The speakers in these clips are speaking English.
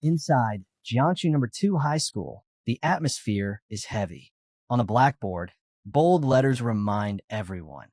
Inside Jiangsu Number 2 High School, the atmosphere is heavy. On the blackboard, bold letters remind everyone.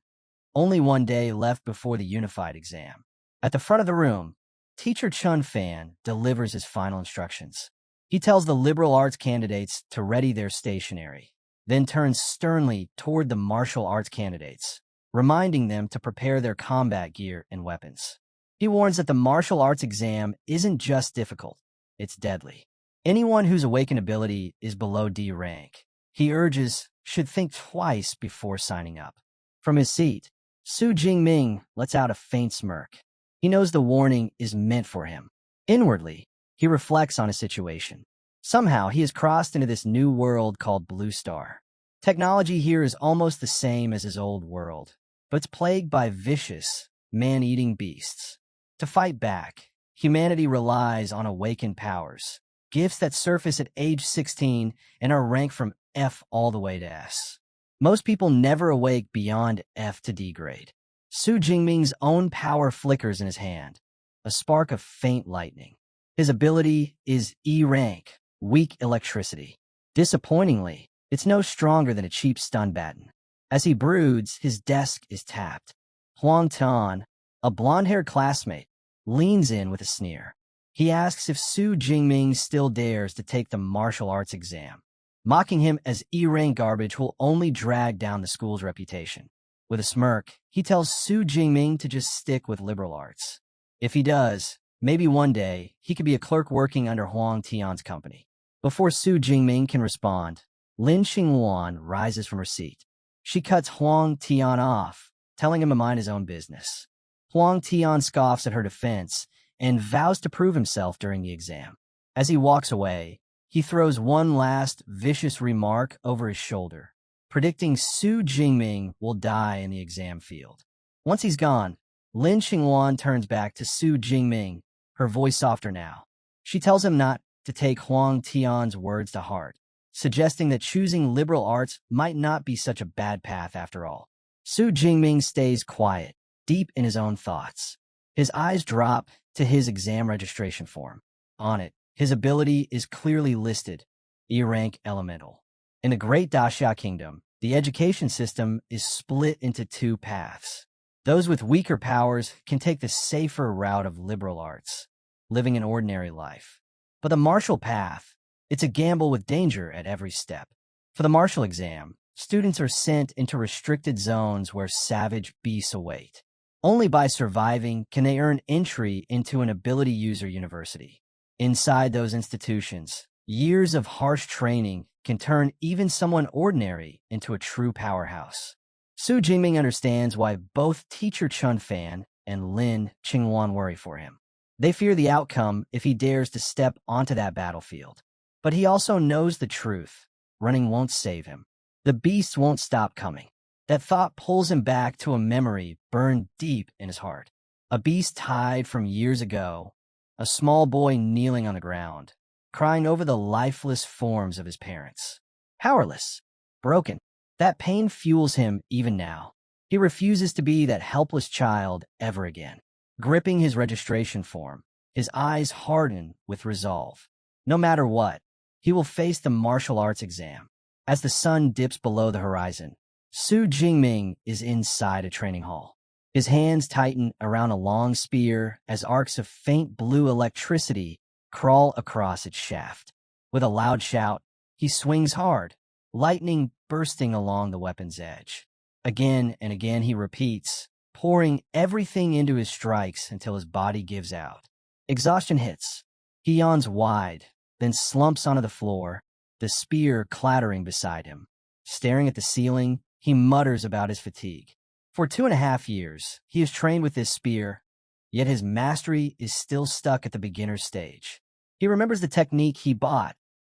Only one day left before the unified exam. At the front of the room, Teacher Chun Fan delivers his final instructions. He tells the liberal arts candidates to ready their stationery, then turns sternly toward the martial arts candidates, reminding them to prepare their combat gear and weapons. He warns that the martial arts exam isn't just difficult, it's deadly. Anyone whose awakened ability is below D rank, he urges, should think twice before signing up. From his seat, Su Jingming lets out a faint smirk. He knows the warning is meant for him. Inwardly, he reflects on his situation. Somehow, he has crossed into this new world called Blue Star. Technology here is almost the same as his old world, but it's plagued by vicious, man-eating beasts. To fight back, humanity relies on awakened powers, gifts that surface at age 16 and are ranked from F all the way to S. Most people never awake beyond F to D grade. Su Jingming's own power flickers in his hand, a spark of faint lightning. His ability is E rank, weak electricity. Disappointingly, it's no stronger than a cheap stun baton. As he broods, his desk is tapped. Huang Tan, a blonde-haired classmate, leans in with a sneer. He asks if Su Jingming still dares to take the martial arts exam. Mocking him as E-rank garbage will only drag down the school's reputation. With a smirk, he tells Su Jingming to just stick with liberal arts. If he does, maybe one day, he could be a clerk working under Huang Tian's company. Before Su Jingming can respond, Lin Xingluan rises from her seat. She cuts Huang Tian off, telling him to mind his own business. Huang Tian scoffs at her defense and vows to prove himself during the exam. As he walks away, he throws one last vicious remark over his shoulder, predicting Su Jingming will die in the exam field. Once he's gone, Lin Xingluan turns back to Su Jingming, her voice softer now. She tells him not to take Huang Tian's words to heart, suggesting that choosing liberal arts might not be such a bad path after all. Su Jingming stays quiet, deep in his own thoughts. His eyes drop to his exam registration form. On it, his ability is clearly listed, E-rank elemental. In the Great Daxia Kingdom, the education system is split into two paths. Those with weaker powers can take the safer route of liberal arts, living an ordinary life. But the martial path, it's a gamble with danger at every step. For the martial exam, students are sent into restricted zones where savage beasts await. Only by surviving can they earn entry into an ability user university. Inside those institutions, years of harsh training can turn even someone ordinary into a true powerhouse. Su Jingming understands why both Teacher Chun Fan and Lin Qingwan worry for him. They fear the outcome if he dares to step onto that battlefield. But he also knows the truth. Running won't save him. The beasts won't stop coming. That thought pulls him back to a memory burned deep in his heart. A beast tied from years ago, a small boy kneeling on the ground, crying over the lifeless forms of his parents. Powerless, broken. That pain fuels him even now. He refuses to be that helpless child ever again. Gripping his registration form, his eyes harden with resolve. No matter what, he will face the martial arts exam. As the sun dips below the horizon, Su Jingming is inside a training hall. His hands tighten around a long spear as arcs of faint blue electricity crawl across its shaft. With a loud shout, he swings hard, lightning bursting along the weapon's edge. Again and again he repeats, pouring everything into his strikes until his body gives out. Exhaustion hits. He yawns wide, then slumps onto the floor, the spear clattering beside him. Staring at the ceiling, he mutters about his fatigue. For 2.5 years, he has trained with this spear, yet his mastery is still stuck at the beginner's stage. He remembers the technique he bought,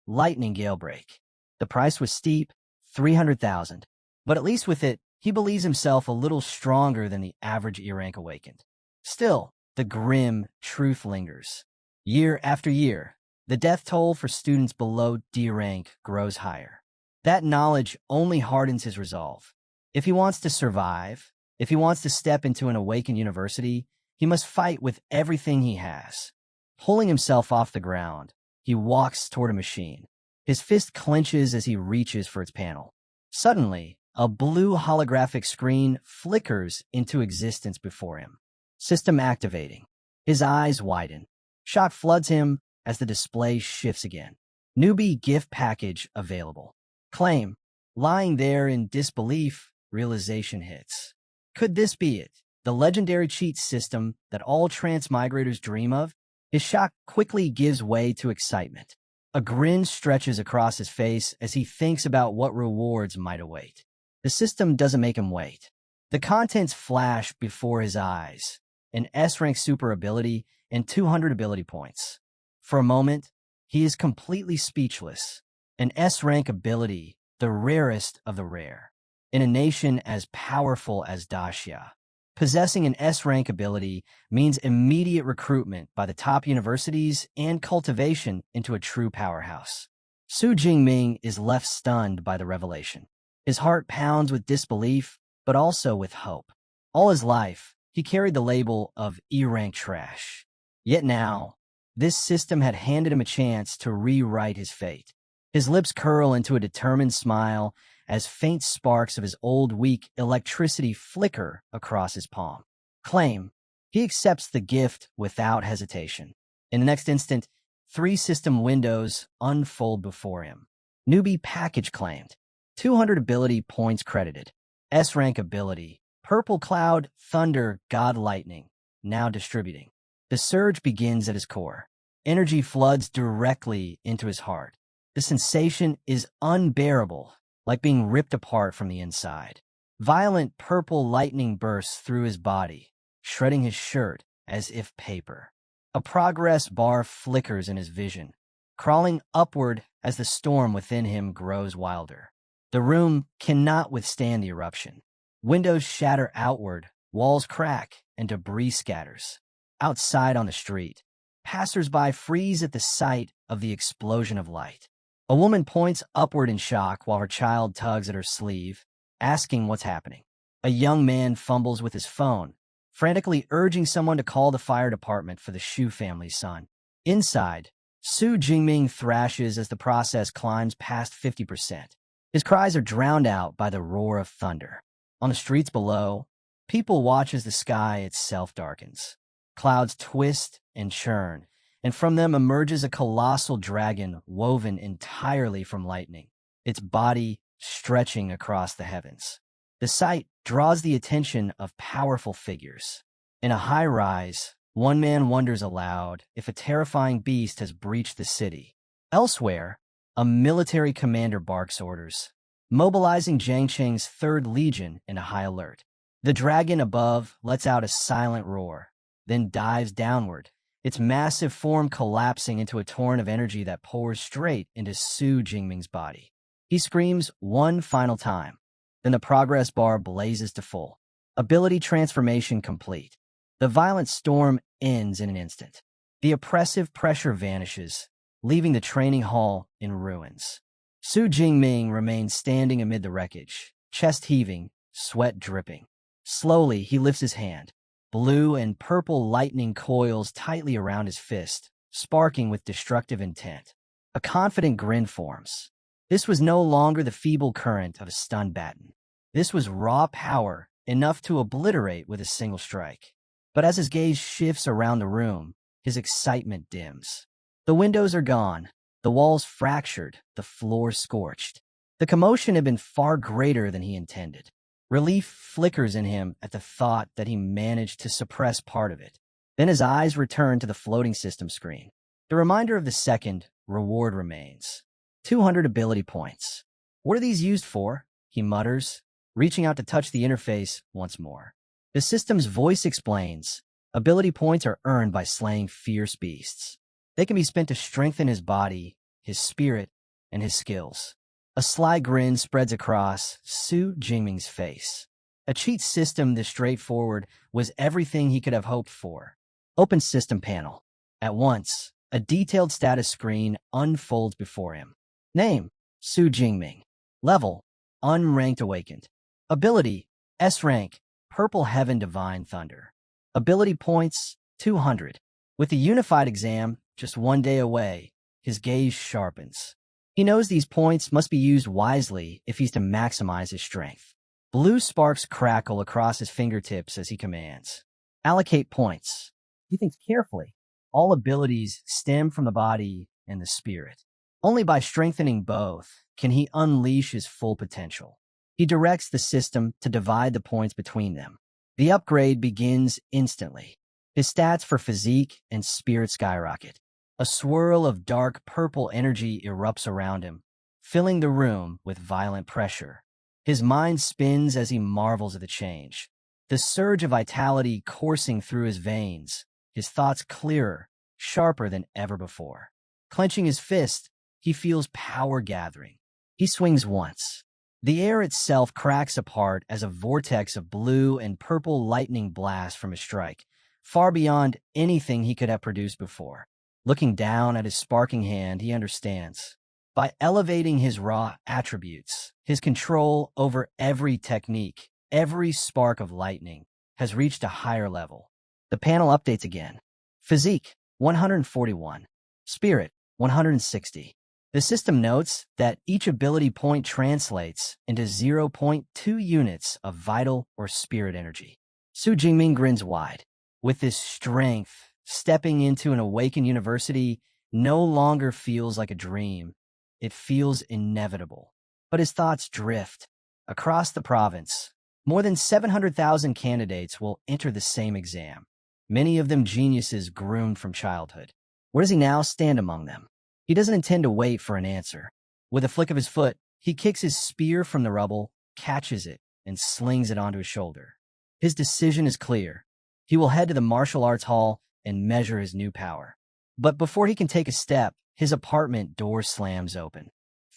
Lightning Gale Break. The price was steep, 300,000. But at least with it, he believes himself a little stronger than the average E-rank awakened. Still, the grim truth lingers. Year after year, the death toll for students below D rank grows higher. That knowledge only hardens his resolve. If he wants to survive, if he wants to step into an awakened university, he must fight with everything he has. Pulling himself off the ground, He walks toward a machine. His fist clenches as he reaches for its panel. Suddenly, a blue holographic screen flickers into existence before him. System activating. His eyes widen. Shock floods him as the display shifts again. Newbie gift package available. Claim. Lying there in disbelief, realization hits. Could this be it? The legendary cheat system that all transmigrators dream of? His shock quickly gives way to excitement. A grin stretches across his face as he thinks about what rewards might await. The system doesn't make him wait. The contents flash before his eyes. An S-rank super ability and 200 ability points. For a moment, he is completely speechless. An S-rank ability, the rarest of the rare. In a nation as powerful as Dacia, possessing an S-rank ability means immediate recruitment by the top universities and cultivation into a true powerhouse. Su Jingming is left stunned by the revelation. His heart pounds with disbelief, but also with hope. All his life, he carried the label of E-rank trash. Yet now, this system had handed him a chance to rewrite his fate. His lips curl into a determined smile as faint sparks of his old weak electricity flicker across his palm. Claim. He accepts the gift without hesitation. In the next instant, 3 system windows unfold before him. Newbie package claimed. 200 ability points credited. S-rank ability. Purple Cloud, Thunder, God Lightning. Now distributing. The surge begins at his core. Energy floods directly into his heart. The sensation is unbearable, like being ripped apart from the inside. Violent purple lightning bursts through his body, shredding his shirt as if paper. A progress bar flickers in his vision, crawling upward as the storm within him grows wilder. The room cannot withstand the eruption. Windows shatter outward, walls crack, and debris scatters. Outside on the street, passers-by freeze at the sight of the explosion of light. A woman points upward in shock while her child tugs at her sleeve, asking what's happening. A young man fumbles with his phone, frantically urging someone to call the fire department for the Shu family's son. Inside, Su Jingming thrashes as the process climbs past 50%. His cries are drowned out by the roar of thunder. On the streets below, people watch as the sky itself darkens. Clouds twist and churn, and from them emerges a colossal dragon woven entirely from lightning, its body stretching across the heavens. The sight draws the attention of powerful figures. In a high rise, one man wonders aloud if a terrifying beast has breached the city. Elsewhere, a military commander barks orders, mobilizing Jiang Cheng's 3rd Legion into high alert. The dragon above lets out a silent roar, then dives downward, its massive form collapsing into a torrent of energy that pours straight into Su Jingming's body. He screams one final time. Then the progress bar blazes to full. Ability transformation complete. The violent storm ends in an instant. The oppressive pressure vanishes, leaving the training hall in ruins. Su Jingming remains standing amid the wreckage, chest heaving, sweat dripping. Slowly, he lifts his hand. Blue and purple lightning coils tightly around his fist, sparking with destructive intent. A confident grin forms. This was no longer the feeble current of a stunned baton. This was raw power, enough to obliterate with a single strike. But as his gaze shifts around the room, his excitement dims. The windows are gone, the walls fractured, the floor scorched. The commotion had been far greater than he intended. Relief flickers in him at the thought that he managed to suppress part of it. Then his eyes return to the floating system screen. The reminder of the second reward remains. 200 ability points. What are these used for? He mutters, reaching out to touch the interface once more. The system's voice explains, ability points are earned by slaying fierce beasts. They can be spent to strengthen his body, his spirit, and his skills. A sly grin spreads across Su Jingming's face. A cheat system this straightforward was everything he could have hoped for. Open system panel. At once, a detailed status screen unfolds before him. Name, Su Jingming. Level, unranked awakened. Ability, S rank, Purple Heaven Divine Thunder. Ability points, 200. With the unified exam just one day away, his gaze sharpens. He knows these points must be used wisely if he's to maximize his strength. Blue sparks crackle across his fingertips as he commands. Allocate points. He thinks carefully. All abilities stem from the body and the spirit. Only by strengthening both can he unleash his full potential. He directs the system to divide the points between them. The upgrade begins instantly. His stats for physique and spirit skyrocket. A swirl of dark purple energy erupts around him, filling the room with violent pressure. His mind spins as he marvels at the change. The surge of vitality coursing through his veins, his thoughts clearer, sharper than ever before. Clenching his fist, he feels power gathering. He swings once. The air itself cracks apart as a vortex of blue and purple lightning blasts from his strike, far beyond anything he could have produced before. Looking down at his sparking hand, he understands. By elevating his raw attributes, his control over every technique, every spark of lightning, has reached a higher level. The panel updates again. Physique, 141. Spirit, 160. The system notes that each ability point translates into 0.2 units of vital or spirit energy. Su Jingming grins wide. With this strength, stepping into an awakened university no longer feels like a dream. It feels inevitable. But his thoughts drift. Across the province, more than 700,000 candidates will enter the same exam, many of them geniuses groomed from childhood. Where does he now stand among them? He doesn't intend to wait for an answer. With a flick of his foot, he kicks his spear from the rubble, catches it, and slings it onto his shoulder. His decision is clear. He will head to the martial arts hall and measure his new power. But before he can take a step, his apartment door slams open.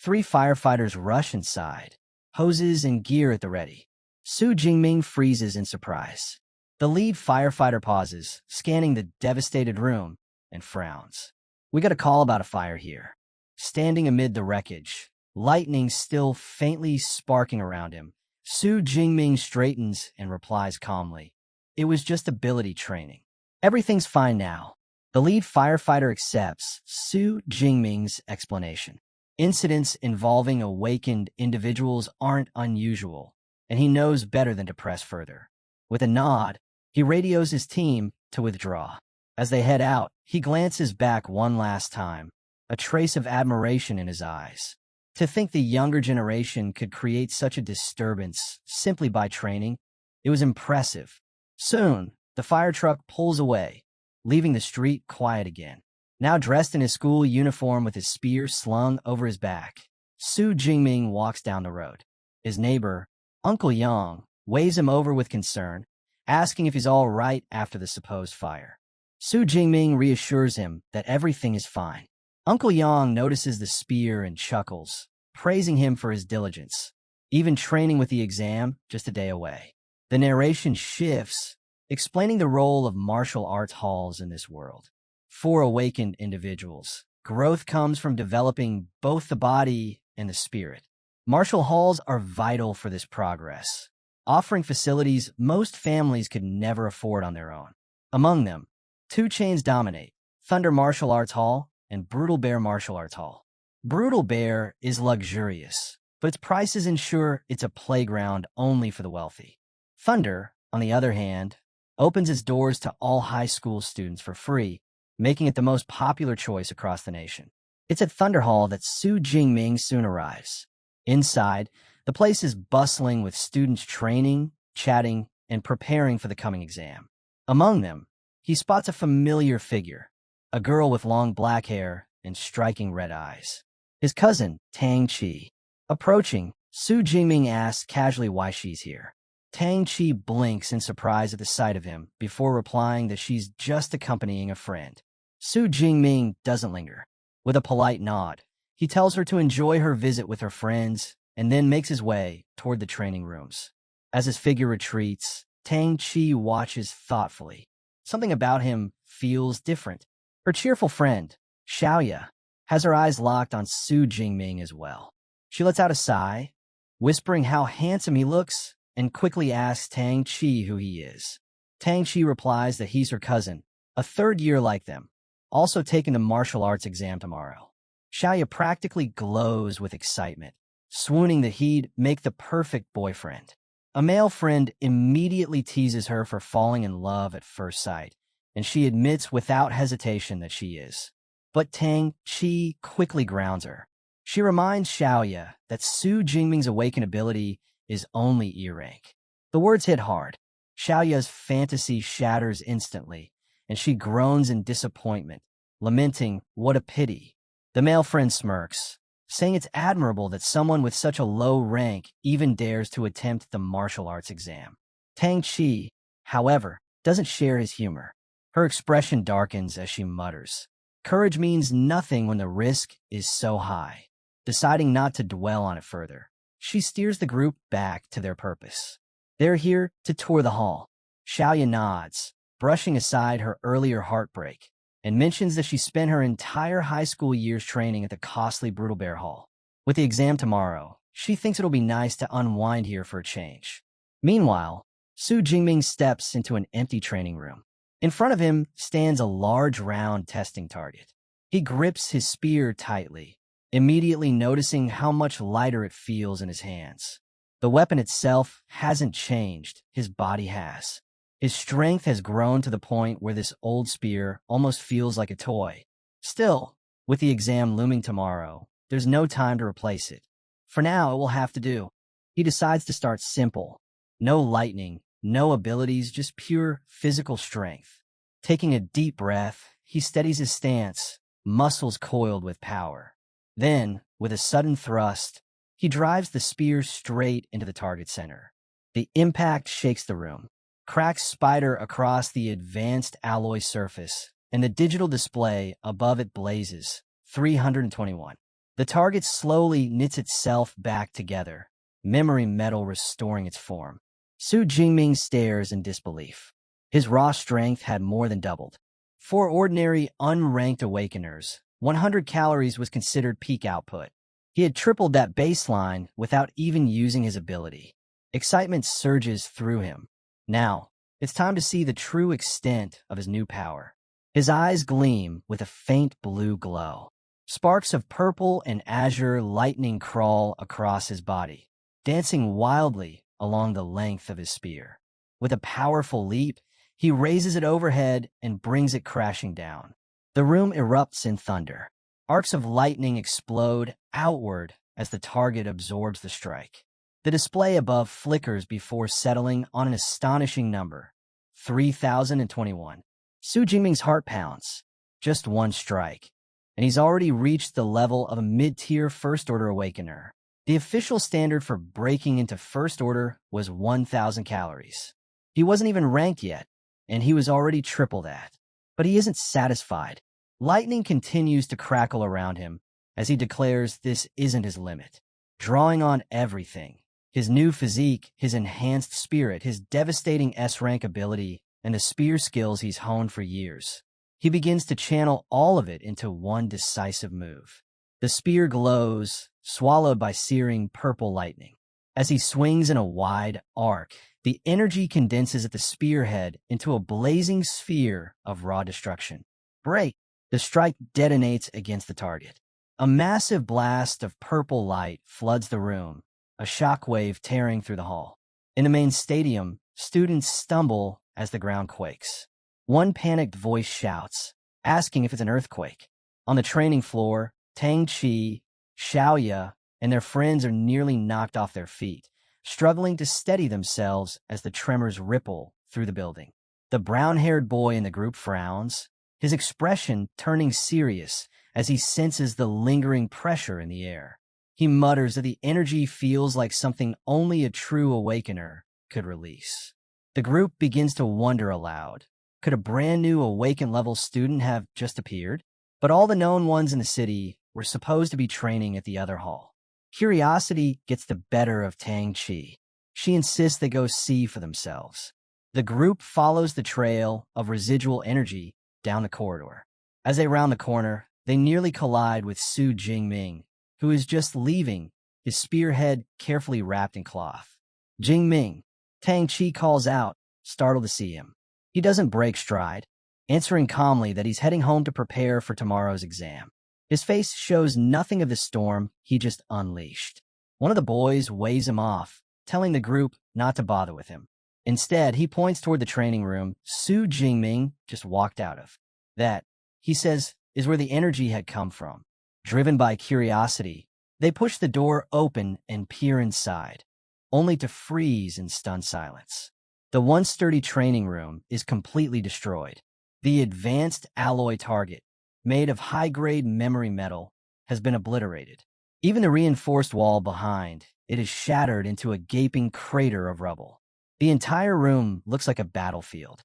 3 firefighters rush inside, hoses and gear at the ready. Su Jingming freezes in surprise. The lead firefighter pauses, scanning the devastated room, and frowns. "We got a call about a fire here." Standing amid the wreckage, lightning still faintly sparking around him, Su Jingming straightens and replies calmly. "It was just ability training. Everything's fine now." The lead firefighter accepts Su Jingming's explanation. Incidents involving awakened individuals aren't unusual, and he knows better than to press further. With a nod, he radios his team to withdraw. As they head out, he glances back one last time, a trace of admiration in his eyes. To think the younger generation could create such a disturbance simply by training, it was impressive. Soon, the fire truck pulls away, leaving the street quiet again. Now dressed in his school uniform with his spear slung over his back, Su Jingming walks down the road. His neighbor, Uncle Yang, waves him over with concern, asking if he's all right after the supposed fire. Su Jingming reassures him that everything is fine. Uncle Yang notices the spear and chuckles, praising him for his diligence, even training with the exam just a day away. The narration shifts, explaining the role of martial arts halls in this world. For awakened individuals, growth comes from developing both the body and the spirit. Martial halls are vital for this progress, offering facilities most families could never afford on their own. Among them, 2 chains dominate: Thunder Martial Arts Hall and Brutal Bear Martial Arts Hall. Brutal Bear is luxurious, but its prices ensure it's a playground only for the wealthy. Thunder, on the other hand, opens its doors to all high school students for free, making it the most popular choice across the nation. It's at Thunder Hall that Su Jingming soon arrives. Inside, the place is bustling with students training, chatting, and preparing for the coming exam. Among them, he spots a familiar figure, a girl with long black hair and striking red eyes. His cousin, Tang Chi. Approaching, Su Jingming asks casually why she's here. Tang Chi blinks in surprise at the sight of him before replying that she's just accompanying a friend. Su Jingming doesn't linger. With a polite nod, he tells her to enjoy her visit with her friends and then makes his way toward the training rooms. As his figure retreats, Tang Chi watches thoughtfully. Something about him feels different. Her cheerful friend, Xiaoya, has her eyes locked on Su Jingming as well. She lets out a sigh, whispering how handsome he looks, and quickly asks Tang Chi who he is. Tang Chi replies that he's her cousin, a third year like them, also taking the martial arts exam tomorrow. Xiaoya practically glows with excitement, swooning that he'd make the perfect boyfriend. A male friend immediately teases her for falling in love at first sight, and she admits without hesitation that she is. But Tang Chi quickly grounds her. She reminds Xiaoya that Su Jingming's awakened ability is only E-rank. The words hit hard. Xiaoya's fantasy shatters instantly, and she groans in disappointment, lamenting, "What a pity." The male friend smirks, saying it's admirable that someone with such a low rank even dares to attempt the martial arts exam. Tang Chi, however, doesn't share his humor. Her expression darkens as she mutters, "Courage means nothing when the risk is so high." Deciding not to dwell on it further, she steers the group back to their purpose. They're here to tour the hall. Xiaoya nods, brushing aside her earlier heartbreak, and mentions that she spent her entire high school years training at the costly Brutal Bear Hall. With the exam tomorrow, she thinks it'll be nice to unwind here for a change. Meanwhile, Su Jingming steps into an empty training room. In front of him stands a large round testing target. He grips his spear tightly, immediately noticing how much lighter it feels in his hands. The weapon itself hasn't changed, his body has. His strength has grown to the point where this old spear almost feels like a toy. Still, with the exam looming tomorrow, there's no time to replace it. For now, it will have to do. He decides to start simple. No lightning, no abilities, just pure physical strength. Taking a deep breath, he steadies his stance, muscles coiled with power. Then, with a sudden thrust, he drives the spear straight into the target center. The impact shakes the room, cracks spider across the advanced alloy surface, and the digital display above it blazes. 321. The target slowly knits itself back together, memory metal restoring its form. Su Jingming stares in disbelief. His raw strength had more than doubled. For ordinary, unranked awakeners, 100 calories was considered peak output. He had tripled that baseline without even using his ability. Excitement surges through him. Now, it's time to see the true extent of his new power. His eyes gleam with a faint blue glow. Sparks of purple and azure lightning crawl across his body, dancing wildly along the length of his spear. With a powerful leap, he raises it overhead and brings it crashing down. The room erupts in thunder. Arcs of lightning explode outward as the target absorbs the strike. The display above flickers before settling on an astonishing number, 3,021. Su Jingming's heart pounds. Just one strike, and he's already reached the level of a mid-tier First-Order Awakener. The official standard for breaking into First Order was 1,000 calories. He wasn't even ranked yet, and he was already triple that. But he isn't satisfied. Lightning continues to crackle around him as he declares this isn't his limit, drawing on everything. His new physique, his enhanced spirit, his devastating S-rank ability, and the spear skills he's honed for years. He begins to channel all of it into one decisive move. The spear glows, swallowed by searing purple lightning. As he swings in a wide arc, the energy condenses at the spearhead into a blazing sphere of raw destruction. Break! The strike detonates against the target. A massive blast of purple light floods the room, a shockwave tearing through the hall. In the main stadium, students stumble as the ground quakes. One panicked voice shouts, asking if it's an earthquake. On the training floor, Tang Chi, Xiaoya, and their friends are nearly knocked off their feet, struggling to steady themselves as the tremors ripple through the building. The brown-haired boy in the group frowns, his expression turning serious as he senses the lingering pressure in the air. He mutters that the energy feels like something only a true awakener could release. The group begins to wonder aloud. Could a brand new awakened-level student have just appeared? But all the known ones in the city were supposed to be training at the other hall. Curiosity gets the better of Tang Chi. She insists they go see for themselves. The group follows the trail of residual energy down the corridor. As they round the corner, they nearly collide with Su Jingming, who is just leaving, his spearhead carefully wrapped in cloth. "Jingming," Tang Chi calls out, startled to see him. He doesn't break stride, answering calmly that he's heading home to prepare for tomorrow's exam. His face shows nothing of the storm he just unleashed. One of the boys waves him off, telling the group not to bother with him. Instead, he points toward the training room Su Jingming just walked out of. That, he says, is where the energy had come from. Driven by curiosity, they push the door open and peer inside, only to freeze in stunned silence. The once sturdy training room is completely destroyed. The advanced alloy target, made of high-grade memory metal, has been obliterated. Even the reinforced wall behind it is shattered into a gaping crater of rubble. The entire room looks like a battlefield.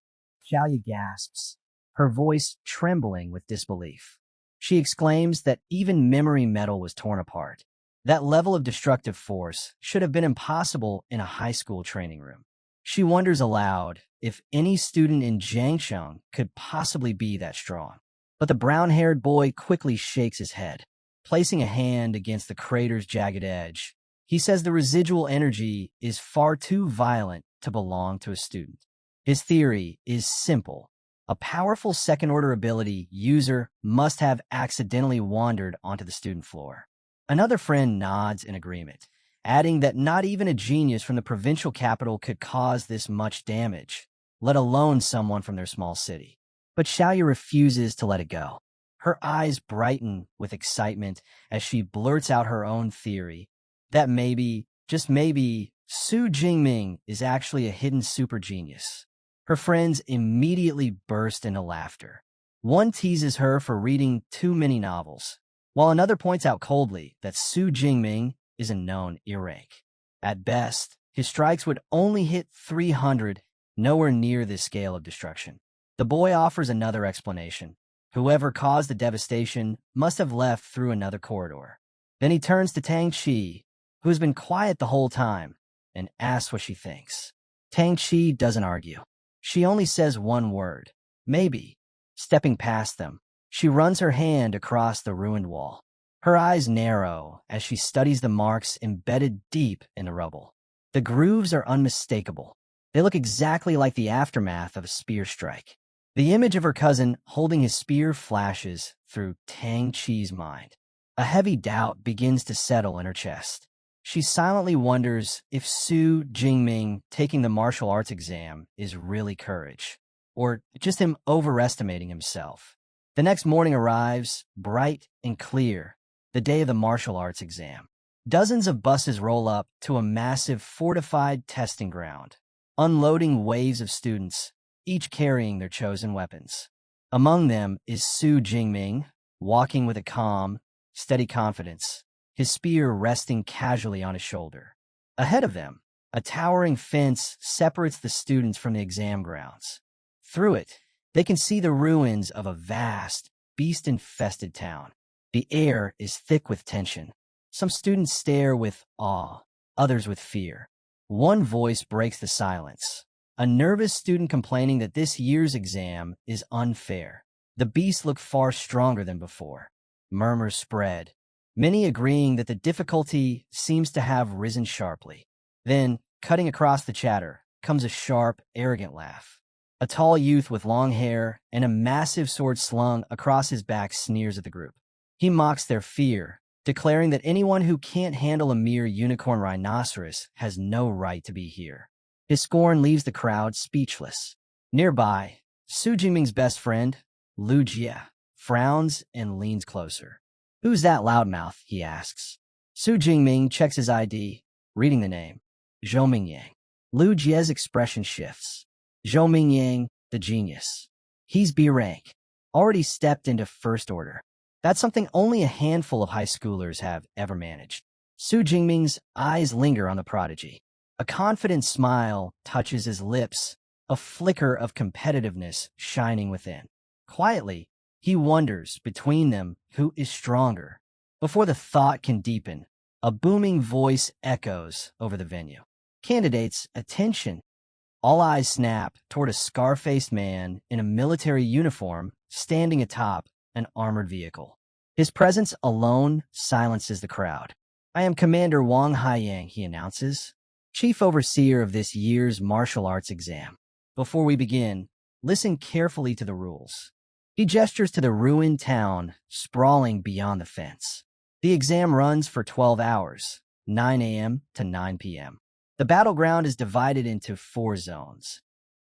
Xiaoyu gasps, her voice trembling with disbelief. She exclaims that even memory metal was torn apart. That level of destructive force should have been impossible in a high school training room. She wonders aloud if any student in Jiangsheng could possibly be that strong. But the brown-haired boy quickly shakes his head, placing a hand against the crater's jagged edge. He says the residual energy is far too violent to belong to a student. His theory is simple. A powerful second-order ability user must have accidentally wandered onto the student floor. Another friend nods in agreement, adding that not even a genius from the provincial capital could cause this much damage, let alone someone from their small city. But Xiaoyu refuses to let it go. Her eyes brighten with excitement as she blurts out her own theory that maybe, just maybe, Su Jingming is actually a hidden super genius. Her friends immediately burst into laughter. One teases her for reading too many novels, while another points out coldly that Su Jingming is a known earache. At best, his strikes would only hit 300, nowhere near this scale of destruction. The boy offers another explanation. Whoever caused the devastation must have left through another corridor. Then he turns to Tang Chi, who has been quiet the whole time, and asks what she thinks. Tang Chi doesn't argue. She only says one word, maybe. Stepping past them, she runs her hand across the ruined wall. Her eyes narrow as she studies the marks embedded deep in the rubble. The grooves are unmistakable. They look exactly like the aftermath of a spear strike. The image of her cousin holding his spear flashes through Tang Chi's mind. A heavy doubt begins to settle in her chest. She silently wonders if Su Jingming taking the martial arts exam is really courage, or just him overestimating himself. The next morning arrives, bright and clear, the day of the martial arts exam. Dozens of buses roll up to a massive fortified testing ground, unloading waves of students, each carrying their chosen weapons. Among them is Su Jingming, walking with a calm, steady confidence, his spear resting casually on his shoulder. Ahead of them, a towering fence separates the students from the exam grounds. Through it, they can see the ruins of a vast, beast-infested town. The air is thick with tension. Some students stare with awe, others with fear. One voice breaks the silence, a nervous student complaining that this year's exam is unfair. The beasts look far stronger than before. Murmurs spread, many agreeing that the difficulty seems to have risen sharply. Then, cutting across the chatter, comes a sharp, arrogant laugh. A tall youth with long hair and a massive sword slung across his back sneers at the group. He mocks their fear, declaring that anyone who can't handle a mere unicorn rhinoceros has no right to be here. His scorn leaves the crowd speechless. Nearby, Su Jingming's best friend, Lu Jie, frowns and leans closer. "Who's that loudmouth?" he asks. Su Jingming checks his ID, reading the name, Zhou Mingyang. Lu Jie's expression shifts. Zhou Mingyang, the genius. He's B rank, already stepped into first order. That's something only a handful of high schoolers have ever managed. Su Jingming's eyes linger on the prodigy. A confident smile touches his lips, a flicker of competitiveness shining within. Quietly, he wonders between them who is stronger. Before the thought can deepen, a booming voice echoes over the venue. "Candidates, attention!" All eyes snap toward a scar-faced man in a military uniform standing atop an armored vehicle. His presence alone silences the crowd. "I am Commander Wang Haiyang," he announces, chief overseer of this year's martial arts exam. "Before we begin, listen carefully to the rules. He gestures to the ruined town sprawling beyond the fence. The exam runs for 12 hours, 9 a.m. to 9 p.m. The battleground is divided into 4 zones: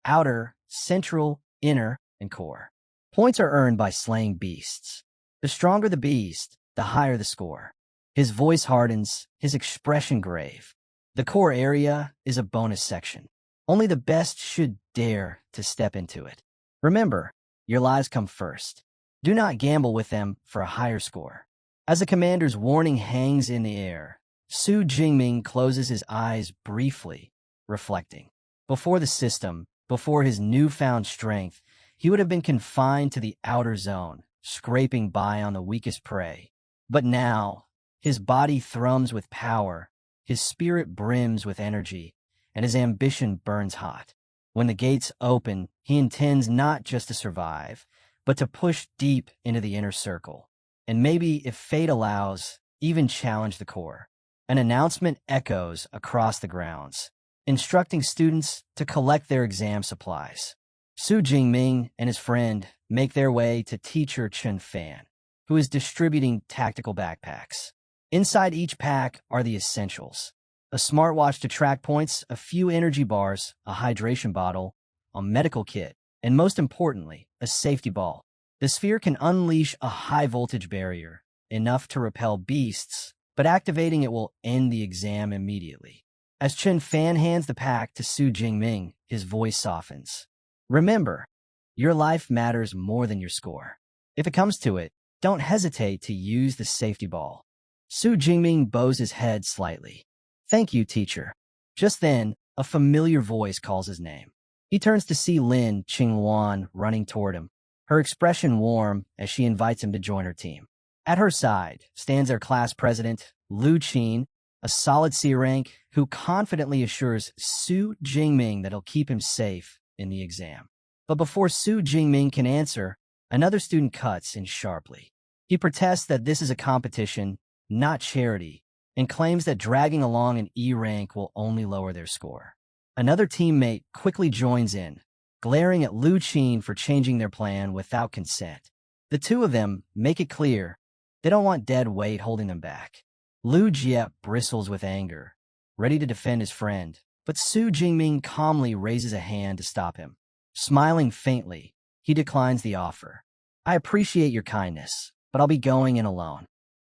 outer, central, inner, and core. Points are earned by slaying beasts. The stronger the beast, the higher the score. His voice hardens, his expression grave. The core area is a bonus section. Only the best should dare to step into it. Remember, your lives come first. Do not gamble with them for a higher score. As the commander's warning hangs in the air, Su Jingming closes his eyes briefly, reflecting. Before the system, before his newfound strength, he would have been confined to the outer zone, scraping by on the weakest prey. But now, his body thrums with power, his spirit brims with energy, and his ambition burns hot. When the gates open, he intends not just to survive, but to push deep into the inner circle, and maybe, if fate allows, even challenge the core. An announcement echoes across the grounds, instructing students to collect their exam supplies. Su Jingming and his friend make their way to teacher Chen Fan, who is distributing tactical backpacks. Inside each pack are the essentials: a smartwatch to track points, a few energy bars, a hydration bottle, a medical kit, and most importantly, a safety ball. The sphere can unleash a high-voltage barrier, enough to repel beasts, but activating it will end the exam immediately. As Chen Fan hands the pack to Su Jingming, his voice softens. Remember, your life matters more than your score. If it comes to it, don't hesitate to use the safety ball. Su Jingming bows his head slightly. Thank you, teacher. Just then, a familiar voice calls his name. He turns to see Lin Qingluan running toward him, her expression warm as she invites him to join her team. At her side stands their class president, Lu Qin, a solid C rank who confidently assures Su Jingming that he'll keep him safe in the exam. But before Su Jingming can answer, another student cuts in sharply. He protests that this is a competition, not charity, and claims that dragging along an E rank will only lower their score. Another teammate quickly joins in, glaring at Lu Qin for changing their plan without consent. The two of them make it clear they don't want dead weight holding them back. Lu Jiep bristles with anger, ready to defend his friend, but Su Jingming calmly raises a hand to stop him. Smiling faintly, he declines the offer. I appreciate your kindness, but I'll be going in alone.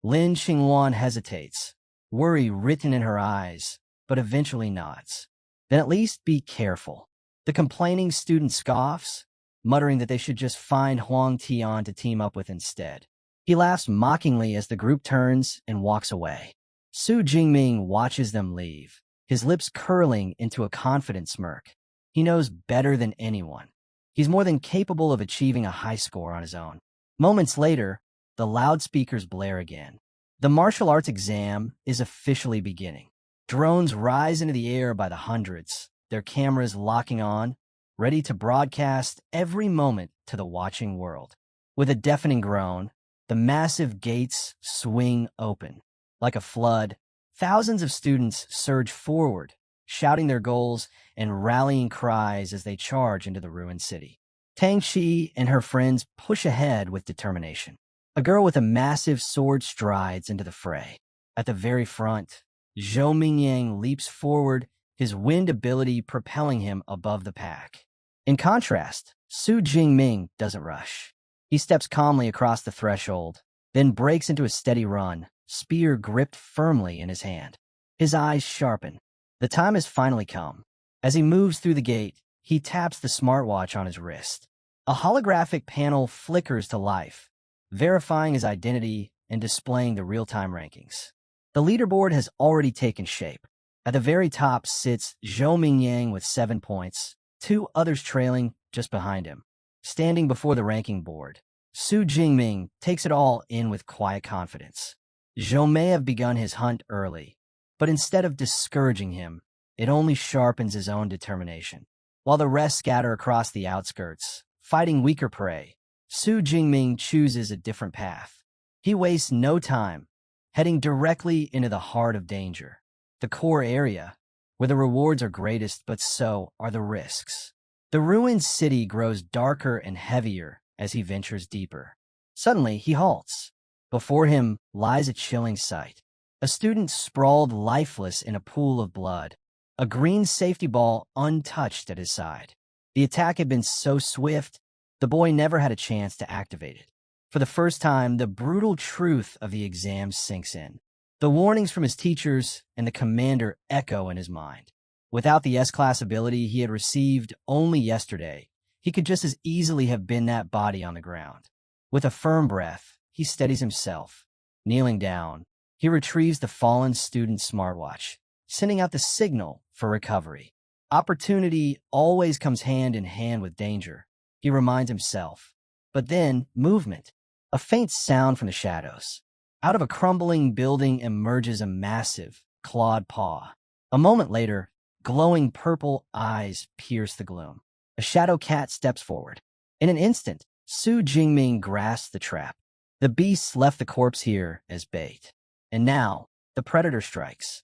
Lin Qingluan hesitates, worry written in her eyes, but eventually nods. Then at least be careful. The complaining student scoffs, muttering that they should just find Huang Tian to team up with instead. He laughs mockingly as the group turns and walks away. Su Jingming watches them leave, his lips curling into a confident smirk. He knows better than anyone. He's more than capable of achieving a high score on his own. Moments later, the loudspeakers blare again. The martial arts exam is officially beginning. Drones rise into the air by the hundreds, their cameras locking on, ready to broadcast every moment to the watching world. With a deafening groan, the massive gates swing open. Like a flood, thousands of students surge forward, shouting their goals and rallying cries as they charge into the ruined city. Tang Shi and her friends push ahead with determination. A girl with a massive sword strides into the fray. At the very front, Zhou Mingyang leaps forward, his wind ability propelling him above the pack. In contrast, Su Jingming doesn't rush. He steps calmly across the threshold, then breaks into a steady run, spear gripped firmly in his hand. His eyes sharpen. The time has finally come. As he moves through the gate, he taps the smartwatch on his wrist. A holographic panel flickers to life, verifying his identity and displaying the real-time rankings. The leaderboard has already taken shape. At the very top sits Zhou Mingyang with 7 points, 2 others trailing just behind him. Standing before the ranking board, Su Jingming takes it all in with quiet confidence. Zhou may have begun his hunt early, but instead of discouraging him, it only sharpens his own determination. While the rest scatter across the outskirts, fighting weaker prey, Su Jingming chooses a different path. He wastes no time, heading directly into the heart of danger, the core area, where the rewards are greatest, but so are the risks. The ruined city grows darker and heavier as he ventures deeper. Suddenly, he halts. Before him lies a chilling sight. A student sprawled lifeless in a pool of blood, a green safety ball untouched at his side. The attack had been so swift, the boy never had a chance to activate it. For the first time, the brutal truth of the exam sinks in. The warnings from his teachers and the commander echo in his mind. Without the S-class ability he had received only yesterday, he could just as easily have been that body on the ground. With a firm breath, he steadies himself. Kneeling down, he retrieves the fallen student's smartwatch, sending out the signal for recovery. Opportunity always comes hand in hand with danger, he reminds himself. But then, movement. A faint sound from the shadows. Out of a crumbling building emerges a massive, clawed paw. A moment later, glowing purple eyes pierce the gloom. A shadow cat steps forward. In an instant, Su Jingming grasps the trap. The beasts left the corpse here as bait. And now, the predator strikes.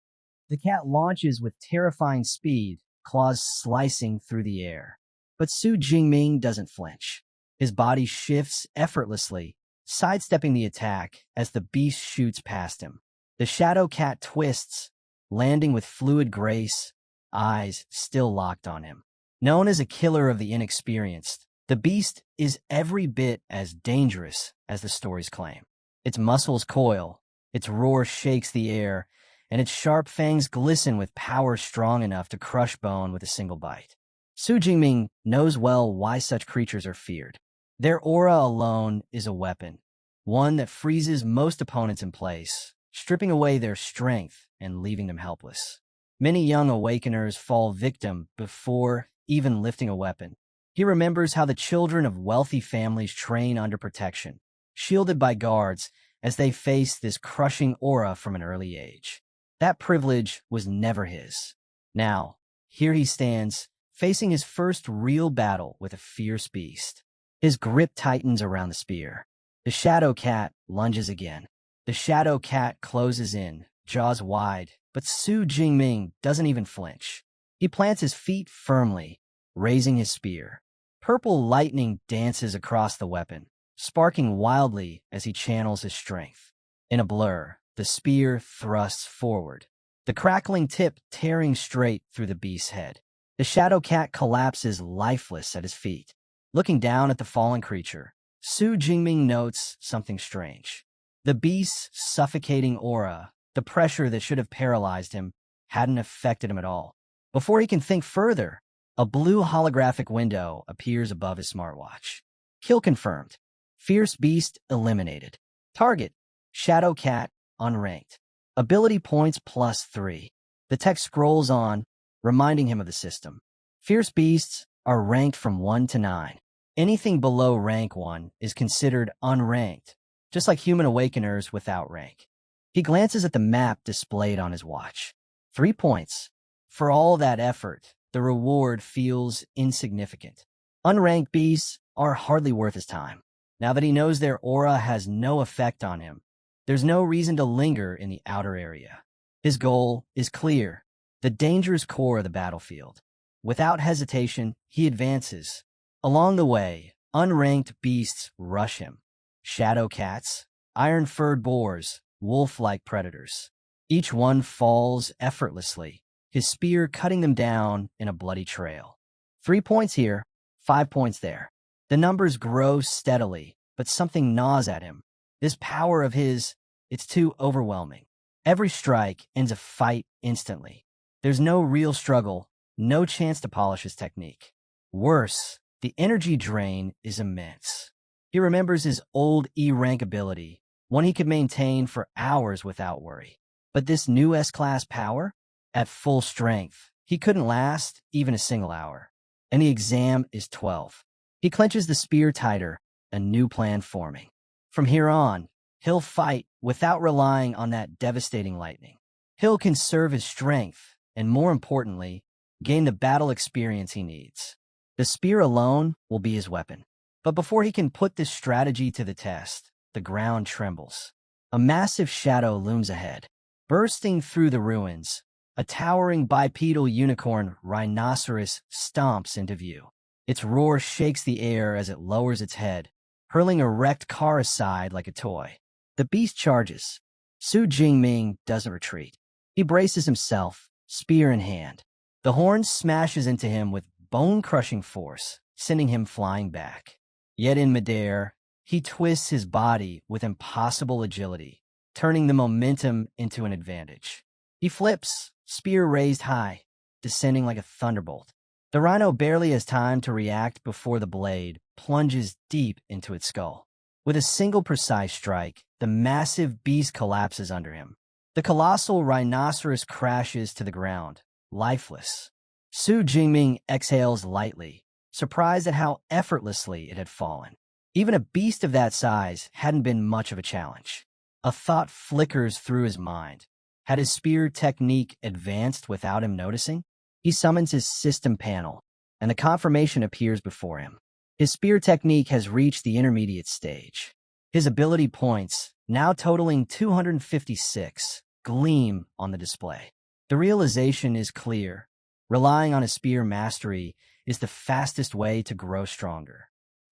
The cat launches with terrifying speed, claws slicing through the air. But Su Jingming doesn't flinch. His body shifts effortlessly, sidestepping the attack as the beast shoots past him. The shadow cat twists, landing with fluid grace, eyes still locked on him. Known as a killer of the inexperienced, the beast is every bit as dangerous as the stories claim. Its muscles coil, its roar shakes the air, and its sharp fangs glisten with power strong enough to crush bone with a single bite. Su Jingming knows well why such creatures are feared. Their aura alone is a weapon, one that freezes most opponents in place, stripping away their strength and leaving them helpless. Many young awakeners fall victim before even lifting a weapon. He remembers how the children of wealthy families train under protection, shielded by guards as they face this crushing aura from an early age. That privilege was never his. Now, here he stands, facing his first real battle with a fierce beast. His grip tightens around the spear. The shadow cat lunges again. The shadow cat closes in, jaws wide, but Su Jingming doesn't even flinch. He plants his feet firmly, raising his spear. Purple lightning dances across the weapon, sparking wildly as he channels his strength. In a blur, the spear thrusts forward, the crackling tip tearing straight through the beast's head. The shadow cat collapses lifeless at his feet. Looking down at the fallen creature, Su Jingming notes something strange. The beast's suffocating aura, the pressure that should have paralyzed him, hadn't affected him at all. Before he can think further, a blue holographic window appears above his smartwatch. Kill confirmed. Fierce beast eliminated. Target: shadow cat, unranked. Ability points +3. The text scrolls on, reminding him of the system. Fierce beasts are ranked from 1 to 9. Anything below rank 1 is considered unranked, just like human awakeners without rank. He glances at the map displayed on his watch. 3 points. For all that effort, the reward feels insignificant. Unranked beasts are hardly worth his time. Now that he knows their aura has no effect on him, there's no reason to linger in the outer area. His goal is clear: the dangerous core of the battlefield. Without hesitation, he advances. Along the way, unranked beasts rush him. Shadow cats, iron-furred boars, wolf-like predators. Each one falls effortlessly, his spear cutting them down in a bloody trail. 3 points here, 5 points there. The numbers grow steadily, but something gnaws at him. This power of his, it's too overwhelming. Every strike ends a fight instantly. There's no real struggle, no chance to polish his technique. Worse, the energy drain is immense. He remembers his old E-rank ability, one he could maintain for hours without worry. But this new S-class power? At full strength, he couldn't last even a single hour. And the exam is 12. He clenches the spear tighter, a new plan forming. From here on, he'll fight without relying on that devastating lightning. He'll conserve his strength, and more importantly, gain the battle experience he needs. The spear alone will be his weapon. But before he can put this strategy to the test, the ground trembles. A massive shadow looms ahead. Bursting through the ruins, a towering bipedal unicorn rhinoceros stomps into view. Its roar shakes the air as it lowers its head, hurling a wrecked car aside like a toy. The beast charges. Su Jingming doesn't retreat. He braces himself, spear in hand. The horn smashes into him with bone-crushing force, sending him flying back. Yet in midair, he twists his body with impossible agility, turning the momentum into an advantage. He flips, spear raised high, descending like a thunderbolt. The rhino barely has time to react before the blade plunges deep into its skull. With a single precise strike, the massive beast collapses under him. The colossal rhinoceros crashes to the ground, lifeless. Su Jingming exhales lightly, surprised at how effortlessly it had fallen. Even a beast of that size hadn't been much of a challenge. A thought flickers through his mind. Had his spear technique advanced without him noticing? He summons his system panel, and the confirmation appears before him. His spear technique has reached the intermediate stage. His ability points, now totaling 256, gleam on the display. The realization is clear. Relying on his spear mastery is the fastest way to grow stronger.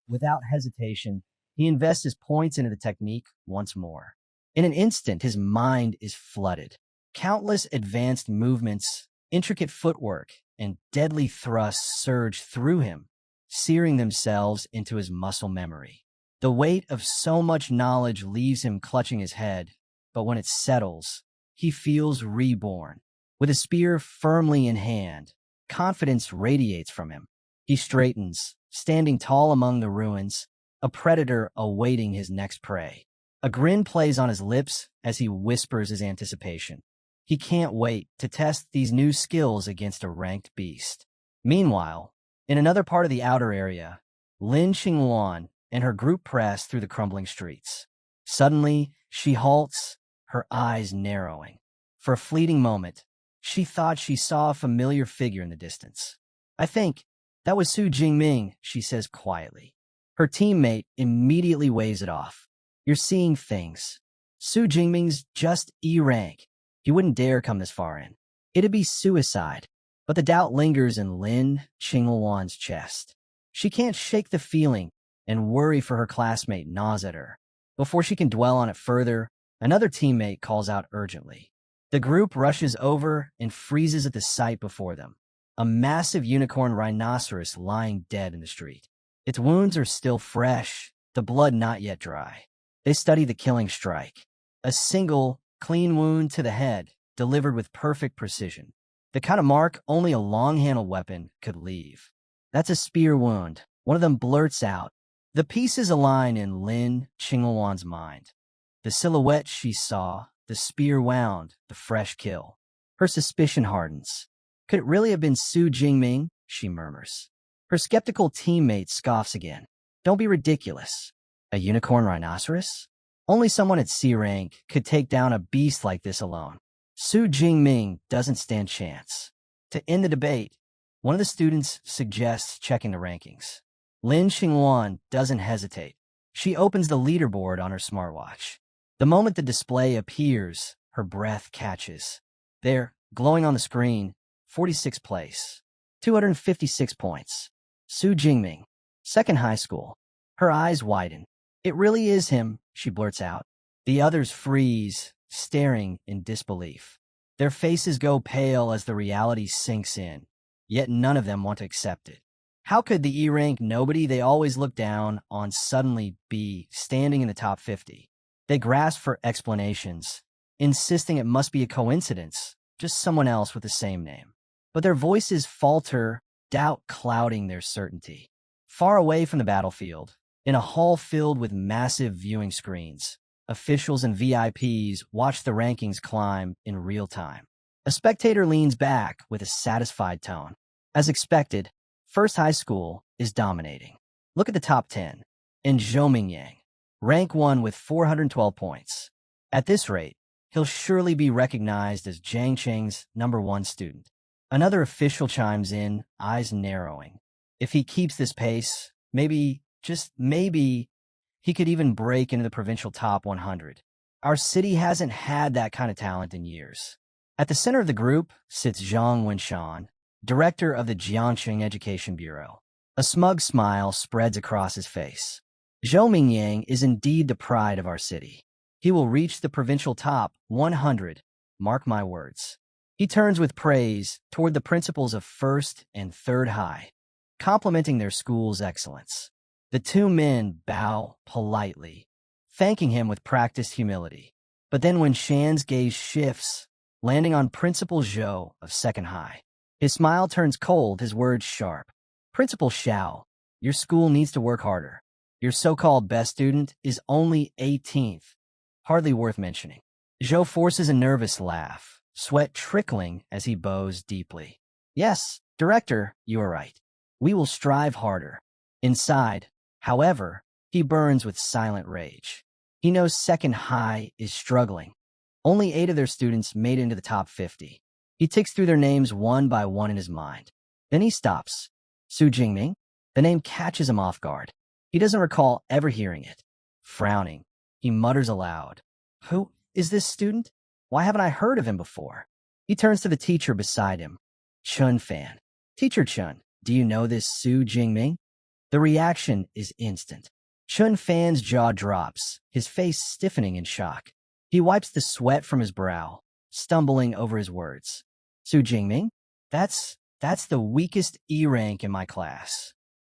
Without hesitation, he invests his points into the technique once more. In an instant, his mind is flooded. Countless advanced movements, intricate footwork, and deadly thrusts surge through him, searing themselves into his muscle memory. The weight of so much knowledge leaves him clutching his head, but when it settles, he feels reborn. With a spear firmly in hand, confidence radiates from him. He straightens, standing tall among the ruins, a predator awaiting his next prey. A grin plays on his lips as he whispers his anticipation. He can't wait to test these new skills against a ranked beast. Meanwhile, in another part of the outer area, Lin Xingluan and her group press through the crumbling streets. Suddenly, she halts, her eyes narrowing. For a fleeting moment, she thought she saw a familiar figure in the distance. "I think that was Su Jingming," she says quietly. Her teammate immediately waves it off. "You're seeing things. Su Jingming's just E rank. He wouldn't dare come this far in. It'd be suicide." But the doubt lingers in Lin Qingluan's chest. She can't shake the feeling, and worry for her classmate gnaws at her. Before she can dwell on it further, another teammate calls out urgently. The group rushes over and freezes at the sight before them. A massive unicorn rhinoceros lying dead in the street. Its wounds are still fresh, the blood not yet dry. They study the killing strike. A single, clean wound to the head, delivered with perfect precision. The kind of mark only a long-handled weapon could leave. "That's a spear wound," one of them blurts out. The pieces align in Lin Qingluan's mind. The silhouette she saw, the spear wound, the fresh kill. Her suspicion hardens. Could it really have been Su Jingming? She murmurs. Her skeptical teammate scoffs again. "Don't be ridiculous. A unicorn rhinoceros? Only someone at C rank could take down a beast like this alone. Su Jingming doesn't stand chance." To end the debate, one of the students suggests checking the rankings. Lin Xingluan doesn't hesitate. She opens the leaderboard on her smartwatch. The moment the display appears, her breath catches. There, glowing on the screen, 46th place, 256 points. Su Jingming, second high school. Her eyes widen. "It really is him," she blurts out. The others freeze, staring in disbelief. Their faces go pale as the reality sinks in, yet none of them want to accept it. How could the E-rank nobody they always look down on suddenly be standing in the top 50? They grasp for explanations, insisting it must be a coincidence, just someone else with the same name. But their voices falter, doubt clouding their certainty. Far away from the battlefield, in a hall filled with massive viewing screens, officials and VIPs watch the rankings climb in real time. A spectator leans back with a satisfied tone. As expected, First High School is dominating. Look at the top 10. In Zhou Mingyang, rank 1 with 412 points. At this rate, he'll surely be recognized as Jiang Cheng's #1 student. Another official chimes in, eyes narrowing. If he keeps this pace, maybe, just maybe, he could even break into the provincial top 100. Our city hasn't had that kind of talent in years. At the center of the group sits Zhang Wenshan, director of the Jiangxing Education Bureau. A smug smile spreads across his face. Zhou Mingyang is indeed the pride of our city. He will reach the provincial top 100, mark my words. He turns with praise toward the principals of first and third high, complimenting their school's excellence. The two men bow politely, thanking him with practiced humility. But then when Shan's gaze shifts, landing on Principal Zhou of second high, his smile turns cold, his words sharp. Principal Xiao, your school needs to work harder. Your so-called best student is only 18th, hardly worth mentioning. Zhou forces a nervous laugh, sweat trickling as he bows deeply. Yes, director, you are right. We will strive harder. Inside, however, he burns with silent rage. He knows second high is struggling. Only 8 of their students made it into the top 50. He ticks through their names one by one in his mind. Then he stops. Su Jingming? The name catches him off guard. He doesn't recall ever hearing it. Frowning, he mutters aloud. Who is this student? Why haven't I heard of him before? He turns to the teacher beside him. Chun Fan. Teacher Chun, do you know this Su Jingming? The reaction is instant. Chun Fan's jaw drops, his face stiffening in shock. He wipes the sweat from his brow, stumbling over his words. Su Jingming? That's the weakest E rank in my class.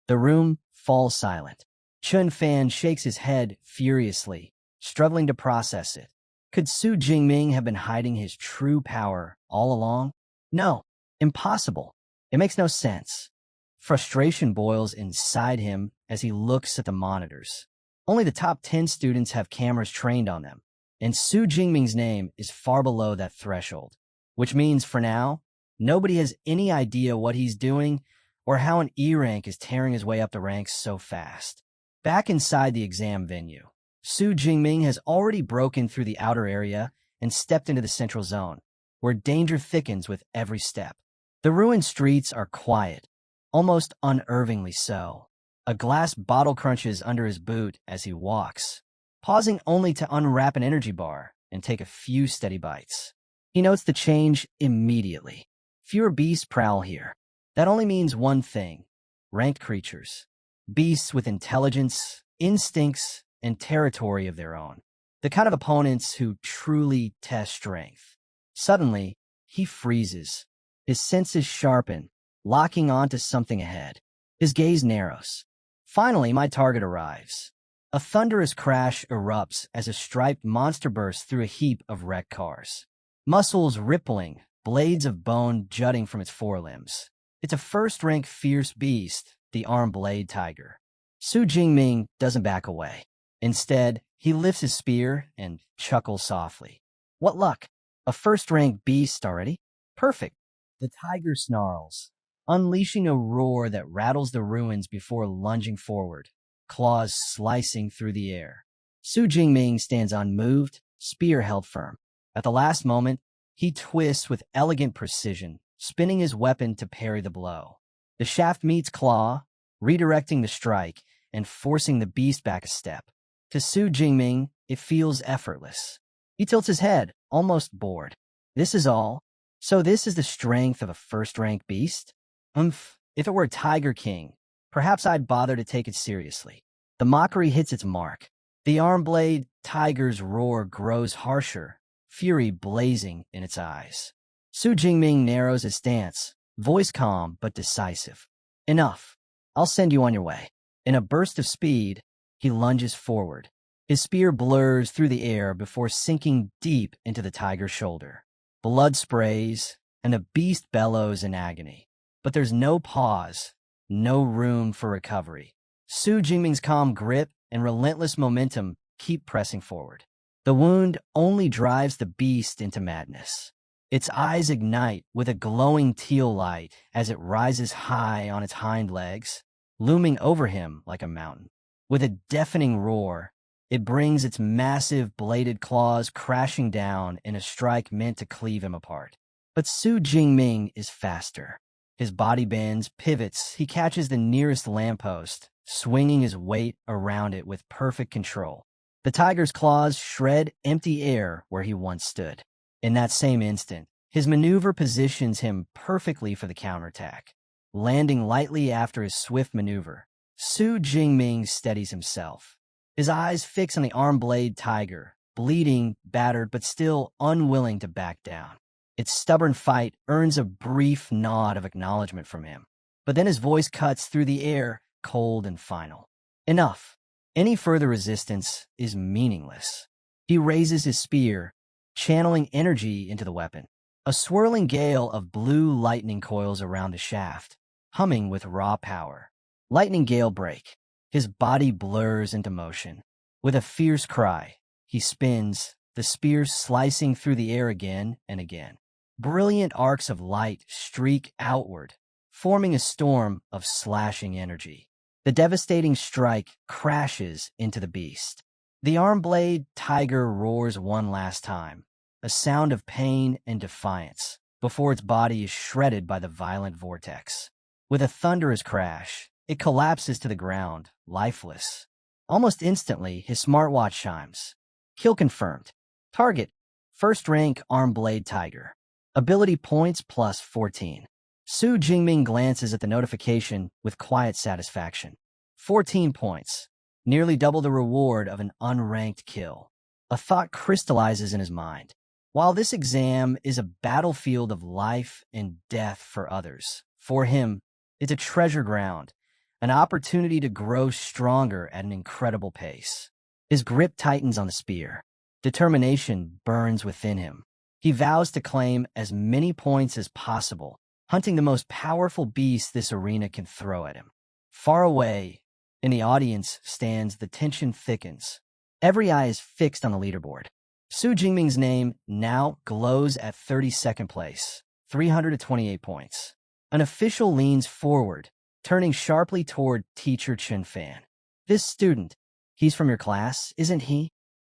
The room falls silent. Chun Fan shakes his head furiously, struggling to process it. Could Su Jingming have been hiding his true power all along? No, impossible. It makes no sense. Frustration boils inside him as he looks at the monitors. Only the top 10 students have cameras trained on them, and Su Jingming's name is far below that threshold, which means for now, nobody has any idea what he's doing or how an E rank is tearing his way up the ranks so fast. Back inside the exam venue, Su Jingming has already broken through the outer area and stepped into the central zone, where danger thickens with every step. The ruined streets are quiet, almost unnervingly so. A glass bottle crunches under his boot as he walks, pausing only to unwrap an energy bar and take a few steady bites. He notes the change immediately. Fewer beasts prowl here. That only means one thing: ranked creatures. Beasts with intelligence, instincts, and territory of their own. The kind of opponents who truly test strength. Suddenly, he freezes. His senses sharpen, locking onto something ahead. His gaze narrows. Finally, my target arrives. A thunderous crash erupts as a striped monster bursts through a heap of wrecked cars. Muscles rippling, blades of bone jutting from its forelimbs. It's a first-rank fierce beast, the arm-blade tiger. Su Jingming doesn't back away. Instead, he lifts his spear and chuckles softly. What luck! A first-rank beast already? Perfect. The tiger snarls, unleashing a roar that rattles the ruins before lunging forward, claws slicing through the air. Su Jingming stands unmoved, spear held firm. At the last moment, he twists with elegant precision, spinning his weapon to parry the blow. The shaft meets claw, redirecting the strike and forcing the beast back a step. To Su Jingming, it feels effortless. He tilts his head, almost bored. This is all? So this is the strength of a first-rank beast? If it were a Tiger King, perhaps I'd bother to take it seriously. The mockery hits its mark. The arm-blade tiger's roar grows harsher, fury blazing in its eyes. Su Jingming narrows his stance, voice calm but decisive. Enough. I'll send you on your way. In a burst of speed, he lunges forward. His spear blurs through the air before sinking deep into the tiger's shoulder. Blood sprays, and the beast bellows in agony. But there's no pause, no room for recovery. Su Jingming's calm grip and relentless momentum keep pressing forward. The wound only drives the beast into madness. Its eyes ignite with a glowing teal light as it rises high on its hind legs, looming over him like a mountain. With a deafening roar, it brings its massive bladed claws crashing down in a strike meant to cleave him apart. But Su Jingming is faster. His body bends, pivots, he catches the nearest lamppost, swinging his weight around it with perfect control. The tiger's claws shred empty air where he once stood. In that same instant, his maneuver positions him perfectly for the counterattack. Landing lightly after his swift maneuver, Su Jingming steadies himself. His eyes fix on the arm-blade tiger, bleeding, battered, but still unwilling to back down. Its stubborn fight earns a brief nod of acknowledgement from him. But then his voice cuts through the air, cold and final. Enough. Any further resistance is meaningless. He raises his spear, channeling energy into the weapon. A swirling gale of blue lightning coils around the shaft, humming with raw power. Lightning gale break. His body blurs into motion. With a fierce cry, he spins, the spear slicing through the air again and again. Brilliant arcs of light streak outward, forming a storm of slashing energy. The devastating strike crashes into the beast. The arm-blade tiger roars one last time, a sound of pain and defiance, before its body is shredded by the violent vortex. With a thunderous crash, it collapses to the ground, lifeless. Almost instantly, his smartwatch chimes. Kill confirmed. Target, first rank arm-blade tiger. Ability points plus 14. Su Jingming glances at the notification with quiet satisfaction. 14 points, nearly double the reward of an unranked kill. A thought crystallizes in his mind. While this exam is a battlefield of life and death for others, for him, it's a treasure ground, an opportunity to grow stronger at an incredible pace. His grip tightens on the spear. Determination burns within him. He vows to claim as many points as possible, hunting the most powerful beast this arena can throw at him. Far away, in the audience stands, the tension thickens. Every eye is fixed on the leaderboard. Su Jingming's name now glows at 32nd place, 328 points. An official leans forward, turning sharply toward teacher Chen Fan. This student, he's from your class, isn't he?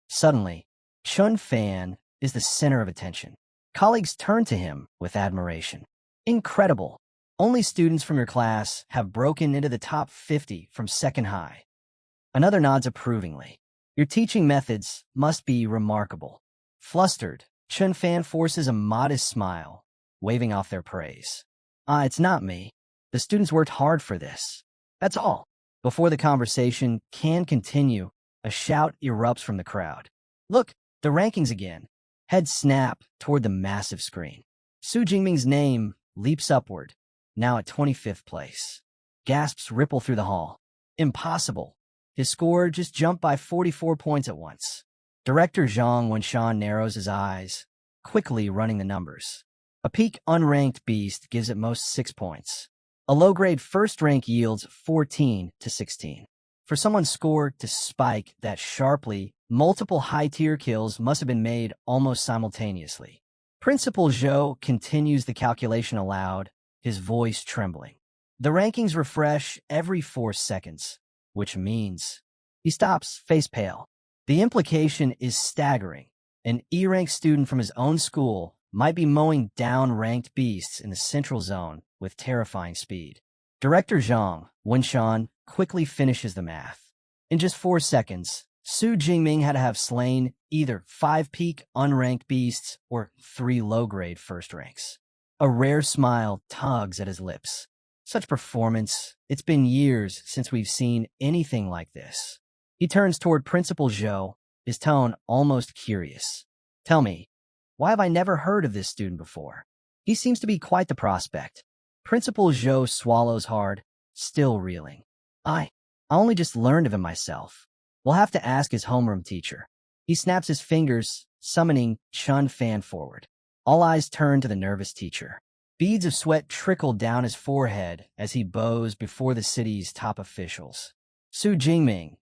Suddenly, Chen Fan is the center of attention. Colleagues turn to him with admiration. Incredible. Only students from your class have broken into the top 50 from second high. Another nods approvingly. Your teaching methods must be remarkable. Flustered, Chen Fan forces a modest smile, waving off their praise. It's not me. The students worked hard for this. That's all. Before the conversation can continue, a shout erupts from the crowd. Look, the rankings again. Heads snap toward the massive screen. Su Jingming's name leaps upward, now at 25th place. Gasps ripple through the hall. Impossible. His score just jumped by 44 points at once. Director Zhang Wenshan narrows his eyes, quickly running the numbers. A peak unranked beast gives at most 6 points. A low-grade first rank yields 14 to 16. For someone's score to spike that sharply, multiple high-tier kills must have been made almost simultaneously. Principal Zhou continues the calculation aloud, his voice trembling. The rankings refresh every 4 seconds, which means he stops, face pale. The implication is staggering. An E-rank student from his own school might be mowing down ranked beasts in the central zone with terrifying speed. Director Zhang Wenshan quickly finishes the math. In just 4 seconds, Su Jingming had to have slain either 5 peak unranked beasts or 3 low-grade first ranks. A rare smile tugs at his lips. Such performance, it's been years since we've seen anything like this. He turns toward Principal Zhou, his tone almost curious. Tell me, why have I never heard of this student before? He seems to be quite the prospect. Principal Zhou swallows hard, still reeling. I only just learned of him myself. We'll have to ask his homeroom teacher. He snaps his fingers, summoning Chen Fan forward. All eyes turn to the nervous teacher. Beads of sweat trickle down his forehead as he bows before the city's top officials. Su Jingming.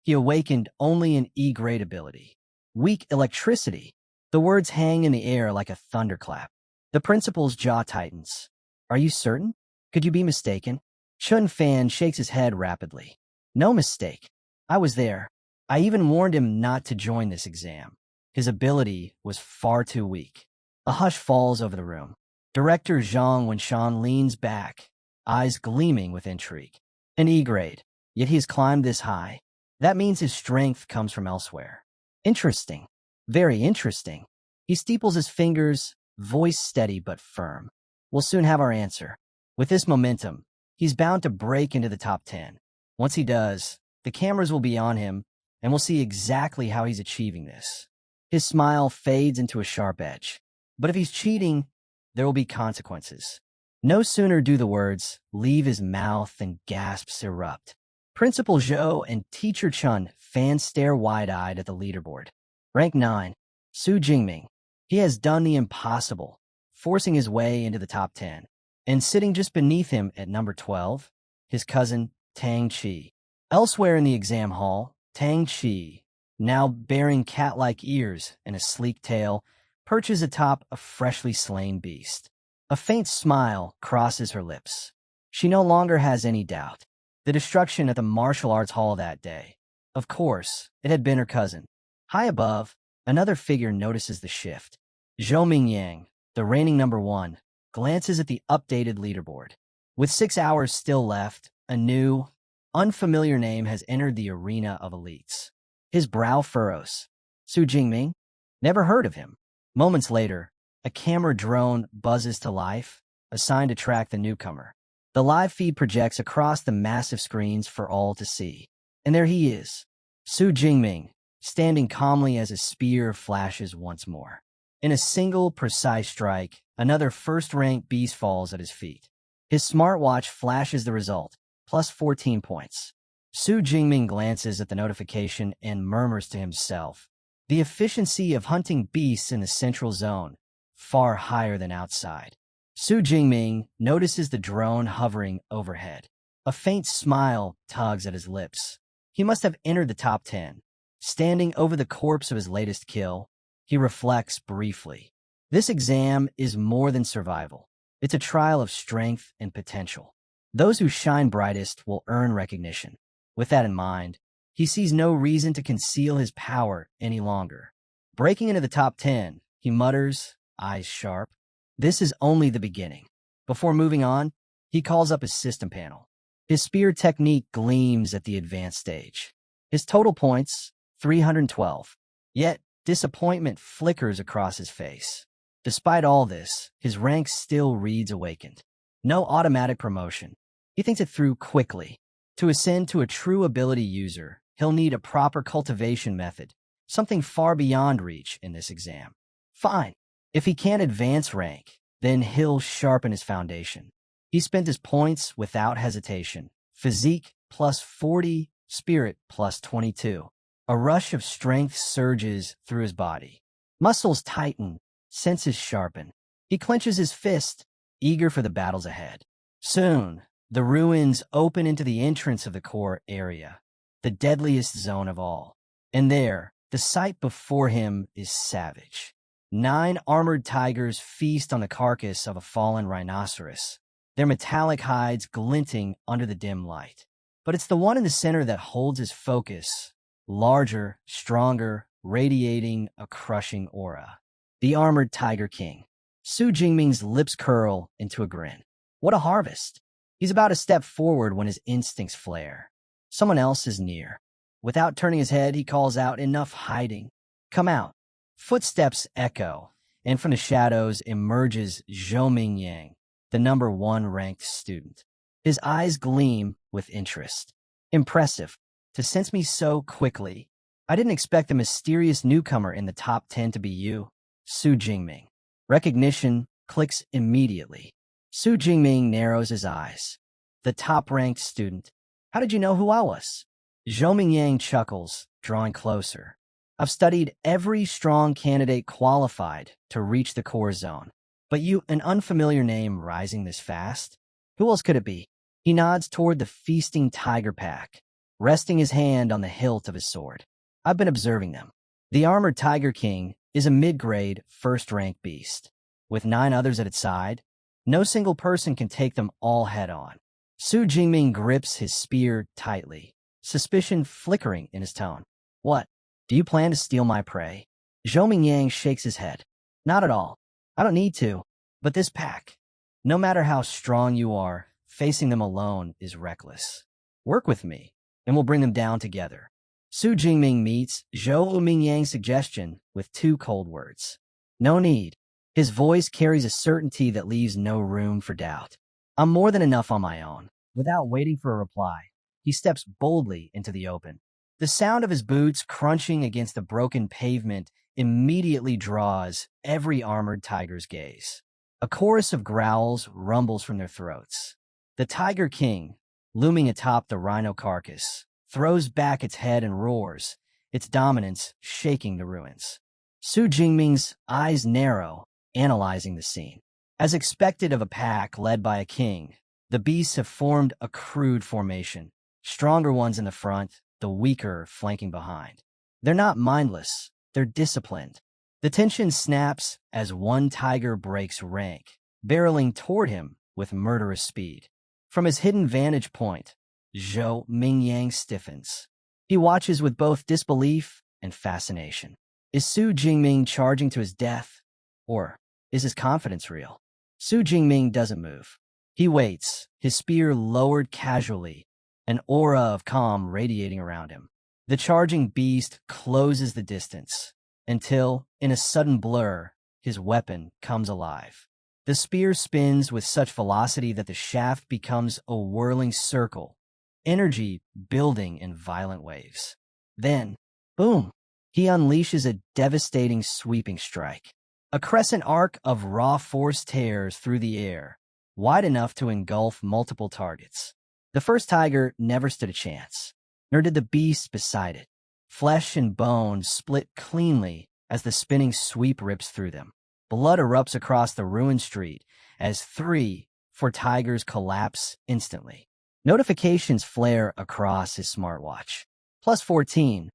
He awakened only an E-grade ability. Weak electricity. The words hang in the air like a thunderclap. The principal's jaw tightens. Are you certain? Could you be mistaken? Chen Fan shakes his head rapidly. No mistake. I was there. I even warned him not to join this exam. His ability was far too weak. A hush falls over the room. Director Zhang Wenshan leans back, eyes gleaming with intrigue. An E-grade, yet he has climbed this high. That means his strength comes from elsewhere. Interesting. Very interesting. He steeples his fingers, voice steady but firm. We'll soon have our answer. With this momentum, he's bound to break into the top 10. Once he does, the cameras will be on him, and we'll see exactly how he's achieving this. His smile fades into a sharp edge. But if he's cheating, there will be consequences. No sooner do the words leave his mouth than gasps erupt. Principal Zhou and Teacher Chun fans stare wide-eyed at the leaderboard. Rank 9, Su Jingming. He has done the impossible, forcing his way into the top 10. And sitting just beneath him at number 12, his cousin Tang Chi. Elsewhere in the exam hall, Tang Chi, now bearing cat-like ears and a sleek tail, perches atop a freshly slain beast. A faint smile crosses her lips. She no longer has any doubt. The destruction at the martial arts hall that day. Of course, it had been her cousin. High above, another figure notices the shift. Zhou Mingyang, the reigning number 1, glances at the updated leaderboard. With 6 hours still left, a new, unfamiliar name has entered the arena of elites. His brow furrows. Su Jingming? Never heard of him. Moments later, a camera drone buzzes to life, assigned to track the newcomer. The live feed projects across the massive screens for all to see. And there he is, Su Jingming, standing calmly as his spear flashes once more. In a single, precise strike, another first-ranked beast falls at his feet. His smartwatch flashes the result, plus 14 points. Su Jingming glances at the notification and murmurs to himself. The efficiency of hunting beasts in the central zone, far higher than outside. Su Jingming notices the drone hovering overhead. A faint smile tugs at his lips. He must have entered the top 10. Standing over the corpse of his latest kill, he reflects briefly. This exam is more than survival. It's a trial of strength and potential. Those who shine brightest will earn recognition. With that in mind, he sees no reason to conceal his power any longer. Breaking into the top 10, he mutters, eyes sharp, "This is only the beginning." Before moving on, he calls up his system panel. His spear technique gleams at the advanced stage. His total points, 312. Yet, disappointment flickers across his face. Despite all this, his rank still reads awakened. No automatic promotion. He thinks it through quickly. To ascend to a true ability user, he'll need a proper cultivation method, something far beyond reach in this exam. Fine. If he can't advance rank, then he'll sharpen his foundation. He spent his points without hesitation. Physique plus 40, spirit plus 22. A rush of strength surges through his body. Muscles tighten, senses sharpen. He clenches his fist, eager for the battles ahead. Soon, the ruins open into the entrance of the core area, the deadliest zone of all. And there, the sight before him is savage. 9 armored tigers feast on the carcass of a fallen rhinoceros, their metallic hides glinting under the dim light. But it's the one in the center that holds his focus, larger, stronger, radiating a crushing aura. The armored Tiger King. Su Jingming's lips curl into a grin. What a harvest! He's about to step forward when his instincts flare. Someone else is near. Without turning his head, he calls out, "Enough hiding. Come out." Footsteps echo, and from the shadows emerges Zhou Mingyang, the number 1 ranked student. His eyes gleam with interest. Impressive. To sense me so quickly. I didn't expect the mysterious newcomer in the top 10 to be you, Su Jingming. Recognition clicks immediately. Su Jingming narrows his eyes. The top-ranked student. How did you know who I was? Zhou Mingyang chuckles, drawing closer. I've studied every strong candidate qualified to reach the core zone. But you, an unfamiliar name rising this fast? Who else could it be? He nods toward the feasting tiger pack, resting his hand on the hilt of his sword. I've been observing them. The armored Tiger King is a mid-grade, first-rank beast. With 9 others at its side, no single person can take them all head-on. Su Jingming grips his spear tightly, suspicion flickering in his tone. What? Do you plan to steal my prey? Zhou Mingyang shakes his head. Not at all. I don't need to. But this pack, no matter how strong you are, facing them alone is reckless. Work with me, and we'll bring them down together. Su Jingming meets Zhou Mingyang's suggestion with 2 cold words. No need. His voice carries a certainty that leaves no room for doubt. I'm more than enough on my own. Without waiting for a reply, he steps boldly into the open. The sound of his boots crunching against the broken pavement immediately draws every armored tiger's gaze. A chorus of growls rumbles from their throats. The Tiger King, looming atop the rhino carcass, throws back its head and roars, its dominance shaking the ruins. Su Jingming's eyes narrow, analyzing the scene. As expected of a pack led by a king, the beasts have formed a crude formation, stronger ones in the front, the weaker flanking behind. They're not mindless, they're disciplined. The tension snaps as one tiger breaks rank, barreling toward him with murderous speed. From his hidden vantage point, Zhou Mingyang stiffens. He watches with both disbelief and fascination. Is Su Jingming charging to his death, or is his confidence real? Su Jingming doesn't move. He waits, his spear lowered casually, an aura of calm radiating around him. The charging beast closes the distance, until, in a sudden blur, his weapon comes alive. The spear spins with such velocity that the shaft becomes a whirling circle, energy building in violent waves. Then, boom, he unleashes a devastating sweeping strike. A crescent arc of raw force tears through the air, wide enough to engulf multiple targets. The first tiger never stood a chance, nor did the beasts beside it. Flesh and bone split cleanly as the spinning sweep rips through them. Blood erupts across the ruined street as 4 tigers collapse instantly. Notifications flare across his smartwatch. +14,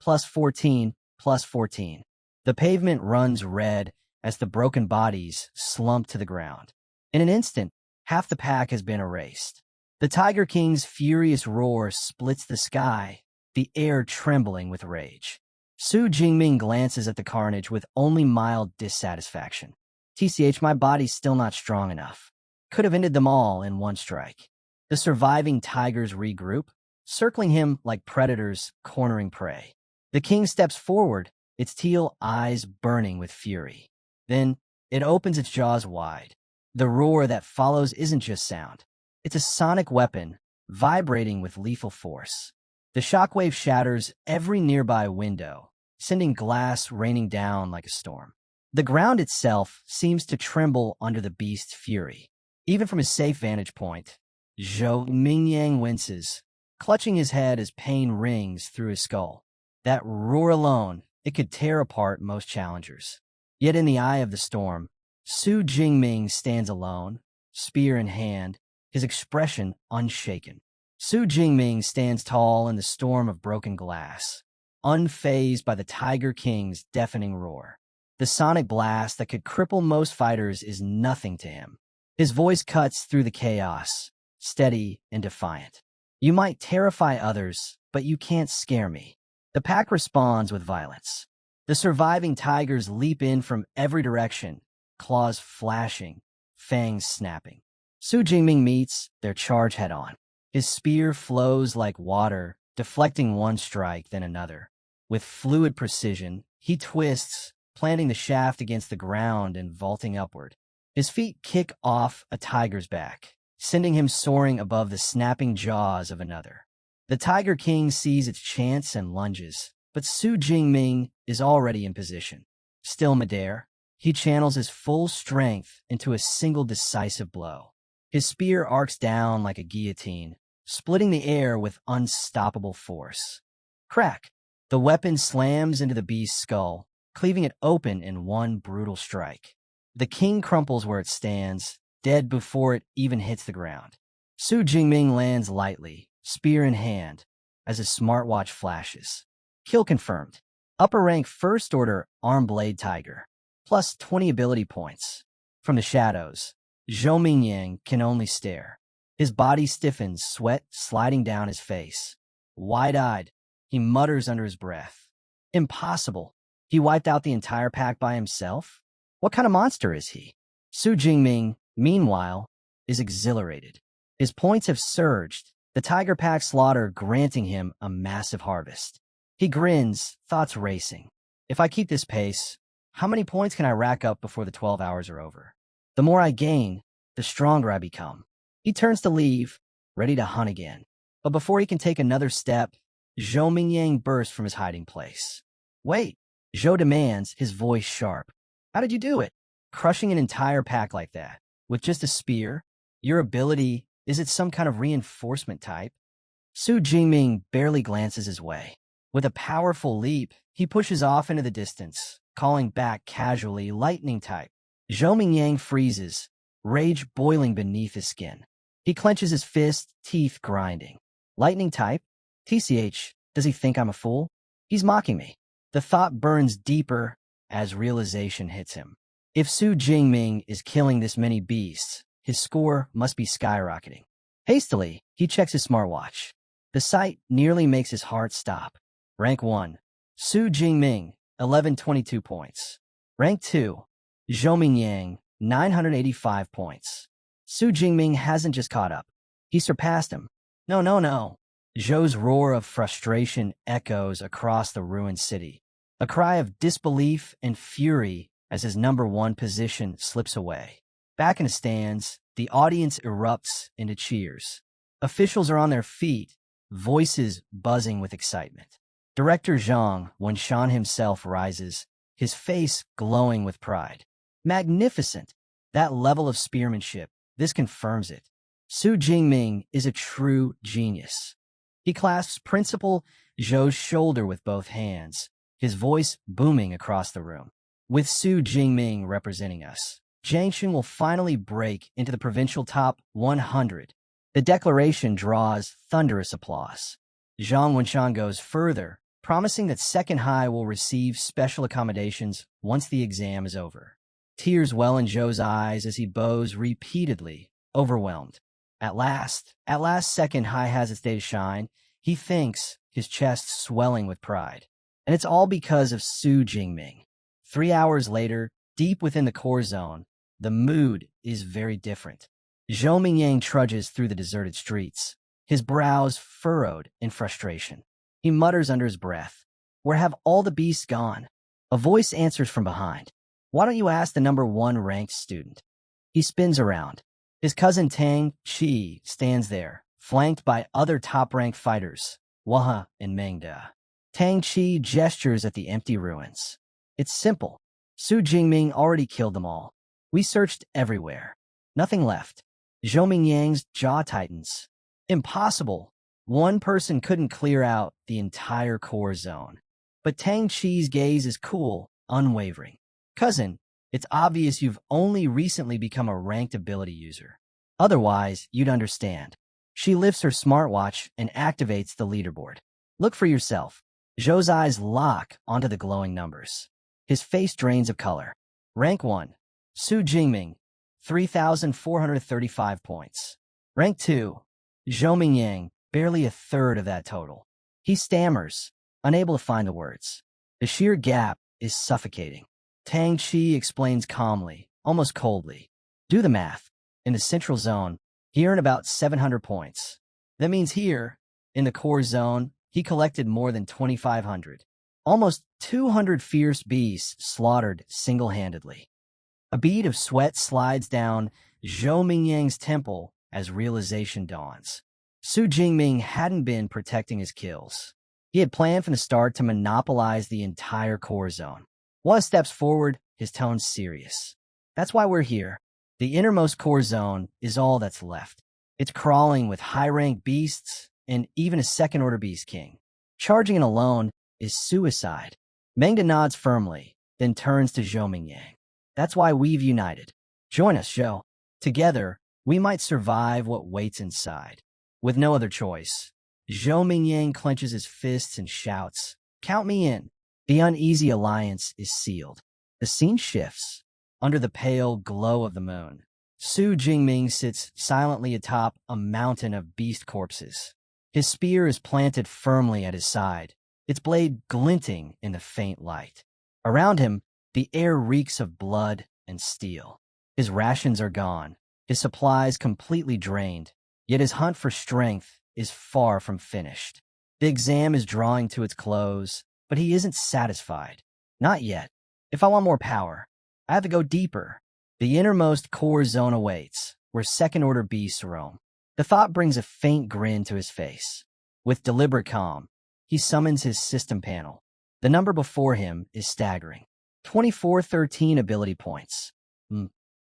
+14, +14. The pavement runs red as the broken bodies slump to the ground. In an instant, half the pack has been erased. The Tiger King's furious roar splits the sky, the air trembling with rage. Su Jingming glances at the carnage with only mild dissatisfaction. TCH, my body's still not strong enough. Could have ended them all in one strike. The surviving tigers regroup, circling him like predators cornering prey. The king steps forward, its teal eyes burning with fury. Then, it opens its jaws wide. The roar that follows isn't just sound. It's a sonic weapon, vibrating with lethal force. The shockwave shatters every nearby window, sending glass raining down like a storm. The ground itself seems to tremble under the beast's fury. Even from his safe vantage point, Zhou Mingyang winces, clutching his head as pain rings through his skull. That roar alone, it could tear apart most challengers. Yet in the eye of the storm, Su Jingming stands alone, spear in hand, his expression unshaken. Su Jingming stands tall in the storm of broken glass, unfazed by the Tiger King's deafening roar. The sonic blast that could cripple most fighters is nothing to him. His voice cuts through the chaos, steady and defiant. You might terrify others, but you can't scare me. The pack responds with violence. The surviving tigers leap in from every direction, claws flashing, fangs snapping. Su Jingming meets their charge head-on. His spear flows like water, deflecting one strike, then another. With fluid precision, he twists, planting the shaft against the ground and vaulting upward. His feet kick off a tiger's back, sending him soaring above the snapping jaws of another. The Tiger King sees its chance and lunges, but Su Jingming is already in position. Still midair, he channels his full strength into a single decisive blow. His spear arcs down like a guillotine, splitting the air with unstoppable force. Crack! The weapon slams into the beast's skull, cleaving it open in one brutal strike. The king crumples where it stands, dead before it even hits the ground. Su Jingming lands lightly, spear in hand, as his smartwatch flashes. Kill confirmed. Upper rank first order arm blade tiger. Plus 20 ability points. From the shadows, Zhou Mingyang can only stare. His body stiffens, sweat sliding down his face. Wide-eyed, he mutters under his breath. Impossible. He wiped out the entire pack by himself? What kind of monster is he? Su Jingming, meanwhile, is exhilarated. His points have surged, the tiger pack slaughter granting him a massive harvest. He grins, thoughts racing. If I keep this pace, how many points can I rack up before the 12 hours are over? The more I gain, the stronger I become. He turns to leave, ready to hunt again. But before he can take another step, Zhou Mingyang bursts from his hiding place. Wait, Zhou demands, his voice sharp. How did you do it? Crushing an entire pack like that, with just a spear? Your ability, is it some kind of reinforcement type? Su Jingming barely glances his way. With a powerful leap, he pushes off into the distance, calling back casually, lightning type. Zhou Mingyang freezes, rage boiling beneath his skin. He clenches his fist, teeth grinding. Lightning type? TCH, does he think I'm a fool? He's mocking me. The thought burns deeper as realization hits him. If Su Jingming is killing this many beasts, his score must be skyrocketing. Hastily, he checks his smartwatch. The sight nearly makes his heart stop. Rank 1. Su Jingming, 1122 points. Rank 2. Zhou Mingyang, 985 points. Su Jingming hasn't just caught up. He surpassed him. No, no, no. Zhou's roar of frustration echoes across the ruined city. A cry of disbelief and fury as his #1 position slips away. Back in the stands, the audience erupts into cheers. Officials are on their feet, voices buzzing with excitement. Director Zhang Wenshan himself rises, his face glowing with pride. Magnificent! That level of spearmanship, this confirms it. Su Jingming is a true genius. He clasps Principal Zhou's shoulder with both hands, his voice booming across the room. With Su Jingming representing us, Jiangxun will finally break into the provincial top 100. The declaration draws thunderous applause. Zhang Wenshan goes further, promising that Second High will receive special accommodations once the exam is over. Tears well in Zhou's eyes as he bows repeatedly, overwhelmed. At last, Second High has its day to shine. He thinks, his chest swelling with pride. And it's all because of Su Jingming. 3 hours later, deep within the core zone, the mood is very different. Zhou Mingyang trudges through the deserted streets, his brows furrowed in frustration. He mutters under his breath, "Where have all the beasts gone?" A voice answers from behind. "Why don't you ask the #1 ranked student?" He spins around. His cousin Tang Qi stands there, flanked by other top-ranked fighters, Waha and Mangda. Tang Qi gestures at the empty ruins. It's simple. Su Jingming already killed them all. We searched everywhere. Nothing left. Zhou Mingyang's jaw tightens. Impossible. One person couldn't clear out the entire core zone. But Tang Qi's gaze is cool, unwavering. Cousin, it's obvious you've only recently become a ranked ability user. Otherwise, you'd understand. She lifts her smartwatch and activates the leaderboard. Look for yourself. Zhou's eyes lock onto the glowing numbers. His face drains of color. Rank 1. Su Jingming, 3,435 points. Rank 2. Zhou Mingyang, barely a third of that total. He stammers, unable to find the words. The sheer gap is suffocating. Tang Qi explains calmly, almost coldly. Do the math. In the central zone, he earned about 700 points. That means here, in the core zone, he collected more than 2,500. Almost 200 fierce beasts slaughtered single-handedly. A bead of sweat slides down Zhou Mingyang's temple as realization dawns. Su Jingming hadn't been protecting his kills. He had planned from the start to monopolize the entire core zone. One steps forward, his tone serious. That's why we're here. The innermost core zone is all that's left. It's crawling with high-ranked beasts and even a second-order beast king. Charging it alone is suicide. Mengda nods firmly, then turns to Zhou Mingyang. That's why we've united. Join us, Zhou. Together, we might survive what waits inside. With no other choice, Zhou Mingyang clenches his fists and shouts, "Count me in." The uneasy alliance is sealed. The scene shifts. Under the pale glow of the moon, Su Jingming sits silently atop a mountain of beast corpses. His spear is planted firmly at his side, its blade glinting in the faint light. Around him, the air reeks of blood and steel. His rations are gone, his supplies completely drained, yet his hunt for strength is far from finished. The exam is drawing to its close, but he isn't satisfied. Not yet. If I want more power, I have to go deeper. The innermost core zone awaits, where second-order beasts roam. The thought brings a faint grin to his face. With deliberate calm, he summons his system panel. The number before him is staggering. 2413 ability points.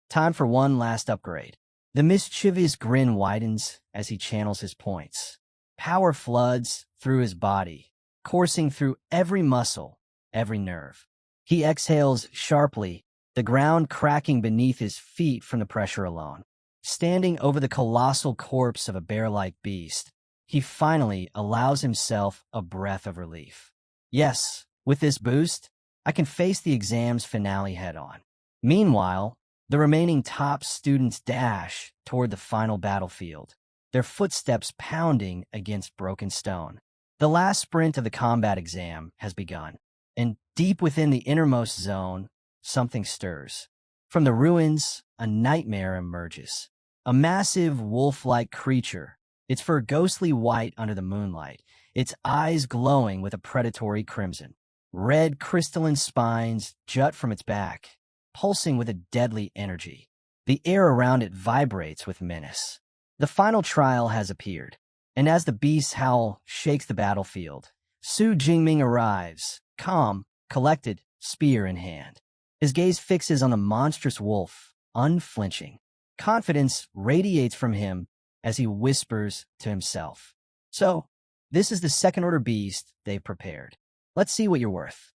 Time for one last upgrade. The mischievous grin widens as he channels his points. Power floods through his body, coursing through every muscle, every nerve. He exhales sharply, the ground cracking beneath his feet from the pressure alone. Standing over the colossal corpse of a bear-like beast, he finally allows himself a breath of relief. Yes, with this boost, I can face the exam's finale head-on. Meanwhile, the remaining top students dash toward the final battlefield, their footsteps pounding against broken stone. The last sprint of the combat exam has begun, and deep within the innermost zone, something stirs. From the ruins, a nightmare emerges. A massive wolf-like creature, its fur ghostly white under the moonlight, its eyes glowing with a predatory crimson. Red crystalline spines jut from its back, pulsing with a deadly energy. The air around it vibrates with menace. The final trial has appeared, and as the beast's howl shakes the battlefield, Su Jingming arrives, calm, collected, spear in hand. His gaze fixes on the monstrous wolf, unflinching. Confidence radiates from him as he whispers to himself. So, this is the second-order beast they've prepared. Let's see what you're worth.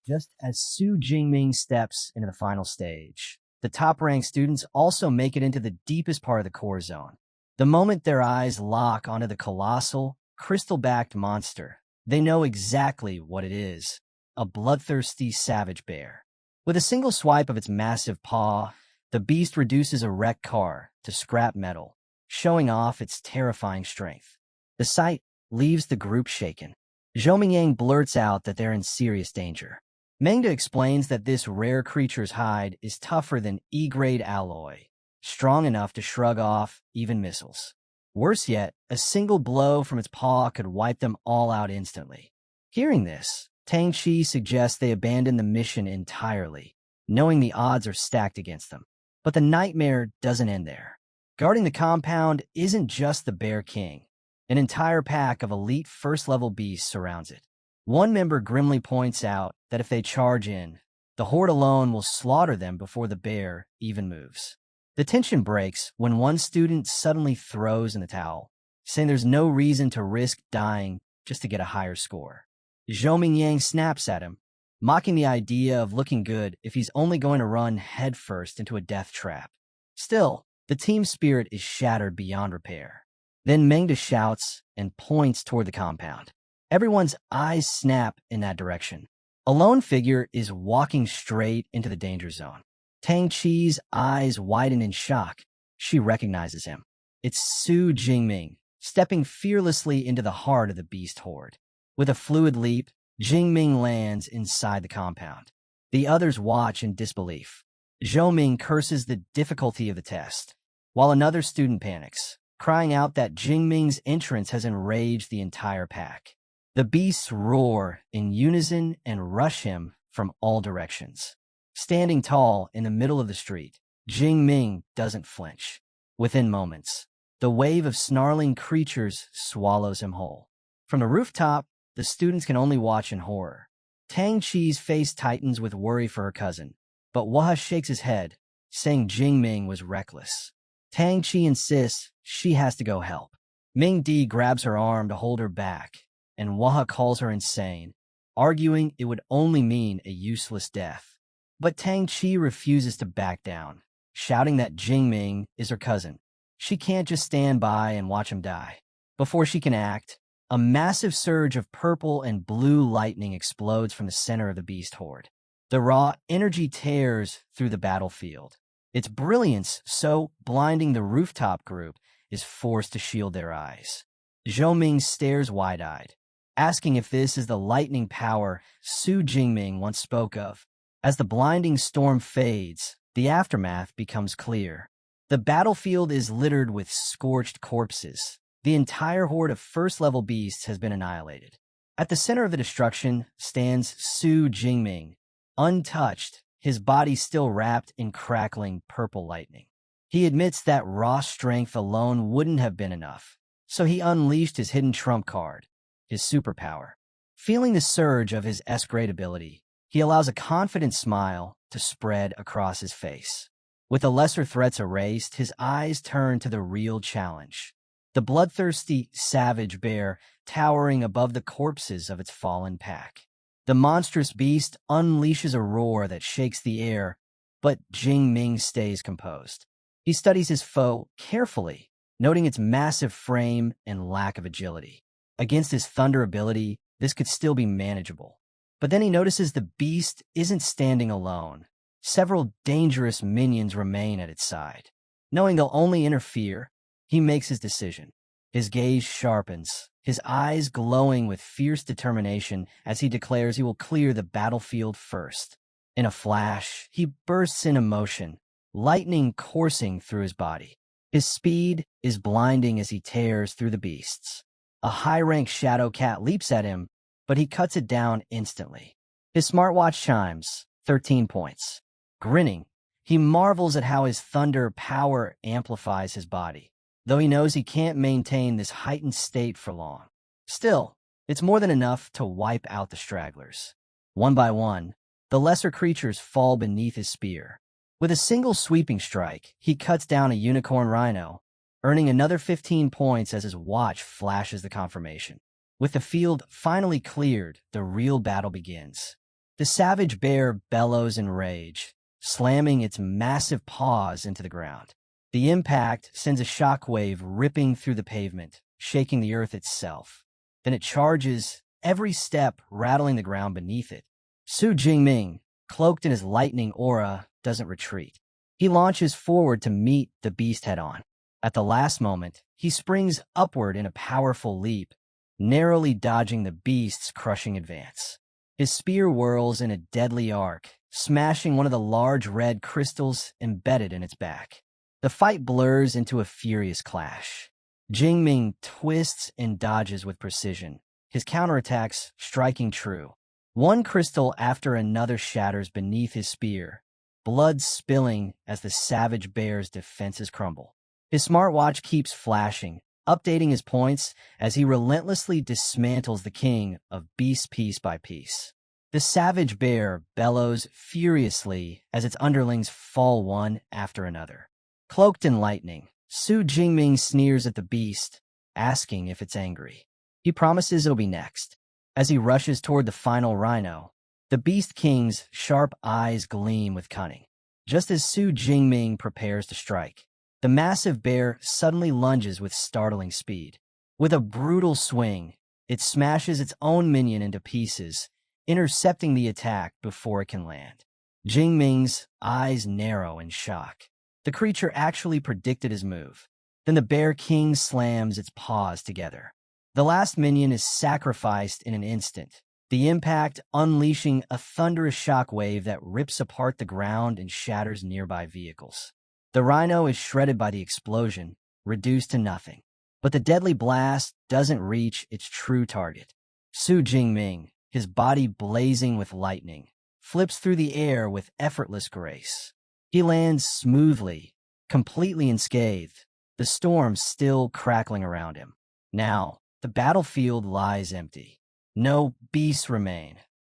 Just as Su Jingming steps into the final stage, the top-ranked students also make it into the deepest part of the core zone. The moment their eyes lock onto the colossal, crystal-backed monster, they know exactly what it is: a bloodthirsty savage bear. With a single swipe of its massive paw, the beast reduces a wrecked car to scrap metal, showing off its terrifying strength. The sight leaves the group shaken. Zhou Mingyang blurts out that they're in serious danger. Manga explains that this rare creature's hide is tougher than E-grade alloy, strong enough to shrug off even missiles. Worse yet, a single blow from its paw could wipe them all out instantly. Hearing this, Tang Chi suggests they abandon the mission entirely, knowing the odds are stacked against them. But the nightmare doesn't end there. Guarding the compound isn't just the Bear King. An entire pack of elite first-level beasts surrounds it. One member grimly points out that if they charge in, the horde alone will slaughter them before the bear even moves. The tension breaks when one student suddenly throws in the towel, saying there's no reason to risk dying just to get a higher score. Zhou Mingyang snaps at him, mocking the idea of looking good if he's only going to run headfirst into a death trap. Still, the team spirit is shattered beyond repair. Then Mengda shouts and points toward the compound. Everyone's eyes snap in that direction. A lone figure is walking straight into the danger zone. Tang Chi's eyes widen in shock. She recognizes him. It's Su Jingming, stepping fearlessly into the heart of the beast horde. With a fluid leap, Jingming lands inside the compound. The others watch in disbelief. Zhou Ming curses the difficulty of the test, while another student panics, crying out that Jingming's entrance has enraged the entire pack. The beasts roar in unison and rush him from all directions. Standing tall in the middle of the street, Jingming doesn't flinch. Within moments, the wave of snarling creatures swallows him whole. From the rooftop, the students can only watch in horror. Tang Chi's face tightens with worry for her cousin, but Waha shakes his head, saying Jingming was reckless. Tang Chi insists she has to go help. Ming Di grabs her arm to hold her back, and Waha calls her insane, arguing it would only mean a useless death. But Tang Chi refuses to back down, shouting that Jingming is her cousin. She can't just stand by and watch him die. Before she can act, a massive surge of purple and blue lightning explodes from the center of the beast horde. The raw energy tears through the battlefield. Its brilliance, so blinding the rooftop group, is forced to shield their eyes. Zhou Ming stares wide-eyed, asking if this is the lightning power Su Jingming once spoke of. As the blinding storm fades, the aftermath becomes clear. The battlefield is littered with scorched corpses. The entire horde of first-level beasts has been annihilated. At the center of the destruction stands Su Jingming, untouched, his body still wrapped in crackling purple lightning. He admits that raw strength alone wouldn't have been enough, so he unleashed his hidden trump card, his superpower. Feeling the surge of his S-grade ability, he allows a confident smile to spread across his face. With the lesser threats erased, his eyes turn to the real challenge. The bloodthirsty, savage bear towering above the corpses of its fallen pack. The monstrous beast unleashes a roar that shakes the air, but Jing Ming stays composed. He studies his foe carefully, noting its massive frame and lack of agility. Against his thunder ability, this could still be manageable. But then he notices the beast isn't standing alone. Several dangerous minions remain at its side. Knowing they'll only interfere, he makes his decision. His gaze sharpens, his eyes glowing with fierce determination as he declares he will clear the battlefield first. In a flash, he bursts into motion, lightning coursing through his body. His speed is blinding as he tears through the beasts. A high-ranked shadow cat leaps at him, but he cuts it down instantly. His smartwatch chimes, 13 points. Grinning, he marvels at how his thunder power amplifies his body, though he knows he can't maintain this heightened state for long. Still, it's more than enough to wipe out the stragglers. One by one, the lesser creatures fall beneath his spear. With a single sweeping strike, he cuts down a unicorn rhino, earning another 15 points as his watch flashes the confirmation. With the field finally cleared, the real battle begins. The savage bear bellows in rage, slamming its massive paws into the ground. The impact sends a shockwave ripping through the pavement, shaking the earth itself. Then it charges, every step rattling the ground beneath it. Su Jingming, cloaked in his lightning aura, doesn't retreat. He launches forward to meet the beast head-on. At the last moment, he springs upward in a powerful leap, narrowly dodging the beast's crushing advance. His spear whirls in a deadly arc, smashing one of the large red crystals embedded in its back. The fight blurs into a furious clash. Jingming twists and dodges with precision, his counterattacks striking true. One crystal after another shatters beneath his spear, blood spilling as the savage bear's defenses crumble. His smartwatch keeps flashing, updating his points as he relentlessly dismantles the king of beasts piece by piece. The savage bear bellows furiously as its underlings fall one after another. Cloaked in lightning, Su Jingming sneers at the beast, asking if it's angry. He promises it'll be next. As he rushes toward the final rhino, the Beast King's sharp eyes gleam with cunning. Just as Su Jingming prepares to strike, the massive bear suddenly lunges with startling speed. With a brutal swing, it smashes its own minion into pieces, intercepting the attack before it can land. Jingming's eyes narrow in shock. The creature actually predicted his move. Then the Bear King slams its paws together. The last minion is sacrificed in an instant, the impact unleashing a thunderous shockwave that rips apart the ground and shatters nearby vehicles. The rhino is shredded by the explosion, reduced to nothing. But the deadly blast doesn't reach its true target. Su Jingming, his body blazing with lightning, flips through the air with effortless grace. He lands smoothly, completely unscathed, the storm still crackling around him. Now, the battlefield lies empty. No beasts remain,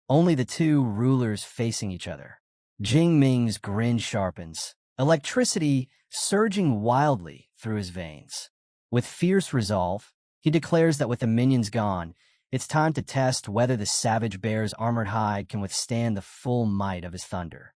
only the two rulers facing each other. Jingming's grin sharpens, electricity surging wildly through his veins. With fierce resolve, he declares that with the minions gone, it's time to test whether the savage bear's armored hide can withstand the full might of his thunder.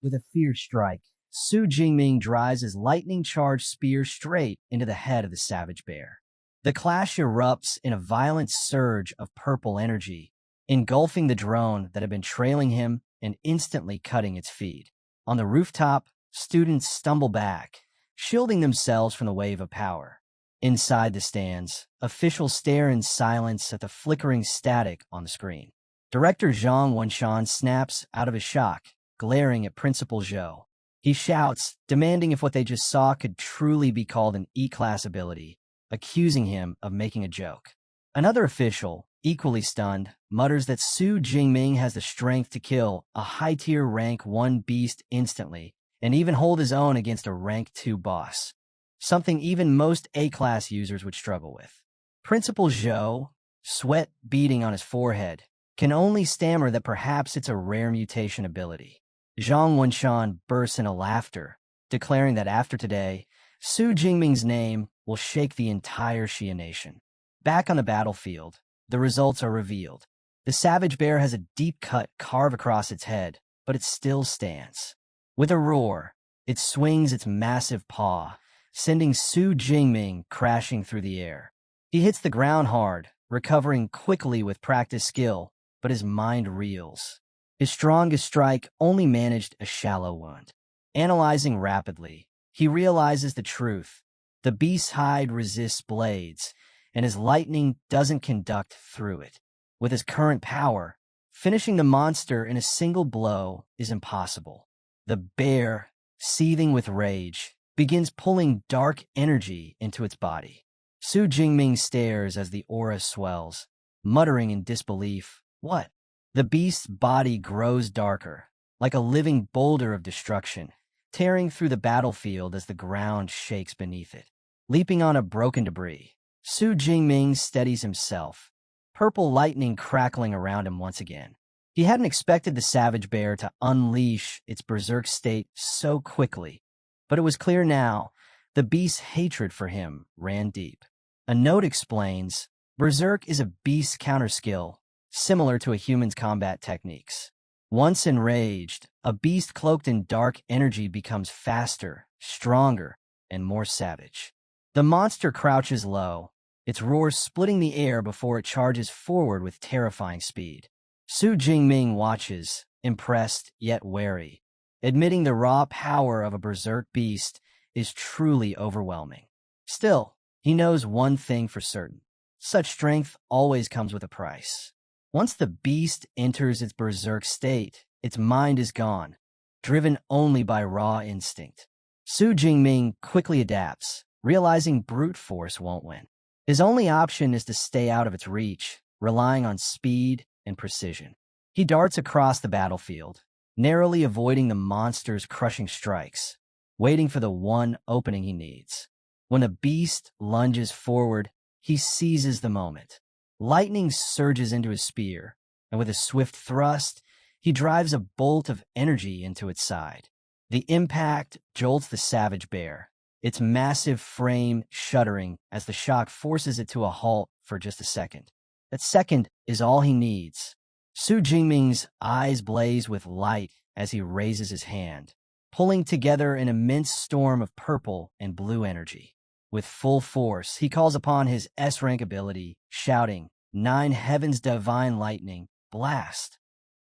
With a fierce strike, Su Jingming drives his lightning-charged spear straight into the head of the savage bear. The clash erupts in a violent surge of purple energy, engulfing the drone that had been trailing him and instantly cutting its feed. On the rooftop, students stumble back, shielding themselves from the wave of power. Inside the stands, officials stare in silence at the flickering static on the screen. Director Zhang Wenshan snaps out of his shock, glaring at Principal Zhou. He shouts, demanding if what they just saw could truly be called an E-class ability, accusing him of making a joke. Another official, equally stunned, mutters that Su Jingming has the strength to kill a high-tier rank 1 beast instantly, and even hold his own against a rank 2 boss, something even most A-class users would struggle with. Principal Zhou, sweat beading on his forehead, can only stammer that perhaps it's a rare mutation ability. Zhang Wenshan bursts into laughter, declaring that after today, Su Jingming's name will shake the entire Xia nation. Back on the battlefield, the results are revealed. The savage bear has a deep cut carved across its head, but it still stands. With a roar, it swings its massive paw, sending Su Jingming crashing through the air. He hits the ground hard, recovering quickly with practiced skill, but his mind reels. His strongest strike only managed a shallow wound. Analyzing rapidly, he realizes the truth. The beast's hide resists blades, and his lightning doesn't conduct through it. With his current power, finishing the monster in a single blow is impossible. The bear, seething with rage, begins pulling dark energy into its body. Su Jingming stares as the aura swells, muttering in disbelief, "What?" The beast's body grows darker, like a living boulder of destruction, tearing through the battlefield as the ground shakes beneath it. Leaping on a broken debris, Su Jingming steadies himself, purple lightning crackling around him once again. He hadn't expected the savage bear to unleash its berserk state so quickly, but it was clear now the beast's hatred for him ran deep. A note explains, berserk is a beast's counter skill, similar to a human's combat techniques. Once enraged, a beast cloaked in dark energy becomes faster, stronger, and more savage. The monster crouches low, its roar splitting the air before it charges forward with terrifying speed. Su Jingming watches, impressed yet wary, admitting the raw power of a berserk beast is truly overwhelming. Still, he knows one thing for certain. Such strength always comes with a price. Once the beast enters its berserk state, its mind is gone, driven only by raw instinct. Su Jingming quickly adapts, realizing brute force won't win. His only option is to stay out of its reach, relying on speed and precision. He darts across the battlefield, narrowly avoiding the monster's crushing strikes, waiting for the one opening he needs. When the beast lunges forward, he seizes the moment. Lightning surges into his spear, and with a swift thrust, he drives a bolt of energy into its side. The impact jolts the savage bear, its massive frame shuddering as the shock forces it to a halt for just a second. That second is all he needs. Su Jingming's eyes blaze with light as he raises his hand, pulling together an immense storm of purple and blue energy. With full force, he calls upon his S-rank ability, shouting, "Nine heavens divine lightning, blast!"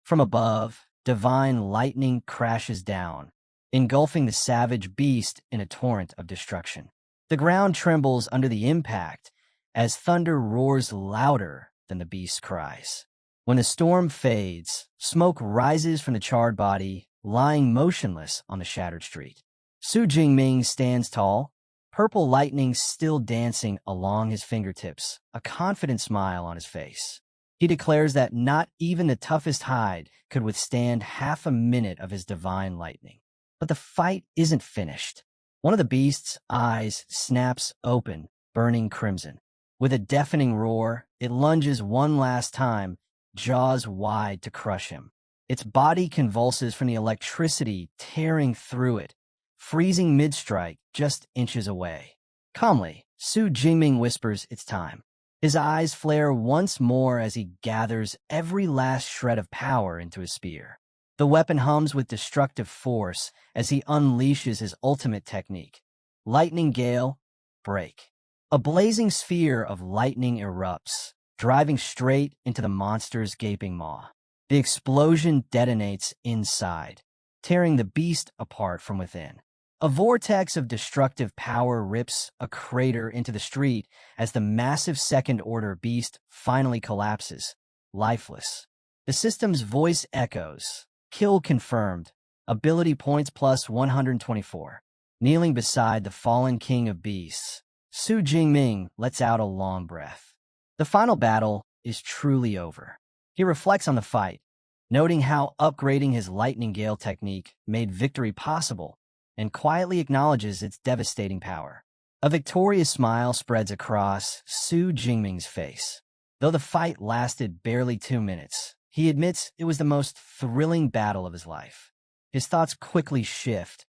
From above, divine lightning crashes down, engulfing the savage beast in a torrent of destruction. The ground trembles under the impact as thunder roars louder than the beast's cries. When the storm fades, smoke rises from the charred body, lying motionless on the shattered street. Su Jingming stands tall, purple lightning still dancing along his fingertips, a confident smile on his face. He declares that not even the toughest hide could withstand half a minute of his divine lightning. But the fight isn't finished. One of the beast's eyes snaps open, burning crimson. With a deafening roar, it lunges one last time, jaws wide to crush him. Its body convulses from the electricity tearing through it, freezing mid-strike just inches away. Calmly, Su Jingming whispers it's time. His eyes flare once more as he gathers every last shred of power into his spear. The weapon hums with destructive force as he unleashes his ultimate technique. Lightning Gale, Break. A blazing sphere of lightning erupts, driving straight into the monster's gaping maw. The explosion detonates inside, tearing the beast apart from within. A vortex of destructive power rips a crater into the street as the massive second-order beast finally collapses, lifeless. The system's voice echoes. Kill confirmed. Ability points plus 124. Kneeling beside the fallen king of beasts, Su Jingming lets out a long breath. The final battle is truly over. He reflects on the fight, noting how upgrading his lightning gale technique made victory possible and quietly acknowledges its devastating power. A victorious smile spreads across Su Jingming's face. Though the fight lasted barely 2 minutes, he admits it was the most thrilling battle of his life. His thoughts quickly shift.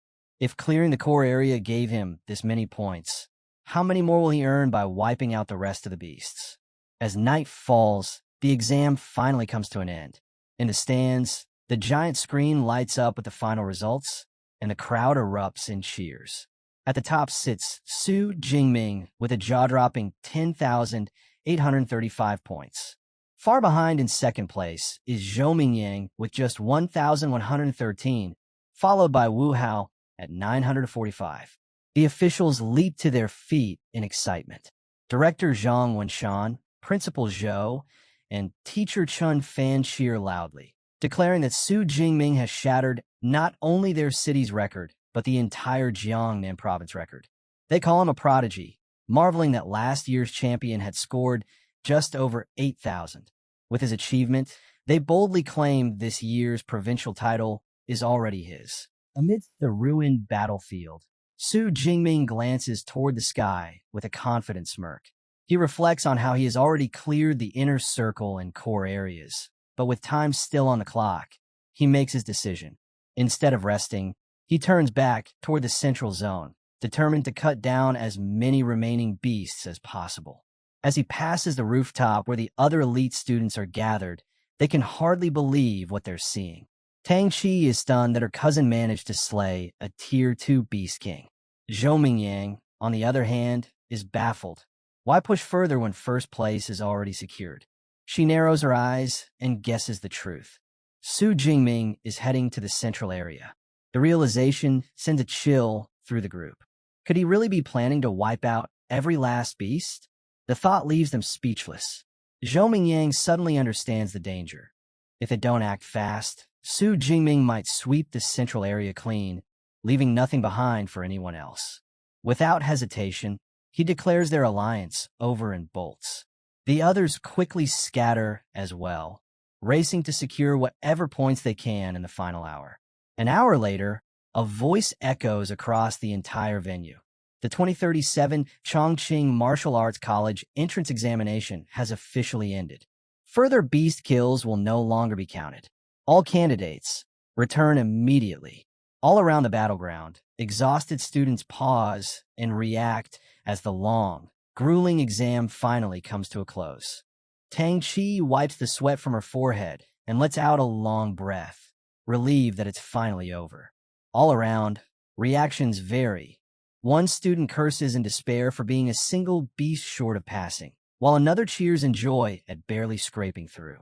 If clearing the core area gave him this many points, how many more will he earn by wiping out the rest of the beasts? As night falls, the exam finally comes to an end. In the stands, the giant screen lights up with the final results, and the crowd erupts in cheers. At the top sits Su Jingming with a jaw-dropping 10,835 points. Far behind in second place is Zhou Mingyang with just 1,113, followed by Wu Hao at 945. The officials leap to their feet in excitement. Director Zhang Wenshan, Principal Zhou, and Teacher Chun fan cheer loudly, declaring that Su Jingming has shattered not only their city's record, but the entire Jiangnan province record. They call him a prodigy, marveling that last year's champion had scored just over 8,000. With his achievement, they boldly claim this year's provincial title is already his. Amidst the ruined battlefield, Su Jingming glances toward the sky with a confident smirk. He reflects on how he has already cleared the inner circle and core areas, but with time still on the clock, he makes his decision. Instead of resting, he turns back toward the central zone, determined to cut down as many remaining beasts as possible. As he passes the rooftop where the other elite students are gathered, they can hardly believe what they're seeing. Tang Chi is stunned that her cousin managed to slay a Tier 2 Beast King. Zhou Mingyang, on the other hand, is baffled. Why push further when first place is already secured? She narrows her eyes and guesses the truth. Su Jingming is heading to the central area. The realization sends a chill through the group. Could he really be planning to wipe out every last beast? The thought leaves them speechless. Zhou Mingyang suddenly understands the danger. If they don't act fast, Su Jingming might sweep the central area clean, leaving nothing behind for anyone else. Without hesitation, he declares their alliance over and bolts. The others quickly scatter as well, racing to secure whatever points they can in the final hour. An hour later, a voice echoes across the entire venue. The 2037 Chongqing Martial Arts College entrance examination has officially ended. Further beast kills will no longer be counted. All candidates return immediately. All around the battleground, exhausted students pause and react as the long, grueling exam finally comes to a close. Tang Chi wipes the sweat from her forehead and lets out a long breath, relieved that it's finally over. All around, reactions vary. One student curses in despair for being a single beast short of passing, while another cheers in joy at barely scraping through.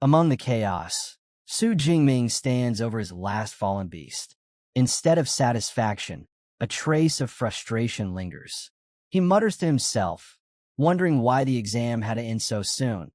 Among the chaos, Su Jingming stands over his last fallen beast. Instead of satisfaction, a trace of frustration lingers. He mutters to himself, wondering why the exam had to end so soon.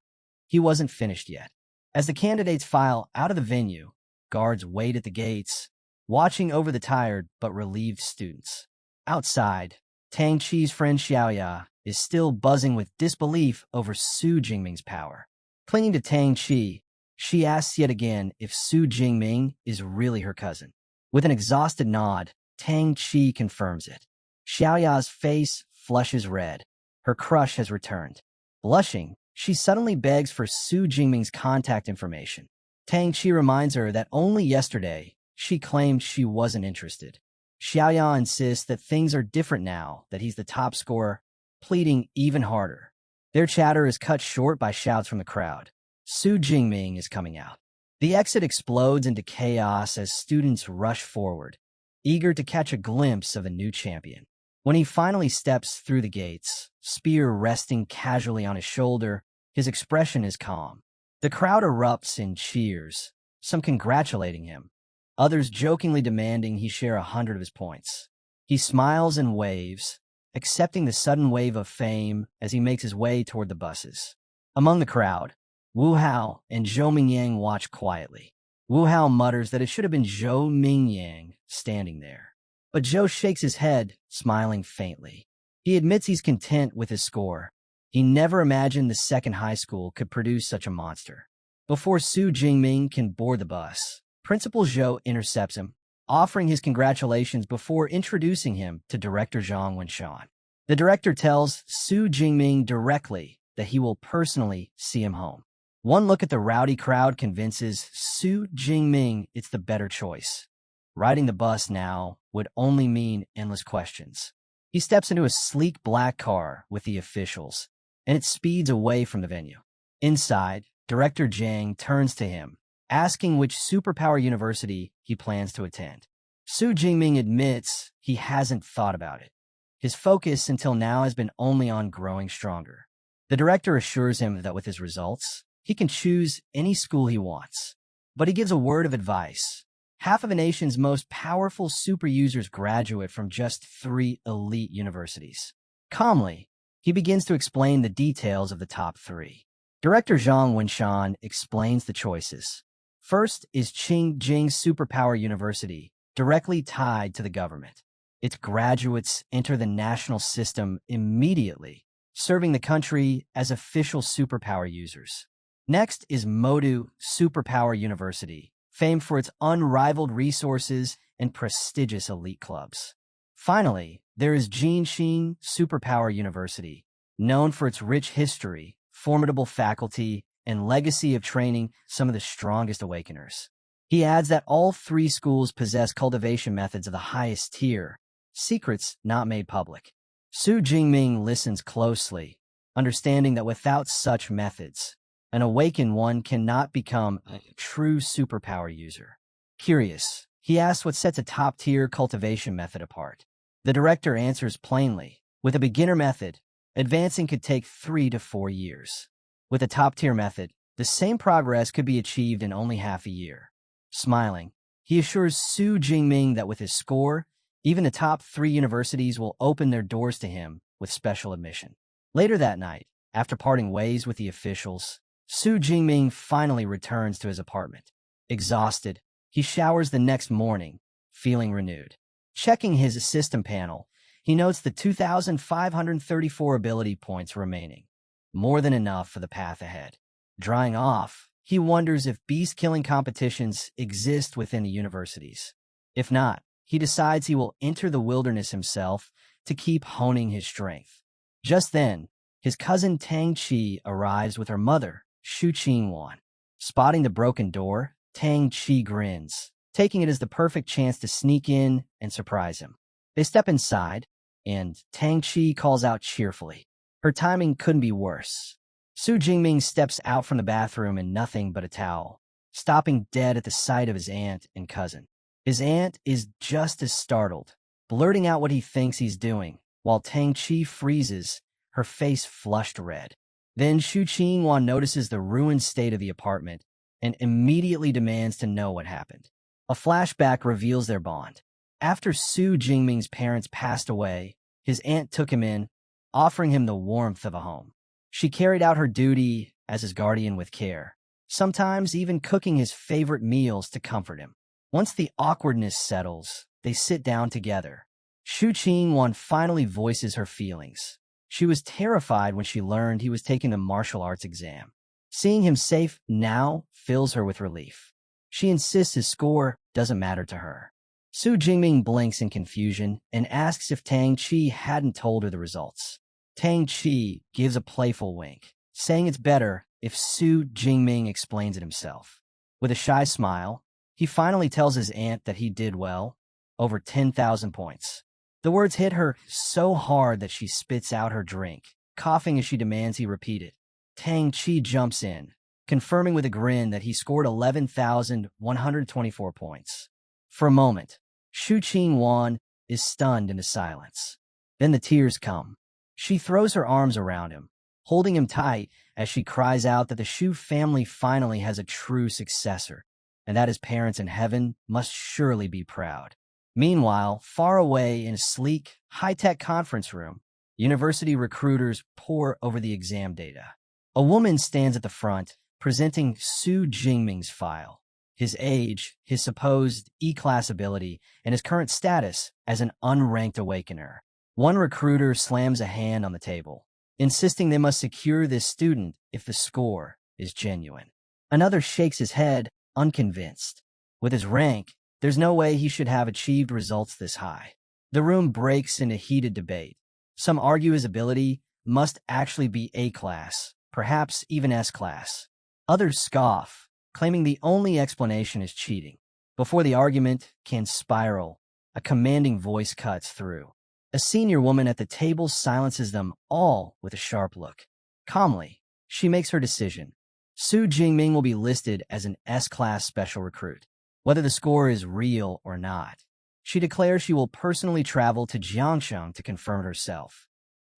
He wasn't finished yet. As the candidates file out of the venue, guards wait at the gates, watching over the tired but relieved students. Outside, Tang Chi's friend Xiaoya is still buzzing with disbelief over Su Jingming's power. Clinging to Tang Chi, she asks yet again if Su Jingming is really her cousin. With an exhausted nod, Tang Chi confirms it. Xiaoya's face flushes red. Her crush has returned. Blushing, she suddenly begs for Su Jingming's contact information. Tang Chi reminds her that only yesterday she claimed she wasn't interested. Xiaoya insists that things are different now that he's the top scorer, pleading even harder. Their chatter is cut short by shouts from the crowd. Su Jingming is coming out. The exit explodes into chaos as students rush forward, eager to catch a glimpse of a new champion. When he finally steps through the gates, spear resting casually on his shoulder, his expression is calm. The crowd erupts in cheers, some congratulating him, others jokingly demanding he share 100 of his points. He smiles and waves, accepting the sudden wave of fame as he makes his way toward the buses. Among the crowd, Wu Hao and Zhou Mingyang watch quietly. Wu Hao mutters that it should have been Zhou Mingyang standing there. But Zhou shakes his head, smiling faintly. He admits he's content with his score. He never imagined the second high school could produce such a monster. Before Su Jingming can board the bus, Principal Zhou intercepts him. offering his congratulations before introducing him to director Zhang Wenshan. The director tells Su Jingming directly that he will personally see him home. One look at the rowdy crowd convinces Su Jingming it's the better choice. Riding the bus now would only mean endless questions. He steps into a sleek black car with the officials, and it speeds away from the venue. Inside, Director Zhang turns to him, asking which superpower university he plans to attend. Su Jingming admits he hasn't thought about it. His focus until now has been only on growing stronger. The director assures him that with his results, he can choose any school he wants. But he gives a word of advice. Half of a nation's most powerful super users graduate from just 3 elite universities. Calmly, he begins to explain the details of the top 3. Director Zhang Wenshan explains the choices. First is Qingjing Superpower University, directly tied to the government. Its graduates enter the national system immediately, serving the country as official superpower users. Next is Modu Superpower University, famed for its unrivaled resources and prestigious elite clubs. Finally, there is Jinshin Superpower University, known for its rich history, formidable faculty, and legacy of training some of the strongest awakeners. He adds that all 3 schools possess cultivation methods of the highest tier, secrets not made public. Su Jingming listens closely, understanding that without such methods, an awakened one cannot become a true superpower user. Curious, he asks what sets a top-tier cultivation method apart. The director answers plainly, with a beginner method, advancing could take 3 to 4 years. With a top-tier method, the same progress could be achieved in only half a year. Smiling, he assures Su Jingming that with his score, even the top 3 universities will open their doors to him with special admission. Later that night, after parting ways with the officials, Su Jingming finally returns to his apartment. Exhausted, he showers the next morning, feeling renewed. Checking his system panel, he notes the 2,534 ability points remaining, more than enough for the path ahead. Drying off, he wonders if beast-killing competitions exist within the universities. If not, he decides he will enter the wilderness himself to keep honing his strength. Just then, his cousin Tang Chi arrives with her mother, Shu Qingwan. Spotting the broken door, Tang Chi grins, taking it as the perfect chance to sneak in and surprise him. They step inside, and Tang Chi calls out cheerfully. Her timing couldn't be worse. Su Jingming steps out from the bathroom in nothing but a towel, stopping dead at the sight of his aunt and cousin. His aunt is just as startled, blurting out what he thinks he's doing, while Tang Chi freezes, her face flushed red. Then Shu Qingwan notices the ruined state of the apartment and immediately demands to know what happened. A flashback reveals their bond. After Su Jingming's parents passed away, his aunt took him in, offering him the warmth of a home. She carried out her duty as his guardian with care, sometimes even cooking his favorite meals to comfort him. Once the awkwardness settles, they sit down together. Shu Qingwan finally voices her feelings. She was terrified when she learned he was taking the martial arts exam. Seeing him safe now fills her with relief. She insists his score doesn't matter to her. Su Jingming blinks in confusion and asks if Tang Chi hadn't told her the results. Tang Chi gives a playful wink, saying it's better if Su Jingming explains it himself. With a shy smile, he finally tells his aunt that he did well, over 10,000 points. The words hit her so hard that she spits out her drink, coughing as she demands he repeat it. Tang Chi jumps in, confirming with a grin that he scored 11,124 points. For a moment, Shu Qingwan is stunned into silence. Then the tears come. She throws her arms around him, holding him tight as she cries out that the Shu family finally has a true successor, and that his parents in heaven must surely be proud. Meanwhile, far away in a sleek, high-tech conference room, university recruiters pore over the exam data. A woman stands at the front, presenting Su Jingming's file. His age, his supposed E-class ability, and his current status as an unranked awakener. One recruiter slams a hand on the table, insisting they must secure this student if the score is genuine. Another shakes his head, unconvinced. With his rank, There's no way he should have achieved results this high. The room breaks into heated debate. Some argue his ability must actually be A-class, perhaps even S-class. Others scoff, claiming the only explanation is cheating. Before the argument can spiral, a commanding voice cuts through. A senior woman at the table silences them all with a sharp look. Calmly, she makes her decision. Su Jingming will be listed as an S-class special recruit, whether the score is real or not. She declares she will personally travel to Jiangsheng to confirm it herself.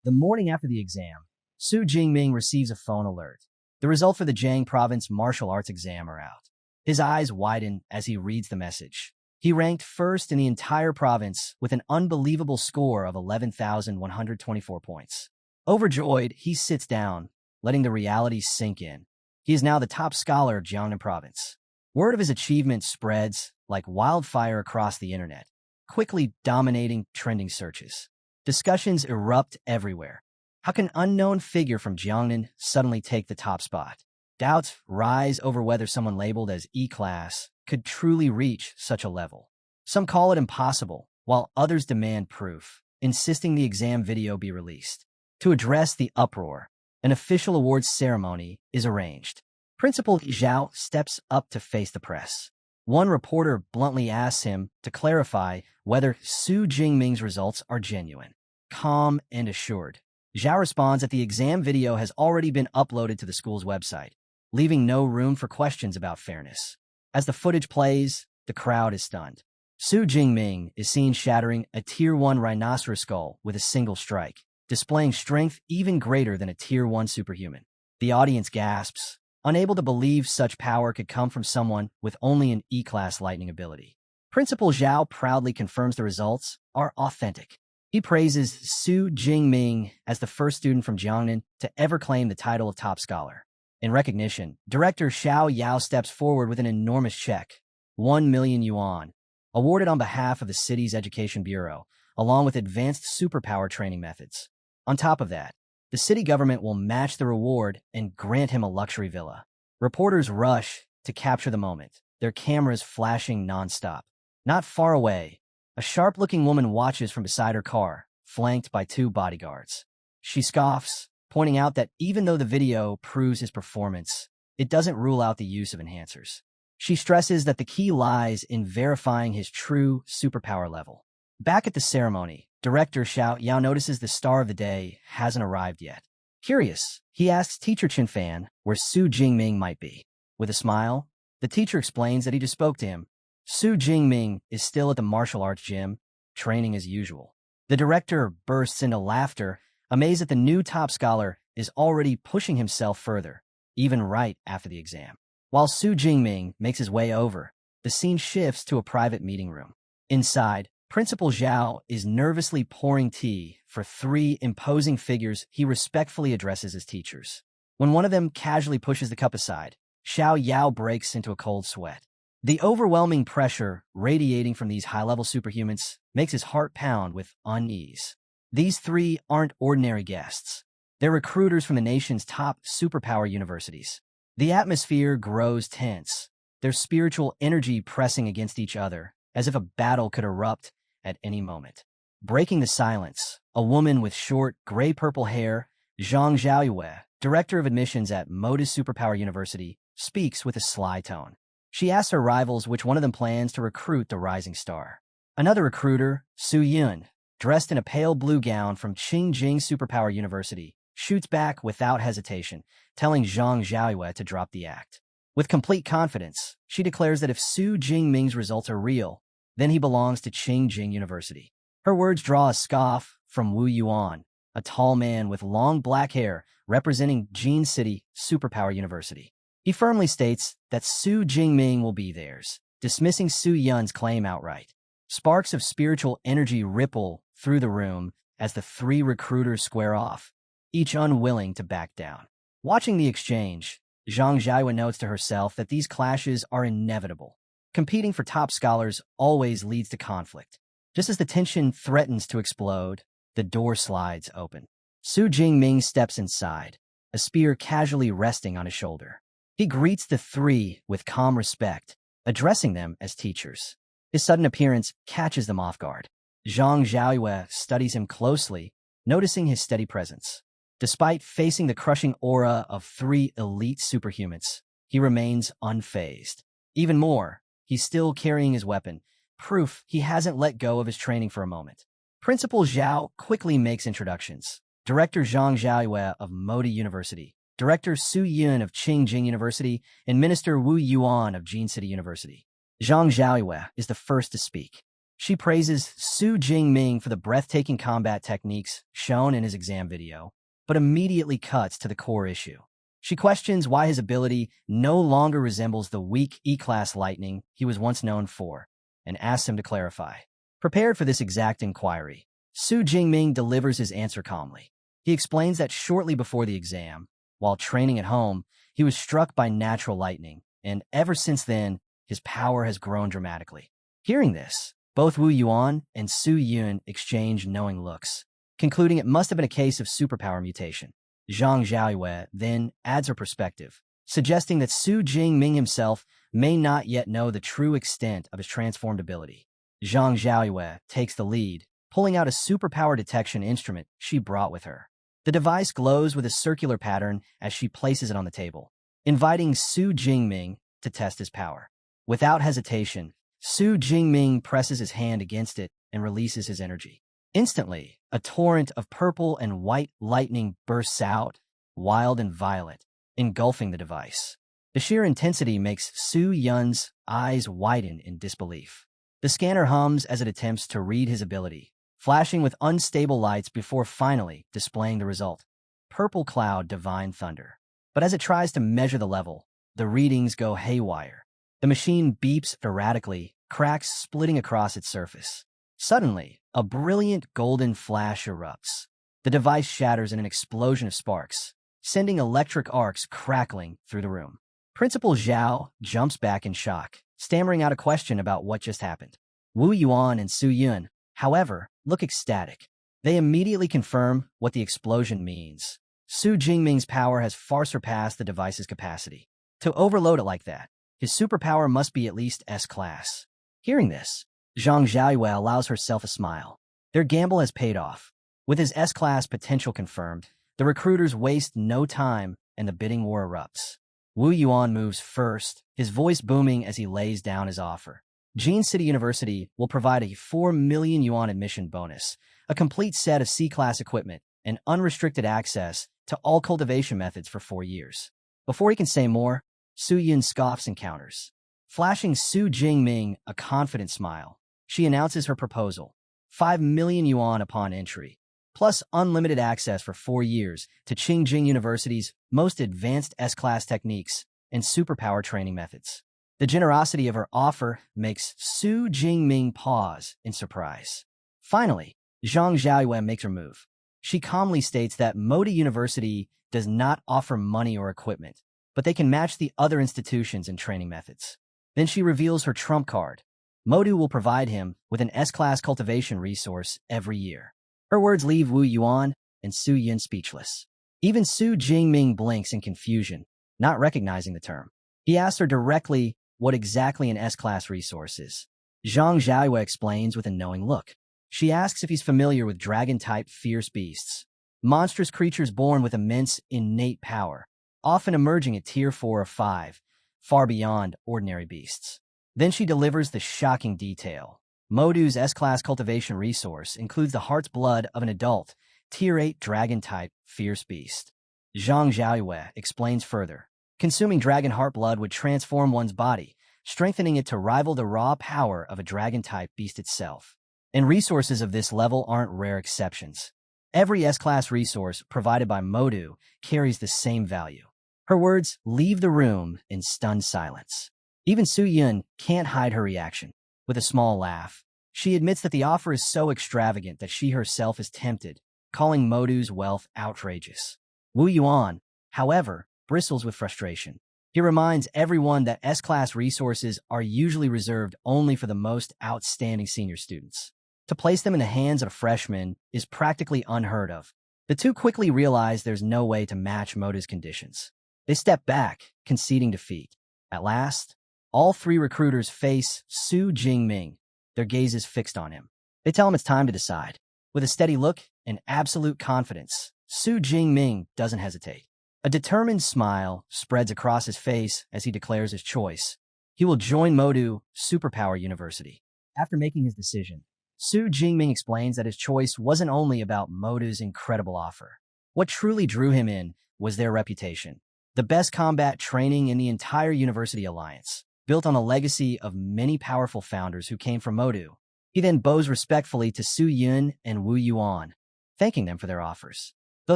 The morning after the exam, Su Jingming receives a phone alert. The result for the Jiang province martial arts exam are out. His eyes widen as he reads the message. He ranked first in the entire province with an unbelievable score of 11,124 points. Overjoyed, he sits down, letting the reality sink in. He is now the top scholar of Jiangnan province. Word of his achievement spreads like wildfire across the internet, quickly dominating trending searches. Discussions erupt everywhere. How can an unknown figure from Jiangnan suddenly take the top spot? Doubts rise over whether someone labeled as E-class could truly reach such a level. Some call it impossible, while others demand proof, insisting the exam video be released. To address the uproar, an official awards ceremony is arranged. Principal Zhao steps up to face the press. One reporter bluntly asks him to clarify whether Su Jingming's results are genuine. Calm and assured, Zhao responds that the exam video has already been uploaded to the school's website, leaving no room for questions about fairness. As the footage plays, the crowd is stunned. Su Jingming is seen shattering a Tier 1 rhinoceros skull with a single strike, displaying strength even greater than a Tier 1 superhuman. The audience gasps, unable to believe such power could come from someone with only an E-class lightning ability. Principal Zhao proudly confirms the results are authentic. He praises Su Jingming as the first student from Jiangnan to ever claim the title of top scholar. In recognition, Director Xiao Yao steps forward with an enormous check, 1 million yuan, awarded on behalf of the city's education bureau, along with advanced superpower training methods. On top of that, the city government will match the reward and grant him a luxury villa. Reporters rush to capture the moment, their cameras flashing nonstop. Not far away, a sharp-looking woman watches from beside her car, flanked by 2 bodyguards. She scoffs, pointing out that even though the video proves his performance, it doesn't rule out the use of enhancers. She stresses that the key lies in verifying his true superpower level. Back at the ceremony, Director Xiao Yao notices the star of the day hasn't arrived yet. Curious, he asks teacher Chen Fan where Su Jingming might be. With a smile, the teacher explains that he just spoke to him. Su Jingming is still at the martial arts gym, training as usual. The director bursts into laughter, amazed that the new top scholar is already pushing himself further, even right after the exam. While Su Jingming makes his way over, the scene shifts to a private meeting room. Inside, Principal Zhao is nervously pouring tea for 3 imposing figures he respectfully addresses as teachers. When one of them casually pushes the cup aside, Xiao Yao breaks into a cold sweat. The overwhelming pressure radiating from these high-level superhumans makes his heart pound with unease. These 3 aren't ordinary guests. They're recruiters from the nation's top superpower universities. The atmosphere grows tense, their spiritual energy pressing against each other, as if a battle could erupt at any moment. Breaking the silence, a woman with short, gray-purple hair, Zhang Xiaoyue, director of admissions at Modus Superpower University, speaks with a sly tone. She asks her rivals which one of them plans to recruit the rising star. Another recruiter, Su Yun, dressed in a pale blue gown from Qingjing Superpower University, shoots back without hesitation, telling Zhang Xiaoyue to drop the act. With complete confidence, she declares that if Su Jingming's results are real, then he belongs to Qingjing University. Her words draw a scoff from Wu Yuan, a tall man with long black hair representing Jin City Superpower University. He firmly states that Su Jingming will be theirs, dismissing Su Yun's claim outright. Sparks of spiritual energy ripple through the room as the 3 recruiters square off, each unwilling to back down. Watching the exchange, Zhang Xiaoyue notes to herself that these clashes are inevitable. Competing for top scholars always leads to conflict. Just as the tension threatens to explode, the door slides open. Su Jingming steps inside, a spear casually resting on his shoulder. He greets the 3 with calm respect, addressing them as teachers. His sudden appearance catches them off guard. Zhang Xiaoyue studies him closely, noticing his steady presence. Despite facing the crushing aura of 3 elite superhumans, he remains unfazed. Even more, he's still carrying his weapon, proof he hasn't let go of his training for a moment. Principal Zhao quickly makes introductions. Director Zhang Xiaoyue of Modi University, Director Su Yun of Qingjing University, and Minister Wu Yuan of Jin City University. Zhang Xiaoyue is the first to speak. She praises Su Jingming for the breathtaking combat techniques shown in his exam video, but immediately cuts to the core issue. She questions why his ability no longer resembles the weak E-class lightning he was once known for, and asks him to clarify. Prepared for this exact inquiry, Su Jingming delivers his answer calmly. He explains that shortly before the exam, while training at home, he was struck by natural lightning, and ever since then, his power has grown dramatically. Hearing this, both Wu Yuan and Su Yun exchange knowing looks, concluding it must have been a case of superpower mutation. Zhang Xiaoyue then adds her perspective, suggesting that Su Jingming himself may not yet know the true extent of his transformed ability. Zhang Xiaoyue takes the lead, pulling out a superpower detection instrument she brought with her. The device glows with a circular pattern as she places it on the table, inviting Su Jingming to test his power. Without hesitation, Su Jingming presses his hand against it and releases his energy. Instantly, a torrent of purple and white lightning bursts out, wild and violent, engulfing the device. The sheer intensity makes Su Yun's eyes widen in disbelief. The scanner hums as it attempts to read his ability, flashing with unstable lights before finally displaying the result. Purple cloud divine thunder. But as it tries to measure the level, the readings go haywire. The machine beeps erratically, cracks splitting across its surface. Suddenly, a brilliant golden flash erupts. The device shatters in an explosion of sparks, sending electric arcs crackling through the room. Principal Zhao jumps back in shock, stammering out a question about what just happened. Wu Yuan and Su Yun, however, look ecstatic. They immediately confirm what the explosion means. Su Jingming's power has far surpassed the device's capacity. To overload it like that, his superpower must be at least S-class. Hearing this, Zhang Xiaoyue allows herself a smile. Their gamble has paid off. With his S-class potential confirmed, the recruiters waste no time and the bidding war erupts. Wu Yuan moves first, his voice booming as he lays down his offer. Jin City University will provide a 4 million yuan admission bonus, a complete set of C-class equipment, and unrestricted access to all cultivation methods for 4 years. Before he can say more, Su Yun scoffs and counters. Flashing Su Jingming a confident smile, she announces her proposal: 5 million yuan upon entry, plus unlimited access for 4 years to Qingjing University's most advanced S-class techniques and superpower training methods. The generosity of her offer makes Su Jingming pause in surprise. Finally, Zhang Xiaoyue makes her move. She calmly states that Modi University does not offer money or equipment, but they can match the other institutions in training methods. Then she reveals her trump card. Modi will provide him with an S-class cultivation resource every year. Her words leave Wu Yuan and Su Yun speechless. Even Su Jingming blinks in confusion, not recognizing the term. He asks her directly what exactly an S-class resource is. Zhang Xiaoyue explains with a knowing look. She asks if he's familiar with dragon-type fierce beasts, monstrous creatures born with immense innate power, often emerging at Tier 4 or 5, far beyond ordinary beasts. Then she delivers the shocking detail. Modu's S-class cultivation resource includes the heart's blood of an adult, Tier 8 dragon-type fierce beast. Zhang Xiaoyue explains further. Consuming dragon heart blood would transform one's body, strengthening it to rival the raw power of a dragon-type beast itself. And resources of this level aren't rare exceptions. Every S-class resource provided by Modu carries the same value. Her words leave the room in stunned silence. Even Su Yun can't hide her reaction. With a small laugh, she admits that the offer is so extravagant that she herself is tempted, calling Modu's wealth outrageous. Wu Yuan, however, bristles with frustration. He reminds everyone that S-class resources are usually reserved only for the most outstanding senior students. To place them in the hands of a freshman is practically unheard of. The two quickly realize there's no way to match Modu's conditions. They step back, conceding defeat. At last, All three recruiters face Su Jingming, their gazes fixed on him. They tell him it's time to decide. With a steady look and absolute confidence, Su Jingming doesn't hesitate. A determined smile spreads across his face as he declares his choice. He will join Modu Superpower University. After making his decision, Su Jingming explains that his choice wasn't only about Modu's incredible offer. What truly drew him in was their reputation. The best combat training in the entire University Alliance, built on a legacy of many powerful founders who came from Modu. He then bows respectfully to Su Yun and Wu Yuan, thanking them for their offers. Though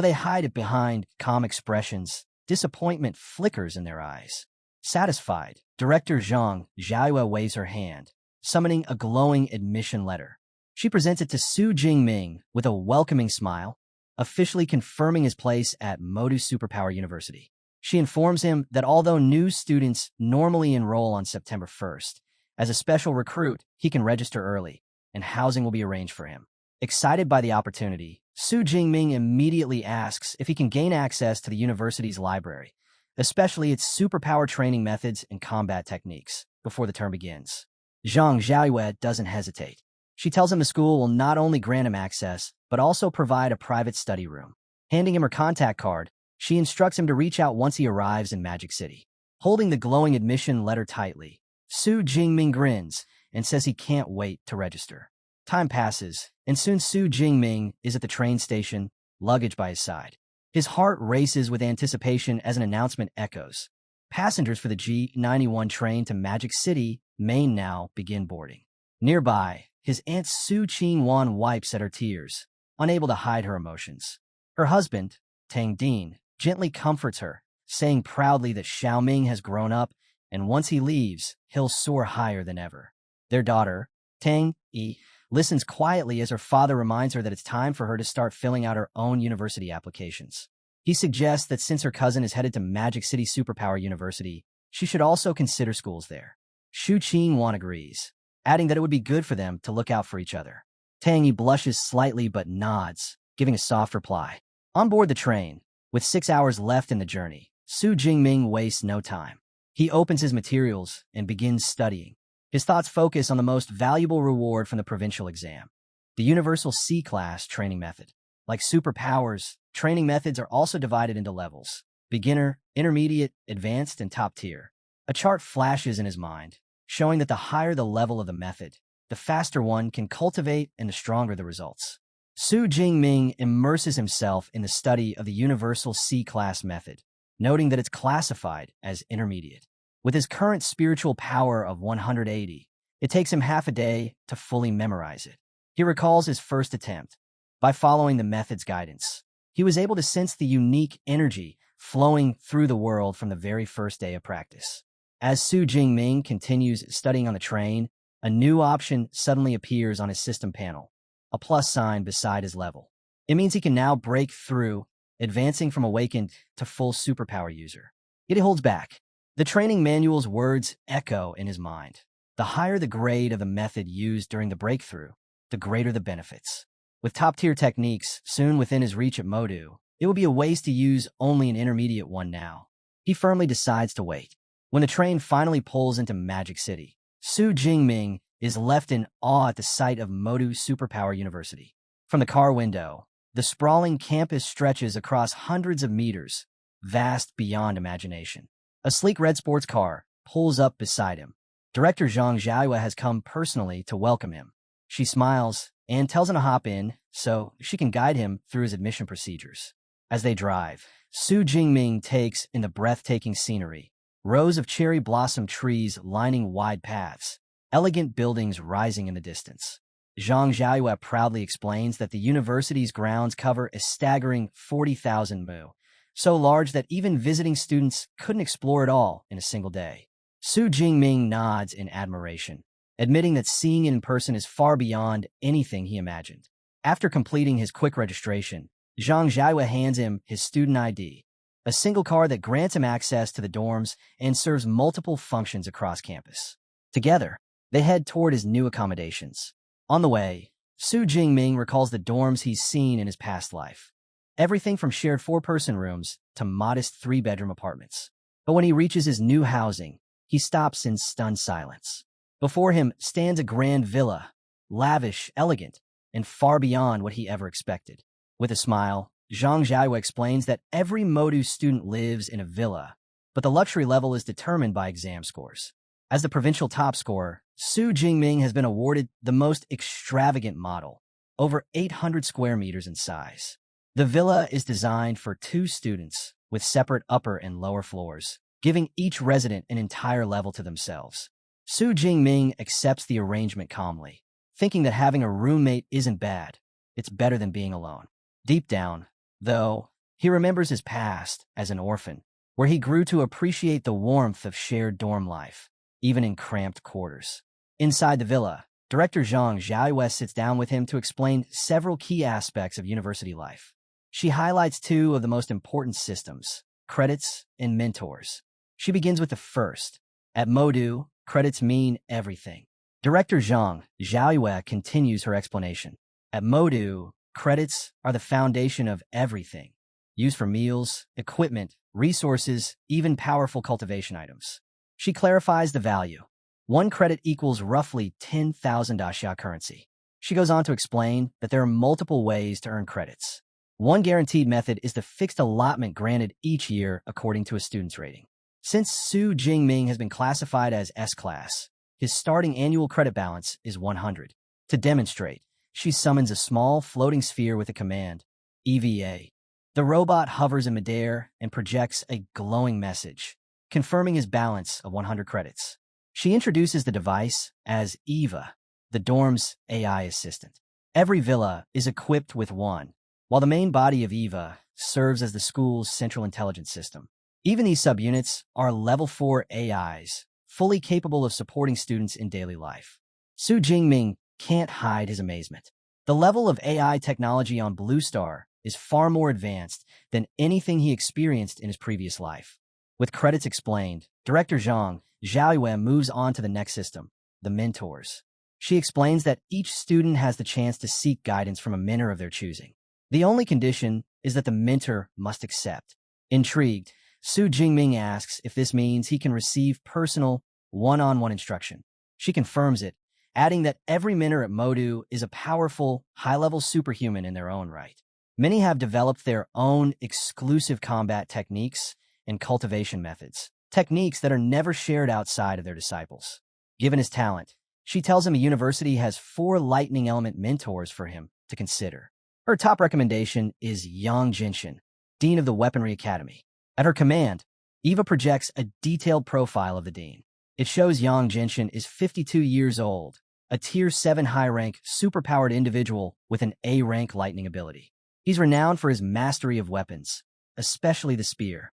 they hide it behind calm expressions, disappointment flickers in their eyes. Satisfied, Director Zhang Xiaoyue waves her hand, summoning a glowing admission letter. She presents it to Su Jingming with a welcoming smile, officially confirming his place at Modu Superpower University. She informs him that although new students normally enroll on September 1st, as a special recruit, he can register early, and housing will be arranged for him. Excited by the opportunity, Su Jingming immediately asks if he can gain access to the university's library, especially its superpower training methods and combat techniques, before the term begins. Zhang Xiaoyue doesn't hesitate. She tells him the school will not only grant him access, but also provide a private study room. Handing him her contact card, she instructs him to reach out once he arrives in Magic City. Holding the glowing admission letter tightly, Su Jingming grins and says he can't wait to register. Time passes, and soon Su Jingming is at the train station, luggage by his side. His heart races with anticipation as an announcement echoes. Passengers for the G91 train to Magic City, Maine now begin boarding. Nearby, his aunt Su Qingwan wipes at her tears, unable to hide her emotions. Her husband, Tang Dean, gently comforts her, saying proudly that Xiaoming has grown up, and once he leaves, he'll soar higher than ever. Their daughter, Tang Yi, listens quietly as her father reminds her that it's time for her to start filling out her own university applications. He suggests that since her cousin is headed to Magic City Superpower University, she should also consider schools there. Shu Qingwan agrees, adding that it would be good for them to look out for each other. Tang Yi blushes slightly but nods, giving a soft reply. On board the train, with 6 hours left in the journey, Su Jingming wastes no time. He opens his materials and begins studying. His thoughts focus on the most valuable reward from the provincial exam, the Universal C-Class training method. Like superpowers, training methods are also divided into levels: beginner, intermediate, advanced, and top tier. A chart flashes in his mind, showing that the higher the level of the method, the faster one can cultivate and the stronger the results. Su Jingming immerses himself in the study of the Universal C-Class method, noting that it's classified as intermediate. With his current spiritual power of 180, it takes him half a day to fully memorize it. He recalls his first attempt. By following the method's guidance, he was able to sense the unique energy flowing through the world from the very first day of practice. As Su Jingming continues studying on the train, a new option suddenly appears on his system panel, a plus sign beside his level. It means he can now break through, advancing from awakened to full superpower user. Yet he holds back. The training manual's words echo in his mind. The higher the grade of the method used during the breakthrough, the greater the benefits. With top-tier techniques soon within his reach at Modu, it would be a waste to use only an intermediate one now. He firmly decides to wait. When the train finally pulls into Magic City, Su Jingming is left in awe at the sight of Modu Superpower University. From the car window, the sprawling campus stretches across hundreds of meters, vast beyond imagination. A sleek red sports car pulls up beside him. Director Zhang Xiaoyue has come personally to welcome him. She smiles and tells him to hop in so she can guide him through his admission procedures. As they drive, Su Jingming takes in the breathtaking scenery. Rows of cherry blossom trees lining wide paths, elegant buildings rising in the distance. Zhang Xiaoyue proudly explains that the university's grounds cover a staggering 40,000 mu, so large that even visiting students couldn't explore it all in a single day. Su Jingming nods in admiration, admitting that seeing it in person is far beyond anything he imagined. After completing his quick registration, Zhang Xiaoyue hands him his student ID, a single card that grants him access to the dorms and serves multiple functions across campus. Together, they head toward his new accommodations. On the way, Su Jingming recalls the dorms he's seen in his past life. Everything from shared 4-person rooms to modest 3-bedroom apartments. But when he reaches his new housing, He stops in stunned silence. Before him stands a grand villa, lavish, elegant, and far beyond what he ever expected. With a smile, Zhang Xiaoyue explains that every Modu student lives in a villa, but the luxury level is determined by exam scores. As the provincial top scorer, Su Jingming has been awarded the most extravagant model, over 800 square meters in size. The villa is designed for 2 students with separate upper and lower floors, giving each resident an entire level to themselves. Su Jingming accepts the arrangement calmly, thinking that having a roommate isn't bad. It's better than being alone. Deep down, though, he remembers his past as an orphan, where he grew to appreciate the warmth of shared dorm life, even in cramped quarters. Inside the villa, Director Zhang Xiaoyue sits down with him to explain several key aspects of university life. She highlights 2 of the most important systems, credits and mentors. She begins with the first. At Modu, credits mean everything. Director Zhang Xiaoyue continues her explanation. At Modu, credits are the foundation of everything, used for meals, equipment, resources, even powerful cultivation items. She clarifies the value. 1 credit equals roughly 10,000 Daxia currency. She goes on to explain that there are multiple ways to earn credits. One guaranteed method is the fixed allotment granted each year according to a student's rating. Since Su Jingming has been classified as S-class, his starting annual credit balance is 100. To demonstrate, she summons a small floating sphere with a command, EVA. The robot hovers in midair and projects a glowing message, confirming his balance of 100 credits. She introduces the device as Eva, the dorm's AI assistant. Every villa is equipped with one, while the main body of Eva serves as the school's central intelligence system. Even these subunits are level 4 AIs, fully capable of supporting students in daily life. Su Jingming can't hide his amazement. The level of AI technology on Blue Star is far more advanced than anything he experienced in his previous life. With credits explained, Director Zhang Xiaoyue moves on to the next system, the mentors. She explains that each student has the chance to seek guidance from a mentor of their choosing. The only condition is that the mentor must accept. Intrigued, Su Jingming asks if this means he can receive personal, one-on-one instruction. She confirms it, adding that every mentor at Modu is a powerful, high-level superhuman in their own right. Many have developed their own exclusive combat techniques and cultivation methods, techniques that are never shared outside of their disciples. Given his talent, she tells him a university has 4 lightning element mentors for him to consider. Her top recommendation is Yang Jinshin, Dean of the Weaponry Academy. At her command, Eva projects a detailed profile of the dean. It shows Yang Jinshin is 52 years old, a Tier 7 high-rank, superpowered individual with an A-rank lightning ability. He's renowned for his mastery of weapons, especially the spear,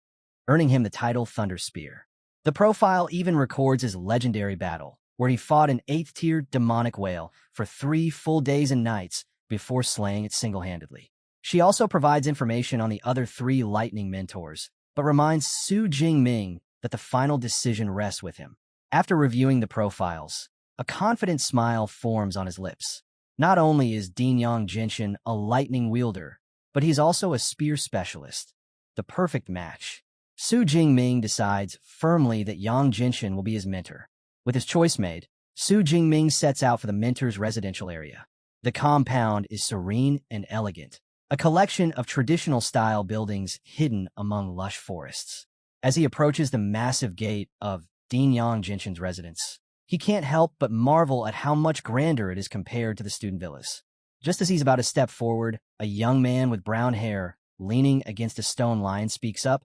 earning him the title Thunder Spear. The profile even records his legendary battle, where he fought an 8th-tier demonic whale for 3 full days and nights before slaying it single-handedly. She also provides information on the other 3 lightning mentors, but reminds Su Jingming that the final decision rests with him. After reviewing the profiles, a confident smile forms on his lips. Not only is Dean Yang Jinshin a lightning wielder, but he's also a spear specialist. The perfect match. Su Jingming decides firmly that Yang Jinshin will be his mentor. With his choice made, Su Jingming sets out for the mentor's residential area. The compound is serene and elegant, a collection of traditional-style buildings hidden among lush forests. As he approaches the massive gate of Dean Yang Jinshin's residence, he can't help but marvel at how much grander it is compared to the student villas. Just as he's about to step forward, a young man with brown hair, leaning against a stone lion, speaks up,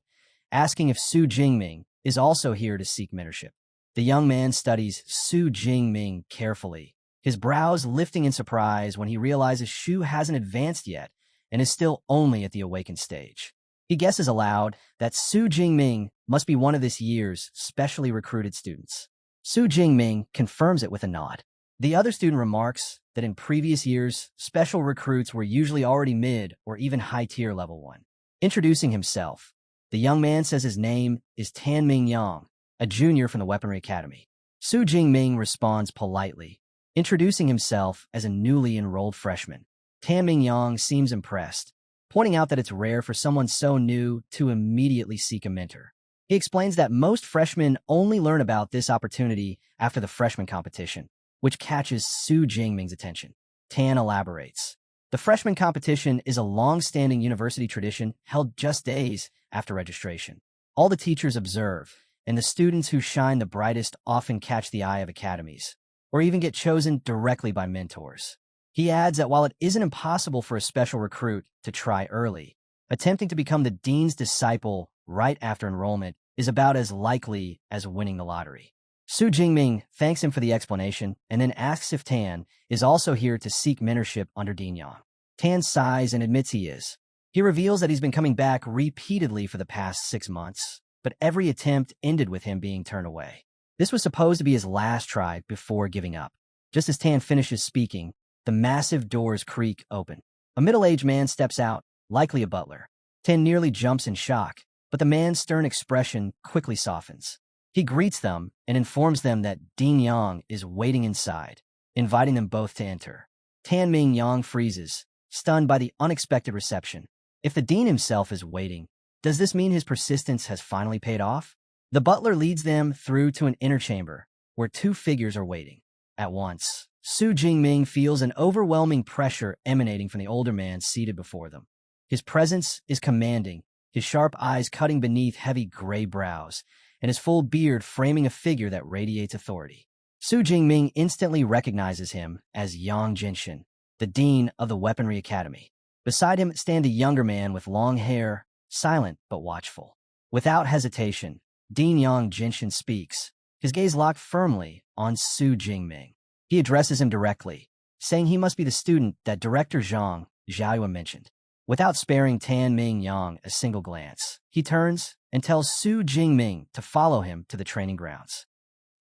asking if Su Jingming is also here to seek mentorship. The young man studies Su Jingming carefully, his brows lifting in surprise when he realizes Shu hasn't advanced yet and is still only at the awakened stage. He guesses aloud that Su Jingming must be one of this year's specially recruited students. Su Jingming confirms it with a nod. The other student remarks that in previous years, special recruits were usually already mid or even high-tier level 1. Introducing himself, the young man says his name is Tanming Yang, a junior from the Weaponry Academy. Su Jingming responds politely, introducing himself as a newly enrolled freshman. Tanming Yang seems impressed, pointing out that it's rare for someone so new to immediately seek a mentor. He explains that most freshmen only learn about this opportunity after the freshman competition, which catches Su Jingming's attention. Tan elaborates. The freshman competition is a long-standing university tradition held just days after registration. All the teachers observe, and the students who shine the brightest often catch the eye of academies, or even get chosen directly by mentors. He adds that while it isn't impossible for a special recruit to try early, attempting to become the dean's disciple right after enrollment is about as likely as winning the lottery. Su Jingming thanks him for the explanation and then asks if Tan is also here to seek mentorship under Dean Yang. Tan sighs and admits he is. He reveals that he's been coming back repeatedly for the past 6 months, but every attempt ended with him being turned away. This was supposed to be his last try before giving up. Just as Tan finishes speaking, the massive doors creak open. A middle-aged man steps out, likely a butler. Tan nearly jumps in shock, but the man's stern expression quickly softens. He greets them and informs them that Dean Yang is waiting inside, inviting them both to enter. Tan Ming Yang freezes, stunned by the unexpected reception. If the dean himself is waiting, does this mean his persistence has finally paid off? The butler leads them through to an inner chamber, where 2 figures are waiting. At once, Su Jingming feels an overwhelming pressure emanating from the older man seated before them. His presence is commanding, his sharp eyes cutting beneath heavy gray brows, and his full beard framing a figure that radiates authority. Su Jingming instantly recognizes him as Yang Jinshin, the dean of the Weaponry Academy. Beside him stand a younger man with long hair, silent but watchful. Without hesitation, Dean Yang Jinshin speaks, his gaze locked firmly on Su Jingming. He addresses him directly, saying he must be the student that Director Zhang Xiaoyuan mentioned. Without sparing Tan Ming Yang a single glance, he turns and tells Su Jingming to follow him to the training grounds.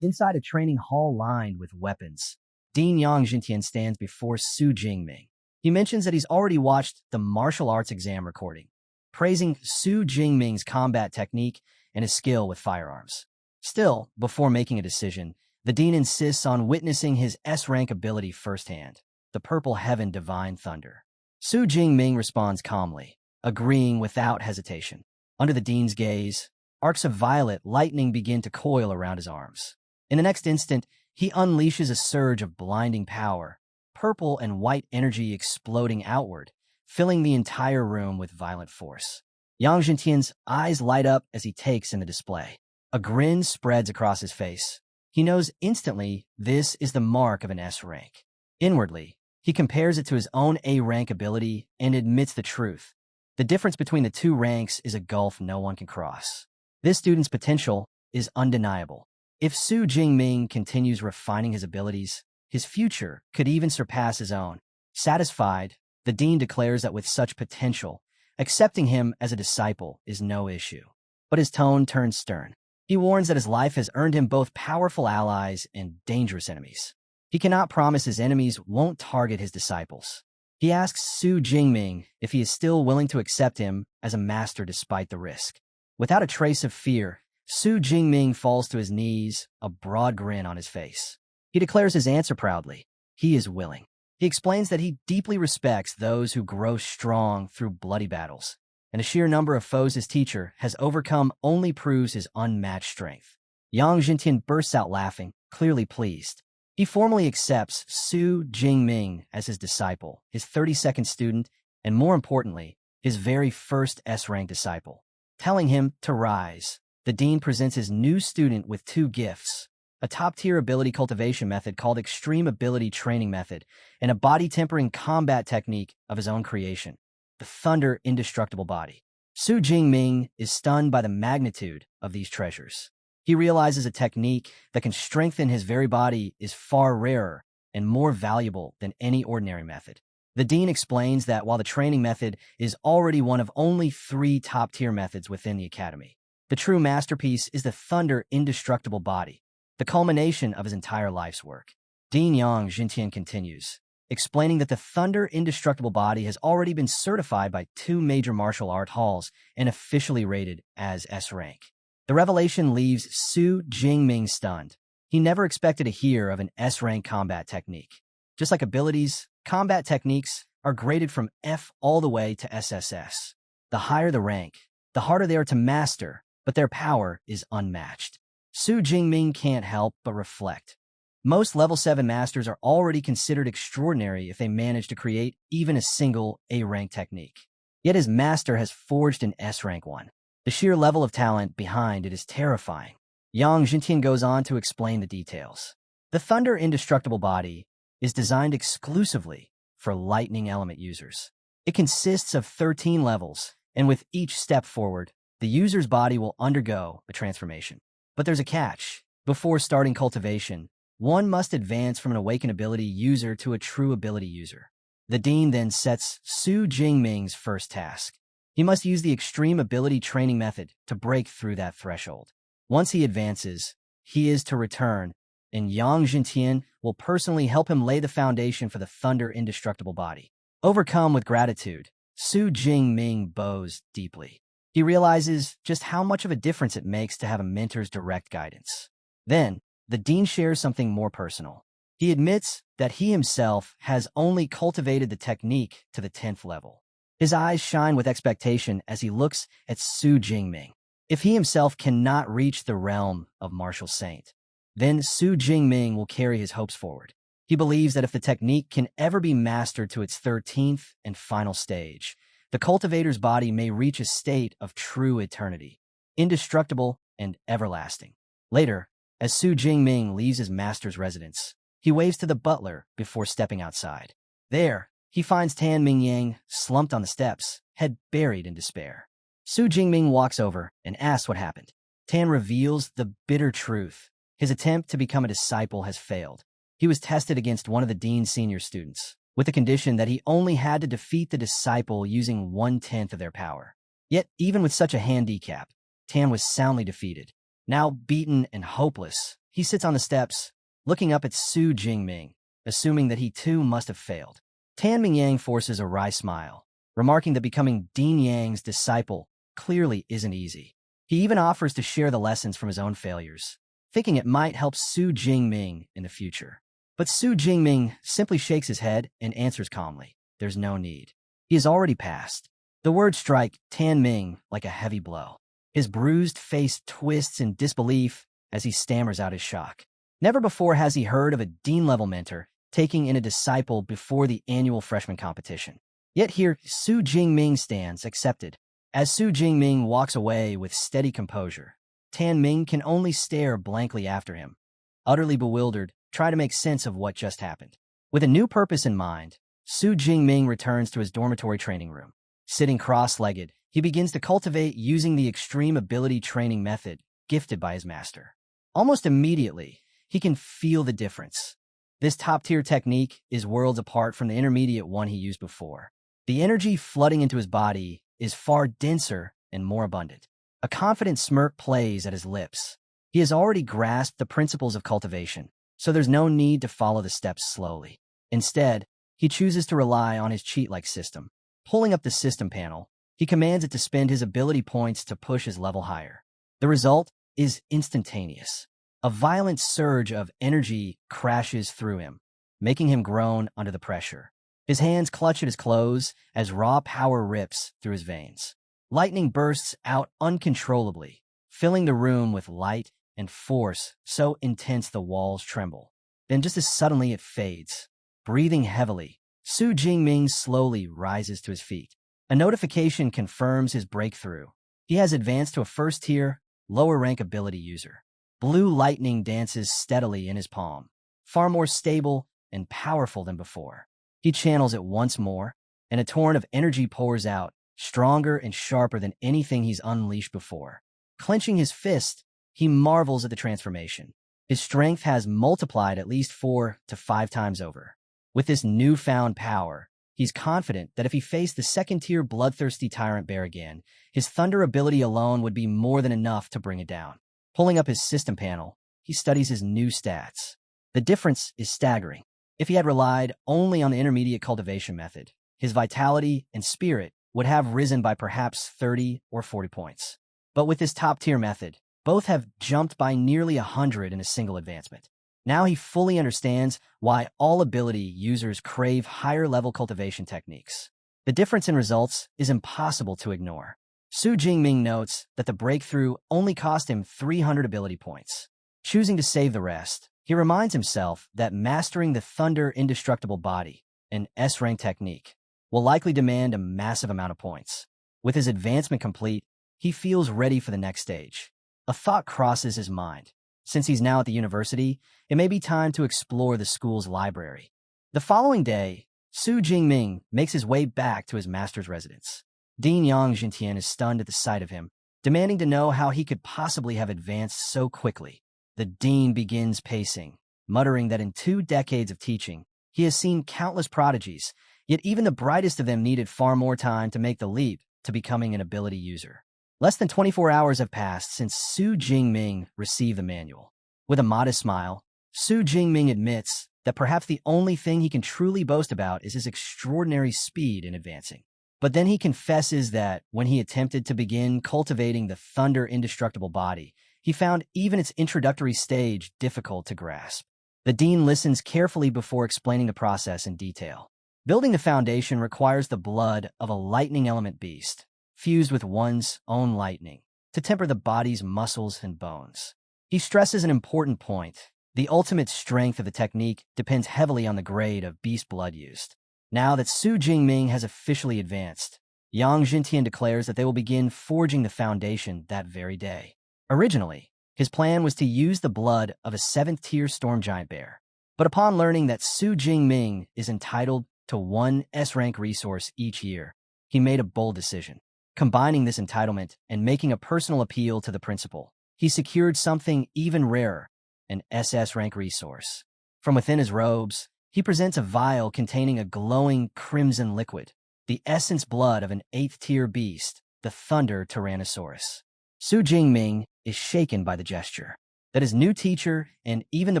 Inside a training hall lined with weapons, Dean Yang Jintian stands before Su Jingming. He mentions that he's already watched the martial arts exam recording, praising Su Jingming's combat technique and his skill with firearms. Still, before making a decision, the dean insists on witnessing his S-rank ability firsthand, the Purple Heaven Divine Thunder. Su Jingming responds calmly, agreeing without hesitation. Under the dean's gaze, arcs of violet lightning begin to coil around his arms. In the next instant, he unleashes a surge of blinding power, purple and white energy exploding outward, filling the entire room with violent force. Yang Jintian's eyes light up as he takes in the display. A grin spreads across his face. He knows instantly this is the mark of an S rank. Inwardly, he compares it to his own A rank ability and admits the truth. The difference between the 2 ranks is a gulf no one can cross. This student's potential is undeniable. If Su Jingming continues refining his abilities, his future could even surpass his own. Satisfied, the dean declares that with such potential, accepting him as a disciple is no issue. But his tone turns stern. He warns that his life has earned him both powerful allies and dangerous enemies. He cannot promise his enemies won't target his disciples. He asks Su Jingming if he is still willing to accept him as a master despite the risk. Without a trace of fear, Su Jingming falls to his knees, a broad grin on his face. He declares his answer proudly. He is willing. He explains that he deeply respects those who grow strong through bloody battles, and the sheer number of foes his teacher has overcome only proves his unmatched strength. Yang Jintian bursts out laughing, clearly pleased. He formally accepts Su Jingming as his disciple, his 32nd student, and more importantly, his very first S-rank disciple. Telling him to rise, the dean presents his new student with 2 gifts, a top-tier ability cultivation method called Extreme Ability Training Method, and a body-tempering combat technique of his own creation, the Thunder Indestructible Body. Su Jingming is stunned by the magnitude of these treasures. He realizes a technique that can strengthen his very body is far rarer and more valuable than any ordinary method. The dean explains that while the training method is already one of only 3 top-tier methods within the academy, the true masterpiece is the Thunder Indestructible Body, the culmination of his entire life's work. Dean Yang Jintian continues, explaining that the Thunder Indestructible Body has already been certified by 2 major martial art halls and officially rated as S-rank. The revelation leaves Su Jingming stunned. He never expected to hear of an S-rank combat technique. Just like abilities, combat techniques are graded from F all the way to SSS. The higher the rank, the harder they are to master, but their power is unmatched. Su Jingming can't help but reflect. Most level 7 masters are already considered extraordinary if they manage to create even a single A-rank technique. Yet his master has forged an S-rank one. The sheer level of talent behind it is terrifying. Yang Jintian goes on to explain the details. The Thunder Indestructible Body is designed exclusively for lightning element users. It consists of 13 levels, and with each step forward, the user's body will undergo a transformation. But there's a catch. Before starting cultivation, one must advance from an awakened ability user to a true ability user. The Dean then sets Su Jingming's first task. He must use the extreme ability training method to break through that threshold. Once he advances, he is to return, and Yang Jintian will personally help him lay the foundation for the Thunder Indestructible Body. Overcome with gratitude, Su Jingming bows deeply. He realizes just how much of a difference it makes to have a mentor's direct guidance. Then, the Dean shares something more personal. He admits that he himself has only cultivated the technique to the 10th level. His eyes shine with expectation as he looks at Su Jingming. If he himself cannot reach the realm of martial saint, then Su Jingming will carry his hopes forward. He believes that if the technique can ever be mastered to its 13th and final stage, the cultivator's body may reach a state of true eternity, indestructible and everlasting. Later, as Su Jingming leaves his master's residence, he waves to the butler before stepping outside. There, he finds Tan Mingyang slumped on the steps, head buried in despair. Su Jingming walks over and asks what happened. Tan reveals the bitter truth. His attempt to become a disciple has failed. He was tested against one of the Dean's senior students, with the condition that he only had to defeat the disciple using 1/10 of their power. Yet, even with such a handicap, Tan was soundly defeated. Now beaten and hopeless, he sits on the steps, looking up at Su Jingming, assuming that he too must have failed. Tan Mingyang forces a wry smile, remarking that becoming Dean Yang's disciple clearly isn't easy. He even offers to share the lessons from his own failures, thinking it might help Su Jingming in the future. But Su Jingming simply shakes his head and answers calmly, "There's no need. He has already passed." The words strike Tan Ming like a heavy blow. His bruised face twists in disbelief as he stammers out his shock. Never before has he heard of a Dean-level mentor taking in a disciple before the annual freshman competition. Yet here, Su Jingming stands, accepted. As Su Jingming walks away with steady composure, Tan Ming can only stare blankly after him. Utterly bewildered, try to make sense of what just happened. With a new purpose in mind, Su Jingming returns to his dormitory training room. Sitting cross-legged, he begins to cultivate using the extreme ability training method gifted by his master. Almost immediately, he can feel the difference. This top-tier technique is worlds apart from the intermediate one he used before. The energy flooding into his body is far denser and more abundant. A confident smirk plays at his lips. He has already grasped the principles of cultivation, so there's no need to follow the steps slowly. Instead, he chooses to rely on his cheat-like system. Pulling up the system panel, he commands it to spend his ability points to push his level higher. The result is instantaneous. A violent surge of energy crashes through him, making him groan under the pressure. His hands clutch at his clothes as raw power rips through his veins. Lightning bursts out uncontrollably, filling the room with light and force so intense the walls tremble. Then just as suddenly it fades. Breathing heavily, Su Jingming slowly rises to his feet. A notification confirms his breakthrough. He has advanced to a first-tier, lower-rank ability user. Blue lightning dances steadily in his palm, far more stable and powerful than before. He channels it once more, and a torrent of energy pours out, stronger and sharper than anything he's unleashed before. Clenching his fist, he marvels at the transformation. His strength has multiplied at least 4 to 5 times over. With this newfound power, he's confident that if he faced the second-tier bloodthirsty Tyrant Bear again, his thunder ability alone would be more than enough to bring it down. Pulling up his system panel, he studies his new stats. The difference is staggering. If he had relied only on the intermediate cultivation method, his vitality and spirit would have risen by perhaps 30 or 40 points. But with this top-tier method, both have jumped by nearly 100 in a single advancement. Now he fully understands why all ability users crave higher-level cultivation techniques. The difference in results is impossible to ignore. Su Jingming notes that the breakthrough only cost him 300 ability points. Choosing to save the rest, he reminds himself that mastering the Thunder Indestructible Body, an S-rank technique, will likely demand a massive amount of points. With his advancement complete, he feels ready for the next stage. A thought crosses his mind. Since he's now at the university, it may be time to explore the school's library. The following day, Su Jingming makes his way back to his master's residence. Dean Yang Jintian is stunned at the sight of him, demanding to know how he could possibly have advanced so quickly. The dean begins pacing, muttering that in 2 decades of teaching, he has seen countless prodigies, yet even the brightest of them needed far more time to make the leap to becoming an ability user. Less than 24 hours have passed since Su Jingming received the manual. With a modest smile, Su Jingming admits that perhaps the only thing he can truly boast about is his extraordinary speed in advancing. But then he confesses that when he attempted to begin cultivating the Thunder Indestructible Body, he found even its introductory stage difficult to grasp. The dean listens carefully before explaining the process in detail. Building the foundation requires the blood of a lightning element beast, fused with one's own lightning, to temper the body's muscles and bones. He stresses an important point. The ultimate strength of the technique depends heavily on the grade of beast blood used. Now that Su Jingming has officially advanced, Yang Jintian declares that they will begin forging the foundation that very day. Originally, his plan was to use the blood of a 7th-tier storm giant bear. But upon learning that Su Jingming is entitled to 1 S-rank resource each year, he made a bold decision. Combining this entitlement and making a personal appeal to the principal, he secured something even rarer, an SS rank resource. From within his robes, he presents a vial containing a glowing crimson liquid, the essence blood of an 8th-tier beast, the Thunder Tyrannosaurus. Su Jingming is shaken by the gesture. That his new teacher and even the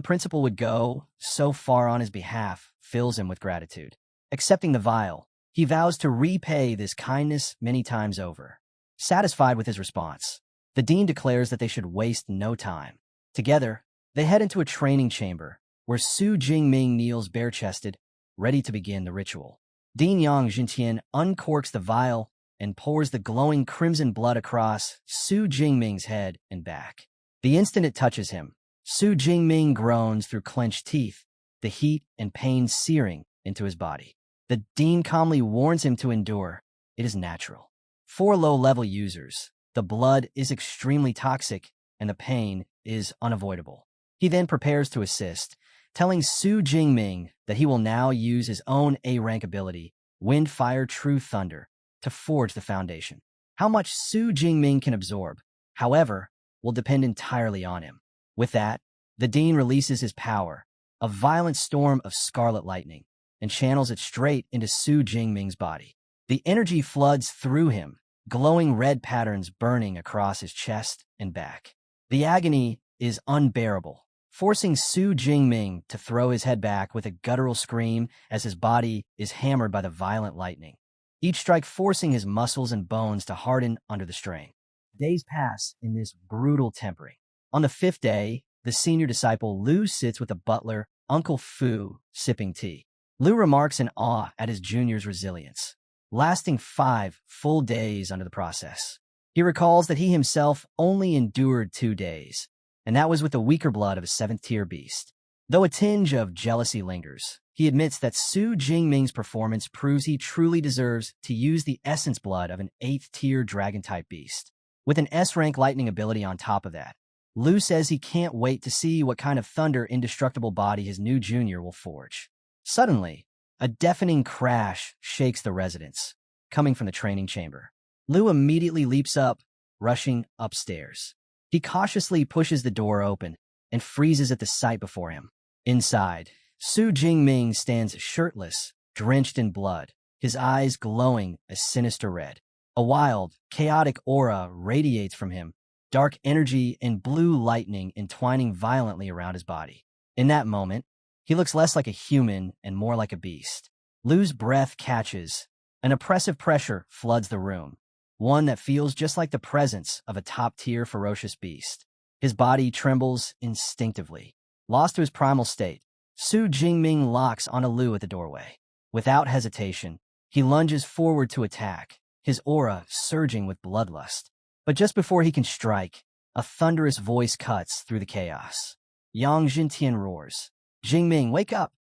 principal would go so far on his behalf fills him with gratitude. Accepting the vial, he vows to repay this kindness many times over. Satisfied with his response, the dean declares that they should waste no time. Together, they head into a training chamber, where Su Jingming kneels bare-chested, ready to begin the ritual. Dean Yang Jintian uncorks the vial and pours the glowing crimson blood across Su Jingming's head and back. The instant it touches him, Su Jingming groans through clenched teeth, the heat and pain searing into his body. The dean calmly warns him to endure. It is natural. For low-level users, the blood is extremely toxic and the pain is unavoidable. He then prepares to assist, telling Su Jingming that he will now use his own A-rank ability, Wind Fire True Thunder, to forge the foundation. How much Su Jingming can absorb, however, will depend entirely on him. With that, the dean releases his power, a violent storm of scarlet lightning, and channels it straight into Su Jingming's body. The energy floods through him, glowing red patterns burning across his chest and back. The agony is unbearable, forcing Su Jingming to throw his head back with a guttural scream as his body is hammered by the violent lightning, each strike forcing his muscles and bones to harden under the strain. Days pass in this brutal tempering. On the 5th day, the senior disciple Lu sits with the butler, Uncle Fu, sipping tea. Lu remarks in awe at his junior's resilience, lasting 5 full days under the process. He recalls that he himself only endured 2 days, and that was with the weaker blood of a 7th-tier beast. Though a tinge of jealousy lingers, he admits that Su Jingming's performance proves he truly deserves to use the essence blood of an 8th-tier dragon-type beast. With an S-rank lightning ability on top of that, Lu says he can't wait to see what kind of thunder indestructible body his new junior will forge. Suddenly, a deafening crash shakes the residence, coming from the training chamber. Lu immediately leaps up, rushing upstairs. He cautiously pushes the door open and freezes at the sight before him. Inside, Su Jingming stands shirtless, drenched in blood, his eyes glowing a sinister red. A wild, chaotic aura radiates from him, dark energy and blue lightning entwining violently around his body. In that moment, he looks less like a human and more like a beast. Lu's breath catches. An oppressive pressure floods the room, one that feels just like the presence of a top-tier ferocious beast. His body trembles instinctively. Lost to his primal state, Su Jingming locks onto Lu at the doorway. Without hesitation, he lunges forward to attack, his aura surging with bloodlust. But just before he can strike, a thunderous voice cuts through the chaos. Yang Jintian roars, "Jingming, wake up!"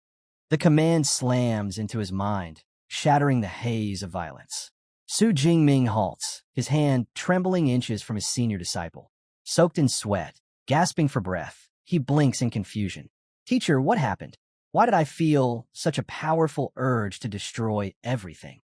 The command slams into his mind, shattering the haze of violence. Su Jingming halts, his hand trembling inches from his senior disciple. Soaked in sweat, gasping for breath, he blinks in confusion. "Teacher, what happened? Why did I feel such a powerful urge to destroy everything?"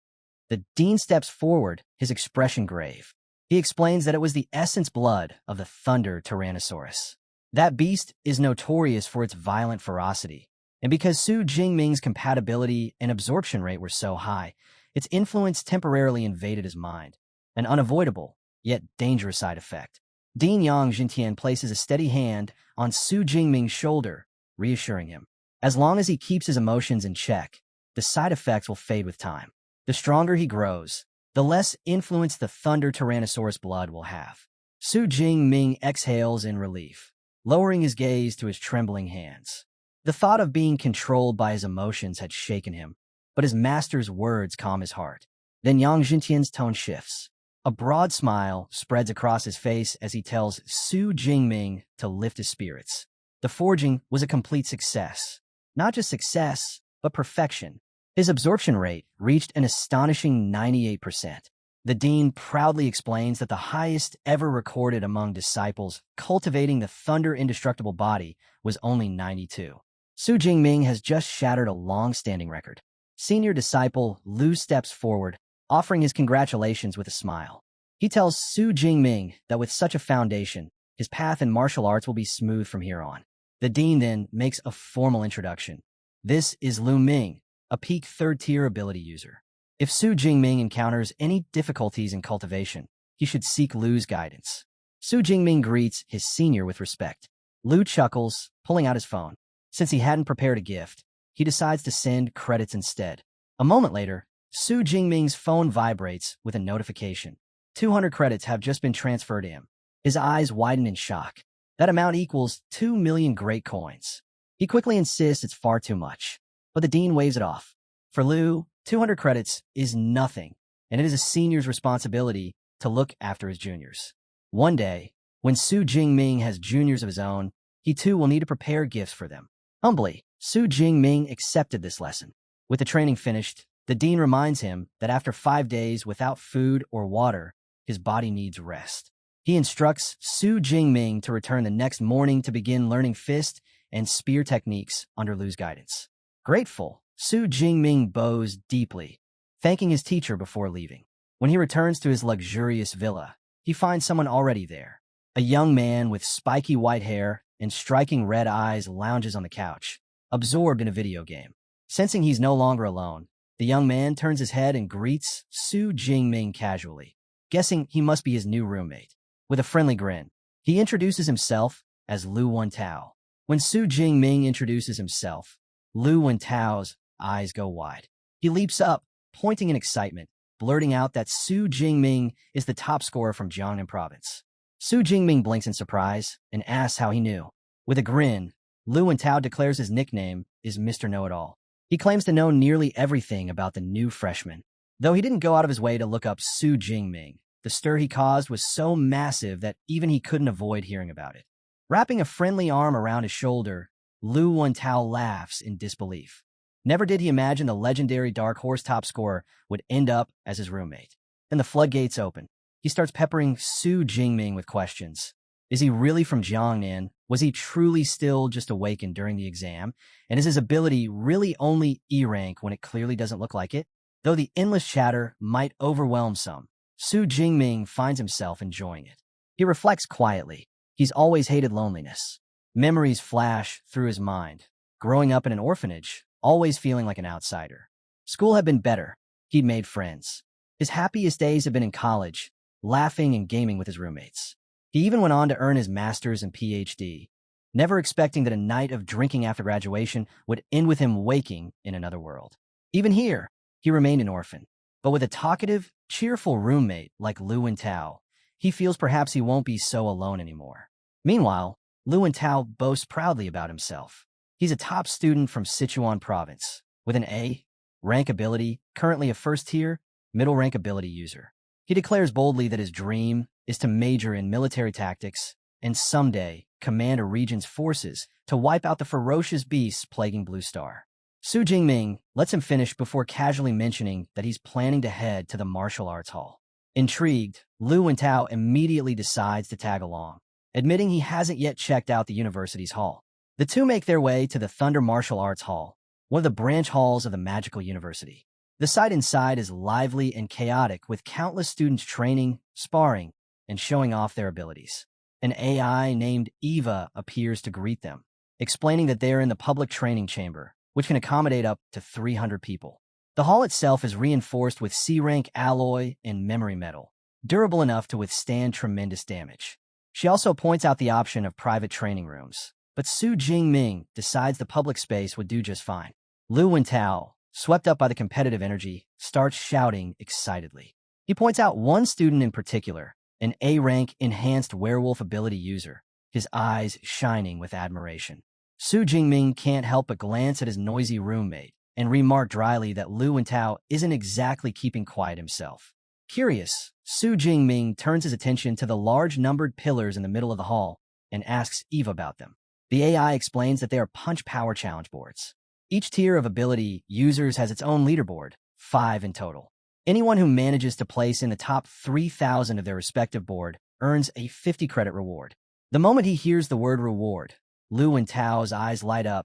The dean steps forward, his expression grave. He explains that it was the essence blood of the Thunder Tyrannosaurus. That beast is notorious for its violent ferocity, and because Su Jingming's compatibility and absorption rate were so high, its influence temporarily invaded his mind, an unavoidable, yet dangerous side effect. Dean Yang Jintian places a steady hand on Su Jingming's shoulder, reassuring him. As long as he keeps his emotions in check, the side effects will fade with time. The stronger he grows, the less influence the Thunder Tyrannosaurus blood will have. Su Jingming exhales in relief, lowering his gaze to his trembling hands. The thought of being controlled by his emotions had shaken him, but his master's words calm his heart. Then Yang Jintian's tone shifts. A broad smile spreads across his face as he tells Su Jingming to lift his spirits. The forging was a complete success. Not just success, but perfection. His absorption rate reached an astonishing 98%. The dean proudly explains that the highest ever recorded among disciples cultivating the Thunder Indestructible body was only 92. Su Jingming has just shattered a long-standing record. Senior disciple Lu steps forward, offering his congratulations with a smile. He tells Su Jingming that with such a foundation, his path in martial arts will be smooth from here on. The dean then makes a formal introduction. This is Lu Ming, a peak third-tier ability user. If Su Jingming encounters any difficulties in cultivation, he should seek Lu's guidance. Su Jingming greets his senior with respect. Lu chuckles, pulling out his phone. Since he hadn't prepared a gift, he decides to send credits instead. A moment later, Su Jingming's phone vibrates with a notification. 200 credits have just been transferred to him. His eyes widen in shock. That amount equals 2 million great coins. He quickly insists it's far too much, but the dean waves it off. For Lu, 200 credits is nothing, and it is a senior's responsibility to look after his juniors. One day, when Su Jingming has juniors of his own, he too will need to prepare gifts for them. Humbly, Su Jingming accepted this lesson. With the training finished, the dean reminds him that after 5 days without food or water, his body needs rest. He instructs Su Jingming to return the next morning to begin learning fist and spear techniques under Lu's guidance. Grateful, Su Jingming bows deeply, thanking his teacher before leaving. When he returns to his luxurious villa, he finds someone already there. A young man with spiky white hair and striking red eyes lounges on the couch, absorbed in a video game. Sensing he's no longer alone, the young man turns his head and greets Su Jingming casually, guessing he must be his new roommate. With a friendly grin, he introduces himself as Lu Wentao. When Su Jingming introduces himself, Lu Wentao's eyes go wide. He leaps up, pointing in excitement, blurting out that Su Jingming is the top scorer from Jiangnan province. Su Jingming blinks in surprise and asks how he knew. With a grin, Lu Wentao declares his nickname is Mr. Know-It-All. He claims to know nearly everything about the new freshman. Though he didn't go out of his way to look up Su Jingming, the stir he caused was so massive that even he couldn't avoid hearing about it. Wrapping a friendly arm around his shoulder, Lu Wentao laughs in disbelief. Never did he imagine the legendary Dark Horse top scorer would end up as his roommate. Then the floodgates open. He starts peppering Su Jingming with questions. Is he really from Jiangnan? Was he truly still just awakened during the exam? And is his ability really only E rank when it clearly doesn't look like it? Though the endless chatter might overwhelm some, Su Jingming finds himself enjoying it. He reflects quietly. He's always hated loneliness. Memories flash through his mind. Growing up in an orphanage, always feeling like an outsider. School had been better. He'd made friends. His happiest days had been in college, laughing and gaming with his roommates. He even went on to earn his master's and PhD, never expecting that a night of drinking after graduation would end with him waking in another world. Even here, he remained an orphan. But with a talkative, cheerful roommate like Lu Wentao, he feels perhaps he won't be so alone anymore. Meanwhile, Lu Wentao boasts proudly about himself. He's a top student from Sichuan province, with an A rank ability, currently a first-tier, middle rank ability user. He declares boldly that his dream is to major in military tactics and someday command a region's forces to wipe out the ferocious beasts plaguing Blue Star. Su Jingming lets him finish before casually mentioning that he's planning to head to the martial arts hall. Intrigued, Lu Wentao immediately decides to tag along, admitting he hasn't yet checked out the university's hall. The two make their way to the Thunder Martial Arts Hall, one of the branch halls of the magical university. The site inside is lively and chaotic, with countless students training, sparring, and showing off their abilities. An AI named Eva appears to greet them, explaining that they are in the public training chamber, which can accommodate up to 300 people. The hall itself is reinforced with C-rank alloy and memory metal, durable enough to withstand tremendous damage. She also points out the option of private training rooms, but Su Jingming decides the public space would do just fine. Lu Wentao, swept up by the competitive energy, starts shouting excitedly. He points out one student in particular, an A-rank enhanced werewolf ability user, his eyes shining with admiration. Su Jingming can't help but glance at his noisy roommate and remark dryly that Lu Wentao isn't exactly keeping quiet himself. Curious, Su Jingming turns his attention to the large numbered pillars in the middle of the hall and asks Eve about them. The AI explains that they are punch power challenge boards. Each tier of ability users has its own leaderboard, 5 in total. Anyone who manages to place in the top 3,000 of their respective board earns a 50 credit reward. The moment he hears the word reward, Lu Wentao's eyes light up,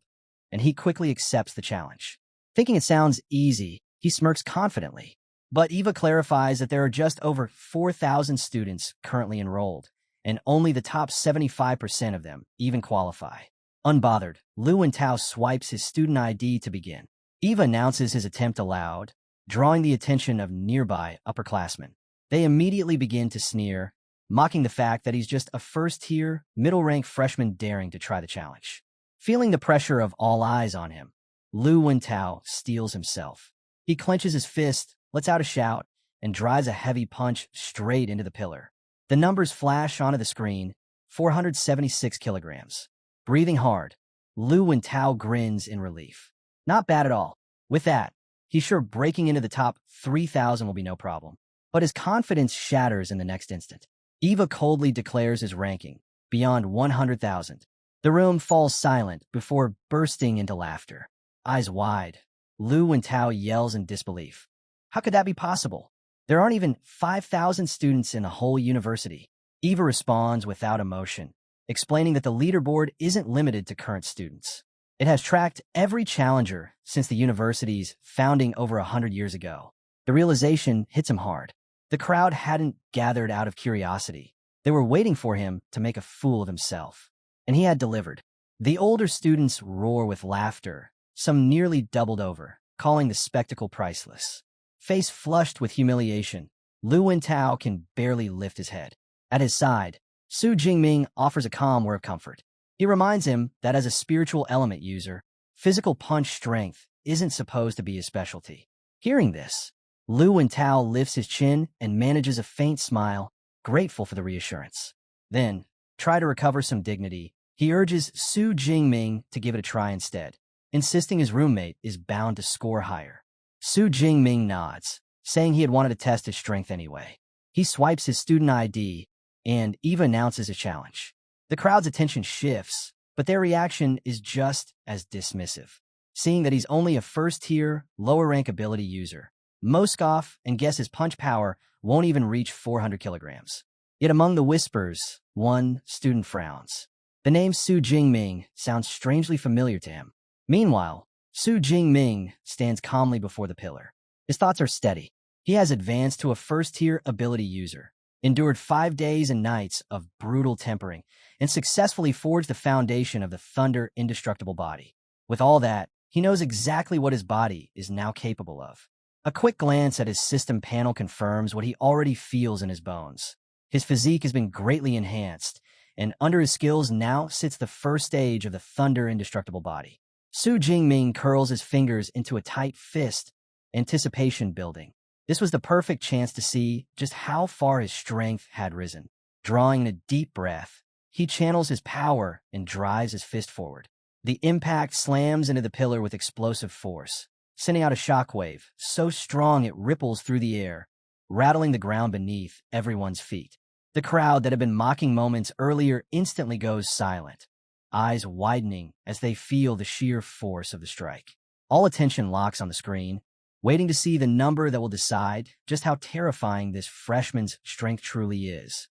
and he quickly accepts the challenge. Thinking it sounds easy, he smirks confidently. But Eva clarifies that there are just over 4,000 students currently enrolled, and only the top 75% of them even qualify. Unbothered, Lu Wentao swipes his student ID to begin. Eva announces his attempt aloud, drawing the attention of nearby upperclassmen. They immediately begin to sneer, mocking the fact that he's just a first-tier, middle-ranked freshman daring to try the challenge. Feeling the pressure of all eyes on him, Lu Wentao steels himself. He clenches his fist, lets out a shout, and drives a heavy punch straight into the pillar. The numbers flash onto the screen, 476 kilograms. Breathing hard, Lu Wentao grins in relief. Not bad at all. With that, he's sure breaking into the top 3,000 will be no problem. But his confidence shatters in the next instant. Eva coldly declares his ranking, beyond 100,000. The room falls silent before bursting into laughter. Eyes wide, Lu Wentao yells in disbelief. How could that be possible? There aren't even 5,000 students in the whole university. Eva responds without emotion, explaining that the leaderboard isn't limited to current students. It has tracked every challenger since the university's founding over 100 years ago. The realization hits him hard. The crowd hadn't gathered out of curiosity. They were waiting for him to make a fool of himself. And he had delivered. The older students roar with laughter, some nearly doubled over, calling the spectacle priceless. Face flushed with humiliation, Lu Wentao can barely lift his head. At his side, Su Jingming offers a calm word of comfort. He reminds him that as a spiritual element user, physical punch strength isn't supposed to be his specialty. Hearing this, Lu Wentao lifts his chin and manages a faint smile, grateful for the reassurance. Then, try to recover some dignity, he urges Su Jingming to give it a try instead, insisting his roommate is bound to score higher. Su Jingming nods, saying he had wanted to test his strength anyway. He swipes his student ID, and Eva announces a challenge. The crowd's attention shifts, but their reaction is just as dismissive. Seeing that he's only a first-tier, lower-rank ability user, most scoff and guess his punch power won't even reach 400 kilograms. Yet among the whispers, one student frowns. The name Su Jingming sounds strangely familiar to him. Meanwhile, Su Jingming stands calmly before the pillar. His thoughts are steady. He has advanced to a first-tier ability user, endured 5 days and nights of brutal tempering, and successfully forged the foundation of the Thunder indestructible body. With all that, he knows exactly what his body is now capable of. A quick glance at his system panel confirms what he already feels in his bones. His physique has been greatly enhanced, and under his skills now sits the first stage of the Thunder indestructible body. Su Jingming curls his fingers into a tight fist, anticipation building. This was the perfect chance to see just how far his strength had risen. Drawing in a deep breath, he channels his power and drives his fist forward. The impact slams into the pillar with explosive force, sending out a shockwave so strong it ripples through the air, rattling the ground beneath everyone's feet. The crowd that had been mocking moments earlier instantly goes silent, eyes widening as they feel the sheer force of the strike. All attention locks on the screen, waiting to see the number that will decide just how terrifying this freshman's strength truly is.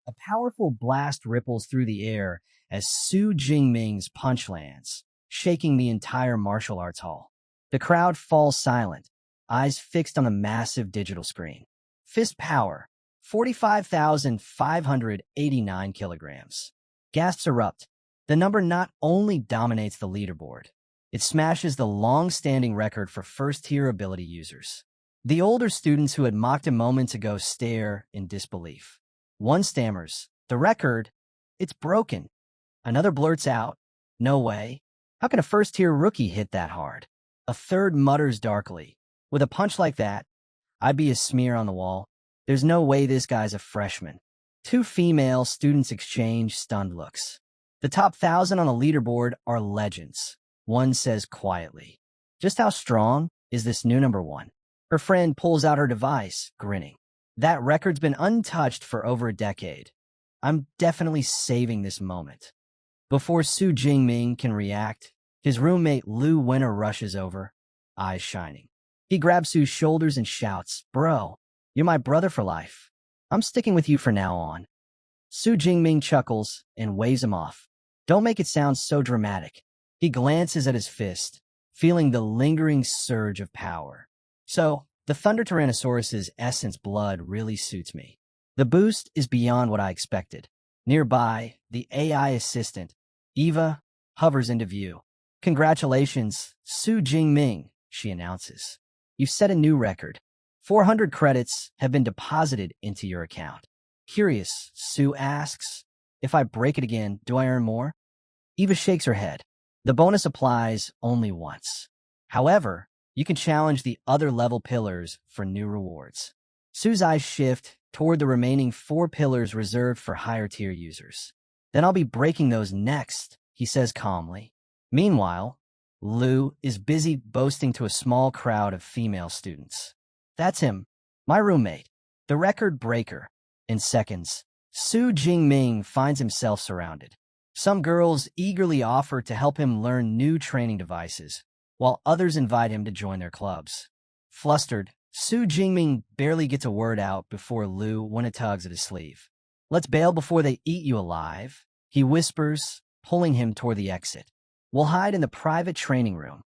A powerful blast ripples through the air as Su Jingming's punch lands, shaking the entire martial arts hall. The crowd falls silent, eyes fixed on the massive digital screen. Fist power, 45,589 kilograms. Gasps erupt. The number not only dominates the leaderboard, it smashes the long-standing record for first-tier ability users. The older students who had mocked him moments ago stare in disbelief. One stammers, "The record? It's broken." Another blurts out, "No way. How can a first-tier rookie hit that hard?" A third mutters darkly, "With a punch like that, I'd be a smear on the wall. There's no way this guy's a freshman." Two female students exchange stunned looks. The top 1,000 on the leaderboard are legends. One says quietly, "Just how strong is this new number one?" Her friend pulls out her device, grinning. "That record's been untouched for over a decade. I'm definitely saving this moment." Before Su Jingming can react, his roommate Lu Winter rushes over, eyes shining. He grabs Su's shoulders and shouts, "Bro, you're my brother for life. I'm sticking with you from now on." Su Jingming chuckles and waves him off. "Don't make it sound so dramatic." He glances at his fist, feeling the lingering surge of power. "So, the Thunder Tyrannosaurus's essence blood really suits me. The boost is beyond what I expected." Nearby, the AI assistant, Eva, hovers into view. "Congratulations, Su Jingming," she announces. "You've set a new record. 400 credits have been deposited into your account." Curious, Su asks, "If I break it again, do I earn more?" Eva shakes her head. "The bonus applies only once. However, you can challenge the other level pillars for new rewards." Su's eyes shift toward the remaining 4 pillars reserved for higher tier users. "Then I'll be breaking those next," he says calmly. Meanwhile, Lu is busy boasting to a small crowd of female students. "That's him, my roommate, the record breaker." In seconds, Su Jingming finds himself surrounded. Some girls eagerly offer to help him learn new training devices, while others invite him to join their clubs. Flustered, Su Jingming barely gets a word out before Lu Winter tugs at his sleeve. "Let's bail before they eat you alive," he whispers, pulling him toward the exit. "We'll hide in the private training room."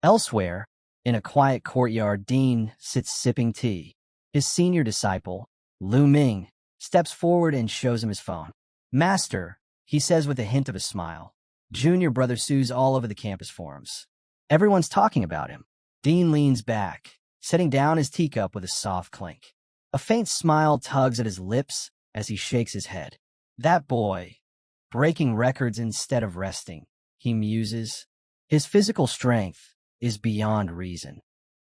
Elsewhere, in a quiet courtyard, Dean sits sipping tea. His senior disciple, Lu Ming, steps forward and shows him his phone. "Master," he says with a hint of a smile, "Junior brother Su's all over the campus forums. Everyone's talking about him." Dean leans back, setting down his teacup with a soft clink. A faint smile tugs at his lips as he shakes his head. "That boy, breaking records instead of resting," he muses. "His physical strength is beyond reason."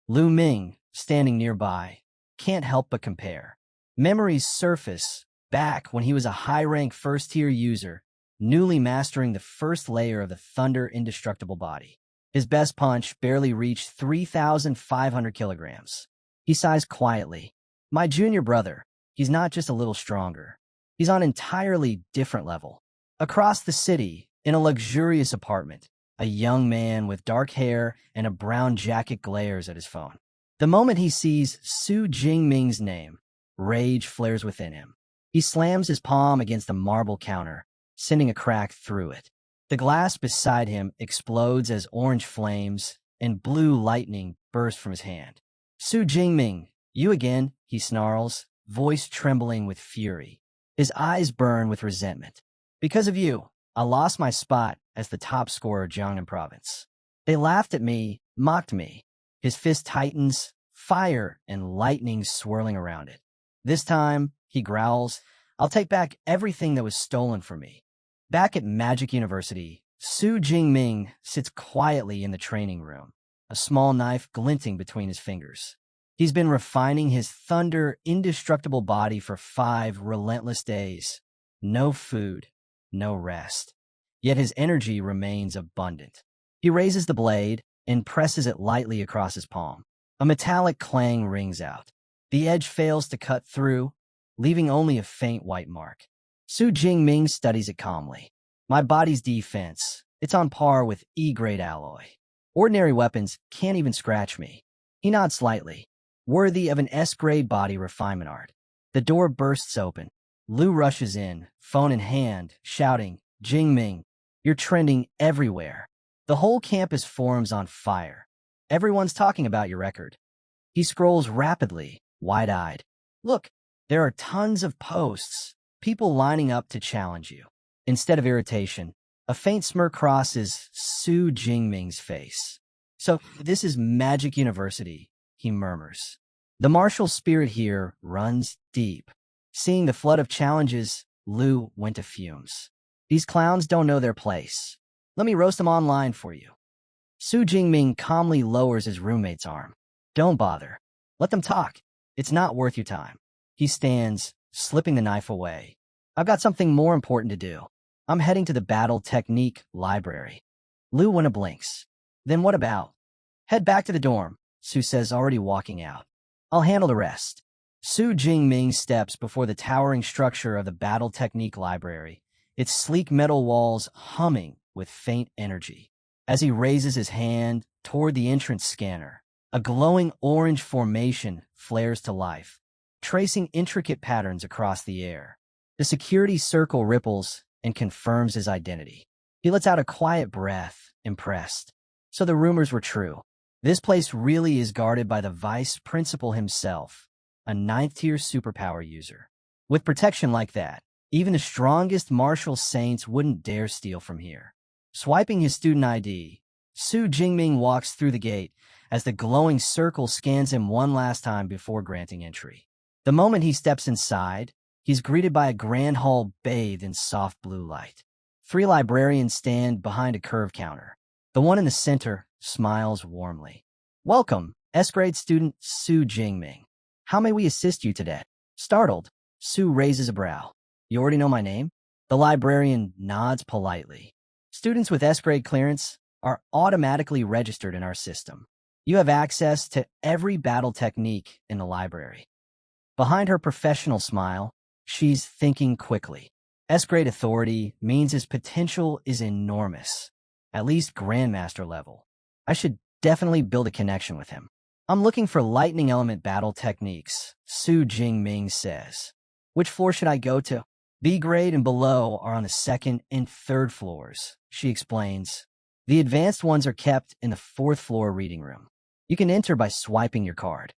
Lu Ming, standing nearby, can't help but compare. Memories surface back when he was a high-rank first-tier user, newly mastering the first layer of the Thunder indestructible body. His best punch barely reached 3,500 kilograms. He sighs quietly. "My junior brother, he's not just a little stronger. He's on an entirely different level." Across the city, in a luxurious apartment, a young man with dark hair and a brown jacket glares at his phone. The moment he sees Su Jingming's name, rage flares within him. He slams his palm against the marble counter, sending a crack through it. The glass beside him explodes as orange flames and blue lightning burst from his hand. "Su Jingming, you again," he snarls, voice trembling with fury. His eyes burn with resentment. "Because of you, I lost my spot as the top scorer of Jiangnan province. They laughed at me, mocked me." His fist tightens, fire and lightning swirling around it. "This time," he growls, "I'll take back everything that was stolen from me." Back at Magic University, Su Jingming sits quietly in the training room, a small knife glinting between his fingers. He's been refining his Thunder indestructible body for 5 relentless days. No food, no rest. Yet his energy remains abundant. He raises the blade and presses it lightly across his palm. A metallic clang rings out. The edge fails to cut through, leaving only a faint white mark. Su Jingming studies it calmly. My body's defense, it's on par with E-grade alloy. Ordinary weapons can't even scratch me. He nods slightly, worthy of an S-grade body refinement art. The door bursts open. Lu rushes in, phone in hand, shouting, Jingming, you're trending everywhere. The whole campus forum's on fire. Everyone's talking about your record. He scrolls rapidly, wide-eyed. Look, there are tons of posts, people lining up to challenge you. Instead of irritation, a faint smirk crosses Su Jingming's face. So this is Magic University, he murmurs. The martial spirit here runs deep. Seeing the flood of challenges, Lu went to fumes. These clowns don't know their place. Let me roast them online for you. Su Jingming calmly lowers his roommate's arm. Don't bother. Let them talk. It's not worth your time. He stands, slipping the knife away. I've got something more important to do. I'm heading to the Battle Technique Library. Lu Wenna blinks. Then what about? Head back to the dorm, Su says, already walking out. I'll handle the rest. Su Jingming steps before the towering structure of the Battle Technique Library, its sleek metal walls humming with faint energy. As he raises his hand toward the entrance scanner, a glowing orange formation flares to life, tracing intricate patterns across the air. The security circle ripples and confirms his identity. He lets out a quiet breath, impressed. So the rumors were true. This place really is guarded by the vice principal himself, a 9th-tier superpower user. With protection like that, even the strongest martial saints wouldn't dare steal from here. Swiping his student ID, Su Jingming walks through the gate as the glowing circle scans him one last time before granting entry. The moment he steps inside, he's greeted by a grand hall bathed in soft blue light. 3 librarians stand behind a curved counter. The one in the center smiles warmly. Welcome, S-grade student Su Jingming. How may we assist you today? Startled, Su raises a brow. You already know my name? The librarian nods politely. Students with S-grade clearance are automatically registered in our system. You have access to every battle technique in the library. Behind her professional smile, she's thinking quickly. S-grade authority means his potential is enormous, at least Grandmaster level. I should definitely build a connection with him. I'm looking for lightning element battle techniques, Su Jingming says. Which floor should I go to? B grade and below are on the 2nd and 3rd floors, she explains. The advanced ones are kept in the 4th floor reading room. You can enter by swiping your card.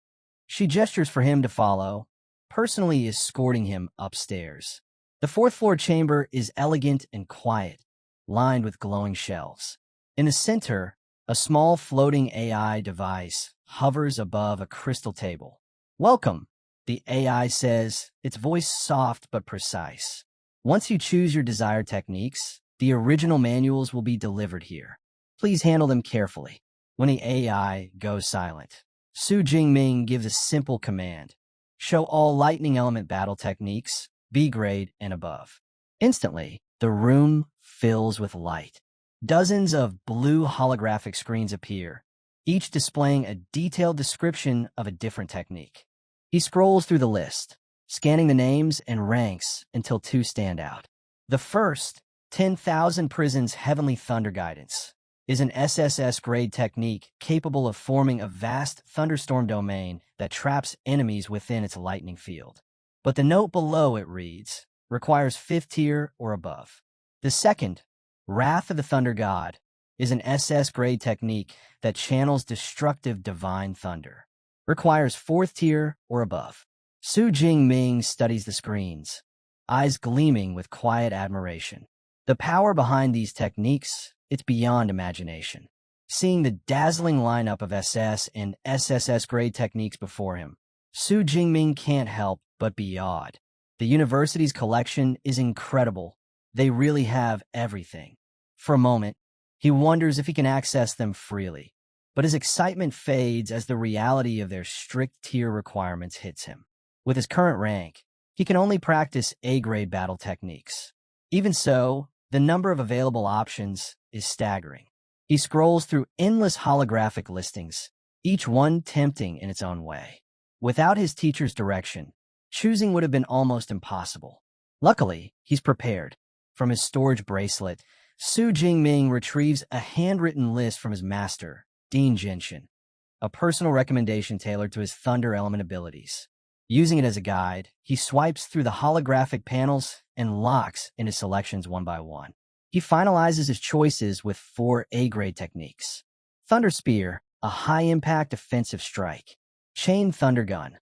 She gestures for him to follow, personally escorting him upstairs. The 4th floor chamber is elegant and quiet, lined with glowing shelves. In the center, a small floating AI device hovers above a crystal table. Welcome, the AI says, its voice soft but precise. Once you choose your desired techniques, the original manuals will be delivered here. Please handle them carefully. When the AI goes silent, Su Jingming gives a simple command. Show all lightning element battle techniques, B grade and above. Instantly, the room fills with light. Dozens of blue holographic screens appear, each displaying a detailed description of a different technique. He scrolls through the list, scanning the names and ranks until 2 stand out. The first, 10,000 Prisons Heavenly Thunder Guidance, is an SSS-grade technique capable of forming a vast thunderstorm domain that traps enemies within its lightning field. But the note below it reads, requires 5th tier or above. The second, Wrath of the Thunder God, is an SS-grade technique that channels destructive divine thunder. Requires 4th tier or above. Su Jingming studies the screens, eyes gleaming with quiet admiration. The power behind these techniques, it's beyond imagination. Seeing the dazzling lineup of SS and SSS-grade techniques before him, Su Jingming can't help but be awed. The university's collection is incredible. They really have everything. For a moment, he wonders if he can access them freely, but his excitement fades as the reality of their strict tier requirements hits him. With his current rank, he can only practice A-grade battle techniques. Even so, the number of available options is staggering. He scrolls through endless holographic listings, each one tempting in its own way. Without his teacher's direction, choosing would have been almost impossible. Luckily, he's prepared. From his storage bracelet, Su Jingming retrieves a handwritten list from his master, Dean Jinshin, a personal recommendation tailored to his thunder element abilities. Using it as a guide, he swipes through the holographic panels and locks in his selections one by one. He finalizes his choices with 4 A-grade techniques. Thunder Spear, a high-impact offensive strike. Chain Thunder Gun,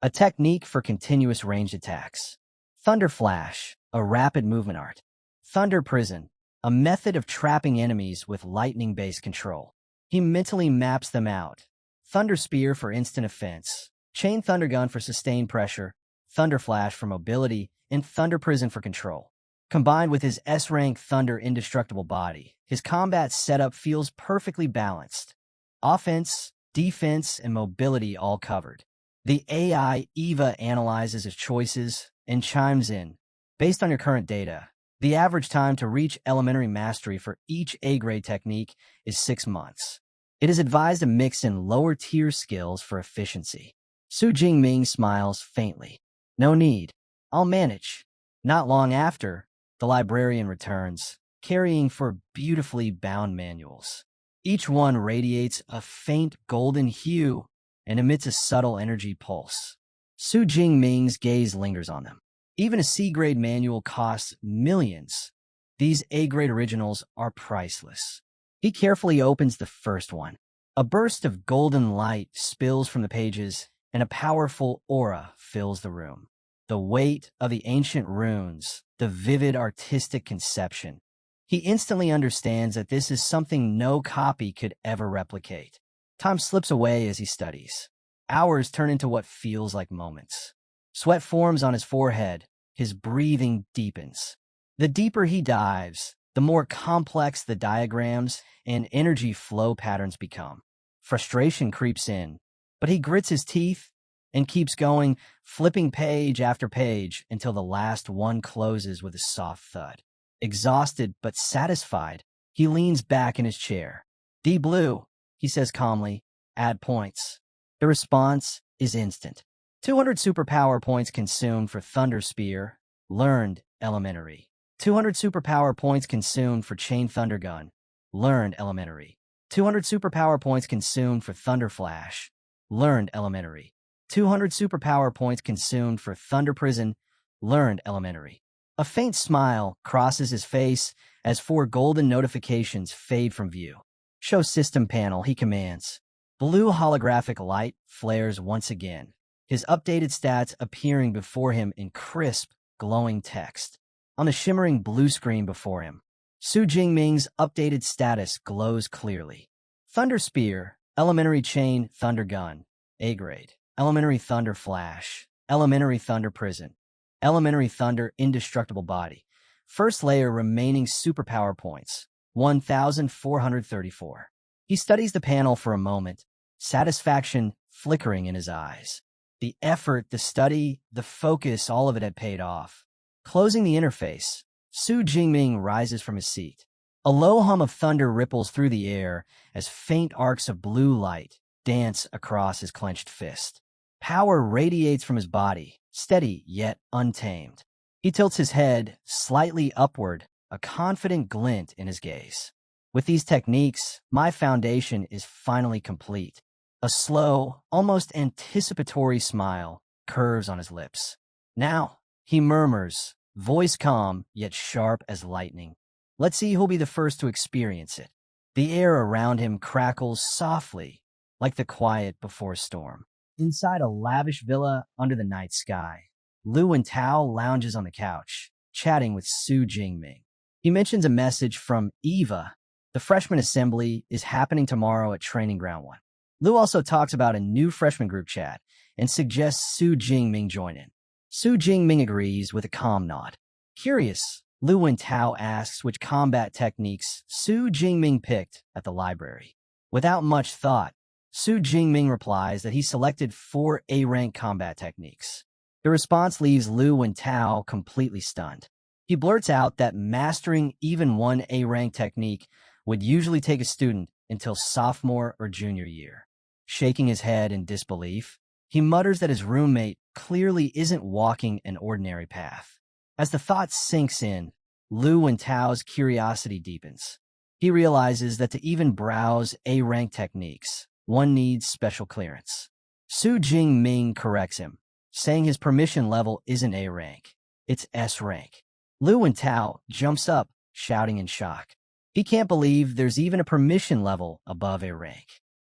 a technique for continuous ranged attacks. Thunder Flash, a rapid movement art. Thunder Prison, a method of trapping enemies with lightning-based control. He mentally maps them out. Thunder Spear for instant offense. Chain Thunder Gun for sustained pressure. Thunder Flash for mobility. And Thunder Prison for control. Combined with his S-rank Thunder Indestructible body, his combat setup feels perfectly balanced. Offense, defense, and mobility all covered. The AI Eva analyzes his choices and chimes in. Based on your current data, the average time to reach elementary mastery for each A-grade technique is 6 months. It is advised to mix in lower-tier skills for efficiency. Su Jingming smiles faintly. No need. I'll manage. Not long after, the librarian returns, carrying 4 beautifully bound manuals. Each one radiates a faint golden hue and emits a subtle energy pulse. Su Jingming's gaze lingers on them. Even a C-grade manual costs millions. These A-grade originals are priceless. He carefully opens the first one. A burst of golden light spills from the pages, and a powerful aura fills the room. The weight of the ancient runes, the vivid artistic conception. He instantly understands that this is something no copy could ever replicate. Time slips away as he studies. Hours turn into what feels like moments. Sweat forms on his forehead. His breathing deepens. The deeper he dives, the more complex the diagrams and energy flow patterns become. Frustration creeps in, but he grits his teeth and keeps going, flipping page after page until the last one closes with a soft thud. Exhausted but satisfied, he leans back in his chair. D blue, he says calmly, add points. The response is instant. 200 superpower points consumed for Thunder Spear, learned elementary. 200 superpower points consumed for Chain Thunder Gun, learned elementary. 200 superpower points consumed for Thunder Flash, learned elementary. 200 superpower points consumed for Thunder Prison, learned elementary. A faint smile crosses his face as 4 golden notifications fade from view. Show system panel, he commands. Blue holographic light flares once again, his updated stats appearing before him in crisp, glowing text. On the shimmering blue screen before him, Su Jingming's updated status glows clearly. Thunder Spear, Elementary Chain Thunder Gun, A-grade. Elementary Thunder Flash, Elementary Thunder Prison, Elementary Thunder Indestructible Body. First layer remaining superpower points, 1,434. He studies the panel for a moment, satisfaction flickering in his eyes. The effort, the study, the focus, all of it had paid off. Closing the interface, Su Jingming rises from his seat. A low hum of thunder ripples through the air as faint arcs of blue light dance across his clenched fist. Power radiates from his body, steady yet untamed. He tilts his head slightly upward, a confident glint in his gaze. With these techniques, my foundation is finally complete. A slow, almost anticipatory smile curves on his lips. Now, he murmurs, voice calm yet sharp as lightning. Let's see who'll be the first to experience it. The air around him crackles softly, like the quiet before a storm. Inside a lavish villa under the night sky, Lu and Tao lounges on the couch, chatting with Su Jingming. He mentions a message from Eva. The freshman assembly is happening tomorrow at Training Ground 1. Lu also talks about a new freshman group chat and suggests Su Jingming join in. Su Jingming agrees with a calm nod. Curious, Lu and Tao asks which combat techniques Su Jingming picked at the library. Without much thought, Su Jingming replies that he selected 4 A-rank combat techniques. The response leaves Lu and Tao completely stunned. He blurts out that mastering even one A-rank technique would usually take a student until sophomore or junior year. Shaking his head in disbelief, He mutters that his roommate clearly isn't walking an ordinary path. As the thought sinks in, Lu Wentao's curiosity deepens. He realizes that to even browse A-rank techniques, one needs special clearance. Su Jingming corrects him, saying his permission level isn't A-rank, it's S-rank. Lu Wentao jumps up, shouting in shock. He can't believe there's even a permission level above A-rank.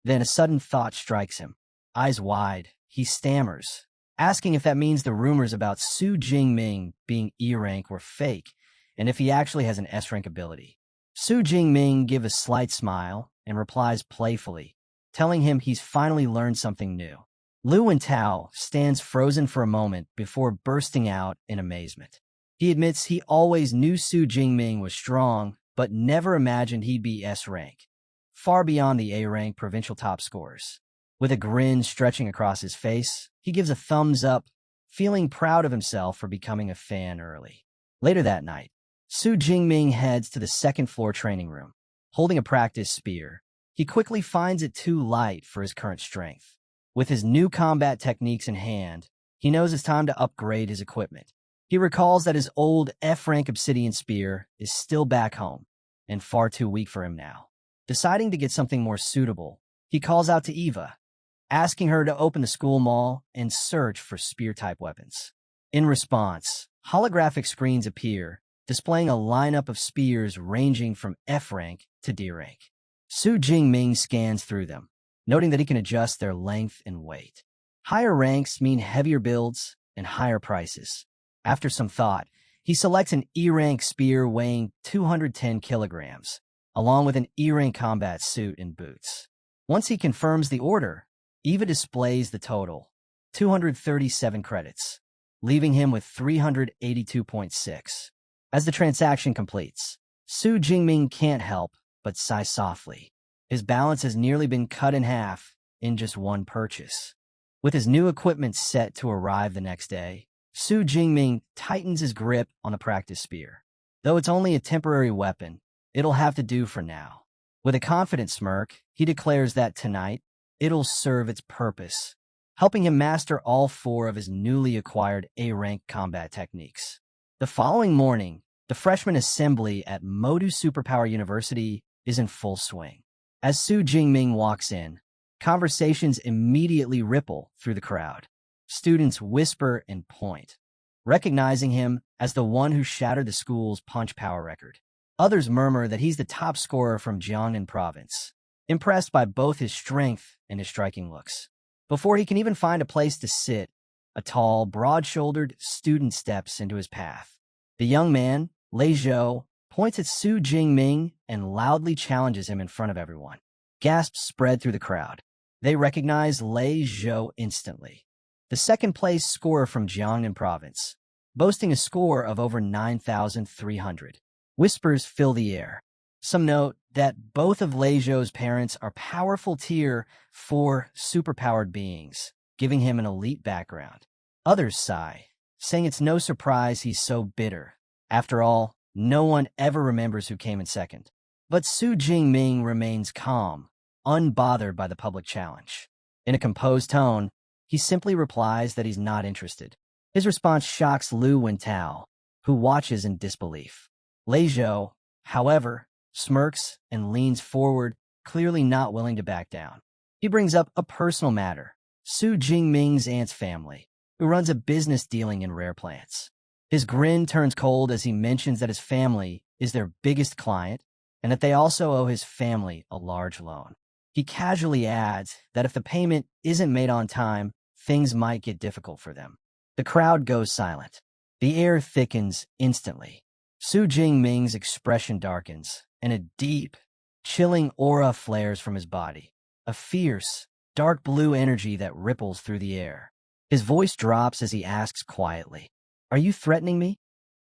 Then a sudden thought strikes him. Eyes wide, he stammers, asking if that means the rumors about Su Jingming being E-rank were fake, and if he actually has an S-rank ability. Su Jingming gives a slight smile and replies playfully, telling him he's finally learned something new. Lu Wentao stands frozen for a moment before bursting out in amazement. He admits he always knew Su Jingming was strong, but never imagined he'd be S-rank, far beyond the A-rank provincial top scorers. With a grin stretching across his face, he gives a thumbs up, feeling proud of himself for becoming a fan early. Later that night, Su Jingming heads to the second-floor training room. Holding a practice spear, he quickly finds it too light for his current strength. With his new combat techniques in hand, he knows it's time to upgrade his equipment. He recalls that his old F-rank obsidian spear is still back home, and far too weak for him now. Deciding to get something more suitable, he calls out to Eva, asking her to open the school mall and search for spear-type weapons. In response, holographic screens appear, displaying a lineup of spears ranging from F-rank to D-rank. Su Jingming scans through them, noting that he can adjust their length and weight. Higher ranks mean heavier builds and higher prices. After some thought, he selects an E-rank spear weighing 210 kilograms, along with an E-rank combat suit and boots. Once he confirms the order, Eva displays the total, 237 credits, leaving him with 382.6. As the transaction completes, Su Jingming can't help but sigh softly. His balance has nearly been cut in half in just one purchase. With his new equipment set to arrive the next day, Su Jingming tightens his grip on the practice spear. Though it's only a temporary weapon, it'll have to do for now. With a confident smirk, he declares that tonight, it'll serve its purpose, helping him master all 4 of his newly acquired A-rank combat techniques. The following morning, the freshman assembly at Modu Superpower University is in full swing. As Su Jingming walks in, conversations immediately ripple through the crowd. Students whisper and point, recognizing him as the one who shattered the school's punch power record. Others murmur that he's the top scorer from Jiangnan province, impressed by both his strength and his striking looks. Before he can even find a place to sit, a tall, broad-shouldered student steps into his path. The young man, Lei Zhou, points at Su Jingming and loudly challenges him in front of everyone. Gasps spread through the crowd. They recognize Lei Zhou instantly, the second-place scorer from Jiangnan province, boasting a score of over 9,300. Whispers fill the air. Some note that both of Lei Zhou's parents are powerful Tier 4 superpowered beings, giving him an elite background. Others sigh, saying it's no surprise he's so bitter. After all, no one ever remembers who came in second. But Su Jingming remains calm, unbothered by the public challenge. In a composed tone, he simply replies that he's not interested. His response shocks Lu Wentao, who watches in disbelief. Lei Zhou, however, smirks and leans forward, clearly not willing to back down. He brings up a personal matter, Su Jingming's aunt's family, who runs a business dealing in rare plants. His grin turns cold as he mentions that his family is their biggest client and that they also owe his family a large loan. He casually adds that if the payment isn't made on time, things might get difficult for them. The crowd goes silent. The air thickens instantly. Su Jingming's expression darkens, and a deep, chilling aura flares from his body, a fierce, dark blue energy that ripples through the air. His voice drops as he asks quietly, "Are you threatening me?"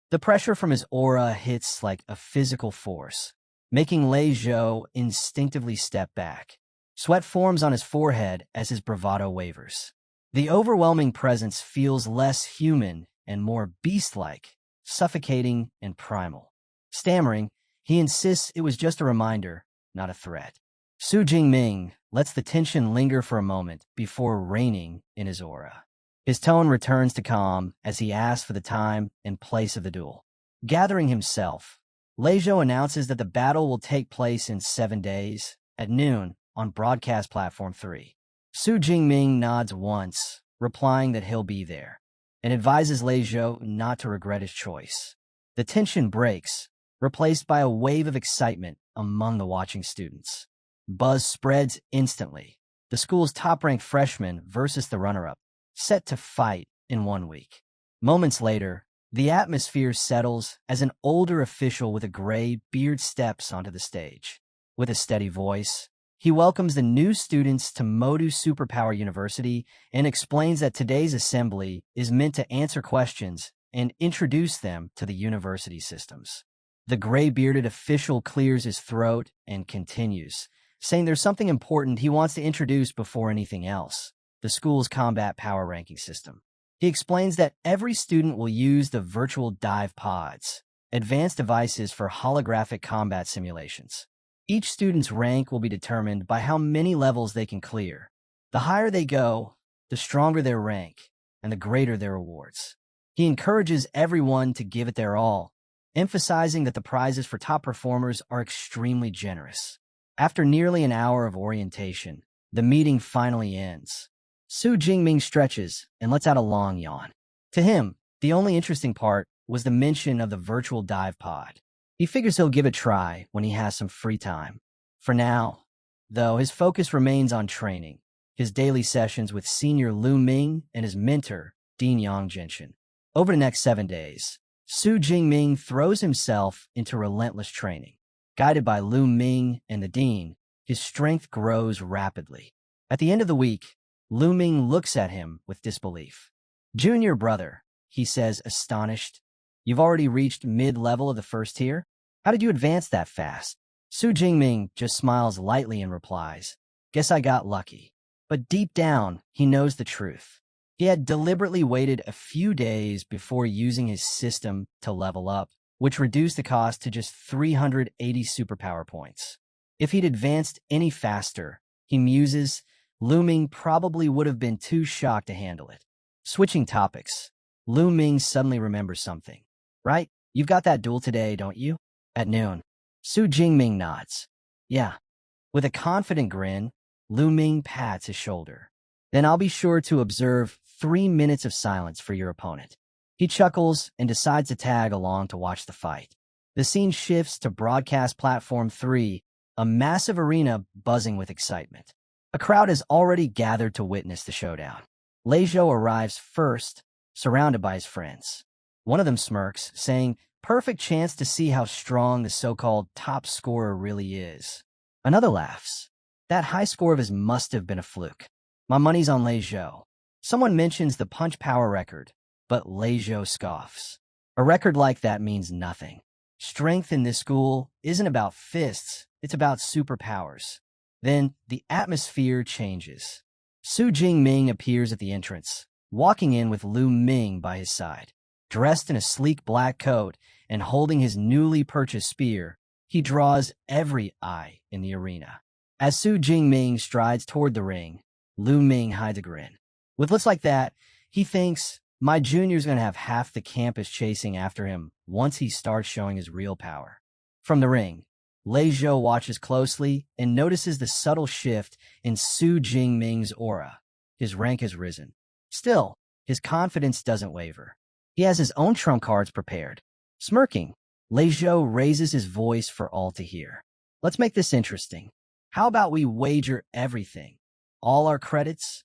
The pressure from his aura hits like a physical force, making Lei Zhou instinctively step back. Sweat forms on his forehead as his bravado wavers. The overwhelming presence feels less human and more beast-like, suffocating and primal. Stammering, he insists it was just a reminder, not a threat. Su Jingming lets the tension linger for a moment before reining in his aura. His tone returns to calm as he asks for the time and place of the duel. Gathering himself, Leizhou announces that the battle will take place in 7 days, at noon, on broadcast platform 3. Su Jingming nods once, replying that he'll be there, and advises Leizhou not to regret his choice. The tension breaks, replaced by a wave of excitement among the watching students. Buzz spreads instantly. The school's top-ranked freshman versus the runner-up, set to fight in 1 week. Moments later, the atmosphere settles as an older official with a gray beard steps onto the stage. With a steady voice, he welcomes the new students to Modu Superpower University and explains that today's assembly is meant to answer questions and introduce them to the university systems. The gray-bearded official clears his throat and continues, saying there's something important he wants to introduce before anything else: the school's combat power ranking system. He explains that every student will use the virtual dive pods, advanced devices for holographic combat simulations. Each student's rank will be determined by how many levels they can clear. The higher they go, the stronger their rank, and the greater their rewards. He encourages everyone to give it their all, emphasizing that the prizes for top performers are extremely generous. After nearly an hour of orientation, the meeting finally ends. Su Jingming stretches and lets out a long yawn. To him, the only interesting part was the mention of the virtual dive pod. He figures he'll give it a try when he has some free time. For now, though, his focus remains on training, his daily sessions with senior Lu Ming and his mentor, Dean Yang Genshin. Over the next 7 days, Su Jingming throws himself into relentless training. Guided by Lu Ming and the dean, his strength grows rapidly. At the end of the week, Lu Ming looks at him with disbelief. "Junior brother," he says, astonished. "You've already reached mid-level of the first tier? How did you advance that fast?" Su Jingming just smiles lightly and replies, "Guess I got lucky." But deep down, he knows the truth. He had deliberately waited a few days before using his system to level up, which reduced the cost to just 380 superpower points. If he'd advanced any faster, he muses, Lu Ming probably would have been too shocked to handle it. Switching topics, Lu Ming suddenly remembers something. "Right, you've got that duel today, don't you?" At noon. Su Jingming nods. "Yeah." With a confident grin, Lu Ming pats his shoulder. "Then I'll be sure to observe 3 minutes of silence for your opponent." He chuckles and decides to tag along to watch the fight. The scene shifts to broadcast platform 3, a massive arena buzzing with excitement. A crowd has already gathered to witness the showdown. Leizhou arrives first, surrounded by his friends. One of them smirks, saying, "Perfect chance to see how strong the so-called top scorer really is." Another laughs. "That high score of his must have been a fluke. My money's on Leizhou." Someone mentions the punch power record, but Leizhou scoffs. A record like that means nothing. Strength in this school isn't about fists, it's about superpowers. Then the atmosphere changes. Su Jingming appears at the entrance, walking in with Lu Ming by his side. Dressed in a sleek black coat and holding his newly purchased spear, he draws every eye in the arena. As Su Jingming strides toward the ring, Lu Ming hides a grin. With looks like that, he thinks, my junior's going to have half the campus chasing after him once he starts showing his real power. From the ring, Leizhou watches closely and notices the subtle shift in Su Jingming's aura. His rank has risen. Still, his confidence doesn't waver. He has his own trump cards prepared. Smirking, Leizhou raises his voice for all to hear. "Let's make this interesting. How about we wager everything? All our credits?"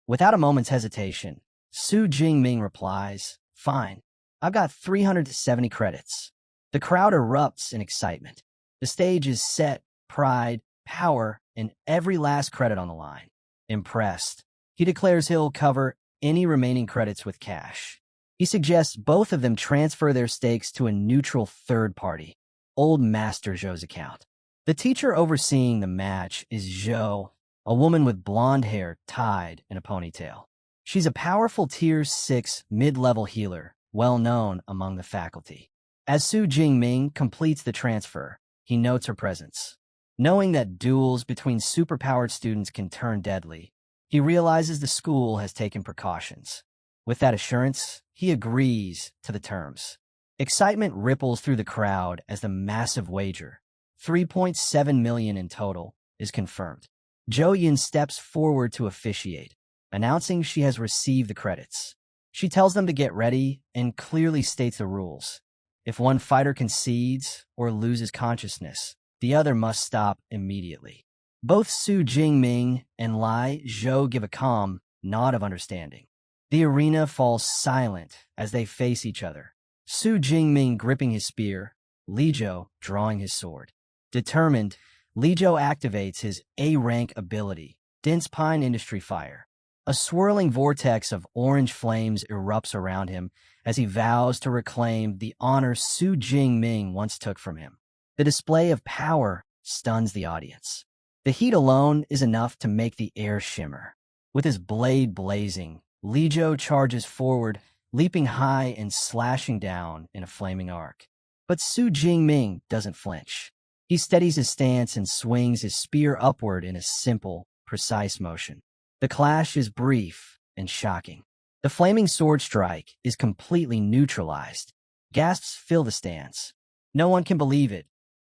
Without a moment's hesitation, Su Jingming replies, "Fine. I've got 370 credits." The crowd erupts in excitement. The stage is set, pride, power, and every last credit on the line. Impressed, he declares he'll cover any remaining credits with cash. He suggests both of them transfer their stakes to a neutral third party, Old Master Zhou's account. The teacher overseeing the match is Zhou, a woman with blonde hair tied in a ponytail. She's a powerful Tier 6 mid-level healer, well known among the faculty. As Su Jingming completes the transfer, he notes her presence. Knowing that duels between superpowered students can turn deadly, he realizes the school has taken precautions. With that assurance, he agrees to the terms. Excitement ripples through the crowd as the massive wager, 3.7 million in total, is confirmed. Jo Yin steps forward to officiate, announcing she has received the credits. She tells them to get ready and clearly states the rules. If one fighter concedes or loses consciousness, the other must stop immediately. Both Su Jingming and Lai Zhou give a calm nod of understanding. The arena falls silent as they face each other. Su Jingming gripping his spear, Li Zhou drawing his sword. Determined, Li Zhou activates his A-rank ability, Dense Pine Industry Fire. A swirling vortex of orange flames erupts around him as he vows to reclaim the honor Su Jingming once took from him. The display of power stuns the audience. The heat alone is enough to make the air shimmer. With his blade blazing, Li Zhou charges forward, leaping high and slashing down in a flaming arc. But Su Jingming doesn't flinch. He steadies his stance and swings his spear upward in a simple, precise motion. The clash is brief and shocking. The flaming sword strike is completely neutralized. Gasps fill the stands. No one can believe it.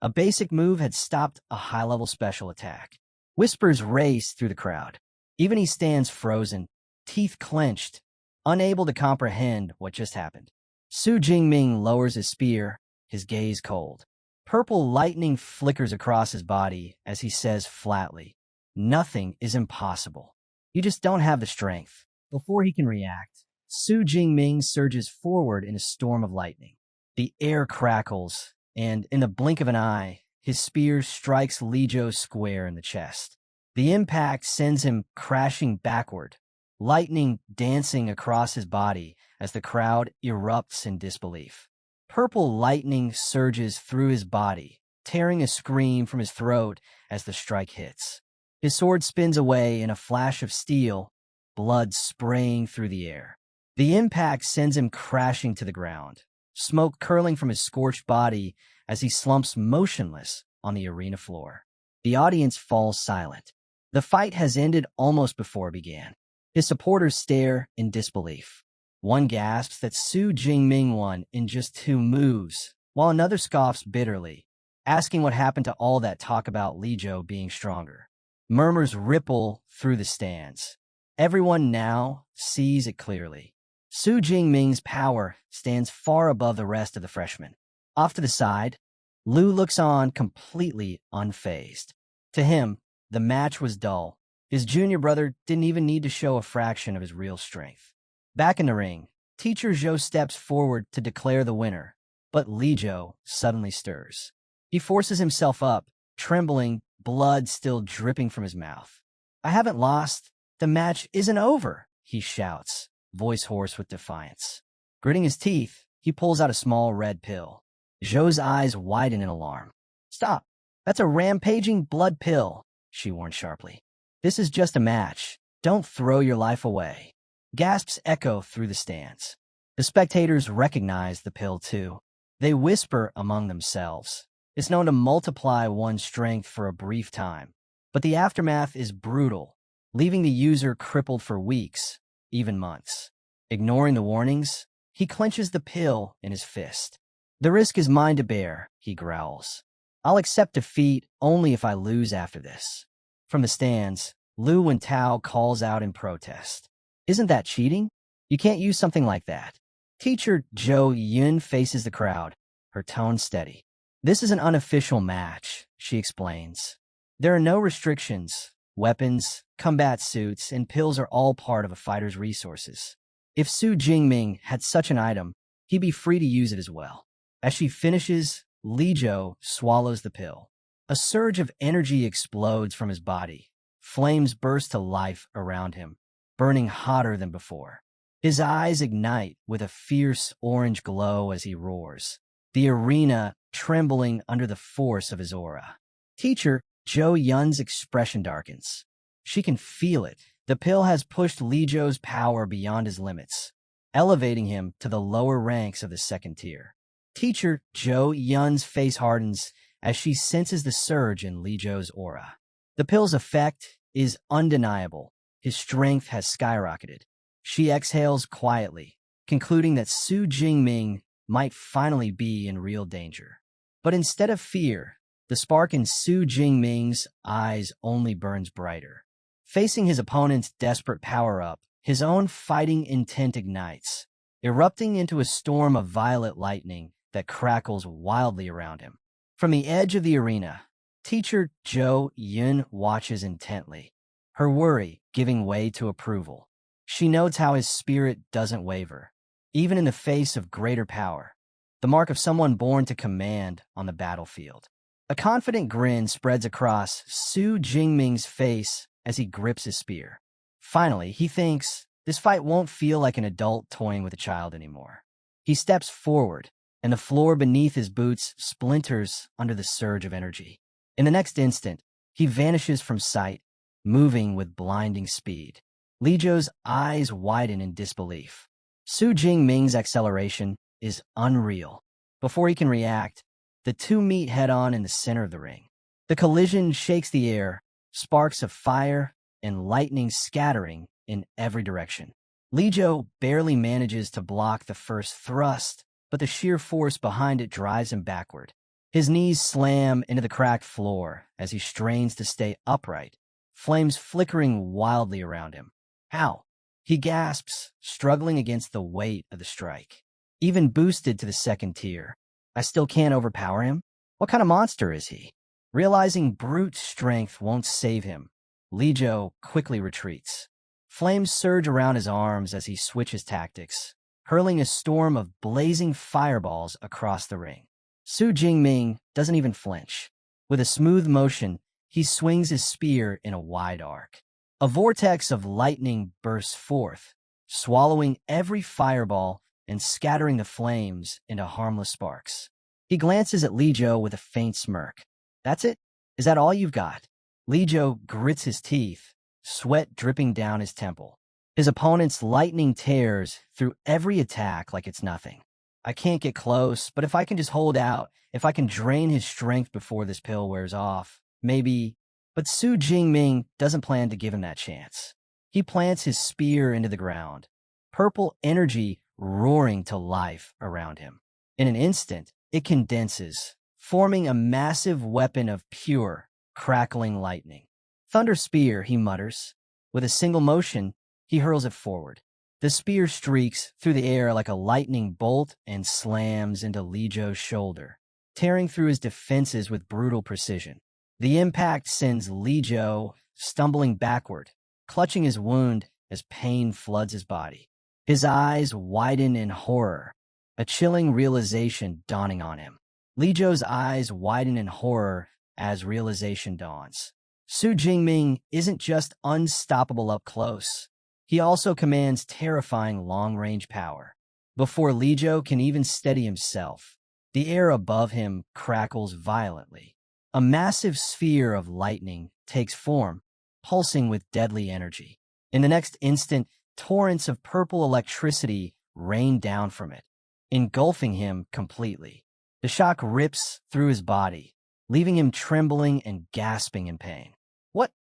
A basic move had stopped a high-level special attack. Whispers race through the crowd. Even he stands frozen, teeth clenched, unable to comprehend what just happened. Su Jingming lowers his spear, his gaze cold. Purple lightning flickers across his body as he says flatly, "Nothing is impossible. You just don't have the strength." Before he can react, Su Jingming surges forward in a storm of lightning. The air crackles, and in the blink of an eye, his spear strikes Li Zhou square in the chest. The impact sends him crashing backward, lightning dancing across his body as the crowd erupts in disbelief. Purple lightning surges through his body, tearing a scream from his throat as the strike hits. His sword spins away in a flash of steel, blood spraying through the air. The impact sends him crashing to the ground, smoke curling from his scorched body as he slumps motionless on the arena floor. The audience falls silent. The fight has ended almost before it began. His supporters stare in disbelief. One gasps that Su Jingming won in just 2 moves, while another scoffs bitterly, asking what happened to all that talk about Li Zhou being stronger. Murmurs ripple through the stands. Everyone now sees it clearly. Su Jingming's power stands far above the rest of the freshmen. Off to the side, Lu looks on completely unfazed. To him, the match was dull. His junior brother didn't even need to show a fraction of his real strength. Back in the ring, Teacher Zhou steps forward to declare the winner, but Li Zhou suddenly stirs. He forces himself up, trembling, blood still dripping from his mouth. "I haven't lost. The match isn't over," he shouts, voice hoarse with defiance. Gritting his teeth, he pulls out a small red pill. Zhou's eyes widen in alarm. "Stop. That's a rampaging blood pill," she warns sharply. "This is just a match. Don't throw your life away." Gasps echo through the stands. The spectators recognize the pill too. They whisper among themselves. It's known to multiply one's strength for a brief time, but the aftermath is brutal, leaving the user crippled for weeks, even months. Ignoring the warnings, he clenches the pill in his fist. "The risk is mine to bear," he growls. "I'll accept defeat only if I lose after this." From the stands, Lu Wentao calls out in protest. "Isn't that cheating? You can't use something like that." Teacher Jo Yun faces the crowd, her tone steady. "This is an unofficial match," she explains. "There are no restrictions. Weapons, combat suits, and pills are all part of a fighter's resources. If Su Jingming had such an item, he'd be free to use it as well." As she finishes, Li Zhou swallows the pill. A surge of energy explodes from his body. Flames burst to life around him, burning hotter than before. His eyes ignite with a fierce orange glow as he roars, the arena trembling under the force of his aura. Teacher Jo Yun's expression darkens. She can feel it. The pill has pushed Li Zhou's power beyond his limits, elevating him to the lower ranks of the second tier. Teacher Jo Yun's face hardens as she senses the surge in Li Zhou's aura. The pill's effect is undeniable. His strength has skyrocketed. She exhales quietly, concluding that Su Jingming might finally be in real danger. But instead of fear, the spark in Su Jingming's eyes only burns brighter. Facing his opponent's desperate power-up, his own fighting intent ignites, erupting into a storm of violet lightning that crackles wildly around him. From the edge of the arena, teacher Zhou Yun watches intently, her worry giving way to approval. She notes how his spirit doesn't waver, even in the face of greater power, the mark of someone born to command on the battlefield. A confident grin spreads across Su Jingming's face as he grips his spear. Finally, he thinks this fight won't feel like an adult toying with a child anymore. He steps forward, and the floor beneath his boots splinters under the surge of energy. In the next instant, he vanishes from sight, moving with blinding speed. Li Zhou's eyes widen in disbelief. Su Jingming's acceleration is unreal. Before he can react, the two meet head-on in the center of the ring. The collision shakes the air, sparks of fire and lightning scattering in every direction. Li Zhou barely manages to block the first thrust, but the sheer force behind it drives him backward. His knees slam into the cracked floor as he strains to stay upright, flames flickering wildly around him. Ow! He gasps, struggling against the weight of the strike. Even boosted to the second tier, I still can't overpower him? What kind of monster is he? Realizing brute strength won't save him, Li Zhou quickly retreats. Flames surge around his arms as he switches tactics, hurling a storm of blazing fireballs across the ring. Su Jingming doesn't even flinch. With a smooth motion, he swings his spear in a wide arc. A vortex of lightning bursts forth, swallowing every fireball and scattering the flames into harmless sparks. He glances at Li Zhou with a faint smirk. That's it? Is that all you've got? Li Zhou grits his teeth, sweat dripping down his temple. His opponent's lightning tears through every attack like it's nothing. I can't get close, but if I can just hold out, if I can drain his strength before this pill wears off, maybe... But Su Jingming doesn't plan to give him that chance. He plants his spear into the ground, purple energy roaring to life around him. In an instant, it condenses, forming a massive weapon of pure, crackling lightning. Thunder spear, he mutters. With a single motion, he hurls it forward. The spear streaks through the air like a lightning bolt and slams into Li Zhou's shoulder, tearing through his defenses with brutal precision. The impact sends Li Zhou stumbling backward, clutching his wound as pain floods his body. His eyes widen in horror, a chilling realization dawning on him. Li Zhou's eyes widen in horror as realization dawns. Su Jingming isn't just unstoppable up close. He also commands terrifying long-range power. Before Li Zhou can even steady himself, the air above him crackles violently. A massive sphere of lightning takes form, pulsing with deadly energy. In the next instant, torrents of purple electricity rain down from it, engulfing him completely. The shock rips through his body, leaving him trembling and gasping in pain.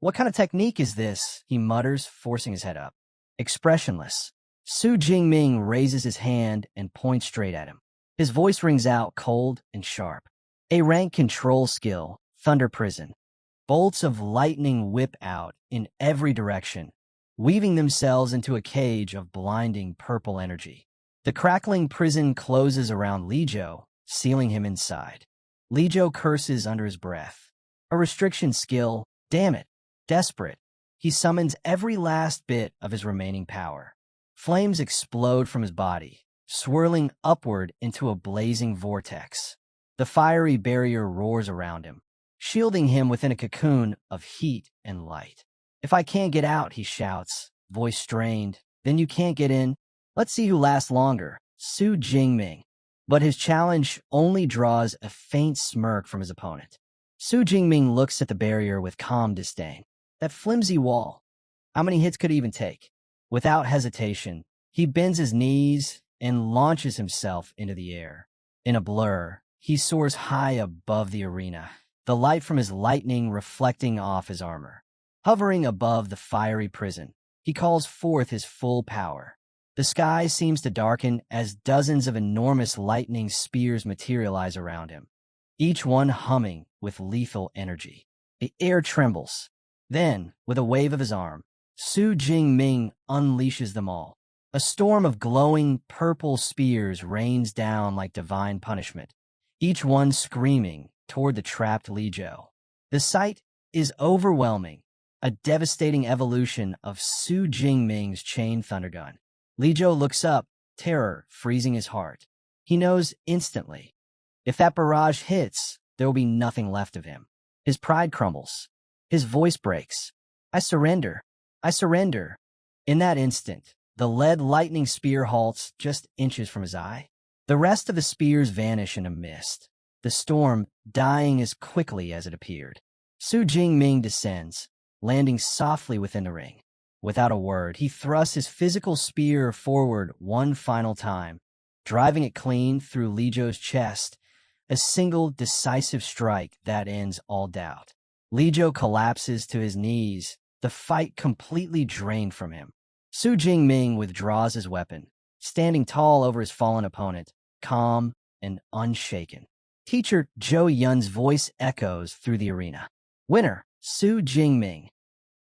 What kind of technique is this? He mutters, forcing his head up. Expressionless, Su Jingming raises his hand and points straight at him. His voice rings out cold and sharp. A rank control skill, Thunder Prison. Bolts of lightning whip out in every direction, weaving themselves into a cage of blinding purple energy. The crackling prison closes around Li Zhou, sealing him inside. Li Zhou curses under his breath. A restriction skill, damn it. Desperate, he summons every last bit of his remaining power. Flames explode from his body, swirling upward into a blazing vortex. The fiery barrier roars around him, shielding him within a cocoon of heat and light. If I can't get out, he shouts, voice strained, then you can't get in. Let's see who lasts longer, Su Jingming. But his challenge only draws a faint smirk from his opponent. Su Jingming looks at the barrier with calm disdain. That flimsy wall. How many hits could he even take? Without hesitation, he bends his knees and launches himself into the air. In a blur, He soars high above the arena, the light from his lightning reflecting off his armor. Hovering above the fiery prison, he calls forth his full power. The sky seems to darken as dozens of enormous lightning spears materialize around him, each one humming with lethal energy. The air trembles. Then, with a wave of his arm, Su Jingming unleashes them all. A storm of glowing purple spears rains down like divine punishment, each one screaming toward the trapped Li Zhou. The sight is overwhelming, a devastating evolution of Su Jingming's chain thundergun. Li Zhou looks up, terror freezing his heart. He knows instantly. If that barrage hits, there will be nothing left of him. His pride crumbles. His voice breaks. I surrender. I surrender. In that instant, the lead lightning spear halts just inches from his eye. The rest of the spears vanish in a mist, the storm dying as quickly as it appeared. Su Jingming descends, landing softly within the ring. Without a word, he thrusts his physical spear forward one final time, driving it clean through Li Zhou's chest, a single decisive strike that ends all doubt. Li Zhou collapses to his knees, the fight completely drained from him. Su Jingming withdraws his weapon, standing tall over his fallen opponent, calm and unshaken. Teacher Zhou Yun's voice echoes through the arena. Winner, Su Jingming.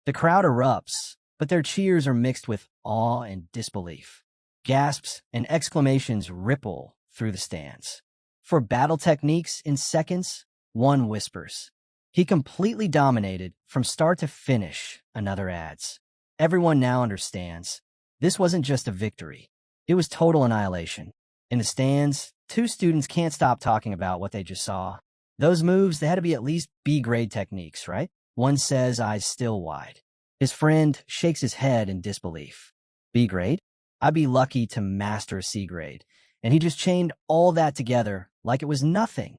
The crowd erupts, but their cheers are mixed with awe and disbelief. Gasps and exclamations ripple through the stands. For battle techniques in seconds, one whispers. He completely dominated from start to finish, another adds. Everyone now understands. This wasn't just a victory. It was total annihilation. In the stands, two students can't stop talking about what they just saw. Those moves, they had to be at least B-grade techniques, right? One says, eyes still wide. His friend shakes his head in disbelief. B-grade? I'd be lucky to master a C-grade. And he just chained all that together like it was nothing.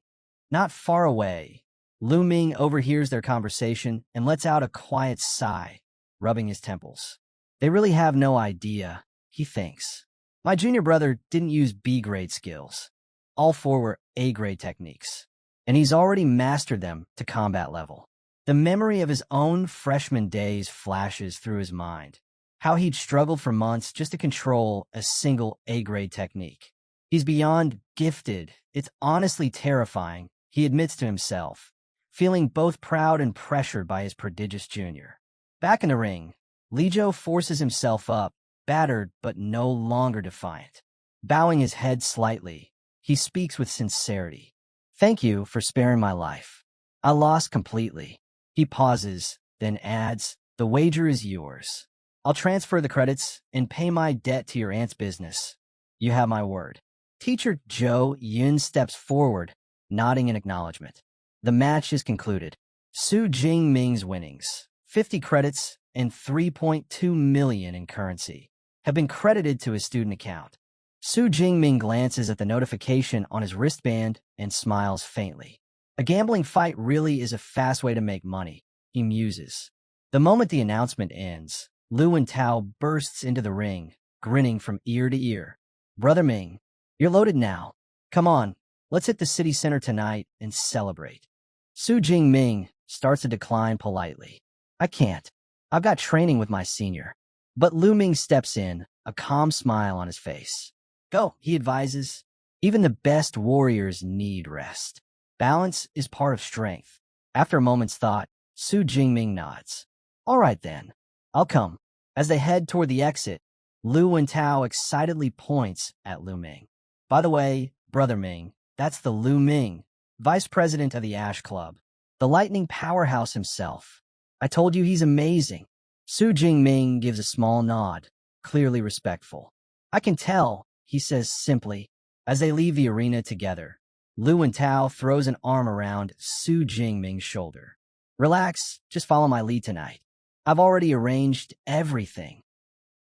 Not far away, Lu Ming overhears their conversation and lets out a quiet sigh, rubbing his temples. They really have no idea, he thinks. My junior brother didn't use B-grade skills. All four were A-grade techniques, and he's already mastered them to combat level. The memory of his own freshman days flashes through his mind, how he'd struggled for months just to control a single A-grade technique. He's beyond gifted. It's honestly terrifying, he admits to himself, feeling both proud and pressured by his prodigious junior. Back in the ring, Li Zhou forces himself up, battered but no longer defiant. Bowing his head slightly, he speaks with sincerity. Thank you for sparing my life. I lost completely. He pauses, then adds, the wager is yours. I'll transfer the credits and pay my debt to your aunt's business. You have my word. Teacher Zhou Yun steps forward, nodding in acknowledgement. The match is concluded. Su Jingming's winnings, 50 credits and 3.2 million in currency, have been credited to his student account. Su Jingming glances at the notification on his wristband and smiles faintly. A gambling fight really is a fast way to make money, he muses. The moment the announcement ends, Lu and Tao bursts into the ring, grinning from ear to ear. Brother Ming, you're loaded now. Come on, let's hit the city center tonight and celebrate. Su Jingming starts to decline politely. I can't. I've got training with my senior. But Lu Ming steps in, a calm smile on his face. Go, he advises. Even the best warriors need rest. Balance is part of strength. After a moment's thought, Su Jingming nods. All right then, I'll come. As they head toward the exit, Lu and Tao excitedly points at Lu Ming. By the way, Brother Ming, that's the Lu Ming, vice president of the Ash Club, the lightning powerhouse himself. I told you he's amazing. Su Jingming gives a small nod, clearly respectful. I can tell, he says simply. As they leave the arena together, Lu and Tao throws an arm around Su Jingming's shoulder. Relax, just follow my lead tonight. I've already arranged everything.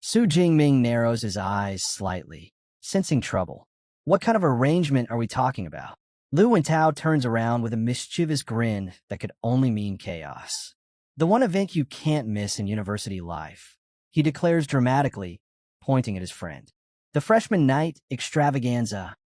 Su Jingming narrows his eyes slightly, sensing trouble. What kind of arrangement are we talking about? Lu and Tao turns around with a mischievous grin that could only mean chaos. The one event you can't miss in university life, he declares dramatically, pointing at his friend. The freshman night extravaganza.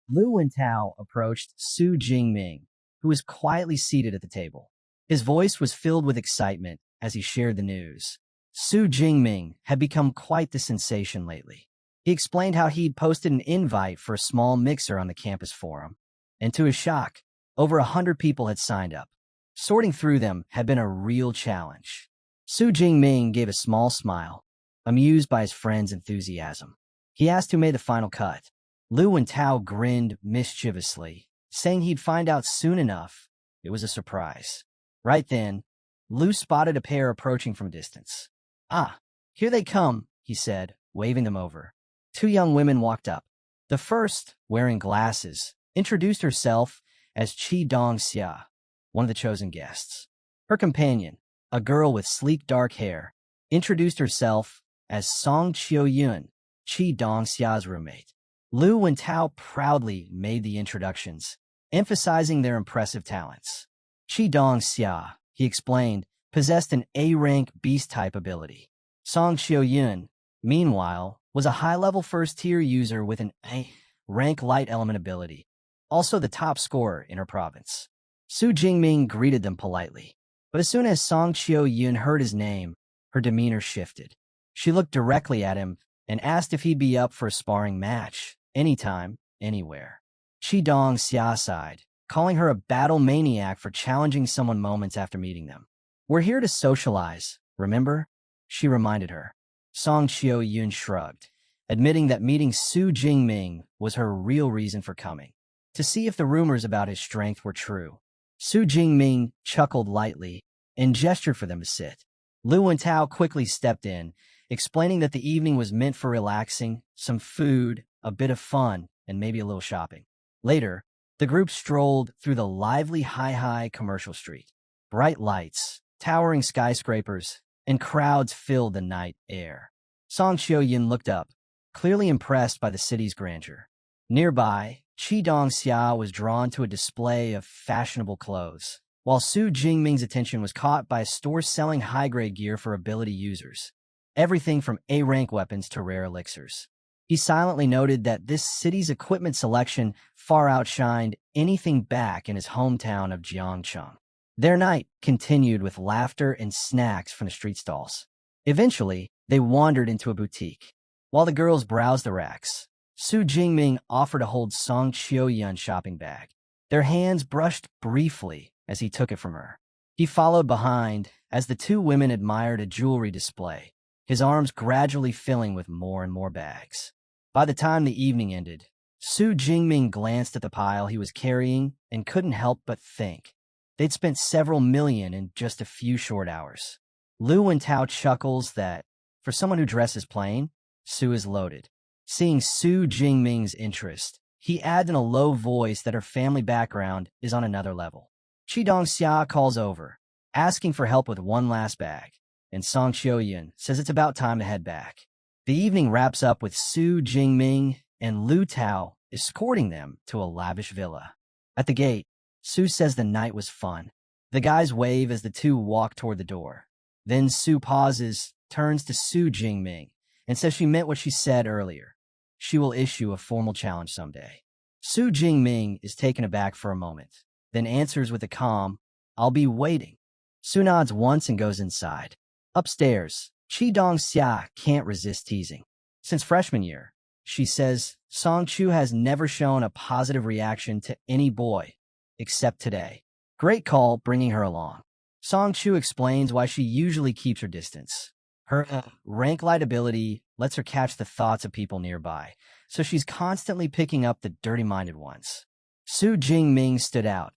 Lu and Tao approached Su Jingming, who was quietly seated at the table. His voice was filled with excitement as he shared the news. Su Jingming had become quite the sensation lately. He explained how he'd posted an invite for a small mixer on the campus forum, and to his shock, over 100 people had signed up. Sorting through them had been a real challenge. Su Jingming gave a small smile, amused by his friend's enthusiasm. He asked who made the final cut. Lu and Tao grinned mischievously, saying he'd find out soon enough. It was a surprise. Right then, Lu spotted a pair approaching from a distance. "Ah, here they come," he said, waving them over. Two young women walked up. The first, wearing glasses, introduced herself as Qi Dongxia, one of the chosen guests. Her companion, a girl with sleek dark hair, introduced herself as Song Qiuyun, Qi Dongxia's roommate. Lu and Tao proudly made the introductions, emphasizing their impressive talents. Qi Dongxia, he explained, possessed an A-rank beast-type ability. Song Qiuyun, meanwhile, was a high-level first-tier user with an A-rank light element ability, also the top scorer in her province. Su Jingming greeted them politely, but as soon as Song Qiuyun heard his name, her demeanor shifted. She looked directly at him and asked if he'd be up for a sparring match, anytime, anywhere. Qi Dongxia sighed, calling her a battle maniac for challenging someone moments after meeting them. "We're here to socialize, remember?" she reminded her. Song Qiuyun shrugged, admitting that meeting Su Jingming was her real reason for coming, to see if the rumors about his strength were true. Su Jingming chuckled lightly and gestured for them to sit. Lu and Tao quickly stepped in, explaining that the evening was meant for relaxing, some food, a bit of fun, and maybe a little shopping. Later, the group strolled through the lively Hai commercial street. Bright lights, towering skyscrapers, and crowds filled the night air. Song Qiuyun looked up, clearly impressed by the city's grandeur. Nearby, Qi Dongxia was drawn to a display of fashionable clothes, while Su Jingming's attention was caught by a store selling high-grade gear for ability users, everything from A-rank weapons to rare elixirs. He silently noted that this city's equipment selection far outshined anything back in his hometown of Jiangcheng. Their night continued with laughter and snacks from the street stalls. Eventually, they wandered into a boutique. While the girls browsed the racks, Su Jingming offered to hold Song Qiuyun's shopping bag. Their hands brushed briefly as he took it from her. He followed behind as the two women admired a jewelry display, his arms gradually filling with more and more bags. By the time the evening ended, Su Jingming glanced at the pile he was carrying and couldn't help but think. They'd spent several million in just a few short hours. Lu and Tao chuckles that, for someone who dresses plain, Su is loaded. Seeing Su Jingming's interest, he adds in a low voice that her family background is on another level. Qi Dongxia calls over, asking for help with one last bag, and Song Qiuyun says it's about time to head back. The evening wraps up with Su Jingming and Lu Tao escorting them to a lavish villa. At the gate, Su says the night was fun. The guys wave as the two walk toward the door. Then Su pauses, turns to Su Jingming, and says she meant what she said earlier. She will issue a formal challenge someday. Su Jingming is taken aback for a moment, then answers with a calm, "I'll be waiting." Su nods once and goes inside. Upstairs, Qi Dongxia can't resist teasing. Since freshman year, she says, Song Chu has never shown a positive reaction to any boy, except today. Great call bringing her along. Song Chu explains why she usually keeps her distance. Her rank light ability lets her catch the thoughts of people nearby, so she's constantly picking up the dirty-minded ones. Su Jingming stood out.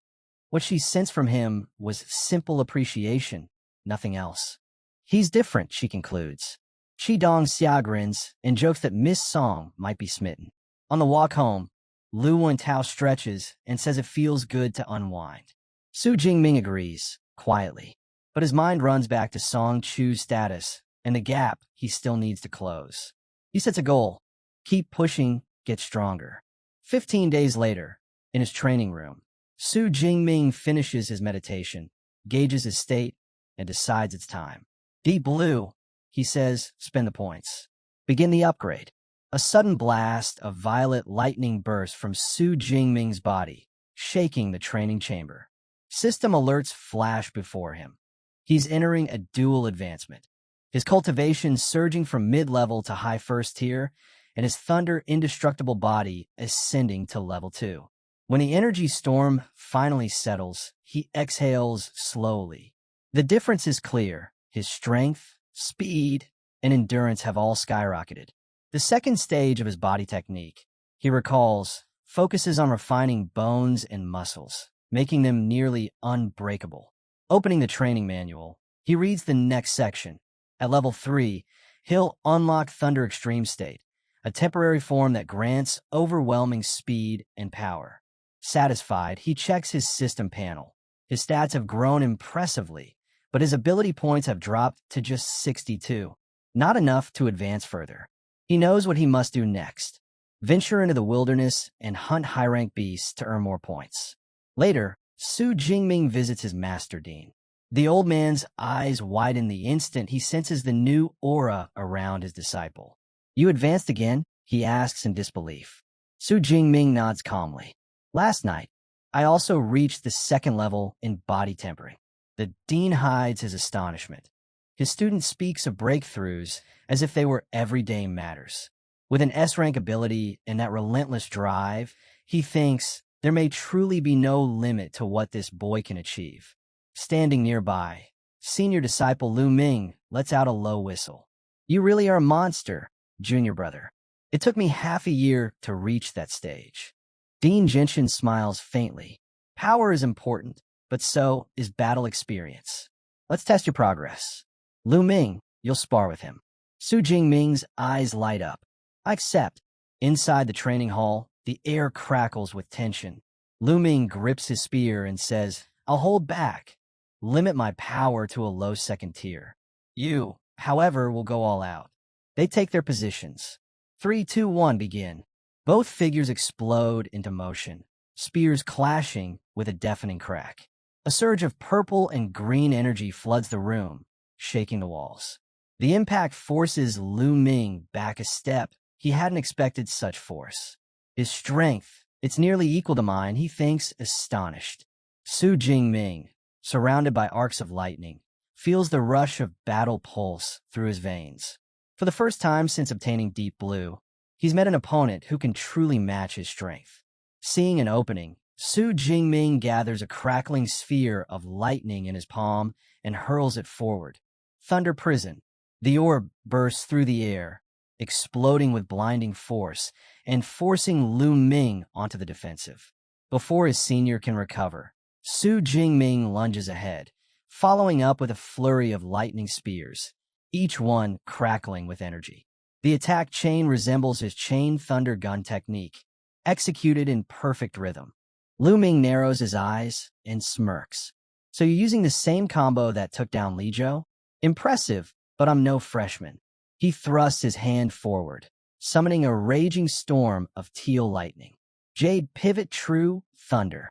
What she sensed from him was simple appreciation, nothing else. He's different, she concludes. Qi Dongxia grins and jokes that Miss Song might be smitten. On the walk home, Lu Wentao stretches and says it feels good to unwind. Su Jingming agrees, quietly, but his mind runs back to Song Chu's status and the gap he still needs to close. He sets a goal. Keep pushing, get stronger. 15 days later, in his training room, Su Jingming finishes his meditation, gauges his state, and decides it's time. Deep Blue, he says, spend the points. Begin the upgrade. A sudden blast of violet lightning burst from Su Jingming's body, shaking the training chamber. System alerts flash before him. He's entering a dual advancement. His cultivation surging from mid-level to high first tier, and his thunder indestructible body ascending to level 2. When the energy storm finally settles, he exhales slowly. The difference is clear. His strength, speed, and endurance have all skyrocketed. The second stage of his body technique, he recalls, focuses on refining bones and muscles, making them nearly unbreakable. Opening the training manual, he reads the next section. At level 3, he'll unlock Thunder Extreme State, a temporary form that grants overwhelming speed and power. Satisfied, he checks his system panel. His stats have grown impressively, but his ability points have dropped to just 62. Not enough to advance further. He knows what he must do next. Venture into the wilderness and hunt high-rank beasts to earn more points. Later, Su Jingming visits his master Dean. The old man's eyes widen the instant he senses the new aura around his disciple. "You advanced again?" he asks in disbelief. Su Jingming nods calmly. "Last night, I also reached the second level in body tempering." The dean hides his astonishment. His student speaks of breakthroughs as if they were everyday matters. With an S-rank ability and that relentless drive, he thinks there may truly be no limit to what this boy can achieve. Standing nearby, senior disciple Lu Ming lets out a low whistle. "You really are a monster, junior brother. It took me half a year to reach that stage." Dean Genshin smiles faintly. "Power is important, but so is battle experience. Let's test your progress. Lu Ming, you'll spar with him." Su Jingming's eyes light up. "I accept." Inside the training hall, the air crackles with tension. Lu Ming grips his spear and says, "I'll hold back. Limit my power to a low second tier. You, however, will go all out." They take their positions. 3, 2, 1, begin. Both figures explode into motion, spears clashing with a deafening crack. A surge of purple and green energy floods the room, shaking the walls. The impact forces Lu Ming back a step. He hadn't expected such force. His strength, it's nearly equal to mine, he thinks, astonished. Su Jingming, surrounded by arcs of lightning, feels the rush of battle pulse through his veins. For the first time since obtaining Deep Blue, he's met an opponent who can truly match his strength. Seeing an opening, Su Jingming gathers a crackling sphere of lightning in his palm and hurls it forward. Thunder Prison. The orb bursts through the air, exploding with blinding force and forcing Lu Ming onto the defensive. Before his senior can recover, Su Jingming lunges ahead, following up with a flurry of lightning spears, each one crackling with energy. The attack chain resembles his chain thunder gun technique, executed in perfect rhythm. Lu Ming narrows his eyes and smirks. "So you're using the same combo that took down Li Zhou? Impressive, but I'm no freshman." He thrusts his hand forward, summoning a raging storm of teal lightning. Jade Pivot True Thunder.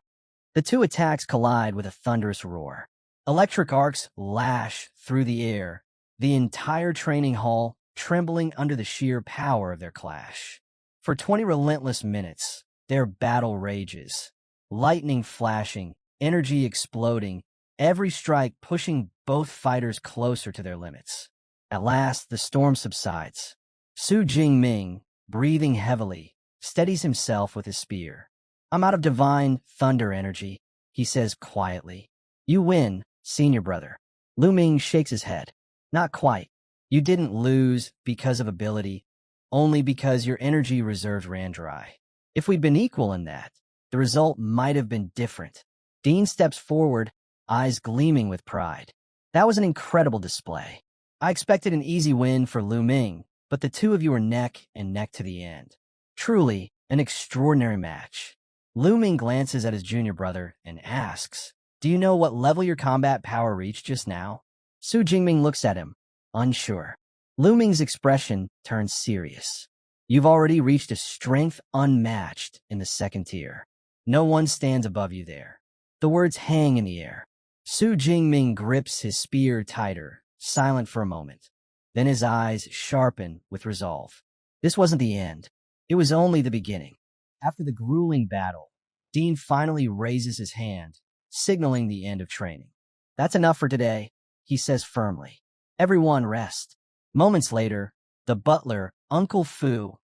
The two attacks collide with a thunderous roar. Electric arcs lash through the air, the entire training hall trembling under the sheer power of their clash. For 20 relentless minutes, their battle rages. Lightning flashing, energy exploding, every strike pushing both fighters closer to their limits. At last, the storm subsides. Su Jingming, breathing heavily, steadies himself with his spear. "I'm out of divine thunder energy," he says quietly. "You win, senior brother." Lu Ming shakes his head. "Not quite. You didn't lose because of ability, only because your energy reserves ran dry. If we'd been equal in that, the result might have been different." Dean steps forward, eyes gleaming with pride. "That was an incredible display. I expected an easy win for Lu Ming, but the two of you were neck and neck to the end. Truly an extraordinary match." Lu Ming glances at his junior brother and asks, "Do you know what level your combat power reached just now?" Su Jingming looks at him, unsure. Lu Ming's expression turns serious. "You've already reached a strength unmatched in the second tier. No one stands above you there." The words hang in the air. Su Jingming grips his spear tighter, silent for a moment. Then his eyes sharpen with resolve. This wasn't the end. It was only the beginning. After the grueling battle, Dean finally raises his hand, signaling the end of training. That's enough for today, he says firmly. Everyone rest. Moments later, the butler, Uncle Fu,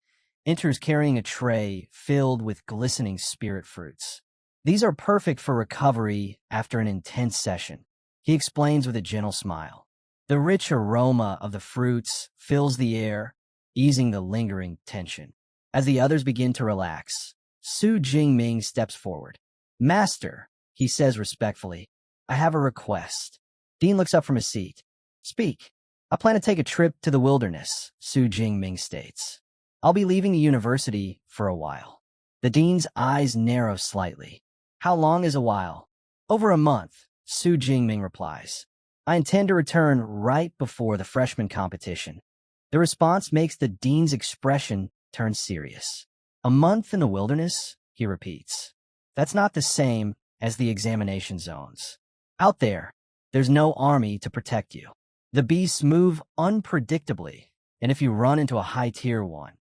enters carrying a tray filled with glistening spirit fruits. These are perfect for recovery after an intense session, he explains with a gentle smile. The rich aroma of the fruits fills the air, easing the lingering tension. As the others begin to relax, Su Jingming steps forward. Master, he says respectfully, I have a request. Dean looks up from his seat. Speak. I plan to take a trip to the wilderness, Su Jingming states. I'll be leaving the university for a while. The dean's eyes narrow slightly. How long is a while? Over a month, Su Jingming replies. I intend to return right before the freshman competition. The response makes the dean's expression turn serious. A month in the wilderness, he repeats. That's not the same as the examination zones. Out there, there's no army to protect you. The beasts move unpredictably, and if you run into a high-tier one,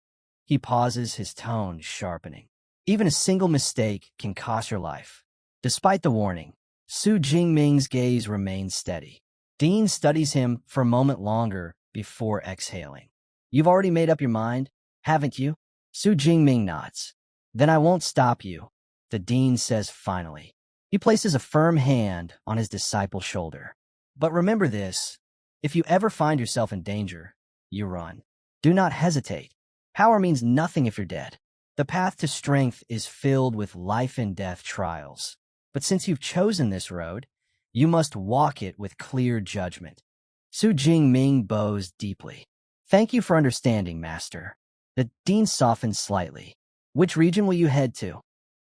he pauses, his tone sharpening. Even a single mistake can cost your life. Despite the warning, Su Jingming's gaze remains steady. Dean studies him for a moment longer before exhaling. You've already made up your mind, haven't you? Su Jingming nods. Then I won't stop you, the dean says finally. He places a firm hand on his disciple's shoulder. But remember this, if you ever find yourself in danger, you run. Do not hesitate. Power means nothing if you're dead. The path to strength is filled with life and death trials. But since you've chosen this road, you must walk it with clear judgment. Su Jingming bows deeply. Thank you for understanding, Master. The dean softens slightly. Which region will you head to?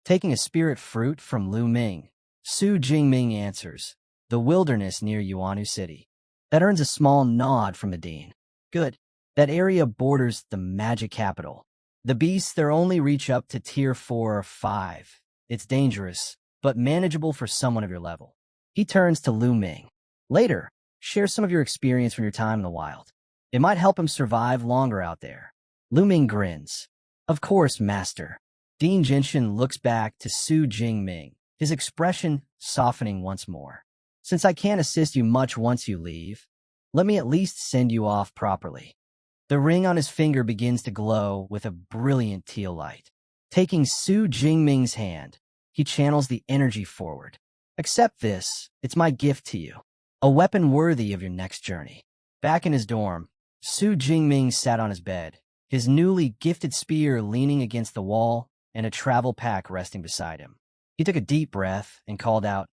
Taking a spirit fruit from Lu Ming, Su Jingming answers. The wilderness near Yuanu City. That earns a small nod from the dean. Good. That area borders the magic capital. The beasts there only reach up to tier 4 or 5. It's dangerous, but manageable for someone of your level. He turns to Lu Ming. Later, share some of your experience from your time in the wild. It might help him survive longer out there. Lu Ming grins. Of course, Master. Dean Jinshin looks back to Su Jingming, his expression softening once more. Since I can't assist you much once you leave, let me at least send you off properly. The ring on his finger begins to glow with a brilliant teal light. Taking Su Jingming's hand, he channels the energy forward. Accept this, it's my gift to you. A weapon worthy of your next journey. Back in his dorm, Su Jingming sat on his bed, his newly gifted spear leaning against the wall and a travel pack resting beside him. He took a deep breath and called out,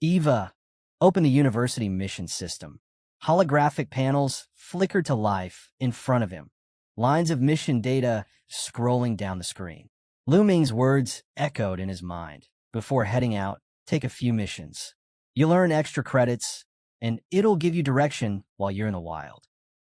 Eva, open the university mission system. Holographic panels flickered to life in front of him, lines of mission data scrolling down the screen. Lu Ming's words echoed in his mind. Before heading out, take a few missions. You'll earn extra credits, and it'll give you direction while you're in the wild.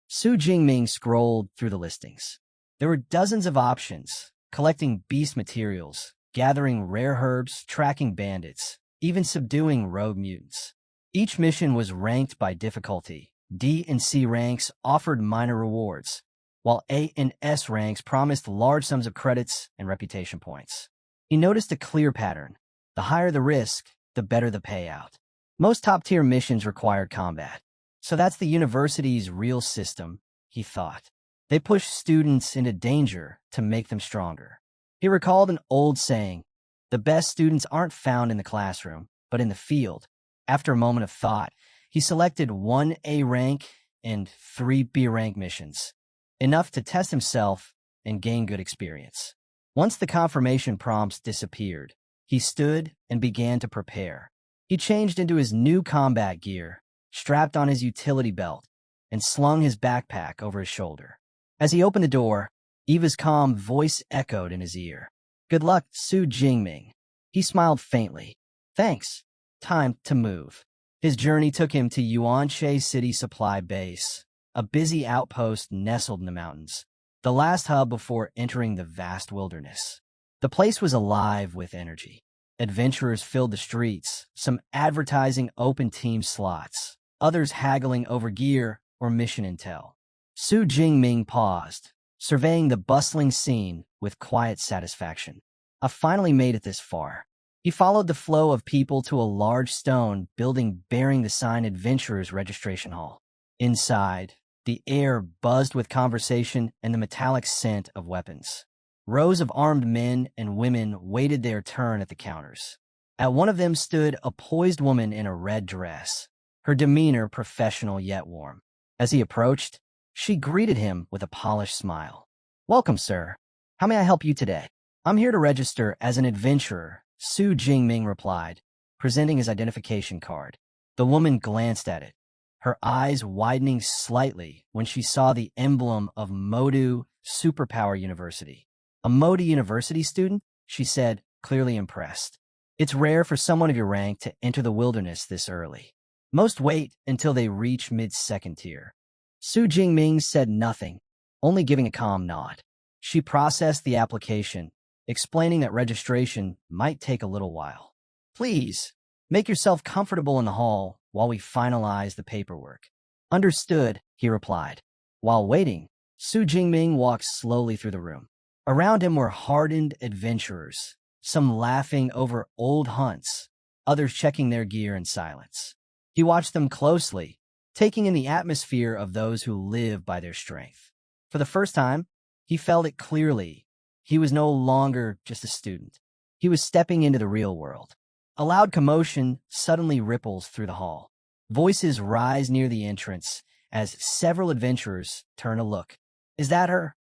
Su Jingming scrolled through the listings. There were dozens of options, collecting beast materials, gathering rare herbs, tracking bandits, even subduing rogue mutants. Each mission was ranked by difficulty. D and C ranks offered minor rewards, while A and S ranks promised large sums of credits and reputation points. He noticed a clear pattern. The higher the risk, the better the payout. Most top-tier missions required combat. So that's the university's real system, he thought. They push students into danger to make them stronger. He recalled an old saying, the best students aren't found in the classroom, but in the field. After a moment of thought, he selected 1 A rank and 3 B rank missions, enough to test himself and gain good experience. Once the confirmation prompts disappeared, he stood and began to prepare. He changed into his new combat gear, strapped on his utility belt, and slung his backpack over his shoulder. As he opened the door, Eva's calm voice echoed in his ear. Good luck, Su Jingming. He smiled faintly. Thanks. Time to move. His journey took him to Yuanche City Supply Base, a busy outpost nestled in the mountains, the last hub before entering the vast wilderness. The place was alive with energy. Adventurers filled the streets, some advertising open team slots, others haggling over gear or mission intel. Su Jingming paused, surveying the bustling scene with quiet satisfaction. "I finally made it this far." He followed the flow of people to a large stone building bearing the sign Adventurers Registration Hall. Inside, the air buzzed with conversation and the metallic scent of weapons. Rows of armed men and women waited their turn at the counters. At one of them stood a poised woman in a red dress, her demeanor professional yet warm. As he approached, she greeted him with a polished smile. "Welcome, sir. How may I help you today?" "I'm here to register as an adventurer," Su Jingming replied, presenting his identification card. The woman glanced at it, her eyes widening slightly when she saw the emblem of Modu Superpower University. "A Modu University student?" she said, clearly impressed. "It's rare for someone of your rank to enter the wilderness this early. Most wait until they reach mid-second tier." Su Jingming said nothing, only giving a calm nod. She processed the application, explaining that registration might take a little while. "Please, make yourself comfortable in the hall while we finalize the paperwork." "Understood," he replied. While waiting, Su Jingming walked slowly through the room. Around him were hardened adventurers, some laughing over old hunts, others checking their gear in silence. He watched them closely, taking in the atmosphere of those who live by their strength. For the first time, he felt it clearly. He was no longer just a student. He was stepping into the real world. A loud commotion suddenly ripples through the hall. Voices rise near the entrance as several adventurers turn to look. "Is that her?"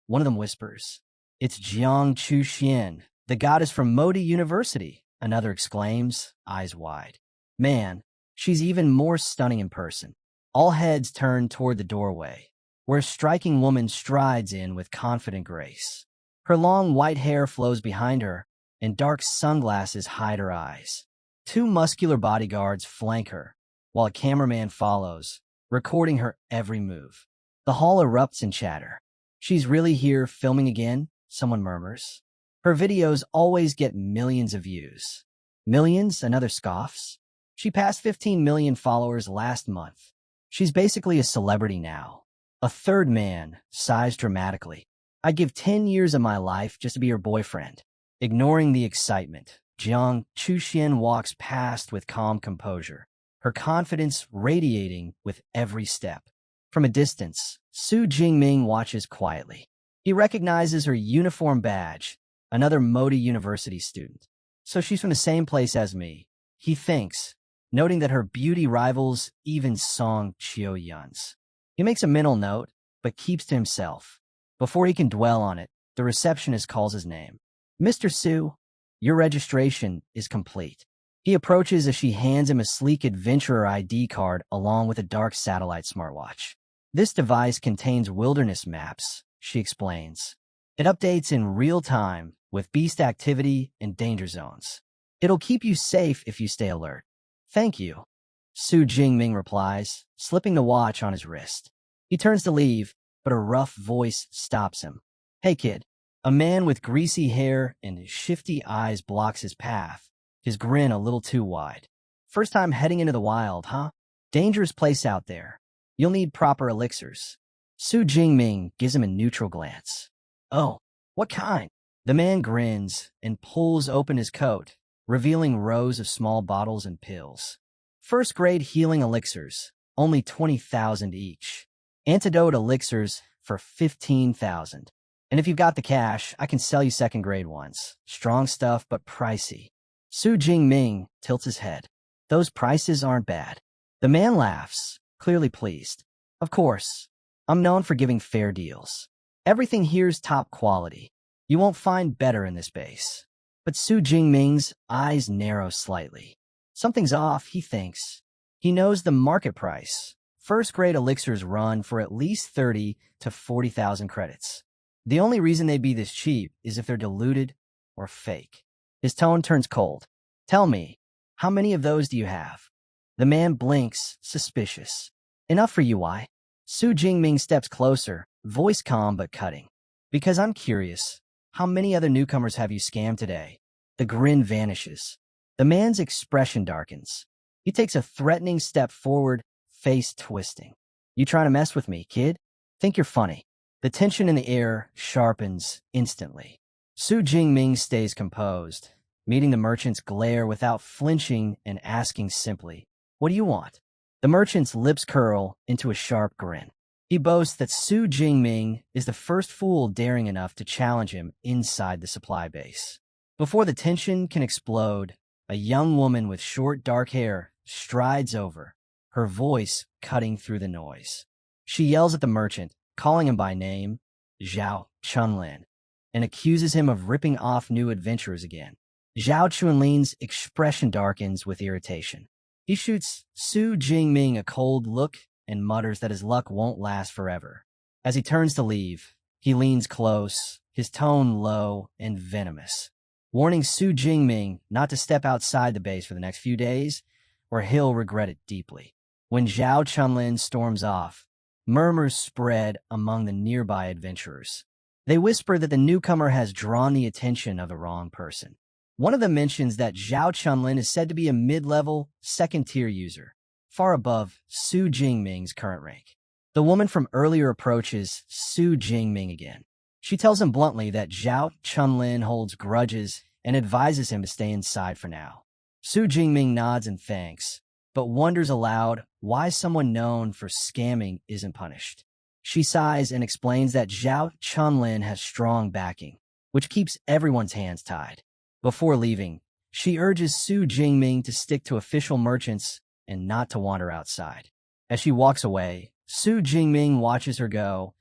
One of them whispers. "It's Jiang Chuxian, the goddess from Modi University," another exclaims, eyes wide. "Man, she's even more stunning in person." All heads turn toward the doorway, where a striking woman strides in with confident grace. Her long white hair flows behind her, and dark sunglasses hide her eyes. Two muscular bodyguards flank her, while a cameraman follows, recording her every move. The hall erupts in chatter. "She's really here filming again?" someone murmurs. "Her videos always get millions of views." "Millions?" another scoffs. "She passed 15 million followers last month. She's basically a celebrity now." A third man sighs dramatically. "I'd give 10 years of my life just to be her boyfriend." Ignoring the excitement, Jiang Chuxian walks past with calm composure, her confidence radiating with every step. From a distance, Su Jingming watches quietly. He recognizes her uniform badge, another Modi University student. "So she's from the same place as me," he thinks, noting that her beauty rivals even Song Chiu-yun's. He makes a mental note, but keeps to himself. Before he can dwell on it, the receptionist calls his name. "Mr. Su, your registration is complete." He approaches as she hands him a sleek adventurer ID card along with a dark satellite smartwatch. "This device contains wilderness maps," she explains. "It updates in real time with beast activity and danger zones. It'll keep you safe if you stay alert." "Thank you," Su Jingming replies, slipping the watch on his wrist. He turns to leave, but a rough voice stops him. "Hey, kid." A man with greasy hair and shifty eyes blocks his path, his grin a little too wide. "First time heading into the wild, huh? Dangerous place out there. You'll need proper elixirs." Su Jingming gives him a neutral glance. "Oh, what kind?" The man grins and pulls open his coat, revealing rows of small bottles and pills. "First-grade healing elixirs, only 20,000 each. Antidote elixirs for 15,000. And if you've got the cash, I can sell you second-grade ones. Strong stuff, but pricey." Su Jingming tilts his head. "Those prices aren't bad." The man laughs, clearly pleased. "Of course, I'm known for giving fair deals. Everything here's top quality. You won't find better in this base." But Su Jingming's eyes narrow slightly. Something's off, he thinks. He knows the market price. First-grade elixirs run for at least 30 to 40,000 credits. The only reason they'd be this cheap is if they're diluted or fake. His tone turns cold. "Tell me, how many of those do you have?" The man blinks, suspicious. "Enough for you, why?" Su Jingming steps closer, voice calm but cutting. "Because I'm curious. How many other newcomers have you scammed today?" The grin vanishes. The man's expression darkens. He takes a threatening step forward, face twisting. "You trying to mess with me, kid? Think you're funny." The tension in the air sharpens instantly. Su Jingming stays composed, meeting the merchant's glare without flinching and asking simply, "What do you want?" The merchant's lips curl into a sharp grin. He boasts that Su Jingming is the first fool daring enough to challenge him inside the supply base. Before the tension can explode, a young woman with short dark hair strides over, her voice cutting through the noise. She yells at the merchant, calling him by name, Zhao Chunlin, and accuses him of ripping off new adventurers again. Zhao Chunlin's expression darkens with irritation. He shoots Su Jingming a cold look and mutters that his luck won't last forever. As he turns to leave, he leans close, his tone low and venomous, warning Su Jingming not to step outside the base for the next few days, or he'll regret it deeply. When Zhao Chunlin storms off, murmurs spread among the nearby adventurers. They whisper that the newcomer has drawn the attention of the wrong person. One of them mentions that Zhao Chunlin is said to be a mid-level, second-tier user, far above Su Jingming's current rank. The woman from earlier approaches Su Jingming again. She tells him bluntly that Zhao Chunlin holds grudges and advises him to stay inside for now. Su Jingming nods in thanks, but wonders aloud why someone known for scamming isn't punished. She sighs and explains that Zhao Chunlin has strong backing, which keeps everyone's hands tied. Before leaving, she urges Su Jingming to stick to official merchants and not to wander outside. As she walks away, Su Jingming watches her go,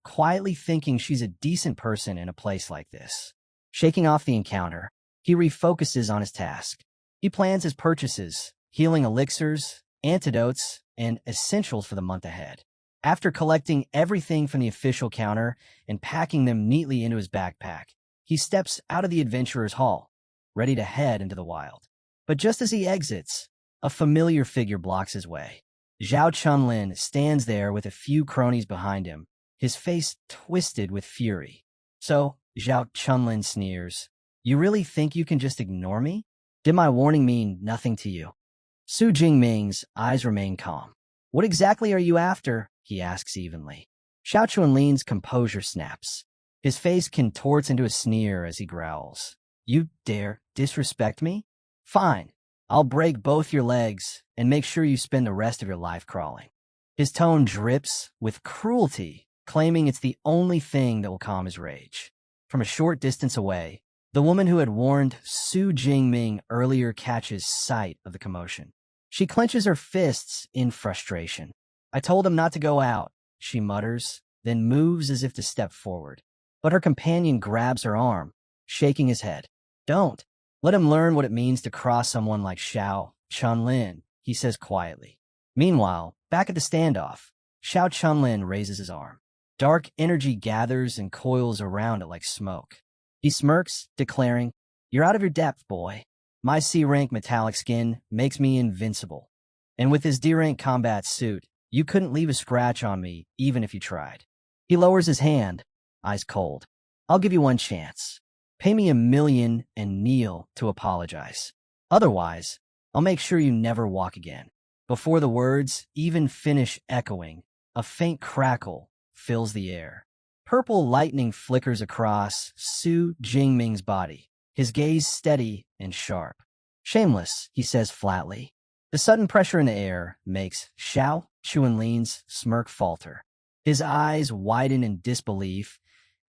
quietly thinking she's a decent person in a place like this. Shaking off the encounter, he refocuses on his task. He plans his purchases, healing elixirs, antidotes, and essentials for the month ahead. After collecting everything from the official counter and packing them neatly into his backpack, he steps out of the adventurer's hall, ready to head into the wild. But just as he exits, a familiar figure blocks his way. Zhao Chunlin stands there with a few cronies behind him, his face twisted with fury. "So," Zhao Chunlin sneers, "you really think you can just ignore me? Did my warning mean nothing to you?" Su Jingming's eyes remain calm. "What exactly are you after?" he asks evenly. Zhao Chunlin's composure snaps. His face contorts into a sneer as he growls, "You dare disrespect me? Fine. I'll break both your legs and make sure you spend the rest of your life crawling." His tone drips with cruelty, claiming it's the only thing that will calm his rage. From a short distance away, the woman who had warned Su Jingming earlier catches sight of the commotion. She clenches her fists in frustration. "I told him not to go out," she mutters, then moves as if to step forward. But her companion grabs her arm, shaking his head. "Don't. Let him learn what it means to cross someone like Zhao Chunlin," he says quietly. Meanwhile, back at the standoff, Zhao Chunlin raises his arm. Dark energy gathers and coils around it like smoke. He smirks, declaring, "You're out of your depth, boy. My C-rank metallic skin makes me invincible. And with his D-rank combat suit, you couldn't leave a scratch on me even if you tried." He lowers his hand, eyes cold. "I'll give you one chance. Pay me 1,000,000 and kneel to apologize. Otherwise, I'll make sure you never walk again." Before the words even finish echoing, a faint crackle fills the air. Purple lightning flickers across Su Jingming's body, his gaze steady and sharp. "Shameless," he says flatly. The sudden pressure in the air makes Zhao Chunlin's smirk falter. His eyes widen in disbelief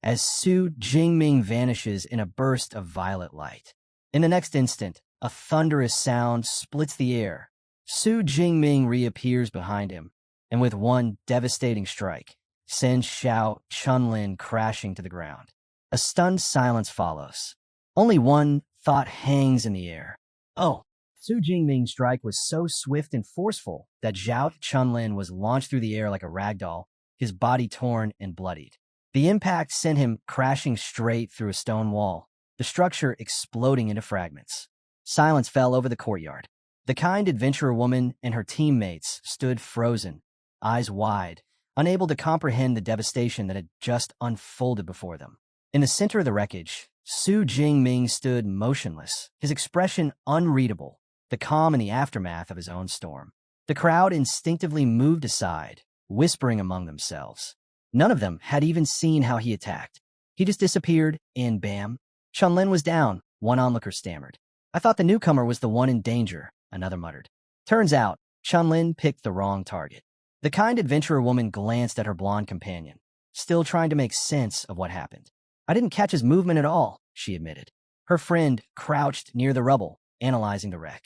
as Su Jingming vanishes in a burst of violet light. In the next instant, a thunderous sound splits the air. Su Jingming reappears behind him, and with one devastating strike, sends Zhao Chunlin crashing to the ground. A stunned silence follows. Only one thought hangs in the air. "Oh." Su Jingming's strike was so swift and forceful that Zhao Chunlin was launched through the air like a ragdoll, his body torn and bloodied. The impact sent him crashing straight through a stone wall, the structure exploding into fragments. Silence fell over the courtyard. The kind adventurer woman and her teammates stood frozen, eyes wide, unable to comprehend the devastation that had just unfolded before them. In the center of the wreckage, Su Jingming stood motionless, his expression unreadable, the calm in the aftermath of his own storm. The crowd instinctively moved aside, whispering among themselves. None of them had even seen how he attacked. He just disappeared, and bam, Chunlin was down, one onlooker stammered. I thought the newcomer was the one in danger, another muttered. Turns out, Chunlin picked the wrong target. The kind adventurer woman glanced at her blonde companion, still trying to make sense of what happened. I didn't catch his movement at all, she admitted. Her friend crouched near the rubble, analyzing the wreck.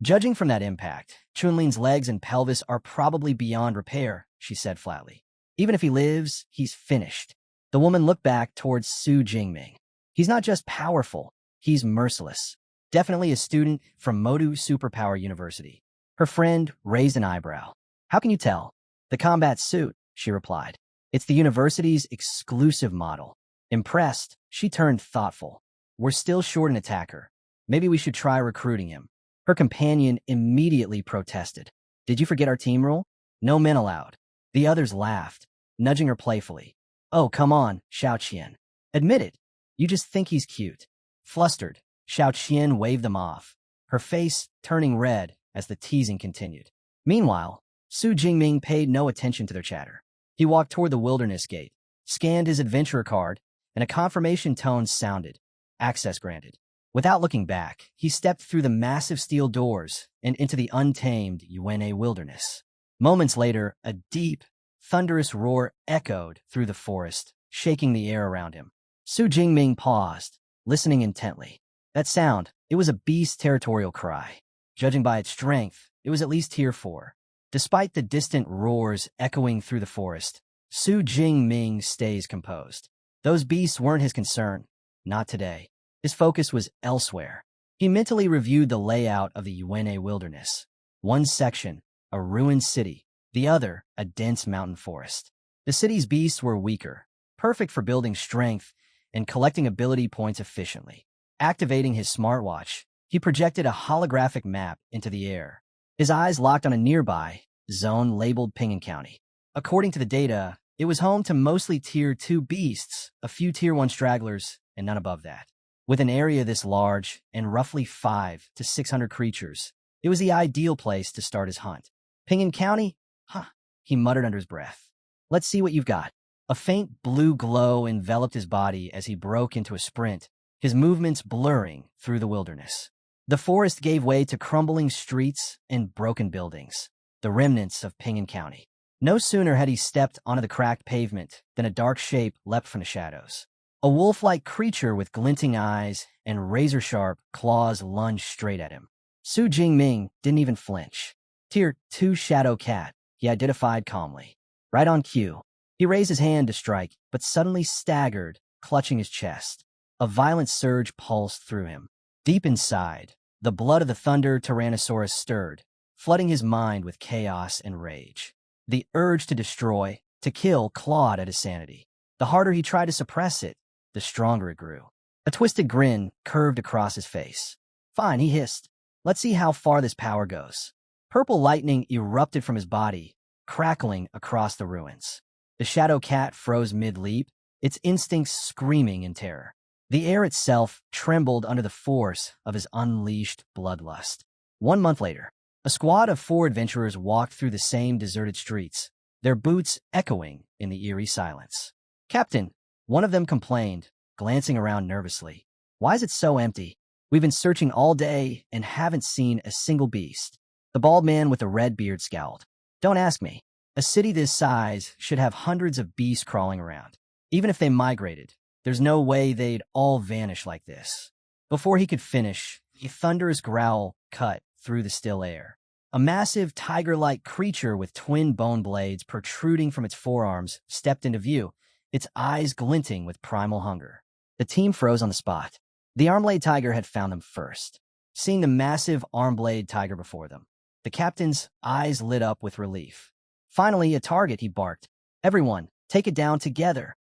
Judging from that impact, Chunlin's legs and pelvis are probably beyond repair, she said flatly. Even if he lives, he's finished. The woman looked back towards Su Jingming. He's not just powerful, he's merciless. Definitely a student from Modu Superpower University. Her friend raised an eyebrow. How can you tell? The combat suit, she replied. It's the university's exclusive model. Impressed, she turned thoughtful. We're still short an attacker. Maybe we should try recruiting him. Her companion immediately protested. Did you forget our team rule? No men allowed. The others laughed, nudging her playfully. Oh, come on, Xiao Qian. Admit it. You just think he's cute. Flustered, Xiao Qian waved them off, her face turning red as the teasing continued. Meanwhile, Su Jingming paid no attention to their chatter. He walked toward the wilderness gate, scanned his adventurer card, and a confirmation tone sounded. Access granted. Without looking back, he stepped through the massive steel doors and into the untamed Yuene wilderness. Moments later, a deep, thunderous roar echoed through the forest, shaking the air around him. Su Jingming paused, listening intently. That sound, it was a beast's territorial cry. Judging by its strength, it was at least tier 4. Despite the distant roars echoing through the forest, Su Jingming stays composed. Those beasts weren't his concern. Not today. His focus was elsewhere. He mentally reviewed the layout of the Yuene wilderness. One section, a ruined city. The other, a dense mountain forest. The city's beasts were weaker, perfect for building strength and collecting ability points efficiently. Activating his smartwatch, he projected a holographic map into the air. His eyes locked on a nearby zone labeled Pingan County. According to the data, it was home to mostly Tier 2 beasts, a few Tier 1 stragglers, and none above that. With an area this large and roughly 500 to 600 creatures, it was the ideal place to start his hunt. Pingan County? Huh, he muttered under his breath. Let's see what you've got. A faint blue glow enveloped his body as he broke into a sprint, his movements blurring through the wilderness. The forest gave way to crumbling streets and broken buildings, the remnants of Pingan County. No sooner had he stepped onto the cracked pavement than a dark shape leapt from the shadows. A wolf-like creature with glinting eyes and razor-sharp claws lunged straight at him. Su Jingming didn't even flinch. Tier 2 Shadow Cat, he identified calmly. Right on cue. He raised his hand to strike, but suddenly staggered, clutching his chest. A violent surge pulsed through him. Deep inside, the blood of the Thunder Tyrannosaurus stirred, flooding his mind with chaos and rage. The urge to destroy, to kill, clawed at his sanity. The harder he tried to suppress it, the stronger it grew. A twisted grin curved across his face. Fine, he hissed. Let's see how far this power goes. Purple lightning erupted from his body, crackling across the ruins. The shadow cat froze mid-leap, its instincts screaming in terror. The air itself trembled under the force of his unleashed bloodlust. 1 month later, a squad of 4 adventurers walked through the same deserted streets, their boots echoing in the eerie silence. Captain, one of them complained, glancing around nervously. Why is it so empty? We've been searching all day and haven't seen a single beast. The bald man with the red beard scowled. Don't ask me. A city this size should have hundreds of beasts crawling around. Even if they migrated, there's no way they'd all vanish like this. Before he could finish, a thunderous growl cut through the still air. A massive tiger-like creature with twin bone blades protruding from its forearms stepped into view, its eyes glinting with primal hunger. The team froze on the spot. The arm-blade tiger had found them first. Seeing the massive arm-blade tiger before them, the captain's eyes lit up with relief. Finally, a target, he barked. Everyone, take it down together.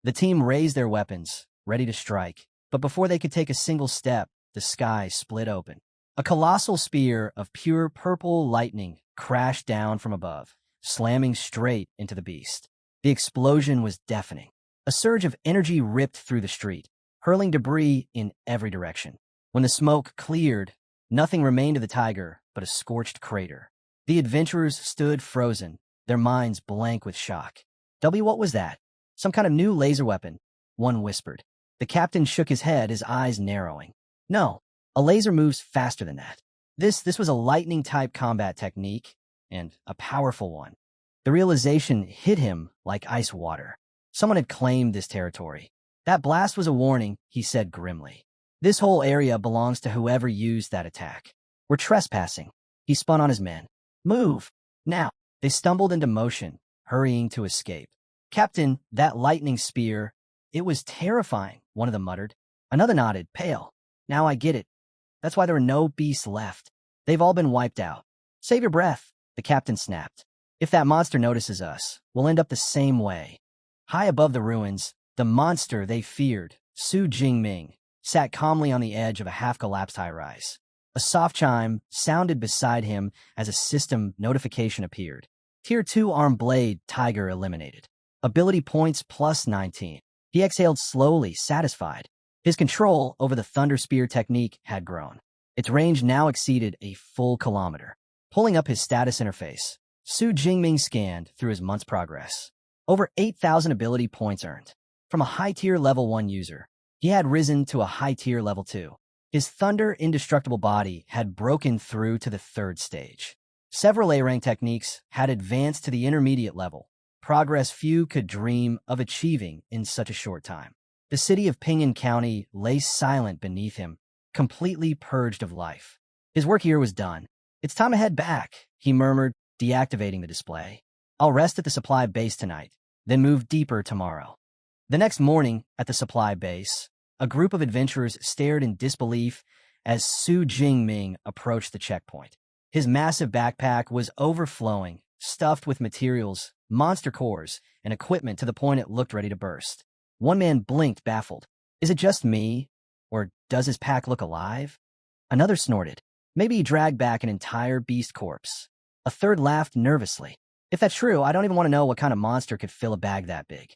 The team raised their weapons, ready to strike, but before they could take a single step, the sky split open. A colossal spear of pure purple lightning crashed down from above, slamming straight into the beast. The explosion was deafening. A surge of energy ripped through the street, hurling debris in every direction. When the smoke cleared, nothing remained of the tiger but a scorched crater. The adventurers stood frozen, their minds blank with shock. W, what was that? Some kind of new laser weapon, one whispered. The captain shook his head, his eyes narrowing. No, a laser moves faster than that. This was a lightning-type combat technique, and a powerful one. The realization hit him like ice water. Someone had claimed this territory. That blast was a warning, he said grimly. This whole area belongs to whoever used that attack. We're trespassing. He spun on his men. Move! Now! They stumbled into motion, hurrying to escape. Captain, that lightning spear, it was terrifying, one of them muttered. Another nodded, pale. Now I get it. That's why there are no beasts left. They've all been wiped out. Save your breath, the captain snapped. If that monster notices us, we'll end up the same way. High above the ruins, the monster they feared, Su Jingming, sat calmly on the edge of a half-collapsed high-rise. A soft chime sounded beside him as a system notification appeared. Tier 2 Arm Blade Tiger eliminated. Ability points plus 19. He exhaled slowly, satisfied. His control over the Thunder Spear technique had grown. Its range now exceeded a full kilometer. Pulling up his status interface, Su Jingming scanned through his month's progress. Over 8,000 ability points earned. From a high-tier level 1 user, he had risen to a high-tier level 2. His Thunder Indestructible body had broken through to the 3rd stage. Several A-rank techniques had advanced to the intermediate level, progress few could dream of achieving in such a short time. The city of Pingyang County lay silent beneath him, completely purged of life. His work here was done. It's time to head back, he murmured, deactivating the display. I'll rest at the supply base tonight, then move deeper tomorrow. The next morning, at the supply base, a group of adventurers stared in disbelief as Su Jingming approached the checkpoint. His massive backpack was overflowing, stuffed with materials, monster cores, and equipment to the point it looked ready to burst. One man blinked, baffled. Is it just me? Or does his pack look alive? Another snorted. Maybe he dragged back an entire beast corpse. A third laughed nervously. If that's true, I don't even want to know what kind of monster could fill a bag that big.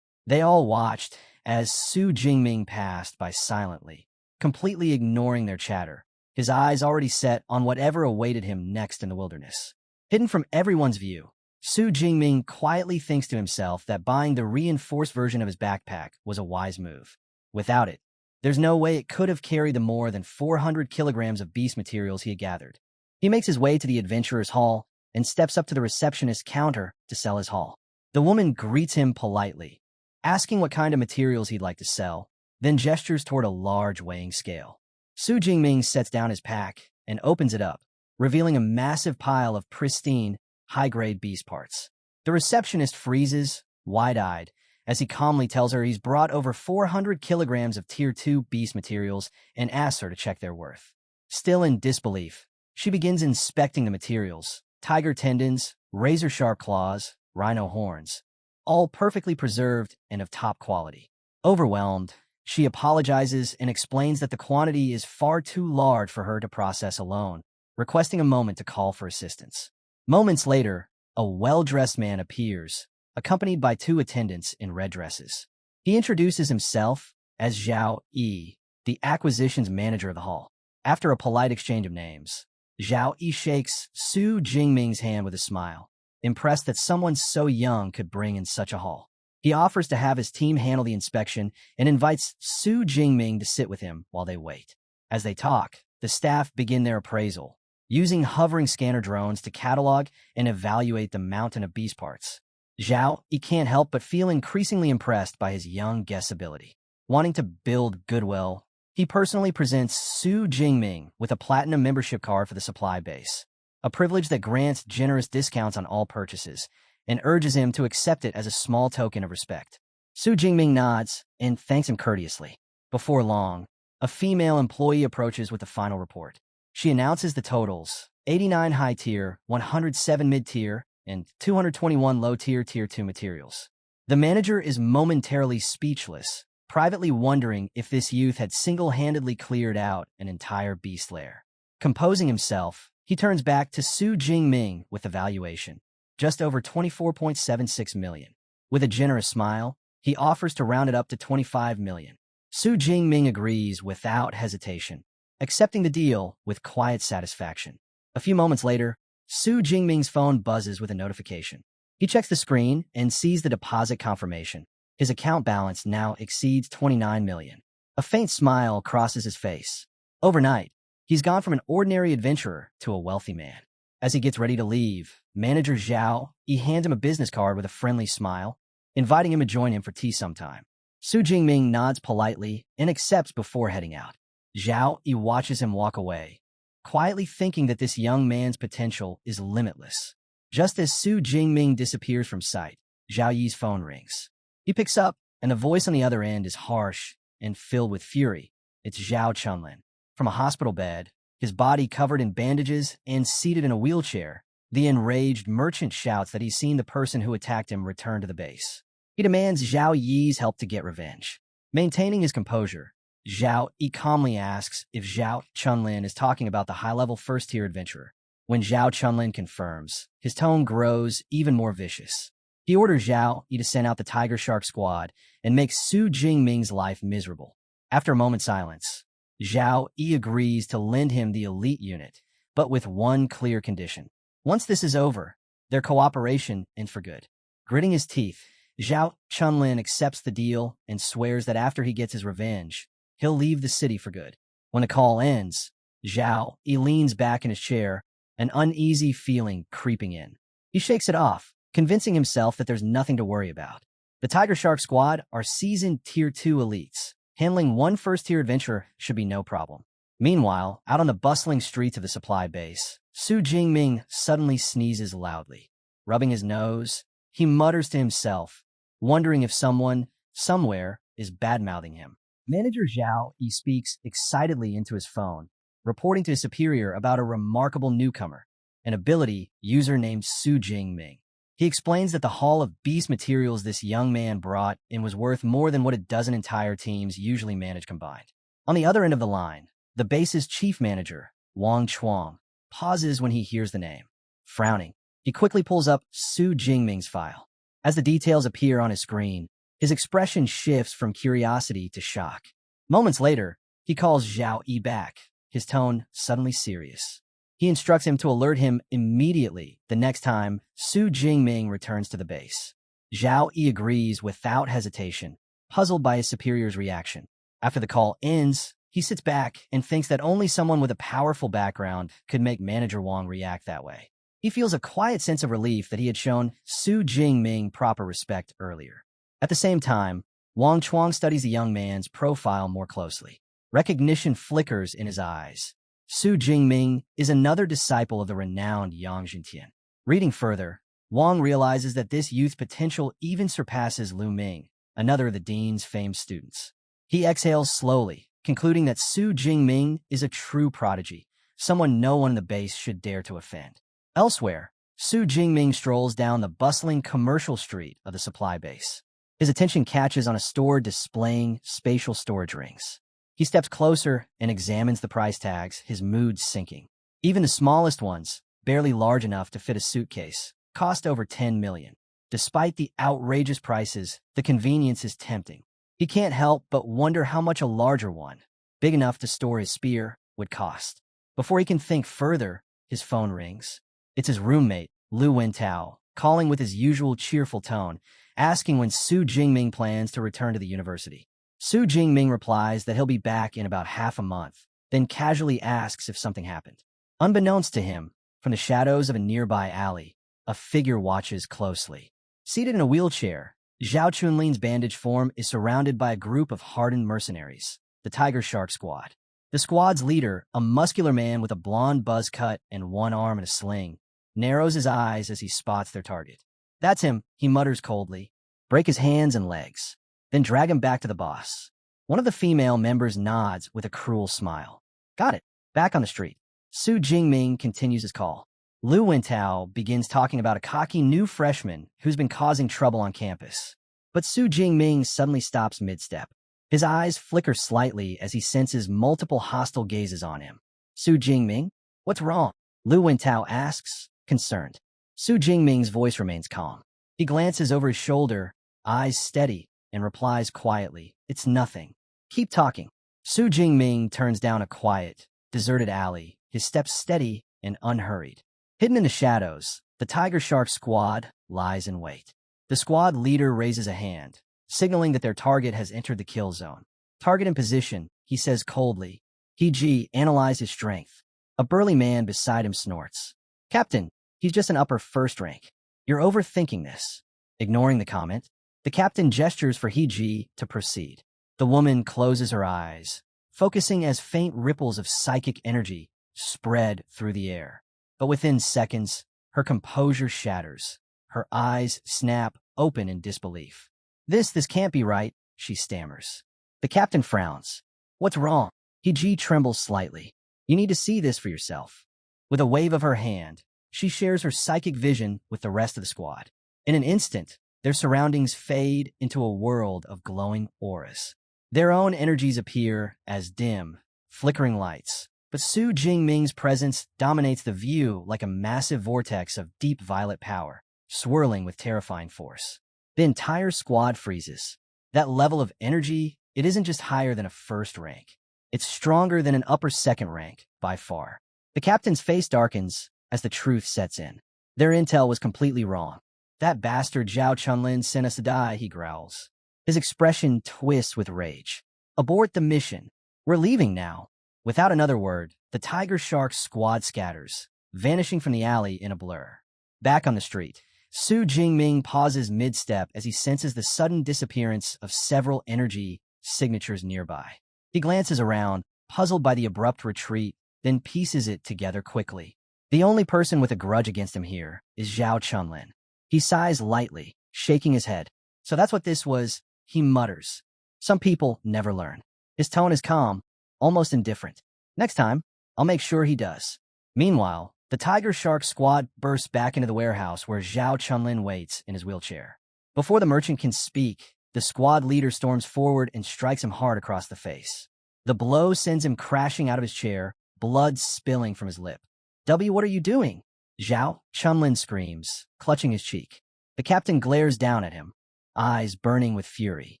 They all watched as Su Jingming passed by silently, completely ignoring their chatter, his eyes already set on whatever awaited him next in the wilderness. Hidden from everyone's view, Su Jingming quietly thinks to himself that buying the reinforced version of his backpack was a wise move. Without it, there's no way it could have carried the more than 400 kilograms of beast materials he had gathered. He makes his way to the adventurer's hall and steps up to the receptionist's counter to sell his haul. The woman greets him politely, asking what kind of materials he'd like to sell, then gestures toward a large weighing scale. Su Jingming sets down his pack and opens it up, revealing a massive pile of pristine, high-grade beast parts. The receptionist freezes, wide-eyed, as he calmly tells her he's brought over 400 kilograms of Tier 2 beast materials and asks her to check their worth. Still in disbelief, she begins inspecting the materials: tiger tendons, razor-sharp claws, rhino horns, all perfectly preserved and of top quality. Overwhelmed, she apologizes and explains that the quantity is far too large for her to process alone, requesting a moment to call for assistance. Moments later, a well-dressed man appears, accompanied by 2 attendants in red dresses. He introduces himself as Zhao Yi, the acquisitions manager of the hall. After a polite exchange of names, Zhao Yi shakes Su Jingming's hand with a smile, impressed that someone so young could bring in such a haul. He offers to have his team handle the inspection and invites Su Jingming to sit with him while they wait. As they talk, the staff begin their appraisal, using hovering scanner drones to catalog and evaluate the mountain of beast parts. Zhao Yi can't help but feel increasingly impressed by his young guest's ability. Wanting to build goodwill, he personally presents Su Jingming with a platinum membership card for the supply base, a privilege that grants generous discounts on all purchases, and urges him to accept it as a small token of respect. Su Jingming nods and thanks him courteously. Before long, a female employee approaches with the final report. She announces the totals: 89 high-tier, 107 mid-tier, and 221 low-tier Tier 2 materials. The manager is momentarily speechless, privately wondering if this youth had single-handedly cleared out an entire beast lair. Composing himself, he turns back to Su Jingming with the valuation: just over 24.76 million. With a generous smile, he offers to round it up to 25 million. Su Jingming agrees without hesitation, accepting the deal with quiet satisfaction. A few moments later, Su Jingming's phone buzzes with a notification. He checks the screen and sees the deposit confirmation. His account balance now exceeds 29 million. A faint smile crosses his face. Overnight, he's gone from an ordinary adventurer to a wealthy man. As he gets ready to leave, manager Zhao Yi hands him a business card with a friendly smile, inviting him to join him for tea sometime. Su Jingming nods politely and accepts before heading out. Zhao Yi watches him walk away, quietly thinking that this young man's potential is limitless. Just as Su Jingming disappears from sight, Zhao Yi's phone rings. He picks up, and the voice on the other end is harsh and filled with fury. It's Zhao Chunlin. From a hospital bed, his body covered in bandages and seated in a wheelchair, the enraged merchant shouts that he's seen the person who attacked him return to the base. He demands Zhao Yi's help to get revenge. Maintaining his composure, Zhao Yi calmly asks if Zhao Chunlin is talking about the high-level first-tier adventurer. When Zhao Chunlin confirms, his tone grows even more vicious. He orders Zhao Yi to send out the Tiger Shark squad and make Su Jingming's life miserable. After a moment's silence, Zhao Yi agrees to lend him the elite unit, but with one clear condition. Once this is over, their cooperation ends for good. Gritting his teeth, Zhao Chunlin accepts the deal and swears that after he gets his revenge, he'll leave the city for good. When the call ends, Zhao Yi leans back in his chair, an uneasy feeling creeping in. He shakes it off, convincing himself that there's nothing to worry about. The Tiger Shark squad are seasoned Tier 2 elites. Handling one first-tier adventurer should be no problem. Meanwhile, out on the bustling streets of the supply base, Su Jingming suddenly sneezes loudly. Rubbing his nose, he mutters to himself, wondering if someone, somewhere, is bad-mouthing him. Manager Zhao Yi speaks excitedly into his phone, reporting to his superior about a remarkable newcomer, an ability user named Su Jingming. He explains that the haul of beast materials this young man brought in was worth more than what a dozen entire teams usually manage combined. On the other end of the line, the base's chief manager, Wang Chuang, pauses when he hears the name. Frowning, he quickly pulls up Su Jingming's file. As the details appear on his screen, his expression shifts from curiosity to shock. Moments later, he calls Zhao Yi back, his tone suddenly serious. He instructs him to alert him immediately the next time Su Jingming returns to the base. Zhao Yi agrees without hesitation, puzzled by his superior's reaction. After the call ends, he sits back and thinks that only someone with a powerful background could make Manager Wang react that way. He feels a quiet sense of relief that he had shown Su Jingming proper respect earlier. At the same time, Wang Chuang studies the young man's profile more closely. Recognition flickers in his eyes. Su Jingming is another disciple of the renowned Yang Jintian. Reading further, Wang realizes that this youth's potential even surpasses Lu Ming, another of the dean's famed students. He exhales slowly, concluding that Su Jingming is a true prodigy, someone no one in the base should dare to offend. Elsewhere, Su Jingming strolls down the bustling commercial street of the supply base. His attention catches on a store displaying spatial storage rings. He steps closer and examines the price tags, his mood sinking. Even the smallest ones, barely large enough to fit a suitcase, cost over 10 million. Despite the outrageous prices, the convenience is tempting. He can't help but wonder how much a larger one, big enough to store his spear, would cost. Before he can think further, his phone rings. It's his roommate, Lu Wentao, calling with his usual cheerful tone, asking when Su Jingming plans to return to the university. Su Jingming replies that he'll be back in about half a month, then casually asks if something happened. Unbeknownst to him, from the shadows of a nearby alley, a figure watches closely. Seated in a wheelchair, Zhao Chunlin's bandaged form is surrounded by a group of hardened mercenaries, the Tiger Shark squad. The squad's leader, a muscular man with a blonde buzz cut and one arm in a sling, narrows his eyes as he spots their target. That's him, he mutters coldly. Break his hands and legs, then drag him back to the boss. One of the female members nods with a cruel smile. Got it. Back on the street, Su Jingming continues his call. Lu Wentao begins talking about a cocky new freshman who's been causing trouble on campus. But Su Jingming suddenly stops mid-step. His eyes flicker slightly as he senses multiple hostile gazes on him. Su Jingming? What's wrong? Lu Wentao asks, concerned. Su Jingming's voice remains calm. He glances over his shoulder, eyes steady, and replies quietly, it's nothing. Keep talking. Su Jingming turns down a quiet, deserted alley, his steps steady and unhurried. Hidden in the shadows, the Tiger Shark squad, lies in wait. The squad leader raises a hand, signaling that their target has entered the kill zone. Target in position, he says coldly. He analyze his strength. A burly man beside him snorts. Captain, he's just an upper first rank. You're overthinking this. Ignoring the comment, the captain gestures for He to proceed. The woman closes her eyes, focusing as faint ripples of psychic energy spread through the air. But within seconds, her composure shatters. Her eyes snap open in disbelief. This can't be right, she stammers. The captain frowns. What's wrong? He trembles slightly. You need to see this for yourself. With a wave of her hand, she shares her psychic vision with the rest of the squad. In an instant, their surroundings fade into a world of glowing auras. Their own energies appear as dim, flickering lights. But Su Jingming's presence dominates the view like a massive vortex of deep violet power, swirling with terrifying force. The entire squad freezes. That level of energy, it isn't just higher than a first rank. It's stronger than an upper second rank, by far. The captain's face darkens as the truth sets in. Their intel was completely wrong. That bastard Zhao Chunlin sent us to die, he growls. His expression twists with rage. Abort the mission. We're leaving now. Without another word, the Tiger Shark squad scatters, vanishing from the alley in a blur. Back on the street, Su Jingming pauses mid-step as he senses the sudden disappearance of several energy signatures nearby. He glances around, puzzled by the abrupt retreat, then pieces it together quickly. The only person with a grudge against him here is Zhao Chunlin. He sighs lightly, shaking his head. So that's what this was, he mutters. Some people never learn. His tone is calm, almost indifferent. Next time, I'll make sure he does. Meanwhile, the Tiger Shark squad bursts back into the warehouse where Zhao Chunlin waits in his wheelchair. Before the merchant can speak, the squad leader storms forward and strikes him hard across the face. The blow sends him crashing out of his chair, blood spilling from his lip. What are you doing? Zhao Chunlin screams, clutching his cheek. The captain glares down at him, eyes burning with fury.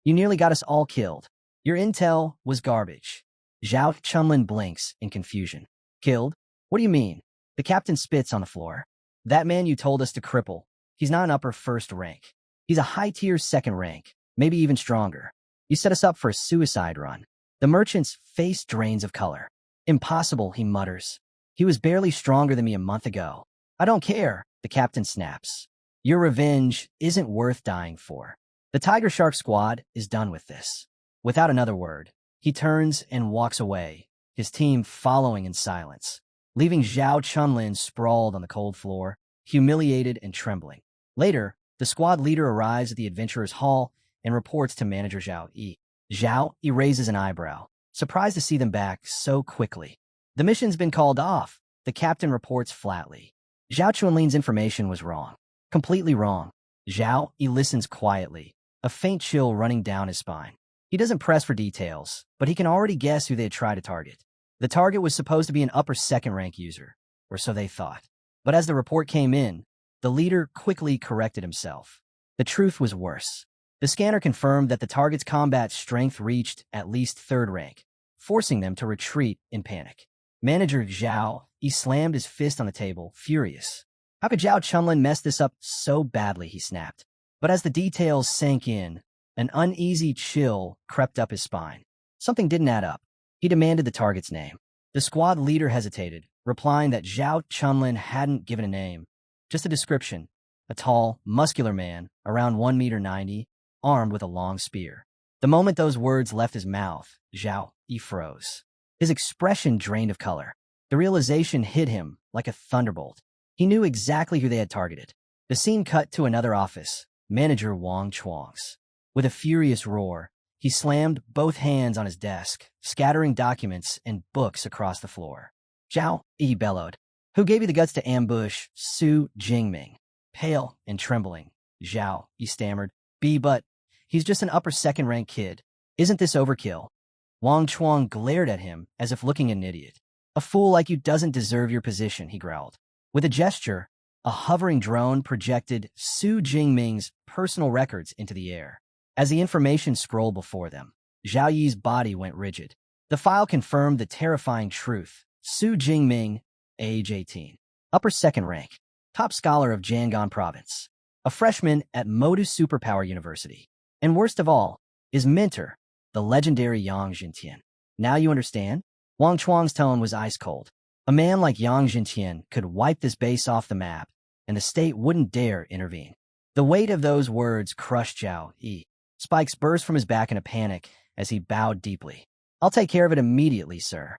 You nearly got us all killed. Your intel was garbage. Zhao Chunlin blinks in confusion. Killed? What do you mean? The captain spits on the floor. That man you told us to cripple, he's not an upper first rank. He's a high-tier second rank, maybe even stronger. You set us up for a suicide run. The merchant's face drains of color. Impossible, he mutters. He was barely stronger than me a month ago. I don't care, the captain snaps. Your revenge isn't worth dying for. The Tiger Shark squad is done with this. Without another word, he turns and walks away, his team following in silence, leaving Zhao Chunlin sprawled on the cold floor, humiliated and trembling. Later, the squad leader arrives at the adventurer's hall and reports to manager Zhao Yi. Zhao Yi raises an eyebrow, surprised to see them back so quickly. The mission's been called off, the captain reports flatly. Zhao Chunlin's information was wrong. Completely wrong. Zhao Yi listens quietly, a faint chill running down his spine. He doesn't press for details, but he can already guess who they'd try to target. The target was supposed to be an upper second rank user, or so they thought. But as the report came in, the leader quickly corrected himself. The truth was worse. The scanner confirmed that the target's combat strength reached at least third rank, forcing them to retreat in panic. Manager Zhao Yi slammed his fist on the table, furious. How could Zhao Chunlin mess this up so badly, he snapped. But as the details sank in, an uneasy chill crept up his spine. Something didn't add up. He demanded the target's name. The squad leader hesitated, replying that Zhao Chunlin hadn't given a name, just a description. A tall, muscular man, around 1.90 meters, armed with a long spear. The moment those words left his mouth, Zhao Yi froze. His expression drained of color. The realization hit him like a thunderbolt. He knew exactly who they had targeted. The scene cut to another office, manager Wang Chuang's. With a furious roar, he slammed both hands on his desk, scattering documents and books across the floor. Zhao Yi bellowed. Who gave you the guts to ambush Su Jingming? Pale and trembling, Zhao Yi stammered. But he's just an upper second rank kid. Isn't this overkill? Wang Chuang glared at him as if looking at an idiot. A fool like you doesn't deserve your position, he growled. With a gesture, a hovering drone projected Su Jingming's personal records into the air. As the information scrolled before them, Zhao Yi's body went rigid. The file confirmed the terrifying truth. Su Jingming, age 18. Upper second rank. Top scholar of Jianghan province. a freshman at Modus Superpower University. And worst of all, his mentor, the legendary Yang Jintian. Now you understand? Wang Chuang's tone was ice cold. A man like Yang Jintian could wipe this base off the map, and the state wouldn't dare intervene. The weight of those words crushed Zhao Yi. Spikes burst from his back in a panic as he bowed deeply. I'll take care of it immediately, sir.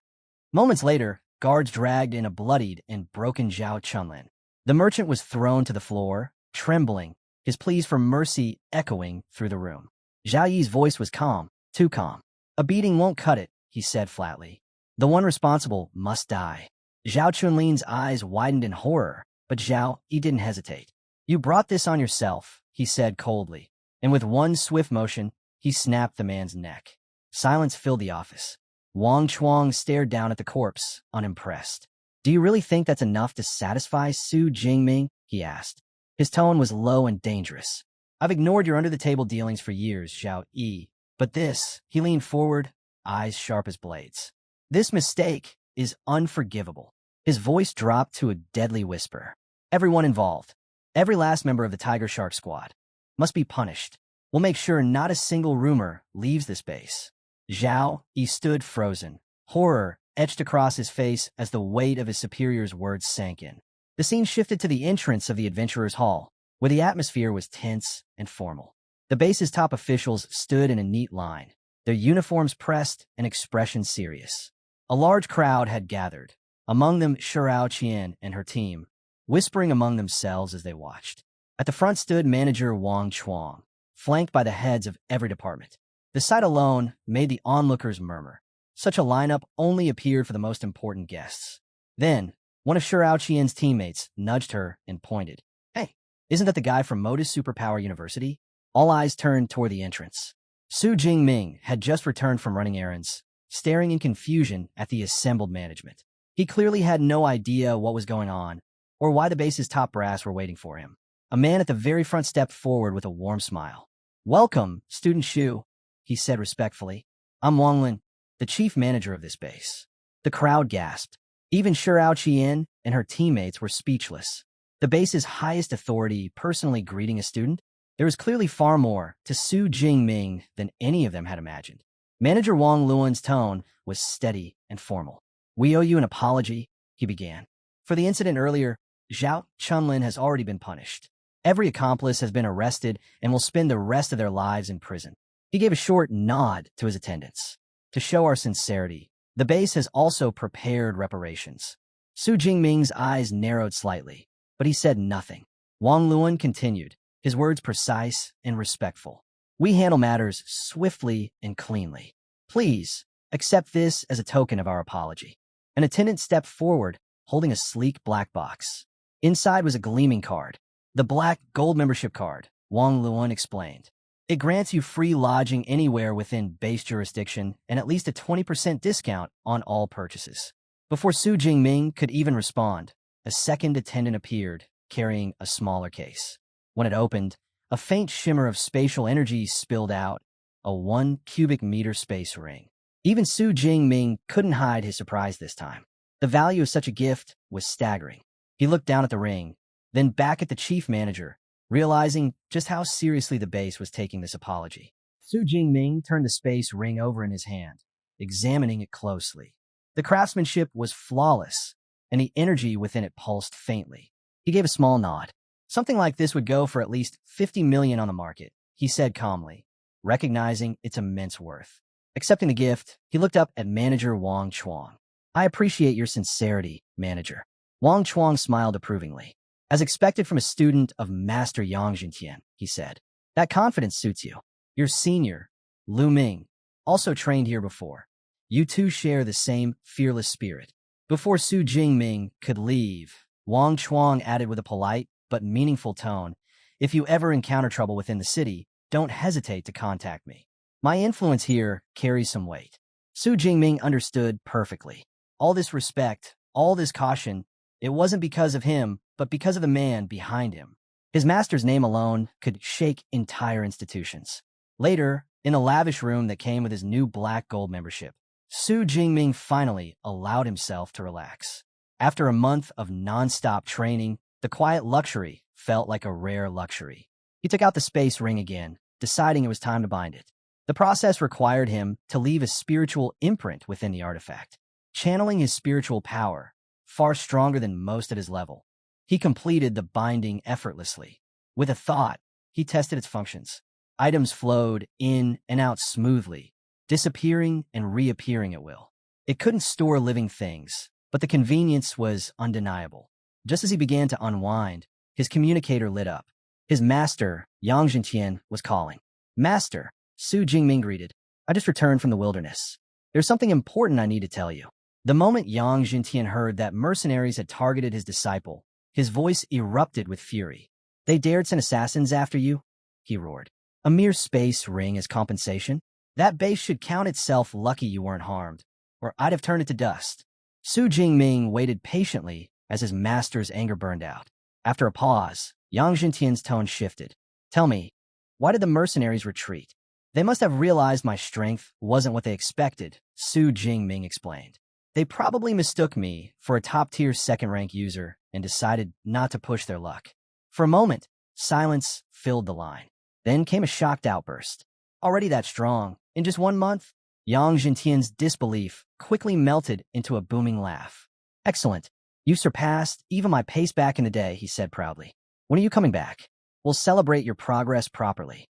Moments later, guards dragged in a bloodied and broken Zhao Chunlin. The merchant was thrown to the floor, trembling, his pleas for mercy echoing through the room. Zhao Yi's voice was calm, too calm. A beating won't cut it, he said flatly. The one responsible must die. Zhao Chunlin's eyes widened in horror, but Zhao Yi didn't hesitate. You brought this on yourself, he said coldly, and with one swift motion, he snapped the man's neck. Silence filled the office. Wang Chuang stared down at the corpse, unimpressed. Do you really think that's enough to satisfy Su Jingming? He asked. His tone was low and dangerous. I've ignored your under-the-table dealings for years, Zhao Yi. But this, he leaned forward, eyes sharp as blades. This mistake is unforgivable. His voice dropped to a deadly whisper. Everyone involved, every last member of the Tiger Shark squad, must be punished. We'll make sure not a single rumor leaves this base. Zhao Yi stood frozen, horror etched across his face as the weight of his superior's words sank in. The scene shifted to the entrance of the Adventurers' Hall, where the atmosphere was tense and formal. The base's top officials stood in a neat line, their uniforms pressed and expressions serious. A large crowd had gathered, among them Shirao Qian and her team, whispering among themselves as they watched. At the front stood manager Wang Chuang, flanked by the heads of every department. The sight alone made the onlookers murmur. Such a lineup only appeared for the most important guests. Then, one of Shirao Qian's teammates nudged her and pointed. Hey, isn't that the guy from Modus Superpower University? All eyes turned toward the entrance. Su Jingming had just returned from running errands, staring in confusion at the assembled management. He clearly had no idea what was going on, or why the base's top brass were waiting for him. A man at the very front stepped forward with a warm smile. Welcome, Student Shu, he said respectfully. I'm Wang Lin, the chief manager of this base. The crowd gasped. Even Shirao Qian and her teammates were speechless. The base's highest authority personally greeting a student? There was clearly far more to Su Jingming than any of them had imagined. Manager Wang Luan's tone was steady and formal. We owe you an apology, he began. For the incident earlier, Zhao Chunlin has already been punished. Every accomplice has been arrested and will spend the rest of their lives in prison. He gave a short nod to his attendants. To show our sincerity, the base has also prepared reparations. Su Jingming's eyes narrowed slightly, but he said nothing. Wang Luan continued, his words precise and respectful. We handle matters swiftly and cleanly. Please, accept this as a token of our apology. An attendant stepped forward, holding a sleek black box. Inside was a gleaming card. The black gold membership card, Wang Luan explained. It grants you free lodging anywhere within base jurisdiction and at least a 20% discount on all purchases. Before Su Jingming could even respond, a second attendant appeared, carrying a smaller case. When it opened, a faint shimmer of spatial energy spilled out, a 1 cubic meter space ring. Even Su Jingming couldn't hide his surprise this time. The value of such a gift was staggering. He looked down at the ring, then back at the chief manager, realizing just how seriously the base was taking this apology. Su Jingming turned the space ring over in his hand, examining it closely. The craftsmanship was flawless, and the energy within it pulsed faintly. He gave a small nod. Something like this would go for at least 50 million on the market, he said calmly, recognizing its immense worth. Accepting the gift, he looked up at manager Wang Chuang. I appreciate your sincerity, manager. Wang Chuang smiled approvingly. As expected from a student of Master Yang Jintian, he said. That confidence suits you. Your senior, Lu Ming, also trained here before. You two share the same fearless spirit. Before Su Jingming could leave, Wang Chuang added with a polite but meaningful tone, if you ever encounter trouble within the city, don't hesitate to contact me. My influence here carries some weight. Su Jingming understood perfectly. All this respect, all this caution, it wasn't because of him, but because of the man behind him. His master's name alone could shake entire institutions. Later, in a lavish room that came with his new black gold membership, Su Jingming finally allowed himself to relax. After a month of non-stop training, the quiet luxury felt like a rare luxury. He took out the space ring again, deciding it was time to bind it. The process required him to leave a spiritual imprint within the artifact, channeling his spiritual power, far stronger than most at his level. He completed the binding effortlessly. With a thought, he tested its functions. Items flowed in and out smoothly, disappearing and reappearing at will. It couldn't store living things, but the convenience was undeniable. Just as he began to unwind, his communicator lit up. His master, Yang Jintian, was calling. "Master," Su Jingming greeted. "I just returned from the wilderness. There's something important I need to tell you." The moment Yang Jintian heard that mercenaries had targeted his disciple, his voice erupted with fury. "They dared send assassins after you?" he roared. "A mere space ring as compensation? That base should count itself lucky you weren't harmed, or I'd have turned it to dust." Su Jingming waited patiently as his master's anger burned out. After a pause, Yang Jintian's tone shifted. "Tell me, why did the mercenaries retreat?" "They must have realized my strength wasn't what they expected," Su Jingming explained. "They probably mistook me for a top-tier second-rank user and decided not to push their luck." For a moment, silence filled the line. Then came a shocked outburst. "Already that strong? In just 1 month?" Yang Jintian's disbelief quickly melted into a booming laugh. "Excellent. You surpassed even my pace back in the day," he said proudly. "When are you coming back? We'll celebrate your progress properly."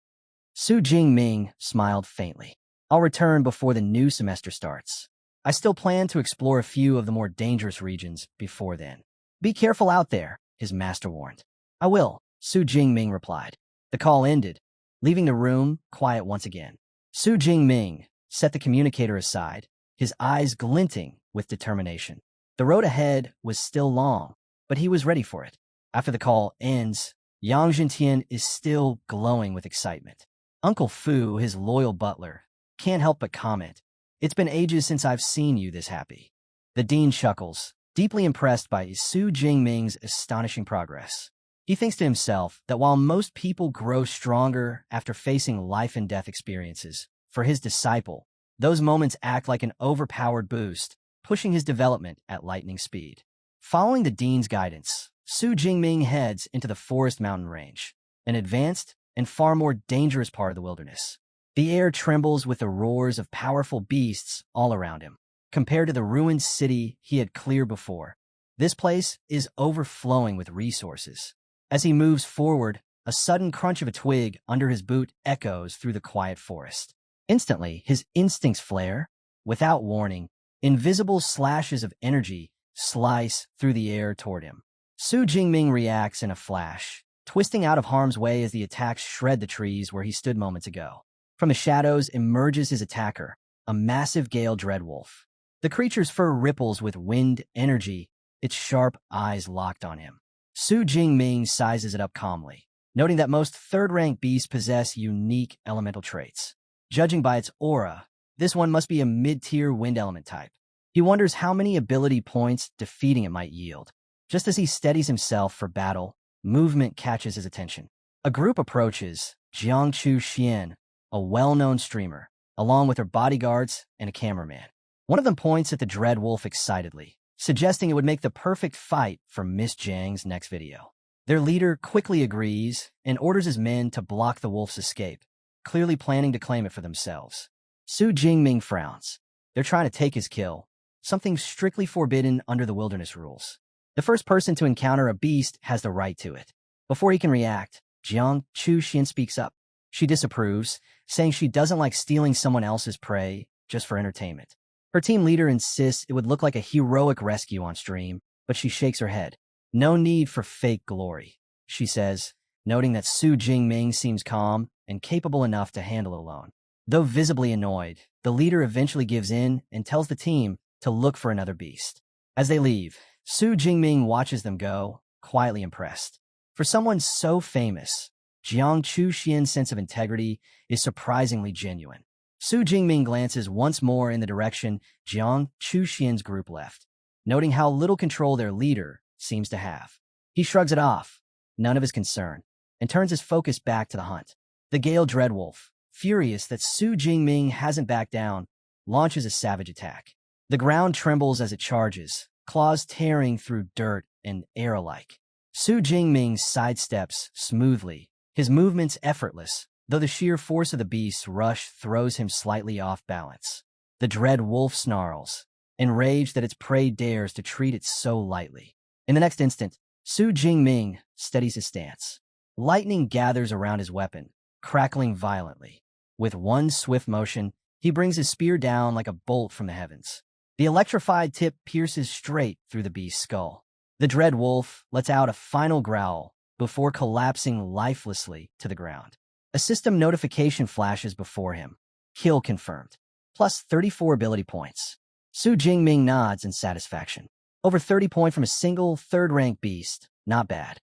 Su Jingming smiled faintly. "I'll return before the new semester starts. I still plan to explore a few of the more dangerous regions before then." "Be careful out there," his master warned. "I will," Su Jingming replied. The call ended, leaving the room quiet once again. Su Jingming set the communicator aside, his eyes glinting with determination. The road ahead was still long, but he was ready for it. After the call ends, Yang Jintian is still glowing with excitement. Uncle Fu, his loyal butler, can't help but comment, "It's been ages since I've seen you this happy." The dean chuckles, deeply impressed by Su Jingming's astonishing progress. He thinks to himself that while most people grow stronger after facing life-and-death experiences, for his disciple, those moments act like an overpowered boost, pushing his development at lightning speed. Following the dean's guidance, Su Jingming heads into the forest mountain range, an advanced and far more dangerous part of the wilderness. The air trembles with the roars of powerful beasts all around him. Compared to the ruined city he had cleared before, this place is overflowing with resources. As he moves forward, a sudden crunch of a twig under his boot echoes through the quiet forest. Instantly, his instincts flare. Without warning, invisible slashes of energy slice through the air toward him. Su Jingming reacts in a flash, twisting out of harm's way as the attacks shred the trees where he stood moments ago. From the shadows emerges his attacker, a massive gale dreadwolf. The creature's fur ripples with wind energy, its sharp eyes locked on him. Su Jingming sizes it up calmly, noting that most third-rank beasts possess unique elemental traits. Judging by its aura, this one must be a mid-tier wind element type. He wonders how many ability points defeating it might yield. Just as he steadies himself for battle, movement catches his attention. A group approaches Jiangchu Xian, a well-known streamer, along with her bodyguards and a cameraman. One of them points at the dread wolf excitedly, suggesting it would make the perfect fight for Miss Jiang's next video. Their leader quickly agrees and orders his men to block the wolf's escape, clearly planning to claim it for themselves. Su Jingming frowns. They're trying to take his kill, something strictly forbidden under the wilderness rules. The first person to encounter a beast has the right to it. Before he can react, Jiang Chu Xian speaks up. She disapproves, saying she doesn't like stealing someone else's prey just for entertainment. Her team leader insists it would look like a heroic rescue on stream, but she shakes her head. "No need for fake glory," she says, noting that Su Jingming seems calm and capable enough to handle it alone. Though visibly annoyed, the leader eventually gives in and tells the team to look for another beast. As they leave, Su Jingming watches them go, quietly impressed. For someone so famous, Jiang Chu Xian's sense of integrity is surprisingly genuine. Su Jingming glances once more in the direction Jiang Chu Xian's group left, noting how little control their leader seems to have. He shrugs it off, none of his concern, and turns his focus back to the hunt. The Gale Dreadwolf, furious that Su Jingming hasn't backed down, launches a savage attack. The ground trembles as it charges, claws tearing through dirt and air alike. Su Jingming sidesteps smoothly, his movements effortless, though the sheer force of the beast's rush throws him slightly off balance. The dread wolf snarls, enraged that its prey dares to treat it so lightly. In the next instant, Su Jingming steadies his stance. Lightning gathers around his weapon, crackling violently. With one swift motion, he brings his spear down like a bolt from the heavens. The electrified tip pierces straight through the beast's skull. The dread wolf lets out a final growl before collapsing lifelessly to the ground. A system notification flashes before him. Kill confirmed. Plus 34 ability points. Su Jingming nods in satisfaction. Over 30 points from a single third-rank beast. Not bad.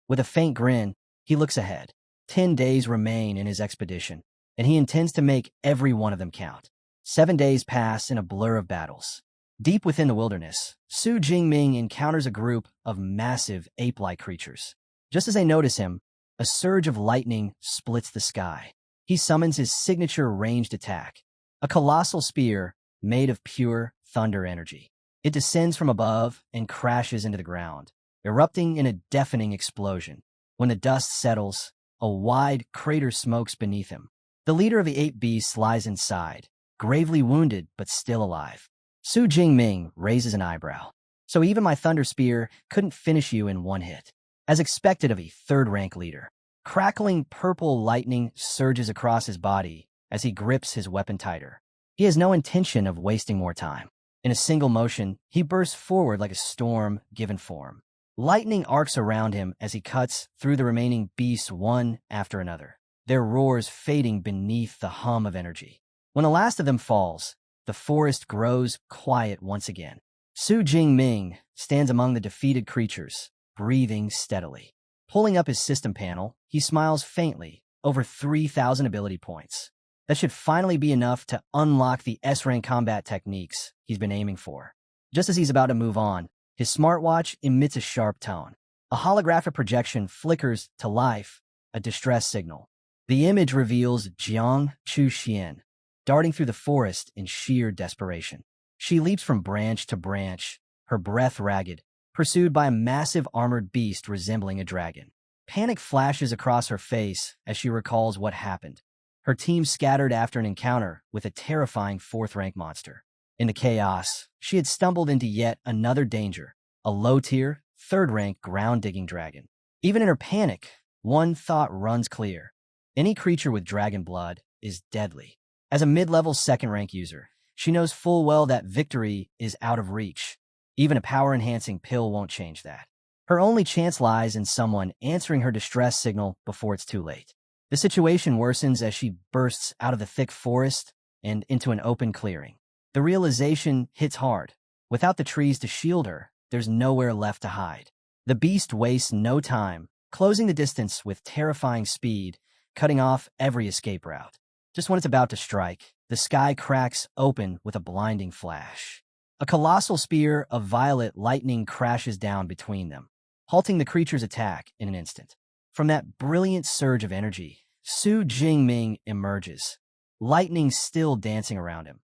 With a faint grin, he looks ahead. 10 days remain in his expedition, and he intends to make every one of them count. 7 days pass in a blur of battles. Deep within the wilderness, Su Jingming encounters a group of massive ape-like creatures. Just as they notice him, a surge of lightning splits the sky. He summons his signature ranged attack, a colossal spear made of pure thunder energy. It descends from above and crashes into the ground, erupting in a deafening explosion. When the dust settles, a wide crater smokes beneath him. The leader of the ape beasts lies inside, gravely wounded but still alive. Su Jingming raises an eyebrow. So even my thunder spear couldn't finish you in one hit. As expected of a third-rank leader. Crackling purple lightning surges across his body as he grips his weapon tighter. He has no intention of wasting more time. In a single motion, he bursts forward like a storm given form. Lightning arcs around him as he cuts through the remaining beasts one after another, their roars fading beneath the hum of energy. When the last of them falls, the forest grows quiet once again. Su Jingming stands among the defeated creatures, breathing steadily. Pulling up his system panel, he smiles faintly, over 3,000 ability points. That should finally be enough to unlock the S-rank combat techniques he's been aiming for. Just as he's about to move on, his smartwatch emits a sharp tone. A holographic projection flickers to life, a distress signal. The image reveals Jiang Chuxian, darting through the forest in sheer desperation. She leaps from branch to branch, her breath ragged, pursued by a massive armored beast resembling a dragon. Panic flashes across her face as she recalls what happened. Her team scattered after an encounter with a terrifying fourth-rank monster. In the chaos, she had stumbled into yet another danger, a low-tier, third-rank ground-digging dragon. Even in her panic, one thought runs clear. Any creature with dragon blood is deadly. As a mid-level second-rank user, she knows full well that victory is out of reach. Even a power-enhancing pill won't change that. Her only chance lies in someone answering her distress signal before it's too late. The situation worsens as she bursts out of the thick forest and into an open clearing. The realization hits hard. Without the trees to shield her, there's nowhere left to hide. The beast wastes no time, closing the distance with terrifying speed, cutting off every escape route. Just when it's about to strike, the sky cracks open with a blinding flash. A colossal spear of violet lightning crashes down between them, halting the creature's attack in an instant. From that brilliant surge of energy, Su Jingming emerges, lightning still dancing around him.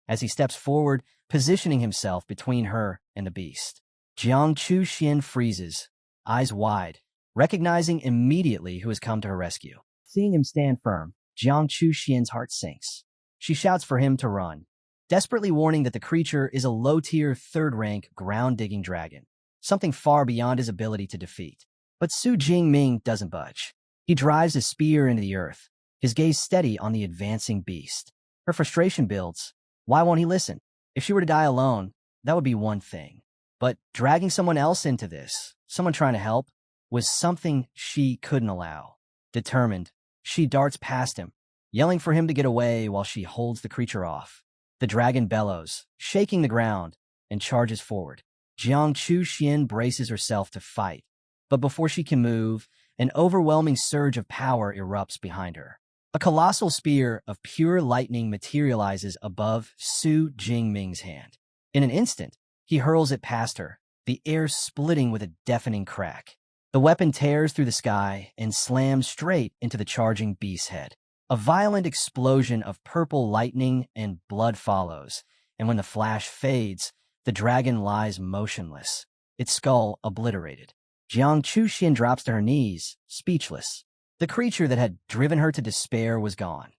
As he steps forward, positioning himself between her and the beast. Jiang Chuxian freezes, eyes wide, recognizing immediately who has come to her rescue. Seeing him stand firm, Jiang Chuxian's heart sinks. She shouts for him to run, desperately warning that the creature is a low-tier, third-rank, ground-digging dragon, something far beyond his ability to defeat. But Su Jingming doesn't budge. He drives his spear into the earth, his gaze steady on the advancing beast. Her frustration builds. Why won't he listen? If she were to die alone, that would be one thing. But dragging someone else into this, someone trying to help, was something she couldn't allow. Determined, she darts past him, yelling for him to get away while she holds the creature off. The dragon bellows, shaking the ground, and charges forward. Jiang Chuxian braces herself to fight. But before she can move, an overwhelming surge of power erupts behind her. A colossal spear of pure lightning materializes above Su Jingming's hand. In an instant, he hurls it past her, the air splitting with a deafening crack. The weapon tears through the sky and slams straight into the charging beast's head. A violent explosion of purple lightning and blood follows, and when the flash fades, the dragon lies motionless, its skull obliterated. Jiang Chuxian drops to her knees, speechless. The creature that had driven her to despair was gone,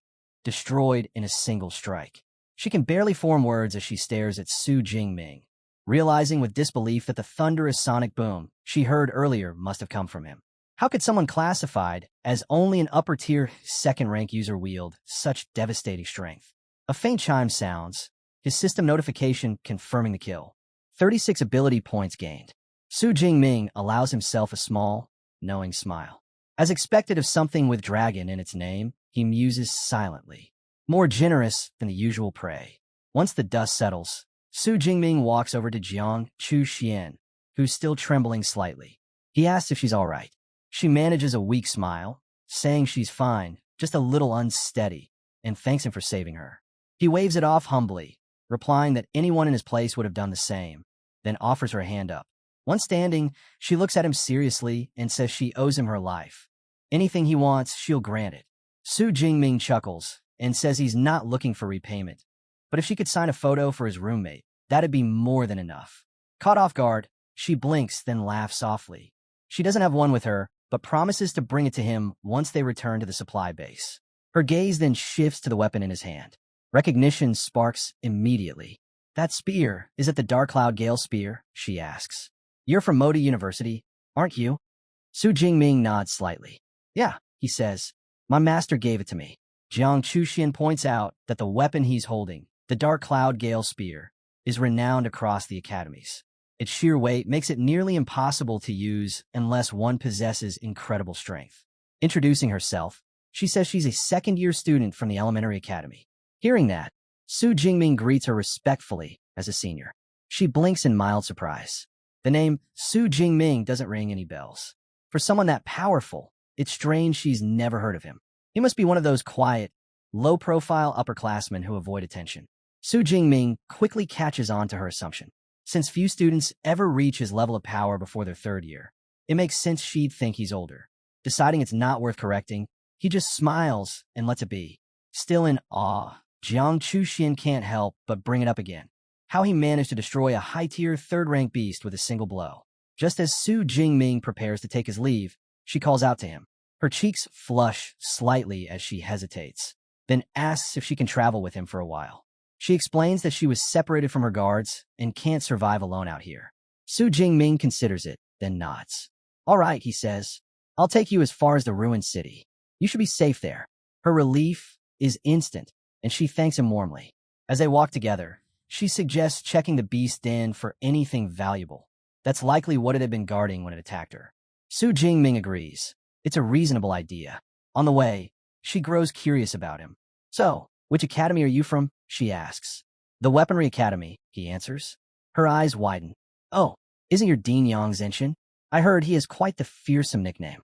destroyed in a single strike. She can barely form words as she stares at Su Jingming, realizing with disbelief that the thunderous sonic boom she heard earlier must have come from him. How could someone classified as only an upper-tier second-rank user wield such devastating strength? A faint chime sounds, his system notification confirming the kill. 36 ability points gained. Su Jingming allows himself a small, knowing smile. As expected of something with dragon in its name, he muses silently, more generous than the usual prey. Once the dust settles, Su Jingming walks over to Jiang Chuxian, who's still trembling slightly. He asks if she's all right. She manages a weak smile, saying she's fine, just a little unsteady, and thanks him for saving her. He waves it off humbly, replying that anyone in his place would have done the same, then offers her a hand up. Once standing, she looks at him seriously and says she owes him her life. Anything he wants, she'll grant it. Su Jingming chuckles and says he's not looking for repayment, but if she could sign a photo for his roommate, that'd be more than enough. Caught off guard, she blinks, then laughs softly. She doesn't have one with her, but promises to bring it to him once they return to the supply base. Her gaze then shifts to the weapon in his hand. Recognition sparks immediately. That spear, is it the Dark Cloud Gale spear? She asks. You're from Modi University, aren't you? Su Jingming nods slightly. Yeah, he says. My master gave it to me. Jiang Chuxian points out that the weapon he's holding, the Dark Cloud Gale spear, is renowned across the academies. Its sheer weight makes it nearly impossible to use unless one possesses incredible strength. Introducing herself, she says she's a second-year student from the elementary academy. Hearing that, Su Jingming greets her respectfully as a senior. She blinks in mild surprise. The name Su Jingming doesn't ring any bells. For someone that powerful, it's strange she's never heard of him. He must be one of those quiet, low-profile upperclassmen who avoid attention. Su Jingming quickly catches on to her assumption. Since few students ever reach his level of power before their third year, it makes sense she'd think he's older. Deciding it's not worth correcting, he just smiles and lets it be. Still in awe, Jiang Chuxian can't help but bring it up again. How he managed to destroy a high-tier third-rank beast with a single blow. Just as Su Jingming prepares to take his leave, she calls out to him. Her cheeks flush slightly as she hesitates, then asks if she can travel with him for a while. She explains that she was separated from her guards and can't survive alone out here. Su Jingming considers it, then nods. All right, he says. I'll take you as far as the ruined city. You should be safe there. Her relief is instant, and she thanks him warmly. As they walk together, she suggests checking the beast's den for anything valuable. That's likely what it had been guarding when it attacked her. Su Jingming agrees. It's a reasonable idea. On the way, she grows curious about him. So, which academy are you from? She asks. The Weaponry Academy, he answers. Her eyes widen. Oh, isn't your dean Yang Zenshin? I heard he has quite the fearsome nickname.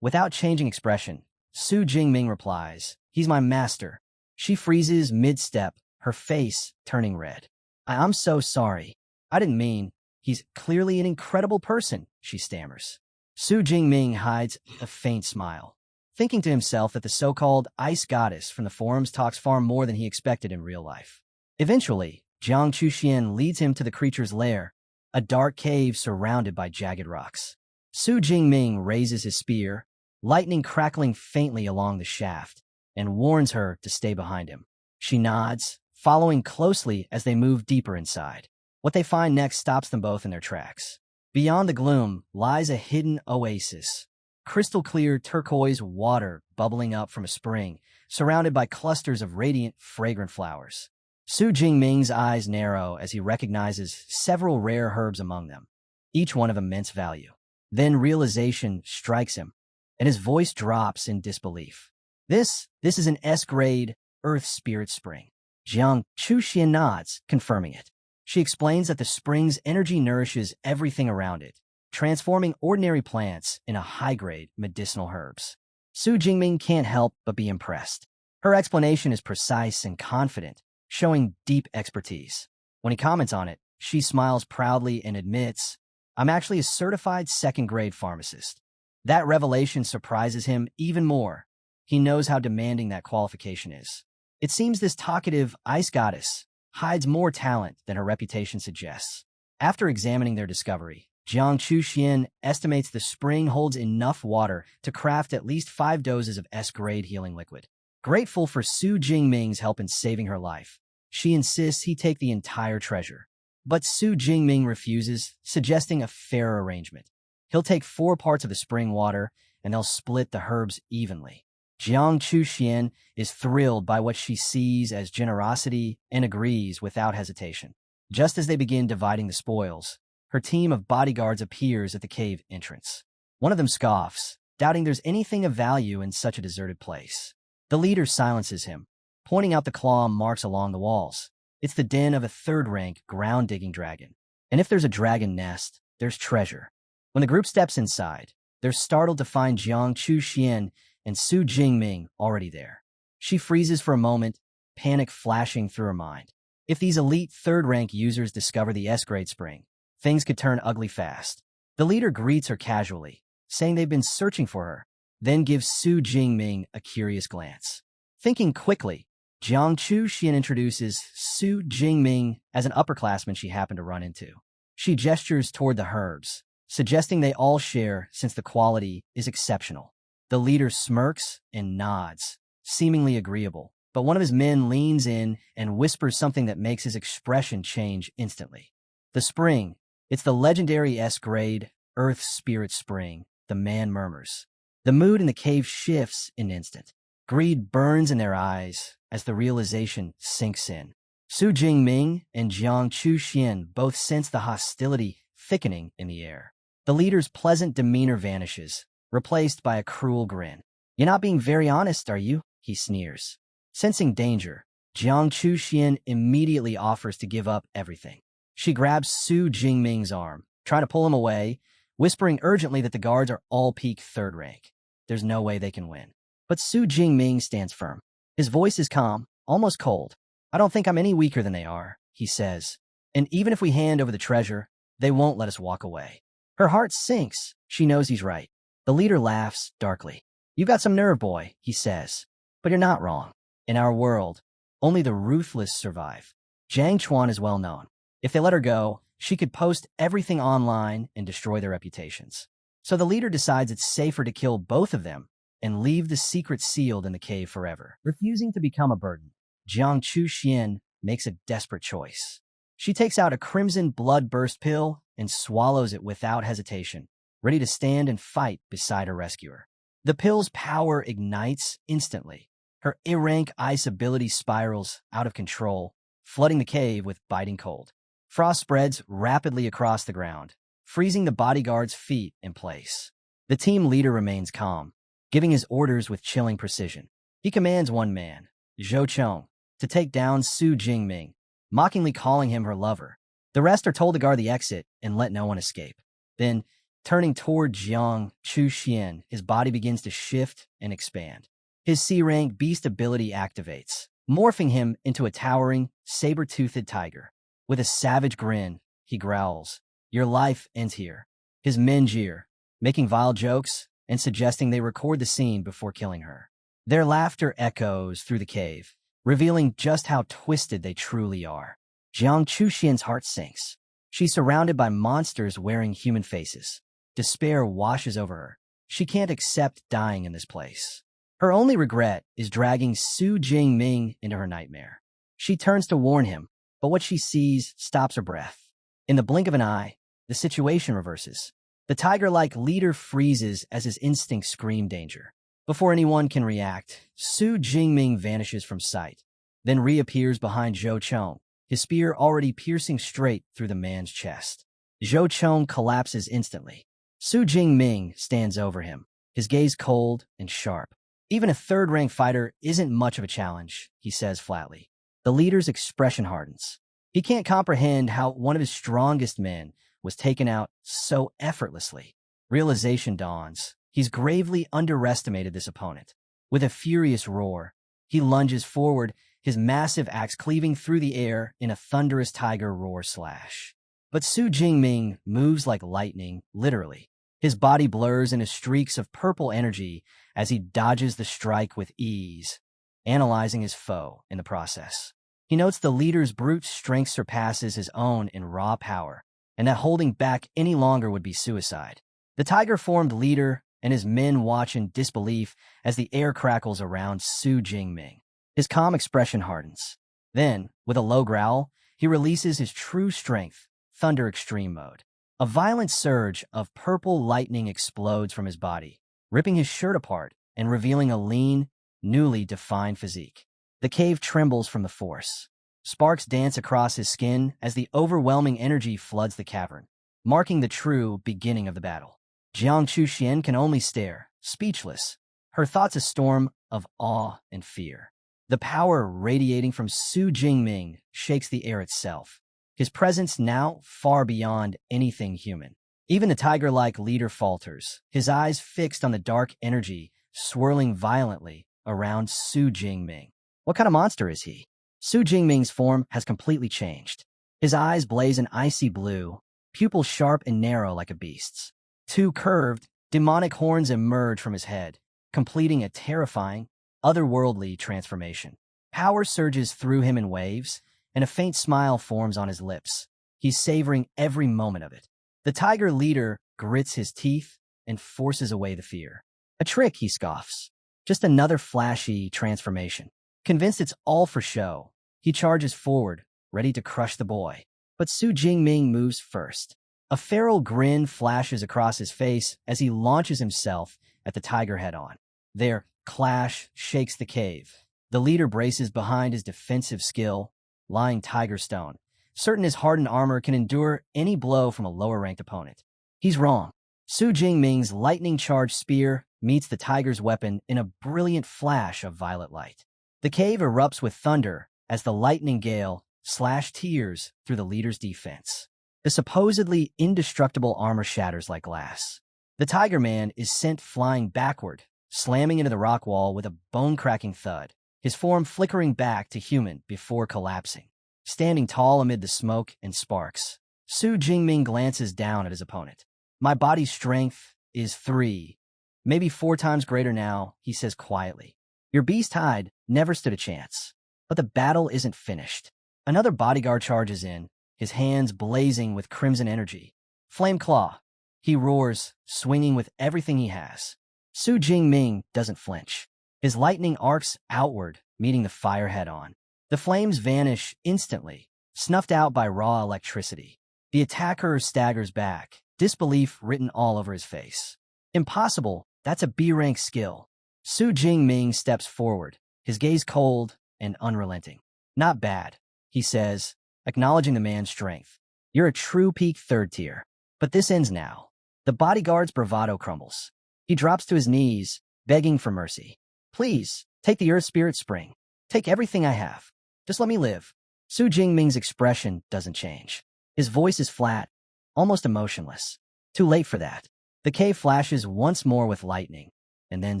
Without changing expression, Su Jingming replies, he's my master. She freezes mid-step, her face turning red. I'm so sorry. I didn't mean. He's clearly an incredible person, she stammers. Su Jingming hides a faint smile, thinking to himself that the so-called ice goddess from the forums talks far more than he expected in real life. Eventually, Jiang Chuxian leads him to the creature's lair, a dark cave surrounded by jagged rocks. Su Jingming raises his spear, lightning crackling faintly along the shaft, and warns her to stay behind him. She nods, following closely as they move deeper inside. What they find next stops them both in their tracks. Beyond the gloom lies a hidden oasis, crystal-clear turquoise water bubbling up from a spring, surrounded by clusters of radiant, fragrant flowers. Su Jingming's eyes narrow as he recognizes several rare herbs among them, each one of immense value. Then realization strikes him, and his voice drops in disbelief. This is an S-grade Earth Spirit Spring. Jiang Chuxian nods, confirming it. She explains that the spring's energy nourishes everything around it, transforming ordinary plants into high-grade medicinal herbs. Su Jingming can't help but be impressed. Her explanation is precise and confident, showing deep expertise. When he comments on it, she smiles proudly and admits, I'm actually a certified second-grade pharmacist. That revelation surprises him even more. He knows how demanding that qualification is. It seems this talkative ice goddess hides more talent than her reputation suggests. After examining their discovery, Jiang Chuxian estimates the spring holds enough water to craft at least 5 doses of S-grade healing liquid. Grateful for Su Jingming's help in saving her life, she insists he take the entire treasure. But Su Jingming refuses, suggesting a fair arrangement. He'll take 4 parts of the spring water, and they'll split the herbs evenly. Jiang Chuxian is thrilled by what she sees as generosity and agrees without hesitation. Just as they begin dividing the spoils, her team of bodyguards appears at the cave entrance. One of them scoffs, doubting there's anything of value in such a deserted place. The leader silences him, pointing out the claw marks along the walls. It's the den of a third-rank ground-digging dragon. And if there's a dragon nest, there's treasure. When the group steps inside, they're startled to find Jiang Chuxian and Su Jingming already there. She freezes for a moment, panic flashing through her mind. If these elite third-rank users discover the S-grade spring, things could turn ugly fast. The leader greets her casually, saying they've been searching for her, then gives Su Jingming a curious glance. Thinking quickly, Jiang Chuxian introduces Su Jingming as an upperclassman she happened to run into. She gestures toward the herbs, suggesting they all share since the quality is exceptional. The leader smirks and nods, seemingly agreeable, but one of his men leans in and whispers something that makes his expression change instantly. The spring, it's the legendary S-grade, Earth Spirit Spring, the man murmurs. The mood in the cave shifts in an instant. Greed burns in their eyes as the realization sinks in. Su Jingming and Jiang Chuxian both sense the hostility thickening in the air. The leader's pleasant demeanor vanishes, replaced by a cruel grin. "You're not being very honest, are you?" he sneers. Sensing danger, Jiang Chuxian immediately offers to give up everything. She grabs Su Jingming's arm, trying to pull him away, whispering urgently that the guards are all peak third rank. There's no way they can win. But Su Jingming stands firm. His voice is calm, almost cold. "I don't think I'm any weaker than they are," he says. "And even if we hand over the treasure, they won't let us walk away." Her heart sinks. She knows he's right. The leader laughs darkly. "You've got some nerve, boy," he says. "But you're not wrong. In our world, only the ruthless survive." Zhang Chuan is well known. If they let her go, she could post everything online and destroy their reputations. So the leader decides it's safer to kill both of them and leave the secret sealed in the cave forever. Refusing to become a burden, Jiang Chuxian makes a desperate choice. She takes out a crimson blood-burst pill and swallows it without hesitation, ready to stand and fight beside her rescuer. The pill's power ignites instantly. Her A-rank ice ability spirals out of control, flooding the cave with biting cold. Frost spreads rapidly across the ground, freezing the bodyguard's feet in place. The team leader remains calm, giving his orders with chilling precision. He commands one man, Zhou Chong, to take down Su Jingming, mockingly calling him her lover. The rest are told to guard the exit and let no one escape. Then, turning toward Jiang Chuxian, his body begins to shift and expand. His C-rank beast ability activates, morphing him into a towering, saber-toothed tiger. With a savage grin, he growls, "Your life ends here." His men jeer, making vile jokes and suggesting they record the scene before killing her. Their laughter echoes through the cave, revealing just how twisted they truly are. Jiang Chuxian's heart sinks. She's surrounded by monsters wearing human faces. Despair washes over her. She can't accept dying in this place. Her only regret is dragging Su Jingming into her nightmare. She turns to warn him, but what she sees stops her breath. In the blink of an eye, the situation reverses. The tiger-like leader freezes as his instincts scream danger. Before anyone can react, Su Jingming vanishes from sight, then reappears behind Zhou Chong, his spear already piercing straight through the man's chest. Zhou Chong collapses instantly. Su Jingming stands over him, his gaze cold and sharp. "Even a third-rank fighter isn't much of a challenge," he says flatly. The leader's expression hardens. He can't comprehend how one of his strongest men was taken out so effortlessly. Realization dawns. He's gravely underestimated this opponent. With a furious roar, he lunges forward, his massive axe cleaving through the air in a thunderous tiger roar slash. But Su Jingming moves like lightning, literally. His body blurs into streaks of purple energy as he dodges the strike with ease, analyzing his foe in the process. He notes the leader's brute strength surpasses his own in raw power, and that holding back any longer would be suicide. The tiger formed leader, and his men watch in disbelief as the air crackles around Su Jingming. His calm expression hardens. Then, with a low growl, he releases his true strength, Thunder Extreme Mode. A violent surge of purple lightning explodes from his body, ripping his shirt apart and revealing a lean, newly defined physique. The cave trembles from the force. Sparks dance across his skin as the overwhelming energy floods the cavern, marking the true beginning of the battle. Jiang Chuxian can only stare, speechless, her thoughts a storm of awe and fear. The power radiating from Su Jingming shakes the air itself, his presence now far beyond anything human. Even the tiger-like leader falters, his eyes fixed on the dark energy swirling violently around Su Jingming. What kind of monster is he? Su Jingming's form has completely changed. His eyes blaze an icy blue, pupils sharp and narrow like a beast's. Two curved, demonic horns emerge from his head, completing a terrifying, otherworldly transformation. Power surges through him in waves, and a faint smile forms on his lips. He's savoring every moment of it. The tiger leader grits his teeth and forces away the fear. A trick, he scoffs. Just another flashy transformation. Convinced it's all for show, he charges forward, ready to crush the boy. But Su Jingming moves first. A feral grin flashes across his face as he launches himself at the tiger head-on. Their clash shakes the cave. The leader braces behind his defensive skill, lying tiger stone, certain his hardened armor can endure any blow from a lower-ranked opponent. He's wrong. Su Jingming's lightning-charged spear meets the tiger's weapon in a brilliant flash of violet light. The cave erupts with thunder as the lightning gale slashes tears through the leader's defense. The supposedly indestructible armor shatters like glass. The Tiger Man is sent flying backward, slamming into the rock wall with a bone-cracking thud, his form flickering back to human before collapsing. Standing tall amid the smoke and sparks, Su Jingming glances down at his opponent. My body's strength is 3, maybe 4 times greater now, he says quietly. Your beast hide never stood a chance. But the battle isn't finished. Another bodyguard charges in, his hands blazing with crimson energy. Flame Claw, he roars, swinging with everything he has. Su Jingming doesn't flinch. His lightning arcs outward, meeting the fire head-on. The flames vanish instantly, snuffed out by raw electricity. The attacker staggers back, disbelief written all over his face. Impossible, that's a B-rank skill. Su Jingming steps forward, his gaze cold and unrelenting. Not bad, he says, acknowledging the man's strength. You're a true peak 3rd tier. But this ends now. The bodyguard's bravado crumbles. He drops to his knees, begging for mercy. Please, take the Earth Spirit Spring. Take everything I have. Just let me live. Su Jingming's expression doesn't change. His voice is flat, almost emotionless. Too late for that. The cave flashes once more with lightning, and then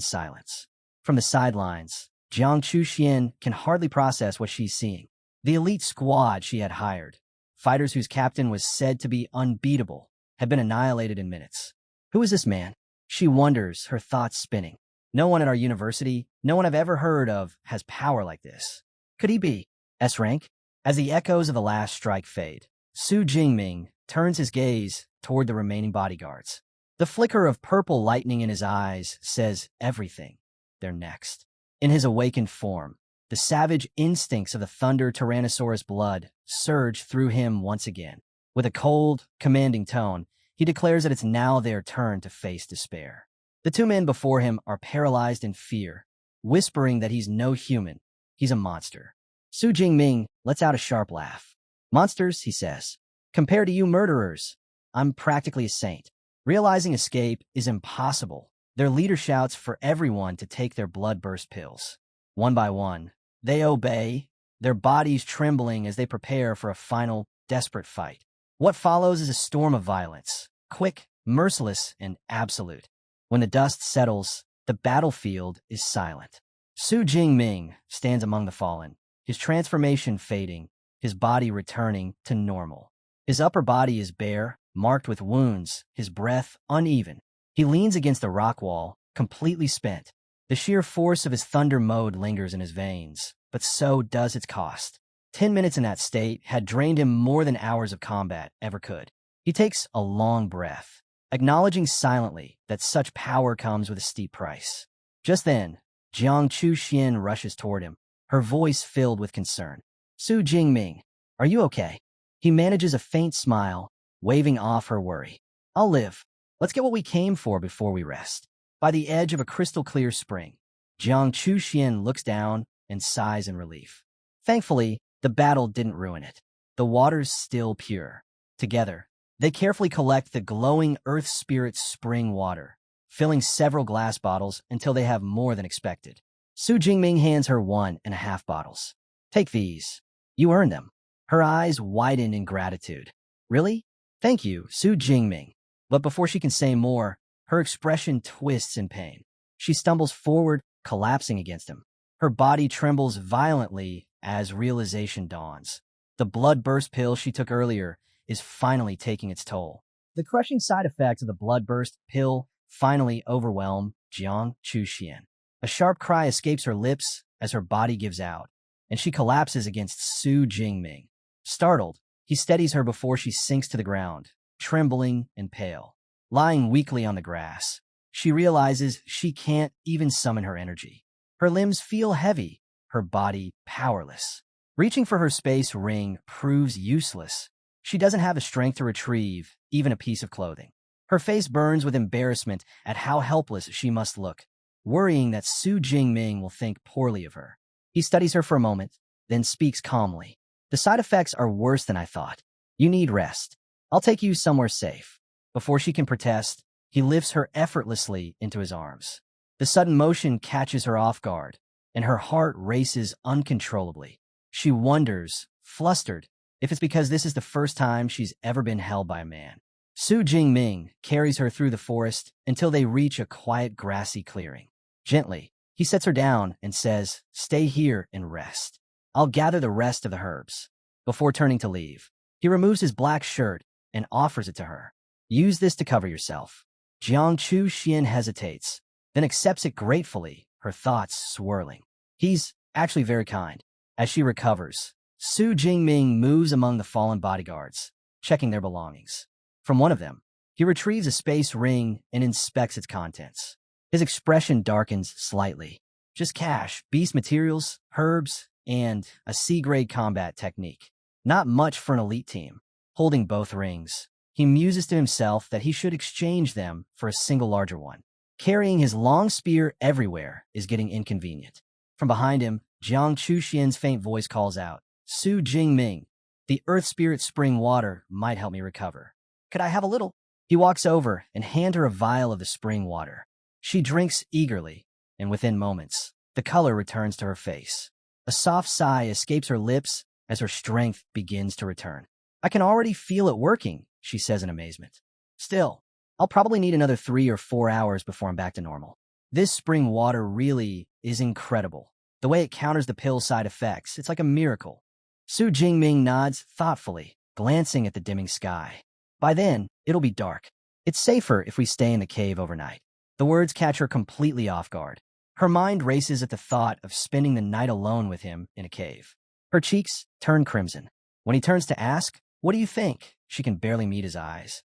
silence. From the sidelines, Jiang Chuxian can hardly process what she's seeing. The elite squad she had hired, fighters whose captain was said to be unbeatable, had been annihilated in minutes. Who is this man? She wonders, her thoughts spinning. No one at our university, no one I've ever heard of, has power like this. Could he be S-rank? As the echoes of the last strike fade, Su Jingming turns his gaze toward the remaining bodyguards. The flicker of purple lightning in his eyes says everything. They're next. In his awakened form, the savage instincts of the Thunder Tyrannosaurus blood surge through him once again. With a cold, commanding tone, he declares that it's now their turn to face despair. The 2 men before him are paralyzed in fear, whispering that he's no human, he's a monster. Su Jingming lets out a sharp laugh. Monsters, he says. Compared to you murderers, I'm practically a saint. Realizing escape is impossible, their leader shouts for everyone to take their blood-burst pills. One by one, they obey, their bodies trembling as they prepare for a final, desperate fight. What follows is a storm of violence, quick, merciless, and absolute. When the dust settles, the battlefield is silent. Su Jingming stands among the fallen, his transformation fading, his body returning to normal. His upper body is bare, marked with wounds, his breath uneven. He leans against the rock wall, completely spent. The sheer force of his thunder mode lingers in his veins, but so does its cost. 10 minutes in that state had drained him more than hours of combat ever could. He takes a long breath, acknowledging silently that such power comes with a steep price. Just then, Jiang Chuxian rushes toward him, her voice filled with concern. Su Jingming, are you okay? He manages a faint smile, waving off her worry. I'll live. Let's get what we came for before we rest. By the edge of a crystal-clear spring, Jiang Chuxian looks down and sighs in relief. Thankfully, the battle didn't ruin it. The water's still pure. Together, they carefully collect the glowing Earth Spirit spring water, filling several glass bottles until they have more than expected. Su Jingming hands her 1.5 bottles. Take these. You earned them. Her eyes widen in gratitude. Really? Thank you, Su Jingming. But before she can say more, her expression twists in pain. She stumbles forward, collapsing against him. Her body trembles violently as realization dawns. The blood-burst pill she took earlier is finally taking its toll. The crushing side effects of the blood-burst pill finally overwhelm Jiang Chuxian. A sharp cry escapes her lips as her body gives out, and she collapses against Su Jingming. Startled, he steadies her before she sinks to the ground, trembling and pale. Lying weakly on the grass, she realizes she can't even summon her energy. Her limbs feel heavy, her body powerless. Reaching for her space ring proves useless. She doesn't have the strength to retrieve even a piece of clothing. Her face burns with embarrassment at how helpless she must look, worrying that Su Jingming will think poorly of her. He studies her for a moment, then speaks calmly. The side effects are worse than I thought. You need rest. I'll take you somewhere safe. Before she can protest, he lifts her effortlessly into his arms. The sudden motion catches her off guard, and her heart races uncontrollably. She wonders, flustered, if it's because this is the first time she's ever been held by a man. Su Jingming carries her through the forest until they reach a quiet grassy clearing. Gently, he sets her down and says, "Stay here and rest. I'll gather the rest of the herbs." Before turning to leave, he removes his black shirt and offers it to her. Use this to cover yourself. Jiang Chuxian hesitates, then accepts it gratefully, her thoughts swirling. He's actually very kind. As she recovers, Su Jingming moves among the fallen bodyguards, checking their belongings. From one of them, he retrieves a space ring and inspects its contents. His expression darkens slightly. Just cash, beast materials, herbs, and a C-grade combat technique. Not much for an elite team. Holding both rings, he muses to himself that he should exchange them for a single larger one. Carrying his long spear everywhere is getting inconvenient. From behind him, Jiang Chuxian's faint voice calls out, "Su Jingming, the Earth Spirit spring water might help me recover. Could I have a little?" He walks over and hands her a vial of the spring water. She drinks eagerly, and within moments, the color returns to her face. A soft sigh escapes her lips as her strength begins to return. "I can already feel it working," she says in amazement. "Still, I'll probably need another 3 or 4 hours before I'm back to normal. This spring water really is incredible. The way it counters the pill's side effects, it's like a miracle." Su Jingming nods thoughtfully, glancing at the dimming sky. "By then, it'll be dark. It's safer if we stay in the cave overnight." The words catch her completely off guard. Her mind races at the thought of spending the night alone with him in a cave. Her cheeks turn crimson. When he turns to ask, "What do you think?" she can barely meet his eyes.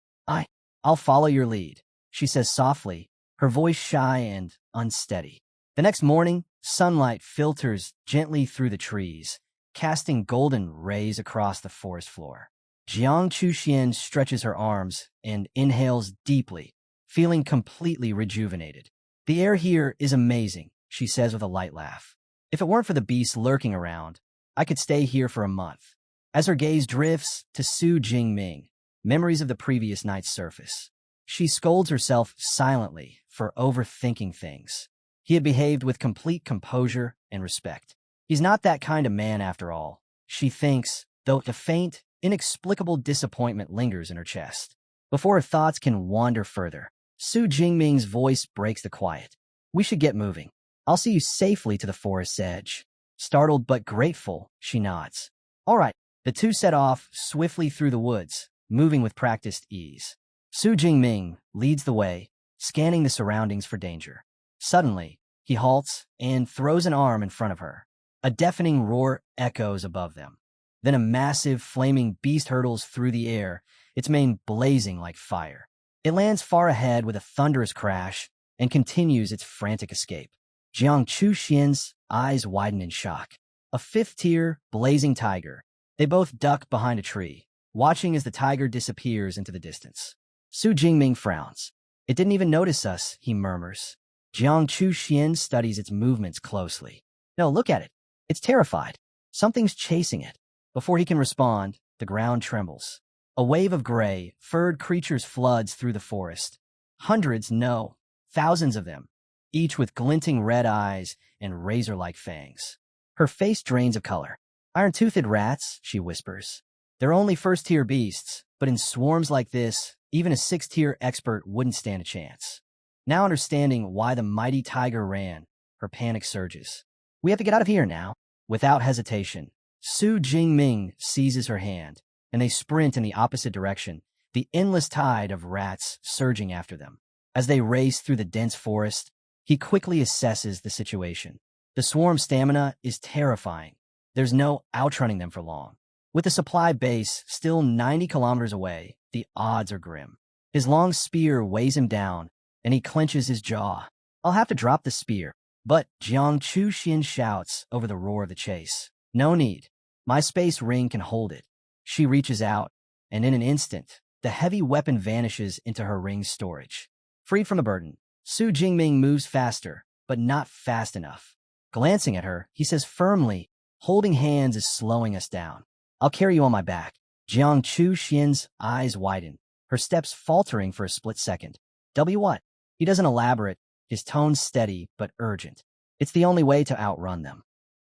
I'll follow your lead," she says softly, her voice shy and unsteady. The next morning, sunlight filters gently through the trees, casting golden rays across the forest floor. Jiang Chuxian stretches her arms and inhales deeply, feeling completely rejuvenated. "The air here is amazing," she says with a light laugh. "If it weren't for the beasts lurking around, I could stay here for a month." As her gaze drifts to Su Jingming, memories of the previous night surface. She scolds herself silently for overthinking things. He had behaved with complete composure and respect. He's not that kind of man after all, she thinks, though the faint, inexplicable disappointment lingers in her chest. Before her thoughts can wander further, Su Jingming's voice breaks the quiet. "We should get moving. I'll see you safely to the forest's edge." Startled but grateful, she nods. All right. The two set off swiftly through the woods, moving with practiced ease. Su Jingming leads the way, scanning the surroundings for danger. Suddenly, he halts and throws an arm in front of her. A deafening roar echoes above them. Then a massive, flaming beast hurtles through the air, its mane blazing like fire. It lands far ahead with a thunderous crash and continues its frantic escape. Jiang Chuxian's eyes widen in shock. A fifth-tier, blazing tiger. They both duck behind a tree, watching as the tiger disappears into the distance. Su Jingming frowns. It didn't even notice us, he murmurs. Jiang Chuxian studies its movements closely. No, look at it. It's terrified. Something's chasing it. Before he can respond, the ground trembles. A wave of gray, furred creatures floods through the forest. Hundreds, no, thousands of them, each with glinting red eyes and razor-like fangs. Her face drains of color. Iron-toothed rats, she whispers. They're only first-tier beasts, but in swarms like this, even a sixth-tier expert wouldn't stand a chance. Now understanding why the mighty tiger ran, her panic surges. We have to get out of here now. Without hesitation, Su Jingming seizes her hand, and they sprint in the opposite direction, the endless tide of rats surging after them. As they race through the dense forest, he quickly assesses the situation. The swarm stamina is terrifying. There's no outrunning them for long. With the supply base still 90 kilometers away, the odds are grim. His long spear weighs him down, and he clenches his jaw. I'll have to drop the spear. But Jiang Chuxian shouts over the roar of the chase. No need. My space ring can hold it. She reaches out, and in an instant, the heavy weapon vanishes into her ring's storage. Freed from the burden, Su Jingming moves faster, but not fast enough. Glancing at her, he says firmly, holding hands is slowing us down. I'll carry you on my back. Jiang Chuxian's eyes widen, her steps faltering for a split second. What? He doesn't elaborate, his tone steady but urgent. It's the only way to outrun them.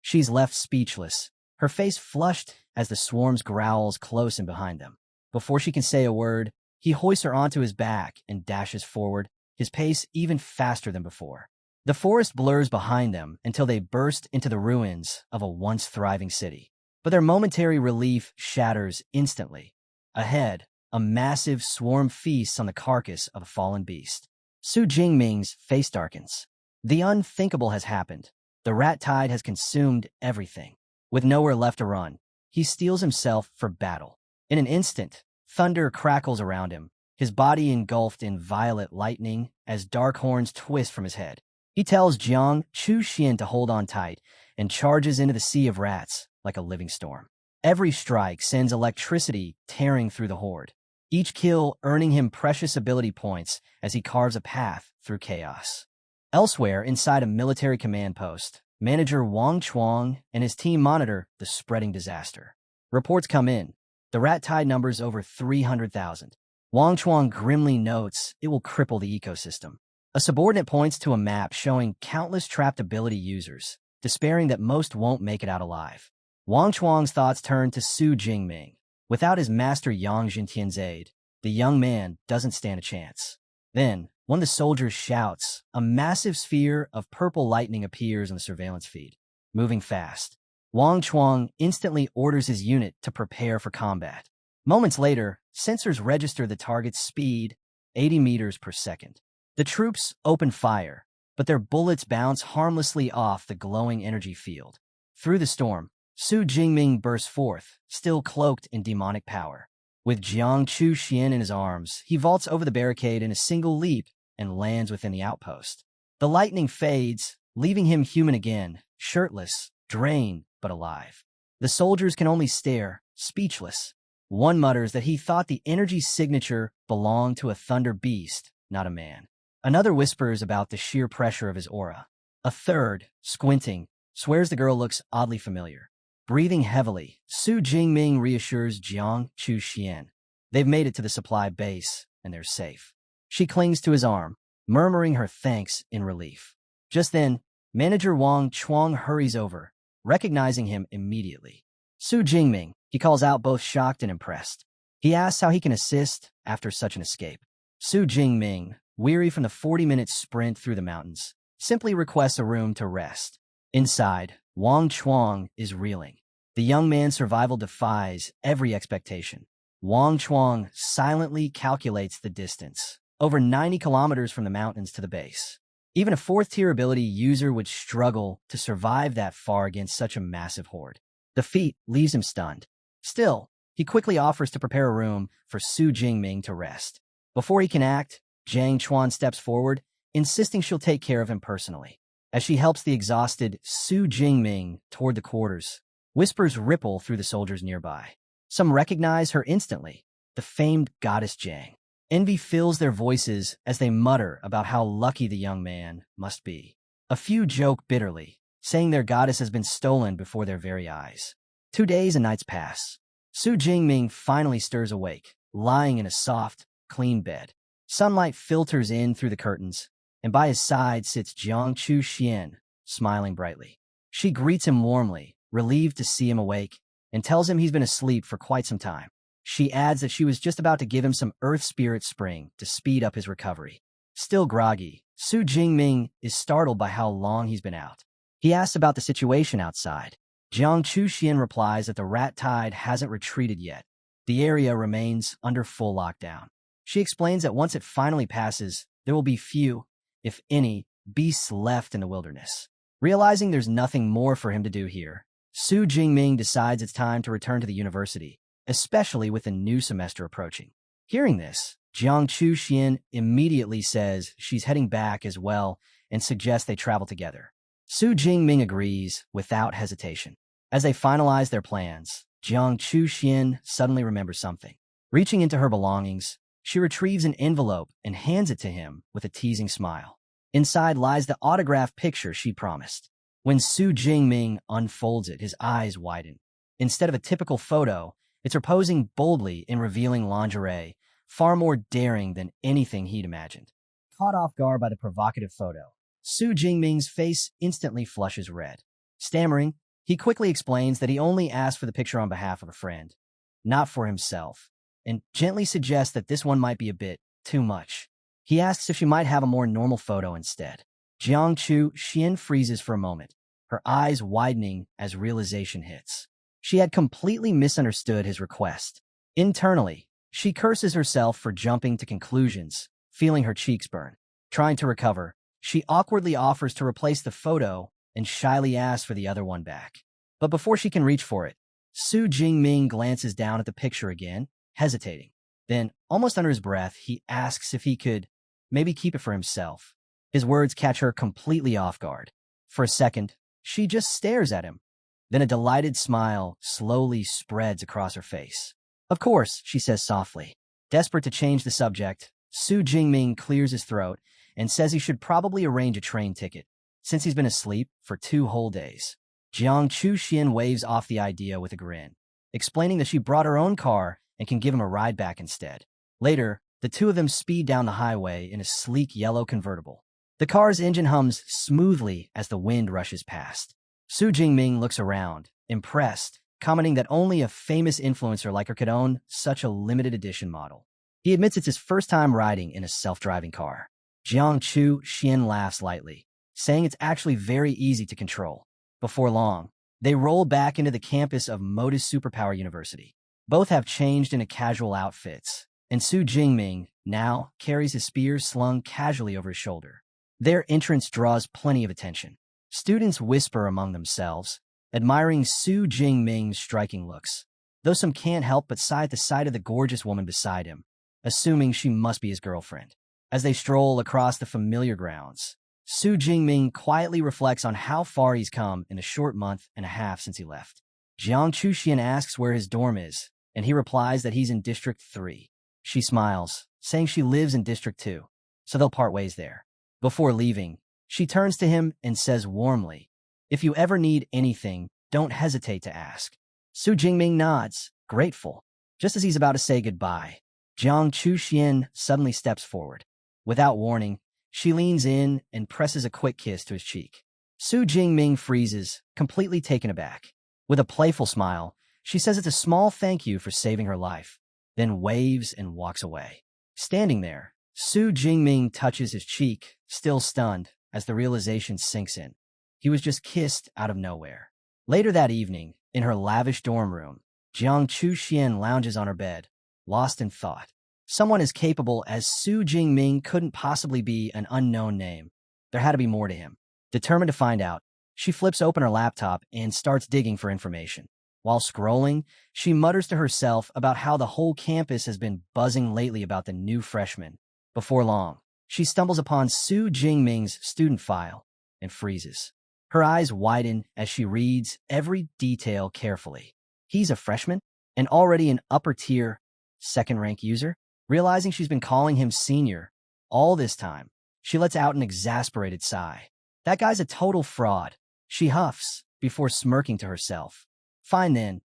She's left speechless, her face flushed as the swarm's growls close in behind them. Before she can say a word, he hoists her onto his back and dashes forward, his pace even faster than before. The forest blurs behind them until they burst into the ruins of a once thriving city. But their momentary relief shatters instantly. Ahead, a massive swarm feasts on the carcass of a fallen beast. Su Jingming's face darkens. The unthinkable has happened. The rat tide has consumed everything. With nowhere left to run, he steels himself for battle. In an instant, thunder crackles around him, his body engulfed in violet lightning as dark horns twist from his head. He tells Jiang Chuxian to hold on tight and charges into the sea of rats like a living storm. Every strike sends electricity tearing through the horde, each kill earning him precious ability points as he carves a path through chaos. Elsewhere, inside a military command post, Manager Wang Chuang and his team monitor the spreading disaster. Reports come in. The rat tide numbers over 300,000. Wang Chuang grimly notes it will cripple the ecosystem. A subordinate points to a map showing countless trapped ability users, despairing that most won't make it out alive. Wang Chuang's thoughts turn to Su Jingming. Without his master Yang Jintian's aid, the young man doesn't stand a chance. Then, one of the soldiers shouts. A massive sphere of purple lightning appears on the surveillance feed, moving fast. Wang Chuang instantly orders his unit to prepare for combat. Moments later, sensors register the target's speed, 80 meters per second. The troops open fire, but their bullets bounce harmlessly off the glowing energy field. Through the storm, Su Jingming bursts forth, still cloaked in demonic power. With Jiang Chuxian in his arms, he vaults over the barricade in a single leap and lands within the outpost. The lightning fades, leaving him human again, shirtless, drained, but alive. The soldiers can only stare, speechless. One mutters that he thought the energy signature belonged to a thunder beast, not a man. Another whispers about the sheer pressure of his aura. A third, squinting, swears the girl looks oddly familiar. Breathing heavily, Su Jingming reassures Jiang Chuxian. They've made it to the supply base, and they're safe. She clings to his arm, murmuring her thanks in relief. Just then, Manager Wang Chuang hurries over, recognizing him immediately. Su Jingming, he calls out, both shocked and impressed. He asks how he can assist after such an escape. Su Jingming, weary from the 40-minute sprint through the mountains, simply requests a room to rest. Inside, Wang Chuang is reeling. The young man's survival defies every expectation. Wang Chuang silently calculates the distance, over 90 kilometers from the mountains to the base. Even a fourth-tier ability user would struggle to survive that far against such a massive horde. The feat leaves him stunned. Still, He quickly offers to prepare a room for Su Jingming to rest. Before he can act, Jiang Chuan steps forward, insisting she'll take care of him personally. As she helps the exhausted Su Jingming toward the quarters, whispers ripple through the soldiers nearby. Some recognize her instantly, the famed goddess Jiang. Envy fills their voices as they mutter about how lucky the young man must be. A few joke bitterly, saying their goddess has been stolen before their very eyes. 2 days and nights pass. Su Jingming finally stirs awake, lying in a soft, clean bed. Sunlight filters in through the curtains, and by his side sits Jiang Chu Xian, smiling brightly. She greets him warmly, relieved to see him awake, and tells him he's been asleep for quite some time. She adds that she was just about to give him some Earth Spirit Spring to speed up his recovery. Still groggy, Su Jingming is startled by how long he's been out. He asks about the situation outside. Jiang Chuxian replies that the rat tide hasn't retreated yet. The area remains under full lockdown. She explains that once it finally passes, there will be few, if any, beasts left in the wilderness. Realizing there's nothing more for him to do here, Su Jingming decides it's time to return to the university, especially with the new semester approaching. Hearing this, Jiang Chuxian immediately says she's heading back as well and suggests they travel together. Su Jingming agrees without hesitation. As they finalize their plans, Jiang Chuxian suddenly remembers something. Reaching into her belongings, she retrieves an envelope and hands it to him with a teasing smile. Inside lies the autographed picture she promised. When Su Jingming unfolds it, his eyes widen. Instead of a typical photo, it's her posing boldly in revealing lingerie, far more daring than anything he'd imagined. Caught off guard by the provocative photo, Su Jingming's face instantly flushes red. Stammering, he quickly explains that he only asked for the picture on behalf of a friend, not for himself, and gently suggests that this one might be a bit too much. He asks if she might have a more normal photo instead. Jiang Chu Xian freezes for a moment, her eyes widening as realization hits. She had completely misunderstood his request. Internally, she curses herself for jumping to conclusions, feeling her cheeks burn. Trying to recover, she awkwardly offers to replace the photo and shyly asks for the other one back. But before she can reach for it, Su Jingming glances down at the picture again, hesitating. Then, almost under his breath, he asks if he could maybe keep it for himself. His words catch her completely off guard. For a second, she just stares at him. Then a delighted smile slowly spreads across her face. Of course, she says softly. Desperate to change the subject, Su Jingming clears his throat and says he should probably arrange a train ticket, since he's been asleep for 2 whole days. Jiang Chuxian waves off the idea with a grin, explaining that she brought her own car and can give him a ride back instead. Later, the two of them speed down the highway in a sleek yellow convertible. The car's engine hums smoothly as the wind rushes past. Su Jingming looks around, impressed, commenting that only a famous influencer like her could own such a limited edition model. He admits it's his first time riding in a self-driving car. Jiang Chu Xian laughs lightly, saying it's actually very easy to control. Before long, they roll back into the campus of Modus Superpower University. Both have changed into casual outfits, and Su Jingming now carries his spear slung casually over his shoulder. Their entrance draws plenty of attention. Students whisper among themselves, admiring Su Jingming's striking looks, though some can't help but sigh at the sight of the gorgeous woman beside him, assuming she must be his girlfriend. As they stroll across the familiar grounds, Su Jingming quietly reflects on how far he's come in the short month and a half since he left. Jiang Chuxian asks where his dorm is, and he replies that he's in District 3. She smiles, saying she lives in District 2, so they'll part ways there. Before leaving, she turns to him and says warmly, "If you ever need anything, don't hesitate to ask." Su Jingming nods, grateful. Just as he's about to say goodbye, Jiang Chuxian suddenly steps forward. Without warning, she leans in and presses a quick kiss to his cheek. Su Jingming freezes, completely taken aback. With a playful smile, she says it's a small thank you for saving her life, then waves and walks away. Standing there, Su Jingming touches his cheek, still stunned, as the realization sinks in. He was just kissed out of nowhere. Later that evening, in her lavish dorm room, Jiang Chuxian lounges on her bed, lost in thought. Someone as capable as Su Jingming couldn't possibly be an unknown name. There had to be more to him. Determined to find out, she flips open her laptop and starts digging for information. While scrolling, she mutters to herself about how the whole campus has been buzzing lately about the new freshman. Before long, she stumbles upon Su Jingming's student file and freezes. Her eyes widen as she reads every detail carefully. He's a freshman and already an upper-tier, second-rank user? Realizing she's been calling him senior all this time, she lets out an exasperated sigh. That guy's a total fraud, she huffs before smirking to herself. Fine then.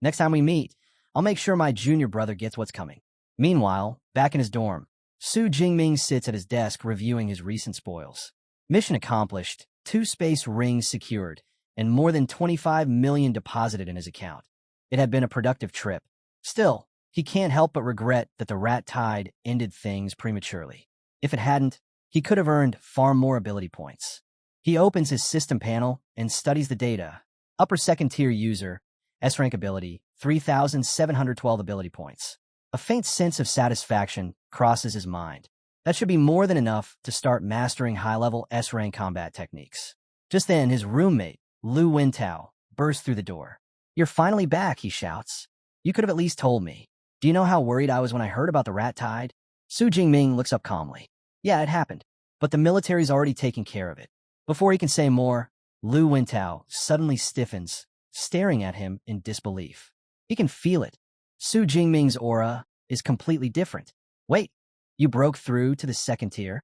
Next time we meet, I'll make sure my junior brother gets what's coming. Meanwhile, back in his dorm, Su Jingming sits at his desk reviewing his recent spoils. Mission accomplished, 2 space rings secured, and more than 25 million deposited in his account. It had been a productive trip. Still, he can't help but regret that the rat tide ended things prematurely. If it hadn't, he could have earned far more ability points. He opens his system panel and studies the data. Upper second tier user, S-rank ability, 3,712 ability points. A faint sense of satisfaction crosses his mind. That should be more than enough to start mastering high-level S-rank combat techniques. Just then, his roommate, Lu Wintao, bursts through the door. "You're finally back," he shouts. "You could have at least told me. Do you know how worried I was when I heard about the rat tide?" Su Jingming looks up calmly. "Yeah, it happened, but the military's already taken care of it." Before he can say more, Lu Wintao suddenly stiffens, staring at him in disbelief. He can feel it. Su Jingming's aura is completely different. "Wait, you broke through to the second tier?"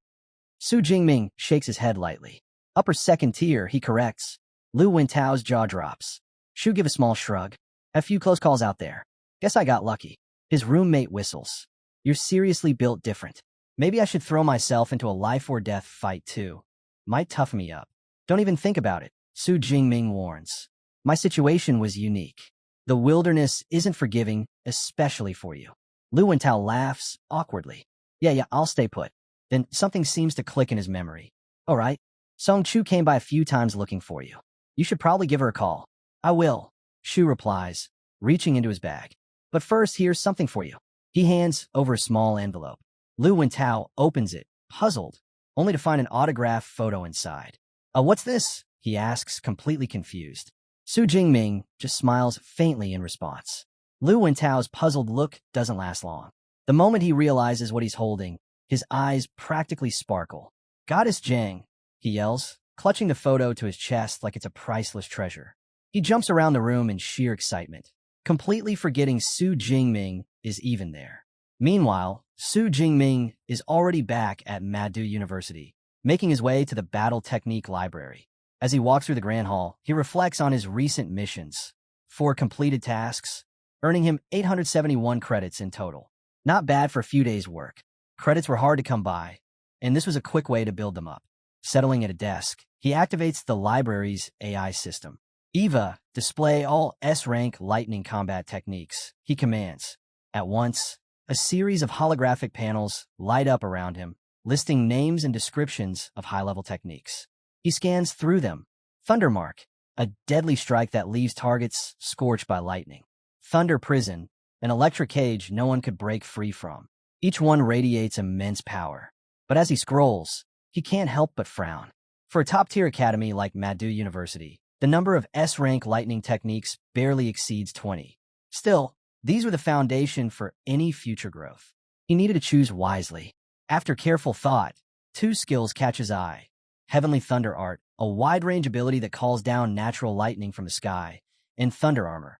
Su Jingming shakes his head lightly. "Upper second tier," he corrects. Lu Wintao's jaw drops. Shu give a small shrug. "A few close calls out there. Guess I got lucky." His roommate whistles. "You're seriously built different. Maybe I should throw myself into a life-or-death fight too. Might tough me up." "Don't even think about it," Su Jingming warns. "My situation was unique. The wilderness isn't forgiving, especially for you." Lu Wintao laughs awkwardly. Yeah, I'll stay put." Then something seems to click in his memory. "All right. Song Chu came by a few times looking for you. You should probably give her a call." "I will," Shu replies, reaching into his bag. "But first, here's something for you." He hands over a small envelope. Lu Wintao opens it, puzzled, only to find an autographed photo inside. What's this?" he asks, completely confused. Su Jingming just smiles faintly in response. Lu Wintao's puzzled look doesn't last long. The moment he realizes what he's holding, his eyes practically sparkle. "Goddess Zhang," he yells, clutching the photo to his chest like it's a priceless treasure. He jumps around the room in sheer excitement, completely forgetting Su Jingming is even there. Meanwhile, Su Jingming is already back at Madu University, making his way to the Battle Technique Library. As he walks through the Grand Hall, he reflects on his recent missions. 4 completed tasks, earning him 871 credits in total. Not bad for a few days' work. Credits were hard to come by, and this was a quick way to build them up. Settling at a desk, he activates the library's AI system. "Eva, display all S-rank lightning combat techniques," he commands. At once, a series of holographic panels light up around him, listing names and descriptions of high-level techniques. He scans through them. Thundermark, a deadly strike that leaves targets scorched by lightning. Thunder Prison, an electric cage no one could break free from. Each one radiates immense power. But as he scrolls, he can't help but frown. For a top-tier academy like Madu University, the number of S-rank lightning techniques barely exceeds 20. Still, these were the foundation for any future growth. He needed to choose wisely. After careful thought, 2 skills catch his eye. Heavenly Thunder Art, a wide-range ability that calls down natural lightning from the sky, and Thunder Armor,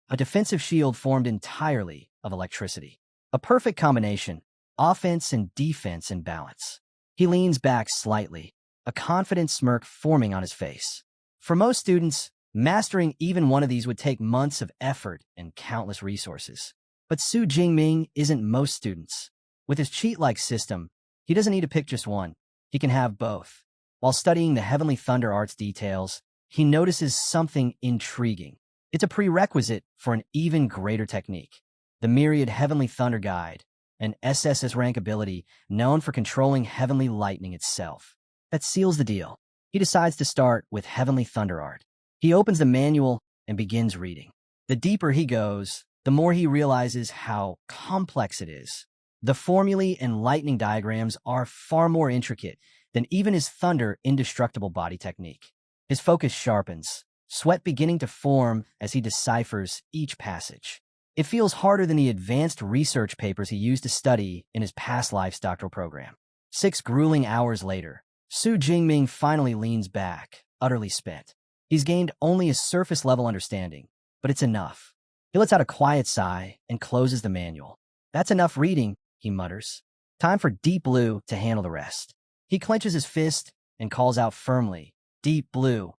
a defensive shield formed entirely of electricity. A perfect combination, offense and defense in balance. He leans back slightly, a confident smirk forming on his face. For most students, mastering even one of these would take months of effort and countless resources. But Su Jingming isn't most students. With his cheat-like system, he doesn't need to pick just one. He can have both. While studying the Heavenly Thunder Art's details, he notices something intriguing. It's a prerequisite for an even greater technique. The Myriad Heavenly Thunder Guide, an SSS rank ability known for controlling heavenly lightning itself. That seals the deal. He decides to start with Heavenly Thunder Art. He opens the manual and begins reading. The deeper he goes, the more he realizes how complex it is. The formulae and lightning diagrams are far more intricate than even his Thunder Indestructible Body technique. His focus sharpens, sweat beginning to form as he deciphers each passage. It feels harder than the advanced research papers he used to study in his past life's doctoral program. 6 grueling hours later, Su Jingming finally leans back, utterly spent. He's gained only a surface-level understanding, but it's enough. He lets out a quiet sigh and closes the manual. That's enough reading, he mutters. Time for Deep Blue to handle the rest. He clenches his fist and calls out firmly, Deep Blue.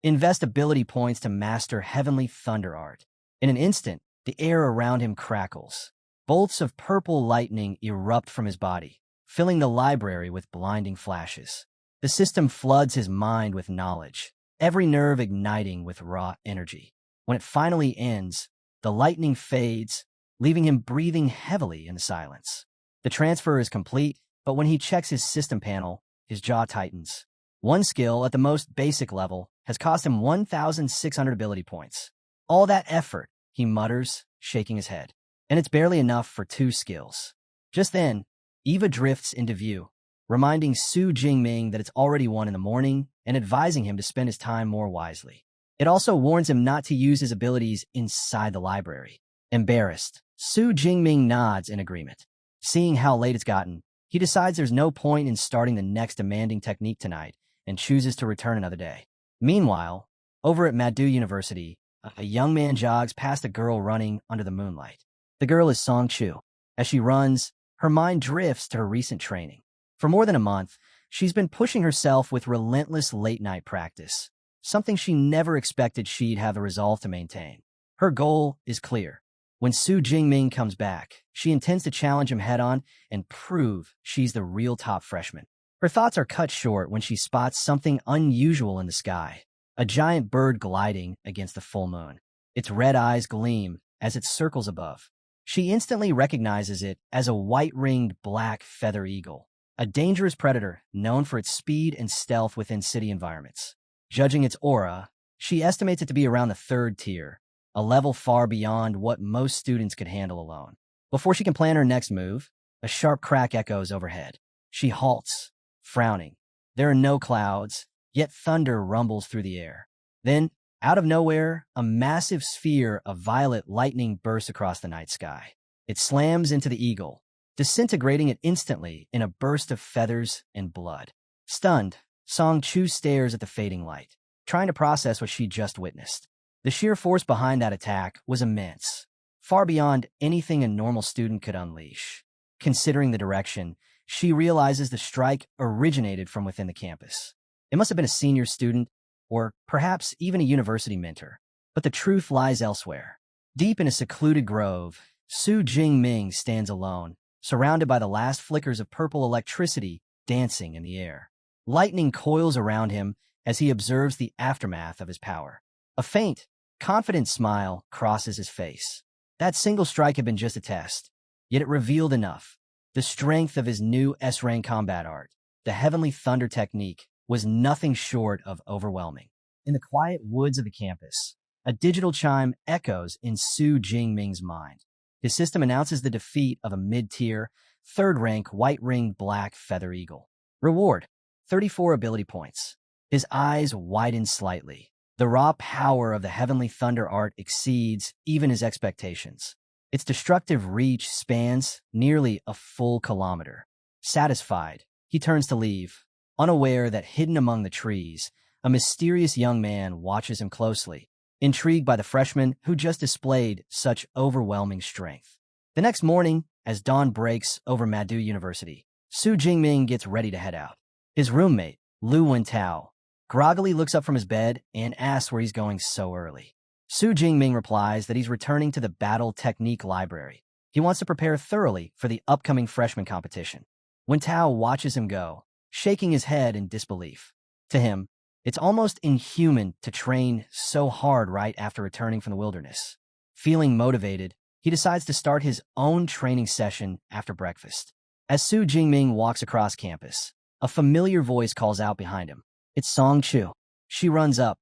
Invest ability points to master Heavenly Thunder Art. In an instant, the air around him crackles. Bolts of purple lightning erupt from his body, filling the library with blinding flashes. The system floods his mind with knowledge, every nerve igniting with raw energy. When it finally ends, the lightning fades, leaving him breathing heavily in the silence. The transfer is complete, but when he checks his system panel, his jaw tightens. One skill at the most basic level has cost him 1,600 ability points. All that effort, he mutters, shaking his head. And it's barely enough for 2 skills. Just then, Eva drifts into view, reminding Su Jingming that it's already 1 in the morning and advising him to spend his time more wisely. It also warns him not to use his abilities inside the library. Embarrassed, Su Jingming nods in agreement. Seeing how late it's gotten, he decides there's no point in starting the next demanding technique tonight and chooses to return another day. Meanwhile, over at Madu University, a young man jogs past a girl running under the moonlight. The girl is Song Chu. As she runs, her mind drifts to her recent training. For more than a month, she's been pushing herself with relentless late-night practice, something she never expected she'd have the resolve to maintain. Her goal is clear. When Su Jingming comes back, she intends to challenge him head-on and prove she's the real top freshman. Her thoughts are cut short when she spots something unusual in the sky. A giant bird gliding against the full moon. Its red eyes gleam as it circles above. She instantly recognizes it as a white-ringed black feather eagle, a dangerous predator known for its speed and stealth within city environments. Judging its aura, she estimates it to be around the 3rd tier, a level far beyond what most students could handle alone. Before she can plan her next move, a sharp crack echoes overhead. She halts, frowning. There are no clouds, yet thunder rumbles through the air. Then, out of nowhere, a massive sphere of violet lightning bursts across the night sky. It slams into the eagle, disintegrating it instantly in a burst of feathers and blood. Stunned, Song Chu stares at the fading light, trying to process what she'd just witnessed. The sheer force behind that attack was immense, far beyond anything a normal student could unleash. Considering the direction, she realizes the strike originated from within the campus. It must have been a senior student, or perhaps even a university mentor. But the truth lies elsewhere. Deep in a secluded grove, Su Jingming stands alone, surrounded by the last flickers of purple electricity dancing in the air. Lightning coils around him as he observes the aftermath of his power. A faint, confident smile crosses his face. That single strike had been just a test, yet it revealed enough. The strength of his new S-rank combat art, the Heavenly Thunder technique, was nothing short of overwhelming. In the quiet woods of the campus, a digital chime echoes in Su Jingming's mind. His system announces the defeat of a mid-tier, 3rd-rank white-ringed black feather eagle. Reward: 34 ability points. His eyes widen slightly. The raw power of the Heavenly Thunder art exceeds even his expectations. Its destructive reach spans nearly a full kilometer. Satisfied, he turns to leave, unaware that hidden among the trees, a mysterious young man watches him closely, intrigued by the freshman who just displayed such overwhelming strength. The next morning, as dawn breaks over Madu University, Su Jingming gets ready to head out. His roommate, Lu Wentao, groggily looks up from his bed and asks where he's going so early. Su Jingming replies that he's returning to the Battle Technique Library. He wants to prepare thoroughly for the upcoming freshman competition. Wentao watches him go, shaking his head in disbelief. To him, it's almost inhuman to train so hard right after returning from the wilderness. Feeling motivated, he decides to start his own training session after breakfast. As Su Jingming walks across campus, a familiar voice calls out behind him. It's Song Chu. She runs up,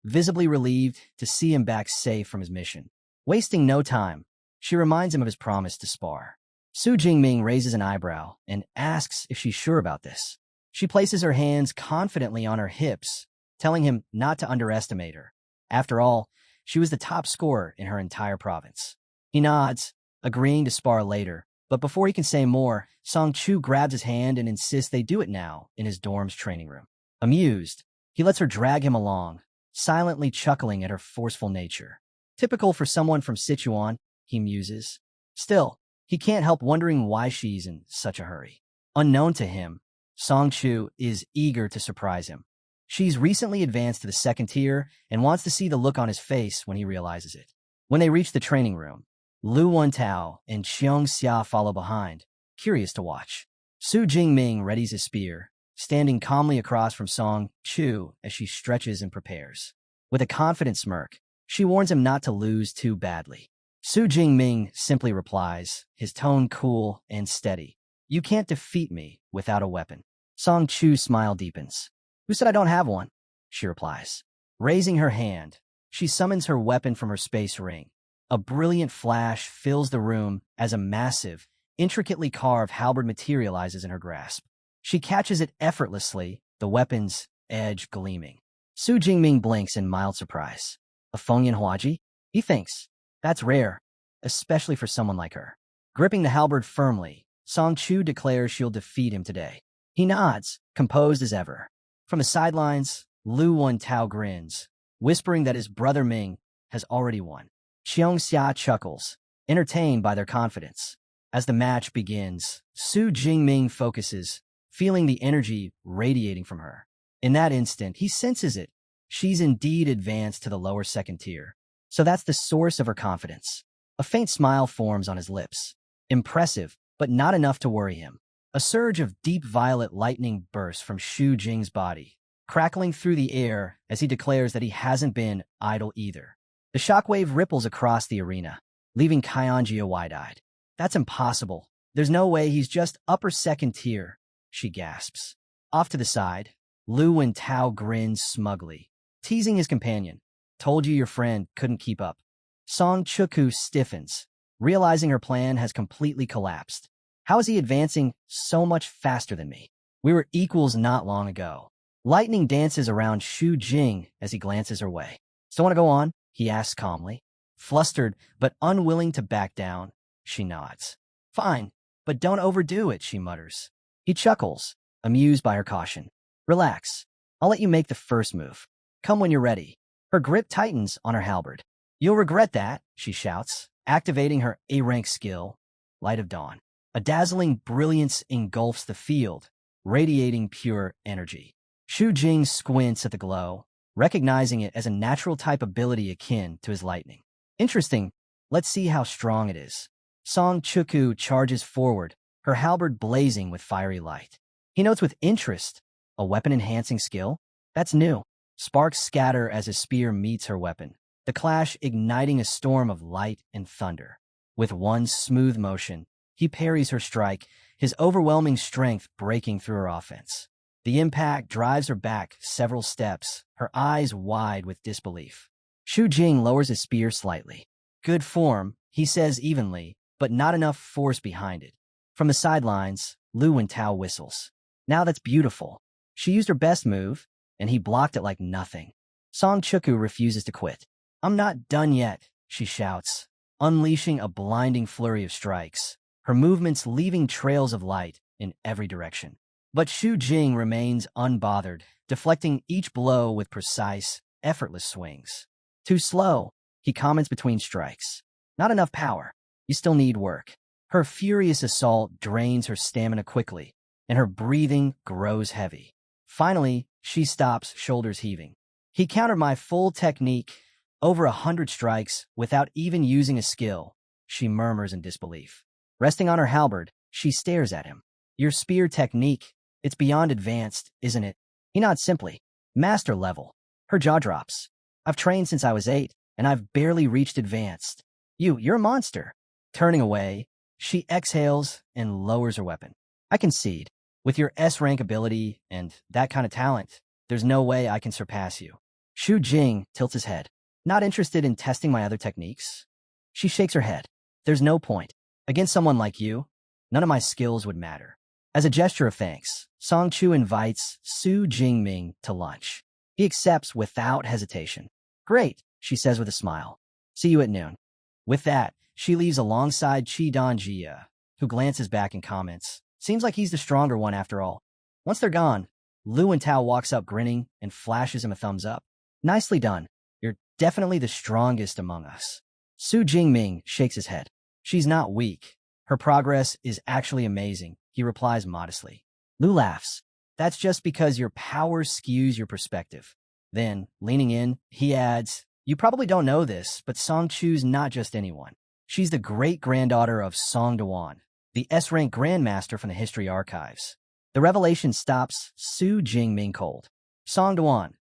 visibly relieved to see him back safe from his mission. Wasting no time, she reminds him of his promise to spar. Su Jingming raises an eyebrow and asks if she's sure about this. She places her hands confidently on her hips, telling him not to underestimate her. After all, she was the top scorer in her entire province. He nods, agreeing to spar later, but before he can say more, Song Chu grabs his hand and insists they do it now in his dorm's training room. Amused, he lets her drag him along, silently chuckling at her forceful nature. Typical for someone from Sichuan, he muses. Still, he can't help wondering why she's in such a hurry. Unknown to him, Song Chu is eager to surprise him. She's recently advanced to the second tier and wants to see the look on his face when he realizes it. When they reach the training room, Lu Wentao and Qiong Xia follow behind, curious to watch. Su Jingming readies his spear, standing calmly across from Song Chu as she stretches and prepares. With a confident smirk, she warns him not to lose too badly. Su Jingming simply replies, his tone cool and steady. You can't defeat me without a weapon. Song Chu's smile deepens. Who said I don't have one? She replies. Raising her hand, she summons her weapon from her space ring. A brilliant flash fills the room as a massive, intricately carved halberd materializes in her grasp. She catches it effortlessly, the weapon's edge gleaming. Su Jingming blinks in mild surprise. A Fengyan Huaji? He thinks. That's rare, especially for someone like her. Gripping the halberd firmly, Song Chu declares she'll defeat him today. He nods, composed as ever. From the sidelines, Lu Wentao grins, whispering that his brother Ming has already won. Qiong Xia chuckles, entertained by their confidence. As the match begins, Su Jingming focuses, feeling the energy radiating from her. In that instant, he senses it. She's indeed advanced to the lower second tier. So that's the source of her confidence. A faint smile forms on his lips. Impressive, but not enough to worry him. A surge of deep violet lightning bursts from Xu Jing's body, crackling through the air as he declares that he hasn't been idle either. The shockwave ripples across the arena, leaving Kyanjia wide-eyed. That's impossible. There's no way he's just upper second tier, she gasps. Off to the side, Lu Wentao grins smugly, teasing his companion. Told you your friend couldn't keep up. Song Chuku stiffens, realizing her plan has completely collapsed. How is he advancing so much faster than me? We were equals not long ago. Lightning dances around Xu Jing as he glances her way. Still want to go on? He asks calmly. Flustered, but unwilling to back down, she nods. Fine, but don't overdo it, she mutters. He chuckles, amused by her caution. Relax. I'll let you make the first move. Come when you're ready. Her grip tightens on her halberd. You'll regret that, she shouts, activating her A-rank skill, Light of Dawn. A dazzling brilliance engulfs the field, radiating pure energy. Xu Jing squints at the glow, recognizing it as a natural type ability akin to his lightning. Interesting. Let's see how strong it is. Song Chuku charges forward, her halberd blazing with fiery light. He notes with interest, a weapon-enhancing skill? That's new. Sparks scatter as his spear meets her weapon, the clash igniting a storm of light and thunder. With one smooth motion, he parries her strike, his overwhelming strength breaking through her offense. The impact drives her back several steps, her eyes wide with disbelief. Xu Jing lowers his spear slightly. Good form, he says evenly, but not enough force behind it. From the sidelines, Lu Wentao whistles. Now that's beautiful. She used her best move, and he blocked it like nothing. Song Chuku refuses to quit. I'm not done yet, she shouts, unleashing a blinding flurry of strikes, her movements leaving trails of light in every direction. But Xu Jing remains unbothered, deflecting each blow with precise, effortless swings. Too slow, he comments between strikes. Not enough power. You still need work. Her furious assault drains her stamina quickly, and her breathing grows heavy. Finally, she stops, shoulders heaving. He countered my full technique, over 100 strikes, without even using a skill, she murmurs in disbelief. Resting on her halberd, she stares at him. Your spear technique, it's beyond advanced, isn't it? He nods simply. Master level. Her jaw drops. I've trained since I was 8, and I've barely reached advanced. You're a monster. Turning away, she exhales and lowers her weapon. I concede. With your S-rank ability and that kind of talent, there's no way I can surpass you. Xu Jing tilts his head. Not interested in testing my other techniques? She shakes her head. There's no point. Against someone like you, none of my skills would matter. As a gesture of thanks, Song Chu invites Su Jingming to lunch. He accepts without hesitation. Great, she says with a smile. See you at noon. With that, she leaves alongside Chi Don-jia, who glances back and comments, seems like he's the stronger one after all. Once they're gone, Lu and Tao walks up grinning and flashes him a thumbs up. Nicely done. You're definitely the strongest among us. Su Jingming shakes his head. She's not weak. Her progress is actually amazing, he replies modestly. Lu laughs. That's just because your power skews your perspective. Then, leaning in, he adds, you probably don't know this, but Song Chu's not just anyone. She's the great-granddaughter of Song Duan, the S-rank grandmaster from the history archives. The revelation stops Su Jingming cold. Song Duan,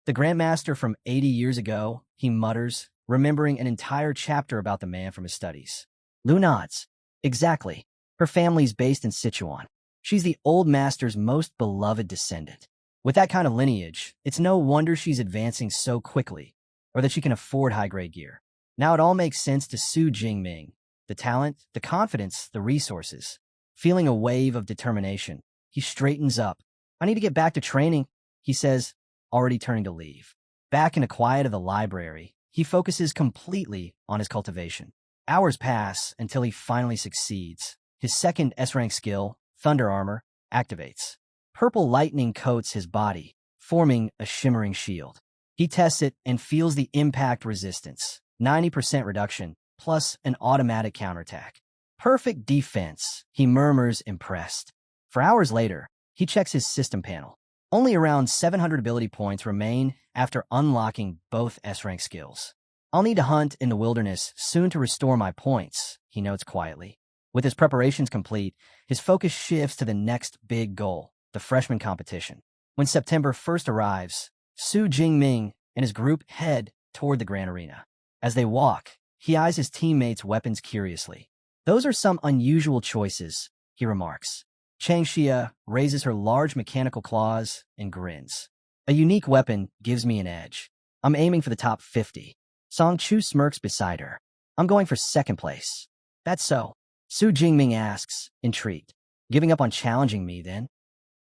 the grandmaster from 80 years ago, he mutters, remembering an entire chapter about the man from his studies. Lu nods. Exactly. Her family's based in Sichuan. She's the old master's most beloved descendant. With that kind of lineage, it's no wonder she's advancing so quickly, or that she can afford high-grade gear. Now it all makes sense to Su Jingming. The talent, the confidence, the resources. Feeling a wave of determination, he straightens up. I need to get back to training, he says, already turning to leave. Back in the quiet of the library, he focuses completely on his cultivation. Hours pass until he finally succeeds. His second S-rank skill, Thunder Armor, activates. Purple lightning coats his body, forming a shimmering shield. He tests it and feels the impact resistance, 90% reduction, plus an automatic counterattack. Perfect defense, he murmurs, impressed. For hours later, he checks his system panel. Only around 700 ability points remain after unlocking both S-rank skills. I'll need to hunt in the wilderness soon to restore my points, he notes quietly. With his preparations complete, his focus shifts to the next big goal, the freshman competition. When September 1st arrives, Su Jingming and his group head toward the grand arena. As they walk, he eyes his teammates' weapons curiously. Those are some unusual choices, he remarks. Chang Xia raises her large mechanical claws and grins. A unique weapon gives me an edge. I'm aiming for the top 50. Song Chu smirks beside her. I'm going for second place. That's so. Su Jingming asks, intrigued. Giving up on challenging me, then?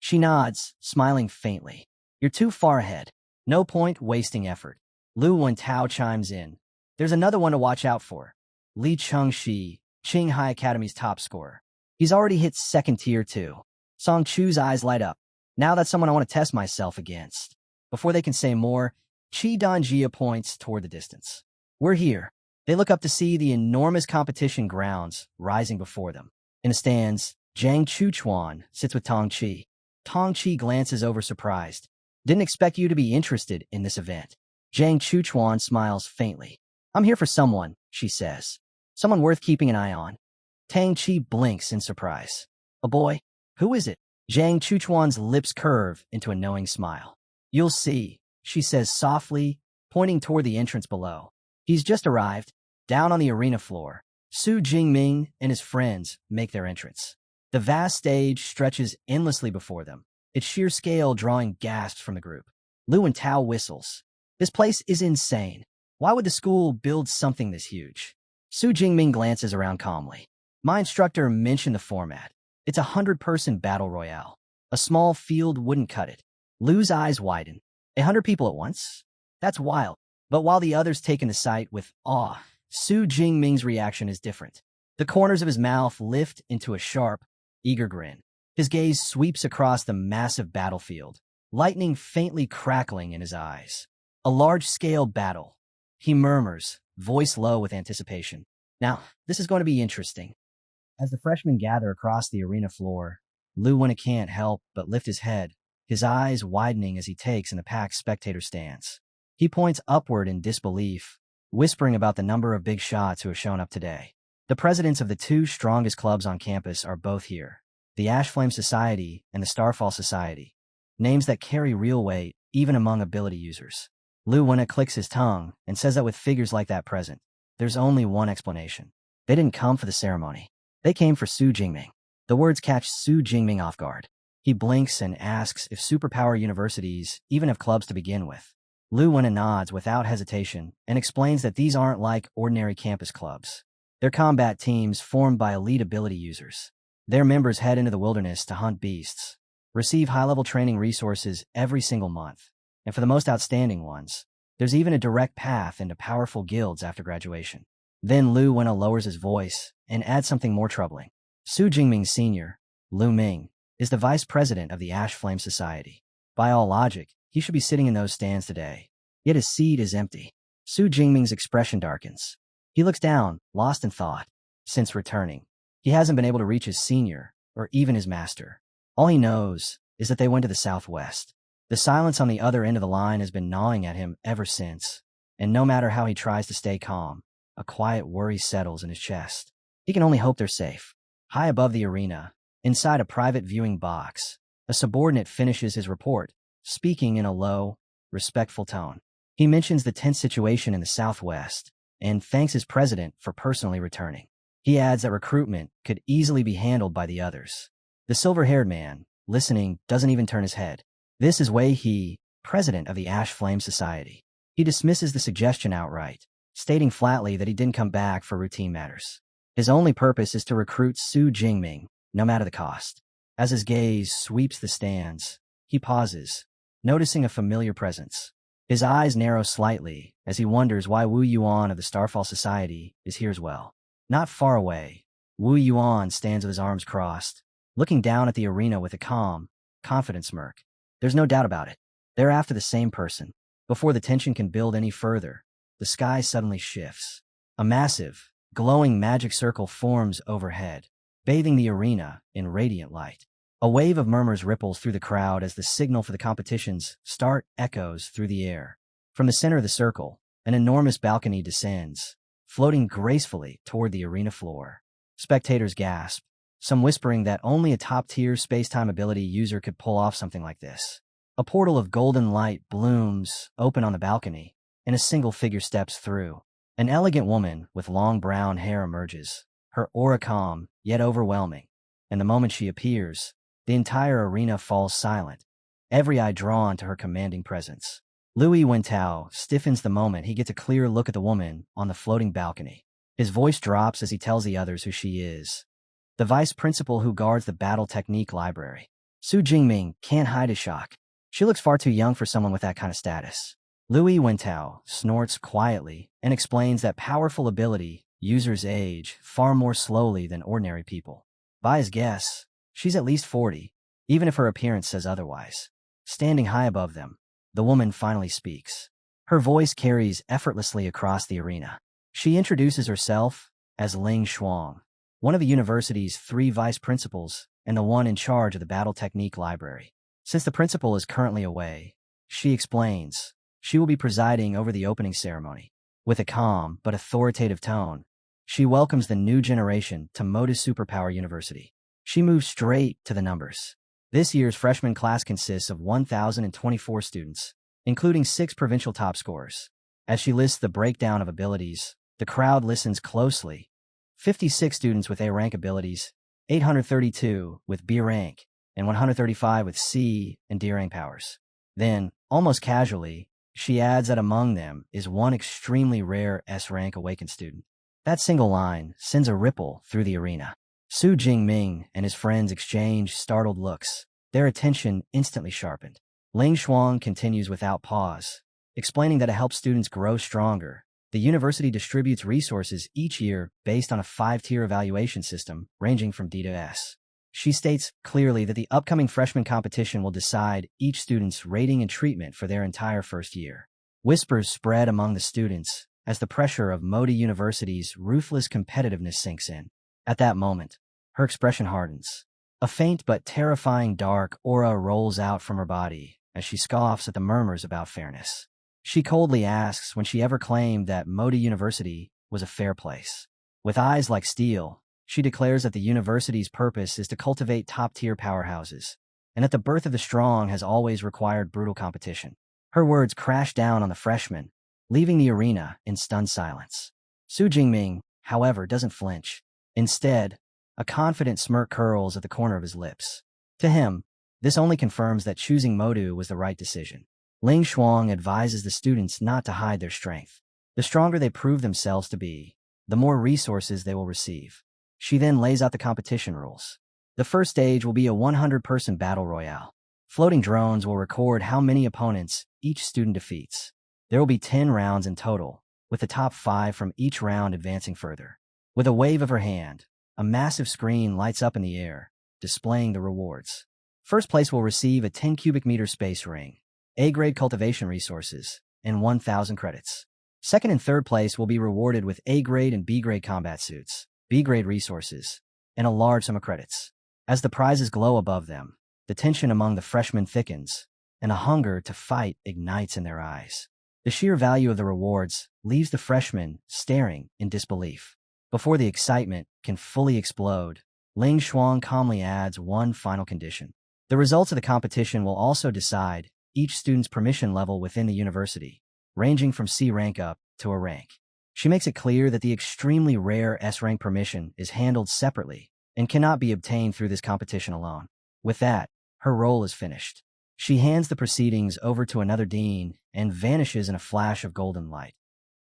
She nods, smiling faintly. You're too far ahead. No point wasting effort. Lu Wentao chimes in. There's another one to watch out for. Li Chengxi, Qinghai Academy's top scorer. He's already hit second tier too. Song Chu's eyes light up. Now that's someone I want to test myself against. Before they can say more, Chi Donjia points toward the distance. We're here. They look up to see the enormous competition grounds rising before them. In the stands, Zhang Chuchuan sits with Tong Chi. Tong Chi glances over surprised. Didn't expect you to be interested in this event. Zhang Chuchuan smiles faintly. I'm here for someone, she says. Someone worth keeping an eye on. Tang Chi blinks in surprise. A boy? Who is it? Zhang Chuchuan's lips curve into a knowing smile. You'll see, she says softly, pointing toward the entrance below. He's just arrived. Down on the arena floor, Su Jingming and his friends make their entrance. The vast stage stretches endlessly before them, its sheer scale drawing gasps from the group. Lu and Tao whistles. This place is insane. Why would the school build something this huge? Su Jingming glances around calmly. My instructor mentioned the format. It's a 100-person battle royale. A small field wouldn't cut it. Lu's eyes widen. 100 people at once? That's wild. But while the others take in the sight with awe, Su Jingming's reaction is different. The corners of his mouth lift into a sharp, eager grin. His gaze sweeps across the massive battlefield, lightning faintly crackling in his eyes. A large-scale battle. He murmurs, voice low with anticipation. Now, this is going to be interesting. As the freshmen gather across the arena floor, Lu Wen can't help but lift his head, his eyes widening as he takes in the packed spectator stands. He points upward in disbelief, whispering about the number of big shots who have shown up today. The presidents of the two strongest clubs on campus are both here, the Ashflame Society and the Starfall Society, names that carry real weight even among ability users. Lu Wen clicks his tongue and says that with figures like that present, there's only one explanation. They didn't come for the ceremony. They came for Su Jingming. The words catch Su Jingming off guard. He blinks and asks if superpower universities even have clubs to begin with. Lu Wen nods without hesitation and explains that these aren't like ordinary campus clubs. They're combat teams formed by elite ability users. Their members head into the wilderness to hunt beasts, receive high-level training resources every single month, and for the most outstanding ones, There's even a direct path into powerful guilds after graduation. Then Lu Wenna lowers his voice and adds something more troubling. Su Jingming Sr., Lu Ming, is the vice president of the Ash Flame Society. By all logic, he should be sitting in those stands today. Yet his seat is empty. Su Jingming's expression darkens. He looks down, lost in thought. Since returning, he hasn't been able to reach his senior, or even his master. All he knows is that they went to the southwest. The silence on the other end of the line has been gnawing at him ever since, and no matter how he tries to stay calm, a quiet worry settles in his chest. He can only hope they're safe. High above the arena, inside a private viewing box, a subordinate finishes his report, speaking in a low, respectful tone. He mentions the tense situation in the southwest and thanks his president for personally returning. He adds that recruitment could easily be handled by the others. The silver-haired man, listening, doesn't even turn his head. This is Wei He, president of the Ash Flame Society. He dismisses the suggestion outright, stating flatly that he didn't come back for routine matters. His only purpose is to recruit Su Jingming, no matter the cost. As his gaze sweeps the stands, he pauses, noticing a familiar presence. His eyes narrow slightly as he wonders why Wu Yuan of the Starfall Society is here as well. Not far away, Wu Yuan stands with his arms crossed, looking down at the arena with a calm, confident smirk. There's no doubt about it. They're after the same person. Before the tension can build any further, the sky suddenly shifts. A massive, glowing magic circle forms overhead, bathing the arena in radiant light. A wave of murmurs ripples through the crowd as the signal for the competition's start echoes through the air. From the center of the circle, an enormous balcony descends, floating gracefully toward the arena floor. Spectators gasp, some whispering that only a top-tier space-time ability user could pull off something like this. A portal of golden light blooms open on the balcony, and a single figure steps through. An elegant woman with long brown hair emerges, her aura calm, yet overwhelming. And the moment she appears, the entire arena falls silent, every eye drawn to her commanding presence. Louis Wentao stiffens the moment he gets a clear look at the woman on the floating balcony. His voice drops as he tells the others who she is. The vice principal who guards the battle technique library. Su Jingming can't hide his shock. She looks far too young for someone with that kind of status. Louis Wentao snorts quietly and explains that powerful ability users age far more slowly than ordinary people. By his guess, she's at least 40, even if her appearance says otherwise. Standing high above them, the woman finally speaks. Her voice carries effortlessly across the arena. She introduces herself as Ling Shuang, one of the university's 3 vice principals and the one in charge of the battle technique library. Since the principal is currently away, she explains, she will be presiding over the opening ceremony. With a calm but authoritative tone, she welcomes the new generation to Modus Superpower University. She moves straight to the numbers. This year's freshman class consists of 1,024 students, including 6 provincial top scorers. As she lists the breakdown of abilities, the crowd listens closely. 56 students with A rank abilities, 832 with B rank, and 135 with C and D rank powers. Then, almost casually, she adds that among them is one extremely rare S rank awakened student. That single line sends a ripple through the arena. Su Jingming and his friends exchange startled looks, their attention instantly sharpened. Ling Shuang continues without pause, explaining that to help students grow stronger, the university distributes resources each year based on a 5-tier evaluation system ranging from D to S. She states clearly that the upcoming freshman competition will decide each student's rating and treatment for their entire first year. Whispers spread among the students as the pressure of Modi University's ruthless competitiveness sinks in. At that moment, her expression hardens. A faint but terrifying dark aura rolls out from her body as she scoffs at the murmurs about fairness. She coldly asks when she ever claimed that Modi University was a fair place. With eyes like steel, she declares that the university's purpose is to cultivate top-tier powerhouses, and that the birth of the strong has always required brutal competition. Her words crash down on the freshmen, leaving the arena in stunned silence. Su Jingming, however, doesn't flinch. Instead, a confident smirk curls at the corner of his lips. To him, this only confirms that choosing Modu was the right decision. Ling Shuang advises the students not to hide their strength. The stronger they prove themselves to be, the more resources they will receive. She then lays out the competition rules. The first stage will be a 100-person battle royale. Floating drones will record how many opponents each student defeats. There will be 10 rounds in total, with the top 5 from each round advancing further. With a wave of her hand, a massive screen lights up in the air, displaying the rewards. First place will receive a 10 cubic meter space ring, A-grade cultivation resources, and 1,000 credits. Second and third place will be rewarded with A-grade and B-grade combat suits, B-grade resources, and a large sum of credits. As the prizes glow above them, the tension among the freshmen thickens, and a hunger to fight ignites in their eyes. The sheer value of the rewards leaves the freshmen staring in disbelief. Before the excitement can fully explode, Ling Shuang calmly adds one final condition. The results of the competition will also decide each student's permission level within the university, ranging from C rank up to a rank. She makes it clear that the extremely rare S rank permission is handled separately and cannot be obtained through this competition alone. With that, her role is finished. She hands the proceedings over to another dean and vanishes in a flash of golden light,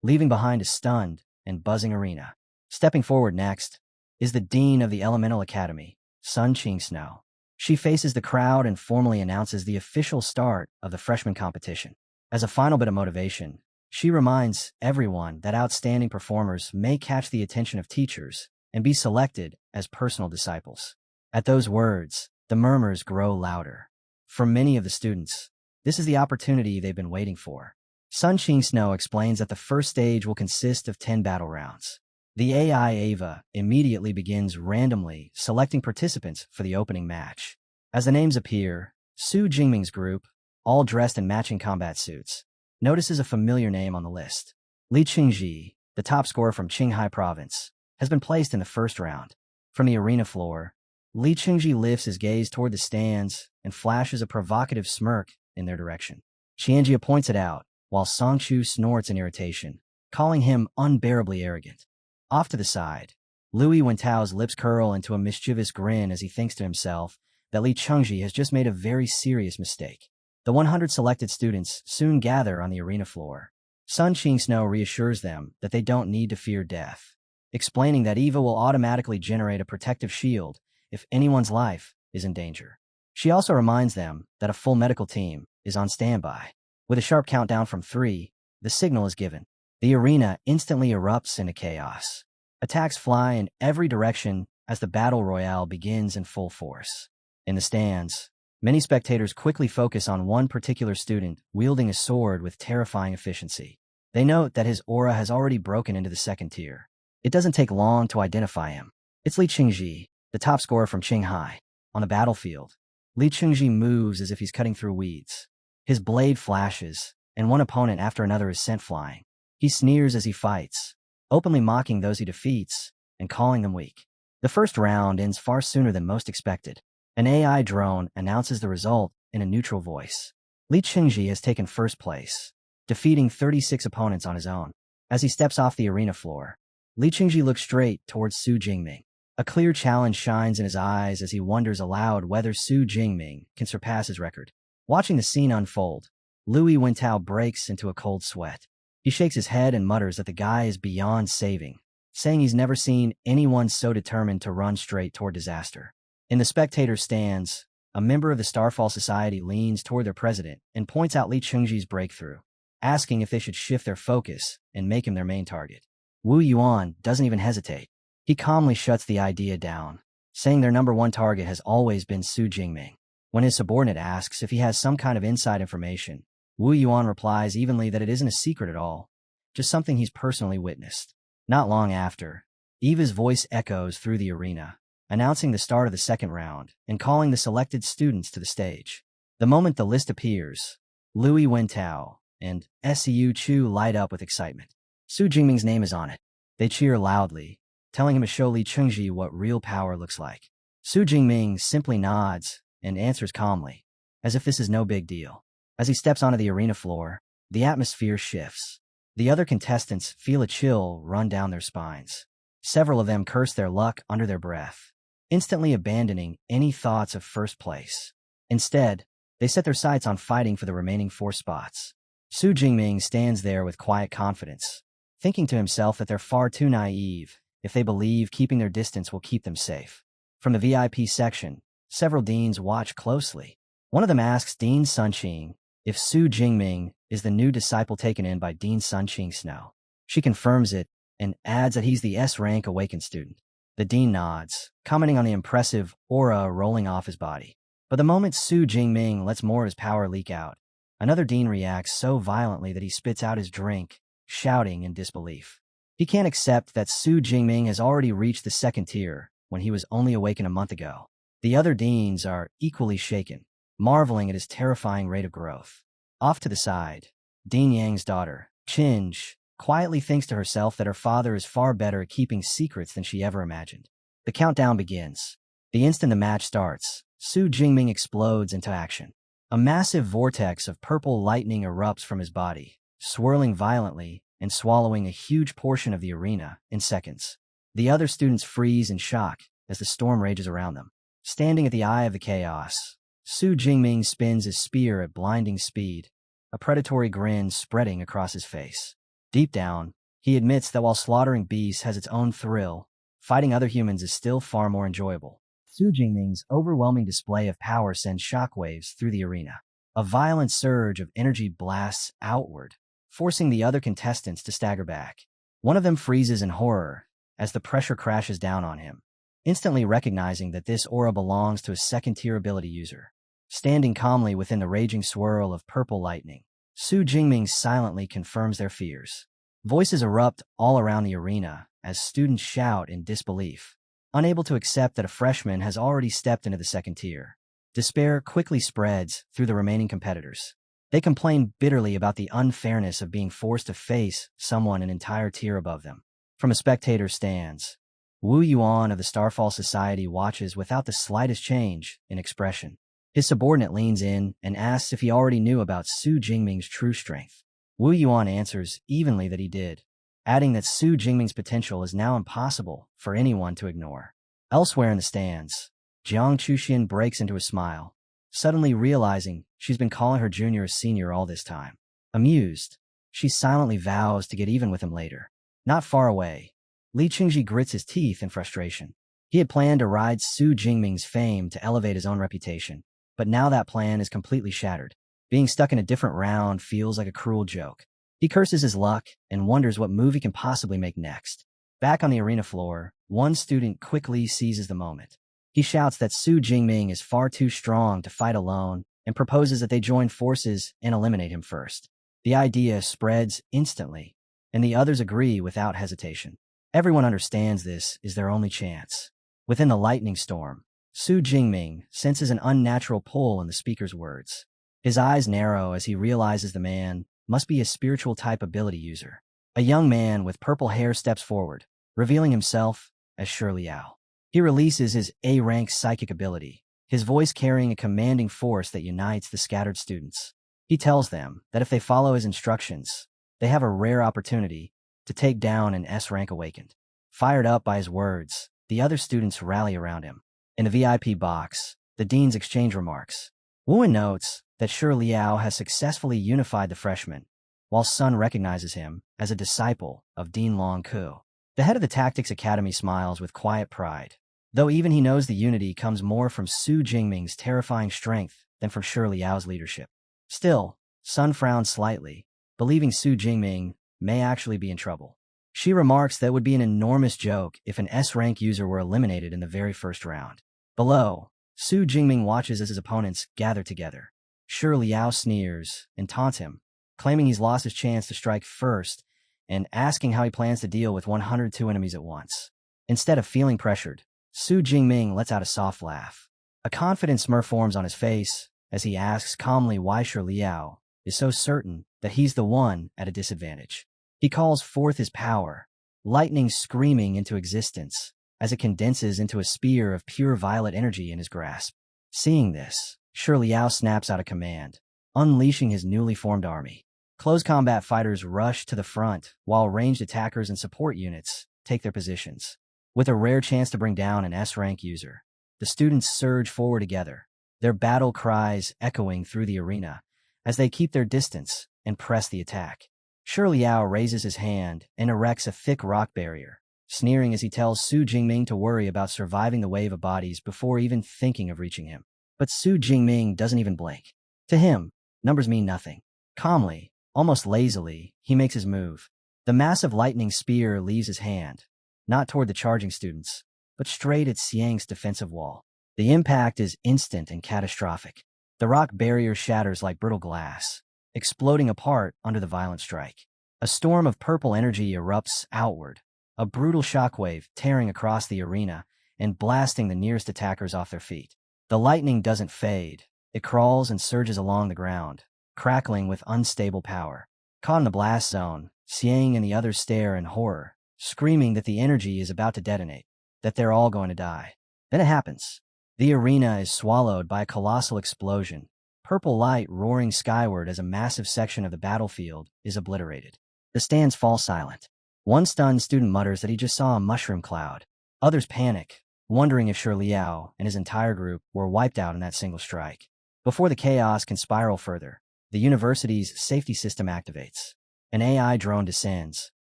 leaving behind a stunned and buzzing arena. Stepping forward next is the dean of the Elemental Academy, Sun Qing-snow. She faces the crowd and formally announces the official start of the freshman competition. As a final bit of motivation, she reminds everyone that outstanding performers may catch the attention of teachers and be selected as personal disciples. At those words, the murmurs grow louder. For many of the students, this is the opportunity they've been waiting for. Sun Qing-snow explains that the first stage will consist of 10 battle rounds. The AI Ava immediately begins randomly selecting participants for the opening match. As the names appear, Su Jingming's group, all dressed in matching combat suits, notices a familiar name on the list. Li Qingji, the top scorer from Qinghai Province, has been placed in the first round. From the arena floor, Li Qingji lifts his gaze toward the stands and flashes a provocative smirk in their direction. Qianjia points it out, while Songchu snorts in irritation, calling him unbearably arrogant. Off to the side, Louis Wentao's lips curl into a mischievous grin as he thinks to himself that Li Chengji has just made a very serious mistake. The 100 selected students soon gather on the arena floor. Sun Qing-snow reassures them that they don't need to fear death, explaining that Eva will automatically generate a protective shield if anyone's life is in danger. She also reminds them that a full medical team is on standby. With a sharp countdown from 3, the signal is given. The arena instantly erupts into chaos. Attacks fly in every direction as the battle royale begins in full force. In the stands, many spectators quickly focus on one particular student wielding a sword with terrifying efficiency. They note that his aura has already broken into the second tier. It doesn't take long to identify him. It's Li Qingji, the top scorer from Qinghai. On the battlefield, Li Qingji moves as if he's cutting through weeds. His blade flashes, and one opponent after another is sent flying. He sneers as he fights, openly mocking those he defeats and calling them weak. The first round ends far sooner than most expected. An AI drone announces the result in a neutral voice. Li Qingji has taken first place, defeating 36 opponents on his own. As he steps off the arena floor, Li Qingji looks straight towards Su Jingming. A clear challenge shines in his eyes as he wonders aloud whether Su Jingming can surpass his record. Watching the scene unfold, Louis Wentao breaks into a cold sweat. He shakes his head and mutters that the guy is beyond saving, saying he's never seen anyone so determined to run straight toward disaster. In the spectator stands, a member of the Starfall Society leans toward their president and points out Li Qingji's breakthrough, asking if they should shift their focus and make him their main target. Wu Yuan doesn't even hesitate. He calmly shuts the idea down, saying their number one target has always been Su Jingming. When his subordinate asks if he has some kind of inside information, Wu Yuan replies evenly that it isn't a secret at all, just something he's personally witnessed. Not long after, Eva's voice echoes through the arena, announcing the start of the second round and calling the selected students to the stage. The moment the list appears, Louis Wentao and Su Chu light up with excitement. Su Jingming's name is on it. They cheer loudly, telling him to show Li Qingji what real power looks like. Su Jingming simply nods and answers calmly, as if this is no big deal. As he steps onto the arena floor, the atmosphere shifts. The other contestants feel a chill run down their spines. Several of them curse their luck under their breath, instantly abandoning any thoughts of first place. Instead, they set their sights on fighting for the remaining 4 spots. Su Jingming stands there with quiet confidence, thinking to himself that they're far too naive if they believe keeping their distance will keep them safe. From the VIP section, several deans watch closely. One of them asks Dean Sunqing if Su Jingming is the new disciple taken in by Dean Sun Ching Snow. She confirms it and adds that he's the S-rank awakened student. The dean nods, commenting on the impressive aura rolling off his body. But the moment Su Jingming lets more of his power leak out, another dean reacts so violently that he spits out his drink, shouting in disbelief. He can't accept that Su Jingming has already reached the second tier when he was only awakened a month ago. The other deans are equally shaken, marveling at his terrifying rate of growth. Off to the side, Dean Yang's daughter, Chinj, quietly thinks to herself that her father is far better at keeping secrets than she ever imagined. The countdown begins. The instant the match starts, Su Jingming explodes into action. A massive vortex of purple lightning erupts from his body, swirling violently and swallowing a huge portion of the arena in seconds. The other students freeze in shock as the storm rages around them. Standing at the eye of the chaos, Su Jingming spins his spear at blinding speed, a predatory grin spreading across his face. Deep down, he admits that while slaughtering beasts has its own thrill, fighting other humans is still far more enjoyable. Su Jingming's overwhelming display of power sends shockwaves through the arena. A violent surge of energy blasts outward, forcing the other contestants to stagger back. One of them freezes in horror as the pressure crashes down on him, instantly recognizing that this aura belongs to a second-tier ability user. Standing calmly within the raging swirl of purple lightning, Su Jingming silently confirms their fears. Voices erupt all around the arena as students shout in disbelief, unable to accept that a freshman has already stepped into the second tier. Despair quickly spreads through the remaining competitors. They complain bitterly about the unfairness of being forced to face someone an entire tier above them. From a spectator's stands, Wu Yuan of the Starfall Society watches without the slightest change in expression. His subordinate leans in and asks if he already knew about Su Jingming's true strength. Wu Yuan answers evenly that he did, adding that Su Jingming's potential is now impossible for anyone to ignore. Elsewhere in the stands, Jiang Chuxian breaks into a smile, suddenly realizing she's been calling her junior a senior all this time. Amused, she silently vows to get even with him later. Not far away, Li Qingji grits his teeth in frustration. He had planned to ride Su Jingming's fame to elevate his own reputation, but now that plan is completely shattered. Being stuck in a different round feels like a cruel joke. He curses his luck and wonders what move he can possibly make next. Back on the arena floor, one student quickly seizes the moment. He shouts that Su Jingming is far too strong to fight alone and proposes that they join forces and eliminate him first. The idea spreads instantly, and the others agree without hesitation. Everyone understands this is their only chance. Within the lightning storm, Su Jingming senses an unnatural pull in the speaker's words. His eyes narrow as he realizes the man must be a spiritual type ability user. A young man with purple hair steps forward, revealing himself as Shi Liao. He releases his A-rank psychic ability, his voice carrying a commanding force that unites the scattered students. He tells them that if they follow his instructions, they have a rare opportunity to take down an S-rank awakened. Fired up by his words, the other students rally around him. In the VIP box, the deans exchange remarks. Wuan notes that Shi Liao has successfully unified the freshmen, while Sun recognizes him as a disciple of Dean Long Ku. The head of the Tactics Academy smiles with quiet pride, though even he knows the unity comes more from Su Jingming's terrifying strength than from Shi Liao's leadership. Still, Sun frowns slightly, believing Su Jingming may actually be in trouble. She remarks that it would be an enormous joke if an S-rank user were eliminated in the very first round. Below, Su Jingming watches as his opponents gather together. Shi Liao sneers and taunts him, claiming he's lost his chance to strike first and asking how he plans to deal with 102 enemies at once. Instead of feeling pressured, Su Jingming lets out a soft laugh. A confident smirk forms on his face as he asks calmly why Shi Liao is so certain that he's the one at a disadvantage. He calls forth his power, lightning screaming into existence as it condenses into a spear of pure violet energy in his grasp. Seeing this, Shi Liao snaps out a command, unleashing his newly formed army. Close combat fighters rush to the front, while ranged attackers and support units take their positions. With a rare chance to bring down an S-rank user, the students surge forward together, their battle cries echoing through the arena as they keep their distance and press the attack. Shi Liao raises his hand and erects a thick rock barrier, sneering as he tells Su Jingming to worry about surviving the wave of bodies before even thinking of reaching him. But Su Jingming doesn't even blink. To him, Numbers mean nothing. Calmly, almost lazily, he makes his move. The massive lightning spear leaves his hand, not toward the charging students, but straight at Xiang's defensive wall. The impact is instant and catastrophic. The rock barrier shatters like brittle glass, exploding apart under the violent strike. A storm of purple energy erupts outward, a brutal shockwave tearing across the arena and blasting the nearest attackers off their feet. The lightning doesn't fade. It crawls and surges along the ground, crackling with unstable power. Caught in the blast zone, Xiang and the others stare in horror, screaming that the energy is about to detonate, that they're all going to die. Then it happens. The arena is swallowed by a colossal explosion, purple light roaring skyward as a massive section of the battlefield is obliterated. The stands fall silent. One stunned student mutters that he just saw a mushroom cloud. Others panic, wondering if Shi Liao and his entire group were wiped out in that single strike. Before the chaos can spiral further, the university's safety system activates. An AI drone descends,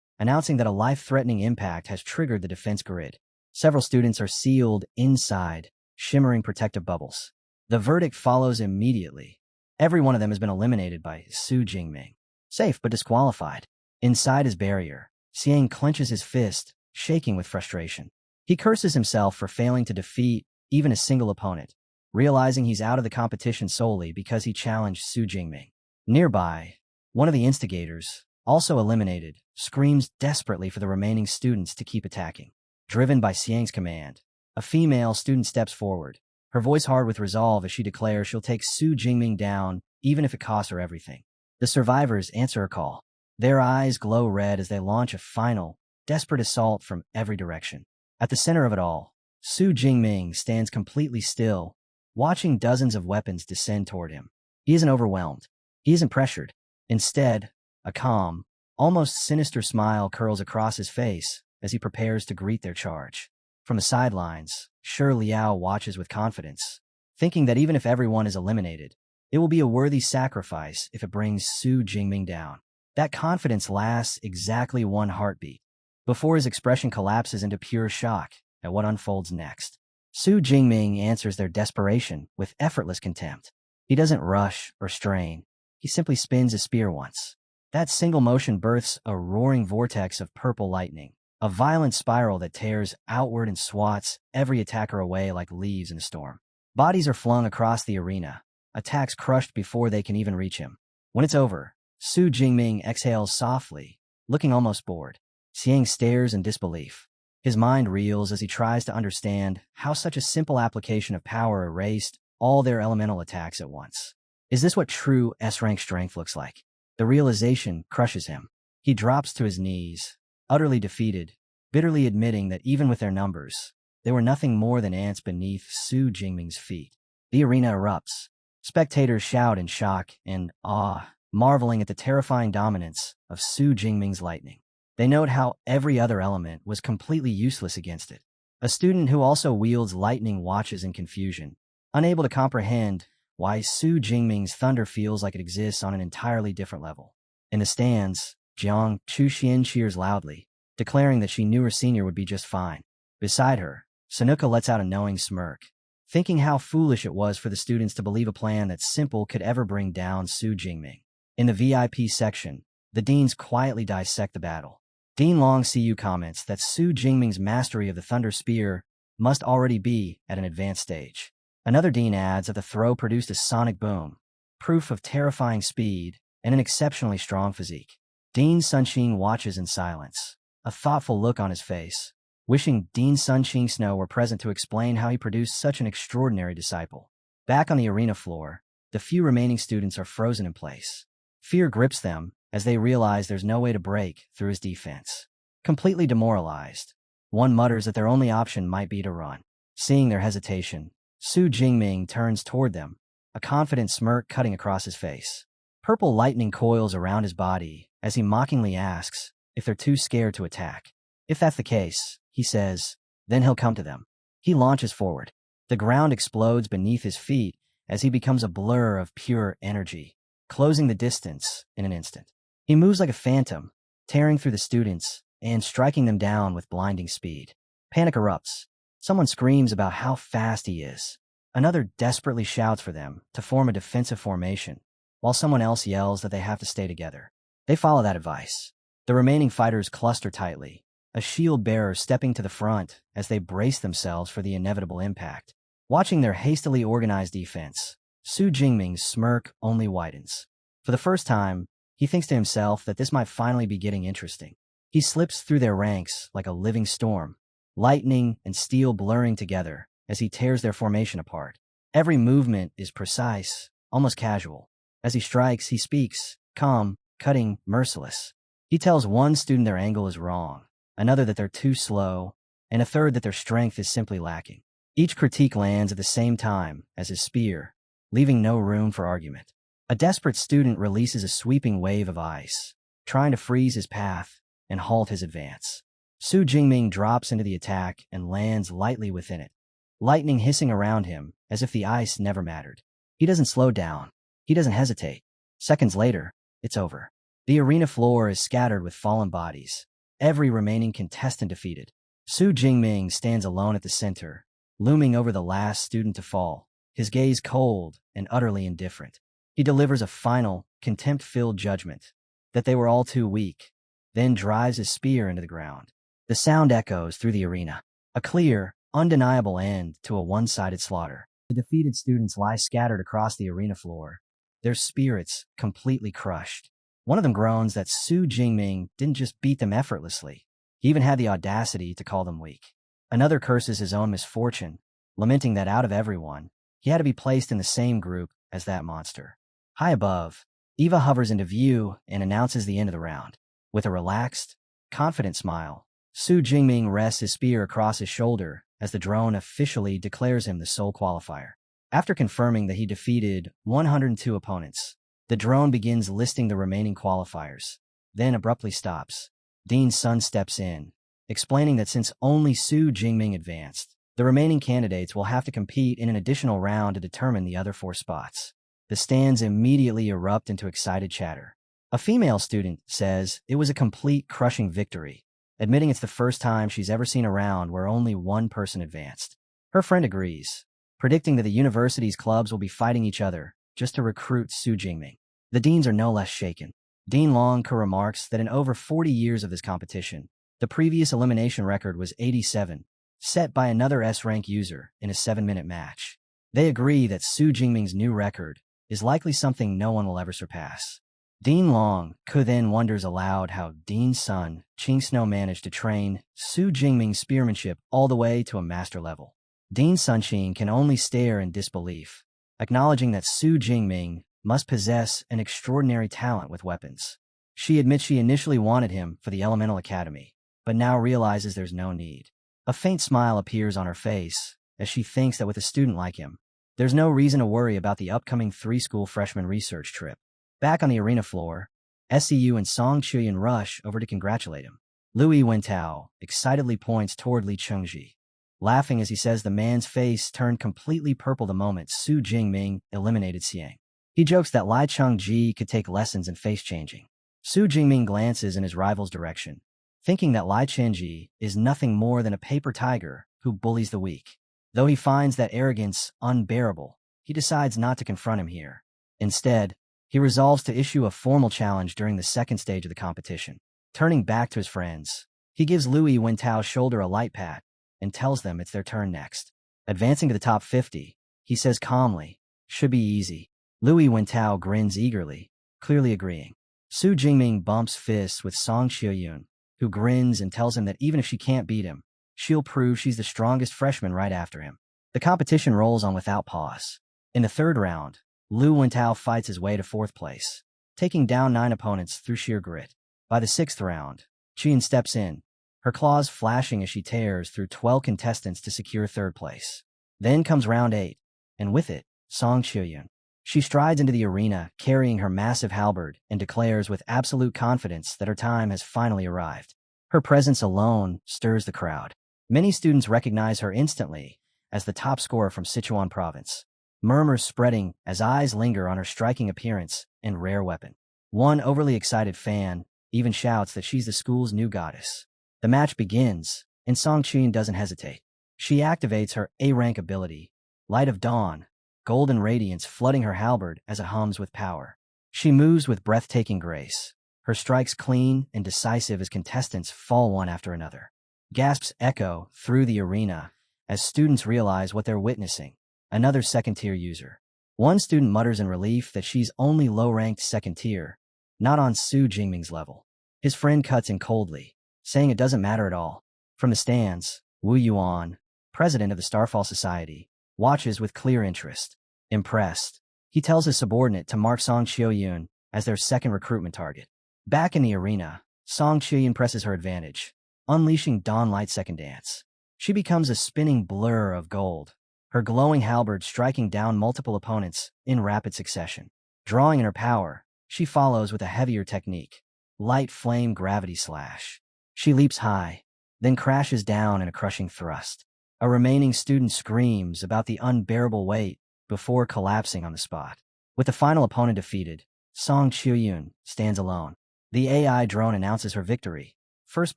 announcing that a life-threatening impact has triggered the defense grid. Several students are sealed inside shimmering protective bubbles. The verdict follows immediately. Every one of them has been eliminated by Su Jingming. Safe but disqualified. Inside his barrier, Xiang clenches his fist, shaking with frustration. He curses himself for failing to defeat even a single opponent, realizing he's out of the competition solely because he challenged Su Jingming. Nearby, one of the instigators, also eliminated, screams desperately for the remaining students to keep attacking. Driven by Xiang's command, a female student steps forward, her voice hard with resolve as she declares she'll take Su Jingming down even if it costs her everything. The survivors answer her call. Their eyes glow red as they launch a final, desperate assault from every direction. At the center of it all, Su Jingming stands completely still, watching dozens of weapons descend toward him. He isn't overwhelmed. He isn't pressured. Instead, a calm, almost sinister smile curls across his face as he prepares to greet their charge. From the sidelines, Shi Liao watches with confidence, thinking that even if everyone is eliminated, it will be a worthy sacrifice if it brings Su Jingming down. That confidence lasts exactly one heartbeat, before his expression collapses into pure shock at what unfolds next. Su Jingming answers their desperation with effortless contempt. He doesn't rush or strain. He simply spins his spear once. That single motion births a roaring vortex of purple lightning, a violent spiral that tears outward and swats every attacker away like leaves in a storm. Bodies are flung across the arena, attacks crushed before they can even reach him. When it's over, Su Jingming exhales softly, looking almost bored. Xiang stares in disbelief. His mind reels as he tries to understand how such a simple application of power erased all their elemental attacks at once. Is this what true S-rank strength looks like? The realization crushes him. He drops to his knees, utterly defeated, bitterly admitting that even with their numbers, they were nothing more than ants beneath Su Jingming's feet. The arena erupts. Spectators shout in shock and awe, marveling at the terrifying dominance of Su Jingming's lightning. They note how every other element was completely useless against it. A student who also wields lightning watches in confusion, unable to comprehend why Su Jingming's thunder feels like it exists on an entirely different level. In the stands, Jiang Chuxian cheers loudly, declaring that she knew her senior would be just fine. Beside her, Sanuka lets out a knowing smirk, thinking how foolish it was for the students to believe a plan that simple could ever bring down Su Jingming. In the VIP section, the deans quietly dissect the battle. Dean Long CU comments that Su Jingming's mastery of the Thunder Spear must already be at an advanced stage. Another dean adds that the throw produced a sonic boom, proof of terrifying speed and an exceptionally strong physique. Dean Sunqing watches in silence, a thoughtful look on his face, wishing Dean Sunqing Snow were present to explain how he produced such an extraordinary disciple. Back on the arena floor, the few remaining students are frozen in place. Fear grips them as they realize there's no way to break through his defense. Completely demoralized, one mutters that their only option might be to run. Seeing their hesitation, Su Jingming turns toward them, a confident smirk cutting across his face. Purple lightning coils around his body as he mockingly asks if they're too scared to attack. If that's the case, he says, then he'll come to them. He launches forward. The ground explodes beneath his feet as he becomes a blur of pure energy, closing the distance in an instant. He moves like a phantom, tearing through the students and striking them down with blinding speed. Panic erupts. Someone screams about how fast he is. Another desperately shouts for them to form a defensive formation, while someone else yells that they have to stay together. They follow that advice. The remaining fighters cluster tightly, a shield bearer stepping to the front as they brace themselves for the inevitable impact. Watching their hastily organized defense, Su Jingming's smirk only widens. For the first time, he thinks to himself that this might finally be getting interesting. He slips through their ranks like a living storm, lightning and steel blurring together as he tears their formation apart. Every movement is precise, almost casual. As he strikes, he speaks, calm, cutting, merciless. He tells one student their angle is wrong, another that they're too slow, and a third that their strength is simply lacking. Each critique lands at the same time as his spear, leaving no room for argument. A desperate student releases a sweeping wave of ice, trying to freeze his path and halt his advance. Su Jingming drops into the attack and lands lightly within it, lightning hissing around him as if the ice never mattered. He doesn't slow down. He doesn't hesitate. Seconds later, it's over. The arena floor is scattered with fallen bodies, every remaining contestant defeated. Su Jingming stands alone at the center, looming over the last student to fall, his gaze cold and utterly indifferent. He delivers a final, contempt-filled judgment that they were all too weak, then drives his spear into the ground. The sound echoes through the arena, a clear, undeniable end to a one-sided slaughter. The defeated students lie scattered across the arena floor, their spirits completely crushed. One of them groans that Su Jingming didn't just beat them effortlessly. He even had the audacity to call them weak. Another curses his own misfortune, lamenting that out of everyone, he had to be placed in the same group as that monster. High above, Eva hovers into view and announces the end of the round. With a relaxed, confident smile, Su Jingming rests his spear across his shoulder as the drone officially declares him the sole qualifier. After confirming that he defeated 102 opponents, the drone begins listing the remaining qualifiers, then abruptly stops. Dean Sun steps in, explaining that since only Su Jingming advanced, the remaining candidates will have to compete in an additional round to determine the other 4 spots. The stands immediately erupt into excited chatter. A female student says it was a complete crushing victory, admitting it's the first time she's ever seen a round where only one person advanced. Her friend agrees, predicting that the university's clubs will be fighting each other just to recruit Su Jingming. The deans are no less shaken. Dean Longke remarks that in over 40 years of this competition, the previous elimination record was 87, set by another S-rank user in a 7-minute match. They agree that Su Jingming's new record is likely something no one will ever surpass. Dean Longke then wonders aloud how Dean Sun Ching Snow managed to train Su Jingming's spearmanship all the way to a master level. Dean Sunqing can only stare in disbelief, acknowledging that Su Jingming must possess an extraordinary talent with weapons. She admits she initially wanted him for the Elemental Academy, but now realizes there's no need. A faint smile appears on her face as she thinks that with a student like him, there's no reason to worry about the upcoming 3-school freshman research trip. Back on the arena floor, SEU and Song Chuyin rush over to congratulate him. Lui Wentao excitedly points toward Li Chengji, laughing as he says the man's face turned completely purple the moment Su Jingming eliminated Xiang. He jokes that Li Chengji could take lessons in face-changing. Su Jingming glances in his rival's direction, thinking that Li Chengji is nothing more than a paper tiger who bullies the weak. Though he finds that arrogance unbearable, he decides not to confront him here. Instead, he resolves to issue a formal challenge during the second stage of the competition. Turning back to his friends, he gives Lui Wentao's shoulder a light pat and tells them it's their turn next. Advancing to the top 50, he says calmly, "Should be easy." Lui Wentao grins eagerly, clearly agreeing. Su Jingming bumps fists with Song Qiuyun, who grins and tells him that even if she can't beat him, she'll prove she's the strongest freshman right after him. The competition rolls on without pause. In the third round, Lu Wentao fights his way to 4th place, taking down 9 opponents through sheer grit. By the 6th round, Qian steps in, her claws flashing as she tears through 12 contestants to secure 3rd place. Then comes round 8, and with it, Song Qiuyun. She strides into the arena, carrying her massive halberd, and declares with absolute confidence that her time has finally arrived. Her presence alone stirs the crowd. Many students recognize her instantly as the top scorer from Sichuan province, murmurs spreading as eyes linger on her striking appearance and rare weapon. One overly excited fan even shouts that she's the school's new goddess. The match begins, and Song Qian doesn't hesitate. She activates her A-rank ability, Light of Dawn, golden radiance flooding her halberd as it hums with power. She moves with breathtaking grace, her strikes clean and decisive as contestants fall one after another. Gasps echo through the arena as students realize what they're witnessing. Another second-tier user. One student mutters in relief that she's only low-ranked second tier, not on Su Jingming's level. His friend cuts in coldly, saying it doesn't matter at all. From the stands, Wu Yuan, president of the Starfall Society, watches with clear interest. Impressed, he tells his subordinate to mark Song Qiuyun as their second recruitment target. Back in the arena, Song Qiuyun presses her advantage, unleashing Dawn Light's second dance. She becomes a spinning blur of gold, her glowing halberd striking down multiple opponents in rapid succession. Drawing in her power, she follows with a heavier technique, light flame gravity slash. She leaps high, then crashes down in a crushing thrust. A remaining student screams about the unbearable weight before collapsing on the spot. With the final opponent defeated, Song Qiuyun stands alone. The AI drone announces her victory. First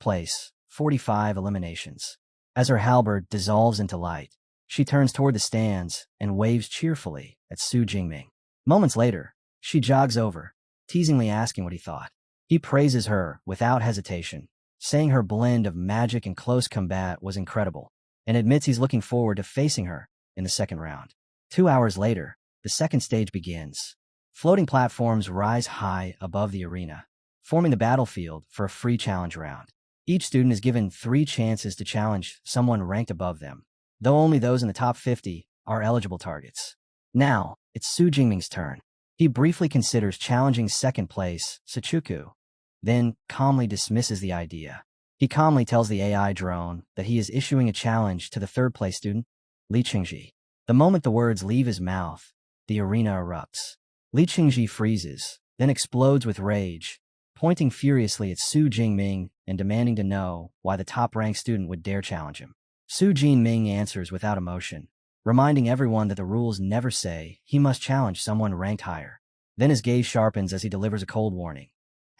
place, 45 eliminations. As her halberd dissolves into light, she turns toward the stands and waves cheerfully at Su Jingming. Moments later, she jogs over, teasingly asking what he thought. He praises her without hesitation, saying her blend of magic and close combat was incredible, and admits he's looking forward to facing her in the second round. 2 hours later, the second stage begins. Floating platforms rise high above the arena, forming the battlefield for a free challenge round. Each student is given 3 chances to challenge someone ranked above them, though only those in the top 50 are eligible targets. Now, it's Su Jingming's turn. He briefly considers challenging second place, Sachuku, then calmly dismisses the idea. He calmly tells the AI drone that he is issuing a challenge to the third place student, Li Qingji. The moment the words leave his mouth, the arena erupts. Li Qingji freezes, then explodes with rage, pointing furiously at Su Jingming and demanding to know why the top-ranked student would dare challenge him. Su Jingming answers without emotion, reminding everyone that the rules never say he must challenge someone ranked higher. Then his gaze sharpens as he delivers a cold warning,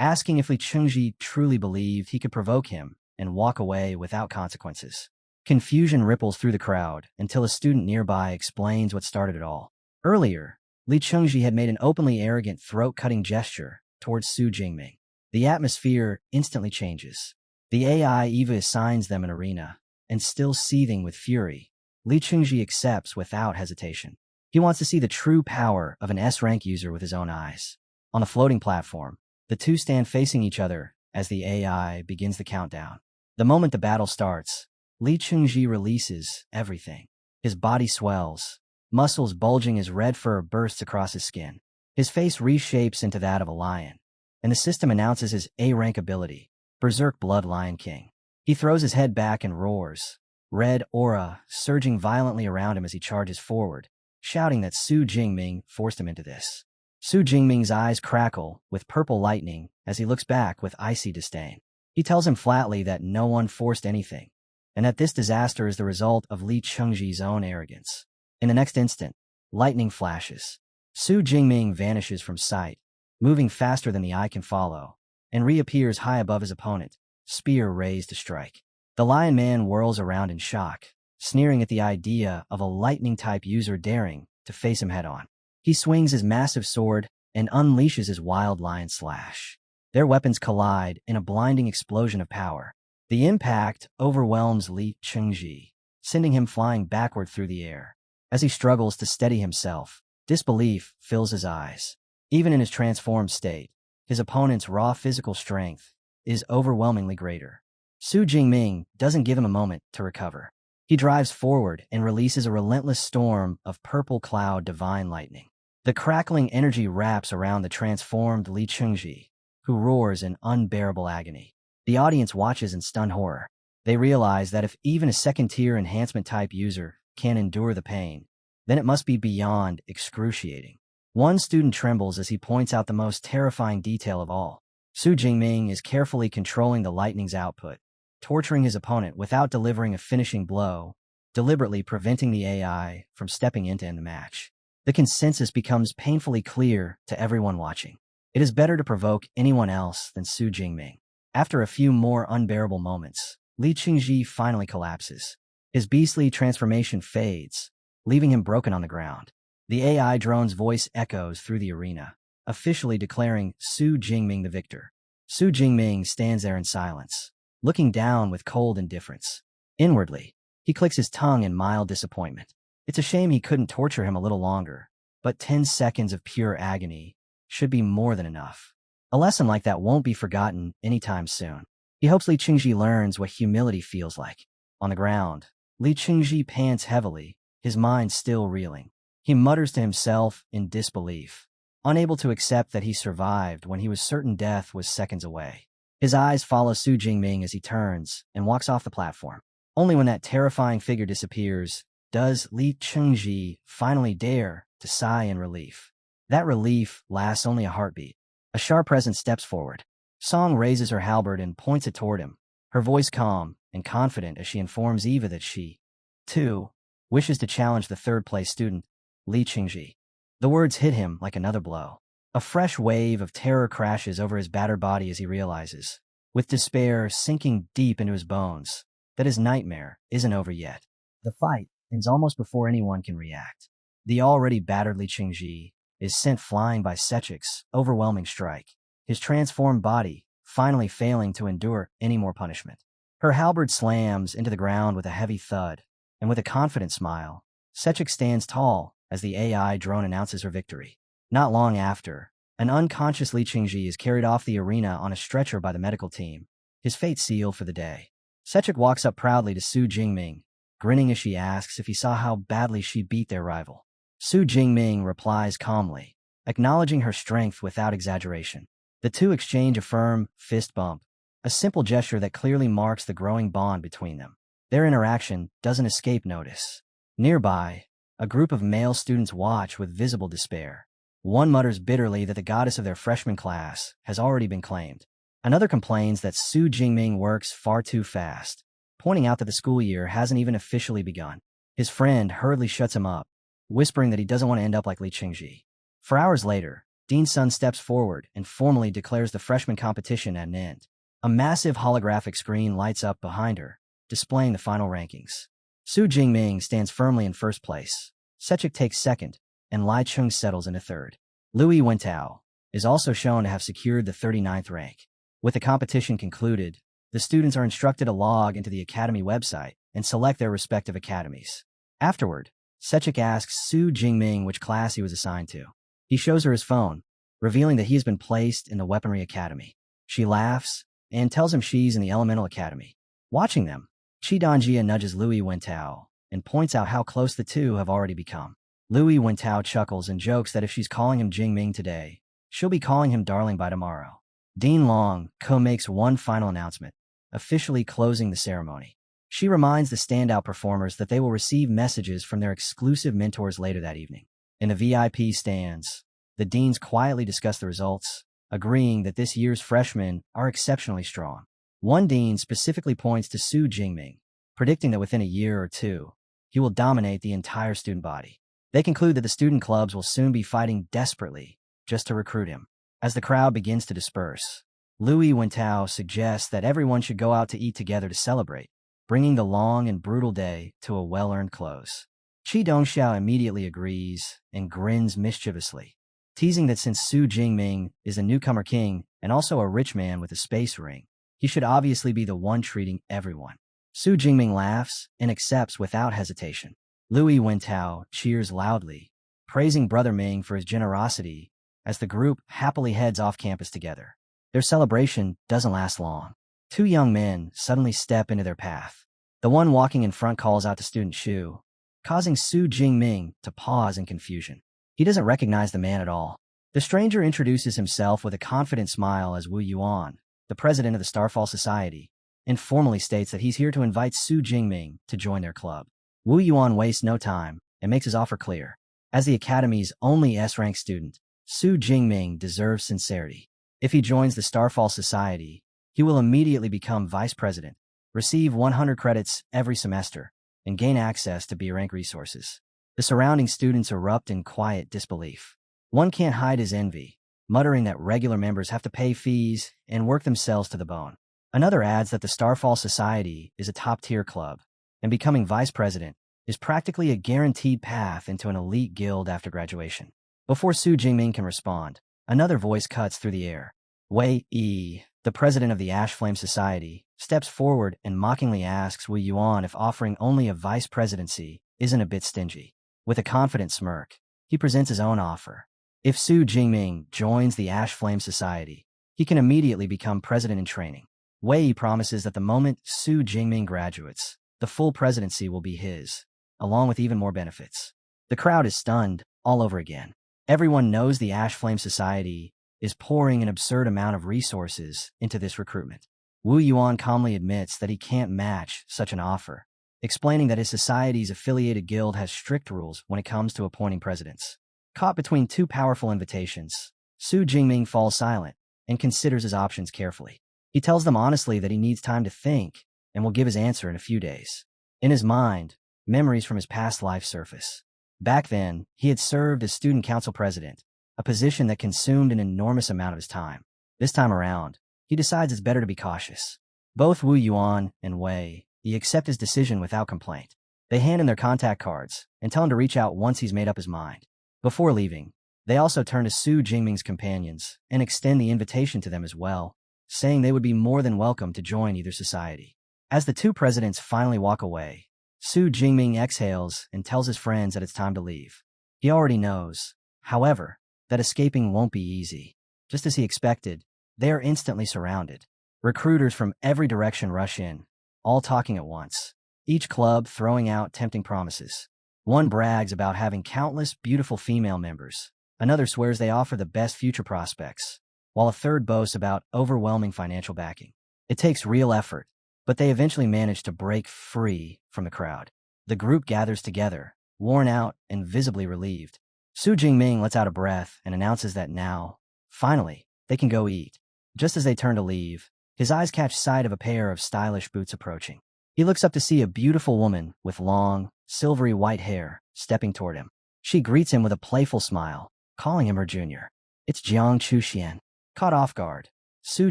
asking if Li Qingji truly believed he could provoke him and walk away without consequences. Confusion ripples through the crowd until a student nearby explains what started it all. Earlier, Li Qingji had made an openly arrogant throat-cutting gesture towards Su Jingming. The atmosphere instantly changes. The AI Eva assigns them an arena, and still seething with fury, Li Qingji accepts without hesitation. He wants to see the true power of an S-rank user with his own eyes. On the floating platform, the two stand facing each other as the AI begins the countdown. The moment the battle starts, Li Qingji releases everything. His body swells, muscles bulging as red fur bursts across his skin. His face reshapes into that of a lion, and the system announces his A-rank ability, Berserk Blood Lion King. He throws his head back and roars, red aura surging violently around him as he charges forward, shouting that Su Jingming forced him into this. Su Jingming's eyes crackle with purple lightning as he looks back with icy disdain. He tells him flatly that no one forced anything, and that this disaster is the result of Li Qingji's own arrogance. In the next instant, lightning flashes. Su Jingming vanishes from sight, moving faster than the eye can follow, and reappears high above his opponent, spear raised to strike. The Lion Man whirls around in shock, sneering at the idea of a lightning-type user daring to face him head-on. He swings his massive sword and unleashes his wild lion slash. Their weapons collide in a blinding explosion of power. The impact overwhelms Li Qingji, sending him flying backward through the air. As he struggles to steady himself, disbelief fills his eyes. Even in his transformed state, his opponent's raw physical strength is overwhelmingly greater. Su Jingming doesn't give him a moment to recover. He drives forward and releases a relentless storm of purple cloud divine lightning. The crackling energy wraps around the transformed Li Qingji, who roars in unbearable agony. The audience watches in stunned horror. They realize that if even a second-tier enhancement-type user can endure the pain, then it must be beyond excruciating. One student trembles as he points out the most terrifying detail of all. Su Jingming is carefully controlling the lightning's output, torturing his opponent without delivering a finishing blow, deliberately preventing the AI from stepping in to end the match. The consensus becomes painfully clear to everyone watching. It is better to provoke anyone else than Su Jingming. After a few more unbearable moments, Li Qingji finally collapses. His beastly transformation fades, leaving him broken on the ground. The AI drone's voice echoes through the arena, officially declaring Su Jingming the victor. Su Jingming stands there in silence, looking down with cold indifference. Inwardly, he clicks his tongue in mild disappointment. It's a shame he couldn't torture him a little longer, but 10 seconds of pure agony should be more than enough. A lesson like that won't be forgotten anytime soon. He hopes Li Qingji learns what humility feels like. On the ground, Li Qingji pants heavily, his mind still reeling. He mutters to himself in disbelief, unable to accept that he survived when he was certain death was seconds away. His eyes follow Su Jingming as he turns and walks off the platform. Only when that terrifying figure disappears does Li Qingji finally dare to sigh in relief. That relief lasts only a heartbeat. A sharp presence steps forward. Song raises her halberd and points it toward him, her voice calm and confident as she informs Eva that she, too, wishes to challenge the third-place student, Li Qingji. The words hit him like another blow. A fresh wave of terror crashes over his battered body as he realizes, with despair sinking deep into his bones, that his nightmare isn't over yet. The fight ends almost before anyone can react. The already battered Li Qingji is sent flying by Sechik's overwhelming strike, his transformed body finally failing to endure any more punishment. Her halberd slams into the ground with a heavy thud, and with a confident smile, Sechik stands tall as the AI drone announces her victory. Not long after, an unconscious Li Qingji is carried off the arena on a stretcher by the medical team, his fate sealed for the day. Sechik walks up proudly to Su Jingming, grinning as she asks if he saw how badly she beat their rival. Su Jingming replies calmly, acknowledging her strength without exaggeration. The two exchange a firm fist bump, a simple gesture that clearly marks the growing bond between them. Their interaction doesn't escape notice. Nearby, a group of male students watch with visible despair. One mutters bitterly that the goddess of their freshman class has already been claimed. Another complains that Su Jingming works far too fast, pointing out that the school year hasn't even officially begun. His friend hurriedly shuts him up, whispering that he doesn't want to end up like Li Qingji. 4 hours later, Dean Sun steps forward and formally declares the freshman competition at an end. A massive holographic screen lights up behind her, displaying the final rankings. Su Jingming stands firmly in first place. Sechik takes second, and Lai Chung settles into third. Louis Wentao is also shown to have secured the 39th rank. With the competition concluded, the students are instructed to log into the academy website and select their respective academies. Afterward, Sechik asks Su Jingming which class he was assigned to. He shows her his phone, revealing that he has been placed in the Weaponry Academy. She laughs and tells him she's in the Elemental Academy. Watching them, Chi Dongjia nudges Louis Wentao and points out how close the two have already become. Louis Wentao chuckles and jokes that if she's calling him Jingming today, she'll be calling him darling by tomorrow. Dean Long makes one final announcement, officially closing the ceremony. She reminds the standout performers that they will receive messages from their exclusive mentors later that evening. In the VIP stands, the deans quietly discuss the results, agreeing that this year's freshmen are exceptionally strong. One dean specifically points to Su Jingming, predicting that within a year or two, he will dominate the entire student body. They conclude that the student clubs will soon be fighting desperately just to recruit him. As the crowd begins to disperse, Louis Wentao suggests that everyone should go out to eat together to celebrate, bringing the long and brutal day to a well-earned close. Chi Dongxiao immediately agrees and grins mischievously, teasing that since Su Jingming is a newcomer king and also a rich man with a space ring, he should obviously be the one treating everyone. Su Jingming laughs and accepts without hesitation. Louis Wentao cheers loudly, praising Brother Ming for his generosity as the group happily heads off campus together. Their celebration doesn't last long. Two young men suddenly step into their path. The one walking in front calls out to student Shu, causing Su Jingming to pause in confusion. He doesn't recognize the man at all. The stranger introduces himself with a confident smile as Wu Yuan, the president of the Starfall Society, and formally states that he's here to invite Su Jingming to join their club. Wu Yuan wastes no time and makes his offer clear. As the Academy's only S-rank student, Su Jingming deserves sincerity. If he joins the Starfall Society, he will immediately become vice president, receive 100 credits every semester, and gain access to B-rank resources. The surrounding students erupt in quiet disbelief. One can't hide his envy, muttering that regular members have to pay fees and work themselves to the bone. Another adds that the Starfall Society is a top-tier club, and becoming vice president is practically a guaranteed path into an elite guild after graduation. Before Su Jingming can respond, Another voice cuts through the air. Wei Yi, the president of the Ash Flame Society, steps forward and mockingly asks Wu Yuan if offering only a vice presidency isn't a bit stingy. With a confident smirk, he presents his own offer. If Su Jingming joins the Ash Flame Society, he can immediately become president in training. Wei Yi promises that the moment Su Jingming graduates, the full presidency will be his, along with even more benefits. The crowd is stunned all over again. Everyone knows the Ash Flame Society is pouring an absurd amount of resources into this recruitment. Wu Yuan calmly admits that he can't match such an offer, explaining that his society's affiliated guild has strict rules when it comes to appointing presidents. Caught between two powerful invitations, Su Jingming falls silent and considers his options carefully. He tells them honestly that he needs time to think and will give his answer in a few days. In his mind, memories from his past life surface. Back then, he had served as student council president, a position that consumed an enormous amount of his time. This time around, he decides it's better to be cautious. Both Wu Yuan and Wei Yi accept his decision without complaint. They hand him their contact cards and tell him to reach out once he's made up his mind. Before leaving, they also turn to Su Jingming's companions and extend the invitation to them as well, saying they would be more than welcome to join either society. As the two presidents finally walk away, Su Jingming exhales and tells his friends that it's time to leave. He already knows, however, that escaping won't be easy. Just as he expected, they are instantly surrounded. Recruiters from every direction rush in, all talking at once, each club throwing out tempting promises. One brags about having countless beautiful female members. Another swears they offer the best future prospects, while a third boasts about overwhelming financial backing. It takes real effort, but they eventually manage to break free from the crowd. The group gathers together, worn out and visibly relieved. Su Jingming lets out a breath and announces that now, finally, they can go eat. Just as they turn to leave, his eyes catch sight of a pair of stylish boots approaching. He looks up to see a beautiful woman with long, silvery white hair stepping toward him. She greets him with a playful smile, calling him her junior. It's Jiang Chuxian. Caught off guard, Su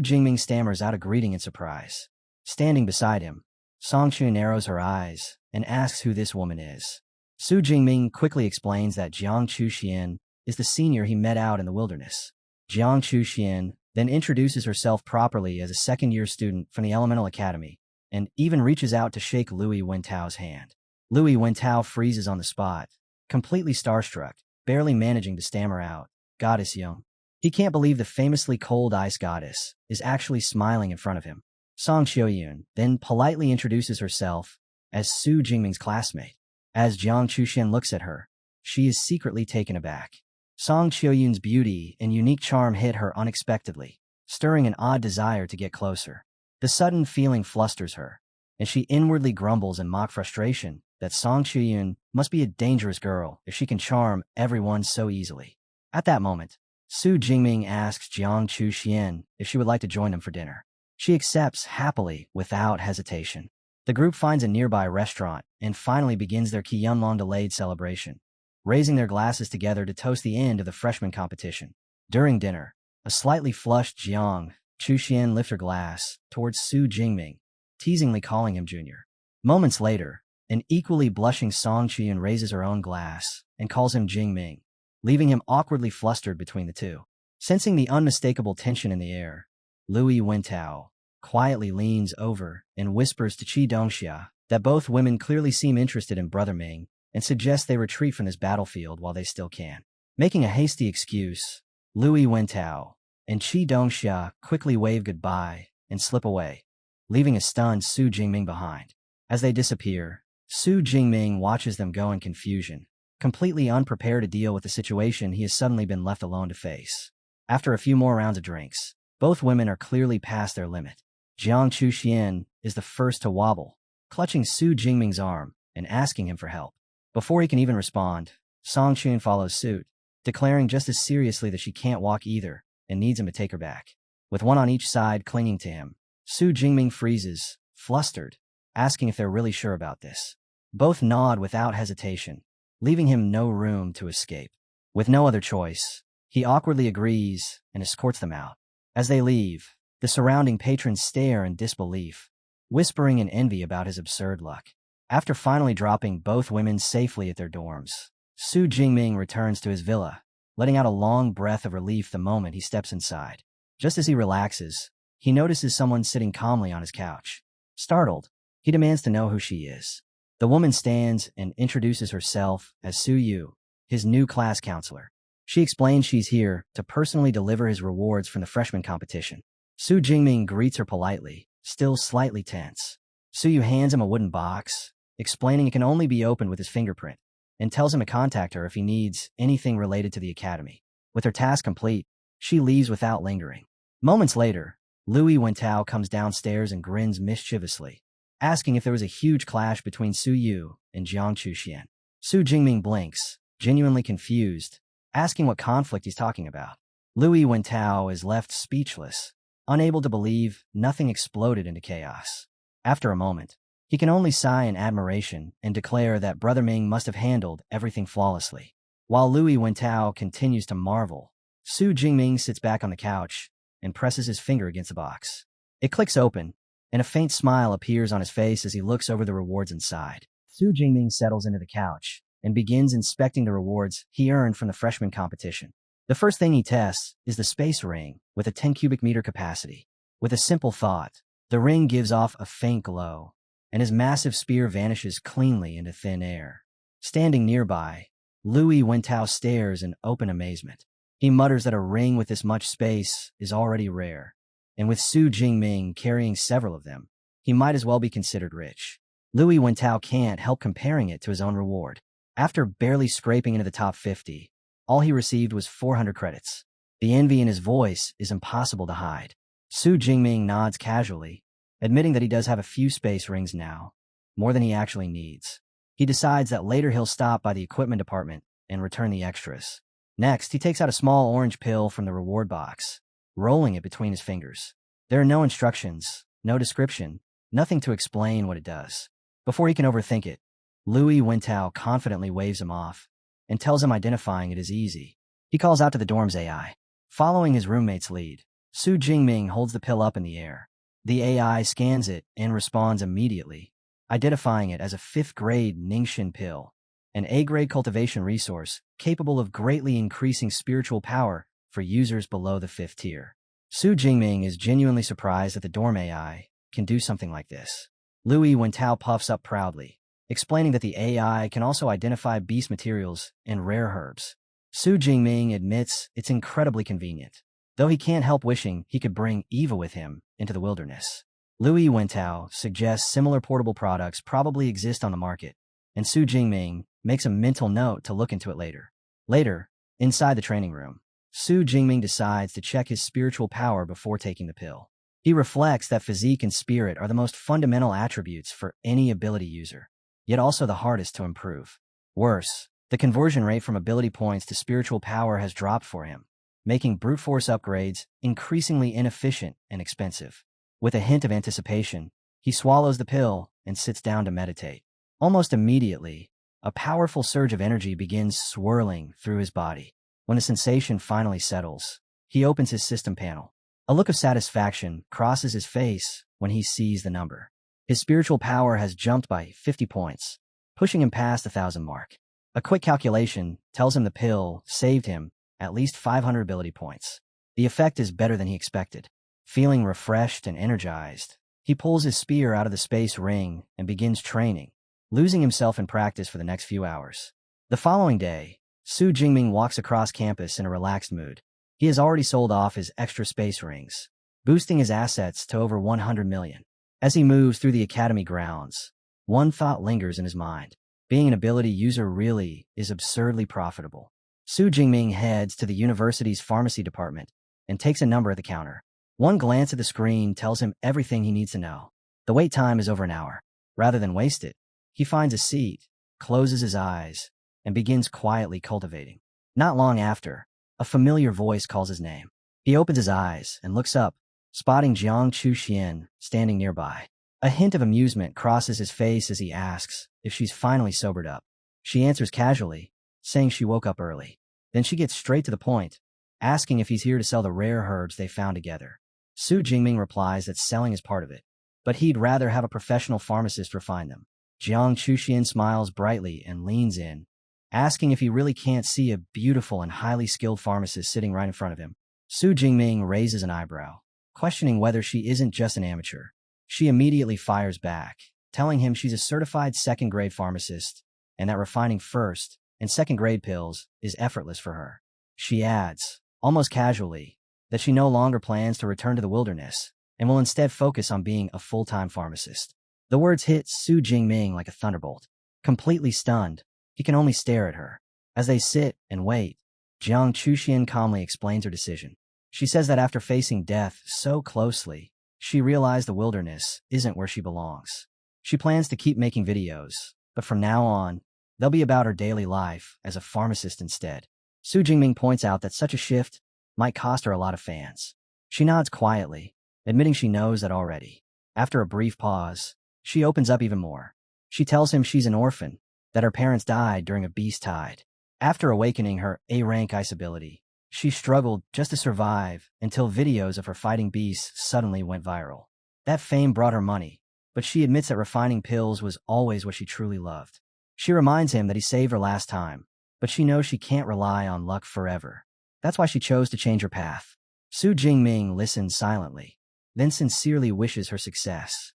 Jingming stammers out a greeting in surprise. Standing beside him, Songqun narrows her eyes and asks who this woman is. Su Jingming quickly explains that Jiang Chuxian is the senior he met out in the wilderness. Jiang Chuxian then introduces herself properly as a second-year student from the Elemental Academy, and even reaches out to shake Louis Wentao's hand. Louis Wentao freezes on the spot, completely starstruck, barely managing to stammer out, "Goddess Young." He can't believe the famously cold ice goddess is actually smiling in front of him. Song Xiaoyun then politely introduces herself as Su Jingming's classmate. As Jiang Chuxian looks at her, she is secretly taken aback. Song Xiaoyun's beauty and unique charm hit her unexpectedly, stirring an odd desire to get closer. The sudden feeling flusters her, and she inwardly grumbles in mock frustration that Song Xiaoyun must be a dangerous girl if she can charm everyone so easily. At that moment, Su Jingming asks Jiang Chuxian if she would like to join them for dinner. She accepts happily without hesitation. The group finds a nearby restaurant and finally begins their Qiyunlong delayed celebration, raising their glasses together to toast the end of the freshman competition. During dinner, a slightly flushed Jiang Chuxian lifts her glass towards Su Jingming, teasingly calling him junior. Moments later, an equally blushing Song Qian raises her own glass and calls him Jingming, leaving him awkwardly flustered between the two. Sensing the unmistakable tension in the air, Louis Wentao quietly leans over and whispers to Qi Dongxia that both women clearly seem interested in Brother Ming and suggests they retreat from this battlefield while they still can. Making a hasty excuse, Louis Wentao and Qi Dongxia quickly wave goodbye and slip away, leaving a stunned Su Jingming behind. As they disappear, Su Jingming watches them go in confusion, completely unprepared to deal with the situation he has suddenly been left alone to face. After a few more rounds of drinks, both women are clearly past their limit. Jiang Chuxian is the first to wobble, clutching Su Jingming's arm and asking him for help. Before he can even respond, Song Chun follows suit, declaring just as seriously that she can't walk either and needs him to take her back. With one on each side clinging to him, Su Jingming freezes, flustered, asking if they're really sure about this. Both nod without hesitation, leaving him no room to escape. With no other choice, he awkwardly agrees and escorts them out. As they leave, the surrounding patrons stare in disbelief, whispering in envy about his absurd luck. After finally dropping both women safely at their dorms, Su Jingming returns to his villa, letting out a long breath of relief the moment he steps inside. Just as he relaxes, he notices someone sitting calmly on his couch. Startled, he demands to know who she is. The woman stands and introduces herself as Su Yu, his new class counselor. She explains she's here to personally deliver his rewards from the freshman competition. Su Jingming greets her politely, still slightly tense. Su Yu hands him a wooden box, explaining it can only be opened with his fingerprint, and tells him to contact her if he needs anything related to the academy. With her task complete, she leaves without lingering. Moments later, Louis Wentao comes downstairs and grins mischievously, asking if there was a huge clash between Su Yu and Jiang Chuxian. Su Jingming blinks, genuinely confused, asking what conflict he's talking about. Louis Wentao is left speechless, unable to believe nothing exploded into chaos. After a moment, he can only sigh in admiration and declare that Brother Ming must have handled everything flawlessly. While Louis Wentao continues to marvel, Su Jingming sits back on the couch and presses his finger against the box. It clicks open, and a faint smile appears on his face as he looks over the rewards inside. Su Jingming settles into the couch and begins inspecting the rewards he earned from the freshman competition. The first thing he tests is the space ring with a 10 cubic meter capacity. With a simple thought, the ring gives off a faint glow, and his massive spear vanishes cleanly into thin air. Standing nearby, Louis Wentao stares in open amazement. He mutters that a ring with this much space is already rare, and with Su Jingming carrying several of them, he might as well be considered rich. Louis Wentao can't help comparing it to his own reward. After barely scraping into the top 50, all he received was 400 credits. The envy in his voice is impossible to hide. Su Jingming nods casually, admitting that he does have a few space rings now, more than he actually needs. He decides that later he'll stop by the equipment department and return the extras. Next, he takes out a small orange pill from the reward box, rolling it between his fingers. There are no instructions, no description, nothing to explain what it does. Before he can overthink it, Louis Wentao confidently waves him off and tells him identifying it is easy. He calls out to the dorm's AI. Following his roommate's lead, Su Jingming holds the pill up in the air. The AI scans it and responds immediately, identifying it as a 5th-grade Ningxin pill, an A-grade cultivation resource capable of greatly increasing spiritual power for users below the 5th tier. Su Jingming is genuinely surprised that the dorm AI can do something like this. Louis Wentao puffs up proudly, explaining that the AI can also identify beast materials and rare herbs. Su Jingming admits it's incredibly convenient, though he can't help wishing he could bring Eva with him into the wilderness. Louis Wentao suggests similar portable products probably exist on the market, and Su Jingming makes a mental note to look into it later. Later, inside the training room, Su Jingming decides to check his spiritual power before taking the pill. He reflects that physique and spirit are the most fundamental attributes for any ability user, yet also the hardest to improve. Worse, the conversion rate from ability points to spiritual power has dropped for him, making brute force upgrades increasingly inefficient and expensive. With a hint of anticipation, he swallows the pill and sits down to meditate. Almost immediately, a powerful surge of energy begins swirling through his body. When the sensation finally settles, he opens his system panel. A look of satisfaction crosses his face when he sees the number. His spiritual power has jumped by 50 points, pushing him past the 1,000 mark. A quick calculation tells him the pill saved him at least 500 ability points. The effect is better than he expected. Feeling refreshed and energized, he pulls his spear out of the space ring and begins training, losing himself in practice for the next few hours. The following day, Su Jingming walks across campus in a relaxed mood. He has already sold off his extra space rings, boosting his assets to over 100 million. As he moves through the academy grounds, one thought lingers in his mind. Being an ability user really is absurdly profitable. Su Jingming heads to the university's pharmacy department and takes a number at the counter. One glance at the screen tells him everything he needs to know. The wait time is over an hour. Rather than waste it, he finds a seat, closes his eyes, and begins quietly cultivating. Not long after, a familiar voice calls his name. He opens his eyes and looks up, spotting Jiang Chuxian standing nearby. A hint of amusement crosses his face as he asks if she's finally sobered up. She answers casually, saying she woke up early. Then she gets straight to the point, asking if he's here to sell the rare herbs they found together. Su Jingming replies that selling is part of it, but he'd rather have a professional pharmacist refine them. Jiang Chuxian smiles brightly and leans in, asking if he really can't see a beautiful and highly skilled pharmacist sitting right in front of him. Su Jingming raises an eyebrow, questioning whether she isn't just an amateur. She immediately fires back, telling him she's a certified second-grade pharmacist and that refining first and second-grade pills is effortless for her. She adds, almost casually, that she no longer plans to return to the wilderness and will instead focus on being a full-time pharmacist. The words hit Su Jingming like a thunderbolt. Completely stunned, he can only stare at her. As they sit and wait, Jiang Chuxian calmly explains her decision. She says that after facing death so closely, she realized the wilderness isn't where she belongs. She plans to keep making videos, but from now on, they'll be about her daily life as a pharmacist instead. Su Jingming points out that such a shift might cost her a lot of fans. She nods quietly, admitting she knows that already. After a brief pause, she opens up even more. She tells him she's an orphan, that her parents died during a beast tide. After awakening her A-rank ice ability, she struggled just to survive until videos of her fighting beasts suddenly went viral. That fame brought her money, but she admits that refining pills was always what she truly loved. She reminds him that he saved her last time, but she knows she can't rely on luck forever. That's why she chose to change her path. Su Jingming listens silently, then sincerely wishes her success.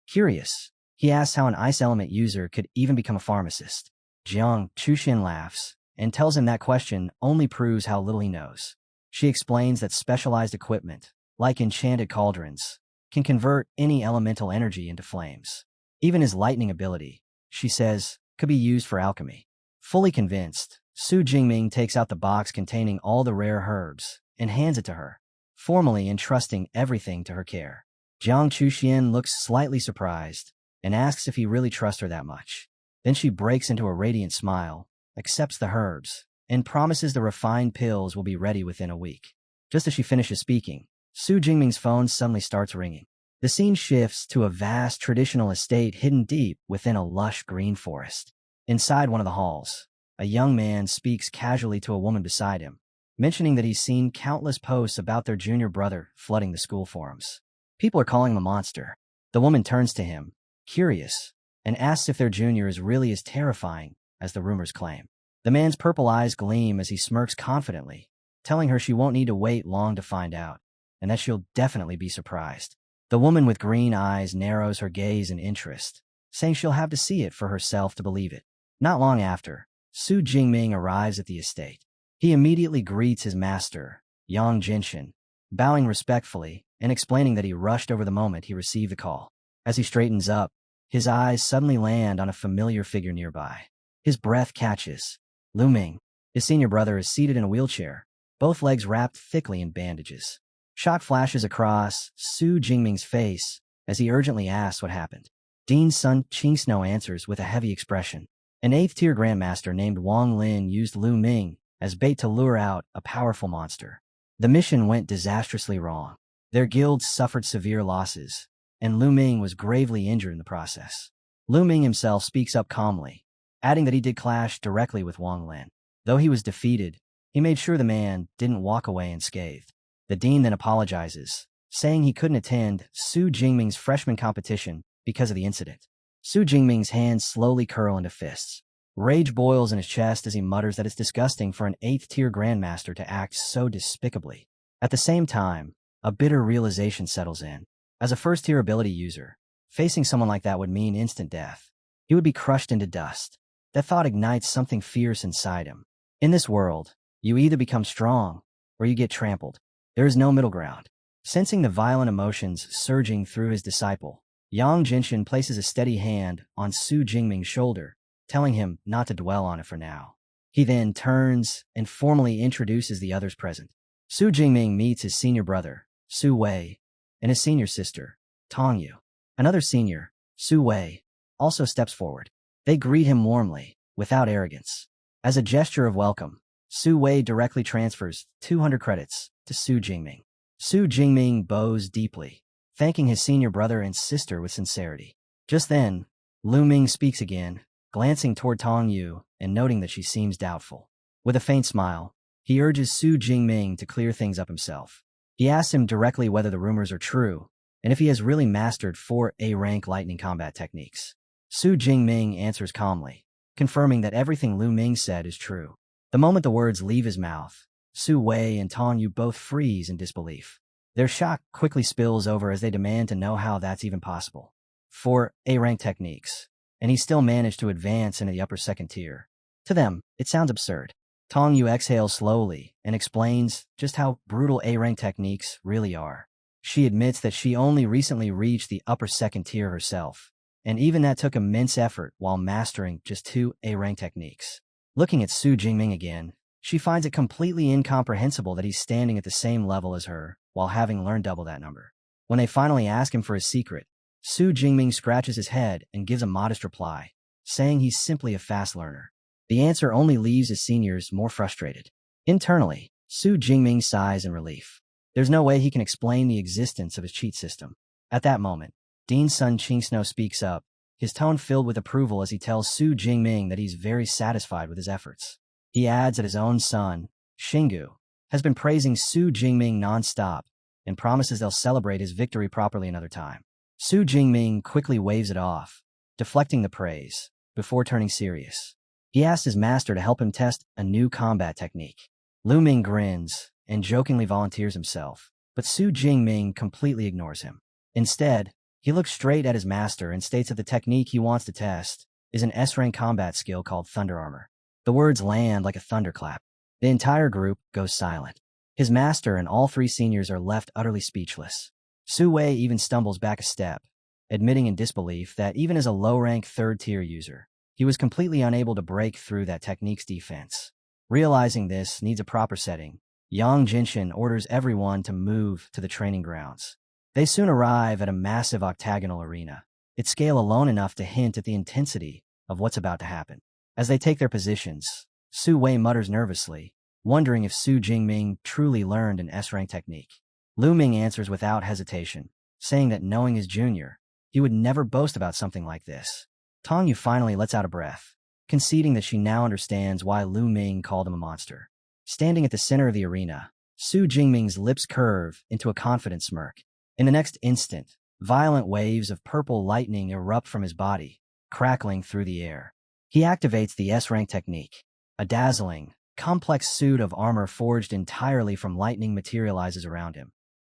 Curious, he asks how an ice element user could even become a pharmacist. Jiang Chuxian laughs and tells him that question only proves how little he knows. She explains that specialized equipment, like enchanted cauldrons, can convert any elemental energy into flames. Even his lightning ability, she says, could be used for alchemy. Fully convinced, Su Jingming takes out the box containing all the rare herbs and hands it to her, formally entrusting everything to her care. Jiang Chuxian looks slightly surprised and asks if he really trusts her that much. Then she breaks into a radiant smile, accepts the herbs, and promises the refined pills will be ready within a week. Just as she finishes speaking, Su Jingming's phone suddenly starts ringing. The scene shifts to a vast traditional estate hidden deep within a lush green forest. Inside one of the halls, a young man speaks casually to a woman beside him, mentioning that he's seen countless posts about their junior brother flooding the school forums. People are calling him a monster. The woman turns to him, curious, and asks if their junior is really as terrifying as the rumors claim. The man's purple eyes gleam as he smirks confidently, telling her she won't need to wait long to find out, and that she'll definitely be surprised. The woman with green eyes narrows her gaze in interest, saying she'll have to see it for herself to believe it. Not long after, Su Jingming arrives at the estate. He immediately greets his master, Yang Jinshin, bowing respectfully and explaining that he rushed over the moment he received the call. As he straightens up, his eyes suddenly land on a familiar figure nearby. His breath catches. Lu Ming, his senior brother, is seated in a wheelchair, both legs wrapped thickly in bandages. Shock flashes across Su Jingming's face as he urgently asks what happened. Dean's son Qing Snow answers with a heavy expression. An 8th-tier grandmaster named Wang Lin used Lu Ming as bait to lure out a powerful monster. The mission went disastrously wrong. Their guild suffered severe losses, and Lu Ming was gravely injured in the process. Lu Ming himself speaks up calmly, adding that he did clash directly with Wang Lin. Though he was defeated, he made sure the man didn't walk away unscathed. The dean then apologizes, saying he couldn't attend Su Jingming's freshman competition because of the incident. Su Jingming's hands slowly curl into fists. Rage boils in his chest as he mutters that it's disgusting for an 8th-tier grandmaster to act so despicably. At the same time, a bitter realization settles in. As a first-tier ability user, facing someone like that would mean instant death. He would be crushed into dust. That thought ignites something fierce inside him. In this world, you either become strong or you get trampled. There is no middle ground. Sensing the violent emotions surging through his disciple, Yang Jinshin places a steady hand on Su Jingming's shoulder, telling him not to dwell on it for now. He then turns and formally introduces the others present. Su Jingming meets his senior brother, Su Wei, and his senior sister, Tong Yu. Another senior, Su Wei, also steps forward. They greet him warmly, without arrogance. As a gesture of welcome, Su Wei directly transfers 200 credits to Su Jingming. Su Jingming bows deeply, thanking his senior brother and sister with sincerity. Just then, Lu Ming speaks again, glancing toward Tong Yu and noting that she seems doubtful. With a faint smile, he urges Su Jingming to clear things up himself. He asks him directly whether the rumors are true, and if he has really mastered 4 A-rank lightning combat techniques. Su Jingming answers calmly, confirming that everything Lu Ming said is true. The moment the words leave his mouth, Su Wei and Tong Yu both freeze in disbelief. Their shock quickly spills over as they demand to know how that's even possible. 4 A-rank techniques, and he still managed to advance into the upper second tier. To them, it sounds absurd. Tong Yu exhales slowly and explains just how brutal A-rank techniques really are. She admits that she only recently reached the upper second tier herself, and even that took immense effort while mastering just 2 A-rank techniques. Looking at Su Jingming again, she finds it completely incomprehensible that he's standing at the same level as her while having learned double that number. When they finally ask him for his secret, Su Jingming scratches his head and gives a modest reply, saying he's simply a fast learner. The answer only leaves his seniors more frustrated. Internally, Su Jingming sighs in relief. There's no way he can explain the existence of his cheat system. At that moment, Dean's son Qingsno speaks up, his tone filled with approval as he tells Su Jingming that he's very satisfied with his efforts. He adds that his own son, Xingu, has been praising Su Jingming non-stop and promises they'll celebrate his victory properly another time. Su Jingming quickly waves it off, deflecting the praise, before turning serious. He asks his master to help him test a new combat technique. Lu Ming grins and jokingly volunteers himself, but Su Jingming completely ignores him. Instead, he looks straight at his master and states that the technique he wants to test is an S-rank combat skill called Thunder Armor. The words land like a thunderclap. The entire group goes silent. His master and all 3 seniors are left utterly speechless. Su Wei even stumbles back a step, admitting in disbelief that even as a low-rank third-tier user, he was completely unable to break through that technique's defense. Realizing this needs a proper setting, Yang Jinshin orders everyone to move to the training grounds. They soon arrive at a massive octagonal arena, its scale alone enough to hint at the intensity of what's about to happen. As they take their positions, Su Wei mutters nervously, wondering if Su Jingming truly learned an S-rank technique. Lu Ming answers without hesitation, saying that knowing his junior, he would never boast about something like this. Tong Yu finally lets out a breath, conceding that she now understands why Lu Ming called him a monster. Standing at the center of the arena, Su Jingming's lips curve into a confident smirk. In the next instant, violent waves of purple lightning erupt from his body, crackling through the air. He activates the S-rank technique. A dazzling, complex suit of armor forged entirely from lightning materializes around him,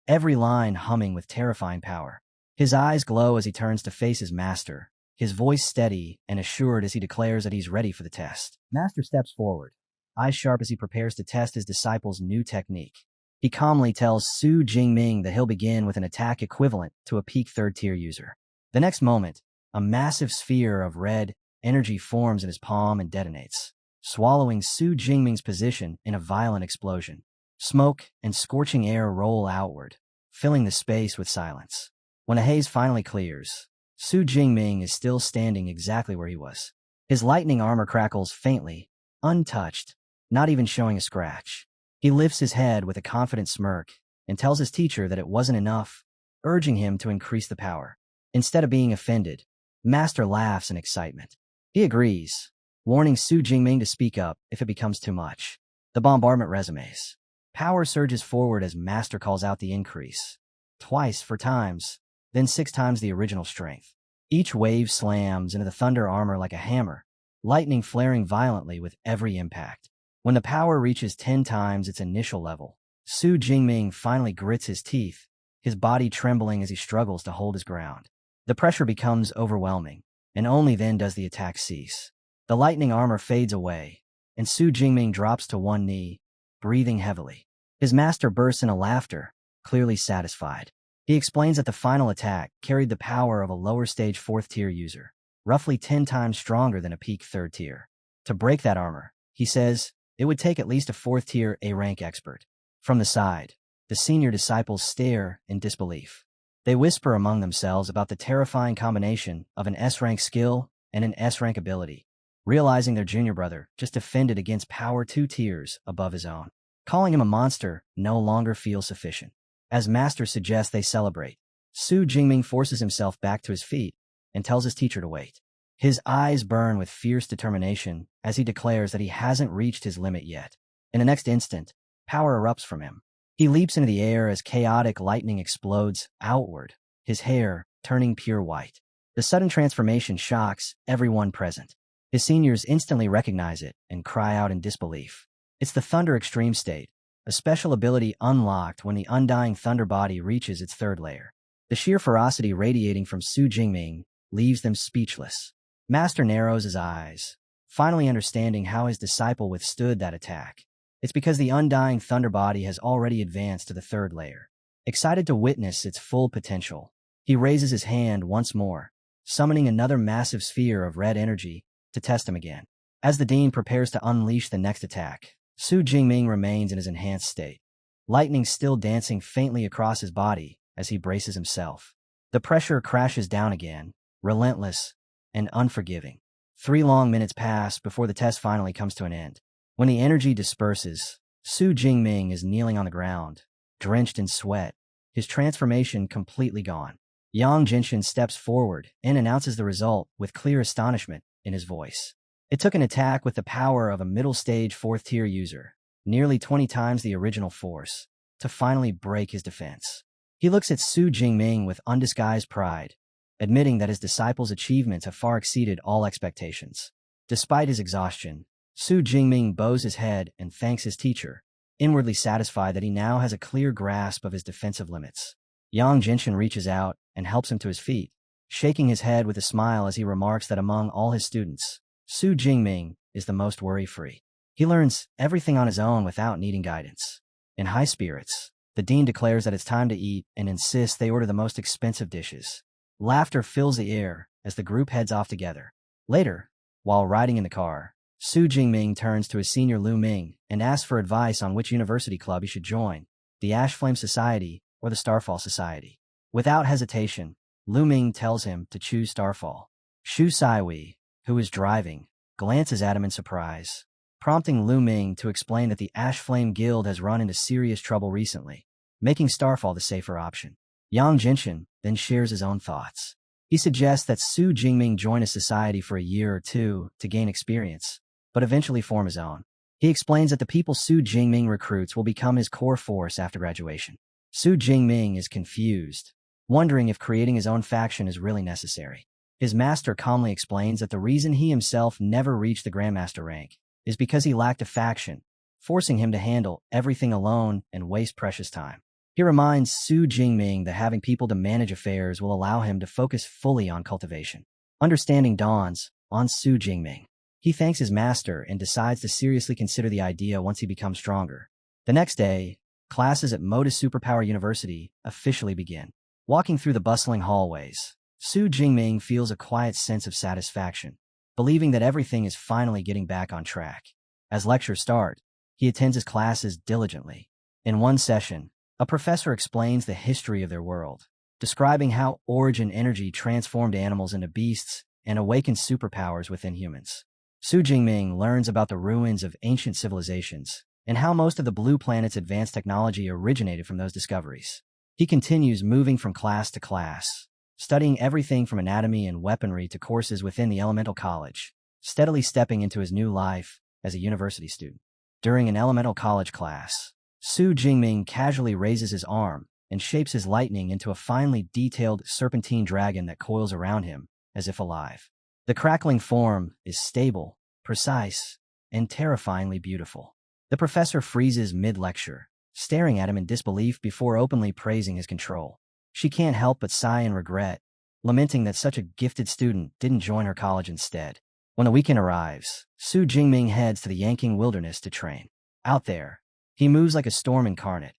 every line humming with terrifying power. His eyes glow as he turns to face his master, his voice steady and assured as he declares that he's ready for the test. Master steps forward, eyes sharp as he prepares to test his disciple's new technique. He calmly tells Su Jingming that he'll begin with an attack equivalent to a peak third-tier user. The next moment, a massive sphere of red energy forms in his palm and detonates, swallowing Su Jingming's position in a violent explosion. Smoke and scorching air roll outward, filling the space with silence. When a haze finally clears, Su Jingming is still standing exactly where he was. His lightning armor crackles faintly, untouched, not even showing a scratch. He lifts his head with a confident smirk and tells his teacher that it wasn't enough, urging him to increase the power. Instead of being offended, Master laughs in excitement. He agrees, warning Su Jingming to speak up if it becomes too much. The bombardment resumes. Power surges forward as Master calls out the increase. Twice 4 times, then 6 times the original strength. Each wave slams into the thunder armor like a hammer, lightning flaring violently with every impact. When the power reaches 10 times its initial level, Su Jingming finally grits his teeth, his body trembling as he struggles to hold his ground. The pressure becomes overwhelming, and only then does the attack cease. The lightning armor fades away, and Su Jingming drops to one knee, breathing heavily. His master bursts into laughter, clearly satisfied. He explains that the final attack carried the power of a lower-stage 4th-tier user, roughly 10 times stronger than a peak 3rd tier. To break that armor, he says, it would take at least a 4th-tier A-rank expert. From the side, the senior disciples stare in disbelief. They whisper among themselves about the terrifying combination of an S-rank skill and an S-rank ability, realizing their junior brother just defended against power 2 tiers above his own. Calling him a monster no longer feels sufficient. As Master suggests they celebrate, Su Jingming forces himself back to his feet and tells his teacher to wait. His eyes burn with fierce determination as he declares that he hasn't reached his limit yet. In the next instant, power erupts from him. He leaps into the air as chaotic lightning explodes outward, his hair turning pure white. The sudden transformation shocks everyone present. His seniors instantly recognize it and cry out in disbelief. It's the Thunder Extreme State, a special ability unlocked when the Undying Thunder body reaches its third layer. The sheer ferocity radiating from Su Jingming leaves them speechless. Master narrows his eyes, finally understanding how his disciple withstood that attack. It's because the Undying Thunder body has already advanced to the third layer. Excited to witness its full potential, he raises his hand once more, summoning another massive sphere of red energy to test him again. As the Dean prepares to unleash the next attack, Su Jingming remains in his enhanced state, lightning still dancing faintly across his body as he braces himself. The pressure crashes down again, relentless and unforgiving. 3 long minutes pass before the test finally comes to an end. When the energy disperses, Su Jingming is kneeling on the ground, drenched in sweat, his transformation completely gone. Yang Jinshin steps forward and announces the result with clear astonishment in his voice. It took an attack with the power of a middle-stage 4th-tier user, nearly 20 times the original force, to finally break his defense. He looks at Su Jingming with undisguised pride, admitting that his disciple's achievements have far exceeded all expectations. Despite his exhaustion, Su Jingming bows his head and thanks his teacher, inwardly satisfied that he now has a clear grasp of his defensive limits. Yang Jinshin reaches out and helps him to his feet, shaking his head with a smile as he remarks that among all his students, Su Jingming is the most worry-free. He learns everything on his own without needing guidance. In high spirits, the dean declares that it's time to eat and insists they order the most expensive dishes. Laughter fills the air as the group heads off together. Later, while riding in the car, Su Jingming turns to his senior Lu Ming and asks for advice on which university club he should join, the Ash Flame Society or the Starfall Society. Without hesitation, Lu Ming tells him to choose Starfall. Shu Saiwei, who is driving, glances at him in surprise, prompting Lu Ming to explain that the Ash Flame Guild has run into serious trouble recently, making Starfall the safer option. Yang Jinshin then shares his own thoughts. He suggests that Su Jingming join a society for a year or two to gain experience, but eventually form his own. He explains that the people Su Jingming recruits will become his core force after graduation. Su Jingming is confused, wondering if creating his own faction is really necessary. His master calmly explains that the reason he himself never reached the Grandmaster rank is because he lacked a faction, forcing him to handle everything alone and waste precious time. He reminds Su Jingming that having people to manage affairs will allow him to focus fully on cultivation. Understanding dawns on Su Jingming. He thanks his master and decides to seriously consider the idea once he becomes stronger. The next day, classes at Modus Superpower University officially begin. Walking through the bustling hallways, Su Jingming feels a quiet sense of satisfaction, believing that everything is finally getting back on track. As lectures start, he attends his classes diligently. In one session, a professor explains the history of their world, describing how origin energy transformed animals into beasts and awakened superpowers within humans. Su Jingming learns about the ruins of ancient civilizations and how most of the Blue Planet's advanced technology originated from those discoveries. He continues moving from class to class, studying everything from anatomy and weaponry to courses within the Elemental College, steadily stepping into his new life as a university student. During an Elemental College class, Su Jingming casually raises his arm and shapes his lightning into a finely detailed serpentine dragon that coils around him, as if alive. The crackling form is stable, precise, and terrifyingly beautiful. The professor freezes mid-lecture, staring at him in disbelief before openly praising his control. She can't help but sigh in regret, lamenting that such a gifted student didn't join her college instead. When the weekend arrives, Su Jingming heads to the Yanking Wilderness to train. Out there, he moves like a storm incarnate,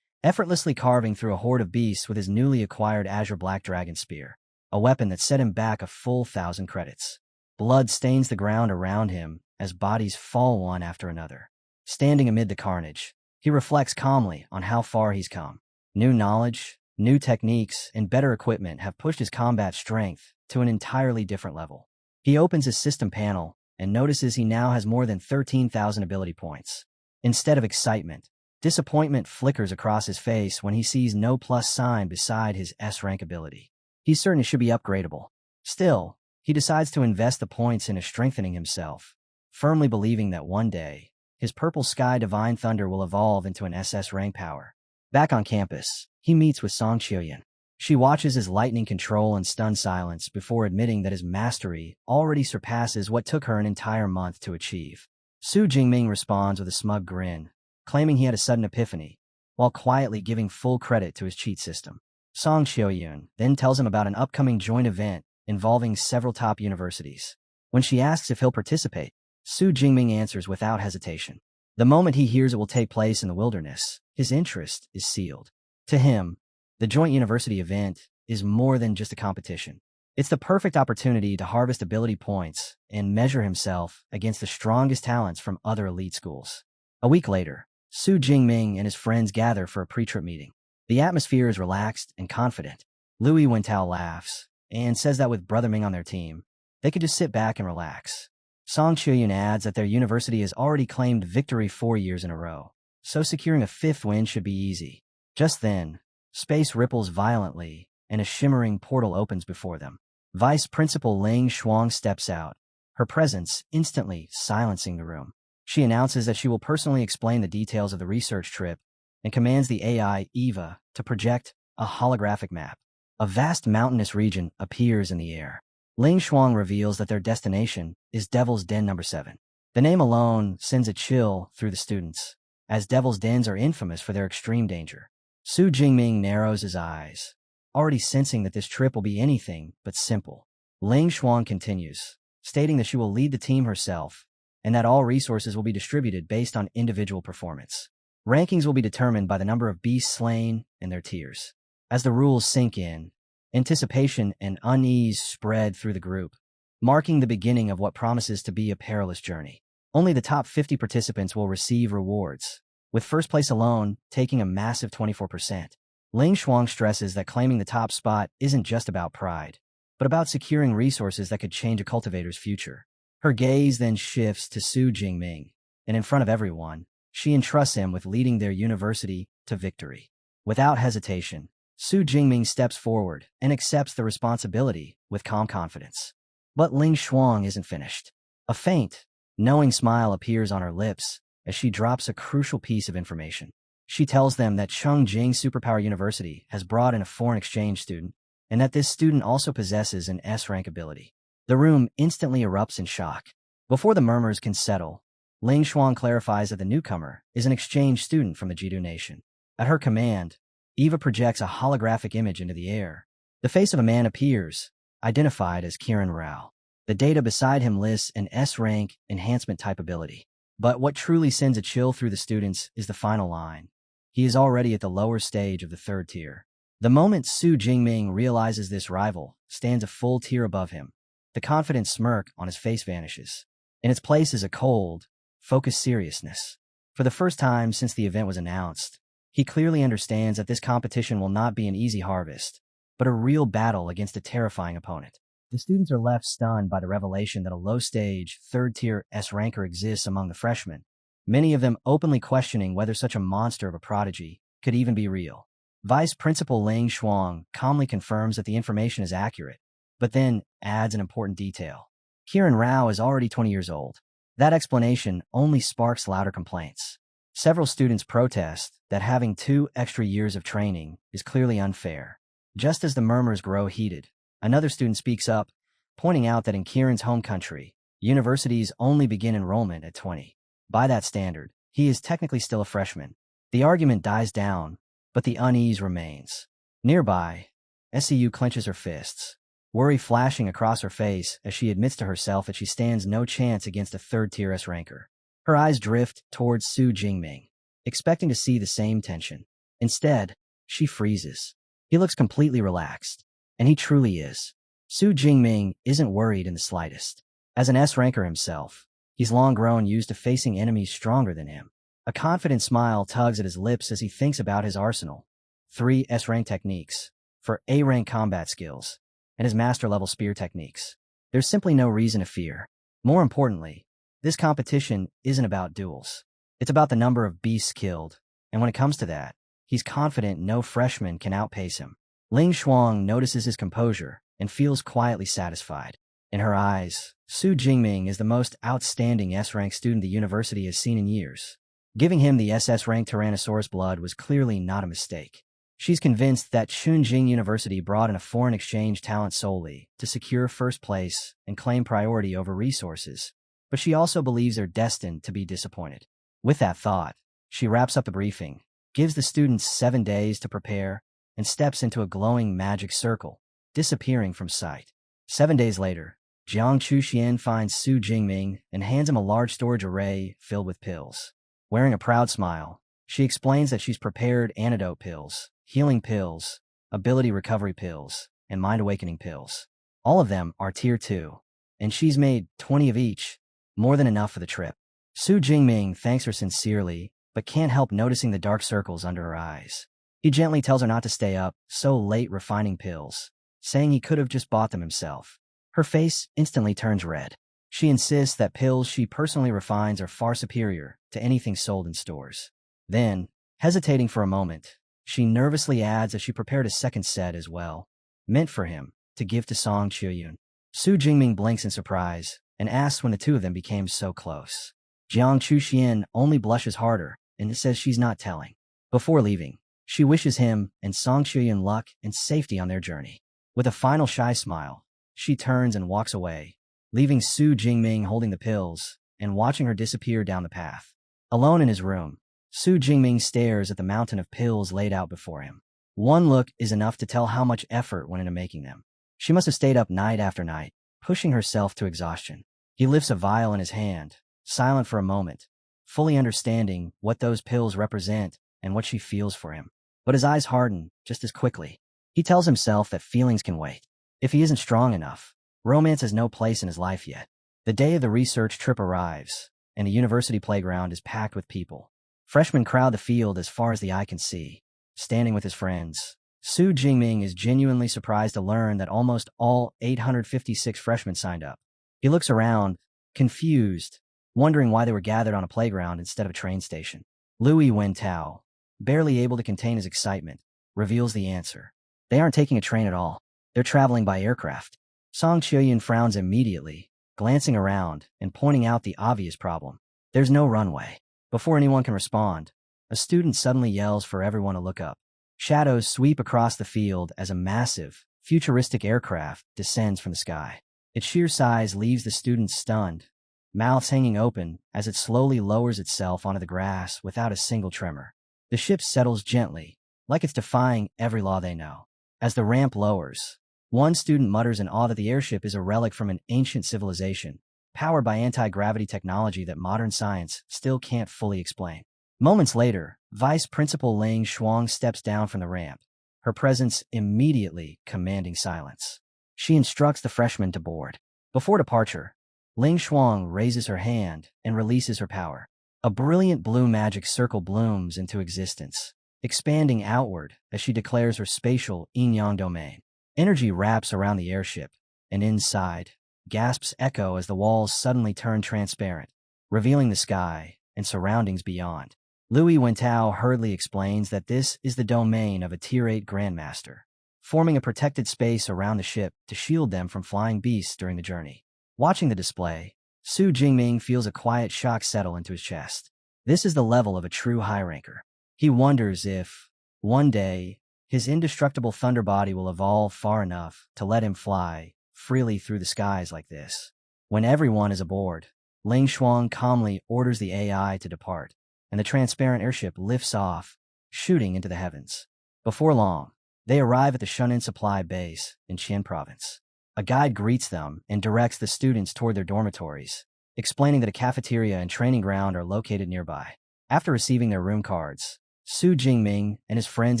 effortlessly carving through a horde of beasts with his newly acquired Azure Black Dragon Spear, a weapon that set him back a full 1,000 credits. Blood stains the ground around him as bodies fall one after another. Standing amid the carnage, he reflects calmly on how far he's come. New knowledge, new techniques, and better equipment have pushed his combat strength to an entirely different level. He opens his system panel and notices he now has more than 13,000 ability points. Instead of excitement, disappointment flickers across his face when he sees no plus sign beside his S-rank ability. He's certain it should be upgradable. Still, he decides to invest the points into strengthening himself, firmly believing that one day, his Purple Sky Divine Thunder will evolve into an SS rank power. Back on campus, he meets with Song Qiuyan. She watches his lightning control in stunned silence before admitting that his mastery already surpasses what took her an entire month to achieve. Su Jingming responds with a smug grin, claiming he had a sudden epiphany, while quietly giving full credit to his cheat system. Song Xiaoyun then tells him about an upcoming joint event involving several top universities. When she asks if he'll participate, Su Jingming answers without hesitation. The moment he hears it will take place in the wilderness, his interest is sealed. To him, the joint university event is more than just a competition. It's the perfect opportunity to harvest ability points and measure himself against the strongest talents from other elite schools. A week later, Su Jingming and his friends gather for a pre-trip meeting. The atmosphere is relaxed and confident. Louis Wentao laughs and says that with Brother Ming on their team, they could just sit back and relax. Song Qiuyun adds that their university has already claimed victory 4 years in a row, so securing a 5th win should be easy. Just then, space ripples violently, and a shimmering portal opens before them. Vice Principal Ling Shuang steps out, her presence instantly silencing the room. She announces that she will personally explain the details of the research trip and commands the AI, Eva, to project a holographic map. A vast mountainous region appears in the air. Ling Shuang reveals that their destination is Devil's Den number 7. The name alone sends a chill through the students, as Devil's Dens are infamous for their extreme danger. Su Jingming narrows his eyes, already sensing that this trip will be anything but simple. Ling Shuang continues, stating that she will lead the team herself and that all resources will be distributed based on individual performance. Rankings will be determined by the number of beasts slain and their tiers. As the rules sink in, anticipation and unease spread through the group, marking the beginning of what promises to be a perilous journey. Only the top 50 participants will receive rewards, with first place alone taking a massive 24%. Ling Shuang stresses that claiming the top spot isn't just about pride, but about securing resources that could change a cultivator's future. Her gaze then shifts to Su Jingming, and in front of everyone, she entrusts him with leading their university to victory. Without hesitation, Su Jingming steps forward and accepts the responsibility with calm confidence. But Ling Shuang isn't finished. A faint, knowing smile appears on her lips as she drops a crucial piece of information. She tells them that Chengjing Superpower University has brought in a foreign exchange student, and that this student also possesses an S-rank ability. The room instantly erupts in shock. Before the murmurs can settle, Ling Shuang clarifies that the newcomer is an exchange student from the Jidu nation. At her command, Eva projects a holographic image into the air. The face of a man appears, identified as Kiran Rao. The data beside him lists an S-rank enhancement type ability. But what truly sends a chill through the students is the final line. He is already at the lower stage of the 3rd tier. The moment Su Jingming realizes this rival stands a full tier above him, the confident smirk on his face vanishes. In its place is a cold, focused seriousness. For the first time since the event was announced, he clearly understands that this competition will not be an easy harvest, but a real battle against a terrifying opponent. The students are left stunned by the revelation that a low-stage, 3rd-tier S-ranker exists among the freshmen, many of them openly questioning whether such a monster of a prodigy could even be real. Vice Principal Ling Shuang calmly confirms that the information is accurate, but then adds an important detail. Kiran Rao is already 20 years old. That explanation only sparks louder complaints. Several students protest that having 2 extra years of training is clearly unfair. Just as the murmurs grow heated, another student speaks up, pointing out that in Kiran's home country, universities only begin enrollment at 20. By that standard, he is technically still a freshman. The argument dies down, but the unease remains. Nearby, SCU clenches her fists, worry flashing across her face as she admits to herself that she stands no chance against a 3rd-tier S-ranker. Her eyes drift towards Su Jingming, expecting to see the same tension. Instead, she freezes. He looks completely relaxed, and he truly is. Su Jingming isn't worried in the slightest. As an S-ranker himself, he's long grown used to facing enemies stronger than him. A confident smile tugs at his lips as he thinks about his arsenal. 3 S-rank techniques for A-rank combat skills, and his master-level spear techniques. There's simply no reason to fear. More importantly, this competition isn't about duels. It's about the number of beasts killed, and when it comes to that, he's confident no freshman can outpace him. Ling Shuang notices his composure and feels quietly satisfied. In her eyes, Su Jingming is the most outstanding S-rank student the university has seen in years. Giving him the SS-rank Tyrannosaurus blood was clearly not a mistake. She's convinced that Chunjing University brought in a foreign exchange talent solely to secure first place and claim priority over resources, but she also believes they're destined to be disappointed. With that thought, she wraps up the briefing, gives the students 7 days to prepare, and steps into a glowing magic circle, disappearing from sight. 7 days later, Jiang Chuxian finds Su Jingming and hands him a large storage array filled with pills. Wearing a proud smile, she explains that she's prepared antidote pills, healing pills, ability recovery pills, and mind awakening pills. All of them are tier 2, and she's made 20 of each, more than enough for the trip. Su Jingming thanks her sincerely, but can't help noticing the dark circles under her eyes. He gently tells her not to stay up so late refining pills, saying he could have just bought them himself. Her face instantly turns red. She insists that pills she personally refines are far superior to anything sold in stores. Then, hesitating for a moment, she nervously adds that she prepared a second set as well, meant for him, to give to Song Chuyun. Su Jingming blinks in surprise and asks when the two of them became so close. Jiang Chuxian only blushes harder and says she's not telling. Before leaving, she wishes him and Song Chuyun luck and safety on their journey. With a final shy smile, she turns and walks away, leaving Su Jingming holding the pills and watching her disappear down the path. Alone in his room, Su Jingming stares at the mountain of pills laid out before him. One look is enough to tell how much effort went into making them. She must have stayed up night after night, pushing herself to exhaustion. He lifts a vial in his hand, silent for a moment, fully understanding what those pills represent and what she feels for him. But his eyes harden just as quickly. He tells himself that feelings can wait. If he isn't strong enough, romance has no place in his life yet. The day of the research trip arrives, and the university playground is packed with people. Freshmen crowd the field as far as the eye can see, standing with his friends. Su Jingming is genuinely surprised to learn that almost all 856 freshmen signed up. He looks around, confused, wondering why they were gathered on a playground instead of a train station. Louis Wentao, barely able to contain his excitement, reveals the answer. They aren't taking a train at all. They're traveling by aircraft. Song Chuyun frowns immediately, glancing around and pointing out the obvious problem. There's no runway. Before anyone can respond, a student suddenly yells for everyone to look up. Shadows sweep across the field as a massive, futuristic aircraft descends from the sky. Its sheer size leaves the students stunned, mouths hanging open as it slowly lowers itself onto the grass without a single tremor. The ship settles gently, like it's defying every law they know. As the ramp lowers, one student mutters in awe that the airship is a relic from an ancient civilization, powered by anti-gravity technology that modern science still can't fully explain. Moments later, Vice Principal Ling Shuang steps down from the ramp, her presence immediately commanding silence. She instructs the freshmen to board. Before departure, Ling Shuang raises her hand and releases her power. A brilliant blue magic circle blooms into existence, expanding outward as she declares her spatial yin-yang domain. Energy wraps around the airship, and inside, gasps echo as the walls suddenly turn transparent, revealing the sky and surroundings beyond. Louis Wentao hurriedly explains that this is the domain of a Tier 8 Grandmaster, forming a protected space around the ship to shield them from flying beasts during the journey. Watching the display, Su Jingming feels a quiet shock settle into his chest. This is the level of a true high ranker. He wonders if, one day, his indestructible thunder body will evolve far enough to let him fly freely through the skies like this. When everyone is aboard, Ling Shuang calmly orders the AI to depart, and the transparent airship lifts off, shooting into the heavens. Before long, they arrive at the Shunin Supply Base in Qian Province. A guide greets them and directs the students toward their dormitories, explaining that a cafeteria and training ground are located nearby. After receiving their room cards, Su Jingming and his friends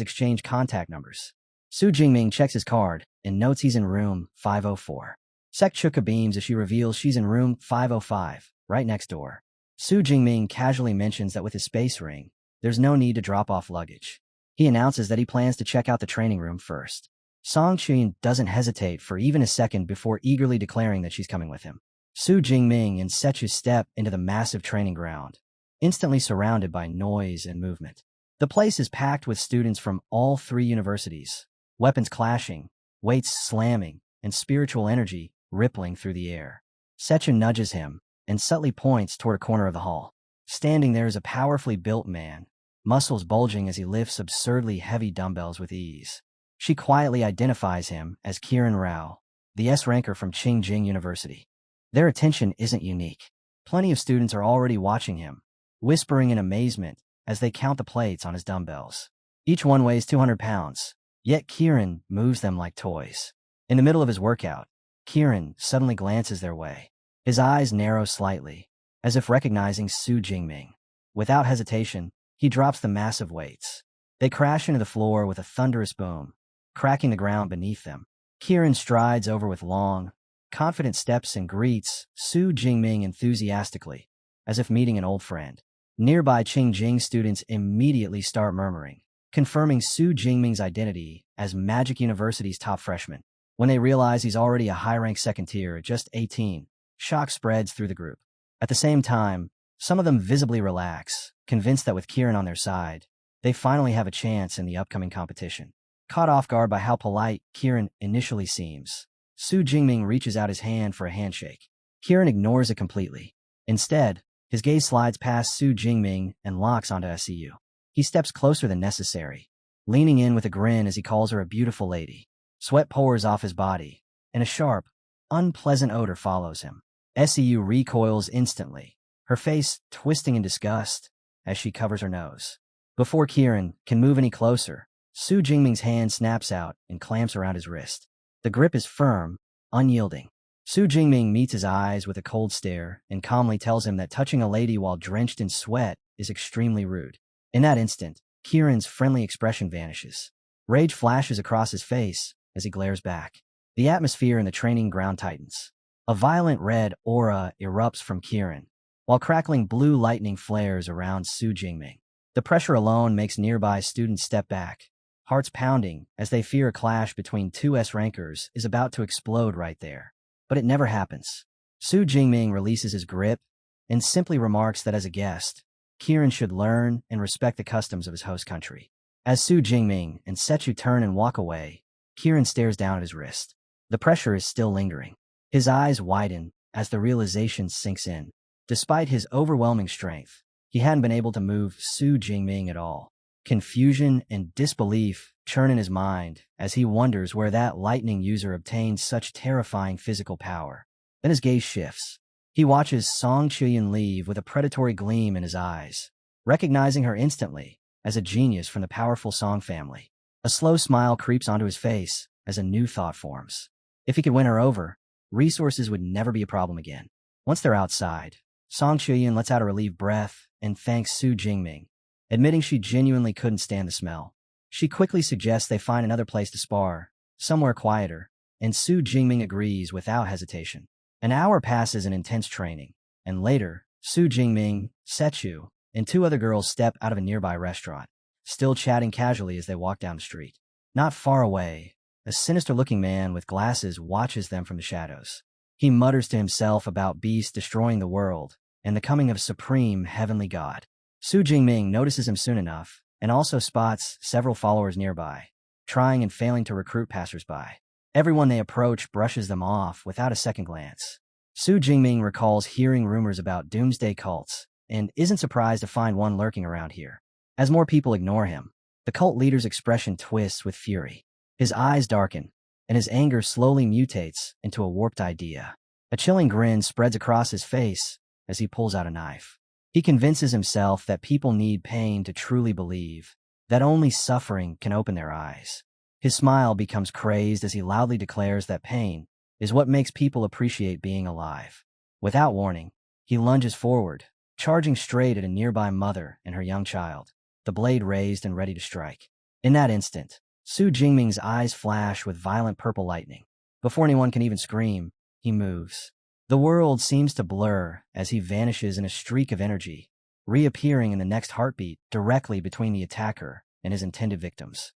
exchange contact numbers. Su Jingming checks his card and notes he's in room 504. Sek Chuka beams as she reveals she's in room 505, right next door. Su Jingming casually mentions that with his space ring, there's no need to drop off luggage. He announces that he plans to check out the training room first. Song Chuyun doesn't hesitate for even a second before eagerly declaring that she's coming with him. Su Jingming and Sechu step into the massive training ground, instantly surrounded by noise and movement. The place is packed with students from all 3 universities, weapons clashing, weights slamming, and spiritual energy rippling through the air. Sechu nudges him and subtly points toward a corner of the hall. Standing there is a powerfully built man, muscles bulging as he lifts absurdly heavy dumbbells with ease. She quietly identifies him as Kiran Rao, the S-ranker from Qingjing University. Their attention isn't unique. Plenty of students are already watching him, whispering in amazement as they count the plates on his dumbbells. Each one weighs 200 pounds, yet Kiran moves them like toys. In the middle of his workout, Kiran suddenly glances their way. His eyes narrow slightly, as if recognizing Su Jingming. Without hesitation, he drops the massive weights. They crash into the floor with a thunderous boom, cracking the ground beneath them. Kiran strides over with long, confident steps and greets Su Jingming enthusiastically, as if meeting an old friend. Nearby Qingjing students immediately start murmuring, confirming Su Jingming's identity as Magic University's top freshman. When they realize he's already a high-ranked second tier at just 18, shock spreads through the group. At the same time, some of them visibly relax, convinced that with Kiran on their side, they finally have a chance in the upcoming competition. Caught off guard by how polite Kiran initially seems, Su Jingming reaches out his hand for a handshake. Kiran ignores it completely. Instead, his gaze slides past Su Jingming and locks onto SCU. He steps closer than necessary, leaning in with a grin as he calls her a beautiful lady. Sweat pours off his body, and a sharp, unpleasant odor follows him. SCU recoils instantly, her face twisting in disgust as she covers her nose. Before Kiran can move any closer, Su Jingming's hand snaps out and clamps around his wrist. The grip is firm, unyielding. Su Jingming meets his eyes with a cold stare and calmly tells him that touching a lady while drenched in sweat is extremely rude. In that instant, Kiran's friendly expression vanishes. Rage flashes across his face as he glares back. The atmosphere in the training ground tightens. A violent red aura erupts from Kiran, while crackling blue lightning flares around Su Jingming. The pressure alone makes nearby students step back, hearts pounding as they fear a clash between two S-rankers is about to explode right there. But it never happens. Su Jingming releases his grip and simply remarks that as a guest, Kiran should learn and respect the customs of his host country. As Su Jingming and Sechu turn and walk away, Kiran stares down at his wrist. The pressure is still lingering. His eyes widen as the realization sinks in. Despite his overwhelming strength, he hadn't been able to move Su Jingming at all. Confusion and disbelief churn in his mind as he wonders where that lightning user obtained such terrifying physical power. Then his gaze shifts. He watches Song Chuyin leave with a predatory gleam in his eyes, recognizing her instantly as a genius from the powerful Song family. A slow smile creeps onto his face as a new thought forms. If he could win her over, resources would never be a problem again. Once they're outside, Song Chuyin lets out a relieved breath and thanks Su Jingming, admitting she genuinely couldn't stand the smell. She quickly suggests they find another place to spar, somewhere quieter, and Su Jingming agrees without hesitation. An hour passes in intense training, and later, Su Jingming, Sechu, and two other girls step out of a nearby restaurant, still chatting casually as they walk down the street. Not far away, a sinister-looking man with glasses watches them from the shadows. He mutters to himself about beasts destroying the world and the coming of supreme heavenly god. Su Jingming notices him soon enough and also spots several followers nearby, trying and failing to recruit passersby. Everyone they approach brushes them off without a second glance. Su Jingming recalls hearing rumors about doomsday cults and isn't surprised to find one lurking around here. As more people ignore him, the cult leader's expression twists with fury. His eyes darken, and his anger slowly mutates into a warped idea. A chilling grin spreads across his face as he pulls out a knife. He convinces himself that people need pain to truly believe, that only suffering can open their eyes. His smile becomes crazed as he loudly declares that pain is what makes people appreciate being alive. Without warning, he lunges forward, charging straight at a nearby mother and her young child, the blade raised and ready to strike. In that instant, Su Jingming's eyes flash with violent purple lightning. Before anyone can even scream, he moves. The world seems to blur as he vanishes in a streak of energy, reappearing in the next heartbeat directly between the attacker and his intended victims.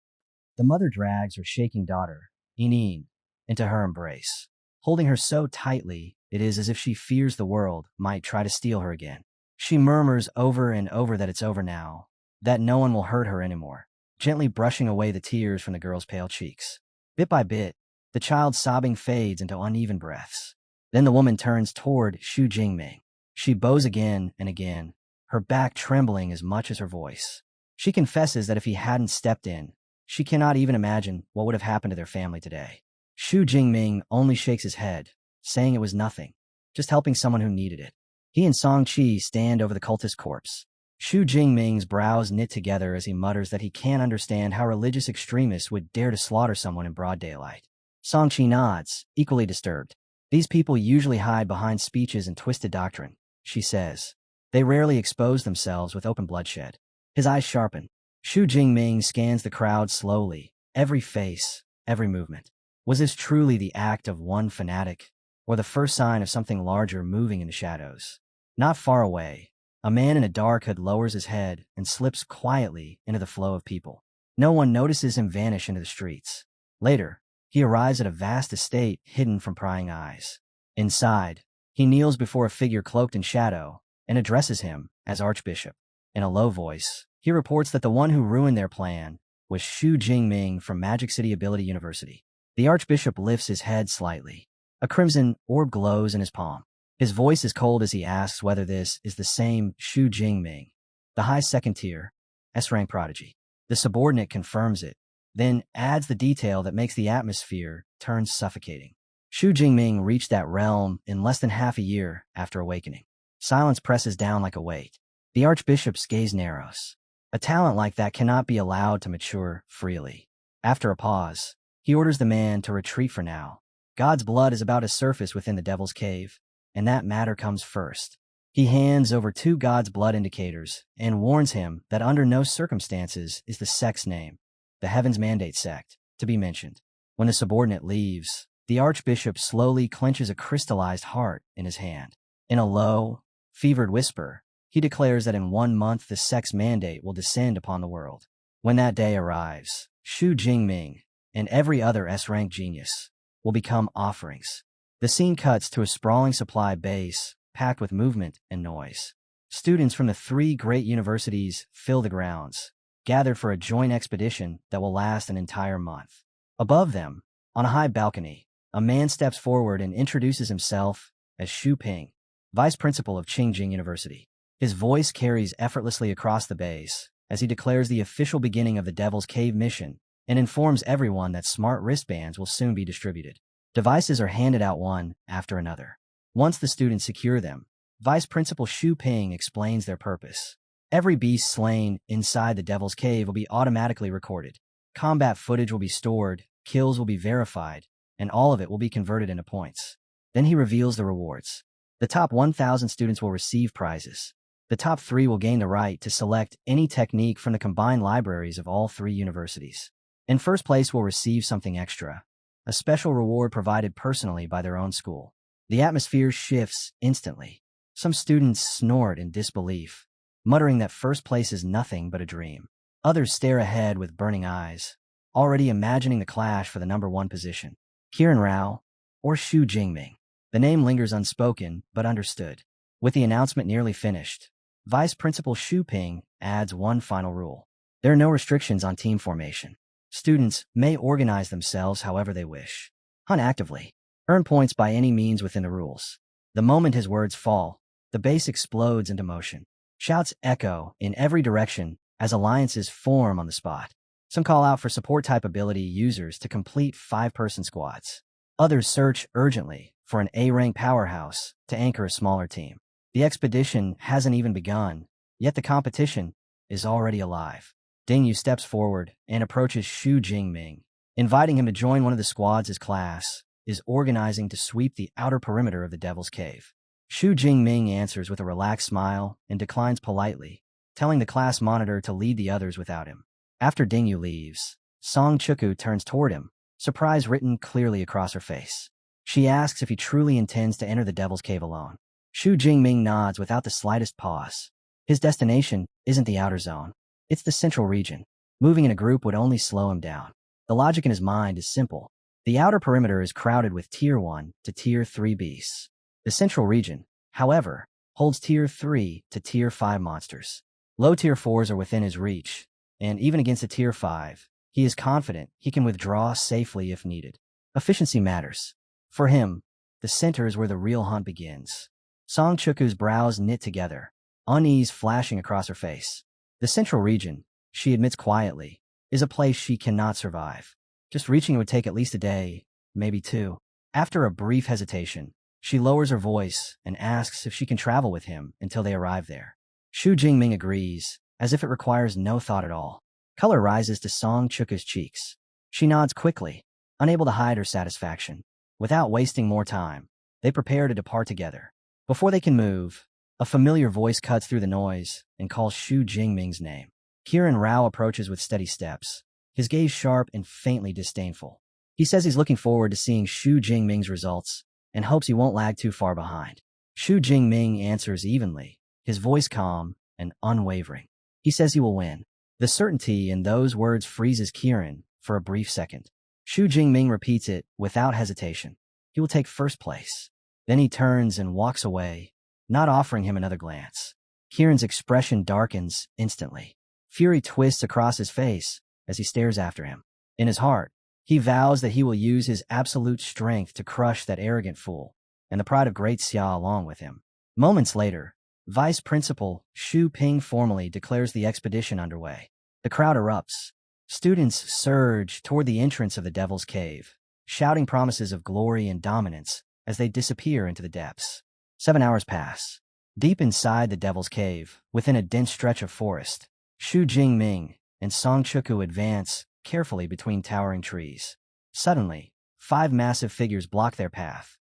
The mother drags her shaking daughter, Inin, into her embrace, holding her so tightly it is as if she fears the world might try to steal her again. She murmurs over and over that it's over now, that no one will hurt her anymore, gently brushing away the tears from the girl's pale cheeks. Bit by bit, the child's sobbing fades into uneven breaths. Then the woman turns toward Su Jingming. She bows again and again, her back trembling as much as her voice. She confesses that if he hadn't stepped in, she cannot even imagine what would have happened to their family today. Xu Jingming only shakes his head, saying it was nothing, just helping someone who needed it. He and Song Qi stand over the cultist corpse. Xu Jingming's brows knit together as he mutters that he can't understand how religious extremists would dare to slaughter someone in broad daylight. Song Qi nods, equally disturbed. These people usually hide behind speeches and twisted doctrine, she says. They rarely expose themselves with open bloodshed. His eyes sharpen. Xu Jingming scans the crowd slowly, every face, every movement. Was this truly the act of one fanatic, or the first sign of something larger moving in the shadows? Not far away, a man in a dark hood lowers his head and slips quietly into the flow of people. No one notices him vanish into the streets. Later, he arrives at a vast estate hidden from prying eyes. Inside, he kneels before a figure cloaked in shadow and addresses him as Archbishop. In a low voice, he reports that the one who ruined their plan was Xu Jingming from Magic City Ability University. The Archbishop lifts his head slightly. A crimson orb glows in his palm. His voice is cold as he asks whether this is the same Xu Jingming, the high second tier, S-rank prodigy. The subordinate confirms it, then adds the detail that makes the atmosphere turn suffocating. Xu Jingming reached that realm in less than half a year after awakening. Silence presses down like a weight. The Archbishop's gaze narrows. A talent like that cannot be allowed to mature freely. After a pause, he orders the man to retreat for now. God's blood is about to surface within the devil's cave, and that matter comes first. He hands over 2 God's blood indicators and warns him that under no circumstances is the sect's name, the Heaven's Mandate sect, to be mentioned. When the subordinate leaves, the Archbishop slowly clenches a crystallized heart in his hand. In a low, fevered whisper, he declares that in 1 month the sect's mandate will descend upon the world. When that day arrives, Xu Jingming and every other S-rank genius will become offerings. The scene cuts to a sprawling supply base packed with movement and noise. Students from the 3 great universities fill the grounds, gathered for a joint expedition that will last an entire month. Above them, on a high balcony, a man steps forward and introduces himself as Xu Ping, vice principal of Qingjing University. His voice carries effortlessly across the base as he declares the official beginning of the Devil's Cave mission and informs everyone that smart wristbands will soon be distributed. Devices are handed out one after another. Once the students secure them, Vice Principal Xu Ping explains their purpose. Every beast slain inside the Devil's Cave will be automatically recorded. Combat footage will be stored, kills will be verified, and all of it will be converted into points. Then he reveals the rewards. The top 1,000 students will receive prizes. The top 3 will gain the right to select any technique from the combined libraries of all 3 universities. In first place will receive something extra, a special reward provided personally by their own school. The atmosphere shifts instantly. Some students snort in disbelief, muttering that first place is nothing but a dream. Others stare ahead with burning eyes, already imagining the clash for the number 1 position. Kiran Rao or Xu Jingming. The name lingers unspoken but understood. With the announcement nearly finished, Vice Principal Xu Ping adds one final rule. There are no restrictions on team formation. Students may organize themselves however they wish. Hunt actively. Earn points by any means within the rules. The moment his words fall, the base explodes into motion. Shouts echo in every direction as alliances form on the spot. Some call out for support-type ability users to complete 5-person squads. Others search urgently for an A-rank powerhouse to anchor a smaller team. The expedition hasn't even begun, yet the competition is already alive. Ding Yu steps forward and approaches Xu Jingming, inviting him to join one of the squads his class is organizing to sweep the outer perimeter of the Devil's Cave. Xu Jingming answers with a relaxed smile and declines politely, telling the class monitor to lead the others without him. After Ding Yu leaves, Song Chuku turns toward him, surprise written clearly across her face. She asks if he truly intends to enter the Devil's Cave alone. Xu Jingming nods without the slightest pause. His destination isn't the outer zone. It's the central region. Moving in a group would only slow him down. The logic in his mind is simple. The outer perimeter is crowded with Tier 1 to Tier 3 beasts. The central region, however, holds Tier 3 to Tier 5 monsters. Low Tier 4s are within his reach, and even against a Tier 5, he is confident he can withdraw safely if needed. Efficiency matters. For him, the center is where the real hunt begins. Song Chuku's brows knit together, unease flashing across her face. The central region, she admits quietly, is a place she cannot survive. Just reaching it would take at least a day, maybe two. After a brief hesitation, she lowers her voice and asks if she can travel with him until they arrive there. Xu Jingming agrees, as if it requires no thought at all. Color rises to Song Chuku's cheeks. She nods quickly, unable to hide her satisfaction. Without wasting more time, they prepare to depart together. Before they can move, a familiar voice cuts through the noise and calls Xu Jingming's name. Kiran Rao approaches with steady steps, his gaze sharp and faintly disdainful. He says he's looking forward to seeing Xu Jingming's results and hopes he won't lag too far behind. Xu Jingming answers evenly, his voice calm and unwavering. He says he will win. The certainty in those words freezes Kiran for a brief second. Xu Jingming repeats it without hesitation. He will take first place. Then he turns and walks away, not offering him another glance. Kiran's expression darkens instantly. Fury twists across his face as he stares after him. In his heart, he vows that he will use his absolute strength to crush that arrogant fool, and the pride of Great Xia along with him. Moments later, Vice Principal Xu Ping formally declares the expedition underway. The crowd erupts. Students surge toward the entrance of the Devil's Cave, shouting promises of glory and dominance as they disappear into the depths. 7 hours pass. Deep inside the Devil's Cave, within a dense stretch of forest, Xu Jingming and Song Chuku advance carefully between towering trees. Suddenly, 5 massive figures block their path,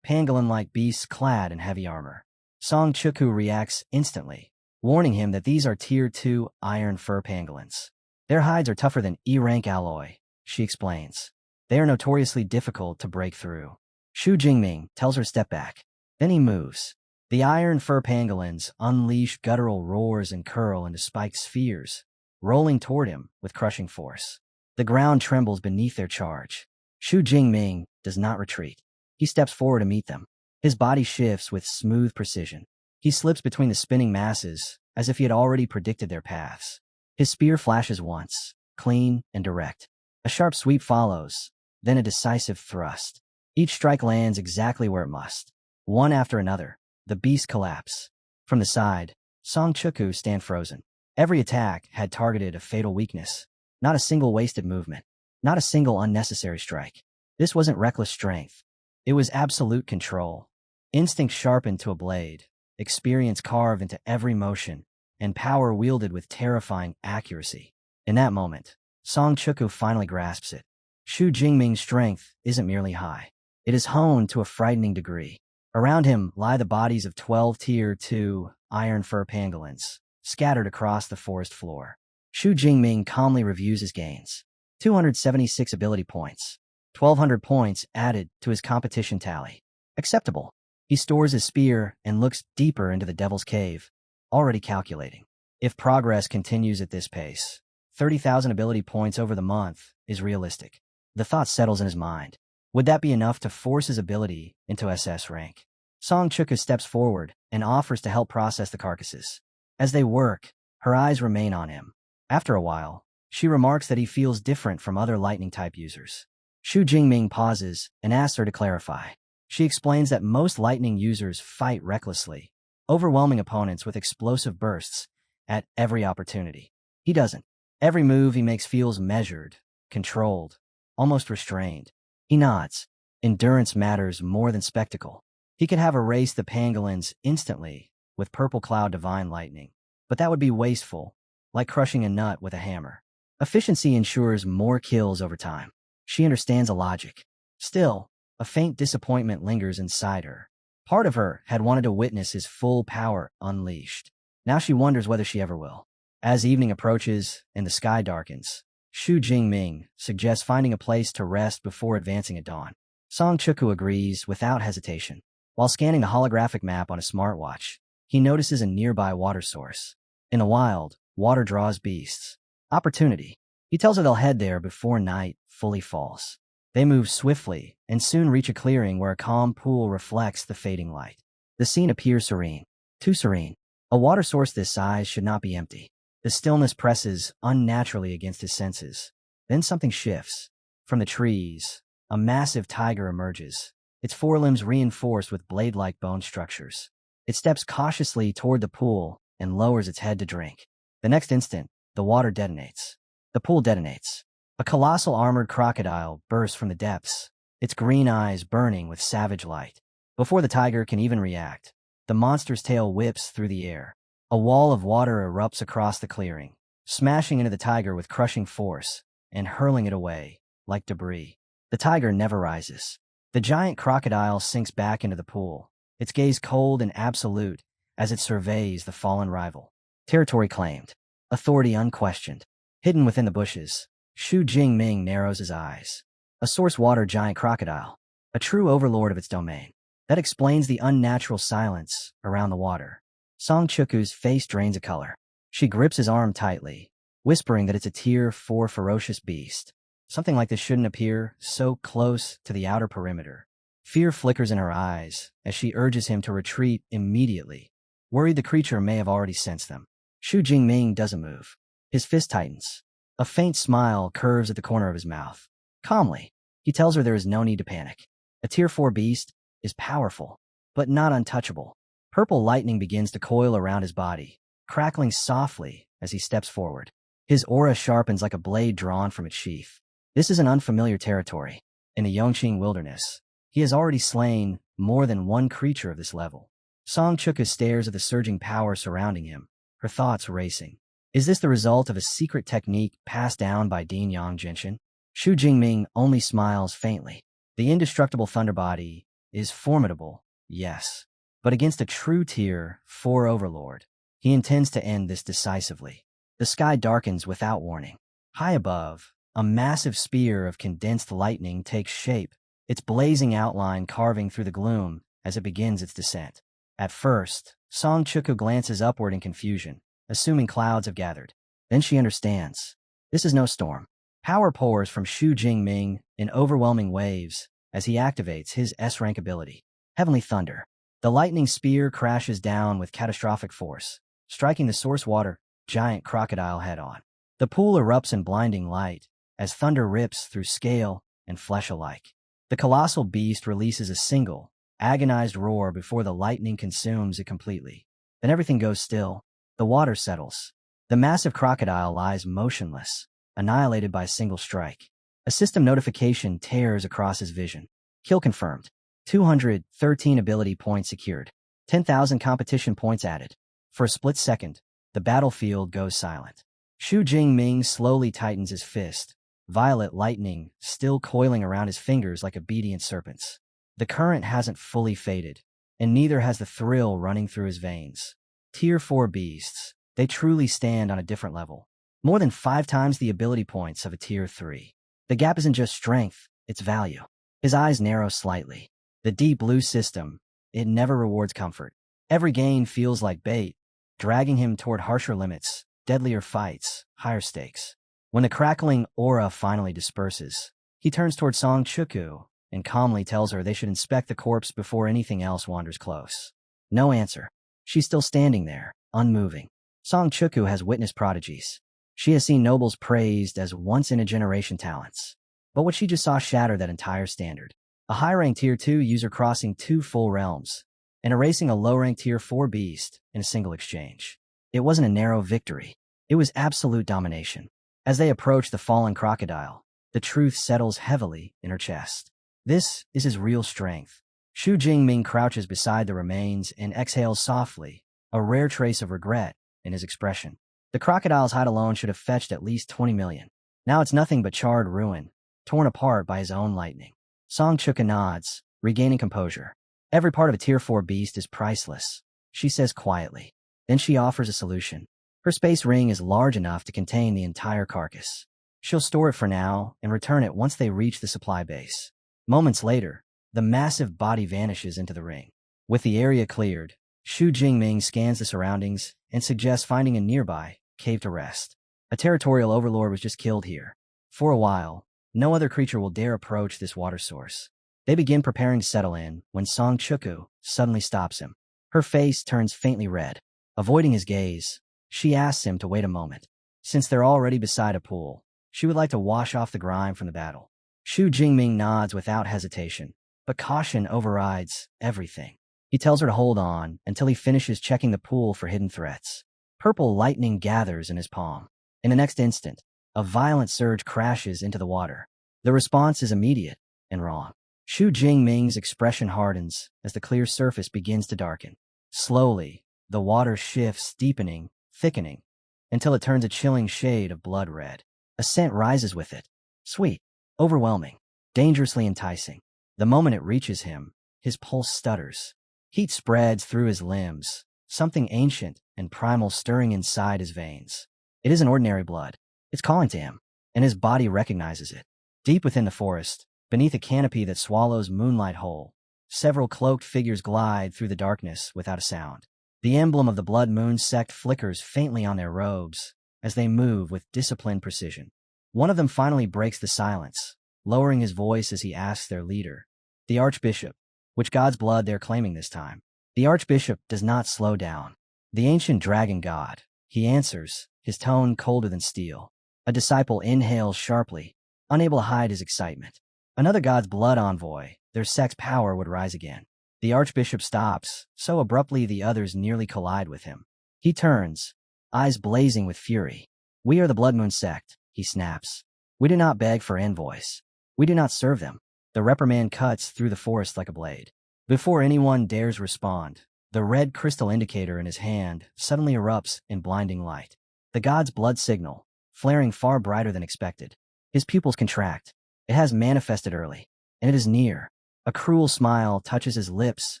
pangolin-like beasts clad in heavy armor. Song Chuku reacts instantly, warning him that these are Tier 2 iron fur pangolins. Their hides are tougher than E-rank alloy, she explains. They are notoriously difficult to break through. Xu Jingming tells her step back. Then he moves. The iron fur pangolins unleash guttural roars and curl into spiked spheres, rolling toward him with crushing force. The ground trembles beneath their charge. Xu Jingming does not retreat. He steps forward to meet them. His body shifts with smooth precision. He slips between the spinning masses as if he had already predicted their paths. His spear flashes once, clean and direct. A sharp sweep follows, then a decisive thrust. Each strike lands exactly where it must. One after another, the beasts collapse. From the side, Song Chuku stand frozen. Every attack had targeted a fatal weakness. Not a single wasted movement. Not a single unnecessary strike. This wasn't reckless strength. It was absolute control. Instinct sharpened to a blade, experience carved into every motion, and power wielded with terrifying accuracy. In that moment, Song Chuku finally grasps it. Xu Jingming's strength isn't merely high. It is honed to a frightening degree. Around him lie the bodies of 12 Tier 2 iron fur pangolins, scattered across the forest floor. Xu Jingming calmly reviews his gains. 276 ability points. 1,200 points added to his competition tally. Acceptable. He stores his spear and looks deeper into the Devil's Cave, already calculating. If progress continues at this pace, 30,000 ability points over the month is realistic. The thought settles in his mind. Would that be enough to force his ability into SS rank? Song Chuku steps forward and offers to help process the carcasses. As they work, her eyes remain on him. After a while, she remarks that he feels different from other lightning-type users. Xu Jingming pauses and asks her to clarify. She explains that most lightning users fight recklessly, overwhelming opponents with explosive bursts at every opportunity. He doesn't. Every move he makes feels measured, controlled, almost restrained. He nods. Endurance matters more than spectacle. He could have erased the pangolins instantly with Purple Cloud Divine Lightning, but that would be wasteful, like crushing a nut with a hammer. Efficiency ensures more kills over time. She understands the logic. Still, a faint disappointment lingers inside her. Part of her had wanted to witness his full power unleashed. Now she wonders whether she ever will. As evening approaches and the sky darkens, Xu Jingming suggests finding a place to rest before advancing at dawn. Song Chuku agrees without hesitation. While scanning the holographic map on a smartwatch, he notices a nearby water source. In the wild, water draws beasts. Opportunity. He tells her they'll head there before night fully falls. They move swiftly and soon reach a clearing where a calm pool reflects the fading light. The scene appears serene. Too serene. A water source this size should not be empty. The stillness presses unnaturally against his senses. Then something shifts. From the trees, a massive tiger emerges, its forelimbs reinforced with blade-like bone structures. It steps cautiously toward the pool and lowers its head to drink. The next instant, The water detonates. The pool detonates. A colossal armored crocodile bursts from the depths, its green eyes burning with savage light. Before the tiger can even react, the monster's tail whips through the air. A wall of water erupts across the clearing, smashing into the tiger with crushing force and hurling it away like debris. The tiger never rises. The giant crocodile sinks back into the pool, its gaze cold and absolute as it surveys the fallen rival. Territory claimed. Authority unquestioned. Hidden within the bushes, Xu Jingming narrows his eyes. A source water giant crocodile. A true overlord of its domain. That explains the unnatural silence around the water. Song Chuku's face drains a color. She grips his arm tightly, whispering that it's a Tier 4 ferocious beast. Something like this shouldn't appear so close to the outer perimeter. Fear flickers in her eyes as she urges him to retreat immediately, worried the creature may have already sensed them. Xu Jingming doesn't move. His fist tightens. A faint smile curves at the corner of his mouth. Calmly, he tells her there is no need to panic. A Tier 4 beast is powerful, but not untouchable. Purple lightning begins to coil around his body, crackling softly as he steps forward. His aura sharpens like a blade drawn from its sheath. This is an unfamiliar territory. In the Yongqing wilderness, he has already slain more than one creature of this level. Song Chuka stares at the surging power surrounding him, her thoughts racing. Is this the result of a secret technique passed down by Dean Yang Genshin? Xu Jingming only smiles faintly. The indestructible thunder body is formidable, yes, but against a true Tier 4 overlord, he intends to end this decisively. The sky darkens without warning. High above, a massive spear of condensed lightning takes shape, its blazing outline carving through the gloom as it begins its descent. At first, Song Chuku glances upward in confusion, assuming clouds have gathered. Then she understands. This is no storm. Power pours from Xu Jingming in overwhelming waves as he activates his S-rank ability. Heavenly Thunder. The lightning spear crashes down with catastrophic force, striking the source water giant crocodile head-on. The pool erupts in blinding light as thunder rips through scale and flesh alike. The colossal beast releases a single, agonized roar before the lightning consumes it completely. Then everything goes still. The water settles. The massive crocodile lies motionless, annihilated by a single strike. A system notification tears across his vision. Kill confirmed. 213 ability points secured. 10,000 competition points added. For a split second, the battlefield goes silent. Xu Jingming slowly tightens his fist, violet lightning still coiling around his fingers like obedient serpents. The current hasn't fully faded, and neither has the thrill running through his veins. Tier 4 beasts, they truly stand on a different level. More than 5 times the ability points of a Tier 3. The gap isn't just strength, it's value. His eyes narrow slightly. The deep blue system, it never rewards comfort. Every gain feels like bait, dragging him toward harsher limits, deadlier fights, higher stakes. When the crackling aura finally disperses, he turns toward Song Chuku and calmly tells her they should inspect the corpse before anything else wanders close. No answer. She's still standing there, unmoving. Song Chuku has witnessed prodigies. She has seen nobles praised as once-in-a-generation talents. But what she just saw shattered that entire standard. A high-ranked Tier 2 user crossing 2 full realms and erasing a low-ranked Tier 4 beast in a single exchange. It wasn't a narrow victory. It was absolute domination. As they approach the fallen crocodile, the truth settles heavily in her chest. This is his real strength. Xu Jingming crouches beside the remains and exhales softly, a rare trace of regret in his expression. The crocodile's hide alone should have fetched at least 20 million. Now it's nothing but charred ruin, torn apart by his own lightning. Song Chuka nods, regaining composure. Every part of a Tier 4 beast is priceless, she says quietly. Then she offers a solution. Her space ring is large enough to contain the entire carcass. She'll store it for now and return it once they reach the supply base. Moments later, the massive body vanishes into the ring. With the area cleared, Xu Jingming scans the surroundings and suggests finding a nearby cave to rest. A territorial overlord was just killed here. For a while, no other creature will dare approach this water source. They begin preparing to settle in when Song Chuku suddenly stops him. Her face turns faintly red. Avoiding his gaze, she asks him to wait a moment. Since they're already beside a pool, she would like to wash off the grime from the battle. Xu Jingming nods without hesitation, but caution overrides everything. He tells her to hold on until he finishes checking the pool for hidden threats. Purple lightning gathers in his palm. In the next instant, a violent surge crashes into the water. The response is immediate and wrong. Xu Jingming's expression hardens as the clear surface begins to darken. Slowly, the water shifts, deepening, thickening, until it turns a chilling shade of blood red. A scent rises with it. Sweet, overwhelming, dangerously enticing. The moment it reaches him, his pulse stutters. Heat spreads through his limbs, something ancient and primal stirring inside his veins. It isn't ordinary blood. It's calling to him, and his body recognizes it. Deep within the forest, beneath a canopy that swallows moonlight whole, several cloaked figures glide through the darkness without a sound. The emblem of the Blood Moon sect flickers faintly on their robes as they move with disciplined precision. One of them finally breaks the silence, lowering his voice as he asks their leader, the Archbishop, which god's blood they're claiming this time. The Archbishop does not slow down. The ancient dragon god, he answers, his tone colder than steel. A disciple inhales sharply, unable to hide his excitement. Another god's blood envoy, their sect's power would rise again. The Archbishop stops, so abruptly the others nearly collide with him. He turns, eyes blazing with fury. We are the Blood Moon sect, he snaps. We do not beg for envoys. We do not serve them. The reprimand cuts through the forest like a blade. Before anyone dares respond, the red crystal indicator in his hand suddenly erupts in blinding light. The god's blood signal, flaring far brighter than expected. His pupils contract. It has manifested early, and it is near. A cruel smile touches his lips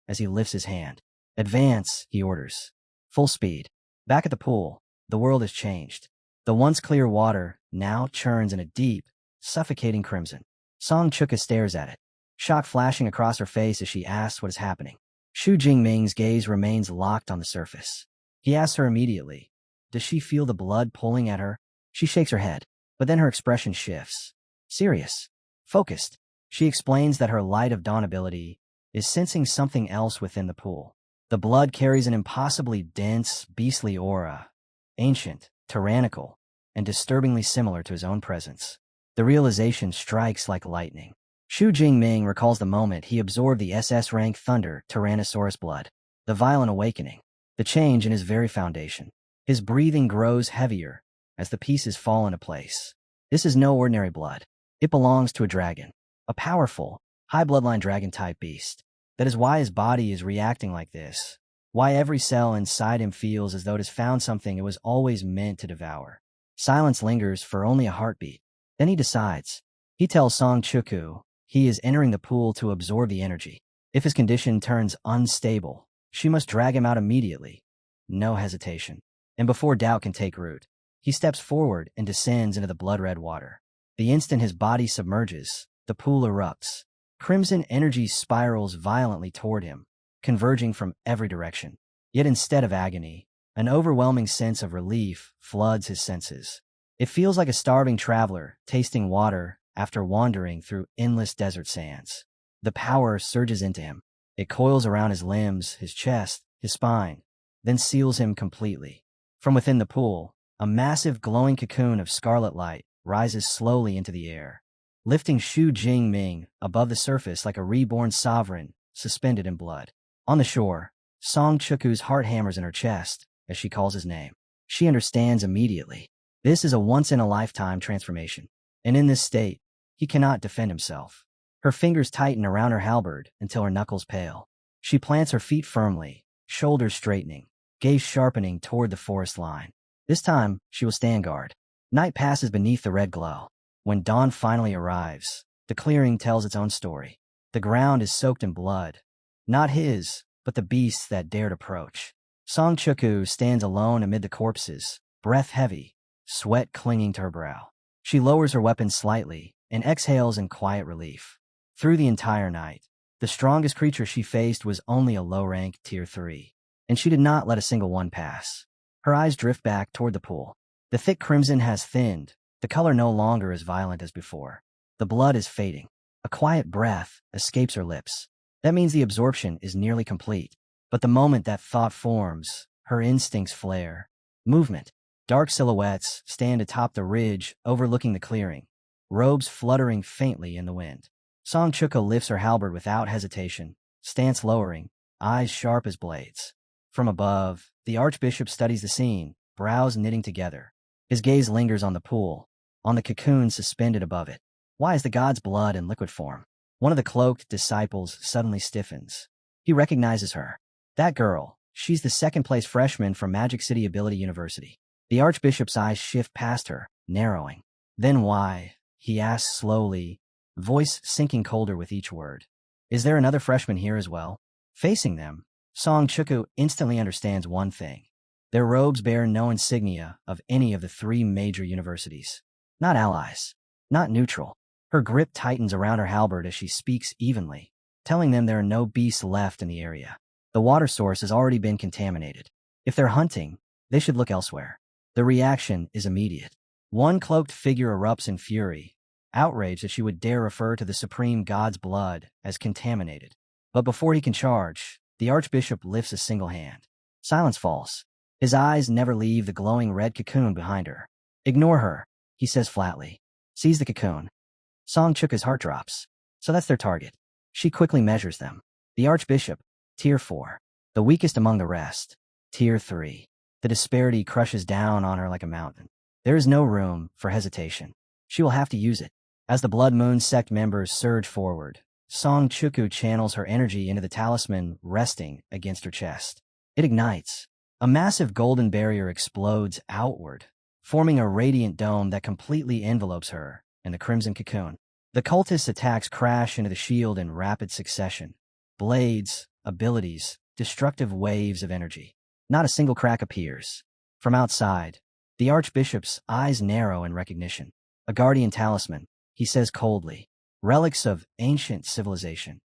as he lifts his hand. Advance, he orders. Full speed. Back at the pool, the world has changed. The once clear water now churns in a deep, suffocating crimson. Song Chuka stares at it, shock flashing across her face as she asks what is happening. Xu Jingming's gaze remains locked on the surface. He asks her immediately, does she feel the blood pulling at her? She shakes her head, but then her expression shifts. Serious. Focused. She explains that her Light of Dawn ability is sensing something else within the pool. The blood carries an impossibly dense, beastly aura, ancient, tyrannical, and disturbingly similar to his own presence. The realization strikes like lightning. Xu Jingming recalls the moment he absorbed the SS-rank Thunder Tyrannosaurus blood. The violent awakening. The change in his very foundation. His breathing grows heavier as the pieces fall into place. This is no ordinary blood. It belongs to a dragon. A powerful, high bloodline dragon-type beast. That is why his body is reacting like this. Why every cell inside him feels as though it has found something it was always meant to devour. Silence lingers for only a heartbeat. Then he decides. He tells Song Chuku he is entering the pool to absorb the energy. If his condition turns unstable, she must drag him out immediately. No hesitation. And before doubt can take root, he steps forward and descends into the blood-red water. The instant his body submerges, the pool erupts. Crimson energy spirals violently toward him, converging from every direction. Yet instead of agony, an overwhelming sense of relief floods his senses. It feels like a starving traveler tasting water after wandering through endless desert sands. The power surges into him. It coils around his limbs, his chest, his spine, then seals him completely. From within the pool, a massive glowing cocoon of scarlet light rises slowly into the air, lifting Xu Jingming above the surface like a reborn sovereign suspended in blood. On the shore, Song Chuku's heart hammers in her chest as she calls his name. She understands immediately. This is a once-in-a-lifetime transformation, and in this state, he cannot defend himself. Her fingers tighten around her halberd until her knuckles pale. She plants her feet firmly, shoulders straightening, gaze sharpening toward the forest line. This time, she will stand guard. Night passes beneath the red glow. When dawn finally arrives, the clearing tells its own story. The ground is soaked in blood. Not his, but the beasts that dared approach. Song Chuku stands alone amid the corpses, breath heavy, sweat clinging to her brow. She lowers her weapon slightly and exhales in quiet relief. Through the entire night, the strongest creature she faced was only a low-rank Tier 3, and she did not let a single one pass. Her eyes drift back toward the pool. The thick crimson has thinned, the color no longer as violent as before. The blood is fading. A quiet breath escapes her lips. That means the absorption is nearly complete. But the moment that thought forms, her instincts flare. Movement. Dark silhouettes stand atop the ridge overlooking the clearing, robes fluttering faintly in the wind. Song Chuka lifts her halberd without hesitation, stance lowering, eyes sharp as blades. From above, the Archbishop studies the scene, brows knitting together. His gaze lingers on the pool, on the cocoon suspended above it. Why is the god's blood in liquid form? One of the cloaked disciples suddenly stiffens. He recognizes her. That girl, she's the second-place freshman from Magic City Ability University. The Archbishop's eyes shift past her, narrowing. Then why? He asks slowly, voice sinking colder with each word. Is there another freshman here as well? Facing them, Song Chuku instantly understands one thing. Their robes bear no insignia of any of the three major universities. Not allies. Not neutral. Her grip tightens around her halberd as she speaks evenly, telling them there are no beasts left in the area. The water source has already been contaminated. If they're hunting, they should look elsewhere. The reaction is immediate. One cloaked figure erupts in fury, outraged that she would dare refer to the supreme god's blood as contaminated. But before he can charge, the Archbishop lifts a single hand. Silence falls. His eyes never leave the glowing red cocoon behind her. Ignore her, he says flatly. Seize the cocoon. Song Chuka's heart drops. So that's their target. She quickly measures them. The Archbishop, Tier 4. The weakest among the rest, Tier 3. The disparity crushes down on her like a mountain. There is no room for hesitation. She will have to use it. As the Blood Moon sect members surge forward, Song Chuku channels her energy into the talisman resting against her chest. It ignites. A massive golden barrier explodes outward, forming a radiant dome that completely envelopes her in the crimson cocoon. The cultist's attacks crash into the shield in rapid succession. Blades, abilities, destructive waves of energy. Not a single crack appears. From outside, the Archbishop's eyes narrow in recognition. A guardian talisman, he says coldly. Relics of ancient civilization.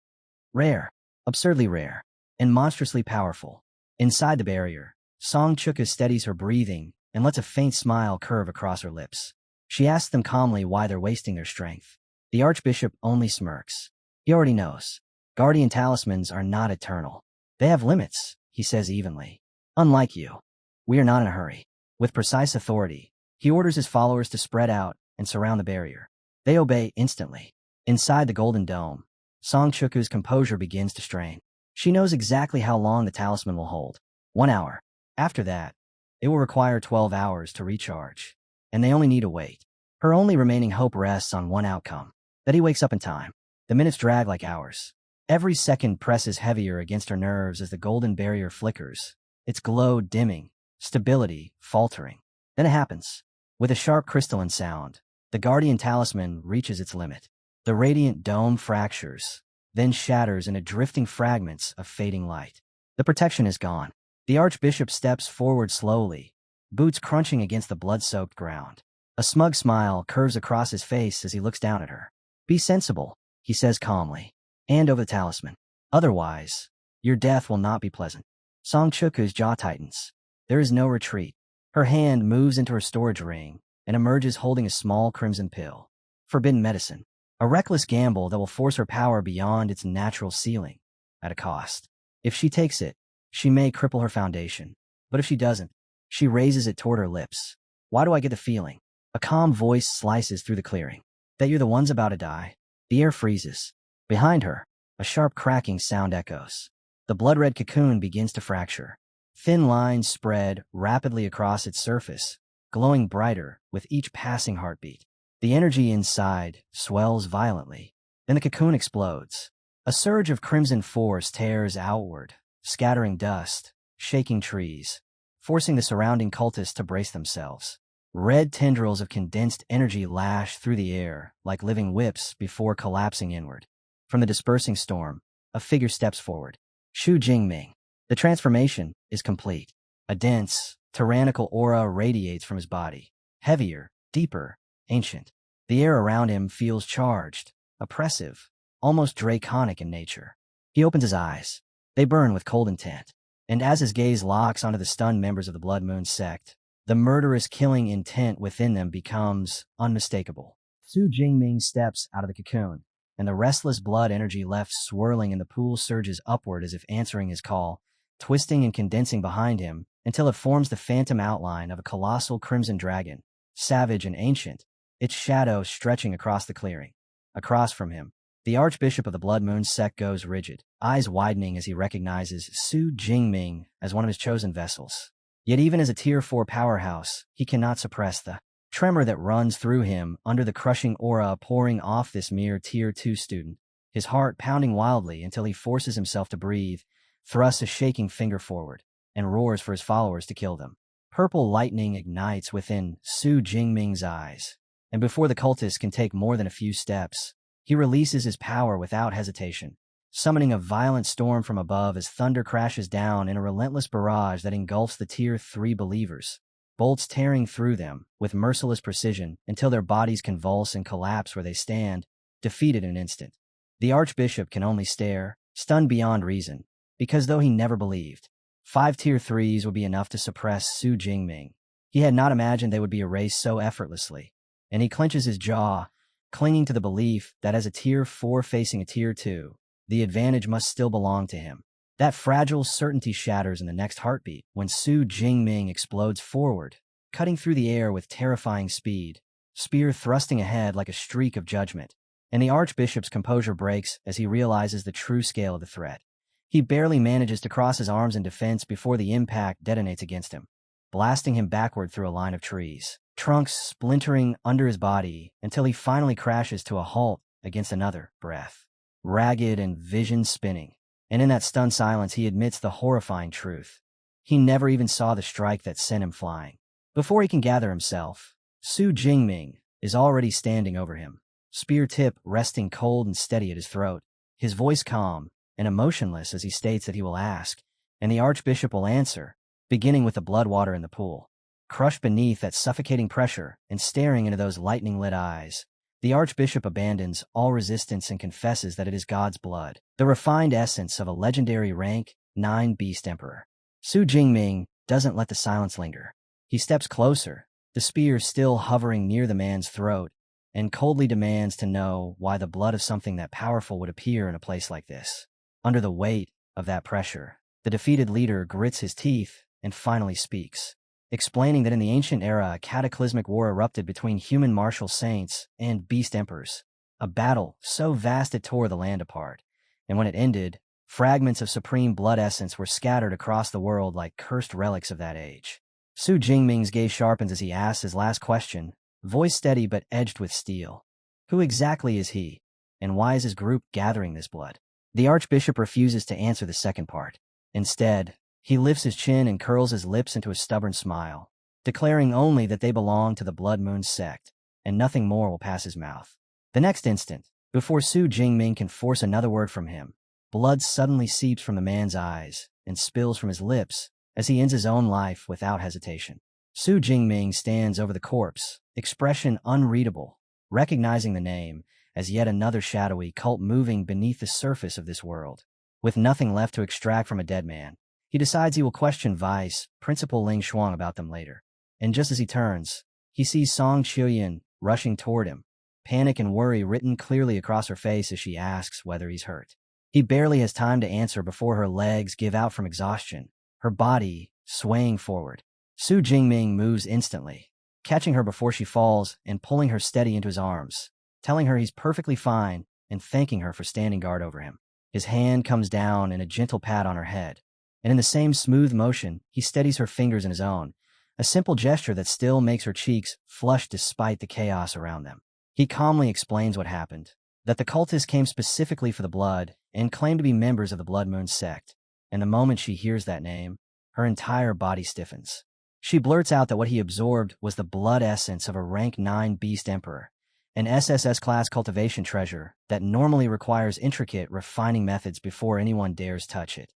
Rare, absurdly rare, and monstrously powerful. Inside the barrier, Song Chuka steadies her breathing and lets a faint smile curve across her lips. She asks them calmly why they're wasting their strength. The Archbishop only smirks. He already knows. Guardian talismans are not eternal. They have limits, he says evenly. Unlike you, we are not in a hurry. With precise authority, he orders his followers to spread out and surround the barrier. They obey instantly. Inside the golden dome, Song Chuku's composure begins to strain. She knows exactly how long the talisman will hold. 1 hour. After that, it will require 12 hours to recharge, and they only need to wait. Her only remaining hope rests on one outcome, that he wakes up in time. The minutes drag like hours. Every second presses heavier against her nerves as the golden barrier flickers, its glow dimming, stability faltering. Then it happens. With a sharp crystalline sound, the guardian talisman reaches its limit. The radiant dome fractures, then shatters into drifting fragments of fading light. The protection is gone. The Archbishop steps forward slowly, boots crunching against the blood-soaked ground. A smug smile curves across his face as he looks down at her. Be sensible, he says calmly. Hand over the talisman. Otherwise, your death will not be pleasant. Song Chuku's jaw tightens. There is no retreat. Her hand moves into her storage ring and emerges holding a small crimson pill. Forbidden medicine. A reckless gamble that will force her power beyond its natural ceiling, at a cost. If she takes it, she may cripple her foundation. But if she doesn't, she raises it toward her lips. Why do I get the feeling? A calm voice slices through the clearing. That you're the ones about to die. The air freezes. Behind her, a sharp cracking sound echoes. The blood-red cocoon begins to fracture. Thin lines spread rapidly across its surface, glowing brighter with each passing heartbeat. The energy inside swells violently. Then the cocoon explodes. A surge of crimson force tears outward, scattering dust, shaking trees, forcing the surrounding cultists to brace themselves. Red tendrils of condensed energy lash through the air like living whips before collapsing inward. From the dispersing storm, a figure steps forward. Xu Jingming. The transformation is complete. A dense, tyrannical aura radiates from his body. Heavier, deeper, ancient. The air around him feels charged, oppressive, almost draconic in nature. He opens his eyes. They burn with cold intent. And as his gaze locks onto the stunned members of the Blood Moon sect, the murderous killing intent within them becomes unmistakable. Xu Jingming steps out of the cocoon, and the restless blood energy left swirling in the pool surges upward as if answering his call, twisting and condensing behind him until it forms the phantom outline of a colossal crimson dragon, savage and ancient, its shadow stretching across the clearing. Across from him, the Archbishop of the Blood Moon sect goes rigid, eyes widening as he recognizes Xu Jingming as one of his chosen vessels. Yet even as a Tier 4 powerhouse, he cannot suppress the tremor that runs through him under the crushing aura pouring off this mere Tier 2 student, his heart pounding wildly until he forces himself to breathe, thrusts a shaking finger forward, and roars for his followers to kill them. Purple lightning ignites within Su Jingming's eyes, and before the cultist can take more than a few steps, he releases his power without hesitation, summoning a violent storm from above as thunder crashes down in a relentless barrage that engulfs the Tier 3 believers, bolts tearing through them with merciless precision until their bodies convulse and collapse where they stand, defeated in an instant. The Archbishop can only stare, stunned beyond reason, because though he never believed 5 Tier 3s would be enough to suppress Su Jingming, he had not imagined they would be erased so effortlessly, and he clenches his jaw, clinging to the belief that as a Tier 4 facing a Tier 2, the advantage must still belong to him. That fragile certainty shatters in the next heartbeat when Su Jingming explodes forward, cutting through the air with terrifying speed, spear thrusting ahead like a streak of judgment, and the Archbishop's composure breaks as he realizes the true scale of the threat. He barely manages to cross his arms in defense before the impact detonates against him, blasting him backward through a line of trees, trunks splintering under his body until he finally crashes to a halt against another, breath ragged and vision spinning. And in that stunned silence, he admits the horrifying truth. He never even saw the strike that sent him flying. Before he can gather himself, Su Jingming is already standing over him, spear tip resting cold and steady at his throat, his voice calm and emotionless as he states that he will ask, and the Archbishop will answer, beginning with the blood water in the pool. Crushed beneath that suffocating pressure and staring into those lightning-lit eyes, the Archbishop abandons all resistance and confesses that it is God's blood, the refined essence of a legendary rank 9 Beast Emperor. Su Jingming doesn't let the silence linger. He steps closer, the spear still hovering near the man's throat, and coldly demands to know why the blood of something that powerful would appear in a place like this. Under the weight of that pressure, the defeated leader grits his teeth and finally speaks, explaining that in the ancient era a cataclysmic war erupted between human martial saints and beast emperors, a battle so vast it tore the land apart, and when it ended, fragments of supreme blood essence were scattered across the world like cursed relics of that age. Su Jingming's gaze sharpens as he asks his last question, voice steady but edged with steel. Who exactly is he, and why is his group gathering this blood? The Archbishop refuses to answer the second part. Instead, he lifts his chin and curls his lips into a stubborn smile, declaring only that they belong to the Blood Moon sect, and nothing more will pass his mouth. The next instant, before Su Jingming can force another word from him, blood suddenly seeps from the man's eyes and spills from his lips as he ends his own life without hesitation. Su Jingming stands over the corpse, expression unreadable, recognizing the name as yet another shadowy cult moving beneath the surface of this world. With nothing left to extract from a dead man, he decides he will question Vice Principal Ling Shuang about them later. And just as he turns, he sees Song Qiuyan rushing toward him, panic and worry written clearly across her face as she asks whether he's hurt. He barely has time to answer before her legs give out from exhaustion, her body swaying forward. Su Jingming moves instantly, catching her before she falls and pulling her steady into his arms, telling her he's perfectly fine and thanking her for standing guard over him. His hand comes down in a gentle pat on her head, and in the same smooth motion, he steadies her fingers in his own, a simple gesture that still makes her cheeks flush despite the chaos around them. He calmly explains what happened, that the cultists came specifically for the blood and claimed to be members of the Blood Moon sect, and the moment she hears that name, her entire body stiffens. She blurts out that what he absorbed was the blood essence of a rank 9 Beast Emperor, an SSS-class cultivation treasure that normally requires intricate, refining methods before anyone dares touch it.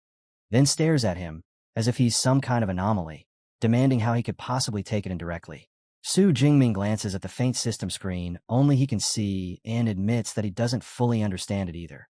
Then stares at him, as if he's some kind of anomaly, demanding how he could possibly take it indirectly. Su Jingming glances at the faint system screen only he can see and admits that he doesn't fully understand it either.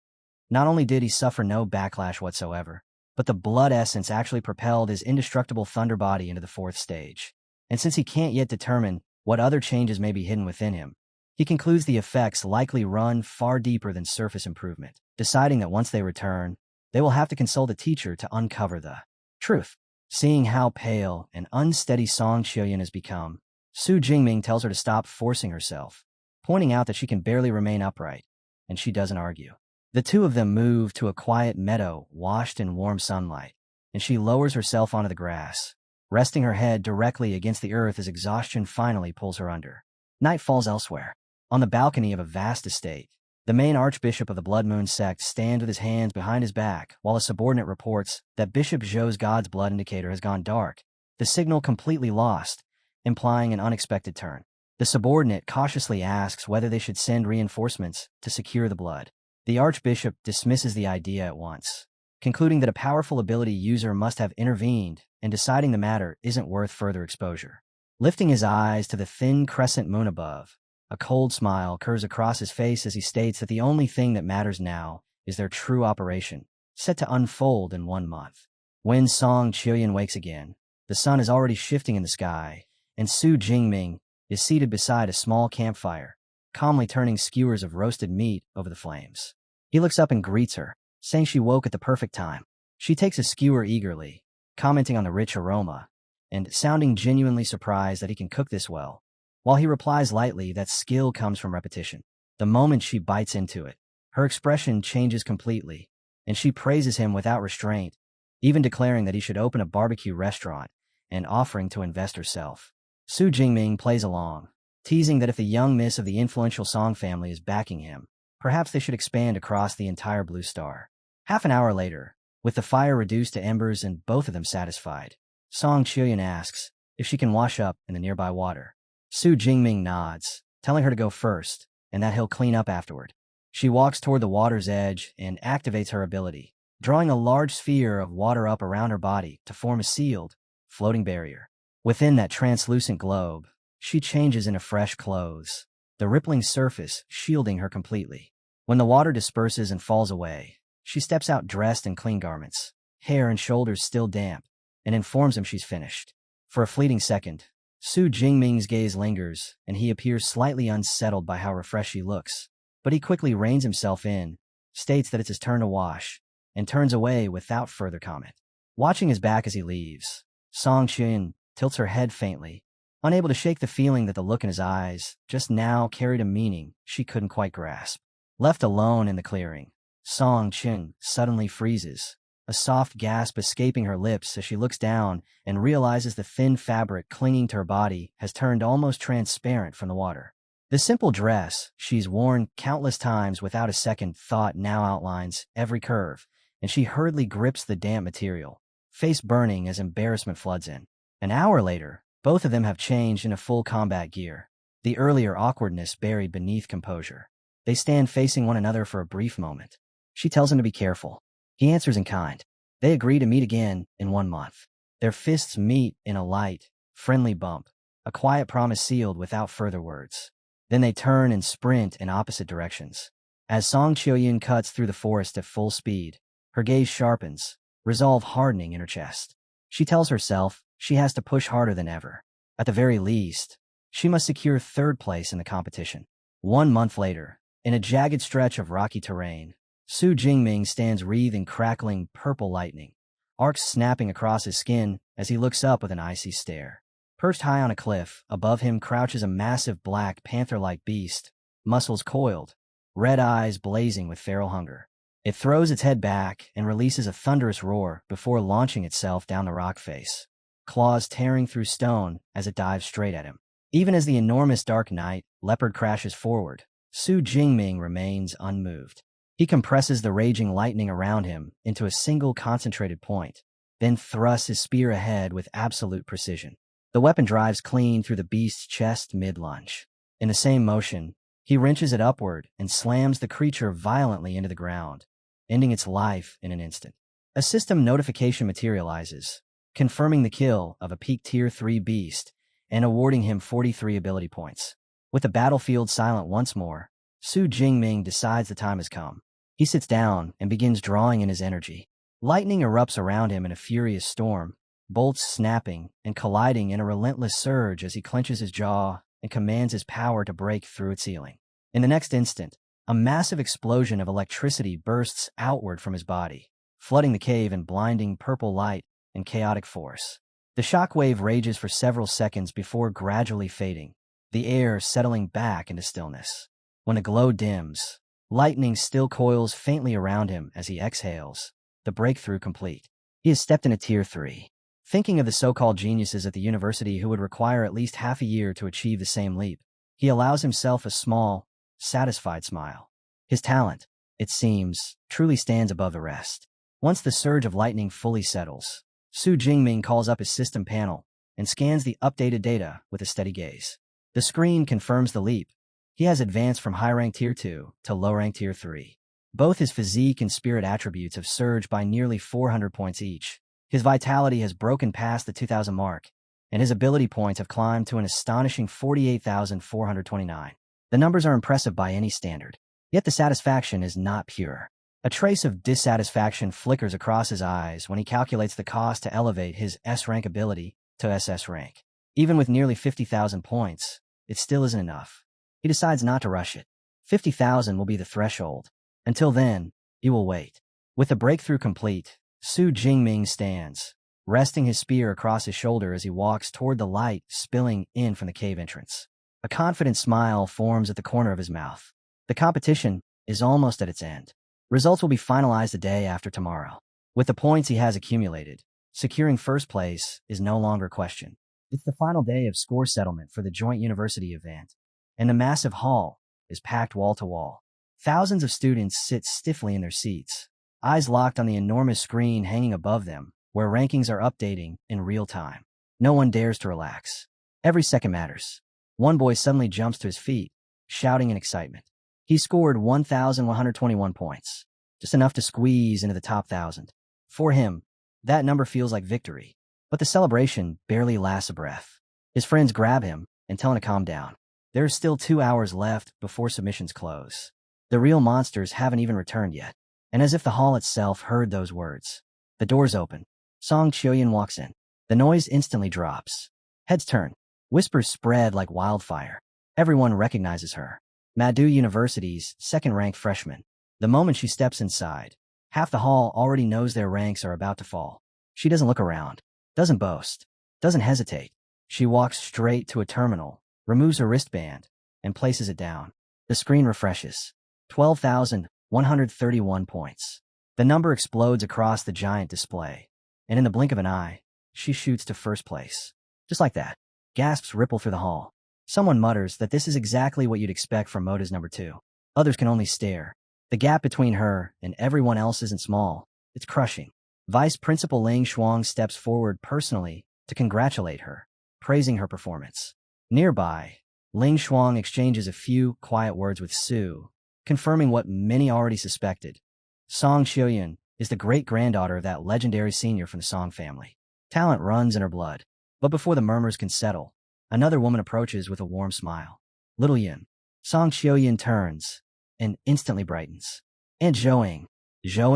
Not only did he suffer no backlash whatsoever, but the blood essence actually propelled his indestructible thunder body into the 4th stage. And since he can't yet determine what other changes may be hidden within him, he concludes the effects likely run far deeper than surface improvement, deciding that once they return, they will have to consult a teacher to uncover the truth. Seeing how pale and unsteady Song Qiuyan has become, Su Jingming tells her to stop forcing herself, pointing out that she can barely remain upright, and she doesn't argue. The two of them move to a quiet meadow washed in warm sunlight, and she lowers herself onto the grass, resting her head directly against the earth as exhaustion finally pulls her under. Night falls elsewhere. On the balcony of a vast estate, the main archbishop of the Blood Moon sect stands with his hands behind his back while a subordinate reports that Bishop Zhou's God's blood indicator has gone dark, the signal completely lost, implying an unexpected turn. The subordinate cautiously asks whether they should send reinforcements to secure the blood. The archbishop dismisses the idea at once, concluding that a powerful ability user must have intervened and deciding the matter isn't worth further exposure. Lifting his eyes to the thin crescent moon above, a cold smile curves across his face as he states that the only thing that matters now is their true operation, set to unfold in 1 month. When Song Qiuyan wakes again, the sun is already shifting in the sky, and Su Jingming is seated beside a small campfire, calmly turning skewers of roasted meat over the flames. He looks up and greets her, saying she woke at the perfect time. She takes a skewer eagerly, commenting on the rich aroma, and sounding genuinely surprised that he can cook this well, while he replies lightly that skill comes from repetition. The moment she bites into it, her expression changes completely, and she praises him without restraint, even declaring that he should open a barbecue restaurant and offering to invest herself. Su Jingming plays along, teasing that if the young miss of the influential Song family is backing him, perhaps they should expand across the entire Blue Star. Half an hour later, with the fire reduced to embers and both of them satisfied, Song Qiuyan asks if she can wash up in the nearby water. Su Jingming nods, telling her to go first, and that he'll clean up afterward. She walks toward the water's edge and activates her ability, drawing a large sphere of water up around her body to form a sealed, floating barrier. Within that translucent globe, she changes into fresh clothes, the rippling surface shielding her completely. When the water disperses and falls away, she steps out dressed in clean garments, hair and shoulders still damp, and informs him she's finished. For a fleeting second, Su Jingming's gaze lingers, and he appears slightly unsettled by how refreshed she looks. But he quickly reins himself in, states that it's his turn to wash, and turns away without further comment. Watching his back as he leaves, Song Qiuyan tilts her head faintly, unable to shake the feeling that the look in his eyes just now carried a meaning she couldn't quite grasp. Left alone in the clearing, Song Qiuyan suddenly freezes, a soft gasp escaping her lips as she looks down and realizes the thin fabric clinging to her body has turned almost transparent from the water. The simple dress she's worn countless times without a second thought now outlines every curve, and she hurriedly grips the damp material, face burning as embarrassment floods in. An hour later, both of them have changed into full combat gear, the earlier awkwardness buried beneath composure. They stand facing one another for a brief moment. She tells him to be careful. He answers in kind. They agree to meet again in 1 month. Their fists meet in a light, friendly bump, a quiet promise sealed without further words. Then they turn and sprint in opposite directions. As Song Qiuyan cuts through the forest at full speed, her gaze sharpens, resolve hardening in her chest. She tells herself she has to push harder than ever. At the very least, she must secure third place in the competition. 1 month later, in a jagged stretch of rocky terrain, Su Jingming stands wreathed in crackling purple lightning, arcs snapping across his skin as he looks up with an icy stare. Perched high on a cliff, above him crouches a massive black panther-like beast, muscles coiled, red eyes blazing with feral hunger. It throws its head back and releases a thunderous roar before launching itself down the rock face, claws tearing through stone as it dives straight at him. Even as the enormous dark night leopard crashes forward, Su Jingming remains unmoved. He compresses the raging lightning around him into a single concentrated point, then thrusts his spear ahead with absolute precision. The weapon drives clean through the beast's chest mid-lunge. In the same motion, he wrenches it upward and slams the creature violently into the ground, ending its life in an instant. A system notification materializes, confirming the kill of a peak Tier 3 beast and awarding him 43 ability points. With the battlefield silent once more, Su Jingming decides the time has come. He sits down and begins drawing in his energy. Lightning erupts around him in a furious storm, bolts snapping and colliding in a relentless surge as he clenches his jaw and commands his power to break through its ceiling. In the next instant, a massive explosion of electricity bursts outward from his body, flooding the cave in blinding purple light and chaotic force. The shockwave rages for several seconds before gradually fading, the air settling back into stillness. When the glow dims, lightning still coils faintly around him as he exhales, the breakthrough complete. He has stepped into Tier 3. Thinking of the so-called geniuses at the university who would require at least half a year to achieve the same leap, he allows himself a small, satisfied smile. His talent, it seems, truly stands above the rest. Once the surge of lightning fully settles, Su Jingming calls up his system panel and scans the updated data with a steady gaze. The screen confirms the leap. He has advanced from high-rank Tier 2 to low-rank Tier 3. Both his physique and spirit attributes have surged by nearly 400 points each. His vitality has broken past the 2,000 mark, and his ability points have climbed to an astonishing 48,429. The numbers are impressive by any standard, yet the satisfaction is not pure. A trace of dissatisfaction flickers across his eyes when he calculates the cost to elevate his S-rank ability to SS rank. Even with nearly 50,000 points, it still isn't enough. He decides not to rush it. 50,000 will be the threshold. Until then, he will wait. With the breakthrough complete, Su Jingming stands, resting his spear across his shoulder as he walks toward the light spilling in from the cave entrance. A confident smile forms at the corner of his mouth. The competition is almost at its end. Results will be finalized the day after tomorrow. With the points he has accumulated, securing first place is no longer a question. It's the final day of score settlement for the joint university event, and the massive hall is packed wall to wall. Thousands of students sit stiffly in their seats, eyes locked on the enormous screen hanging above them, where rankings are updating in real time. No one dares to relax. Every second matters. One boy suddenly jumps to his feet, shouting in excitement. He scored 1,121 points, just enough to squeeze into the top 1,000. For him, that number feels like victory, but the celebration barely lasts a breath. His friends grab him and tell him to calm down. There are still 2 hours left before submissions close. The real monsters haven't even returned yet. And as if the hall itself heard those words, the doors open. Song Chioyan walks in. The noise instantly drops. Heads turn. Whispers spread like wildfire. Everyone recognizes her. Madu University's second-ranked freshman. The moment she steps inside, half the hall already knows their ranks are about to fall. She doesn't look around, doesn't boast, doesn't hesitate. She walks straight to a terminal, removes her wristband, and places it down. The screen refreshes. 12,131 points. The number explodes across the giant display, and in the blink of an eye, she shoots to first place. Just like that, gasps ripple through the hall. Someone mutters that this is exactly what you'd expect from Moda's number 2. Others can only stare. The gap between her and everyone else isn't small. It's crushing. Vice Principal Ling Shuang steps forward personally to congratulate her, praising her performance. Nearby, Ling Shuang exchanges a few quiet words with Su, confirming what many already suspected. Song Xiuyun is the great-granddaughter of that legendary senior from the Song family. Talent runs in her blood. But before the murmurs can settle, another woman approaches with a warm smile. Little Yin. Song Xiuyun turns and instantly brightens. Aunt Zhou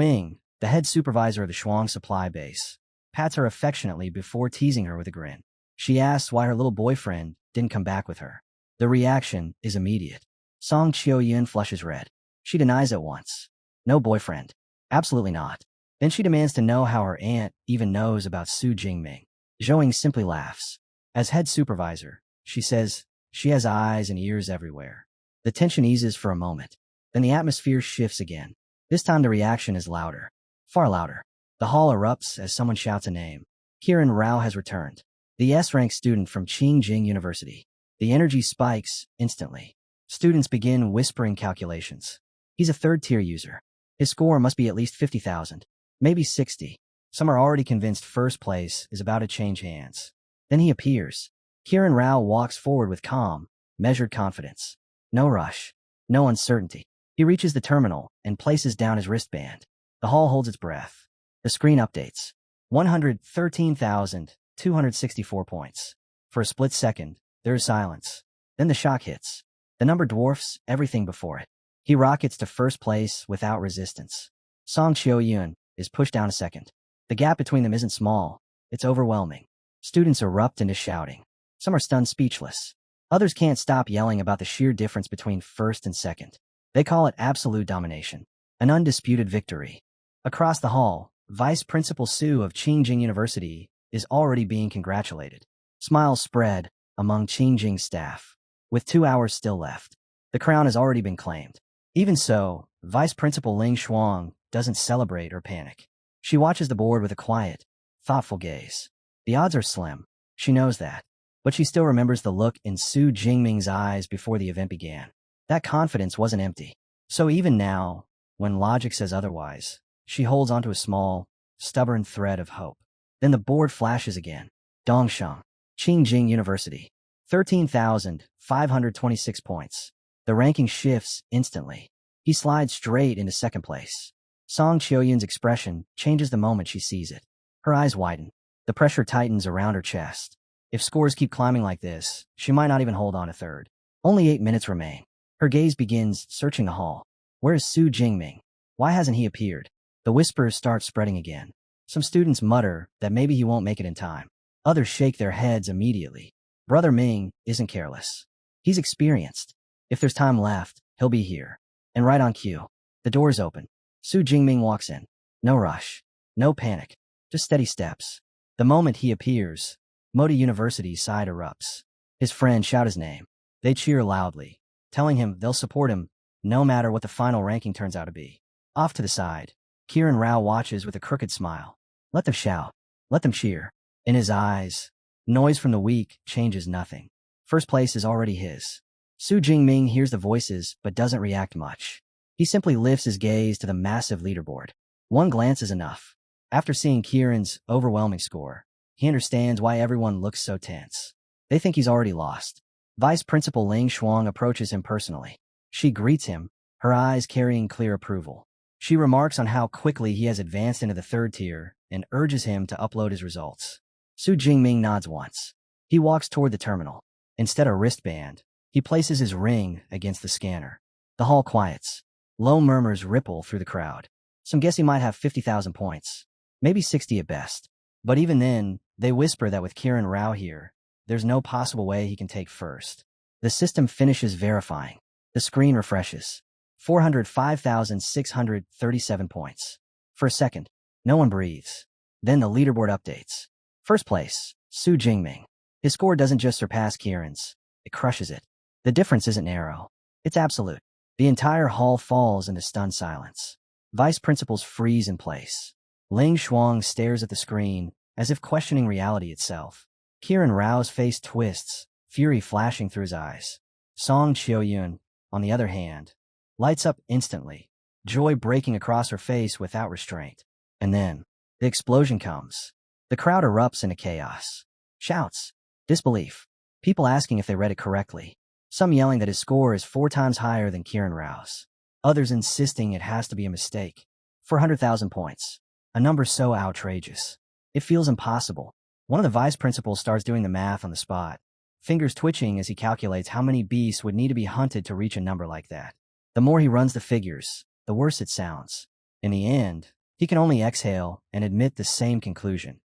Ying, the head supervisor of the Shuang supply base, pats her affectionately before teasing her with a grin. She asks why her little boyfriend didn't come back with her. The reaction is immediate. Song Xiuyun flushes red. She denies at once. No boyfriend. Absolutely not. Then she demands to know how her aunt even knows about Su Jingming. Zhou Ying simply laughs. As head supervisor, she says she has eyes and ears everywhere. The tension eases for a moment. Then the atmosphere shifts again. This time the reaction is louder. Far louder. The hall erupts as someone shouts a name. Kiran Rao has returned. The S-rank student from Qingjing University. The energy spikes instantly. Students begin whispering calculations. He's a third-tier user. His score must be at least 50,000, maybe 60. Some are already convinced first place is about to change hands. Then he appears. Kiran Rao walks forward with calm, measured confidence. No rush. No uncertainty. He reaches the terminal and places down his wristband. The hall holds its breath. The screen updates. 113,264 points. For a split second, there is silence. Then the shock hits. The number dwarfs everything before it. He rockets to first place without resistance. Song Xiuyun is pushed down a second. The gap between them isn't small. It's overwhelming. Students erupt into shouting. Some are stunned speechless. Others can't stop yelling about the sheer difference between first and second. They call it absolute domination. An undisputed victory. Across the hall, Vice Principal Su of Qingjing University is already being congratulated. Smiles spread among Qingjing staff. With 2 hours still left, the crown has already been claimed. Even so, Vice Principal Ling Shuang doesn't celebrate or panic. She watches the board with a quiet, thoughtful gaze. The odds are slim. She knows that. But she still remembers the look in Su Jingming's eyes before the event began. That confidence wasn't empty. So even now, when logic says otherwise, she holds onto a small, stubborn thread of hope. Then the board flashes again. Dongsheng, Qingjing University. 13,526 points. The ranking shifts instantly. He slides straight into second place. Song Qiuyun's expression changes the moment she sees it. Her eyes widen. The pressure tightens around her chest. If scores keep climbing like this, she might not even hold on to third. Only 8 minutes remain. Her gaze begins searching the hall. Where is Su Jingming? Why hasn't he appeared? The whispers start spreading again. Some students mutter that maybe he won't make it in time. Others shake their heads immediately. Brother Ming isn't careless. He's experienced. If there's time left, he'll be here. And right on cue. The doors open. Su Jingming walks in. No rush. No panic. Just steady steps. The moment he appears, Modi University's side erupts. His friends shout his name. They cheer loudly, telling him they'll support him no matter what the final ranking turns out to be. Off to the side, Kiran Rao watches with a crooked smile. Let them shout. Let them cheer. In his eyes, noise from the weak changes nothing. First place is already his. Su Jingming hears the voices but doesn't react much. He simply lifts his gaze to the massive leaderboard. One glance is enough. After seeing Kiran's overwhelming score, he understands why everyone looks so tense. They think he's already lost. Vice Principal Ling Shuang approaches him personally. She greets him, her eyes carrying clear approval. She remarks on how quickly he has advanced into the third tier and urges him to upload his results. Su Jingming nods once. He walks toward the terminal. Instead of wristband, he places his ring against the scanner. The hall quiets. Low murmurs ripple through the crowd. Some guess he might have 50,000 points. Maybe 60 at best. But even then, they whisper that with Kiran Rao here, there's no possible way he can take first. The system finishes verifying. The screen refreshes. 405,637 points. For a second, no one breathes. Then the leaderboard updates. First place, Su Jingming. His score doesn't just surpass Kiran's, it crushes it. The difference isn't narrow. It's absolute. The entire hall falls into stunned silence. Vice principals freeze in place. Ling Shuang stares at the screen, as if questioning reality itself. Kiran Rao's face twists, fury flashing through his eyes. Song Qiuyun, on the other hand, lights up instantly, joy breaking across her face without restraint. And then, the explosion comes. The crowd erupts into chaos. Shouts, disbelief, people asking if they read it correctly. Some yelling that his score is 4 times higher than Kiran Rao's. Others insisting it has to be a mistake. 400,000 points. A number so outrageous. It feels impossible. One of the vice principals starts doing the math on the spot, fingers twitching as he calculates how many beasts would need to be hunted to reach a number like that. The more he runs the figures, the worse it sounds. In the end, he can only exhale and admit the same conclusion.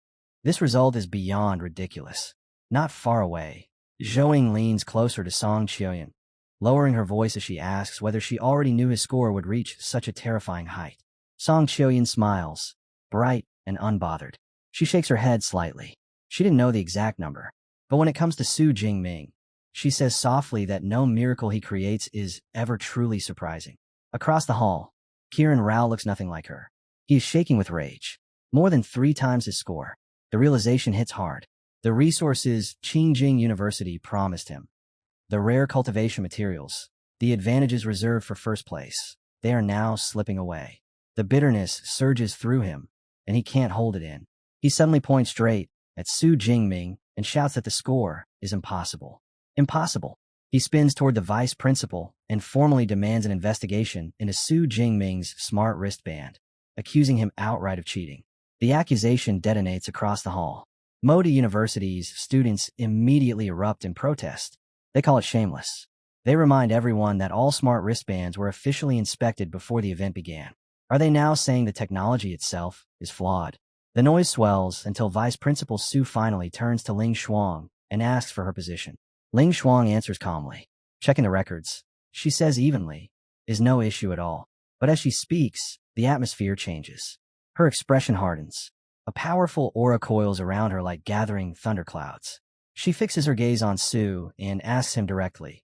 This result is beyond ridiculous. Not far away, Zhouing leans closer to Song Qiuyun, lowering her voice as she asks whether she already knew his score would reach such a terrifying height. Song Qiuyun smiles, bright and unbothered. She shakes her head slightly. She didn't know the exact number. But when it comes to Su Jingming, she says softly that no miracle he creates is ever truly surprising. Across the hall, Kiran Rao looks nothing like her. He is shaking with rage. More than 3 times his score. The realization hits hard. The resources Qingjing University promised him. The rare cultivation materials. The advantages reserved for first place. They are now slipping away. The bitterness surges through him, and he can't hold it in. He suddenly points straight at Su Jingming and shouts that the score is impossible. Impossible. He spins toward the vice principal and formally demands an investigation into Su Jingming's smart wristband, accusing him outright of cheating. The accusation detonates across the hall. Modi University's students immediately erupt in protest. They call it shameless. They remind everyone that all smart wristbands were officially inspected before the event began. Are they now saying the technology itself is flawed? The noise swells until Vice Principal Su finally turns to Ling Shuang and asks for her position. Ling Shuang answers calmly. Checking the records, she says evenly, is no issue at all. But as she speaks, the atmosphere changes. Her expression hardens. A powerful aura coils around her like gathering thunderclouds. She fixes her gaze on Su and asks him directly,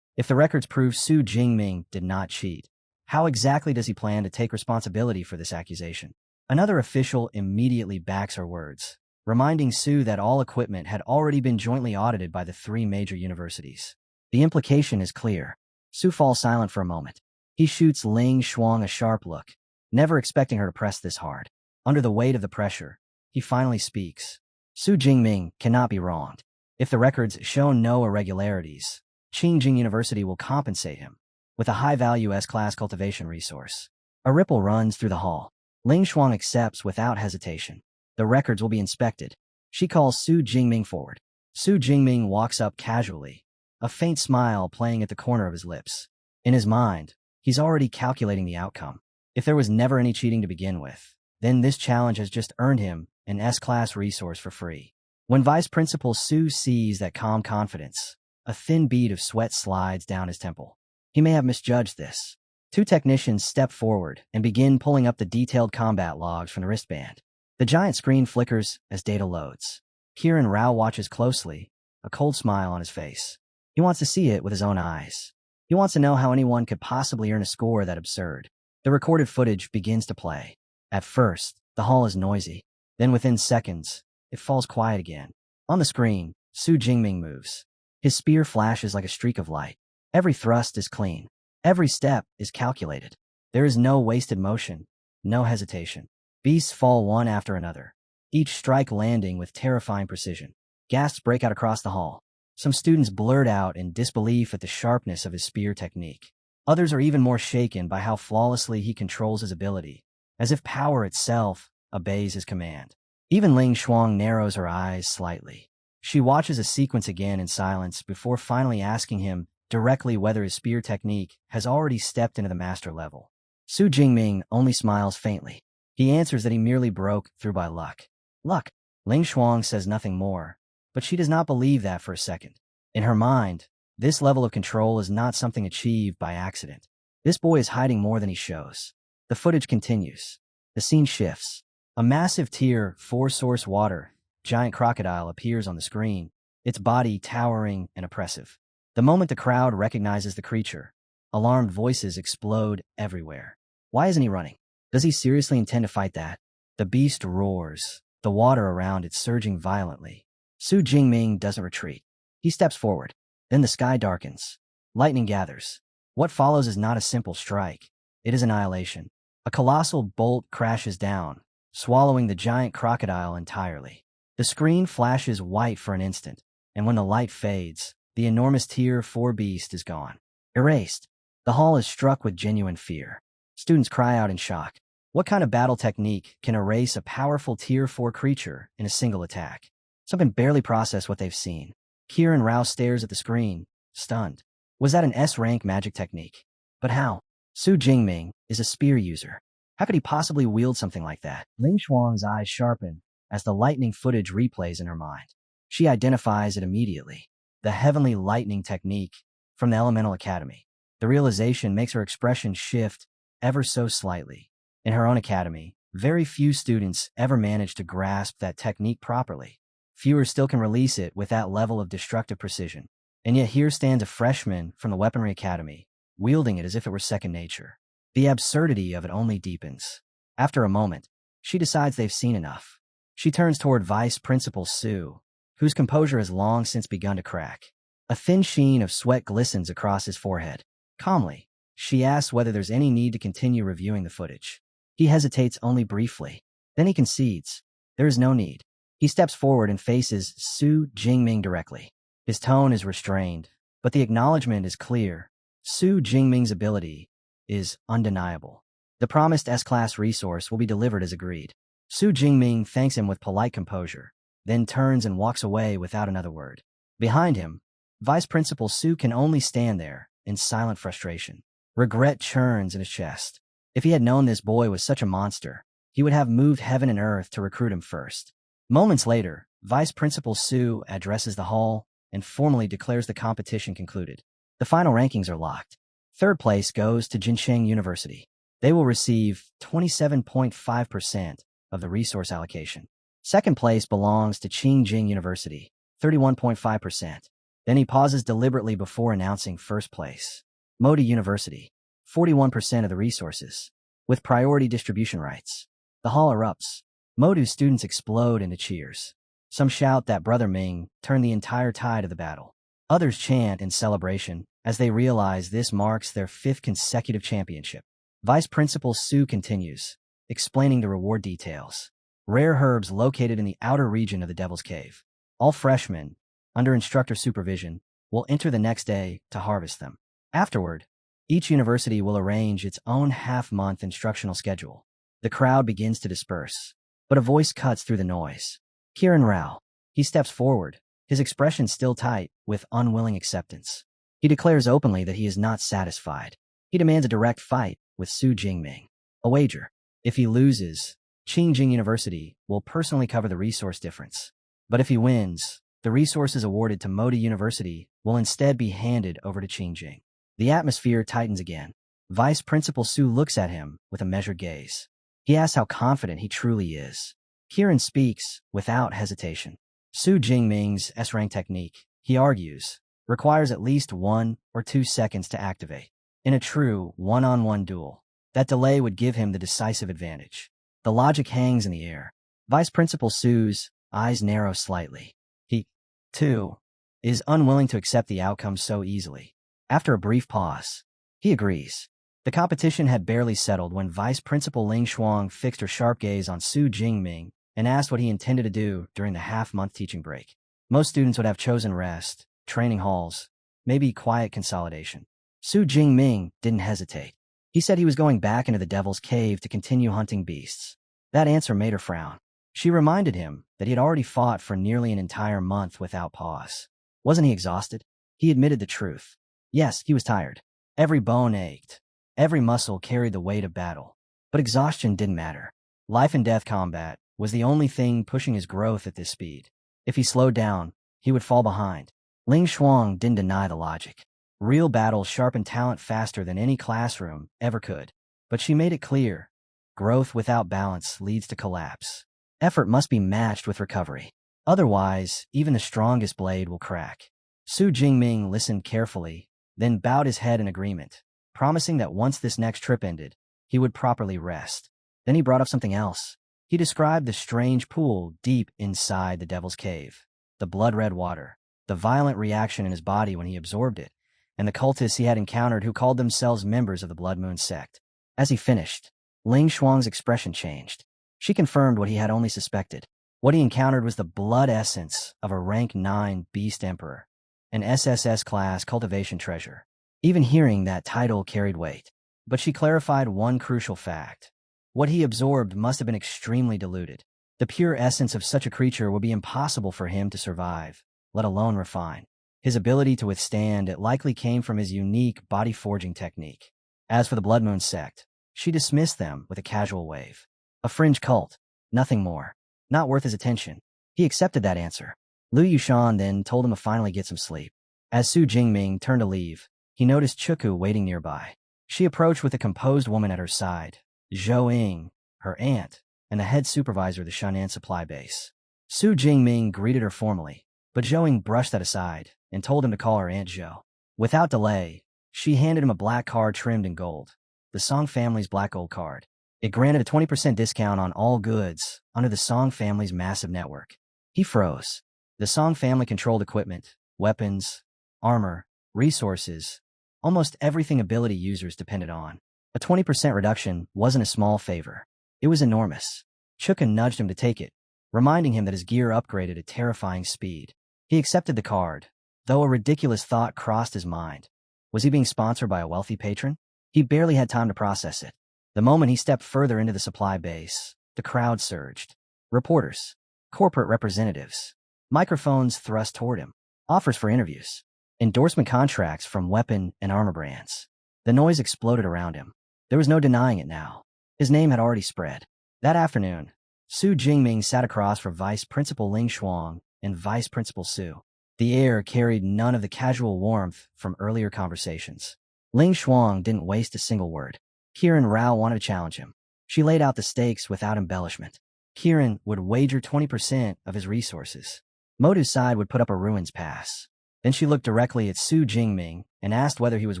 if the records prove Su Jingming did not cheat, how exactly does he plan to take responsibility for this accusation? Another official immediately backs her words. reminding Su that all equipment had already been jointly audited by the three major universities. The implication is clear. Su falls silent for a moment. He shoots Ling Shuang a sharp look, never expecting her to press this hard. Under the weight of the pressure, he finally speaks. Su Jingming cannot be wronged. If the records show no irregularities, Qingjing University will compensate him with a high-value S-class cultivation resource. A ripple runs through the hall. Ling Shuang accepts without hesitation. The records will be inspected. She calls Su Jingming forward. Su Jingming walks up casually, a faint smile playing at the corner of his lips. In his mind, he's already calculating the outcome. If there was never any cheating to begin with, then this challenge has just earned him an S-class resource for free. When Vice Principal Su sees that calm confidence, a thin bead of sweat slides down his temple. He may have misjudged this. Two technicians step forward and begin pulling up the detailed combat logs from the wristband. The giant screen flickers as data loads. Kieran Rao watches closely, a cold smile on his face. He wants to see it with his own eyes. He wants to know how anyone could possibly earn a score that absurd. The recorded footage begins to play. At first, the hall is noisy. Then within seconds, it falls quiet again. On the screen, Su Jingming moves. His spear flashes like a streak of light. Every thrust is clean. Every step is calculated. There is no wasted motion, no hesitation. Beasts fall one after another, each strike landing with terrifying precision. Gasps break out across the hall. Some students blurt out in disbelief at the sharpness of his spear technique. Others are even more shaken by how flawlessly he controls his ability, as if power itself obeys his command. Even Ling Shuang narrows her eyes slightly. She watches a sequence again in silence before finally asking him directly whether his spear technique has already stepped into the master level. Su Jingming only smiles faintly. He answers that he merely broke through by luck. Luck. Ling Shuang says nothing more, but she does not believe that for a second. In her mind, this level of control is not something achieved by accident. This boy is hiding more than he shows. The footage continues. The scene shifts. A massive Tier 4 source water, giant crocodile appears on the screen, its body towering and oppressive. The moment the crowd recognizes the creature, alarmed voices explode everywhere. Why isn't he running? Does he seriously intend to fight that? The beast roars, the water around it surging violently. Su Jingming doesn't retreat. He steps forward. Then the sky darkens. Lightning gathers. What follows is not a simple strike. It is annihilation. A colossal bolt crashes down, swallowing the giant crocodile entirely. The screen flashes white for an instant, and when the light fades, the enormous Tier 4 beast is gone. Erased. The hall is struck with genuine fear. Students cry out in shock. What kind of battle technique can erase a powerful Tier 4 creature in a single attack? Some can barely process what they've seen. Kieran Rao stares at the screen, stunned. Was that an S-rank magic technique? But how? Su Jingming is a spear user. How could he possibly wield something like that? Ling Shuang's eyes sharpen as the lightning footage replays in her mind. She identifies it immediately. The heavenly lightning technique from the Elemental Academy. The realization makes her expression shift ever so slightly. In her own academy, very few students ever manage to grasp that technique properly. Fewer still can release it with that level of destructive precision. And yet here stands a freshman from the Weaponry Academy, wielding it as if it were second nature. The absurdity of it only deepens. After a moment, she decides they've seen enough. She turns toward Vice Principal Su, whose composure has long since begun to crack. A thin sheen of sweat glistens across his forehead. Calmly, she asks whether there's any need to continue reviewing the footage. He hesitates only briefly. Then he concedes. There is no need. He steps forward and faces Su Jingming directly. His tone is restrained, but the acknowledgement is clear. Su Jingming's ability is undeniable. The promised S-class resource will be delivered as agreed. Su Jingming thanks him with polite composure, then turns and walks away without another word. Behind him, Vice Principal Su can only stand there in silent frustration. Regret churns in his chest. If he had known this boy was such a monster, he would have moved heaven and earth to recruit him first. Moments later, Vice Principal Su addresses the hall and formally declares the competition concluded. The final rankings are locked. Third place goes to Jinsheng University. They will receive 27.5% of the resource allocation. Second place belongs to Qingjing University, 31.5%. Then he pauses deliberately before announcing first place. Modi University, 41% of the resources, with priority distribution rights. The hall erupts. Modu's students explode into cheers. Some shout that Brother Ming turned the entire tide of the battle. Others chant in celebration as they realize this marks their 5th consecutive championship. Vice Principal Su continues, explaining the reward details. Rare herbs located in the outer region of the Devil's Cave. All freshmen, under instructor supervision, will enter the next day to harvest them. Afterward, each university will arrange its own half-month instructional schedule. The crowd begins to disperse, but a voice cuts through the noise. Kiran Rao. He steps forward, his expression still tight with unwilling acceptance. He declares openly that he is not satisfied. He demands a direct fight with Su Jingming. A wager. If he loses, Qingjing University will personally cover the resource difference. But if he wins, the resources awarded to Modi University will instead be handed over to Qingjing. The atmosphere tightens again. Vice Principal Su looks at him with a measured gaze. He asks how confident he truly is. Kiran speaks without hesitation. Su Jingming's S-rank technique, he argues, requires at least 1 or 2 seconds to activate. In a true one-on-one duel, that delay would give him the decisive advantage. The logic hangs in the air. Vice Principal Su's eyes narrow slightly. He, too, is unwilling to accept the outcome so easily. After a brief pause, he agrees. The competition had barely settled when Vice Principal Ling Shuang fixed her sharp gaze on Su Jingming and asked what he intended to do during the half-month teaching break. Most students would have chosen rest, training halls, maybe quiet consolidation. Su Jingming didn't hesitate. He said he was going back into the Devil's Cave to continue hunting beasts. That answer made her frown. She reminded him that he had already fought for nearly an entire month without pause. Wasn't he exhausted? He admitted the truth. Yes, he was tired. Every bone ached. Every muscle carried the weight of battle. But exhaustion didn't matter. Life and death combat was the only thing pushing his growth at this speed. If he slowed down, he would fall behind. Ling Shuang didn't deny the logic. Real battles sharpen talent faster than any classroom ever could. But she made it clear. Growth without balance leads to collapse. Effort must be matched with recovery. Otherwise, even the strongest blade will crack. Su Jingming listened carefully, then bowed his head in agreement, promising that once this next trip ended, he would properly rest. Then he brought up something else. He described the strange pool deep inside the Devil's Cave, the blood-red water, the violent reaction in his body when he absorbed it, and the cultists he had encountered who called themselves members of the Blood Moon sect. As he finished, Ling Shuang's expression changed. She confirmed what he had only suspected. What he encountered was the blood essence of a rank 9 Beast Emperor, an SSS-class cultivation treasure. Even hearing that title carried weight. But she clarified one crucial fact. What he absorbed must have been extremely diluted. The pure essence of such a creature would be impossible for him to survive, let alone refine. His ability to withstand it likely came from his unique body-forging technique. As for the Blood Moon sect, she dismissed them with a casual wave. A fringe cult, nothing more. Not worth his attention. He accepted that answer. Liu Yushan then told him to finally get some sleep. As Su Jingming turned to leave, he noticed Chuku waiting nearby. She approached with a composed woman at her side, Zhou Ying, her aunt, and the head supervisor of the Shan'an supply base. Su Jingming greeted her formally, but Zhou Ying brushed that aside and told him to call her Aunt Zhou. Without delay, she handed him a black card trimmed in gold, the Song family's black gold card. It granted a 20% discount on all goods under the Song family's massive network. He froze. The Song family controlled equipment, weapons, armor, resources, almost everything ability users depended on. A 20% reduction wasn't a small favor. It was enormous. Chuka nudged him to take it, reminding him that his gear upgraded at terrifying speed. He accepted the card, though a ridiculous thought crossed his mind. Was he being sponsored by a wealthy patron? He barely had time to process it. The moment he stepped further into the supply base, the crowd surged. Reporters, corporate representatives, microphones thrust toward him, offers for interviews, endorsement contracts from weapon and armor brands. The noise exploded around him. There was no denying it now. His name had already spread. That afternoon, Su Jingming sat across from Vice Principal Ling Shuang and Vice Principal Su. The air carried none of the casual warmth from earlier conversations. Ling Shuang didn't waste a single word. Kiran Rao wanted to challenge him. She laid out the stakes without embellishment. Kiran would wager 20% of his resources. Modu's side would put up a ruins pass. Then she looked directly at Su Jingming and asked whether he was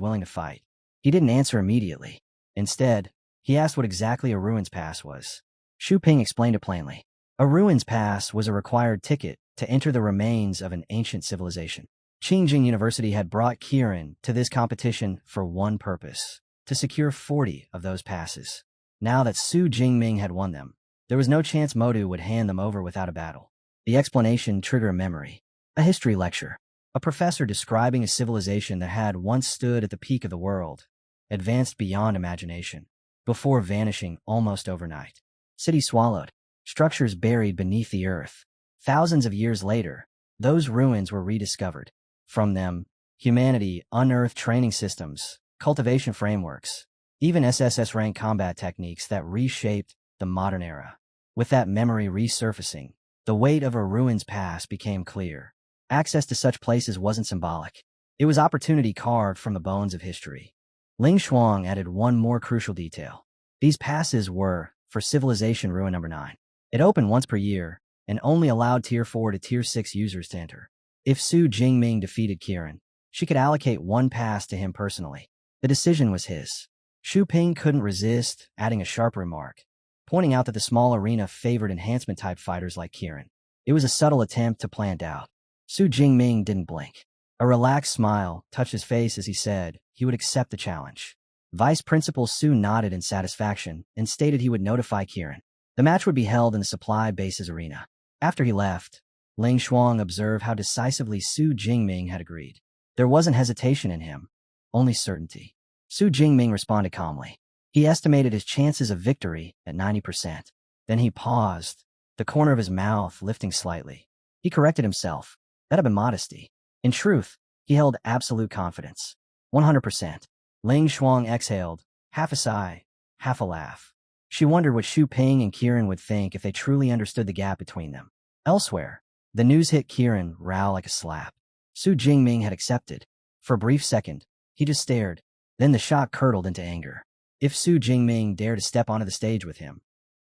willing to fight. He didn't answer immediately. Instead, he asked what exactly a ruins pass was. Xu Ping explained it plainly. A ruins pass was a required ticket to enter the remains of an ancient civilization. Qingjing University had brought Kieran to this competition for one purpose: to secure 40 of those passes. Now that Su Jingming had won them, there was no chance Modu would hand them over without a battle. The explanation triggered a memory. A history lecture. A professor describing a civilization that had once stood at the peak of the world, advanced beyond imagination, before vanishing almost overnight. City swallowed, structures buried beneath the earth. Thousands of years later, those ruins were rediscovered. From them, humanity unearthed training systems, cultivation frameworks, even SSS-rank combat techniques that reshaped the modern era. With that memory resurfacing, the weight of a ruin's past became clear. Access to such places wasn't symbolic. It was opportunity carved from the bones of history. Ling Shuang added one more crucial detail. These passes were for Civilization Ruin Number 9. It opened once per year and only allowed Tier 4 to Tier 6 users to enter. If Su Jingming defeated Kieran, she could allocate one pass to him personally. The decision was his. Xu Ping couldn't resist adding a sharp remark, pointing out that the small arena favored enhancement-type fighters like Kieran. It was a subtle attempt to plant doubt. Su Jingming didn't blink. A relaxed smile touched his face as he said he would accept the challenge. Vice Principal Su nodded in satisfaction and stated he would notify Kieran. The match would be held in the supply base's arena. After he left, Ling Shuang observed how decisively Su Jingming had agreed. There wasn't hesitation in him, only certainty. Su Jingming responded calmly. He estimated his chances of victory at 90%. Then he paused, the corner of his mouth lifting slightly. He corrected himself. That had been modesty. In truth, he held absolute confidence. 100%. Ling Shuang exhaled, half a sigh, half a laugh. She wondered what Xu Ping and Kieran would think if they truly understood the gap between them. Elsewhere, the news hit Kieran raw like a slap. Su Jingming had accepted. For a brief second, he just stared. Then the shock curdled into anger. If Su Jingming dared to step onto the stage with him,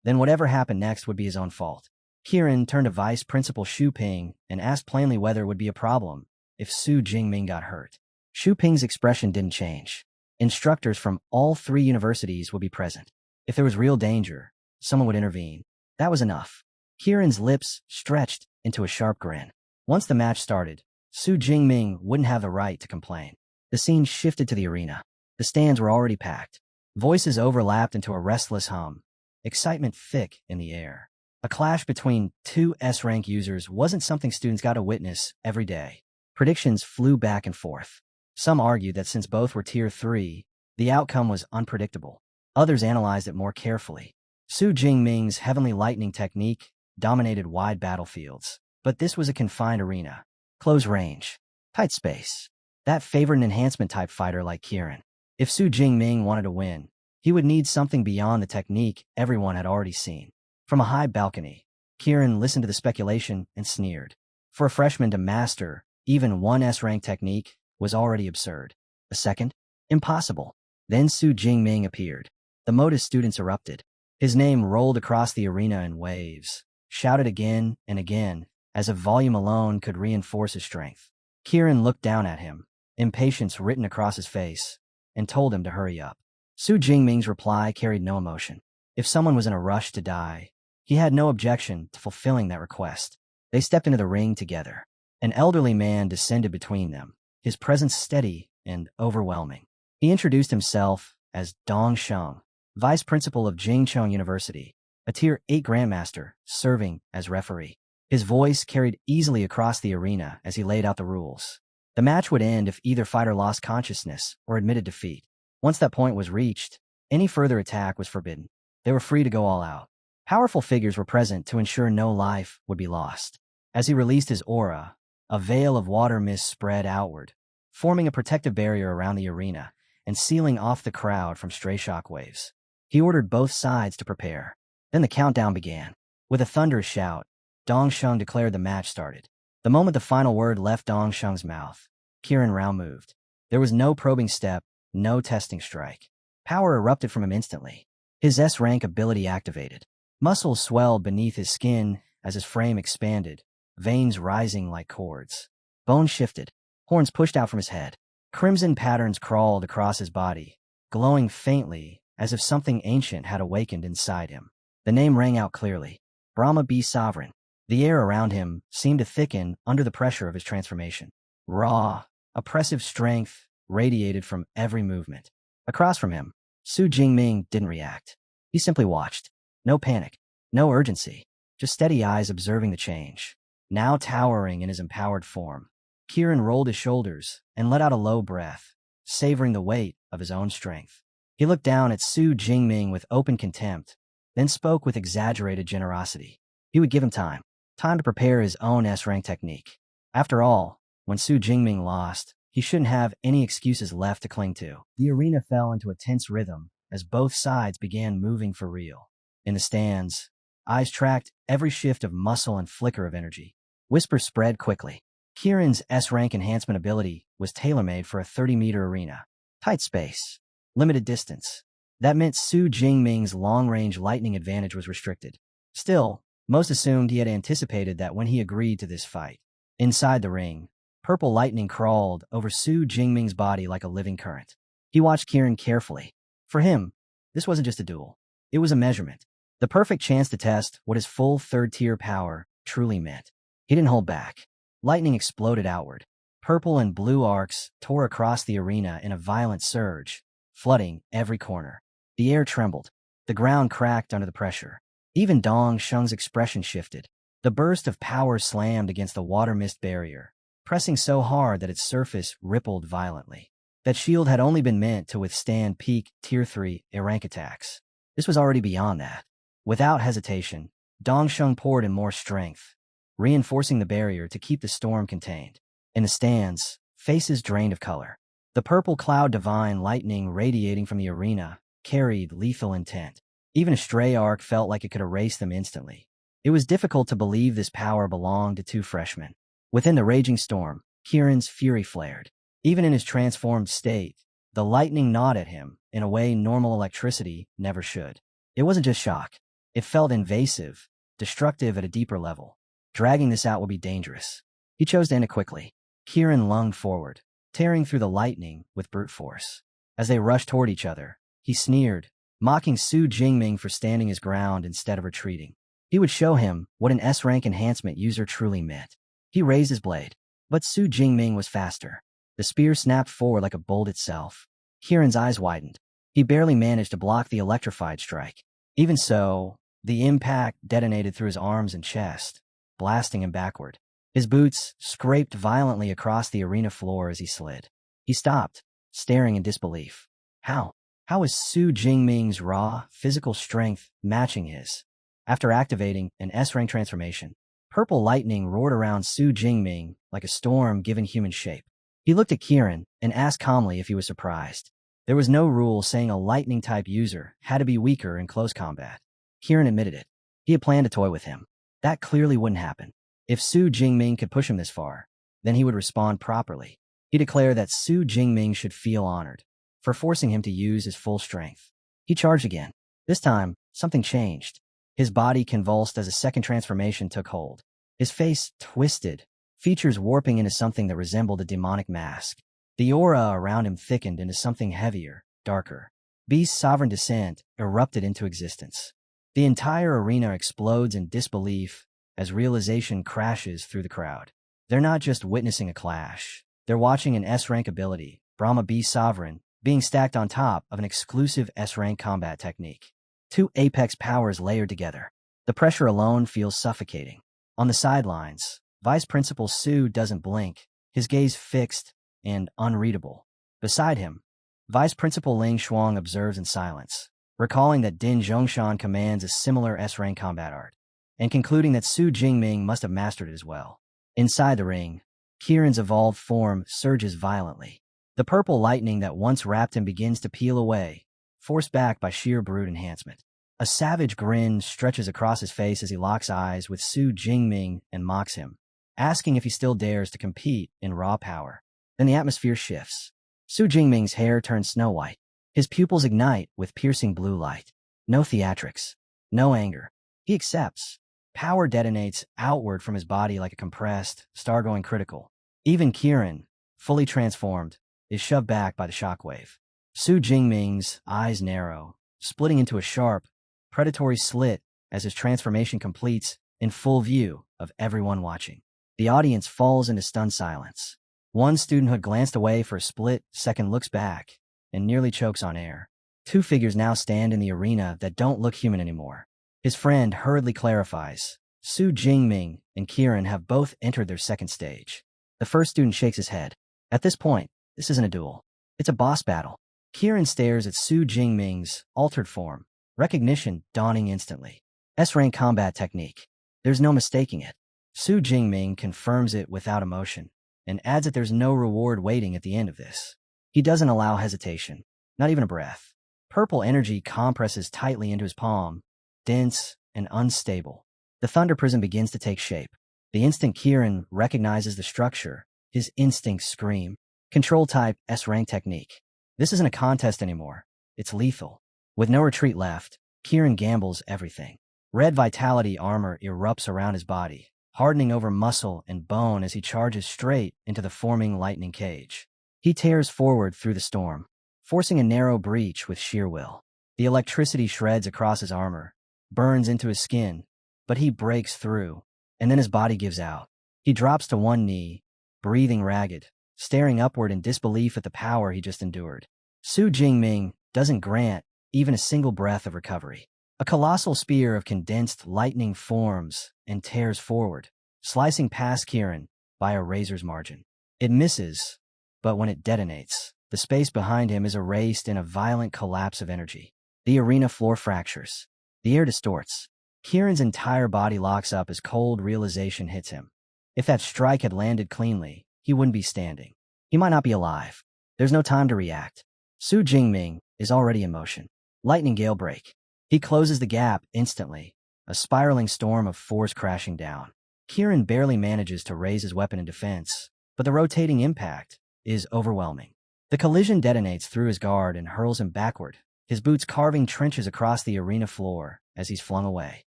then whatever happened next would be his own fault. Kieran turned to Vice Principal Xu Ping and asked plainly whether it would be a problem if Su Jingming got hurt. Xu Ping's expression didn't change. Instructors from all 3 universities would be present. If there was real danger, someone would intervene. That was enough. Kieran's lips stretched into a sharp grin. Once the match started, Su Jingming wouldn't have the right to complain. The scene shifted to the arena. The stands were already packed. Voices overlapped into a restless hum. Excitement thick in the air. A clash between 2 S-rank users wasn't something students got to witness every day. Predictions flew back and forth. Some argued that since both were Tier 3, the outcome was unpredictable. Others analyzed it more carefully. Su Jingming's Heavenly Lightning technique dominated wide battlefields. But this was a confined arena. Close range. Tight space. That favored an enhancement-type fighter like Kieran. If Su Jingming wanted to win, he would need something beyond the technique everyone had already seen. From a high balcony, Kieran listened to the speculation and sneered. For a freshman to master even one S-rank technique was already absurd. A second? Impossible. Then Su Jingming appeared. The Modus students erupted. His name rolled across the arena in waves, shouted again and again, as if volume alone could reinforce his strength. Kieran looked down at him, impatience written across his face, and told him to hurry up. Su Jingming's reply carried no emotion. If someone was in a rush to die, he had no objection to fulfilling that request. They stepped into the ring together. An elderly man descended between them, his presence steady and overwhelming. He introduced himself as Dong Sheng, Vice Principal of Jingcheng University, a Tier 8 Grandmaster serving as referee. His voice carried easily across the arena as he laid out the rules. The match would end if either fighter lost consciousness or admitted defeat. Once that point was reached, any further attack was forbidden. They were free to go all out. Powerful figures were present to ensure no life would be lost. As he released his aura, a veil of water mist spread outward, forming a protective barrier around the arena and sealing off the crowd from stray shockwaves. He ordered both sides to prepare. Then the countdown began. With a thunderous shout, Dong Sheng declared the match started. The moment the final word left Dong Sheng's mouth, Kieran Rao moved. There was no probing step, no testing strike. Power erupted from him instantly. His S-rank ability activated. Muscles swelled beneath his skin as his frame expanded, veins rising like cords. Bones shifted. Horns pushed out from his head. Crimson patterns crawled across his body, glowing faintly as if something ancient had awakened inside him. The name rang out clearly. Brahma be sovereign. The air around him seemed to thicken under the pressure of his transformation. Raw, oppressive strength radiated from every movement. Across from him, Su Jingming didn't react. He simply watched. No panic, no urgency, just steady eyes observing the change. Now towering in his empowered form, Kieran rolled his shoulders and let out a low breath, savoring the weight of his own strength. He looked down at Su Jingming with open contempt, then spoke with exaggerated generosity. He would give him time to prepare his own S-rank technique. After all, when Su Jingming lost, he shouldn't have any excuses left to cling to. The arena fell into a tense rhythm as both sides began moving for real. In the stands, eyes tracked every shift of muscle and flicker of energy. Whispers spread quickly. Kieran's S-rank enhancement ability was tailor-made for a 30-meter arena. Tight space, limited distance. That meant Su Jingming's long-range lightning advantage was restricted. Still, most assumed he had anticipated that when he agreed to this fight. Inside the ring, purple lightning crawled over Su Jingming's body like a living current. He watched Kieran carefully. For him, this wasn't just a duel. It was a measurement. The perfect chance to test what his full third-tier power truly meant. He didn't hold back. Lightning exploded outward. Purple and blue arcs tore across the arena in a violent surge, flooding every corner. The air trembled. The ground cracked under the pressure. Even Dong Sheng's expression shifted. The burst of power slammed against the water mist barrier, pressing so hard that its surface rippled violently. That shield had only been meant to withstand peak Tier 3 rank attacks. This was already beyond that. Without hesitation, Dong Sheng poured in more strength, reinforcing the barrier to keep the storm contained. In the stands, faces drained of color. The purple cloud divine lightning radiating from the arena carried lethal intent. Even a stray arc felt like it could erase them instantly. It was difficult to believe this power belonged to two freshmen. Within the raging storm, Kieran's fury flared. Even in his transformed state, the lightning gnawed at him in a way normal electricity never should. It wasn't just shock. It felt invasive, destructive at a deeper level. Dragging this out would be dangerous. He chose to end it quickly. Kieran lunged forward, tearing through the lightning with brute force. As they rushed toward each other, he sneered, mocking Su Jingming for standing his ground instead of retreating. He would show him what an S-rank enhancement user truly meant. He raised his blade, but Su Jingming was faster. The spear snapped forward like a bolt itself. Kieran's eyes widened. He barely managed to block the electrified strike. Even so, the impact detonated through his arms and chest, blasting him backward. His boots scraped violently across the arena floor as he slid. He stopped, staring in disbelief. How? How is Su Jingming's raw, physical strength matching his? After activating an S-rank transformation, purple lightning roared around Su Jingming like a storm given human shape. He looked at Kieran and asked calmly if he was surprised. There was no rule saying a lightning-type user had to be weaker in close combat. Kieran admitted it. He had planned to toy with him. That clearly wouldn't happen. If Su Jingming could push him this far, then he would respond properly. He declared that Su Jingming should feel honored for forcing him to use his full strength. He charged again. This time, something changed. His body convulsed as a second transformation took hold. His face twisted, features warping into something that resembled a demonic mask. The aura around him thickened into something heavier, darker. Beast's sovereign descent erupted into existence. The entire arena explodes in disbelief as realization crashes through the crowd. They're not just witnessing a clash. They're watching an S-rank ability, Brahma Beast Sovereign, being stacked on top of an exclusive S-rank combat technique. Two apex powers layered together. The pressure alone feels suffocating. On the sidelines, Vice Principal Su doesn't blink, his gaze fixed and unreadable. Beside him, Vice Principal Ling Shuang observes in silence, recalling that Din Zhongshan commands a similar S-rank combat art, and concluding that Su Jingming must have mastered it as well. Inside the ring, Kieran's evolved form surges violently. The purple lightning that once wrapped him begins to peel away, forced back by sheer brute enhancement. A savage grin stretches across his face as he locks eyes with Su Jingming and mocks him, asking if he still dares to compete in raw power. Then the atmosphere shifts. Su Jingming's hair turns snow white. His pupils ignite with piercing blue light. No theatrics. No anger. He accepts. Power detonates outward from his body like a compressed, star-going critical. Even Kieran, fully transformed, is shoved back by the shockwave. Su Jingming's eyes narrow, splitting into a sharp, predatory slit as his transformation completes in full view of everyone watching. The audience falls into stunned silence. One student who had glanced away for a split second looks back and nearly chokes on air. Two figures now stand in the arena that don't look human anymore. His friend hurriedly clarifies. Su Jingming and Kieran have both entered their second stage. The first student shakes his head. At this point, this isn't a duel. It's a boss battle. Kieran stares at Su Jingming's altered form, recognition dawning instantly. S-rank combat technique. There's no mistaking it. Su Jingming confirms it without emotion and adds that there's no reward waiting at the end of this. He doesn't allow hesitation, not even a breath. Purple energy compresses tightly into his palm, dense and unstable. The thunder prism begins to take shape. The instant Kieran recognizes the structure, his instincts scream. Control type S-rank technique. This isn't a contest anymore. It's lethal. With no retreat left, Kieran gambles everything. Red vitality armor erupts around his body, hardening over muscle and bone as he charges straight into the forming lightning cage. He tears forward through the storm, forcing a narrow breach with sheer will. The electricity shreds across his armor, burns into his skin, but he breaks through, and then his body gives out. He drops to one knee, breathing ragged, staring upward in disbelief at the power he just endured. Su Jingming doesn't grant even a single breath of recovery. A colossal spear of condensed lightning forms and tears forward, slicing past Kieran by a razor's margin. It misses, but when it detonates, the space behind him is erased in a violent collapse of energy. The arena floor fractures. The air distorts. Kieran's entire body locks up as cold realization hits him. If that strike had landed cleanly, he wouldn't be standing. He might not be alive. There's no time to react. Su Jingming is already in motion. Lightning gale break. He closes the gap instantly, a spiraling storm of force crashing down. Kieran barely manages to raise his weapon in defense, but the rotating impact is overwhelming. The collision detonates through his guard and hurls him backward, his boots carving trenches across the arena floor as he's flung away.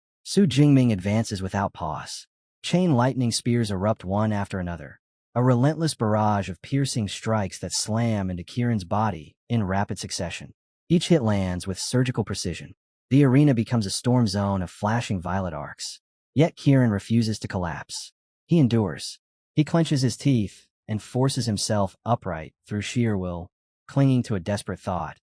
Su Jingming advances without pause. Chain lightning spears erupt one after another, a relentless barrage of piercing strikes that slam into Kieran's body in rapid succession. Each hit lands with surgical precision. The arena becomes a storm zone of flashing violet arcs. Yet Kieran refuses to collapse. He endures. He clenches his teeth and forces himself upright through sheer will, clinging to a desperate thought.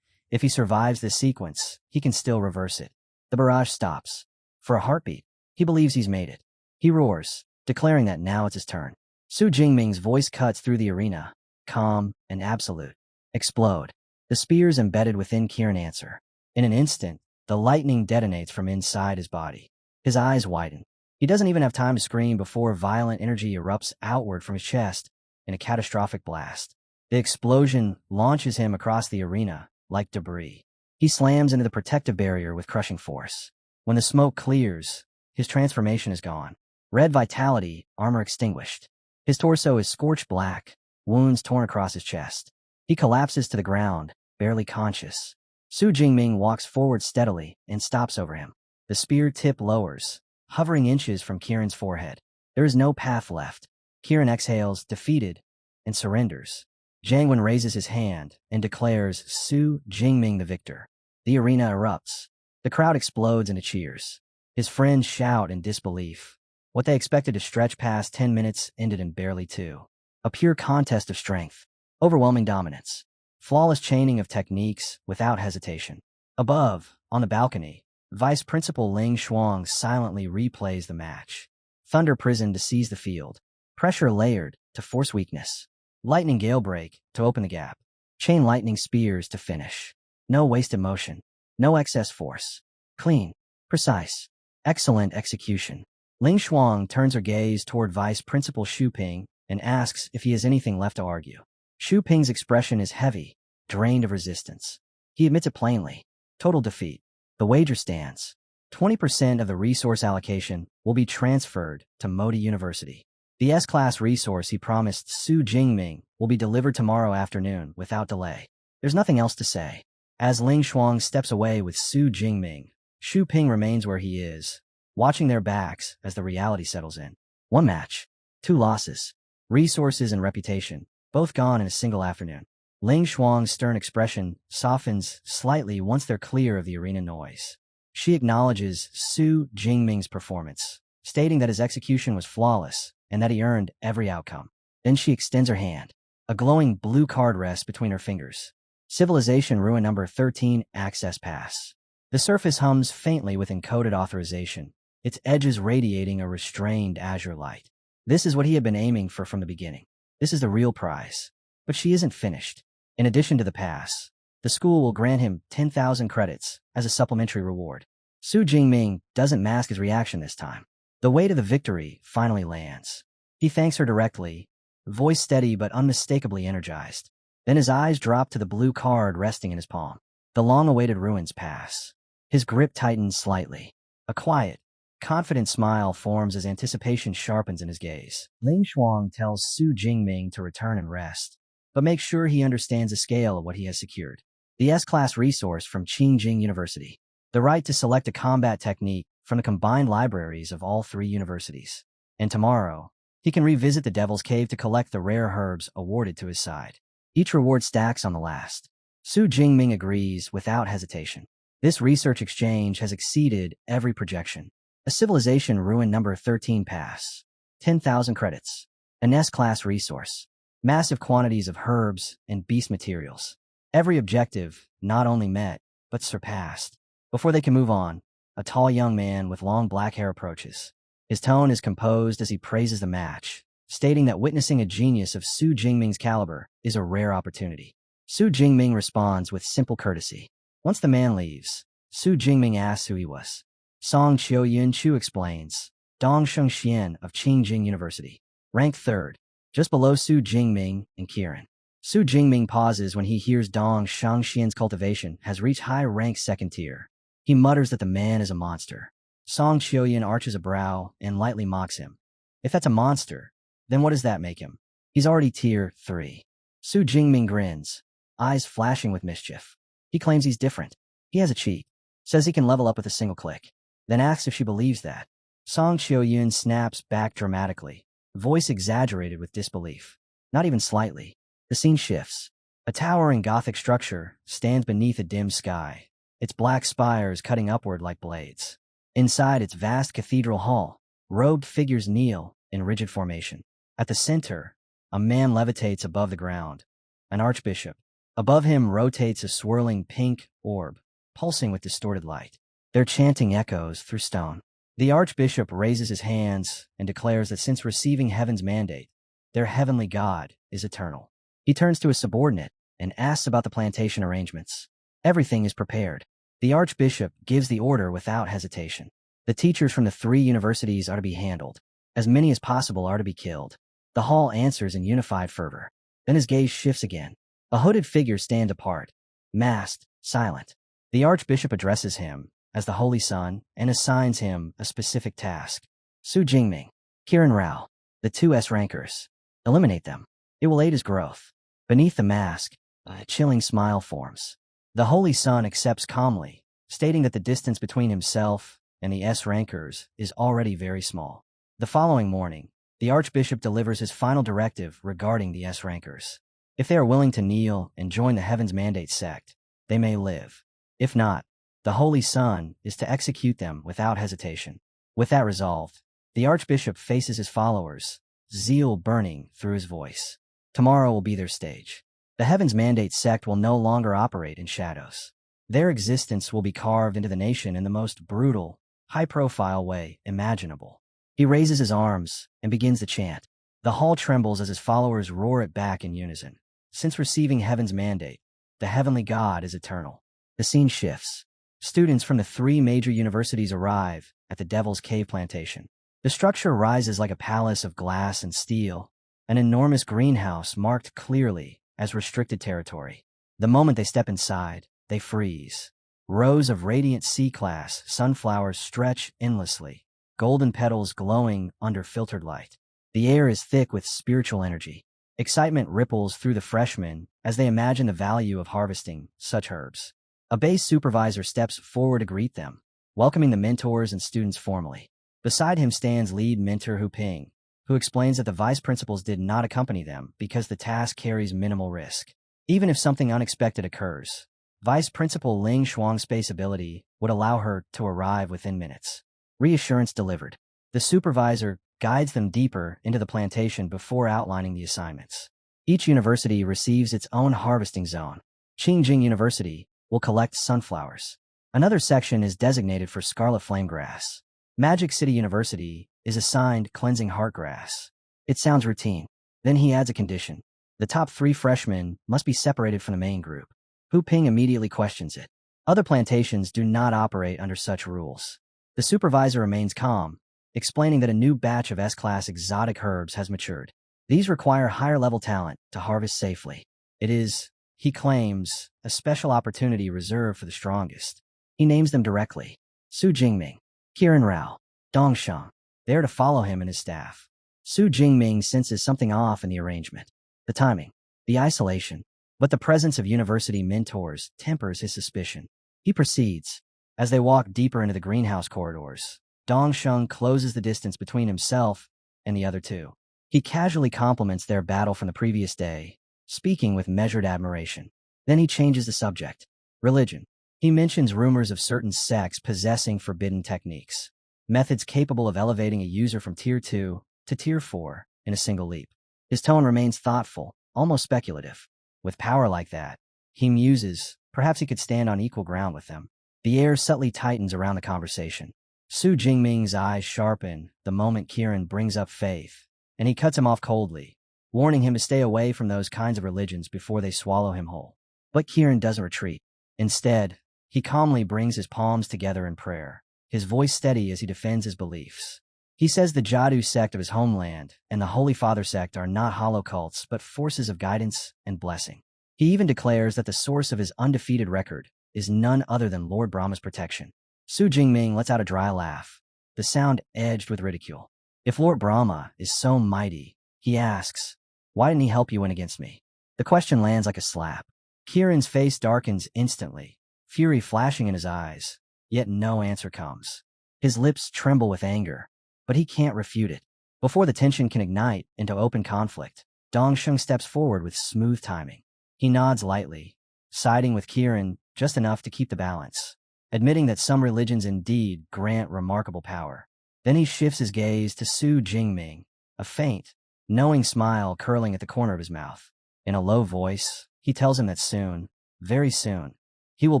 If he survives this sequence, he can still reverse it. The barrage stops. For a heartbeat, he believes he's made it. He roars, declaring that now it's his turn. Su Jingming's voice cuts through the arena, calm and absolute. Explode. The spears embedded within Kieran answer. In an instant, the lightning detonates from inside his body. His eyes widen. He doesn't even have time to scream before violent energy erupts outward from his chest in a catastrophic blast. The explosion launches him across the arena like debris. He slams into the protective barrier with crushing force. When the smoke clears, his transformation is gone. Red vitality, armor extinguished. His torso is scorched black, wounds torn across his chest. He collapses to the ground, barely conscious. Su Jingming walks forward steadily and stops over him. The spear tip lowers, hovering inches from Kieran's forehead. There is no path left. Kieran exhales, defeated, and surrenders. Jiangwen raises his hand and declares Su Jingming the victor. The arena erupts. The crowd explodes into cheers. His friends shout in disbelief. What they expected to stretch past 10 minutes ended in barely 2. A pure contest of strength. Overwhelming dominance. Flawless chaining of techniques without hesitation. Above, on the balcony, Vice Principal Ling Shuang silently replays the match. Thunder prism to seize the field. Pressure layered to force weakness. Lightning gale break to open the gap. Chain lightning spears to finish. No wasted motion. No excess force. Clean. Precise. Excellent execution. Ling Shuang turns her gaze toward Vice Principal Xu Ping and asks if he has anything left to argue. Xu Ping's expression is heavy, drained of resistance. He admits it plainly. Total defeat. The wager stands. 20% of the resource allocation will be transferred to Modi University. The S-class resource he promised Su Jingming will be delivered tomorrow afternoon without delay. There's nothing else to say. As Ling Shuang steps away with Su Jingming, Xu Ping remains where he is, watching their backs as the reality settles in. 1 match. 2 losses. Resources and reputation, both gone in a single afternoon. Ling Shuang's stern expression softens slightly once they're clear of the arena noise. She acknowledges Su Jingming's performance, stating that his execution was flawless and that he earned every outcome. Then she extends her hand. A glowing blue card rests between her fingers. Civilization Ruin Number 13 Access Pass. The surface hums faintly with encoded authorization, its edges radiating a restrained azure light. This is what he had been aiming for from the beginning. This is the real prize. But she isn't finished. In addition to the pass, the school will grant him 10,000 credits as a supplementary reward. Su Jingming doesn't mask his reaction this time. The weight of the victory finally lands. He thanks her directly, voice steady but unmistakably energized. Then his eyes drop to the blue card resting in his palm. The long-awaited ruins pass. His grip tightens slightly. A quiet, confident smile forms as anticipation sharpens in his gaze. Ling Shuang tells Su Jingming to return and rest, but makes sure he understands the scale of what he has secured. The S-Class resource from Qingjing University. The right to select a combat technique from the combined libraries of all three universities. And tomorrow, he can revisit the Devil's Cave to collect the rare herbs awarded to his side. Each reward stacks on the last. Su Jingming agrees without hesitation. This research exchange has exceeded every projection. A Civilization Ruin Number 13 pass. 10,000 credits. An S-Class resource. Massive quantities of herbs and beast materials. Every objective not only met, but surpassed. Before they can move on, a tall young man with long black hair approaches. His tone is composed as he praises the match, stating that witnessing a genius of Su Jingming's caliber is a rare opportunity. Su Jingming responds with simple courtesy. Once the man leaves, Su Jingming asks who he was. Song Qiuyun Chu explains, Dong Shengxian of Qingjing University. Rank 3rd, just below Su Jingming and Kiran. Su Jingming pauses when he hears Dong Shengxian's cultivation has reached high rank 2nd tier. He mutters that the man is a monster. Song Qiuyun arches a brow and lightly mocks him. If that's a monster, then what does that make him? He's already tier 3. Su Jingming grins, eyes flashing with mischief. He claims he's different. He has a cheat. Says he can level up with a single click. Then asks if she believes that. Song Qiuyun snaps back dramatically, voice exaggerated with disbelief. Not even slightly. The scene shifts. A towering Gothic structure stands beneath a dim sky, its black spires cutting upward like blades. Inside its vast cathedral hall, robed figures kneel in rigid formation. At the center, a man levitates above the ground, an archbishop. Above him rotates a swirling pink orb, pulsing with distorted light. Their chanting echoes through stone. The archbishop raises his hands and declares that since receiving heaven's mandate, their heavenly god is eternal. He turns to his subordinate and asks about the plantation arrangements. Everything is prepared. The archbishop gives the order without hesitation. The teachers from the 3 universities are to be handled. As many as possible are to be killed. The hall answers in unified fervor. Then his gaze shifts again. A hooded figure stands apart, masked, silent. The archbishop addresses him as the Holy Son and assigns him a specific task. Su Jingming, Kiran Rao, the 2 S-rankers. Eliminate them. It will aid his growth. Beneath the mask, a chilling smile forms. The Holy Son accepts calmly, stating that the distance between himself and the S-rankers is already very small. The following morning, the archbishop delivers his final directive regarding the S-rankers. If they are willing to kneel and join the Heaven's Mandate sect, they may live. If not, the Holy Son is to execute them without hesitation. With that resolved, the archbishop faces his followers, zeal burning through his voice. Tomorrow will be their stage. The Heaven's Mandate sect will no longer operate in shadows. Their existence will be carved into the nation in the most brutal, high-profile way imaginable. He raises his arms and begins to chant. The hall trembles as his followers roar it back in unison. Since receiving Heaven's Mandate, the heavenly god is eternal. The scene shifts. Students from the 3 major universities arrive at the Devil's Cave plantation. The structure rises like a palace of glass and steel, an enormous greenhouse marked clearly as restricted territory. The moment they step inside, they freeze. Rows of radiant C-class sunflowers stretch endlessly, golden petals glowing under filtered light. The air is thick with spiritual energy. Excitement ripples through the freshmen as they imagine the value of harvesting such herbs. A base supervisor steps forward to greet them, welcoming the mentors and students formally. Beside him stands lead mentor Hu Ping, who explains that the vice principals did not accompany them because the task carries minimal risk. Even if something unexpected occurs, Vice Principal Ling Shuang's space ability would allow her to arrive within minutes. Reassurance delivered. The supervisor guides them deeper into the plantation before outlining the assignments. Each university receives its own harvesting zone. Qingjing University will collect sunflowers. Another section is designated for scarlet flame grass. Magic City University is assigned cleansing heart grass. It sounds routine. Then he adds a condition. The top 3 freshmen must be separated from the main group. Hu Ping immediately questions it. Other plantations do not operate under such rules. The supervisor remains calm, explaining that a new batch of S-class exotic herbs has matured. These require higher-level talent to harvest safely. It is, he claims, a special opportunity reserved for the strongest. He names them directly. Su Jingming, Qiran Rao, Dong Sheng. They are to follow him and his staff. Su Jingming senses something off in the arrangement. The timing, the isolation, but the presence of university mentors tempers his suspicion. He proceeds. As they walk deeper into the greenhouse corridors, Dong Sheng closes the distance between himself and the other two. He casually compliments their battle from the previous day, speaking with measured admiration. Then he changes the subject. Religion. He mentions rumors of certain sects possessing forbidden techniques, methods capable of elevating a user from Tier 2 to Tier 4 in a single leap. His tone remains thoughtful, almost speculative. With power like that, he muses, perhaps he could stand on equal ground with them. The air subtly tightens around the conversation. Su Jingming's eyes sharpen the moment Qiran brings up faith, and he cuts him off coldly, warning him to stay away from those kinds of religions before they swallow him whole. But Qiran doesn't retreat. Instead, he calmly brings his palms together in prayer, his voice steady as he defends his beliefs. He says the Jadu sect of his homeland and the Holy Father sect are not hollow cults but forces of guidance and blessing. He even declares that the source of his undefeated record is none other than Lord Brahma's protection. Su Jingming lets out a dry laugh, the sound edged with ridicule. If Lord Brahma is so mighty, he asks, why didn't he help you win against me? The question lands like a slap. Qiran's face darkens instantly, fury flashing in his eyes, yet no answer comes. His lips tremble with anger, but he can't refute it. Before the tension can ignite into open conflict, Dong Sheng steps forward with smooth timing. He nods lightly, siding with Qiran just enough to keep the balance, admitting that some religions indeed grant remarkable power. Then he shifts his gaze to Su Jingming, a faint, knowing smile curling at the corner of his mouth. In a low voice, he tells him that soon, very soon, he will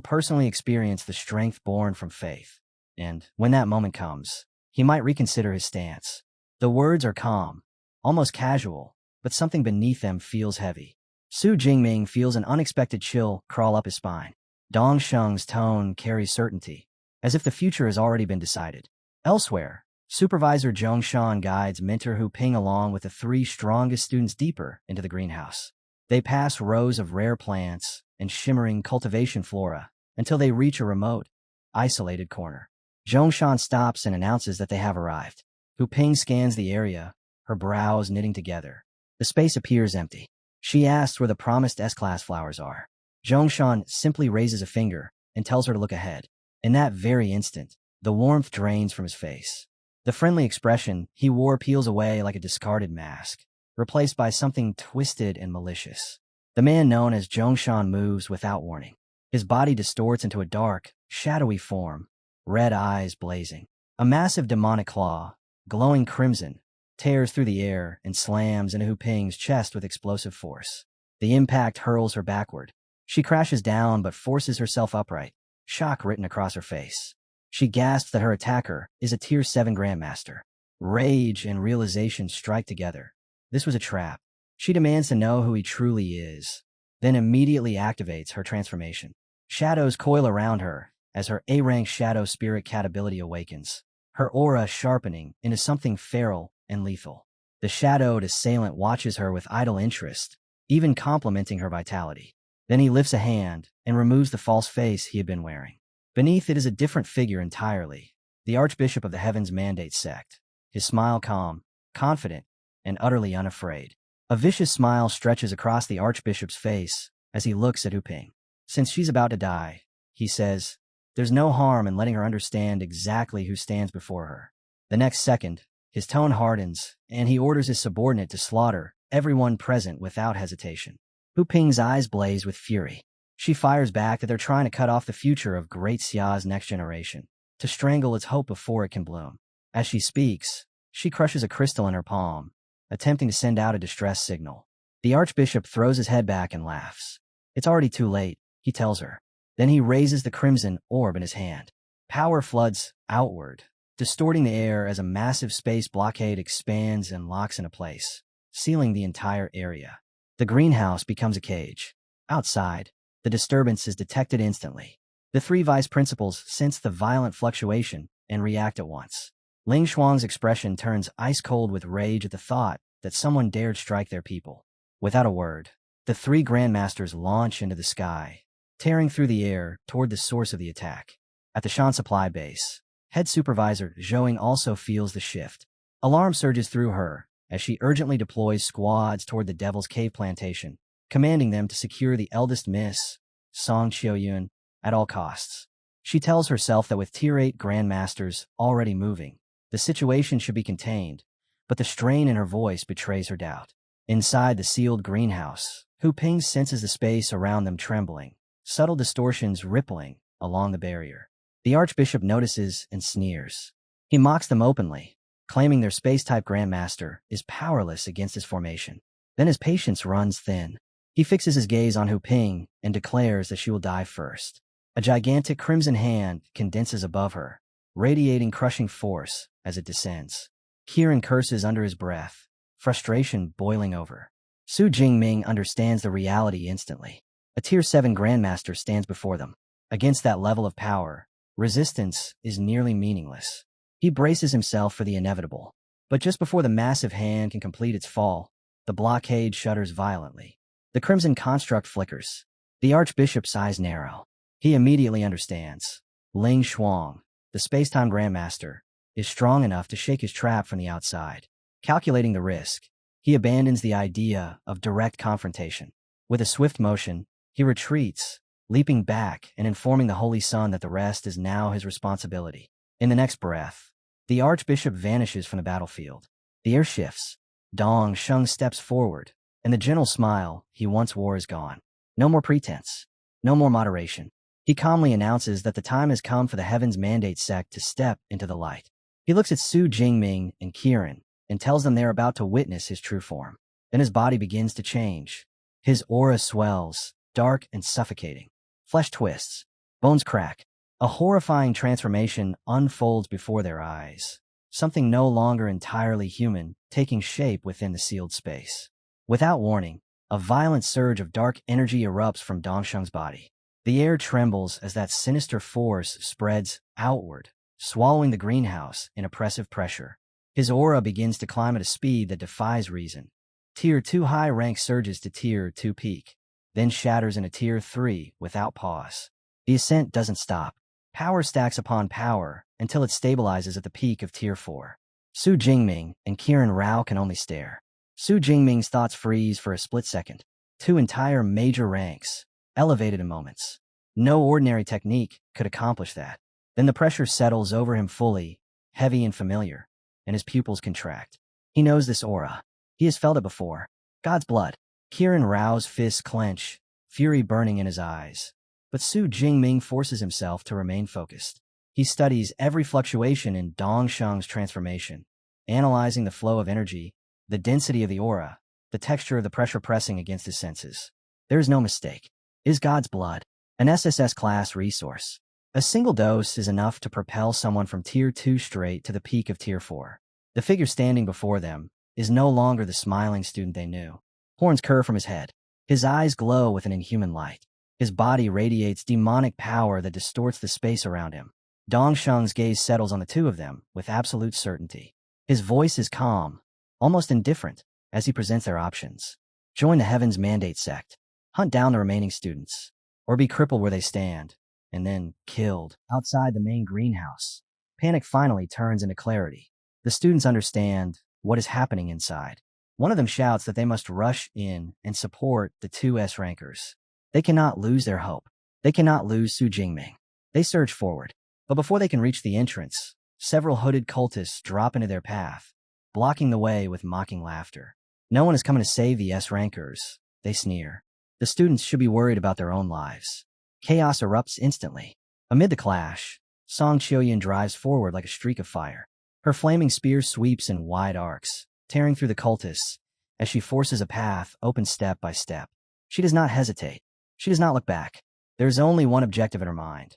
personally experience the strength born from faith. And, when that moment comes, he might reconsider his stance. The words are calm, almost casual, but something beneath them feels heavy. Su Jingming feels an unexpected chill crawl up his spine. Dong Sheng's tone carries certainty, as if the future has already been decided. Elsewhere, Supervisor Zhong Shan guides mentor Hu Ping along with the 3 strongest students deeper into the greenhouse. They pass rows of rare plants and shimmering cultivation flora until they reach a remote, isolated corner. Zhong Shan stops and announces that they have arrived. Hu Ping scans the area, her brows knitting together. The space appears empty. She asks where the promised S-class flowers are. Zhong Shan simply raises a finger and tells her to look ahead. In that very instant, the warmth drains from his face. The friendly expression he wore peels away like a discarded mask, replaced by something twisted and malicious. The man known as Zhong Shan moves without warning. His body distorts into a dark, shadowy form, red eyes blazing. A massive demonic claw, glowing crimson, tears through the air and slams into Hu Ping's chest with explosive force. The impact hurls her backward. She crashes down but forces herself upright, shock written across her face. She gasps that her attacker is a Tier 7 Grandmaster. Rage and realization strike together. This was a trap. She demands to know who he truly is, then immediately activates her transformation. Shadows coil around her as her A-rank shadow spirit cat ability awakens, her aura sharpening into something feral and lethal. The shadowed assailant watches her with idle interest, even complimenting her vitality. Then he lifts a hand and removes the false face he had been wearing. Beneath it is a different figure entirely, the Archbishop of the Heavens Mandate sect, his smile calm, confident, and utterly unafraid. A vicious smile stretches across the Archbishop's face as he looks at Hu Ping. Since she's about to die, he says, there's no harm in letting her understand exactly who stands before her. The next second, his tone hardens, and he orders his subordinate to slaughter everyone present without hesitation. Hu Ping's eyes blaze with fury. She fires back that they're trying to cut off the future of Great Xia's next generation, to strangle its hope before it can bloom. As she speaks, she crushes a crystal in her palm, attempting to send out a distress signal. The archbishop throws his head back and laughs. It's already too late, he tells her. Then he raises the crimson orb in his hand. Power floods outward, distorting the air as a massive space blockade expands and locks into place, sealing the entire area. The greenhouse becomes a cage. Outside, the disturbance is detected instantly. The three vice principals sense the violent fluctuation and react at once. Ling Shuang's expression turns ice-cold with rage at the thought that someone dared strike their people. Without a word, the three grandmasters launch into the sky, tearing through the air toward the source of the attack. At the Shan supply base, head supervisor Zhouing also feels the shift. Alarm surges through her as she urgently deploys squads toward the Devil's Cave plantation, commanding them to secure the eldest miss, Song Qiuyun, at all costs. She tells herself that with Tier 8 grandmasters already moving, the situation should be contained, but the strain in her voice betrays her doubt. Inside the sealed greenhouse, Hu Ping senses the space around them trembling, subtle distortions rippling along the barrier. The archbishop notices and sneers. He mocks them openly, claiming their space-type grandmaster is powerless against his formation. Then his patience runs thin. He fixes his gaze on Hu Ping and declares that she will die first. A gigantic crimson hand condenses above her, radiating crushing force as it descends. Kieran curses under his breath, frustration boiling over. Su Jingming understands the reality instantly. A Tier 7 grandmaster stands before them. Against that level of power, resistance is nearly meaningless. He braces himself for the inevitable. But just before the massive hand can complete its fall, the blockade shudders violently. The crimson construct flickers. The archbishop's eyes narrow. He immediately understands. Ling Shuang, the space-time grandmaster, is strong enough to shake his trap from the outside. Calculating the risk, he abandons the idea of direct confrontation. With a swift motion, he retreats, leaping back and informing the Holy Sun that the rest is now his responsibility. In the next breath, the archbishop vanishes from the battlefield. The air shifts. Dong Sheng steps forward, and the gentle smile he once wore is gone. No more pretense. No more moderation. He calmly announces that the time has come for the Heaven's Mandate sect to step into the light. He looks at Su Jingming and Kieran and tells them they're about to witness his true form. Then his body begins to change. His aura swells, dark and suffocating. Flesh twists. Bones crack. A horrifying transformation unfolds before their eyes. Something no longer entirely human taking shape within the sealed space. Without warning, a violent surge of dark energy erupts from Dongsheng's body. The air trembles as that sinister force spreads outward, swallowing the greenhouse in oppressive pressure. His aura begins to climb at a speed that defies reason. Tier 2 high rank surges to Tier 2 peak, then shatters into Tier 3 without pause. The ascent doesn't stop. Power stacks upon power until it stabilizes at the peak of Tier 4. Su Jingming and Kieran Rao can only stare. Su Jingming's thoughts freeze for a split second. Two entire major ranks, elevated in moments. No ordinary technique could accomplish that. Then the pressure settles over him fully, heavy and familiar, and his pupils contract. He knows this aura. He has felt it before. God's blood. Kieran Rao's fists clench, fury burning in his eyes. But Su Jingming forces himself to remain focused. He studies every fluctuation in Dongsheng's transformation, analyzing the flow of energy, the density of the aura, the texture of the pressure pressing against his senses. There is no mistake. It is God's blood, an SSS-class resource. A single dose is enough to propel someone from Tier 2 straight to the peak of Tier 4. The figure standing before them is no longer the smiling student they knew. Horns curve from his head. His eyes glow with an inhuman light. His body radiates demonic power that distorts the space around him. Dongsheng's gaze settles on the two of them with absolute certainty. His voice is calm, almost indifferent, as he presents their options. Join the Heaven's Mandate sect. Hunt down the remaining students. Or be crippled where they stand, and then killed. Outside the main greenhouse, panic finally turns into clarity. The students understand what is happening inside. One of them shouts that they must rush in and support the two S-rankers. They cannot lose their hope. They cannot lose Su Jingming. They surge forward. But before they can reach the entrance, several hooded cultists drop into their path, blocking the way with mocking laughter. No one is coming to save the S-rankers, they sneer. The students should be worried about their own lives. Chaos erupts instantly. Amid the clash, Song Qiuyun drives forward like a streak of fire. Her flaming spear sweeps in wide arcs, tearing through the cultists as she forces a path open step by step. She does not hesitate. She does not look back. There is only one objective in her mind: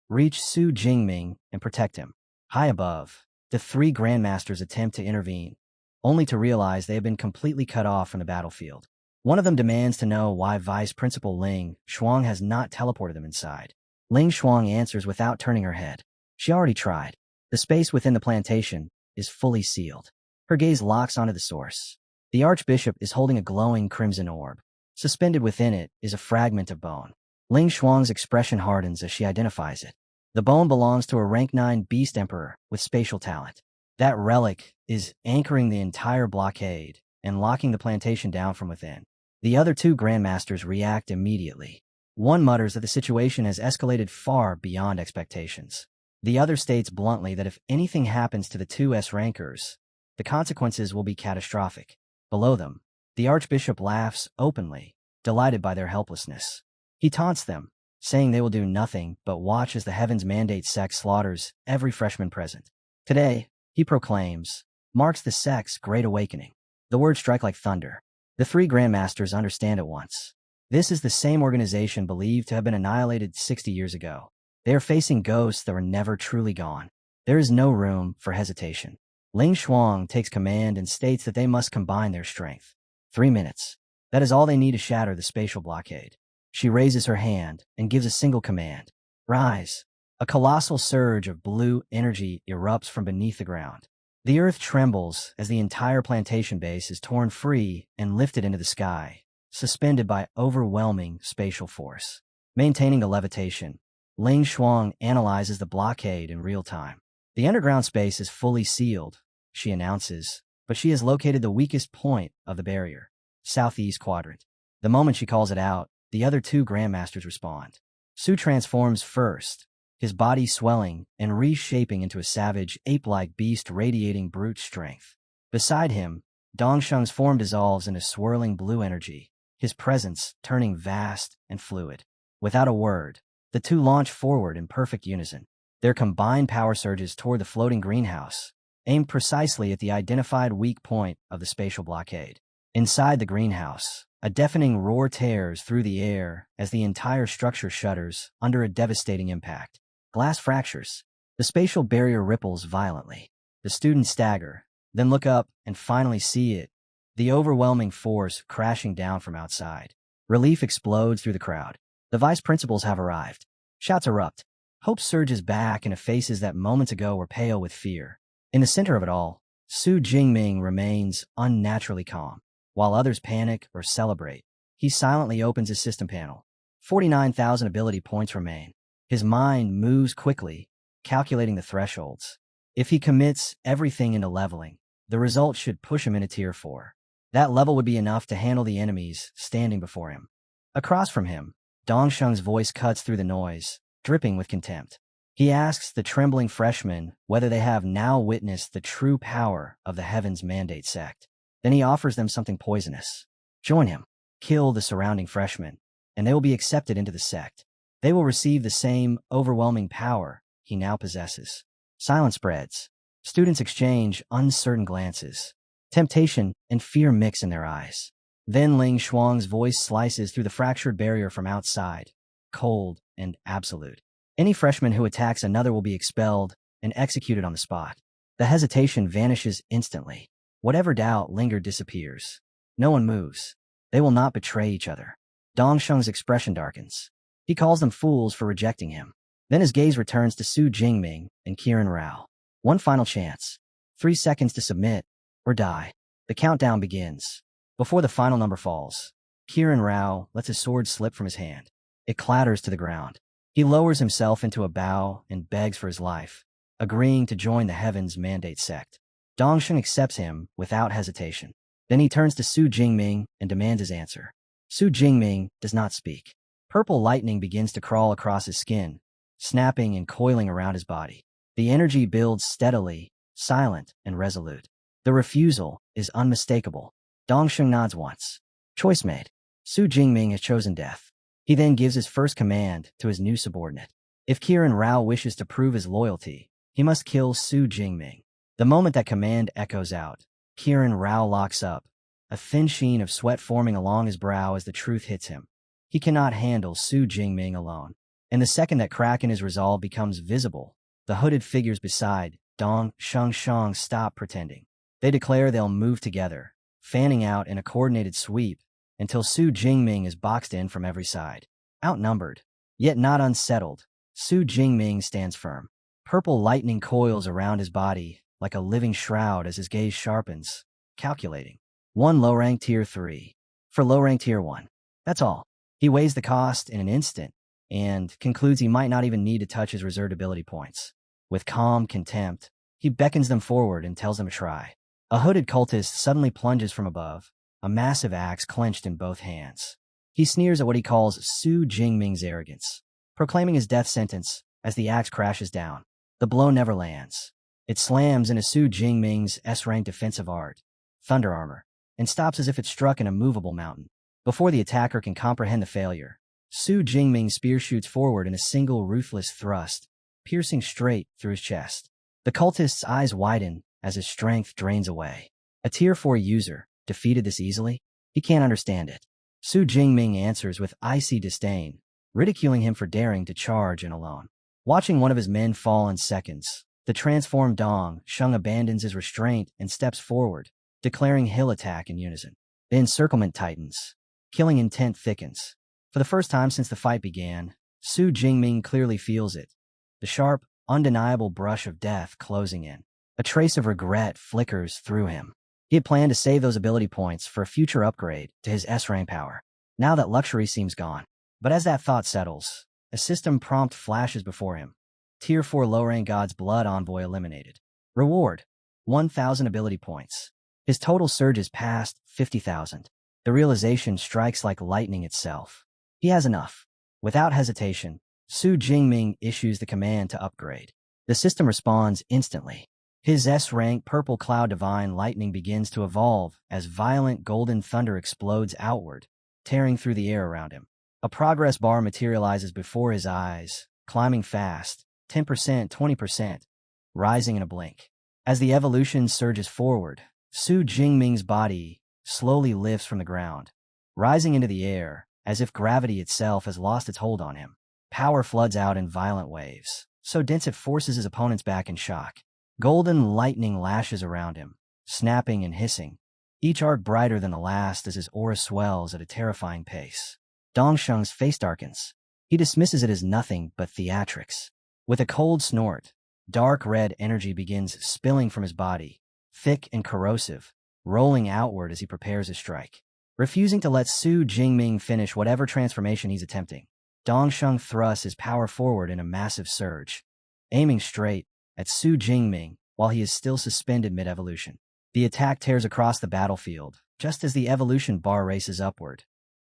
reach Su Jingming and protect him. High above, the three grandmasters attempt to intervene, only to realize they have been completely cut off from the battlefield. One of them demands to know why Vice Principal Ling Shuang has not teleported them inside. Ling Shuang answers without turning her head. She already tried. The space within the plantation is fully sealed. Her gaze locks onto the source. The Archbishop is holding a glowing crimson orb. Suspended within it is a fragment of bone. Ling Shuang's expression hardens as she identifies it. The bone belongs to a rank 9 beast emperor with spatial talent. That relic is anchoring the entire blockade and locking the plantation down from within. The other two grandmasters react immediately. One mutters that the situation has escalated far beyond expectations. The other states bluntly that if anything happens to the two S-rankers, the consequences will be catastrophic. Below them, the Archbishop laughs openly, delighted by their helplessness. He taunts them, saying they will do nothing but watch as the Heaven's Mandate sect slaughters every freshman present. Today, he proclaims, marks the sect's great awakening. The words strike like thunder. The three grandmasters understand at once. This is the same organization believed to have been annihilated 60 years ago. They are facing ghosts that were never truly gone. There is no room for hesitation. Ling Shuang takes command and states that they must combine their strength. 3 minutes. That is all they need to shatter the spatial blockade. She raises her hand and gives a single command. Rise. A colossal surge of blue energy erupts from beneath the ground. The earth trembles as the entire plantation base is torn free and lifted into the sky, suspended by overwhelming spatial force. Maintaining the levitation, Ling Shuang analyzes the blockade in real time. The underground space is fully sealed, she announces, but she has located the weakest point of the barrier, southeast quadrant. The moment she calls it out, the other two grandmasters respond. Su transforms first, his body swelling and reshaping into a savage, ape-like beast radiating brute strength. Beside him, Dongsheng's form dissolves into swirling blue energy, his presence turning vast and fluid. Without a word, the two launch forward in perfect unison. Their combined power surges toward the floating greenhouse, aimed precisely at the identified weak point of the spatial blockade. Inside the greenhouse, a deafening roar tears through the air as the entire structure shudders under a devastating impact. Glass fractures. The spatial barrier ripples violently. The students stagger, then look up and finally see it, the overwhelming force crashing down from outside. Relief explodes through the crowd. The vice principals have arrived. Shouts erupt. Hope surges back into faces that moments ago were pale with fear. In the center of it all, Su Jingming remains unnaturally calm. While others panic or celebrate, he silently opens his system panel. 49,000 ability points remain. His mind moves quickly, calculating the thresholds. If he commits everything into leveling, the result should push him into Tier 4. That level would be enough to handle the enemies standing before him. Across from him, Dongsheng's voice cuts through the noise, dripping with contempt. He asks the trembling freshmen whether they have now witnessed the true power of the Heaven's Mandate sect. Then he offers them something poisonous. Join him. Kill the surrounding freshmen, and they will be accepted into the sect. They will receive the same overwhelming power he now possesses. Silence spreads. Students exchange uncertain glances. Temptation and fear mix in their eyes. Then Ling Shuang's voice slices through the fractured barrier from outside, cold and absolute. Any freshman who attacks another will be expelled and executed on the spot. The hesitation vanishes instantly. Whatever doubt lingered disappears. No one moves. They will not betray each other. Dongsheng's expression darkens. He calls them fools for rejecting him. Then his gaze returns to Su Jingming and Qiren Rao. One final chance. 3 seconds to submit or die. The countdown begins. Before the final number falls, Qiren Rao lets his sword slip from his hand. It clatters to the ground. He lowers himself into a bow and begs for his life, agreeing to join the Heaven's Mandate sect. Dongsheng accepts him without hesitation. Then he turns to Su Jingming and demands his answer. Su Jingming does not speak. Purple lightning begins to crawl across his skin, snapping and coiling around his body. The energy builds steadily, silent and resolute. The refusal is unmistakable. Dongsheng nods once. Choice made. Su Jingming has chosen death. He then gives his first command to his new subordinate. If Qiren Rao wishes to prove his loyalty, he must kill Su Jingming. The moment that command echoes out, Kirin Rao locks up, a thin sheen of sweat forming along his brow as the truth hits him. He cannot handle Su Jingming alone. And the second that crack in his resolve becomes visible, the hooded figures beside Dong Shang stop pretending. They declare they'll move together, fanning out in a coordinated sweep until Su Jingming is boxed in from every side. Outnumbered, yet not unsettled, Su Jingming stands firm. Purple lightning coils around his body like a living shroud as his gaze sharpens, calculating. 1 low rank tier 3. For low rank tier 1. That's all. He weighs the cost in an instant and concludes he might not even need to touch his reserved ability points. With calm contempt, he beckons them forward and tells them to try. A hooded cultist suddenly plunges from above, a massive axe clenched in both hands. He sneers at what he calls Su Jingming's arrogance, proclaiming his death sentence as the axe crashes down. The blow never lands. It slams into Su Jingming's S-rank defensive art, thunder armor, and stops as if it struck an immovable mountain. Before the attacker can comprehend the failure, Su Jingming's spear shoots forward in a single ruthless thrust, piercing straight through his chest. The cultist's eyes widen as his strength drains away. A tier 4 user defeated this easily? He can't understand it. Su Jingming answers with icy disdain, ridiculing him for daring to charge in alone. Watching one of his men fall in seconds, the transformed Dong Shang abandons his restraint and steps forward, declaring he'll attack in unison. The encirclement tightens. Killing intent thickens. For the first time since the fight began, Su Jingming clearly feels it. The sharp, undeniable brush of death closing in. A trace of regret flickers through him. He had planned to save those ability points for a future upgrade to his S-rank power. Now that luxury seems gone. But as that thought settles, a system prompt flashes before him. Tier 4 low-rank God's Blood Envoy eliminated. Reward: 1,000 ability points. His total surges past 50,000. The realization strikes like lightning itself. He has enough. Without hesitation, Su Jingming issues the command to upgrade. The system responds instantly. His S-rank Purple Cloud Divine Lightning begins to evolve as violent golden thunder explodes outward, tearing through the air around him. A progress bar materializes before his eyes, climbing fast, 10%, 20%, rising in a blink. As the evolution surges forward, Su Jingming's body slowly lifts from the ground, rising into the air as if gravity itself has lost its hold on him. Power floods out in violent waves, so dense it forces his opponents back in shock. Golden lightning lashes around him, snapping and hissing, each arc brighter than the last as his aura swells at a terrifying pace. Dongsheng's face darkens. He dismisses it as nothing but theatrics. With a cold snort, dark red energy begins spilling from his body, thick and corrosive, rolling outward as he prepares his strike. Refusing to let Su Jingming finish whatever transformation he's attempting, Dongsheng thrusts his power forward in a massive surge, aiming straight at Su Jingming while he is still suspended mid-evolution. The attack tears across the battlefield, just as the evolution bar races upward.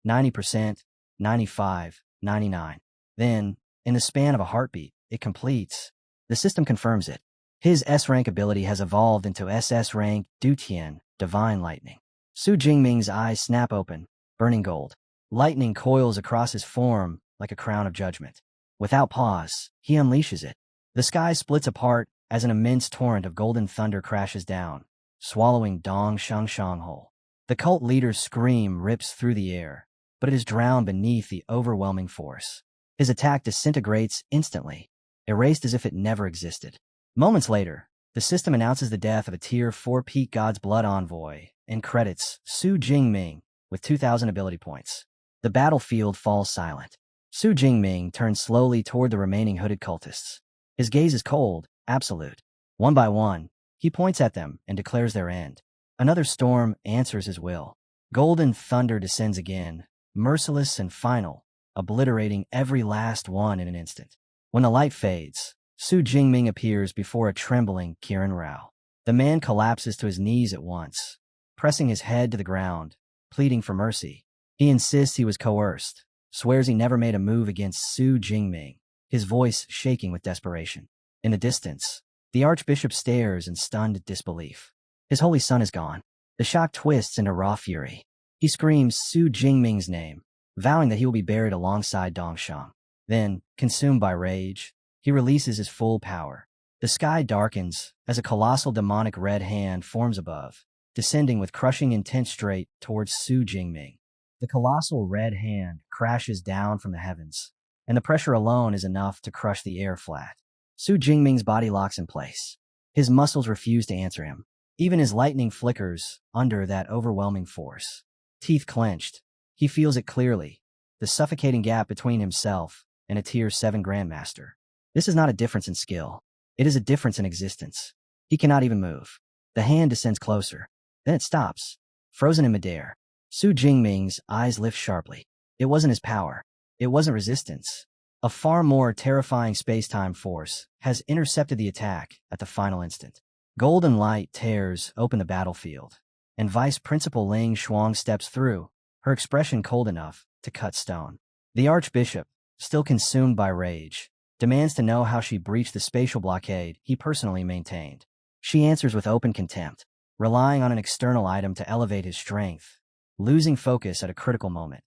90%, 95, 99. Then, in the span of a heartbeat, it completes. The system confirms it. His S-rank ability has evolved into SS rank Dutian, Divine Lightning. Su Jingming's eyes snap open, burning gold. Lightning coils across his form like a crown of judgment. Without pause, he unleashes it. The sky splits apart as an immense torrent of golden thunder crashes down, swallowing Dong Shang whole. The cult leader's scream rips through the air, but it is drowned beneath the overwhelming force. His attack disintegrates instantly, erased as if it never existed. Moments later, the system announces the death of a Tier 4 Peak God's Blood Envoy and credits Su Jingming with 2,000 ability points. The battlefield falls silent. Su Jingming turns slowly toward the remaining hooded cultists. His gaze is cold, absolute. One by one, he points at them and declares their end. Another storm answers his will. Golden thunder descends again, merciless and final, obliterating every last one in an instant. When the light fades, Su Jingming appears before a trembling Kirin Rao. The man collapses to his knees at once, pressing his head to the ground, pleading for mercy. He insists he was coerced, swears he never made a move against Su Jingming, his voice shaking with desperation. In the distance, the archbishop stares in stunned disbelief. His holy son is gone. The shock twists into raw fury. He screams Su Jingming's name, vowing that he will be buried alongside Dongsheng. Then, consumed by rage, he releases his full power. The sky darkens as a colossal demonic red hand forms above, descending with crushing intent straight towards Su Jingming. The colossal red hand crashes down from the heavens, and the pressure alone is enough to crush the air flat. Su Jingming's body locks in place. His muscles refuse to answer him. Even his lightning flickers under that overwhelming force. Teeth clenched, he feels it clearly, the suffocating gap between himself and a Tier 7 Grandmaster. This is not a difference in skill. It is a difference in existence. He cannot even move. The hand descends closer. Then it stops, frozen in midair. Su Jingming's eyes lift sharply. It wasn't his power. It wasn't resistance. A far more terrifying space-time force has intercepted the attack at the final instant. Golden light tears open the battlefield, and Vice Principal Ling Shuang steps through, her expression cold enough to cut stone. The Archbishop, still consumed by rage, demands to know how she breached the spatial blockade he personally maintained. She answers with open contempt, relying on an external item to elevate his strength, losing focus at a critical moment.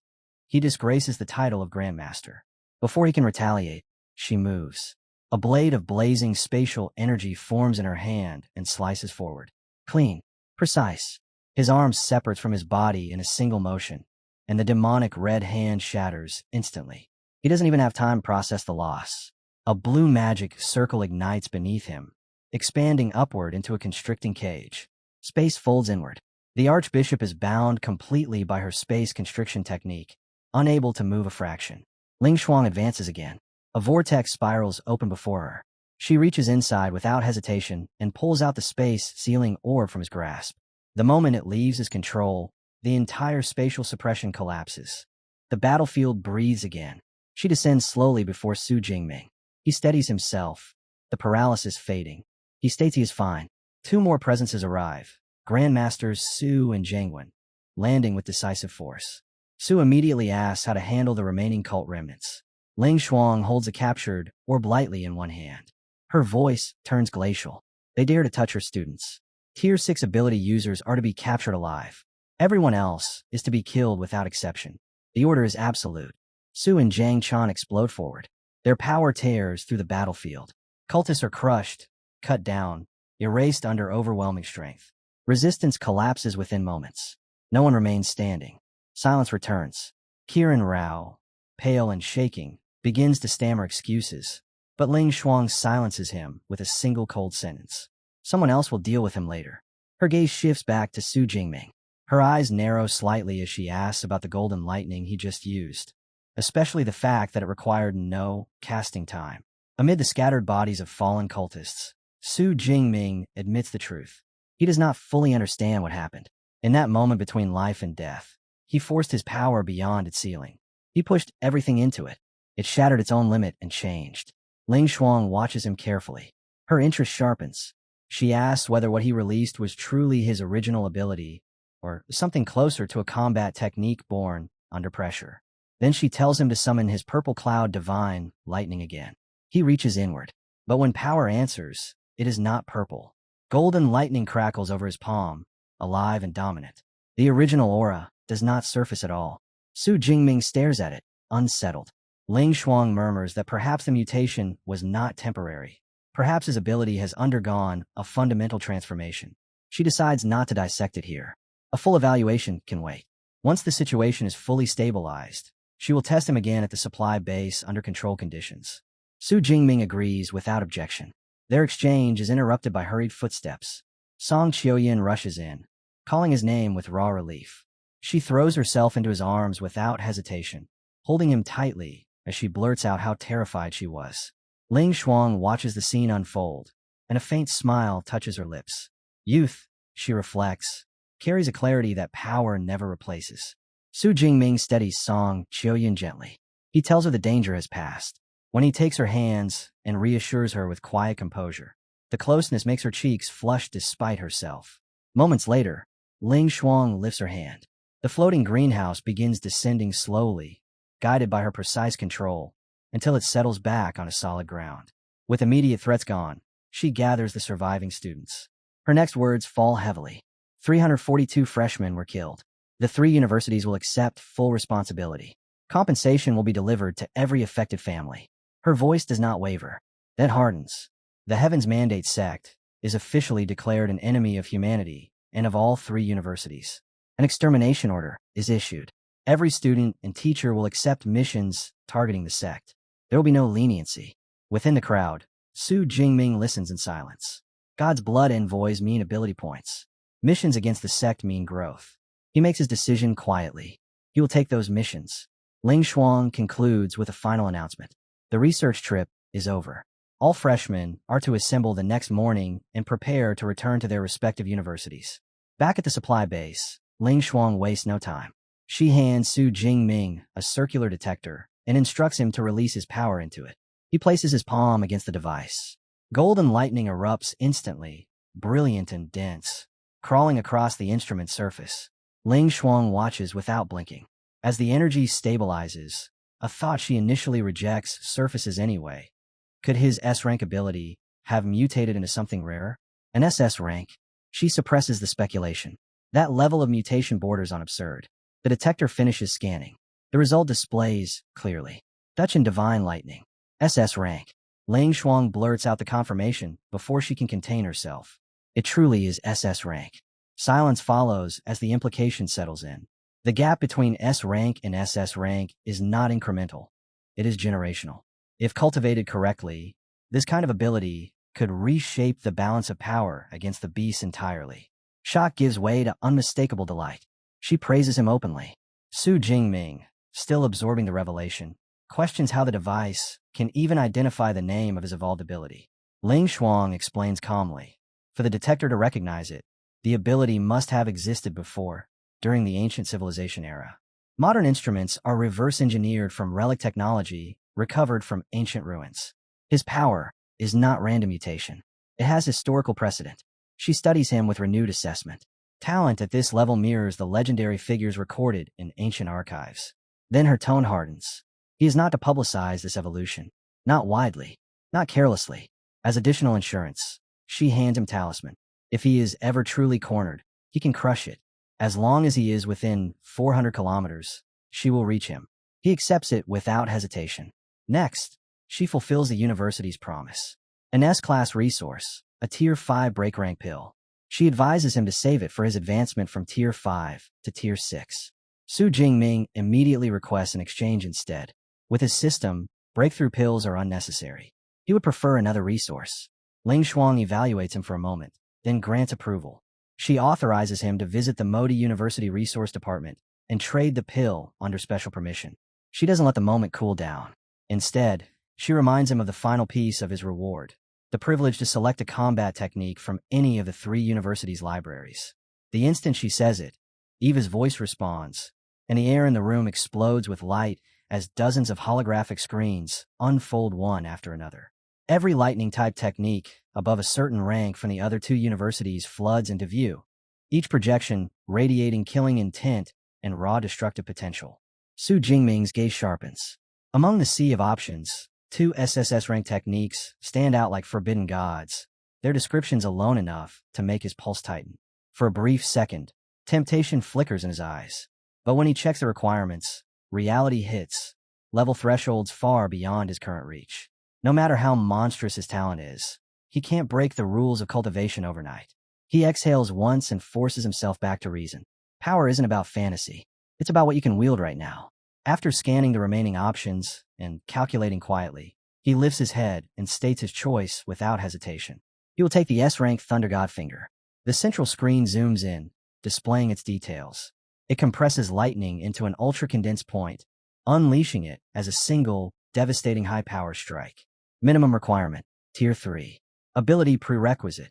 He disgraces the title of Grandmaster. Before he can retaliate, she moves. A blade of blazing spatial energy forms in her hand and slices forward. Clean, precise. His arm separates from his body in a single motion, and the demonic red hand shatters instantly. He doesn't even have time to process the loss. A blue magic circle ignites beneath him, expanding upward into a constricting cage. Space folds inward. The Archbishop is bound completely by her space constriction technique, unable to move a fraction. Ling Shuang advances again. A vortex spirals open before her. She reaches inside without hesitation and pulls out the space-sealing orb from his grasp. The moment it leaves his control, the entire spatial suppression collapses. The battlefield breathes again. She descends slowly before Su Jingming. He steadies himself, the paralysis fading. He states he is fine. Two more presences arrive, Grandmasters Su and Jiangwen, landing with decisive force. Su immediately asks how to handle the remaining cult remnants. Ling Shuang holds a captured orb lightly in one hand. Her voice turns glacial. They dare to touch her students. Tier 6 ability users are to be captured alive. Everyone else is to be killed without exception. The order is absolute. Su and Zhang Chan explode forward. Their power tears through the battlefield. Cultists are crushed, cut down, erased under overwhelming strength. Resistance collapses within moments. No one remains standing. Silence returns. Kiran Rao, pale and shaking, begins to stammer excuses, but Ling Shuang silences him with a single cold sentence. Someone else will deal with him later. Her gaze shifts back to Su Jingming. Her eyes narrow slightly as she asks about the golden lightning he just used, especially the fact that it required no casting time. Amid the scattered bodies of fallen cultists, Su Jingming admits the truth. He does not fully understand what happened. In that moment between life and death, he forced his power beyond its ceiling. He pushed everything into it. It shattered its own limit and changed. Ling Shuang watches him carefully. Her interest sharpens. She asks whether what he released was truly his original ability, or something closer to a combat technique born under pressure. Then she tells him to summon his purple cloud divine lightning again. He reaches inward. But when power answers, it is not purple. Golden lightning crackles over his palm, alive and dominant. The original aura does not surface at all. Su Jingming stares at it, unsettled. Ling Shuang murmurs that perhaps the mutation was not temporary. Perhaps his ability has undergone a fundamental transformation. She decides not to dissect it here. A full evaluation can wait. Once the situation is fully stabilized, she will test him again at the supply base under control conditions. Su Jingming agrees without objection. Their exchange is interrupted by hurried footsteps. Song Qiuyin rushes in, calling his name with raw relief. She throws herself into his arms without hesitation, holding him tightly as she blurts out how terrified she was. Ling Shuang watches the scene unfold, and a faint smile touches her lips. Youth, she reflects, carries a clarity that power never replaces. Su Jingming steadies Song Qiuyin gently. He tells her the danger has passed. When he takes her hands and reassures her with quiet composure, the closeness makes her cheeks flush despite herself. Moments later, Ling Shuang lifts her hand. The floating greenhouse begins descending slowly, guided by her precise control, until it settles back on a solid ground. With immediate threats gone, she gathers the surviving students. Her next words fall heavily. 342 freshmen were killed. The 3 universities will accept full responsibility. Compensation will be delivered to every affected family. Her voice does not waver. That hardens. The Heavens Mandate sect is officially declared an enemy of humanity and of all 3 universities. An extermination order is issued. Every student and teacher will accept missions targeting the sect. There will be no leniency. Within the crowd, Su Jingming listens in silence. God's blood envoys mean ability points. Missions against the sect mean growth. He makes his decision quietly. He will take those missions. Ling Shuang concludes with a final announcement. The research trip is over. All freshmen are to assemble the next morning and prepare to return to their respective universities. Back at the supply base, Ling Shuang wastes no time. She hands Su Jingming a circular detector and instructs him to release his power into it. He places his palm against the device. Golden lightning erupts instantly, brilliant and dense, crawling across the instrument's surface. Ling Shuang watches without blinking. As the energy stabilizes, a thought she initially rejects surfaces anyway. Could his S-rank ability have mutated into something rarer? An SS rank? She suppresses the speculation. That level of mutation borders on absurd. The detector finishes scanning. The result displays clearly. Dutch and Divine Lightning. SS rank. Ling Shuang blurts out the confirmation before she can contain herself. It truly is SS rank. Silence follows as the implication settles in. The gap between S rank and SS rank is not incremental. It is generational. If cultivated correctly, this kind of ability could reshape the balance of power against the beasts entirely. Shock gives way to unmistakable delight. She praises him openly. Su Jingming, still absorbing the revelation, questions how the device can even identify the name of his evolved ability. Ling Shuang explains calmly. For the detector to recognize it, the ability must have existed before, during the ancient civilization era. Modern instruments are reverse-engineered from relic technology recovered from ancient ruins. His power is not random mutation. It has historical precedent. She studies him with renewed assessment. Talent at this level mirrors the legendary figures recorded in ancient archives. Then her tone hardens. He is not to publicize this evolution. Not widely. Not carelessly. As additional insurance, she hands him talisman. If he is ever truly cornered, he can crush it. As long as he is within 400 kilometers, she will reach him. He accepts it without hesitation. Next, she fulfills the university's promise. An S-class resource, a Tier 5 break rank pill. She advises him to save it for his advancement from Tier 5 to Tier 6. Su Jingming immediately requests an exchange instead. With his system, breakthrough pills are unnecessary. He would prefer another resource. Ling Shuang evaluates him for a moment, then grants approval. She authorizes him to visit the Modi University Resource Department and trade the pill under special permission. She doesn't let the moment cool down. Instead, she reminds him of the final piece of his reward, the privilege to select a combat technique from any of the 3 universities' libraries. The instant she says it, Eva's voice responds, and the air in the room explodes with light as dozens of holographic screens unfold one after another. Every lightning-type technique above a certain rank from the other 2 universities floods into view, each projection radiating killing intent and raw destructive potential. Su Jingming's gaze sharpens. Among the sea of options, 2 SSS rank techniques stand out like forbidden gods, their descriptions alone enough to make his pulse tighten. For a brief second, temptation flickers in his eyes. But when he checks the requirements, reality hits, level thresholds far beyond his current reach. No matter how monstrous his talent is, he can't break the rules of cultivation overnight. He exhales once and forces himself back to reason. Power isn't about fantasy. It's about what you can wield right now. After scanning the remaining options and calculating quietly, he lifts his head and states his choice without hesitation. He will take the S-rank Thunder God Finger. The central screen zooms in, displaying its details. It compresses lightning into an ultra-condensed point, unleashing it as a single, devastating high-power strike. Minimum requirement, Tier 3. Ability prerequisite,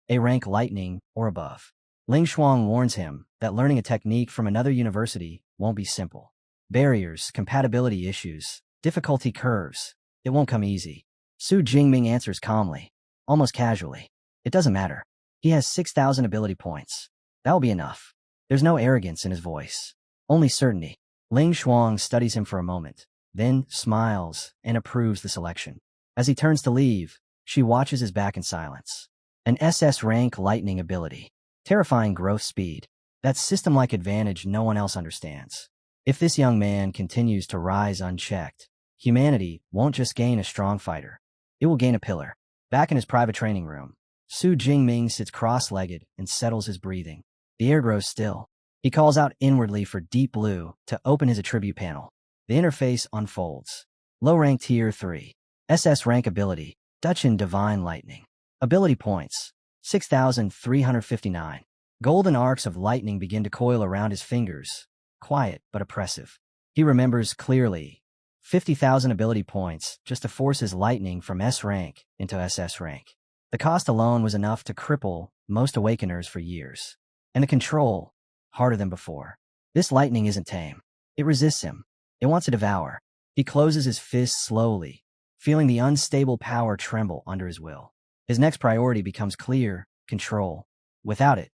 A rank lightning or above. Ling Shuang warns him that learning a technique from another university won't be simple. Barriers, compatibility issues, difficulty curves. It won't come easy. Su Jingming answers calmly, almost casually. It doesn't matter. He has 6,000 ability points. That will be enough. There's no arrogance in his voice, only certainty. Ling Shuang studies him for a moment, then smiles and approves the selection. As he turns to leave, she watches his back in silence. An SS rank lightning ability. Terrifying growth speed. That system-like advantage no one else understands. If this young man continues to rise unchecked, humanity won't just gain a strong fighter. It will gain a pillar. Back in his private training room, Su Jingming sits cross-legged and settles his breathing. The air grows still. He calls out inwardly for Deep Blue to open his attribute panel. The interface unfolds. Low rank Tier 3. SS rank ability, Dutchin Divine Lightning. Ability points, 6,359. Golden arcs of lightning begin to coil around his fingers, quiet but oppressive. He remembers clearly, 50,000 ability points just to force his lightning from S rank into SS rank. The cost alone was enough to cripple most awakeners for years. And the control, harder than before. This lightning isn't tame. It resists him. It wants to devour. He closes his fists slowly, feeling the unstable power tremble under his will. His next priority becomes clear, control. Without it,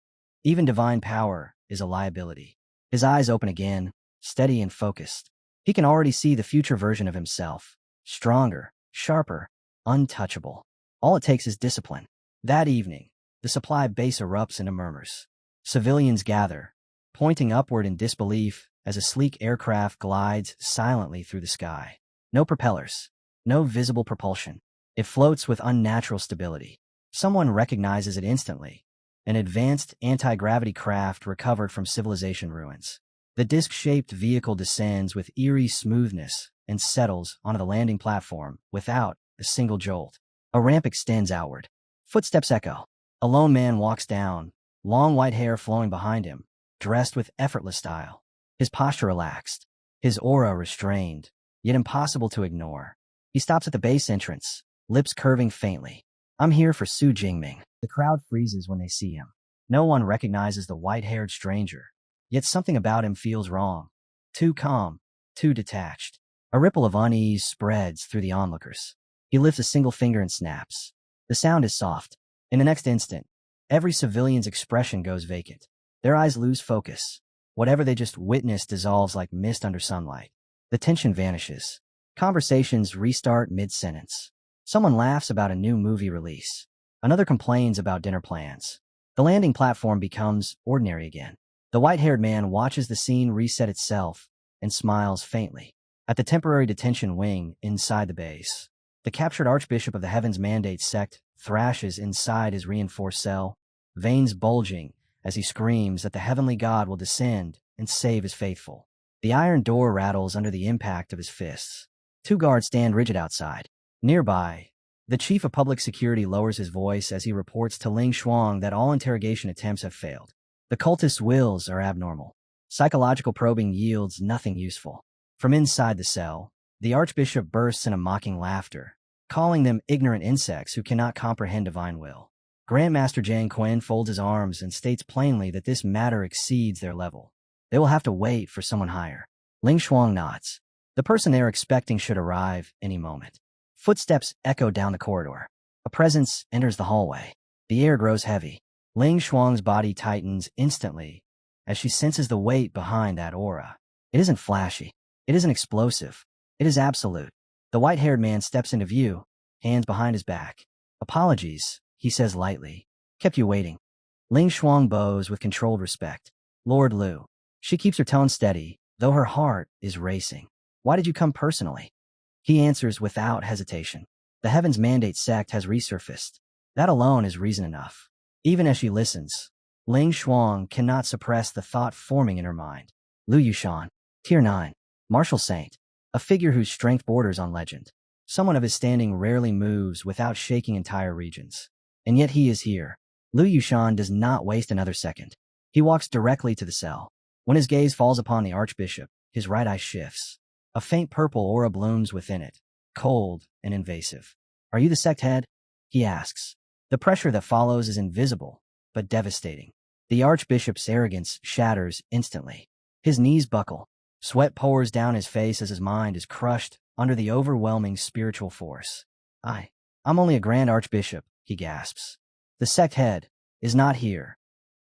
even divine power is a liability. His eyes open again, steady and focused. He can already see the future version of himself. Stronger, sharper, untouchable. All it takes is discipline. That evening, the supply base erupts into murmurs. Civilians gather, pointing upward in disbelief as a sleek aircraft glides silently through the sky. No propellers, no visible propulsion. It floats with unnatural stability. Someone recognizes it instantly. An advanced anti-gravity craft recovered from civilization ruins. The disc-shaped vehicle descends with eerie smoothness and settles onto the landing platform without a single jolt. A ramp extends outward. Footsteps echo. A lone man walks down, long white hair flowing behind him, dressed with effortless style. His posture relaxed, his aura restrained, yet impossible to ignore. He stops at the base entrance, lips curving faintly. I'm here for Su Jingming. The crowd freezes when they see him. No one recognizes the white-haired stranger, yet something about him feels wrong. Too calm, too detached. A ripple of unease spreads through the onlookers. He lifts a single finger and snaps. The sound is soft. In the next instant, every civilian's expression goes vacant. Their eyes lose focus. Whatever they just witnessed dissolves like mist under sunlight. The tension vanishes. Conversations restart mid-sentence. Someone laughs about a new movie release. Another complains about dinner plans. The landing platform becomes ordinary again. The white-haired man watches the scene reset itself and smiles faintly. At the temporary detention wing inside the base, the captured Archbishop of the Heavens Mandate sect thrashes inside his reinforced cell, veins bulging as he screams that the heavenly God will descend and save his faithful. The iron door rattles under the impact of his fists. Two guards stand rigid outside. Nearby, the chief of public security lowers his voice as he reports to Ling Shuang that all interrogation attempts have failed. The cultist's wills are abnormal. Psychological probing yields nothing useful. From inside the cell, the archbishop bursts in a mocking laughter, calling them ignorant insects who cannot comprehend divine will. Grandmaster Jiang Qin folds his arms and states plainly that this matter exceeds their level. They will have to wait for someone higher. Ling Shuang nods. The person they're expecting should arrive any moment. Footsteps echo down the corridor. A presence enters the hallway. The air grows heavy. Ling Shuang's body tightens instantly as she senses the weight behind that aura. It isn't flashy. It isn't explosive. It is absolute. The white-haired man steps into view, hands behind his back. Apologies, he says lightly. Kept you waiting. Ling Shuang bows with controlled respect. Lord Lu. She keeps her tone steady, though her heart is racing. Why did you come personally? He answers without hesitation. The Heavens Mandate sect has resurfaced. That alone is reason enough. Even as she listens, Ling Shuang cannot suppress the thought forming in her mind. Lu Yushan, Tier 9, Martial Saint, a figure whose strength borders on legend. Someone of his standing rarely moves without shaking entire regions. And yet he is here. Lu Yushan does not waste another second. He walks directly to the cell. When his gaze falls upon the archbishop, his right eye shifts. A faint purple aura blooms within it, cold and invasive. Are you the sect head? He asks. The pressure that follows is invisible, but devastating. The archbishop's arrogance shatters instantly. His knees buckle. Sweat pours down his face as his mind is crushed under the overwhelming spiritual force. I'm only a grand archbishop, he gasps. The sect head is not here.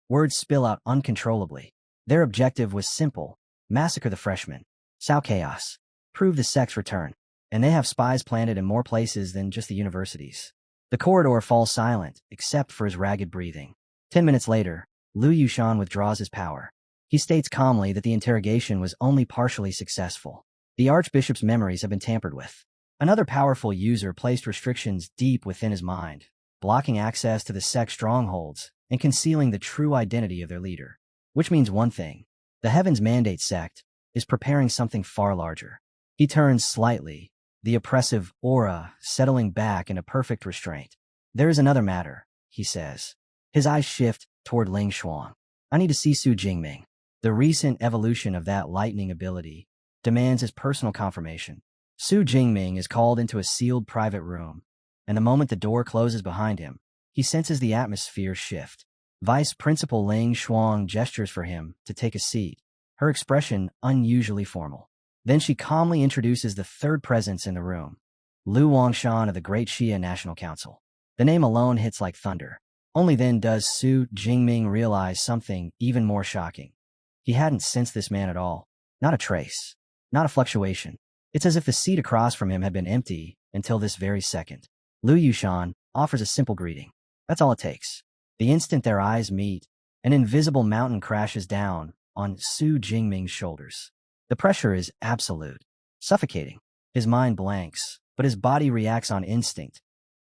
Words spill out uncontrollably. Their objective was simple: massacre the freshmen, sow chaos, prove the sect's return. And they have spies planted in more places than just the universities. The corridor falls silent, except for his ragged breathing. 10 minutes later, Lu Yushan withdraws his power. He states calmly that the interrogation was only partially successful. The archbishop's memories have been tampered with. Another powerful user placed restrictions deep within his mind, blocking access to the sect's strongholds and concealing the true identity of their leader. Which means one thing: the Heaven's Mandate sect is preparing something far larger. He turns slightly, the oppressive aura settling back into perfect restraint. There is another matter, he says. His eyes shift toward Ling Shuang. I need to see Su Jingming. The recent evolution of that lightning ability demands his personal confirmation. Su Jingming is called into a sealed private room, and the moment the door closes behind him, he senses the atmosphere shift. Vice Principal Ling Shuang gestures for him to take a seat, her expression unusually formal. Then she calmly introduces the third presence in the room, Lu Wangshan of the Great Xia National Council. The name alone hits like thunder. Only then does Su Jingming realize something even more shocking. He hadn't sensed this man at all. Not a trace. Not a fluctuation. It's as if the seat across from him had been empty until this very second. Lu Yushan offers a simple greeting. That's all it takes. The instant their eyes meet, an invisible mountain crashes down on Su Jingming's shoulders. The pressure is absolute, suffocating. His mind blanks, but his body reacts on instinct.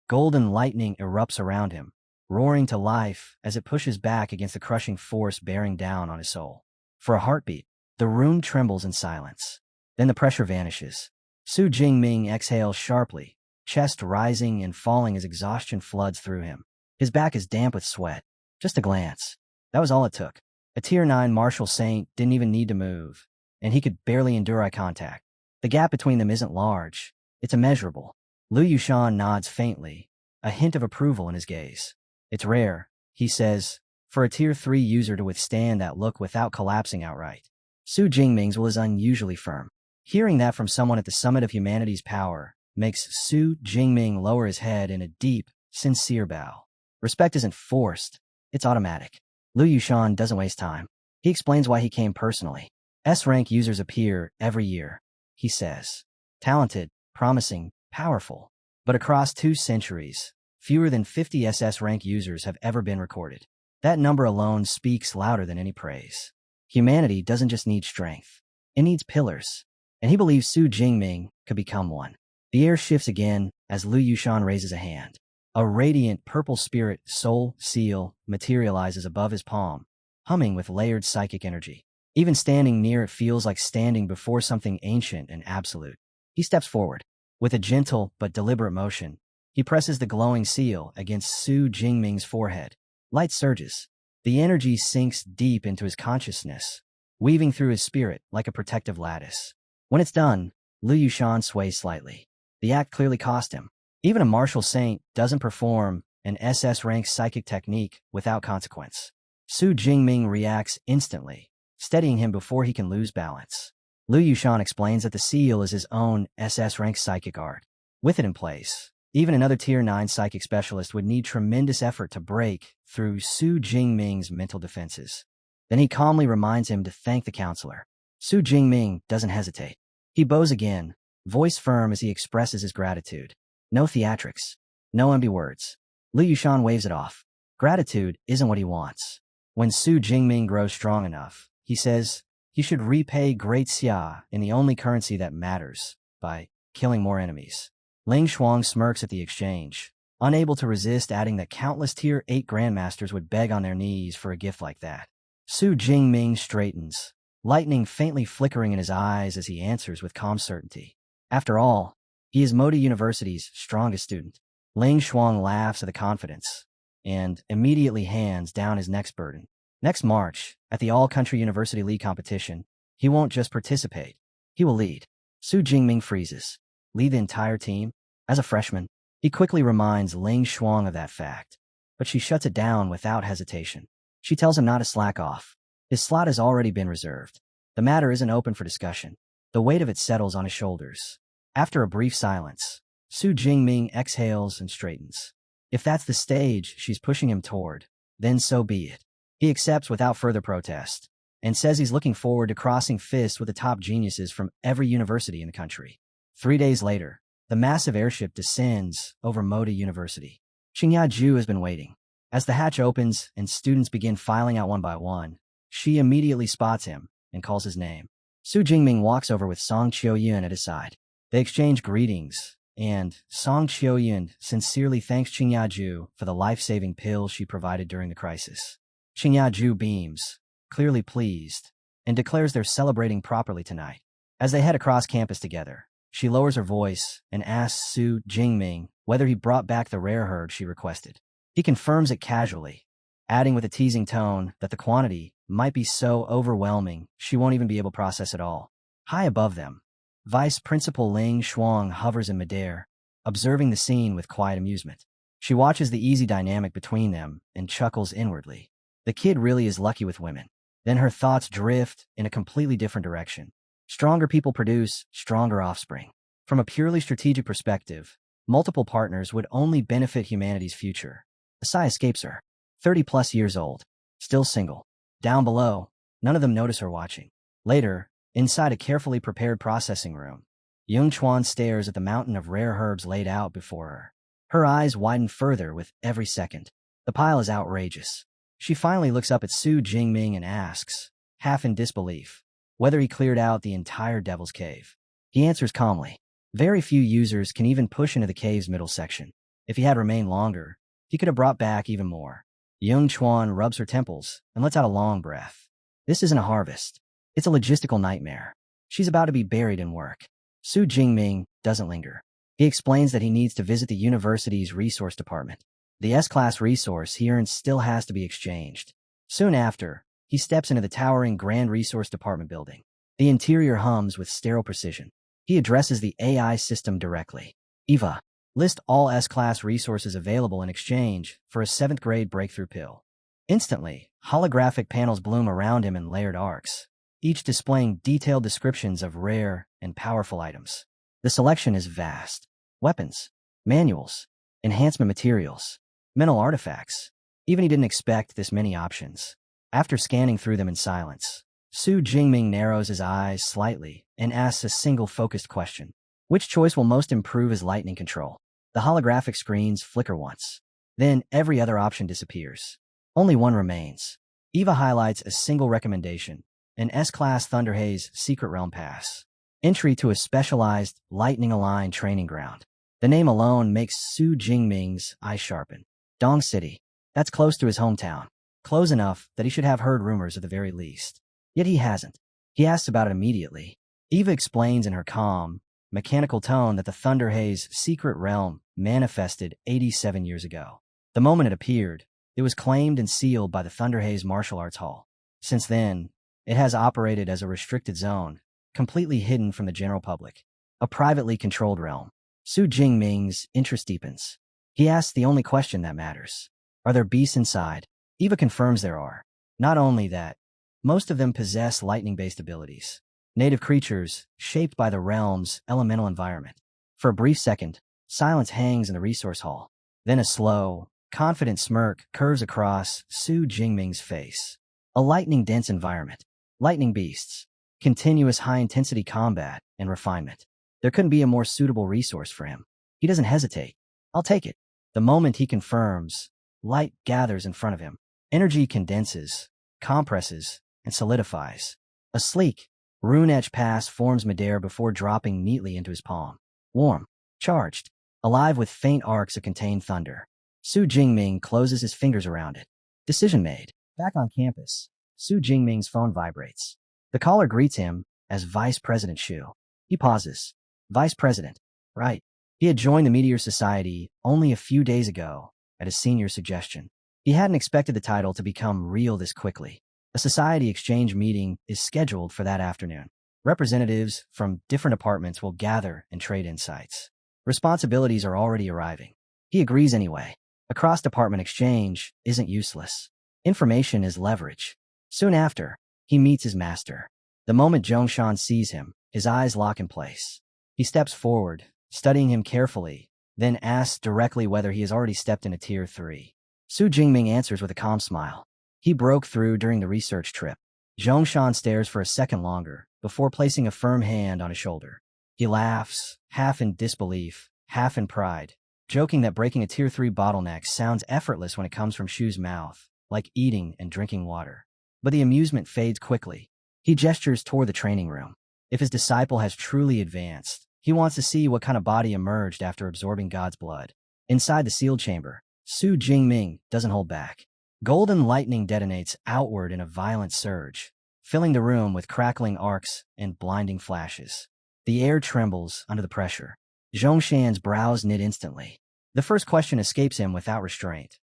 Golden lightning erupts around him, roaring to life as it pushes back against the crushing force bearing down on his soul. For a heartbeat, the room trembles in silence. Then the pressure vanishes. Su Jingming exhales sharply, chest rising and falling as exhaustion floods through him. His back is damp with sweat. Just a glance. That was all it took. A Tier 9 martial saint didn't even need to move, and he could barely endure eye contact. The gap between them isn't large. It's immeasurable. Lu Yushan nods faintly, a hint of approval in his gaze. It's rare, he says, for a Tier 3 user to withstand that look without collapsing outright. Su Jingming's will is unusually firm. Hearing that from someone at the summit of humanity's power makes Su Jingming lower his head in a deep, sincere bow. Respect isn't forced, it's automatic. Lu Yushan doesn't waste time. He explains why he came personally. S-rank users appear every year, he says. Talented, promising, powerful. But across 2 centuries, fewer than 50 SS-rank users have ever been recorded. That number alone speaks louder than any praise. Humanity doesn't just need strength. It needs pillars. And he believes Su Jingming could become one. The air shifts again as Lu Yushan raises a hand. A radiant purple spirit soul seal materializes above his palm, humming with layered psychic energy. Even standing near it feels like standing before something ancient and absolute. He steps forward. With a gentle but deliberate motion, he presses the glowing seal against Su Jingming's forehead. Light surges. The energy sinks deep into his consciousness, weaving through his spirit like a protective lattice. When it's done, Lu Yushan sways slightly. The act clearly cost him. Even a martial saint doesn't perform an SS-rank psychic technique without consequence. Su Jingming reacts instantly, steadying him before he can lose balance. Lu Yushan explains that the seal is his own SS-rank psychic art. With it in place, even another Tier 9 psychic specialist would need tremendous effort to break through Su Jingming's mental defenses. Then he calmly reminds him to thank the counselor. Su Jingming doesn't hesitate. He bows again, voice firm as he expresses his gratitude. No theatrics. No empty words. Lu Yushan waves it off. Gratitude isn't what he wants. When Su Jingming grows strong enough, he says, he should repay Great Xia in the only currency that matters, by killing more enemies. Ling Shuang smirks at the exchange, unable to resist adding that countless Tier 8 grandmasters would beg on their knees for a gift like that. Su Jingming straightens, lightning faintly flickering in his eyes as he answers with calm certainty. After all, he is Modi University's strongest student. Ling Shuang laughs at the confidence and immediately hands down his next burden. Next March, at the All-Country University League competition, he won't just participate, he will lead. Su Jingming freezes. Lead the entire team? As a freshman, he quickly reminds Ling Shuang of that fact, but she shuts it down without hesitation. She tells him not to slack off. His slot has already been reserved. The matter isn't open for discussion. The weight of it settles on his shoulders. After a brief silence, Su Jingming exhales and straightens. If that's the stage she's pushing him toward, then so be it. He accepts without further protest, and says he's looking forward to crossing fists with the top geniuses from every university in the country. 3 days later, the massive airship descends over Modi University. Xingyaju has been waiting. As the hatch opens and students begin filing out one by one, she immediately spots him and calls his name. Su Jingming walks over with Song Qiuyuan at his side. They exchange greetings, and Song Qiuyun sincerely thanks Qingyaju for the life-saving pill she provided during the crisis. Qingyaju beams, clearly pleased, and declares they're celebrating properly tonight. As they head across campus together, she lowers her voice and asks Su Jingming whether he brought back the rare herb she requested. He confirms it casually, adding with a teasing tone that the quantity might be so overwhelming she won't even be able to process it all. High above them, Vice Principal Ling Shuang hovers in midair, observing the scene with quiet amusement. She watches the easy dynamic between them and chuckles inwardly. The kid really is lucky with women. Then her thoughts drift in a completely different direction. Stronger people produce stronger offspring. From a purely strategic perspective, multiple partners would only benefit humanity's future. Asai escapes her. 30-plus years old. Still single. Down below, none of them notice her watching. Later, inside a carefully prepared processing room, Yung Chuan stares at the mountain of rare herbs laid out before her. Her eyes widen further with every second. The pile is outrageous. She finally looks up at Su Jingming and asks, half in disbelief, whether he cleared out the entire Devil's Cave. He answers calmly. Very few users can even push into the cave's middle section. If he had remained longer, he could have brought back even more. Yung Chuan rubs her temples and lets out a long breath. This isn't a harvest. It's a logistical nightmare. She's about to be buried in work. Su Jingming doesn't linger. He explains that he needs to visit the university's resource department. The S-class resource he earns still has to be exchanged. Soon after, he steps into the towering Grand Resource Department building. The interior hums with sterile precision. He addresses the AI system directly. Eva, list all S-class resources available in exchange for a 7th grade breakthrough pill. Instantly, holographic panels bloom around him in layered arcs, each displaying detailed descriptions of rare and powerful items. The selection is vast. Weapons, manuals, enhancement materials, mental artifacts. Even he didn't expect this many options. After scanning through them in silence, Su Jingming narrows his eyes slightly and asks a single focused question. Which choice will most improve his lightning control? The holographic screens flicker once. Then every other option disappears. Only one remains. Eva highlights a single recommendation, an S-Class Thunderhaze Secret Realm Pass. Entry to a specialized, lightning-aligned training ground. The name alone makes Su Jingming's eyes sharpen. Dong City. That's close to his hometown. Close enough that he should have heard rumors at the very least. Yet he hasn't. He asks about it immediately. Eva explains in her calm, mechanical tone that the Thunderhaze Secret Realm manifested 87 years ago. The moment it appeared, it was claimed and sealed by the Thunderhaze Martial Arts Hall. Since then, it has operated as a restricted zone, completely hidden from the general public. A privately controlled realm. Su Jingming's interest deepens. He asks the only question that matters. Are there beasts inside? Eva confirms there are. Not only that, most of them possess lightning-based abilities. Native creatures, shaped by the realm's elemental environment. For a brief second, silence hangs in the resource hall. Then a slow, confident smirk curves across Su Jingming's face. A lightning-dense environment. Lightning beasts. Continuous high-intensity combat and refinement. There couldn't be a more suitable resource for him. He doesn't hesitate. I'll take it. The moment he confirms, light gathers in front of him. Energy condenses, compresses, and solidifies. A sleek, rune-etched pass forms midair before dropping neatly into his palm. Warm, charged, alive with faint arcs of contained thunder. Su Jingming closes his fingers around it. Decision made. Back on campus, Su Jingming's phone vibrates. The caller greets him as Vice President Shu. He pauses. Vice President. Right. He had joined the Meteor Society only a few days ago at his senior's suggestion. He hadn't expected the title to become real this quickly. A society exchange meeting is scheduled for that afternoon. Representatives from different departments will gather and trade insights. Responsibilities are already arriving. He agrees anyway. A cross-department exchange isn't useless. Information is leverage. Soon after, he meets his master. The moment Zhongshan sees him, his eyes lock in place. He steps forward, studying him carefully, then asks directly whether he has already stepped into Tier 3. Su Jingming answers with a calm smile. He broke through during the research trip. Zhongshan stares for a second longer, before placing a firm hand on his shoulder. He laughs, half in disbelief, half in pride, joking that breaking a Tier 3 bottleneck sounds effortless when it comes from Shu's mouth, like eating and drinking water. But the amusement fades quickly. He gestures toward the training room. If his disciple has truly advanced, He wants to see what kind of body emerged after absorbing God's blood. Inside the sealed chamber, Su Jingming doesn't hold back. Golden lightning detonates outward in a violent surge, filling the room with crackling arcs and blinding flashes. The air trembles under the pressure. Zhongshan's brows knit instantly. The first question escapes him without restraint.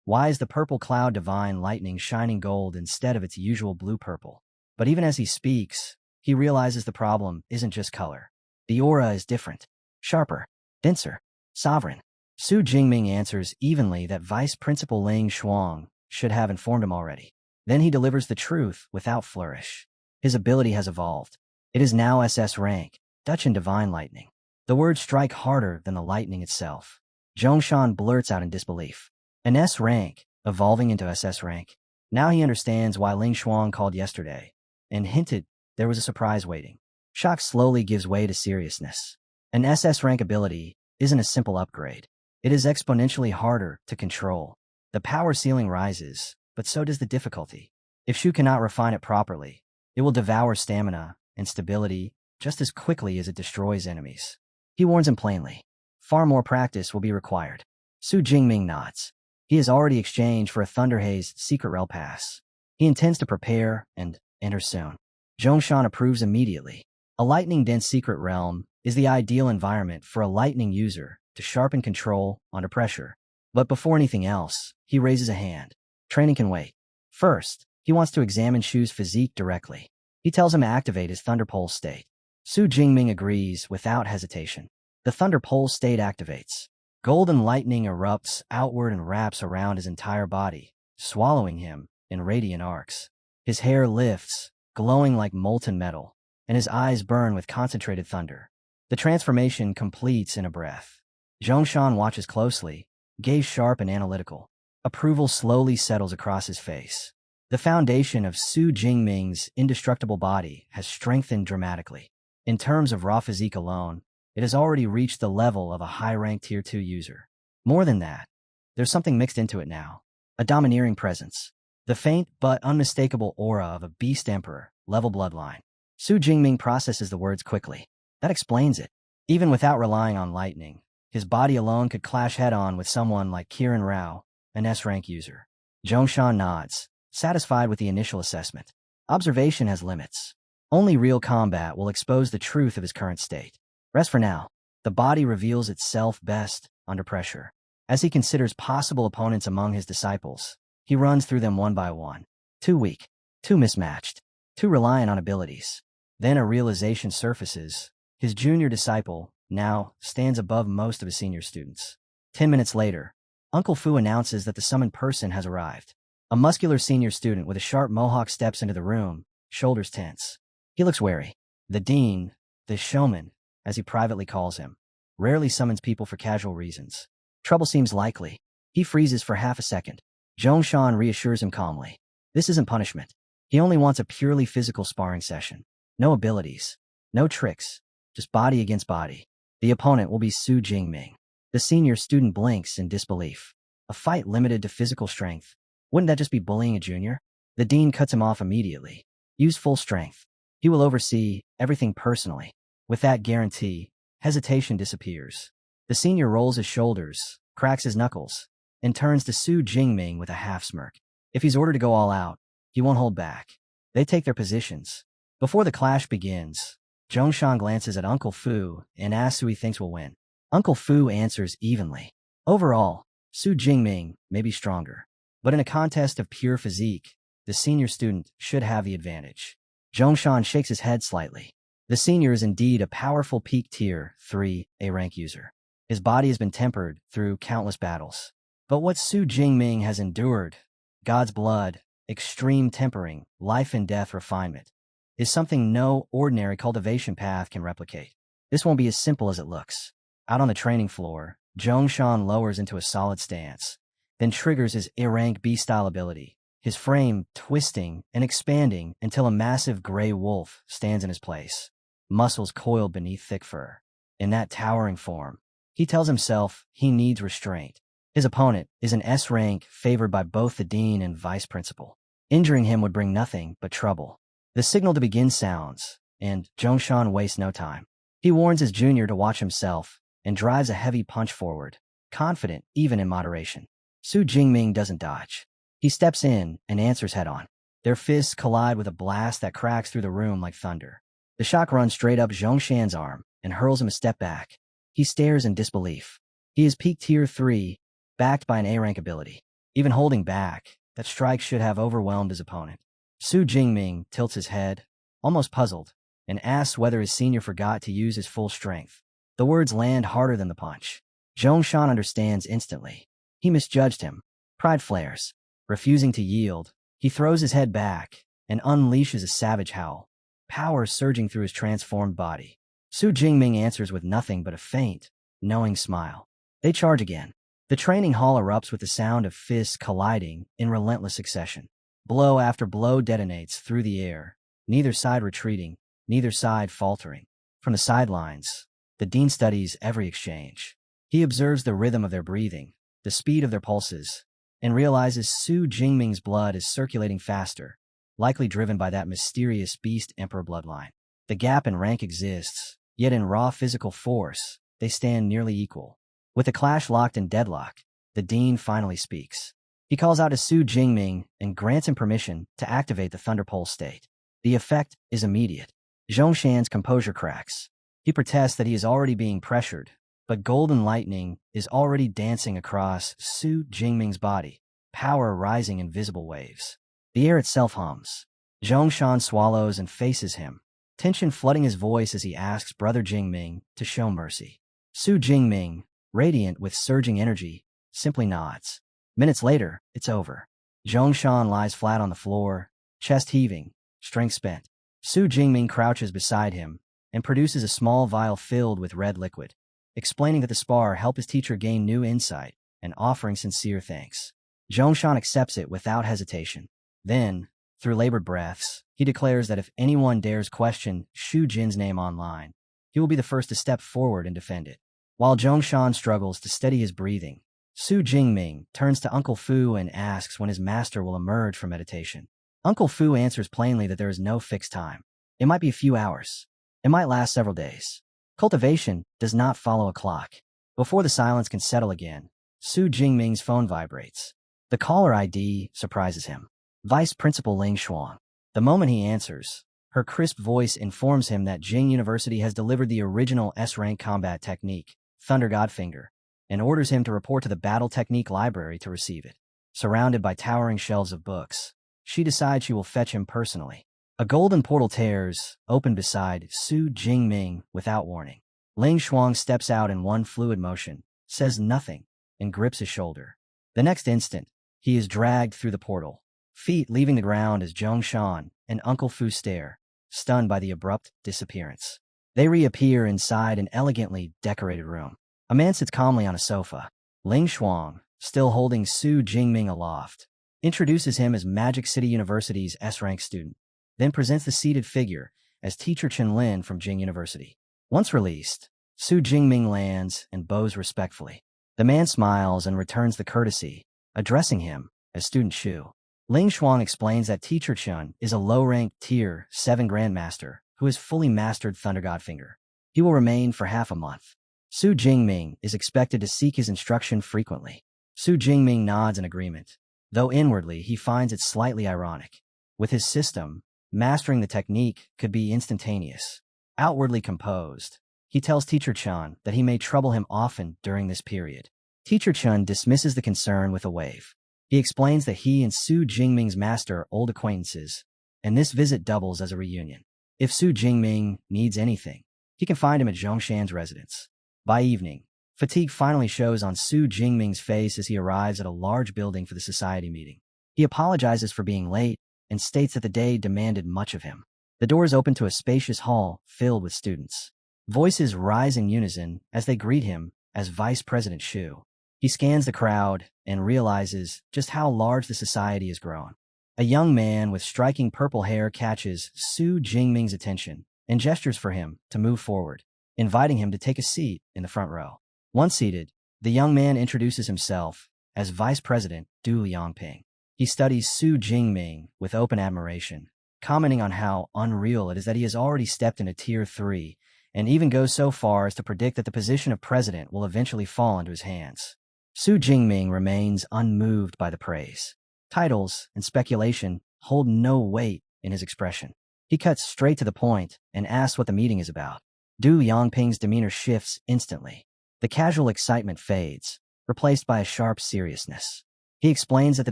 Why is the purple cloud divine lightning shining gold instead of its usual blue-purple? But even as he speaks, he realizes the problem isn't just color. The aura is different, sharper, denser, sovereign. Su Jingming answers evenly that Vice Principal Ling Shuang should have informed him already. Then he delivers the truth without flourish. His ability has evolved. It is now SS rank, Dutch and divine lightning. The words strike harder than the lightning itself. Zhongshan blurts out in disbelief. An S rank, evolving into SS rank. Now he understands why Ling Shuang called yesterday, and hinted there was a surprise waiting. Shock slowly gives way to seriousness. An SS rank ability isn't a simple upgrade. It is exponentially harder to control. The power ceiling rises, but so does the difficulty. If Shu cannot refine it properly, it will devour stamina and stability just as quickly as it destroys enemies. He warns him plainly. Far more practice will be required. Su Jingming nods. He has already exchanged for a Thunderhaze secret rel pass. He intends to prepare and enter soon. Zhongshan approves immediately. A lightning-dense secret realm is the ideal environment for a lightning user to sharpen control under pressure. But before anything else, he raises a hand. Training can wait. First, he wants to examine Shu's physique directly. He tells him to activate his Thunder Pulse state. Su Jingming agrees without hesitation. The Thunder Pulse state activates. Golden lightning erupts outward and wraps around his entire body, swallowing him in radiant arcs. His hair lifts, glowing like molten metal, and his eyes burn with concentrated thunder. The transformation completes in a breath. Zhongshan watches closely, gaze sharp and analytical. Approval slowly settles across his face. The foundation of Su Jingming's indestructible body has strengthened dramatically. In terms of raw physique alone, it has already reached the level of a high-ranked Tier 2 user. More than that, there's something mixed into it now. A domineering presence. The faint but unmistakable aura of a Beast Emperor, level bloodline. Su Jingming processes the words quickly. That explains it. Even without relying on lightning, his body alone could clash head-on with someone like Kiran Rao, an S-rank user. Zhongshan nods, satisfied with the initial assessment. Observation has limits. Only real combat will expose the truth of his current state. Rest for now. The body reveals itself best under pressure. As he considers possible opponents among his disciples, he runs through them one by one. Too weak, too mismatched, too reliant on abilities. Then a realization surfaces. His junior disciple, now, stands above most of his senior students. 10 minutes later, Uncle Fu announces that the summoned person has arrived. A muscular senior student with a sharp mohawk steps into the room, shoulders tense. He looks wary. The dean, the showman, as he privately calls him, rarely summons people for casual reasons. Trouble seems likely. He freezes for half a second. Zhongshan reassures him calmly. This isn't punishment. He only wants a purely physical sparring session. No abilities. No tricks. Just body against body. The opponent will be Su Jingming. The senior student blinks in disbelief. A fight limited to physical strength. Wouldn't that just be bullying a junior? The dean cuts him off immediately. Use full strength. He will oversee everything personally. With that guarantee, hesitation disappears. The senior rolls his shoulders, cracks his knuckles, and turns to Su Jingming with a half-smirk. If he's ordered to go all out, he won't hold back. They take their positions. Before the clash begins, Zhongshan glances at Uncle Fu and asks who he thinks will win. Uncle Fu answers evenly. Overall, Su Jingming may be stronger, but in a contest of pure physique, the senior student should have the advantage. Zhongshan shakes his head slightly. The senior is indeed a powerful peak Tier 3 A-rank user. His body has been tempered through countless battles. But what Su Jingming has endured, God's blood, extreme tempering, life and death refinement, is something no ordinary cultivation path can replicate. This won't be as simple as it looks. Out on the training floor, Zhongshan lowers into a solid stance, then triggers his A-rank B-style ability, his frame twisting and expanding until a massive gray wolf stands in his place, muscles coiled beneath thick fur. In that towering form, he tells himself he needs restraint. His opponent is an S-rank favored by both the dean and vice principal. Injuring him would bring nothing but trouble. The signal to begin sounds, and Zhongshan wastes no time. He warns his junior to watch himself and drives a heavy punch forward, confident even in moderation. Su Jingming doesn't dodge. He steps in and answers head-on. Their fists collide with a blast that cracks through the room like thunder. The shock runs straight up Zhongshan's arm and hurls him a step back. He stares in disbelief. He is peak tier 3, backed by an A-rank ability. Even holding back, that strike should have overwhelmed his opponent. Su Jingming tilts his head, almost puzzled, and asks whether his senior forgot to use his full strength. The words land harder than the punch. Zhongshan understands instantly. He misjudged him. Pride flares. Refusing to yield, he throws his head back and unleashes a savage howl, power surging through his transformed body. Su Jingming answers with nothing but a faint, knowing smile. They charge again. The training hall erupts with the sound of fists colliding in relentless succession. Blow after blow detonates through the air, neither side retreating, neither side faltering. From the sidelines, the dean studies every exchange. He observes the rhythm of their breathing, the speed of their pulses, and realizes Su Jingming's blood is circulating faster, likely driven by that mysterious beast emperor bloodline. The gap in rank exists, yet in raw physical force, they stand nearly equal. With the clash locked in deadlock, the dean finally speaks. He calls out to Su Jingming and grants him permission to activate the Thunder Pulse state. The effect is immediate. Zhongshan's composure cracks. He protests that he is already being pressured, but golden lightning is already dancing across Su Jingming's body, power rising in visible waves. The air itself hums. Zhongshan swallows and faces him, tension flooding his voice as he asks Brother Jingming to show mercy. Su Jingming, radiant with surging energy, simply nods. Minutes later, it's over. Zhongshan lies flat on the floor, chest heaving, strength spent. Su Jingming crouches beside him and produces a small vial filled with red liquid, explaining that the spar helped his teacher gain new insight and offering sincere thanks. Zhongshan accepts it without hesitation. Then, through labored breaths, he declares that if anyone dares question Shu Jin's name online, he will be the first to step forward and defend it. While Zhongshan struggles to steady his breathing, Su Jingming turns to Uncle Fu and asks when his master will emerge from meditation. Uncle Fu answers plainly that there is no fixed time. It might be a few hours. It might last several days. Cultivation does not follow a clock. Before the silence can settle again, Su Jingming's phone vibrates. The caller ID surprises him. Vice Principal Ling Xuan. The moment he answers, her crisp voice informs him that Jing University has delivered the original S-rank combat technique, Thunder Godfinger, and orders him to report to the Battle Technique Library to receive it. Surrounded by towering shelves of books, she decides she will fetch him personally. A golden portal tears open beside Su Jingming without warning. Ling Xuan steps out in one fluid motion, says nothing, and grips his shoulder. The next instant, he is dragged through the portal, feet leaving the ground as Zhongshan and Uncle Fu stare, stunned by the abrupt disappearance. They reappear inside an elegantly decorated room. A man sits calmly on a sofa. Ling Xuan, still holding Su Jingming aloft, introduces him as Magic City University's S-rank student, then presents the seated figure as Teacher Chen Lin from Jing University. Once released, Su Jingming lands and bows respectfully. The man smiles and returns the courtesy, addressing him as Student Shu. Ling Xuan explains that Teacher Chen is a low-ranked Tier 7 Grandmaster who has fully mastered Thunder Godfinger. He will remain for half a month. Su Jingming is expected to seek his instruction frequently. Su Jingming nods in agreement, though inwardly he finds it slightly ironic. With his system, mastering the technique could be instantaneous. Outwardly composed, he tells Teacher Chen that he may trouble him often during this period. Teacher Chen dismisses the concern with a wave. He explains that he and Su Jingming's master are old acquaintances, and this visit doubles as a reunion. If Su Jingming needs anything, he can find him at Zhongshan's residence. By evening, fatigue finally shows on Su Jingming's face as he arrives at a large building for the society meeting. He apologizes for being late and states that the day demanded much of him. The doors open to a spacious hall filled with students. Voices rise in unison as they greet him as Vice President Shu. He scans the crowd and realizes just how large the society has grown. A young man with striking purple hair catches Su Jingming's attention and gestures for him to move forward, inviting him to take a seat in the front row. Once seated, the young man introduces himself as Vice President Du Liangping. He studies Su Jingming with open admiration, commenting on how unreal it is that he has already stepped into Tier 3 and even goes so far as to predict that the position of president will eventually fall into his hands. Su Jingming remains unmoved by the praise. Titles and speculation hold no weight in his expression. He cuts straight to the point and asks what the meeting is about. Du Yangping's demeanor shifts instantly. The casual excitement fades, replaced by a sharp seriousness. He explains that the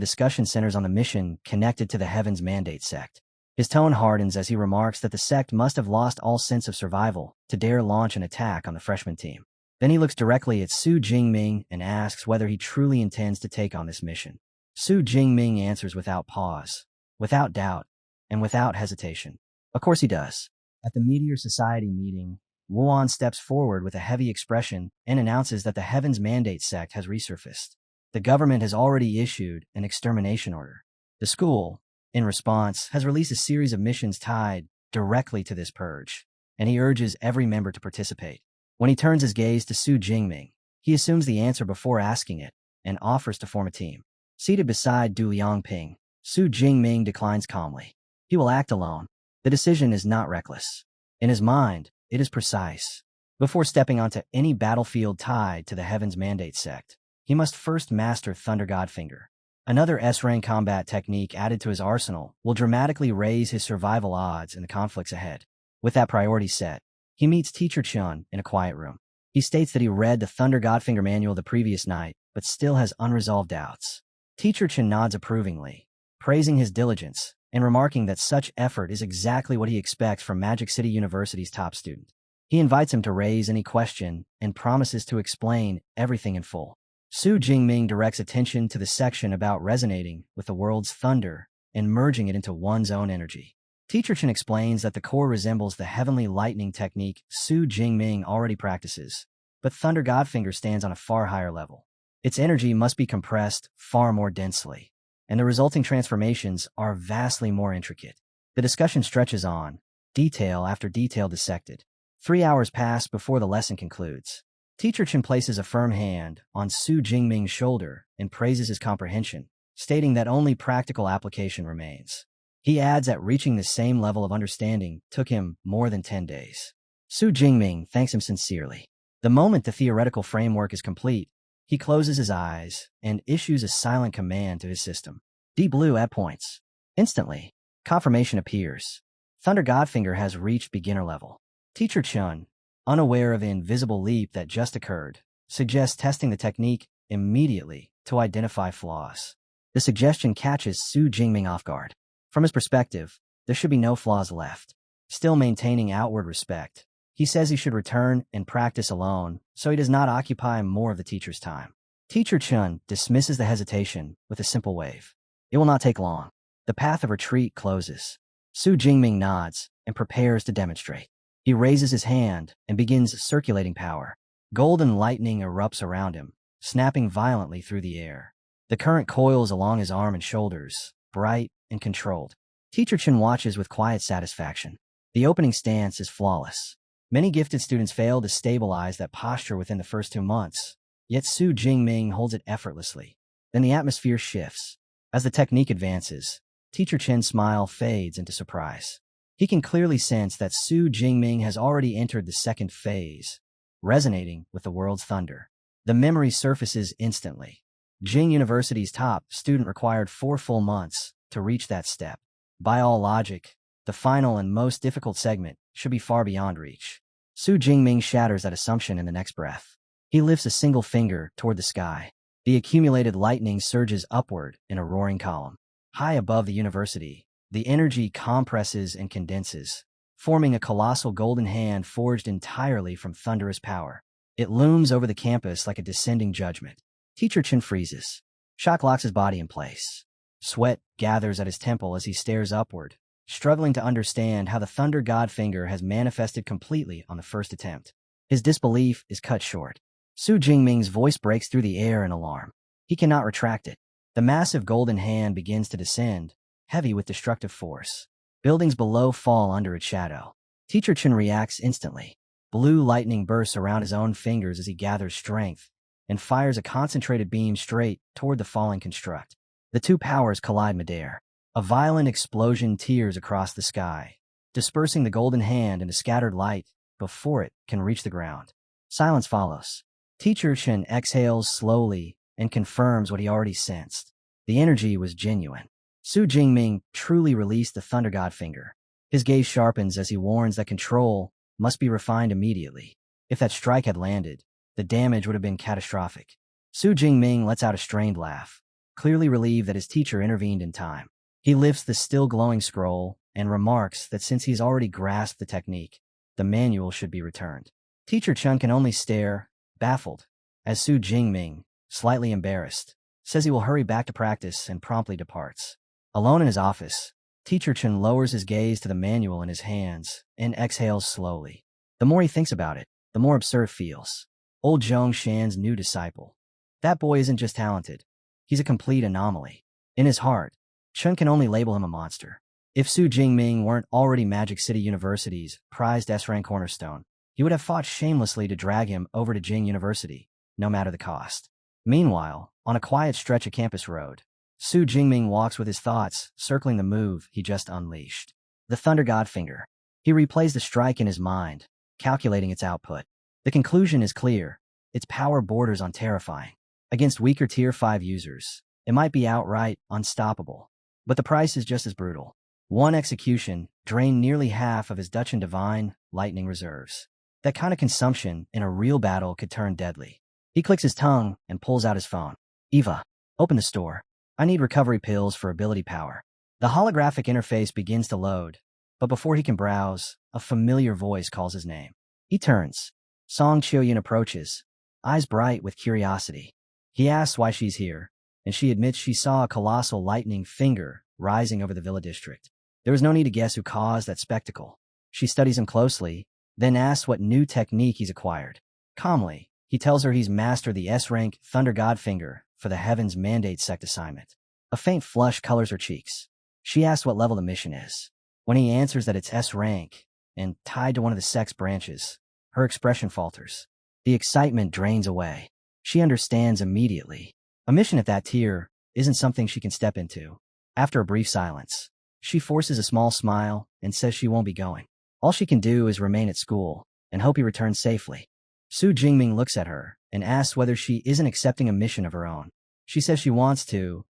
discussion centers on the mission connected to the Heaven's Mandate sect. His tone hardens as he remarks that the sect must have lost all sense of survival to dare launch an attack on the freshman team. Then he looks directly at Su Jingming and asks whether he truly intends to take on this mission. Su Jingming answers without pause, without doubt, and without hesitation. Of course he does. At the Meteor Society meeting, Wuan steps forward with a heavy expression and announces that the Heaven's Mandate sect has resurfaced. The government has already issued an extermination order. The school, in response, has released a series of missions tied directly to this purge, and he urges every member to participate. When he turns his gaze to Su Jingming, he assumes the answer before asking it and offers to form a team. Seated beside Du Yangping, Su Jingming declines calmly. He will act alone. The decision is not reckless. In his mind, it is precise. Before stepping onto any battlefield tied to the Heaven's Mandate sect, he must first master Thunder God Finger. Another S-rank combat technique added to his arsenal will dramatically raise his survival odds in the conflicts ahead. With that priority set, he meets Teacher Chun in a quiet room. He states that he read the Thunder Godfinger manual the previous night, but still has unresolved doubts. Teacher Chun nods approvingly, praising his diligence and remarking that such effort is exactly what he expects from Magic City University's top student. He invites him to raise any question and promises to explain everything in full. Su Jingming directs attention to the section about resonating with the world's thunder and merging it into one's own energy. Teacher Chen explains that the core resembles the heavenly lightning technique Su Jingming already practices, but Thunder Godfinger stands on a far higher level. Its energy must be compressed far more densely, and the resulting transformations are vastly more intricate. The discussion stretches on, detail after detail dissected. 3 hours pass before the lesson concludes. Teacher Chen places a firm hand on Su Jingming's shoulder and praises his comprehension, stating that only practical application remains. He adds that reaching the same level of understanding took him more than 10 days. Su Jingming thanks him sincerely. The moment the theoretical framework is complete, he closes his eyes and issues a silent command to his system. Deep blue at points. Instantly, confirmation appears. Thunder Godfinger has reached beginner level. Teacher Chun, unaware of the invisible leap that just occurred, suggests testing the technique immediately to identify flaws. The suggestion catches Su Jingming off guard. From his perspective, there should be no flaws left. Still maintaining outward respect, he says he should return and practice alone so he does not occupy more of the teacher's time. Teacher Chun dismisses the hesitation with a simple wave. It will not take long. The path of retreat closes. Su Jingming nods and prepares to demonstrate. He raises his hand and begins circulating power. Golden lightning erupts around him, snapping violently through the air. The current coils along his arm and shoulders, bright and controlled. Teacher Chen watches with quiet satisfaction. The opening stance is flawless. Many gifted students fail to stabilize that posture within the first 2 months, yet Su Jingming holds it effortlessly. Then the atmosphere shifts. As the technique advances, Teacher Chen's smile fades into surprise. He can clearly sense that Su Jingming has already entered the second phase, resonating with the world's thunder. The memory surfaces instantly. Jing University's top student required 4 full months to reach that step. By all logic, the final and most difficult segment should be far beyond reach. Su Jingming shatters that assumption in the next breath. He lifts a single finger toward the sky. The accumulated lightning surges upward in a roaring column. High above the university, the energy compresses and condenses, forming a colossal golden hand forged entirely from thunderous power. It looms over the campus like a descending judgment. Teacher Chen freezes. Shock locks his body in place. Sweat gathers at his temple as he stares upward, struggling to understand how the Thunder Godfinger has manifested completely on the first attempt. His disbelief is cut short. Su Jingming's voice breaks through the air in alarm. He cannot retract it. The massive golden hand begins to descend, heavy with destructive force. Buildings below fall under its shadow. Teacher Chen reacts instantly. Blue lightning bursts around his own fingers as he gathers strength and fires a concentrated beam straight toward the falling construct. The two powers collide midair. A violent explosion tears across the sky, dispersing the golden hand into scattered light, before it can reach the ground. Silence follows. Teacher Chen exhales slowly and confirms what he already sensed. The energy was genuine. Su Jingming truly released the Thunder God finger. His gaze sharpens as he warns that control must be refined immediately. If that strike had landed, the damage would have been catastrophic. Su Jingming lets out a strained laugh, clearly relieved that his teacher intervened in time. He lifts the still glowing scroll and remarks that since he's already grasped the technique, the manual should be returned. Teacher Chun can only stare, baffled, as Su Jingming, slightly embarrassed, says he will hurry back to practice and promptly departs. Alone in his office, Teacher Chen lowers his gaze to the manual in his hands and exhales slowly. The more he thinks about it, the more absurd it feels. Old Zhong Shan's new disciple. That boy isn't just talented. He's a complete anomaly. In his heart, Chen can only label him a monster. If Su Jingming weren't already Magic City University's prized S-rank cornerstone, he would have fought shamelessly to drag him over to Jing University, no matter the cost. Meanwhile, on a quiet stretch of campus road, Su Jingming walks with his thoughts, circling the move he just unleashed. The Thunder God finger. He replays the strike in his mind, calculating its output. The conclusion is clear. Its power borders on terrifying. Against weaker Tier 5 users, it might be outright unstoppable. But the price is just as brutal. One execution drained nearly half of his Dutch and Divine Lightning reserves. That kind of consumption in a real battle could turn deadly. He clicks his tongue and pulls out his phone. Eva, open the store. I need recovery pills for ability power. The holographic interface begins to load, but before he can browse, a familiar voice calls his name. He turns. Song Chioyun approaches, eyes bright with curiosity. He asks why she's here, and she admits she saw a colossal lightning finger rising over the Villa district. There was no need to guess who caused that spectacle. She studies him closely, then asks what new technique he's acquired. Calmly, he tells her he's mastered the S-rank Thunder God finger for the Heaven's Mandate sect assignment. A faint flush colors her cheeks. She asks what level the mission is. When he answers that it's S-rank and tied to one of the sect's branches, her expression falters. The excitement drains away. She understands immediately. A mission at that tier isn't something she can step into. After a brief silence, she forces a small smile and says she won't be going. All she can do is remain at school and hope he returns safely. Su Jingming looks at her and asks whether she isn't accepting a mission of her own. She says she wants to,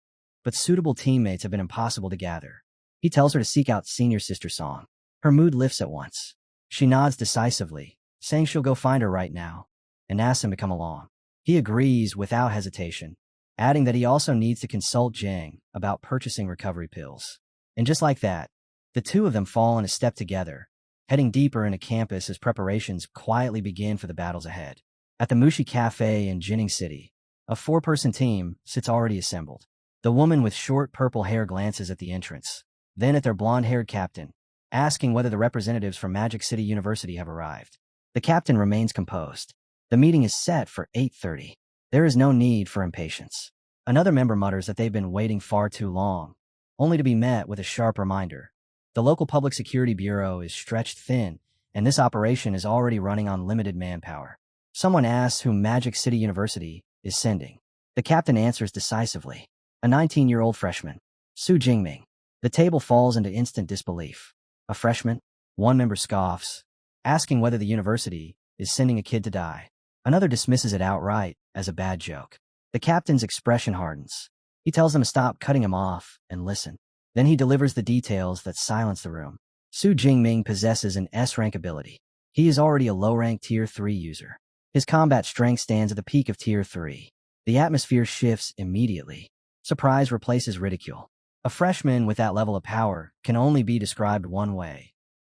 but suitable teammates have been impossible to gather. He tells her to seek out Senior Sister Song. Her mood lifts at once. She nods decisively, saying she'll go find her right now, and asks him to come along. He agrees without hesitation, adding that he also needs to consult Jing about purchasing recovery pills. And just like that, the two of them fall in a step together, heading deeper into campus as preparations quietly begin for the battles ahead. At the Mushi Cafe in Jining City, a 4-person team sits already assembled. The woman with short purple hair glances at the entrance, then at their blonde-haired captain, asking whether the representatives from Magic City University have arrived. The captain remains composed. The meeting is set for 8:30. There is no need for impatience. Another member mutters that they've been waiting far too long, only to be met with a sharp reminder. The local public security bureau is stretched thin, and this operation is already running on limited manpower. Someone asks who Magic City University is sending. The captain answers decisively. A 19-year-old freshman, Su Jingming. The table falls into instant disbelief. A freshman? One member scoffs, asking whether the university is sending a kid to die. Another dismisses it outright as a bad joke. The captain's expression hardens. He tells them to stop cutting him off and listen. Then he delivers the details that silence the room. Su Jingming possesses an S-rank ability. He is already a low-rank Tier 3 user. His combat strength stands at the peak of Tier 3. The atmosphere shifts immediately. Surprise replaces ridicule. A freshman with that level of power can only be described one way.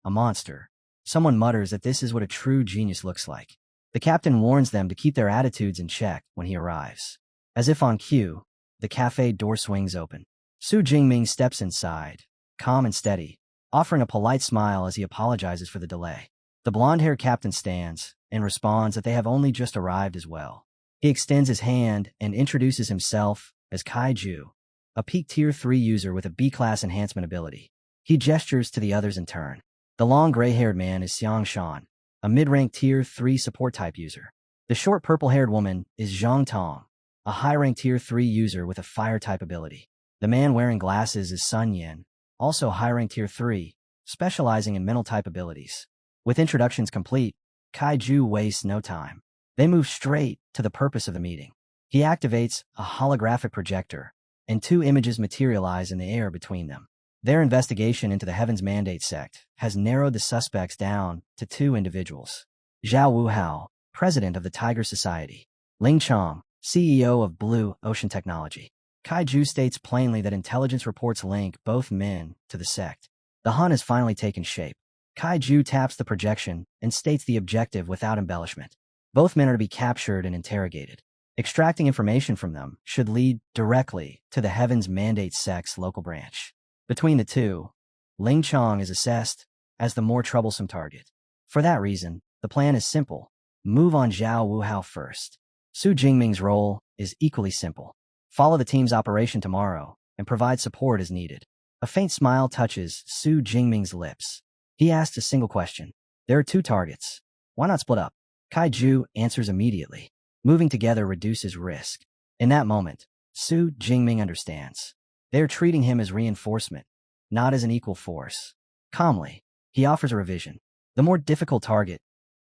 A monster. Someone mutters that this is what a true genius looks like. The captain warns them to keep their attitudes in check when he arrives. As if on cue, the cafe door swings open. Su Jingming steps inside, calm and steady, offering a polite smile as he apologizes for the delay. The blonde-haired captain stands and responds that they have only just arrived as well. He extends his hand and introduces himself as Kaiju, a peak Tier 3 user with a B-class enhancement ability. He gestures to the others in turn. The long gray-haired man is Xiang Shan, a mid-rank Tier 3 support-type user. The short purple-haired woman is Zhang Tong, a high-rank Tier 3 user with a fire-type ability. The man wearing glasses is Sun Yin, also high-rank Tier 3, specializing in mental-type abilities. With introductions complete, Kaiju wastes no time. They move straight to the purpose of the meeting. He activates a holographic projector, and two images materialize in the air between them. Their investigation into the Heaven's Mandate sect has narrowed the suspects down to two individuals. Zhao Wuhao, president of the Tiger Society. Ling Chong, CEO of Blue Ocean Technology. Kaiju states plainly that intelligence reports link both men to the sect. The hunt has finally taken shape. Kaiju taps the projection and states the objective without embellishment. Both men are to be captured and interrogated. Extracting information from them should lead directly to the Heaven's Mandate sect's local branch. Between the two, Ling Chong is assessed as the more troublesome target. For that reason, the plan is simple. Move on Zhao Wuhao first. Su Jingming's role is equally simple. Follow the team's operation tomorrow and provide support as needed. A faint smile touches Su Jingming's lips. He asks a single question. There are two targets. Why not split up? Kaiju answers immediately. Moving together reduces risk. In that moment, Su Jingming understands. They are treating him as reinforcement, not as an equal force. Calmly, he offers a revision. The more difficult target,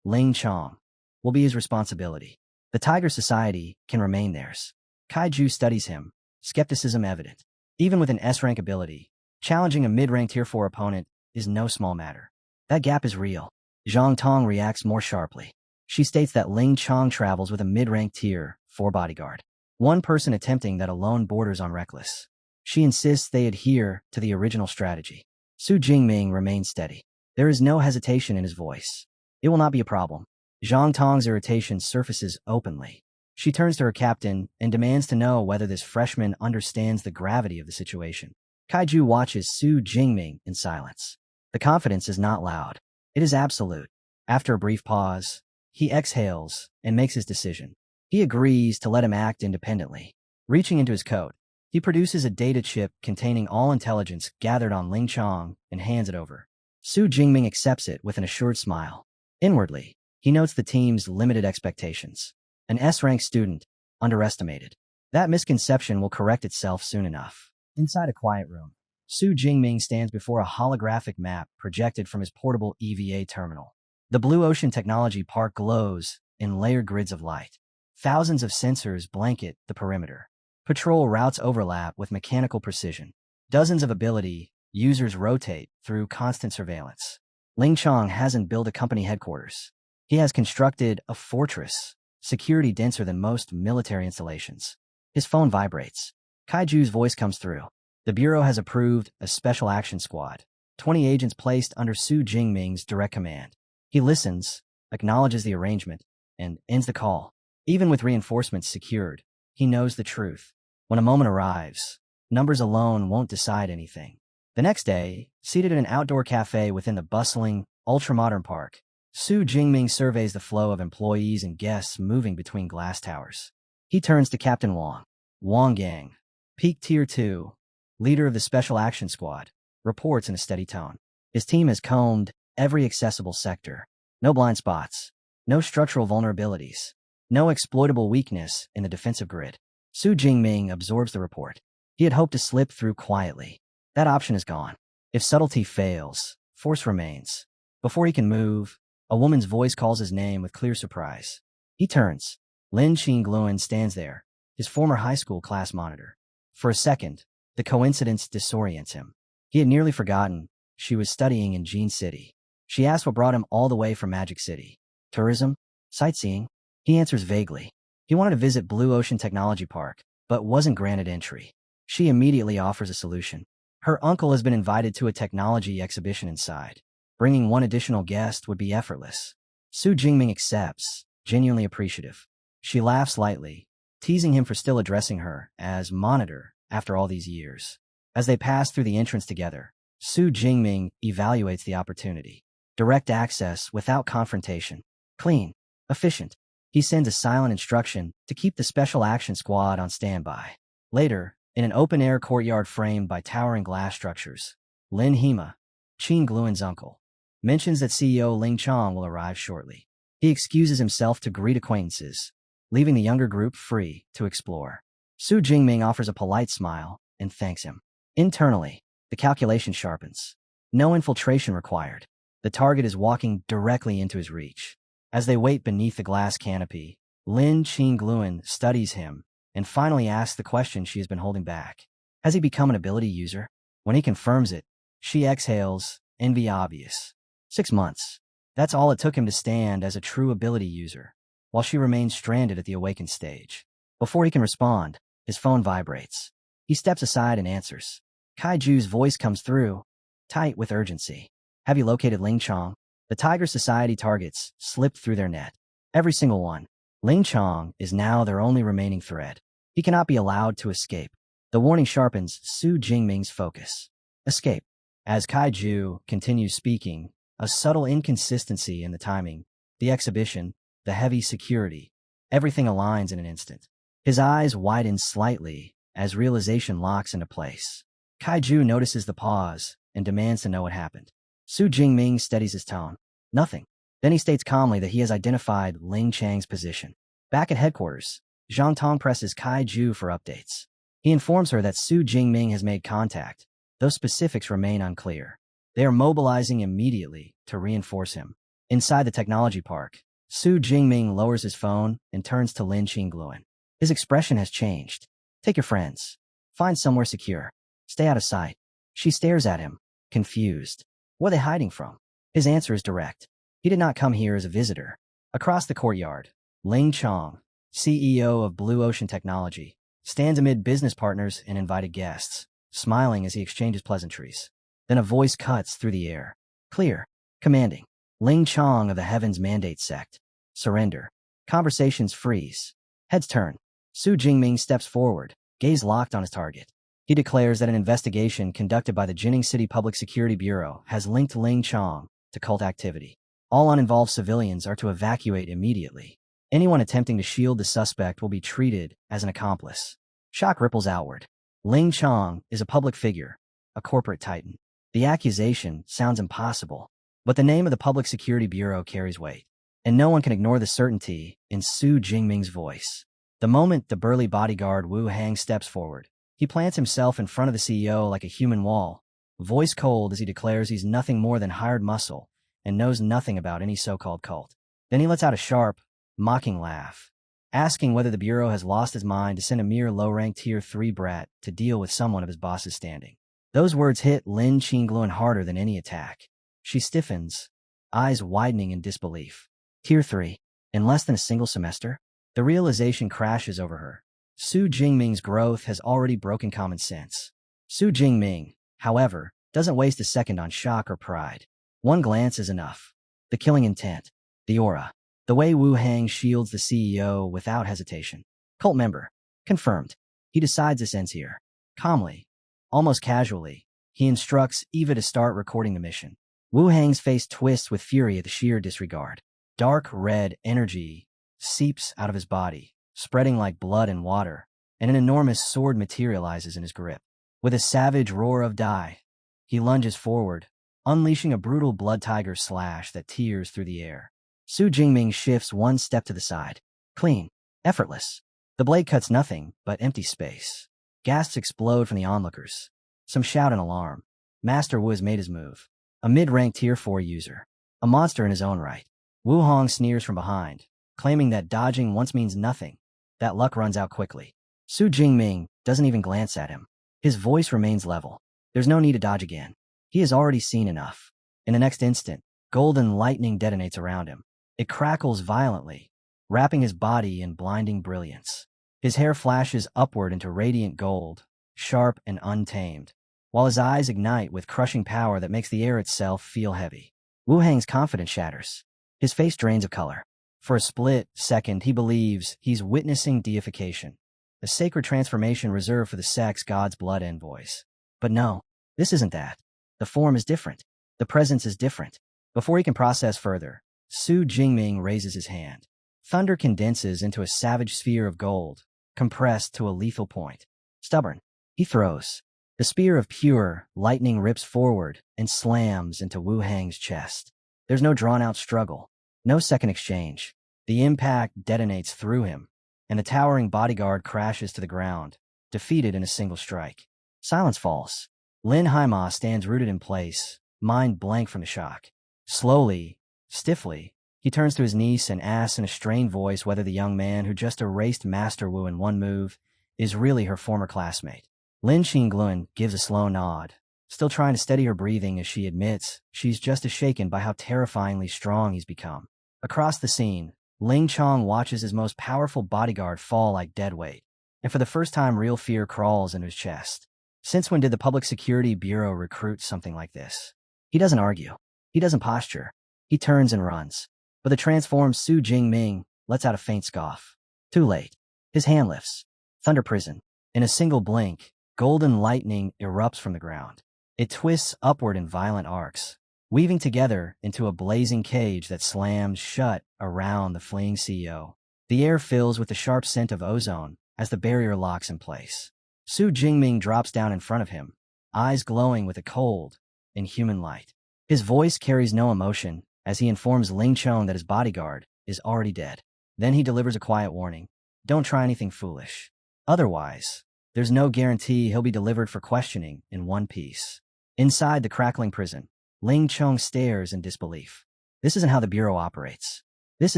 Ling Chong, will be his responsibility. The Tiger Society can remain theirs. Kaiju studies him, skepticism evident. Even with an S-rank ability, challenging a mid-rank Tier 4 opponent is no small matter. That gap is real. Zhang Tong reacts more sharply. She states that Ling Chong travels with a mid-rank Tier 4 bodyguard. One person attempting that alone borders on reckless. She insists they adhere to the original strategy. Su Jingming remains steady. There is no hesitation in his voice. It will not be a problem. Zhang Tong's irritation surfaces openly. She turns to her captain and demands to know whether this freshman understands the gravity of the situation. Kaiju watches Su Jingming in silence. The confidence is not loud. It is absolute. After a brief pause, he exhales and makes his decision. He agrees to let him act independently. Reaching into his coat, he produces a data chip containing all intelligence gathered on Ling Chong and hands it over. Su Jingming accepts it with an assured smile. Inwardly, he notes the team's limited expectations. An S-rank student, underestimated. That misconception will correct itself soon enough. Inside a quiet room, Su Jingming stands before a holographic map projected from his portable EVA terminal. The Blue Ocean Technology Park glows in layered grids of light. Thousands of sensors blanket the perimeter. Patrol routes overlap with mechanical precision. Dozens of ability users rotate through constant surveillance. Ling Chong hasn't built a company headquarters. He has constructed a fortress, security denser than most military installations. His phone vibrates. Kaiju's voice comes through. The Bureau has approved a special action squad. 20 agents placed under Su Jingming's direct command. He listens, acknowledges the arrangement, and ends the call. Even with reinforcements secured, he knows the truth. When a moment arrives, numbers alone won't decide anything. The next day, seated in an outdoor cafe within the bustling, ultra-modern park, Su Jingming surveys the flow of employees and guests moving between glass towers. He turns to Captain Wang. Wang Gang, Peak Tier 2, leader of the Special Action Squad, reports in a steady tone. His team has combed every accessible sector. No blind spots. No structural vulnerabilities. No exploitable weakness in the defensive grid. Su Jingming absorbs the report. He had hoped to slip through quietly. That option is gone. If subtlety fails, force remains. Before he can move, a woman's voice calls his name with clear surprise. He turns. Lin Qingluan stands there, his former high school class monitor. For a second, the coincidence disorients him. He had nearly forgotten she was studying in Jean City. She asks what brought him all the way from Magic City. Tourism? Sightseeing? He answers vaguely. He wanted to visit Blue Ocean Technology Park, but wasn't granted entry. She immediately offers a solution. Her uncle has been invited to a technology exhibition inside. Bringing one additional guest would be effortless. Su Jingming accepts, genuinely appreciative. She laughs lightly, teasing him for still addressing her as monitor after all these years. As they pass through the entrance together, Su Jingming evaluates the opportunity. Direct access without confrontation. Clean. Efficient. He sends a silent instruction to keep the Special Action Squad on standby. Later, in an open-air courtyard framed by towering glass structures, Lin Hema, Qin Gluan's uncle, mentions that CEO Ling Chong will arrive shortly. He excuses himself to greet acquaintances, leaving the younger group free to explore. Su Jingming offers a polite smile and thanks him. Internally, the calculation sharpens. No infiltration required. The target is walking directly into his reach. As they wait beneath the glass canopy, Lin Qingluan studies him and finally asks the question she has been holding back. Has he become an ability user? When he confirms it, she exhales, envy obvious. 6 months. That's all it took him to stand as a true ability user, while she remains stranded at the awakened stage. Before he can respond, his phone vibrates. He steps aside and answers. Kaiju's voice comes through, tight with urgency. Have you located Ling Chong? The Tiger Society targets slipped through their net. Every single one. Ling Chong is now their only remaining threat. He cannot be allowed to escape. The warning sharpens Su Jingming's focus. Escape. As Kaiju continues speaking, a subtle inconsistency in the timing, the exhibition, the heavy security, everything aligns in an instant. His eyes widen slightly as realization locks into place. Kaiju notices the pause and demands to know what happened. Su Jingming steadies his tone. Nothing. Then he states calmly that he has identified Ling Chang's position. Back at headquarters, Zhang Tong presses Kaiju for updates. He informs her that Su Jingming has made contact, though specifics remain unclear. They are mobilizing immediately to reinforce him. Inside the technology park, Su Jingming lowers his phone and turns to Lin Qingluan. His expression has changed. Take your friends. Find somewhere secure. Stay out of sight. She stares at him, confused. What are they hiding from? His answer is direct. He did not come here as a visitor. Across the courtyard, Ling Chong, CEO of Blue Ocean Technology, stands amid business partners and invited guests, smiling as he exchanges pleasantries. Then a voice cuts through the air. Clear. Commanding. Ling Chong of the Heavens Mandate Sect. Surrender. Conversations freeze. Heads turn. Su Jingming steps forward, gaze locked on his target. He declares that an investigation conducted by the Jining City Public Security Bureau has linked Ling Chong to cult activity. All uninvolved civilians are to evacuate immediately. Anyone attempting to shield the suspect will be treated as an accomplice. Shock ripples outward. Ling Chong is a public figure, a corporate titan. The accusation sounds impossible, but the name of the Public Security Bureau carries weight, and no one can ignore the certainty in Su Jingming's voice. The moment the burly bodyguard Wu Hang steps forward, he plants himself in front of the CEO like a human wall, voice cold as he declares he's nothing more than hired muscle and knows nothing about any so-called cult. Then he lets out a sharp, mocking laugh, asking whether the Bureau has lost his mind to send a mere low-ranked Tier 3 brat to deal with someone of his boss's standing. Those words hit Lin Qingluan harder than any attack. She stiffens, eyes widening in disbelief. Tier 3. In less than a single semester? The realization crashes over her. Su Jingming's growth has already broken common sense. Su Jingming, however, doesn't waste a second on shock or pride. One glance is enough. The killing intent. The aura. The way Wu Hang shields the CEO without hesitation. Cult member. Confirmed. He decides this ends here. Calmly, almost casually, he instructs Eva to start recording the mission. Wu Hang's face twists with fury at the sheer disregard. Dark red energy seeps out of his body, spreading like blood and water, and an enormous sword materializes in his grip. With a savage roar of die, he lunges forward, unleashing a brutal blood tiger slash that tears through the air. Su Jingming shifts one step to the side. Clean. Effortless. The blade cuts nothing but empty space. Gasps explode from the onlookers. Some shout in alarm. Master Wu has made his move. A mid-ranked Tier 4 user. A monster in his own right. Wu Hong sneers from behind, claiming that dodging once means nothing. That luck runs out quickly. Su Jingming doesn't even glance at him. His voice remains level. There's no need to dodge again. He has already seen enough. In the next instant, golden lightning detonates around him. It crackles violently, wrapping his body in blinding brilliance. His hair flashes upward into radiant gold, sharp and untamed, while his eyes ignite with crushing power that makes the air itself feel heavy. Wu Hang's confidence shatters. His face drains of color. For a split second, he believes he's witnessing deification, a sacred transformation reserved for the sex god's blood envoys. But no, this isn't that. The form is different. The presence is different. Before he can process further, Su Jingming raises his hand. Thunder condenses into a savage sphere of gold, compressed to a lethal point. Stubborn. He throws. The spear of pure lightning rips forward and slams into Wu Hang's chest. There's no drawn-out struggle, no second exchange. The impact detonates through him, and the towering bodyguard crashes to the ground, defeated in a single strike. Silence falls. Lin Haima stands rooted in place, mind blank from the shock. Slowly, stiffly, he He turns to his niece and asks in a strained voice whether the young man who just erased Master Wu in one move is really her former classmate. Lin Qingluan gives a slow nod, still trying to steady her breathing as she admits she's just as shaken by how terrifyingly strong he's become. Across the scene, Ling Chong watches his most powerful bodyguard fall like dead weight, and for the first time real fear crawls into his chest. Since when did the Public Security Bureau recruit something like this? He doesn't argue. He doesn't posture. He turns and runs. But the transformed Su Jingming lets out a faint scoff. Too late. His hand lifts. Thunder Prison. In a single blink, golden lightning erupts from the ground. It twists upward in violent arcs, weaving together into a blazing cage that slams shut around the fleeing CEO. The air fills with the sharp scent of ozone as the barrier locks in place. Su Jingming drops down in front of him, eyes glowing with a cold, inhuman light. His voice carries no emotion as he informs Ling Chong that his bodyguard is already dead. Then he delivers a quiet warning. Don't try anything foolish. Otherwise, there's no guarantee he'll be delivered for questioning in one piece. Inside the crackling prison, Ling Chong stares in disbelief. This isn't how the Bureau operates. This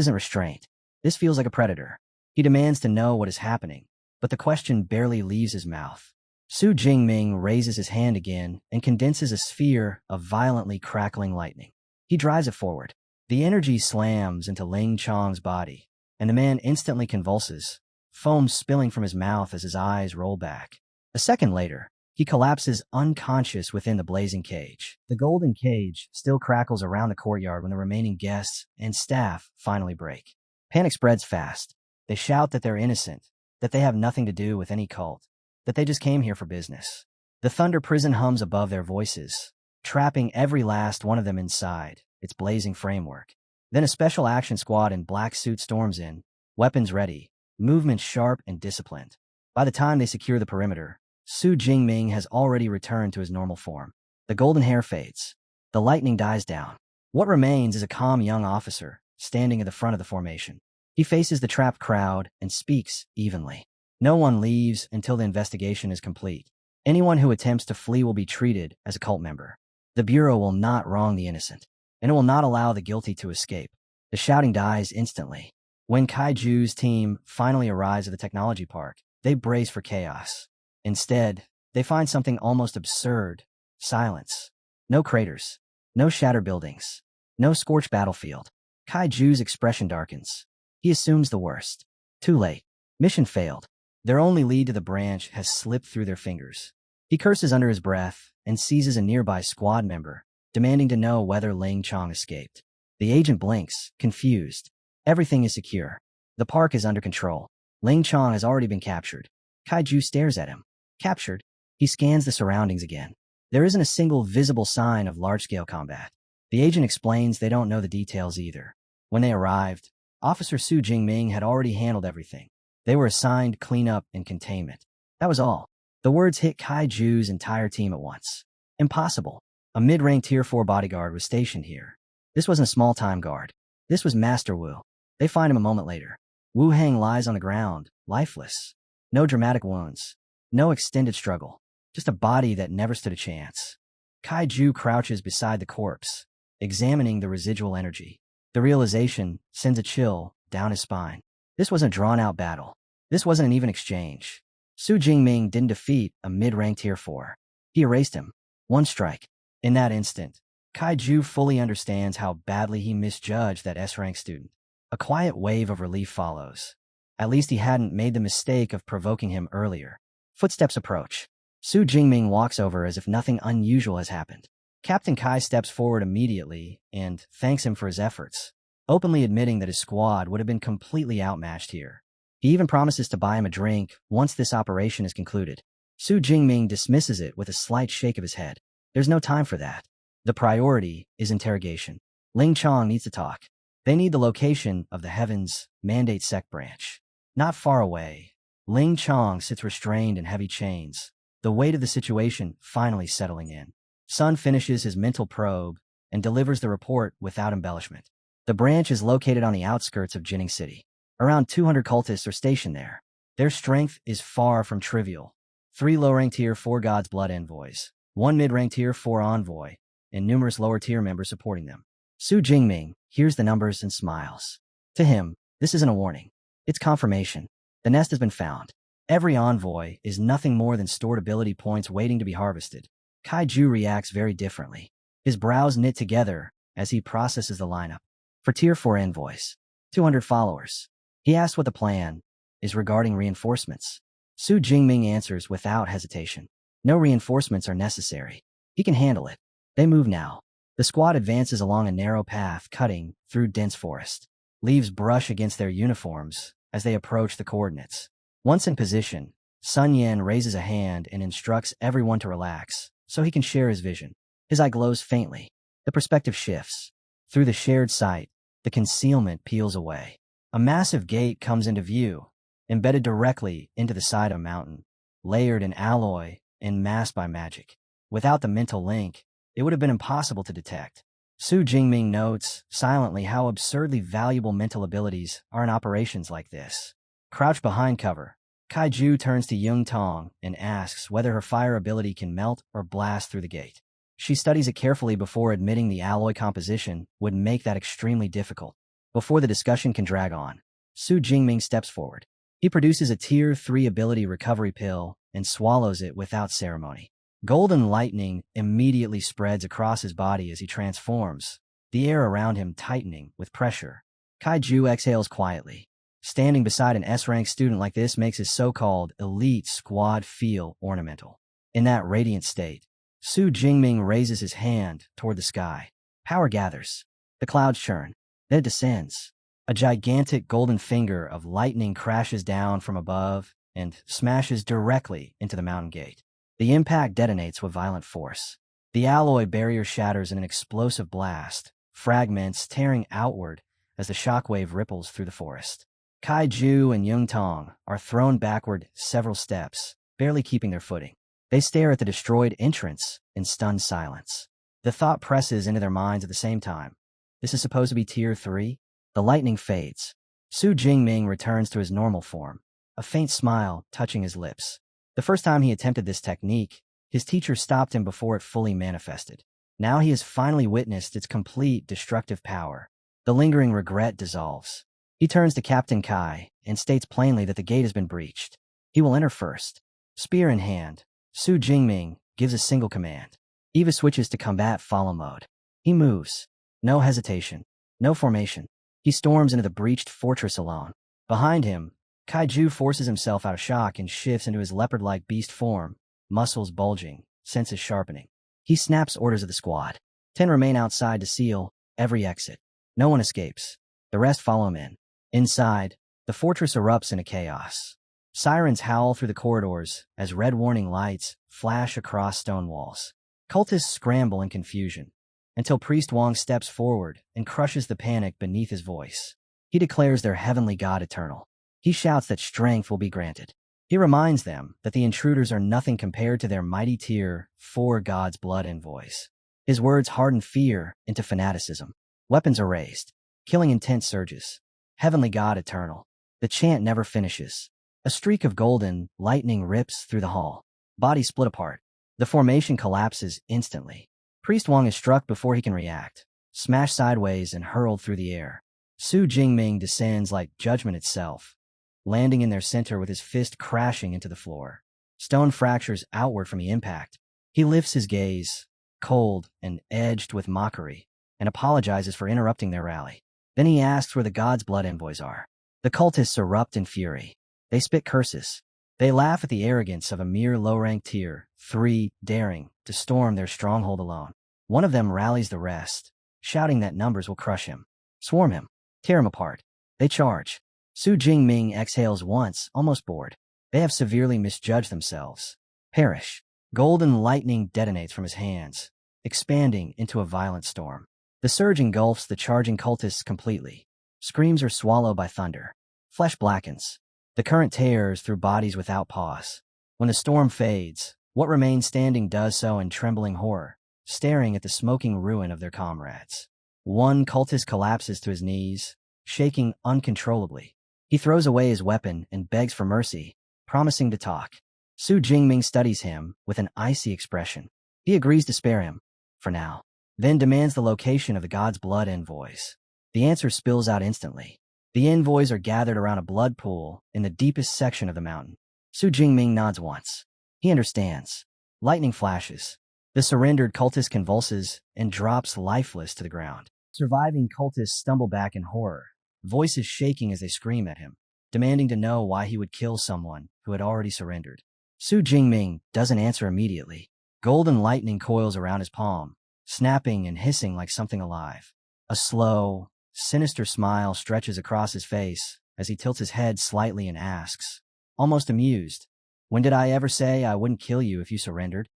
isn't restraint. This feels like a predator. He demands to know what is happening, but the question barely leaves his mouth. Su Jingming raises his hand again and condenses a sphere of violently crackling lightning. He drives it forward. The energy slams into Ling Chong's body, and the man instantly convulses, foam spilling from his mouth as his eyes roll back. A second later, he collapses unconscious within the blazing cage. The golden cage still crackles around the courtyard when the remaining guests and staff finally break. Panic spreads fast. They shout that they're innocent, that they have nothing to do with any cult, that they just came here for business. The Thunder Prison hums above their voices, trapping every last one of them inside its blazing framework. Then a special action squad in black suit storms in, weapons ready, movements sharp and disciplined. By the time they secure the perimeter, Su Jingming has already returned to his normal form. The golden hair fades. The lightning dies down. What remains is a calm young officer, standing at the front of the formation. He faces the trapped crowd and speaks evenly. No one leaves until the investigation is complete. Anyone who attempts to flee will be treated as a cult member. The Bureau will not wrong the innocent, and it will not allow the guilty to escape. The shouting dies instantly. When Kaiju's team finally arrives at the technology park, they brace for chaos. Instead, they find something almost absurd. Silence. No craters. No shattered buildings. No scorched battlefield. Kaiju's expression darkens. He assumes the worst. Too late. Mission failed. Their only lead to the branch has slipped through their fingers. He curses under his breath and seizes a nearby squad member, demanding to know whether Ling Chong escaped. The agent blinks, confused. Everything is secure. The park is under control. Ling Chong has already been captured. Kaiju stares at him. Captured? He scans the surroundings again. There isn't a single visible sign of large-scale combat. The agent explains they don't know the details either. When they arrived, Officer Su Jingming had already handled everything. They were assigned cleanup and containment. That was all. The words hit Kaiju's entire team at once. Impossible. A mid-rank Tier 4 bodyguard was stationed here. This wasn't a small-time guard. This was Master Wu. They find him a moment later. Wu Hang lies on the ground, lifeless. No dramatic wounds. No extended struggle. Just a body that never stood a chance. Kaiju crouches beside the corpse, examining the residual energy. The realization sends a chill down his spine. This wasn't a drawn-out battle. This wasn't an even exchange. Su Jingming didn't defeat a mid-rank Tier 4. He erased him. One strike. In that instant, Kaiju fully understands how badly he misjudged that S-rank student. A quiet wave of relief follows. At least he hadn't made the mistake of provoking him earlier. Footsteps approach. Su Jingming walks over as if nothing unusual has happened. Captain Kai steps forward immediately and thanks him for his efforts, openly admitting that his squad would have been completely outmatched here. He even promises to buy him a drink once this operation is concluded. Su Jingming dismisses it with a slight shake of his head. There's no time for that. The priority is interrogation. Ling Chong needs to talk. They need the location of the Heavens Mandate Sect branch. Not far away, Ling Chong sits restrained in heavy chains, the weight of the situation finally settling in. Sun finishes his mental probe and delivers the report without embellishment. The branch is located on the outskirts of Jinning City. Around 200 cultists are stationed there. Their strength is far from trivial. 3 low-rank Tier 4 God's Blood envoys, 1 mid-rank Tier 4 envoy, and numerous lower-tier members supporting them. Su Jingming hears the numbers and smiles. To him, this isn't a warning. It's confirmation. The nest has been found. Every envoy is nothing more than stored ability points waiting to be harvested. Kaiju reacts very differently. His brows knit together as he processes the lineup. For Tier 4 envoys, 200 followers. He asks what the plan is regarding reinforcements. Su Jingming answers without hesitation. No reinforcements are necessary. He can handle it. They move now. The squad advances along a narrow path cutting through dense forest. Leaves brush against their uniforms as they approach the coordinates. Once in position, Sun Yan raises a hand and instructs everyone to relax so he can share his vision. His eye glows faintly. The perspective shifts. Through the shared sight, the concealment peels away. A massive gate comes into view, embedded directly into the side of a mountain, layered in alloy and masked by magic. Without the mental link, it would have been impossible to detect. Su Jingming notes silently how absurdly valuable mental abilities are in operations like this. Crouched behind cover, Kaiju turns to Yung Tong and asks whether her fire ability can melt or blast through the gate. She studies it carefully before admitting the alloy composition would make that extremely difficult. Before the discussion can drag on, Su Jingming steps forward. He produces a Tier 3 ability recovery pill and swallows it without ceremony. Golden lightning immediately spreads across his body as he transforms, the air around him tightening with pressure. Kaiju exhales quietly. Standing beside an S-rank student like this makes his so-called elite squad feel ornamental. In that radiant state, Su Jingming raises his hand toward the sky. Power gathers. The clouds churn. Then it descends. A gigantic golden finger of lightning crashes down from above and smashes directly into the mountain gate. The impact detonates with violent force. The alloy barrier shatters in an explosive blast, fragments tearing outward as the shockwave ripples through the forest. Kaiju and Yung Tong are thrown backward several steps, barely keeping their footing. They stare at the destroyed entrance in stunned silence. The thought presses into their minds at the same time. This is supposed to be Tier 3? The lightning fades. Su Jingming returns to his normal form, a faint smile touching his lips. The first time he attempted this technique, his teacher stopped him before it fully manifested. Now he has finally witnessed its complete destructive power. The lingering regret dissolves. He turns to Captain Kai and states plainly that the gate has been breached. He will enter first. Spear in hand, Su Jingming gives a single command. Eva switches to combat follow mode. He moves. No hesitation. No formation. He storms into the breached fortress alone. Behind him, Kaiju forces himself out of shock and shifts into his leopard-like beast form, muscles bulging, senses sharpening. He snaps orders of the squad. 10 remain outside to seal every exit. No one escapes. The rest follow him in. Inside, the fortress erupts into chaos. Sirens howl through the corridors as red warning lights flash across stone walls. Cultists scramble in confusion, until Priest Wong steps forward and crushes the panic beneath his voice. He declares their heavenly god eternal. He shouts that strength will be granted. He reminds them that the intruders are nothing compared to their mighty Tier 4 God's blood envoys. His words harden fear into fanaticism. Weapons are raised. Killing intent surges. Heavenly God eternal. The chant never finishes. A streak of golden lightning rips through the hall. Bodies split apart. The formation collapses instantly. Priest Wong is struck before he can react, smashed sideways and hurled through the air. Su Jingming descends like judgment itself, landing in their center with his fist crashing into the floor. Stone fractures outward from the impact. He lifts his gaze, cold and edged with mockery, and apologizes for interrupting their rally. Then he asks where the God's blood envoys are. The cultists erupt in fury. They spit curses. They laugh at the arrogance of a mere low-ranked Tier 3 daring to storm their stronghold alone. One of them rallies the rest, shouting that numbers will crush him. Swarm him. Tear him apart. They charge. Su Jingming exhales once, almost bored. They have severely misjudged themselves. Perish. Golden lightning detonates from his hands, expanding into a violent storm. The surge engulfs the charging cultists completely. Screams are swallowed by thunder. Flesh blackens. The current tears through bodies without pause. When the storm fades, what remains standing does so in trembling horror, staring at the smoking ruin of their comrades. One cultist collapses to his knees, shaking uncontrollably. He throws away his weapon and begs for mercy, promising to talk. Su Jingming studies him with an icy expression. He agrees to spare him, for now. then demands the location of the god's blood envoys. The answer spills out instantly. The envoys are gathered around a blood pool in the deepest section of the mountain. Su Jingming nods once. He understands. Lightning flashes. The surrendered cultist convulses and drops lifeless to the ground. Surviving cultists stumble back in horror, voices shaking as they scream at him, demanding to know why he would kill someone who had already surrendered. Su Jingming doesn't answer immediately. Golden lightning coils around his palm, snapping and hissing like something alive. A slow, sinister smile stretches across his face as he tilts his head slightly and asks, almost amused, "When did I ever say I wouldn't kill you if you surrendered?"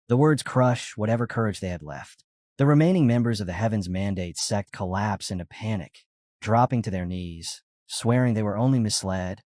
The words crush whatever courage they had left. The remaining members of the Heaven's Mandate sect collapse into panic, dropping to their knees, swearing they were only misled,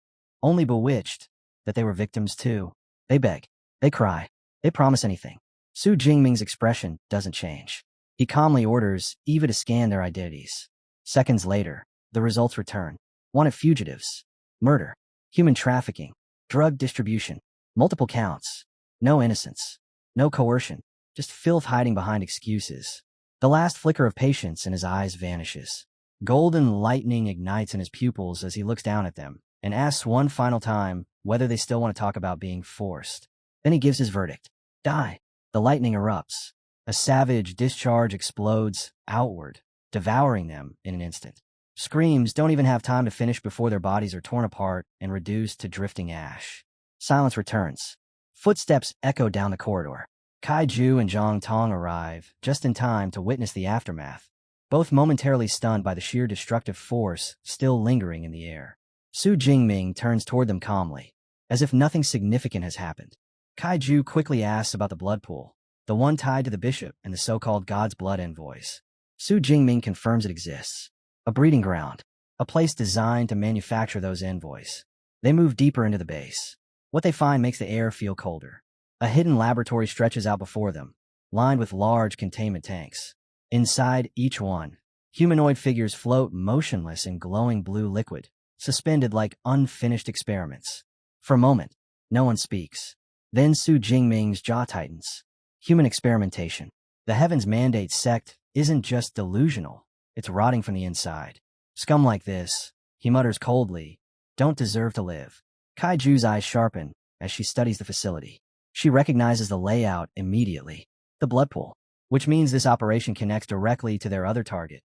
only bewitched, that they were victims too. They beg, they cry, they promise anything. Su Jingming's expression doesn't change. He calmly orders Eva to scan their identities. Seconds later, the results return. Wanted fugitives, murder, human trafficking, drug distribution, multiple counts, no innocence, no coercion, just filth hiding behind excuses. The last flicker of patience in his eyes vanishes. Golden lightning ignites in his pupils as he looks down at them and asks one final time whether they still want to talk about being forced. Then he gives his verdict. Die. The lightning erupts. A savage discharge explodes outward, devouring them in an instant. Screams don't even have time to finish before their bodies are torn apart and reduced to drifting ash. Silence returns. Footsteps echo down the corridor. Kaiju and Zhang Tong arrive just in time to witness the aftermath, both momentarily stunned by the sheer destructive force still lingering in the air. Su Jingming turns toward them calmly, as if nothing significant has happened. Kaiju quickly asks about the blood pool, the one tied to the bishop and the so-called God's blood envoys. Su Jingming confirms it exists. A breeding ground, a place designed to manufacture those envoys. They move deeper into the base. What they find makes the air feel colder. A hidden laboratory stretches out before them, lined with large containment tanks. Inside each one, humanoid figures float motionless in glowing blue liquid, suspended like unfinished experiments. For a moment, no one speaks. Then Su Jingming's jaw tightens. Human experimentation. The Heaven's Mandate sect isn't just delusional, it's rotting from the inside. Scum like this, he mutters coldly, don't deserve to live. Kaiju's eyes sharpen as she studies the facility. She recognizes the layout immediately. The blood pool, which means this operation connects directly to their other target,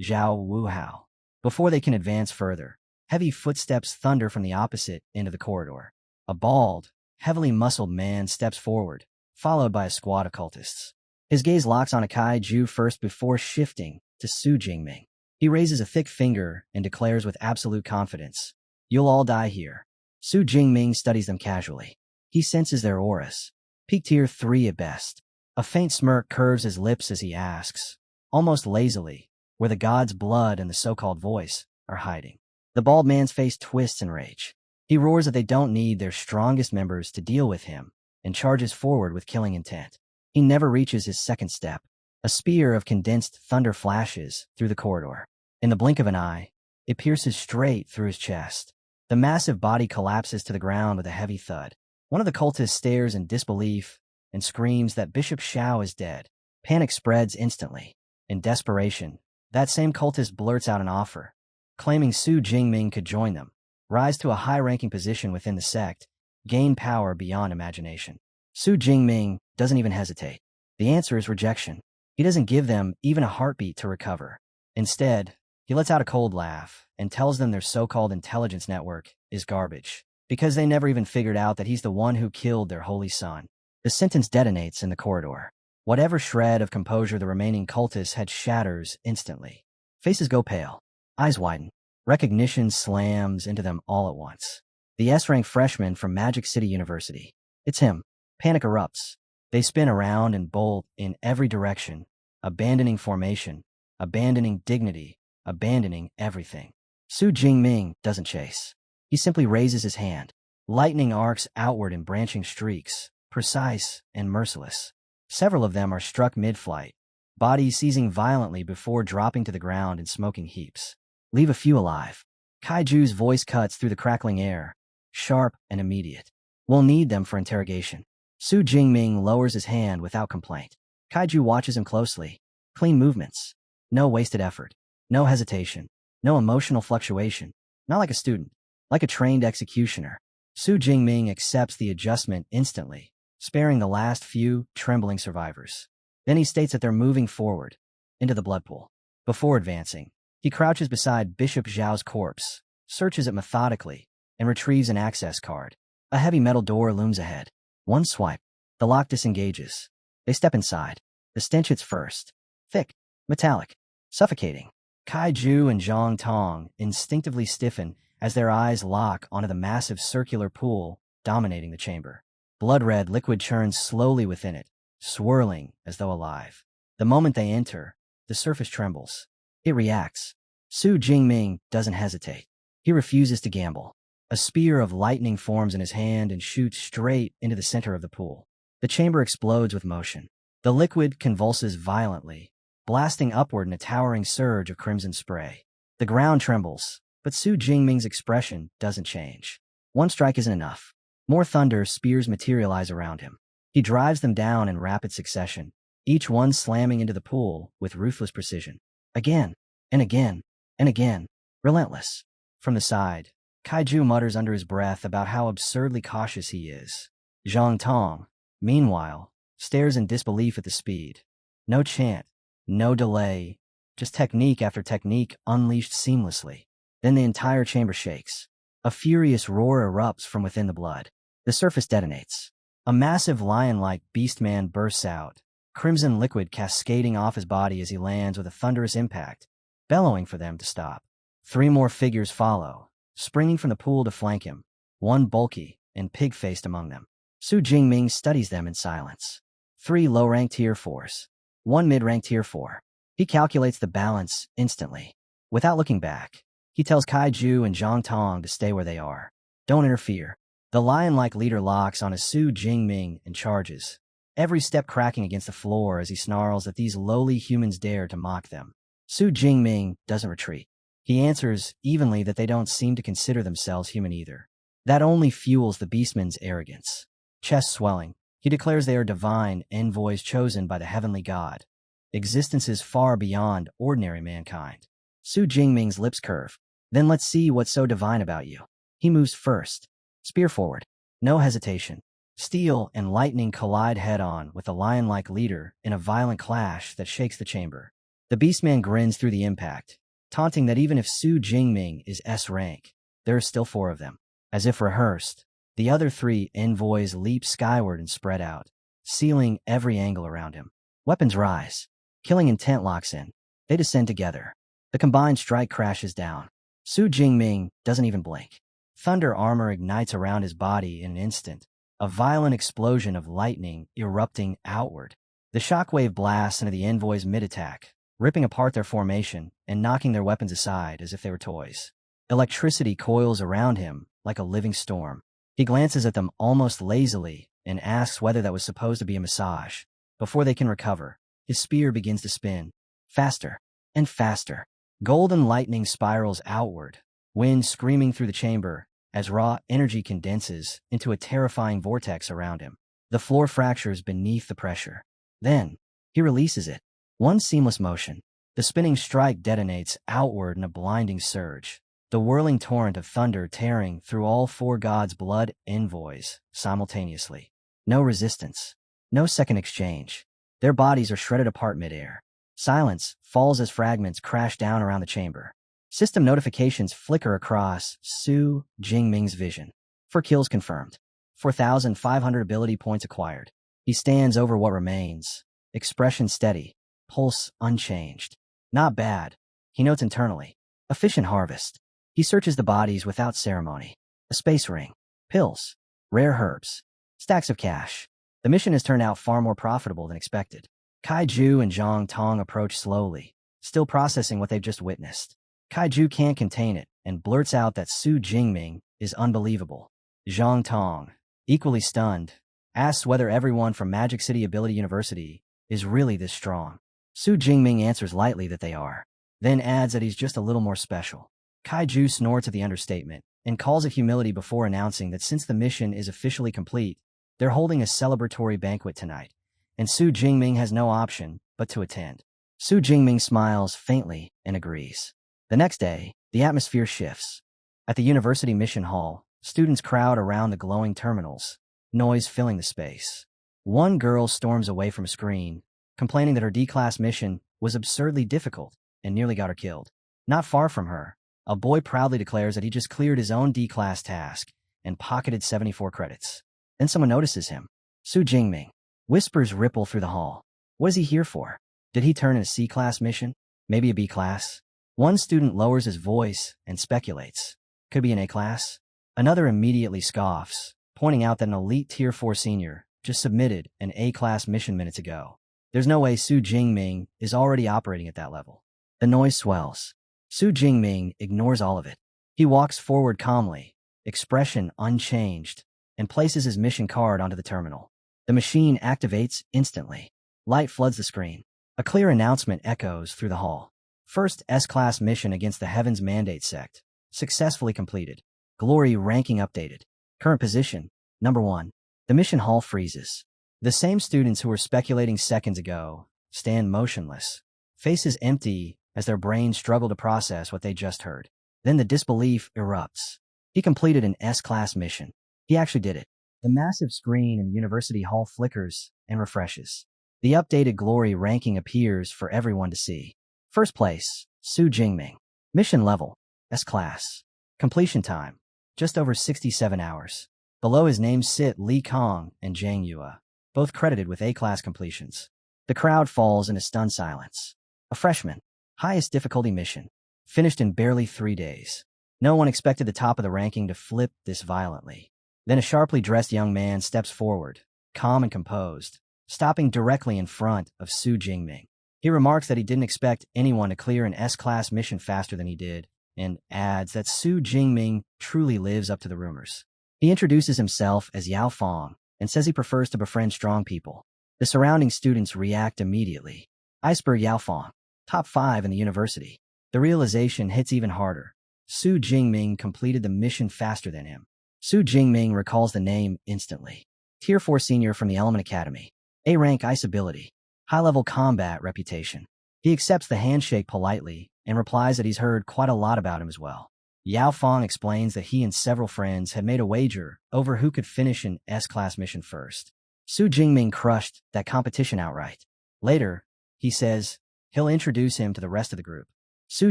Zhao Wuhao. Before they can advance further, heavy footsteps thunder from the opposite end of the corridor. A bald, heavily muscled man steps forward, followed by a squad of cultists. His gaze locks on a kaiju first before shifting to Su Jingming. He raises a thick finger and declares with absolute confidence, "You'll all die here." Su Jingming studies them casually. He senses their auras. Peak tier 3 at best. A faint smirk curves his lips as he asks, almost lazily, where the god's blood and the so-called voice are hiding. The bald man's face twists in rage. He roars that they don't need their strongest members to deal with him and charges forward with killing intent. He never reaches his second step. A spear of condensed thunder flashes through the corridor. In the blink of an eye, it pierces straight through his chest. The massive body collapses to the ground with a heavy thud. One of the cultists stares in disbelief and screams that Bishop Xiao is dead. Panic spreads instantly. In desperation, that same cultist blurts out an offer, claiming Su Jingming could join them, rise to a high-ranking position within the sect, gain power beyond imagination. Su Jingming doesn't even hesitate. The answer is rejection. He doesn't give them even a heartbeat to recover. Instead, he lets out a cold laugh and tells them their so-called intelligence network is garbage, because they never even figured out that he's the one who killed their holy son. The sentence detonates in the corridor. Whatever shred of composure the remaining cultists had shatters instantly. Faces go pale. Eyes widen. Recognition slams into them all at once. The S-rank freshman from Magic City University. It's him. Panic erupts. They spin around and bolt in every direction, abandoning formation, abandoning dignity, abandoning everything. Su Jingming doesn't chase. He simply raises his hand. Lightning arcs outward in branching streaks, precise and merciless. Several of them are struck mid-flight, bodies seizing violently before dropping to the ground in smoking heaps. Leave a few alive. Kaiju's voice cuts through the crackling air, sharp and immediate. We'll need them for interrogation. Su Jingming lowers his hand without complaint. Kaiju watches him closely, Clean movements. No wasted effort. No hesitation. No emotional fluctuation. Not like a student. Like a trained executioner. Su Jingming accepts the adjustment instantly, sparing the last few trembling survivors. Then he states that they're moving forward, into the blood pool. Before advancing, he crouches beside Bishop Zhao's corpse, searches it methodically, and retrieves an access card. A heavy metal door looms ahead. One swipe. The lock disengages. They step inside. The stench hits first. Thick, metallic, suffocating. Kaiju and Zhang Tong instinctively stiffen as their eyes lock onto the massive circular pool dominating the chamber. Blood-red liquid churns slowly within it, swirling as though alive. The moment they enter, the surface trembles. It reacts. Su Jingming doesn't hesitate. He refuses to gamble. A spear of lightning forms in his hand and shoots straight into the center of the pool. The chamber explodes with motion. The liquid convulses violently, blasting upward in a towering surge of crimson spray. The ground trembles, but Su Jingming's expression doesn't change. One strike isn't enough. More thunder spears materialize around him. He drives them down in rapid succession, each one slamming into the pool with ruthless precision. Again, and again, and again. Relentless. From the side, Kaiju mutters under his breath about how absurdly cautious he is. Zhang Tong, meanwhile, stares in disbelief at the speed. No chant, no delay, just technique after technique unleashed seamlessly. Then the entire chamber shakes. A furious roar erupts from within the blood. The surface detonates. A massive lion-like beast-man bursts out, crimson liquid cascading off his body as he lands with a thunderous impact, bellowing for them to stop. 3 more figures follow, springing from the pool to flank him, one bulky and pig-faced among them. Su Jingming studies them in silence. 3 low-ranked Tier 4s, 1 mid-ranked Tier 4. He calculates the balance instantly. Without looking back, he tells Kaiju and Zhang Tong to stay where they are. Don't interfere. The lion-like leader locks on Su Jingming and charges, every step cracking against the floor as he snarls that these lowly humans dare to mock them. Su Jingming doesn't retreat. He answers evenly that they don't seem to consider themselves human either. That only fuels the beastman's arrogance. Chest swelling, he declares they are divine envoys chosen by the heavenly god, existences far beyond ordinary mankind. Su Jingming's lips curve. Then let's see what's so divine about you. He moves first. Spear forward. No hesitation. Steel and lightning collide head-on with the lion-like leader in a violent clash that shakes the chamber. The beastman grins through the impact, taunting that even if Su Jingming is S rank, there are still 4 of them. As if rehearsed, the other 3 envoys leap skyward and spread out, sealing every angle around him. Weapons rise. Killing intent locks in. They descend together. The combined strike crashes down. Su Jingming doesn't even blink. Thunder armor ignites around his body in an instant, a violent explosion of lightning erupting outward. The shockwave blasts into the envoy's mid-attack, ripping apart their formation and knocking their weapons aside as if they were toys. Electricity coils around him like a living storm. He glances at them almost lazily and asks whether that was supposed to be a massage. Before they can recover, his spear begins to spin. Faster and faster. Golden lightning spirals outward, wind screaming through the chamber as raw energy condenses into a terrifying vortex around him. The floor fractures beneath the pressure. Then, he releases it. One seamless motion. The spinning strike detonates outward in a blinding surge. The whirling torrent of thunder tearing through all 4 gods' blood envoys simultaneously. No resistance. No second exchange. Their bodies are shredded apart midair. Silence falls as fragments crash down around the chamber. System notifications flicker across Su Jingming's vision. 4 kills confirmed. 4,500 ability points acquired. He stands over what remains. Expression steady. Pulse unchanged. Not bad. He notes internally. Efficient harvest. He searches the bodies without ceremony. A space ring. Pills. Rare herbs. Stacks of cash. The mission has turned out far more profitable than expected. Kaiju and Zhang Tong approach slowly, still processing what they've just witnessed. Kaiju can't contain it and blurts out that Su Jingming is unbelievable. Zhang Tong, equally stunned, asks whether everyone from Magic City Ability University is really this strong. Su Jingming answers lightly that they are, then adds that he's just a little more special. Kaiju snorts at the understatement and calls it humility before announcing that since the mission is officially complete, they're holding a celebratory banquet tonight, and Su Jingming has no option but to attend. Su Jingming smiles faintly and agrees. The next day, the atmosphere shifts. At the university mission hall, students crowd around the glowing terminals, noise filling the space. One girl storms away from a screen, complaining that her D-class mission was absurdly difficult and nearly got her killed. Not far from her, a boy proudly declares that he just cleared his own D-class task and pocketed 74 credits. Then someone notices him. Su Jingming. Whispers ripple through the hall. What is he here for? Did he turn in a C-class mission? Maybe a B-class? One student lowers his voice and speculates. Could be an A-class? Another immediately scoffs, pointing out that an elite Tier 4 senior just submitted an A-class mission minutes ago. There's no way Su Jingming is already operating at that level. The noise swells. Su Jingming ignores all of it. He walks forward calmly, expression unchanged, and places his mission card onto the terminal. The machine activates instantly. Light floods the screen. A clear announcement echoes through the hall. First S-class mission against the Heaven's Mandate sect. Successfully completed. Glory ranking updated. Current position, number 1. The mission hall freezes. The same students who were speculating seconds ago stand motionless, faces empty as their brains struggle to process what they just heard. Then the disbelief erupts. He completed an S-class mission. He actually did it. The massive screen in the university hall flickers and refreshes. The updated glory ranking appears for everyone to see. First place, Su Jingming. Mission level, S-class. Completion time, just over 67 hours. Below his name sit Li Kong and Zhang Yue, both credited with A-class completions. The crowd falls into stunned silence. A freshman, highest difficulty mission, finished in barely 3 days. No one expected the top of the ranking to flip this violently. Then a sharply dressed young man steps forward, calm and composed, stopping directly in front of Su Jingming. He remarks that he didn't expect anyone to clear an S-class mission faster than he did, and adds that Su Jingming truly lives up to the rumors. He introduces himself as Yao Fong and says he prefers to befriend strong people. The surrounding students react immediately. Iceberg Yao Fong, top 5 in the university. The realization hits even harder. Su Jingming completed the mission faster than him. Su Jingming recalls the name instantly. Tier 4 senior from the Element Academy. A-rank ice ability. High-level combat reputation. He accepts the handshake politely and replies that he's heard quite a lot about him as well. Yao Fong explains that he and several friends had made a wager over who could finish an S-class mission first. Su Jingming crushed that competition outright. Later, he says he'll introduce him to the rest of the group. Su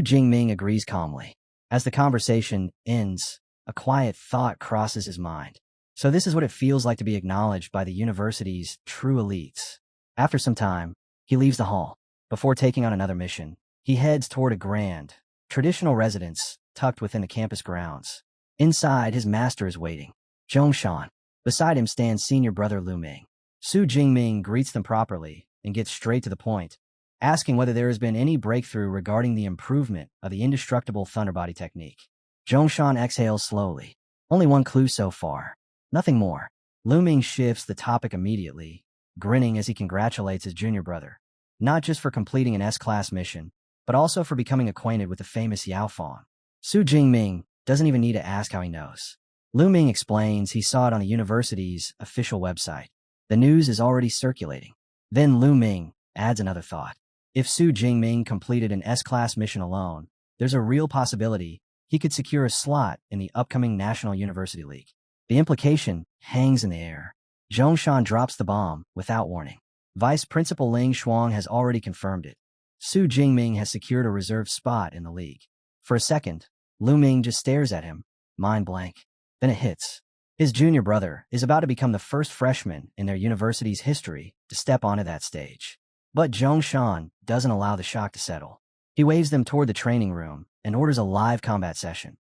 Jingming agrees calmly. As the conversation ends, a quiet thought crosses his mind. So this is what it feels like to be acknowledged by the university's true elites. After some time, he leaves the hall. Before taking on another mission, he heads toward a grand, traditional residence tucked within the campus grounds. Inside, his master is waiting, Zhongshan. Beside him stands senior brother Lu Ming. Su Jingming greets them properly and gets straight to the point, asking whether there has been any breakthrough regarding the improvement of the indestructible Thunderbody technique. Zhongshan exhales slowly. Only one clue so far. Nothing more. Lu Ming shifts the topic immediately, grinning as he congratulates his junior brother, not just for completing an S-class mission, but also for becoming acquainted with the famous Yao Fong. Su Jingming doesn't even need to ask how he knows. Lu Ming explains he saw it on the university's official website. The news is already circulating. Then Lu Ming adds another thought. If Su Jingming completed an S-class mission alone, there's a real possibility he could secure a slot in the upcoming National University League. The implication hangs in the air. Zhongshan drops the bomb without warning. Vice Principal Ling Shuang has already confirmed it. Su Jingming has secured a reserved spot in the league. For a second, Lu Ming just stares at him, mind blank. Then it hits. His junior brother is about to become the first freshman in their university's history to step onto that stage. But Zhongshan doesn't allow the shock to settle. He waves them toward the training room and orders a live combat session.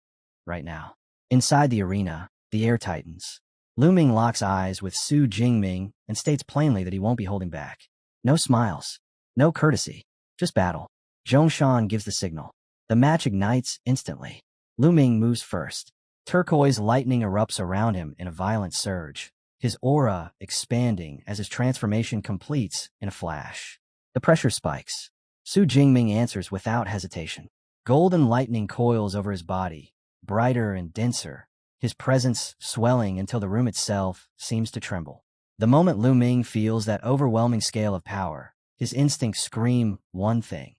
Right now. Inside the arena, the air tightens. Lu Ming locks eyes with Su Jingming and states plainly that he won't be holding back. No smiles. No courtesy. Just battle. Zhongshan gives the signal. The match ignites instantly. Lu Ming moves first. Turquoise lightning erupts around him in a violent surge, his aura expanding as his transformation completes in a flash. The pressure spikes. Su Jingming answers without hesitation. Golden lightning coils over his body, brighter and denser, his presence swelling until the room itself seems to tremble. The moment Lu Ming feels that overwhelming scale of power, His instincts scream one thing.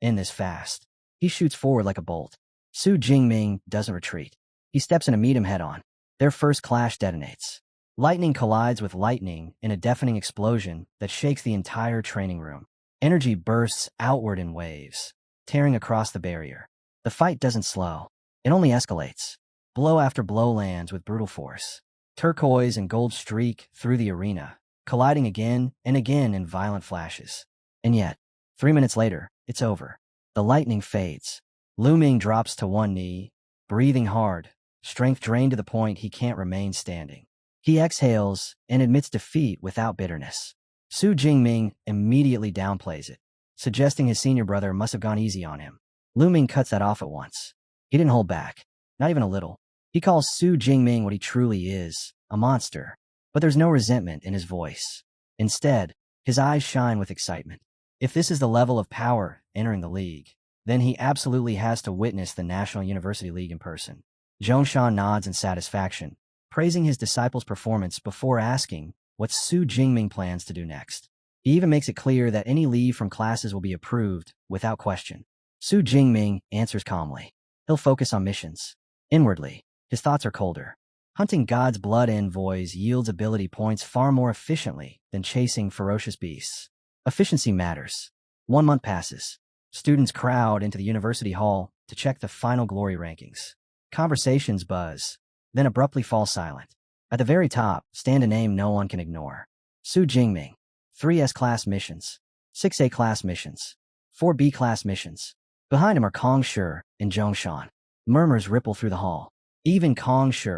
In this fast. He shoots forward like a bolt. Su Jingming doesn't retreat. He steps in to meet him head-on. Their first clash detonates. Lightning collides with lightning in a deafening explosion that shakes the entire training room. Energy bursts outward in waves, tearing across the barrier. The fight doesn't slow. It only escalates. Blow after blow lands with brutal force. Turquoise and gold streak through the arena, colliding again and again in violent flashes. And yet, 3 minutes later, it's over. The lightning fades. Lu Ming drops to one knee, breathing hard, strength drained to the point he can't remain standing. He exhales and admits defeat without bitterness. Su Jingming immediately downplays it, suggesting his senior brother must have gone easy on him. Lu Ming cuts that off at once. He didn't hold back, not even a little. He calls Su Jingming what he truly is, a monster. But there's no resentment in his voice. Instead, his eyes shine with excitement. If this is the level of power entering the league, then he absolutely has to witness the National University League in person. Zhongshan nods in satisfaction, praising his disciple's performance before asking what Su Jingming plans to do next. He even makes it clear that any leave from classes will be approved without question. Su Jingming answers calmly. He'll focus on missions. Inwardly, his thoughts are colder. Hunting God's blood envoys yields ability points far more efficiently than chasing ferocious beasts. Efficiency matters. 1 month passes. Students crowd into the university hall to check the final glory rankings. Conversations buzz, then abruptly fall silent. At the very top stand a name no one can ignore. Su Jingming. 3 S-class missions, 6 A-class missions, 4 B-class missions. Behind him are Kong Shi and Zhongshan. Murmurs ripple through the hall. Even Kong Shi,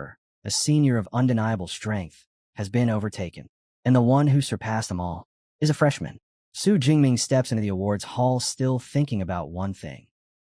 a senior of undeniable strength, has been overtaken. And the one who surpassed them all is a freshman. Su Jingming steps into the awards hall still thinking about one thing.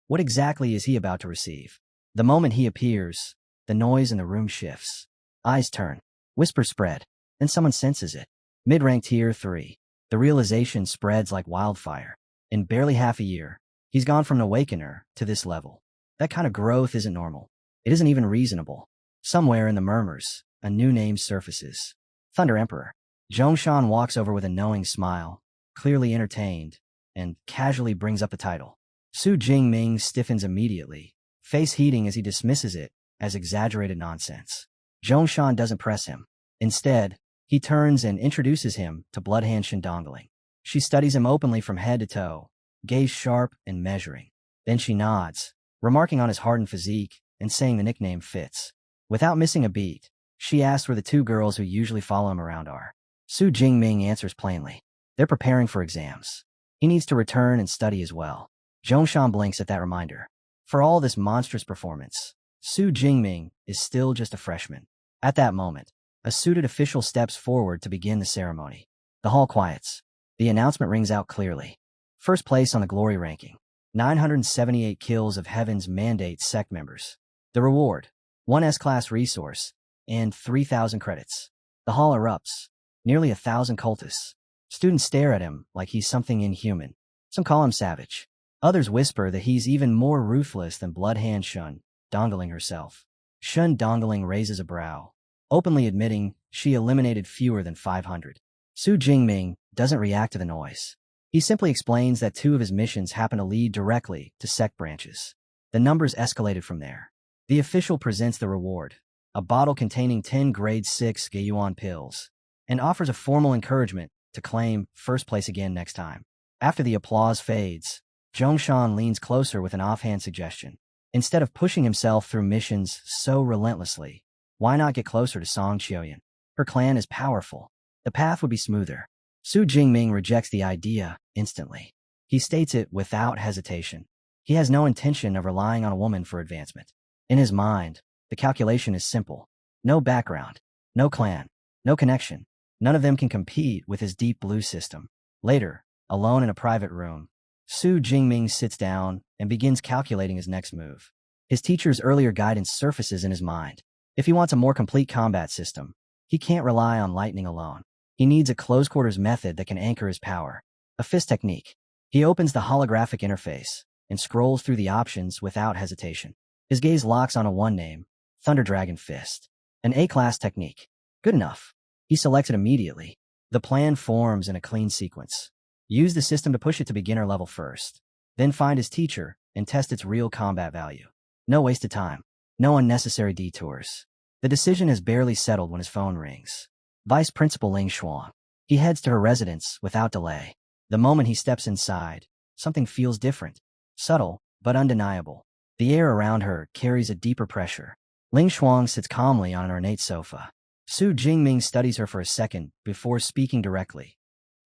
What exactly is he about to receive? The moment he appears, the noise in the room shifts. Eyes turn. Whispers spread. Then someone senses it. Mid-rank tier 3. The realization spreads like wildfire. In barely half a year, he's gone from an awakener to this level. That kind of growth isn't normal. It isn't even reasonable. Somewhere in the murmurs, a new name surfaces. Thunder Emperor. Zhongshan walks over with a knowing smile, clearly entertained, and casually brings up the title. Su Jingming stiffens immediately, face heating as he dismisses it as exaggerated nonsense. Zhongshan doesn't press him. Instead, he turns and introduces him to Bloodhand Shindongling. She studies him openly from head to toe, gaze sharp and measuring. Then she nods, remarking on his hardened physique and saying the nickname fits. Without missing a beat, she asks where the 2 girls who usually follow him around are. Su Jingming answers plainly. They're preparing for exams. He needs to return and study as well. Zhongshan blinks at that reminder. For all this monstrous performance, Su Jingming is still just a freshman. At that moment, a suited official steps forward to begin the ceremony. The hall quiets. The announcement rings out clearly. First place on the glory ranking. 978 kills of Heaven's Mandate sect members. The reward, 1 S-class resource, and 3,000 credits. The hall erupts. Nearly 1,000 cultists. Students stare at him like he's something inhuman. Some call him savage. Others whisper that he's even more ruthless than Bloodhand Shun Dongling herself. Shun Dongling raises a brow, openly admitting she eliminated fewer than 500. Su Jingming doesn't react to the noise. He simply explains that 2 of his missions happen to lead directly to sect branches. The numbers escalated from there. The official presents the reward, a bottle containing 10 grade 6 Geyuan pills, and offers a formal encouragement to claim first place again next time. After the applause fades, Zhongshan leans closer with an offhand suggestion. Instead of pushing himself through missions so relentlessly, why not get closer to Song Qiuyan? Her clan is powerful. The path would be smoother. Su Jingming rejects the idea instantly. He states it without hesitation. He has no intention of relying on a woman for advancement. In his mind, the calculation is simple. No background, no clan, no connection. None of them can compete with his deep blue system. Later, alone in a private room, Su Jingming sits down and begins calculating his next move. His teacher's earlier guidance surfaces in his mind. If he wants a more complete combat system, he can't rely on lightning alone. He needs a close-quarters method that can anchor his power. A fist technique. He opens the holographic interface and scrolls through the options without hesitation. His gaze locks on a one name, Thunder Dragon Fist. An A-class technique. Good enough. He selects it immediately. The plan forms in a clean sequence. Use the system to push it to beginner level first. Then find his teacher and test its real combat value. No wasted time. No unnecessary detours. The decision is barely settled when his phone rings. Vice Principal Ling Xuan. He heads to her residence without delay. The moment he steps inside, something feels different. Subtle, but undeniable. The air around her carries a deeper pressure. Ling Xuan sits calmly on an ornate sofa. Su Jingming studies her for a second before speaking directly.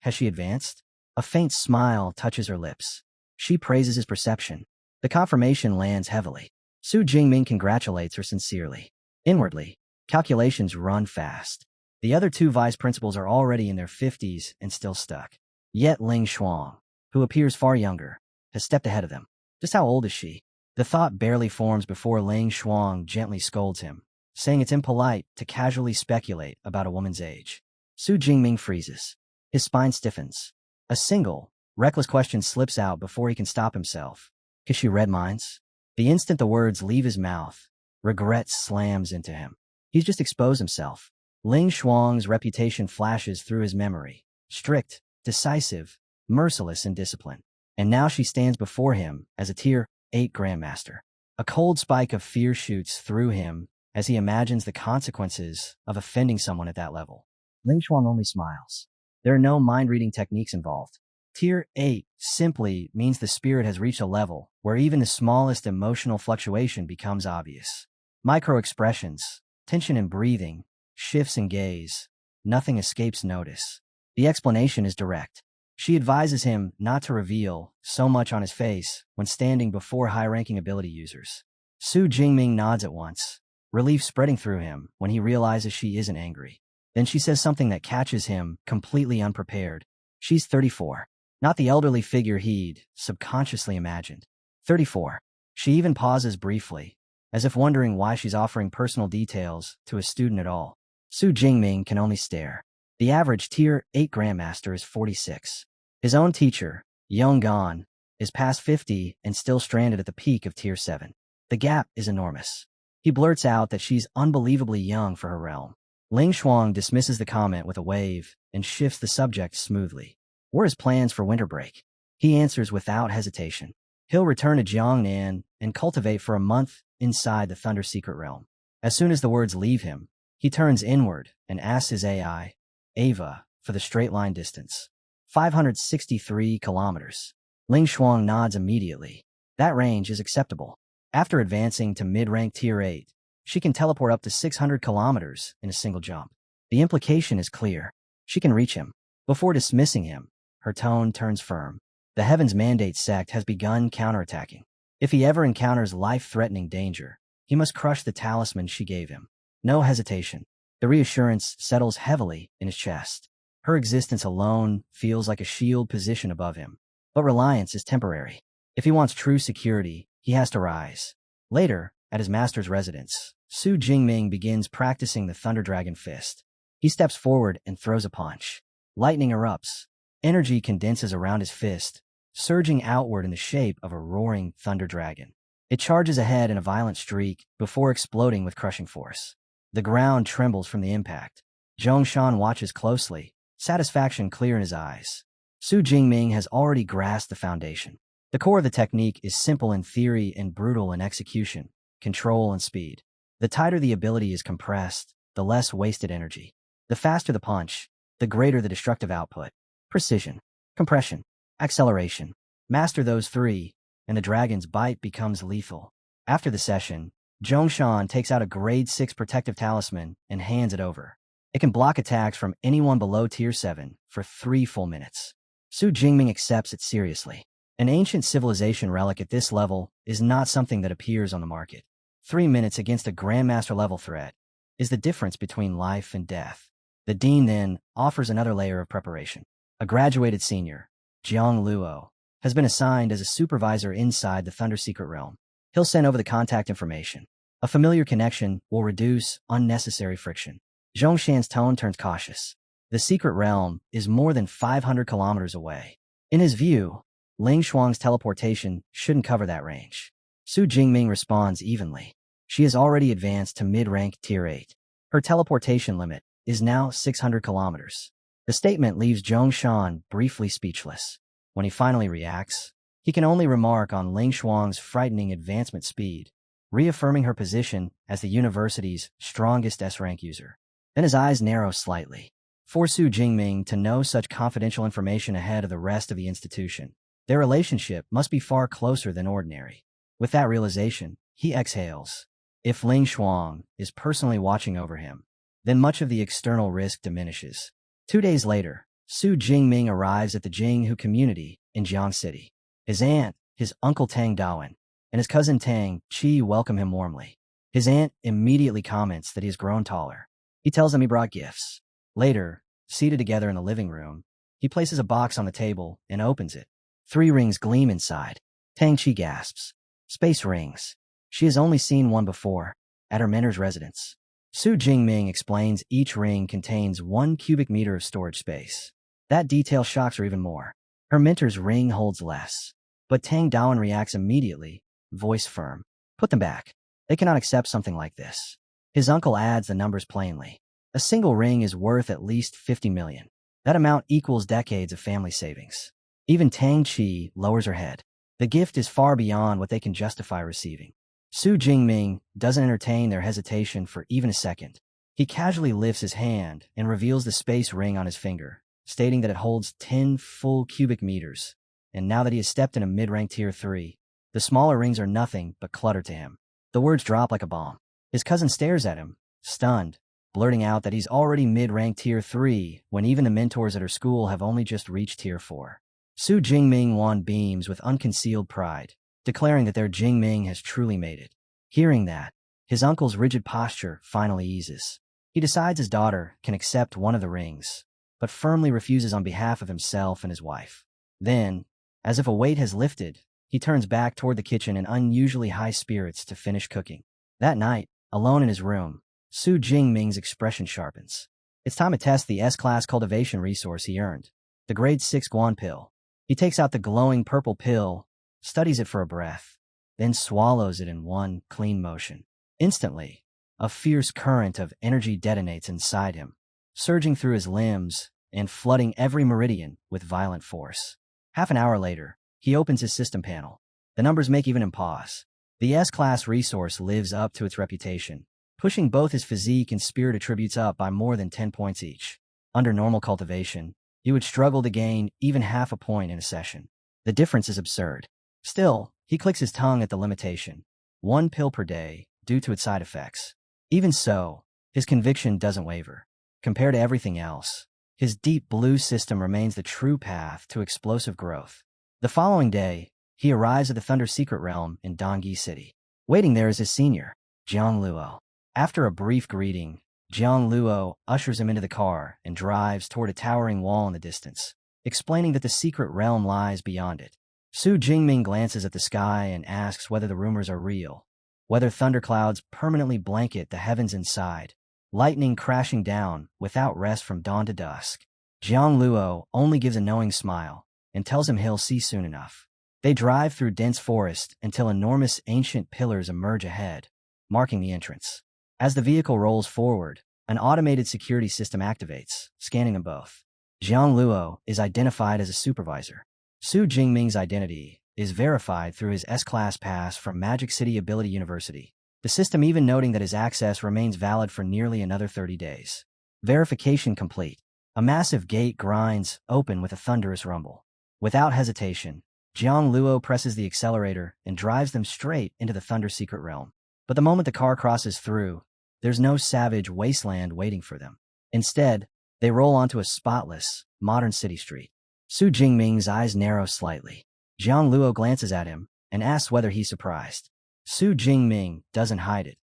Has she advanced? A faint smile touches her lips. She praises his perception. The confirmation lands heavily. Su Jingming congratulates her sincerely. Inwardly, calculations run fast. The other two vice principals are already in their 50s and still stuck. Yet Ling Xuan, who appears far younger, has stepped ahead of them. Just how old is she? The thought barely forms before Ling Xuan gently scolds him, saying it's impolite to casually speculate about a woman's age. Su Jingming freezes. His spine stiffens. A single, reckless question slips out before he can stop himself. Has she read minds? The instant the words leave his mouth, regret slams into him. He's just exposed himself. Ling Xuan's reputation flashes through his memory. Strict, decisive, merciless in discipline. And now she stands before him as a Tier 8 Grandmaster. A cold spike of fear shoots through him as he imagines the consequences of offending someone at that level. Ling Xuan only smiles. There are no mind-reading techniques involved. Tier 8 simply means the spirit has reached a level where even the smallest emotional fluctuation becomes obvious. Micro-expressions, tension in breathing, shifts in gaze, nothing escapes notice. The explanation is direct. She advises him not to reveal so much on his face when standing before high-ranking ability users. Su Jingming nods at once, relief spreading through him when he realizes she isn't angry. Then she says something that catches him completely unprepared. She's 34. Not the elderly figure he'd subconsciously imagined. 34. She even pauses briefly, as if wondering why she's offering personal details to a student at all. Su Jingming can only stare. The average Tier 8 Grandmaster is 46. His own teacher, Yonggan, is past 50 and still stranded at the peak of Tier 7. The gap is enormous. He blurts out that she's unbelievably young for her realm. Ling Xuan dismisses the comment with a wave and shifts the subject smoothly. What are his plans for winter break? He answers without hesitation. He'll return to Jiangnan and cultivate for a month inside the Thunder Secret Realm. As soon as the words leave him, he turns inward and asks his AI, Ava, for the straight line distance. 563 kilometers. Ling Xuan nods immediately. That range is acceptable. After advancing to mid-rank Tier 8, she can teleport up to 600 kilometers in a single jump. The implication is clear. She can reach him. Before dismissing him, her tone turns firm. The Heaven's Mandate sect has begun counterattacking. If he ever encounters life-threatening danger, he must crush the talisman she gave him. No hesitation. The reassurance settles heavily in his chest. Her existence alone feels like a shield position above him. But reliance is temporary. If he wants true security, he has to rise. Later, at his master's residence, Su Jingming begins practicing the Thunder Dragon Fist. He steps forward and throws a punch. Lightning erupts. Energy condenses around his fist, surging outward in the shape of a roaring thunder dragon. It charges ahead in a violent streak before exploding with crushing force. The ground trembles from the impact. Zhongshan watches closely, satisfaction clear in his eyes. Su Jingming has already grasped the foundation. The core of the technique is simple in theory and brutal in execution, control and speed. The tighter the ability is compressed, the less wasted energy. The faster the punch, the greater the destructive output. Precision, compression, acceleration. Master those three, and the dragon's bite becomes lethal. After the session, Zhongshan takes out a grade 6 protective talisman and hands it over. It can block attacks from anyone below Tier 7 for 3 full minutes. Su Jingming accepts it seriously. An ancient civilization relic at this level is not something that appears on the market. 3 minutes against a Grandmaster level threat is the difference between life and death. The Dean then offers another layer of preparation. A graduated senior, Jiang Luo, has been assigned as a supervisor inside the Thunder Secret Realm. He'll send over the contact information. A familiar connection will reduce unnecessary friction. Zhongshan's tone turns cautious. The Secret Realm is more than 500 kilometers away. In his view, Ling Xuan's teleportation shouldn't cover that range. Su Jingming responds evenly. She has already advanced to mid-rank Tier 8. Her teleportation limit is now 600 kilometers. The statement leaves Zhongshan briefly speechless. When he finally reacts, he can only remark on Ling Shuang's frightening advancement speed, reaffirming her position as the university's strongest S-rank user. Then his eyes narrow slightly. For Su Jingming to know such confidential information ahead of the rest of the institution, their relationship must be far closer than ordinary. With that realization, he exhales. If Ling Shuang is personally watching over him, then much of the external risk diminishes. 2 days later, Su Jingming arrives at the Jinghu community in Jiang City. His aunt, his uncle Tang Dawen, and his cousin Tang Qi welcome him warmly. His aunt immediately comments that he has grown taller. He tells them he brought gifts. Later, seated together in the living room, he places a box on the table and opens it. 3 rings gleam inside. Tang Qi gasps. Space rings. She has only seen one before, at her mentor's residence. Su Jingming explains each ring contains 1 cubic meter of storage space. That detail shocks her even more. Her mentor's ring holds less. But Tang Dawen reacts immediately, voice firm. Put them back. They cannot accept something like this. His uncle adds the numbers plainly. A single ring is worth at least 50 million. That amount equals decades of family savings. Even Tang Qi lowers her head. The gift is far beyond what they can justify receiving. Su Jingming doesn't entertain their hesitation for even a second. He casually lifts his hand and reveals the space ring on his finger, stating that it holds 10 full cubic meters. And now that he has stepped in a mid-rank tier 3, the smaller rings are nothing but clutter to him. The words drop like a bomb. His cousin stares at him, stunned, blurting out that he's already mid-rank tier 3 when even the mentors at her school have only just reached tier 4. Su Jingming Wan beams with unconcealed pride, declaring that their Jingming has truly made it. Hearing that, his uncle's rigid posture finally eases. He decides his daughter can accept one of the rings, but firmly refuses on behalf of himself and his wife. Then, as if a weight has lifted, he turns back toward the kitchen in unusually high spirits to finish cooking. That night, alone in his room, Su Jingming's expression sharpens. It's time to test the S-class cultivation resource he earned, the grade 6 Guan pill. He takes out the glowing purple pill, studies it for a breath, then swallows it in one clean motion. Instantly, a fierce current of energy detonates inside him, surging through his limbs and flooding every meridian with violent force. Half an hour later, he opens his system panel. The numbers make even him pause. The S-class resource lives up to its reputation, pushing both his physique and spirit attributes up by more than 10 points each. Under normal cultivation, he would struggle to gain even half a point in a session. The difference is absurd. Still, he clicks his tongue at the limitation. 1 pill per day, due to its side effects. Even so, his conviction doesn't waver. Compared to everything else, his deep blue system remains the true path to explosive growth. The following day, he arrives at the Thunder Secret Realm in Dongyi City. Waiting there is his senior, Jiang Luo. After a brief greeting, Jiang Luo ushers him into the car and drives toward a towering wall in the distance, explaining that the secret realm lies beyond it. Su Jingming glances at the sky and asks whether the rumors are real, whether thunderclouds permanently blanket the heavens inside, lightning crashing down without rest from dawn to dusk. Jiang Luo only gives a knowing smile and tells him he'll see soon enough. They drive through dense forest until enormous ancient pillars emerge ahead, marking the entrance. As the vehicle rolls forward, an automated security system activates, scanning them both. Jiang Luo is identified as a supervisor. Su Jingming's identity is verified through his S-Class pass from Magic City Ability University, the system even noting that his access remains valid for nearly another 30 days. Verification complete. A massive gate grinds open with a thunderous rumble. Without hesitation, Jiang Luo presses the accelerator and drives them straight into the Thunder Secret Realm. But the moment the car crosses through, there's no savage wasteland waiting for them. Instead, they roll onto a spotless, modern city street. Su Jingming's eyes narrow slightly. Jiang Luo glances at him and asks whether he's surprised. Su Jingming doesn't hide it.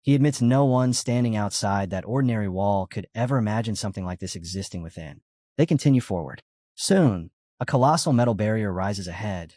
He admits no one standing outside that ordinary wall could ever imagine something like this existing within. They continue forward. Soon, a colossal metal barrier rises ahead,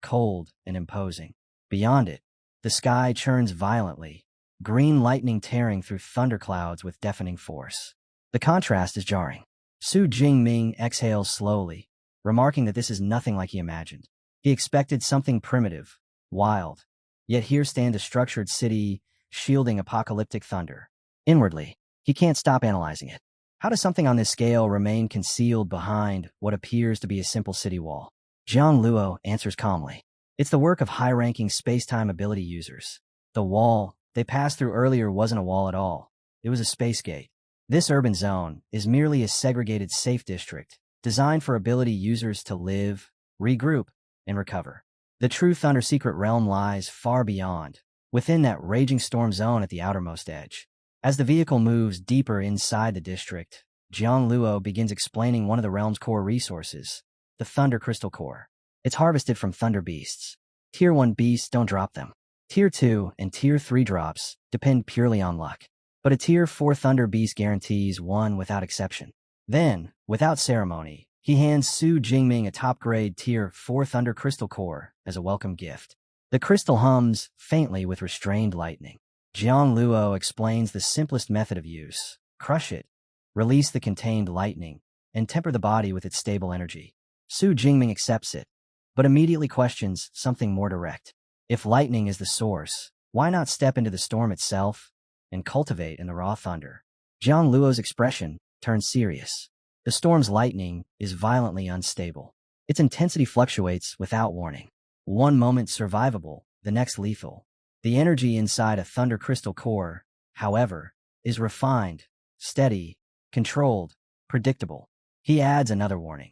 cold and imposing. Beyond it, the sky churns violently, green lightning tearing through thunderclouds with deafening force. The contrast is jarring. Su Jingming exhales slowly, remarking that this is nothing like he imagined. He expected something primitive, wild. Yet here stands a structured city, shielding apocalyptic thunder. Inwardly, he can't stop analyzing it. How does something on this scale remain concealed behind what appears to be a simple city wall? Jiang Luo answers calmly. It's the work of high-ranking space-time ability users. The wall they passed through earlier wasn't a wall at all. It was a space gate. This urban zone is merely a segregated safe district, designed for ability users to live, regroup, and recover. The true Thunder secret realm lies far beyond, within that raging storm zone at the outermost edge. As the vehicle moves deeper inside the district, Jiang Luo begins explaining one of the realm's core resources, the Thunder Crystal Core. It's harvested from Thunder Beasts. Tier 1 beasts don't drop them. Tier 2 and Tier 3 drops depend purely on luck. But a Tier 4 Thunder Beast guarantees one without exception. Then, without ceremony, he hands Su Jingming a top-grade Tier 4 Thunder Crystal Core as a welcome gift. The crystal hums faintly with restrained lightning. Jiang Luo explains the simplest method of use. Crush it, release the contained lightning, and temper the body with its stable energy. Su Jingming accepts it, but immediately questions something more direct. If lightning is the source, why not step into the storm itself and cultivate in the raw thunder? Jiang Luo's expression turns serious. The storm's lightning is violently unstable. Its intensity fluctuates without warning. One moment survivable, the next lethal. The energy inside a Thunder Crystal Core, however, is refined, steady, controlled, predictable. He adds another warning.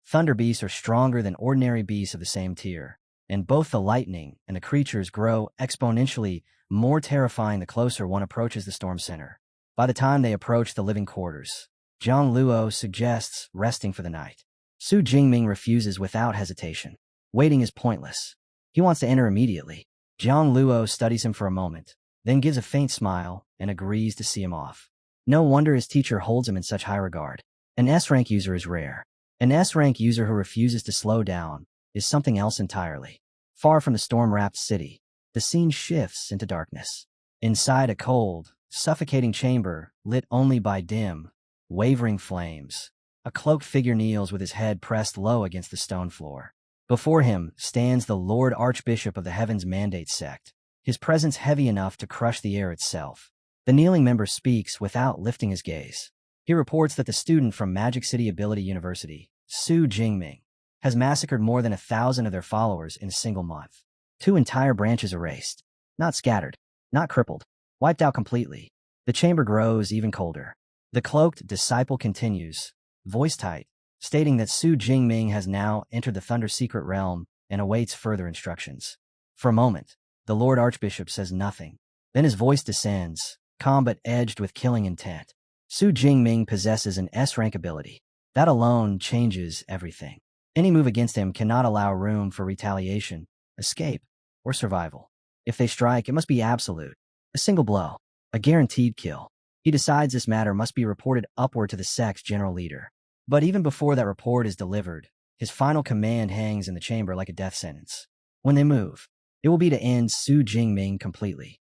Thunder beasts are stronger than ordinary beasts of the same tier, and both the lightning and the creatures grow exponentially more terrifying the closer one approaches the storm center. By the time they approach the living quarters, Jiang Luo suggests resting for the night. Su Jingming refuses without hesitation. Waiting is pointless. He wants to enter immediately. Jiang Luo studies him for a moment, then gives a faint smile and agrees to see him off. No wonder his teacher holds him in such high regard. An S-rank user is rare. An S-rank user who refuses to slow down is something else entirely. Far from the storm-wrapped city, the scene shifts into darkness. Inside a cold, suffocating chamber lit only by dim, wavering flames, a cloaked figure kneels with his head pressed low against the stone floor. Before him stands the Lord Archbishop of the Heaven's Mandate sect, his presence heavy enough to crush the air itself. The kneeling member speaks without lifting his gaze. He reports that the student from Magic City Ability University, Su Jingming, has massacred more than 1,000 of their followers in a single month. 2 entire branches erased. Not scattered, not crippled, wiped out completely. The chamber grows even colder. The cloaked disciple continues, voice tight, stating that Su Jingming has now entered the Thunder secret realm and awaits further instructions. For a moment, the Lord Archbishop says nothing. Then his voice descends, calm but edged with killing intent. Su Jingming possesses an S-rank ability. That alone changes everything. Any move against him cannot allow room for retaliation, escape, or survival. If they strike, it must be absolute. A single blow. A guaranteed kill. He decides this matter must be reported upward to the sect's general leader. But even before that report is delivered, his final command hangs in the chamber like a death sentence. When they move, it will be to end Su Jingming completely.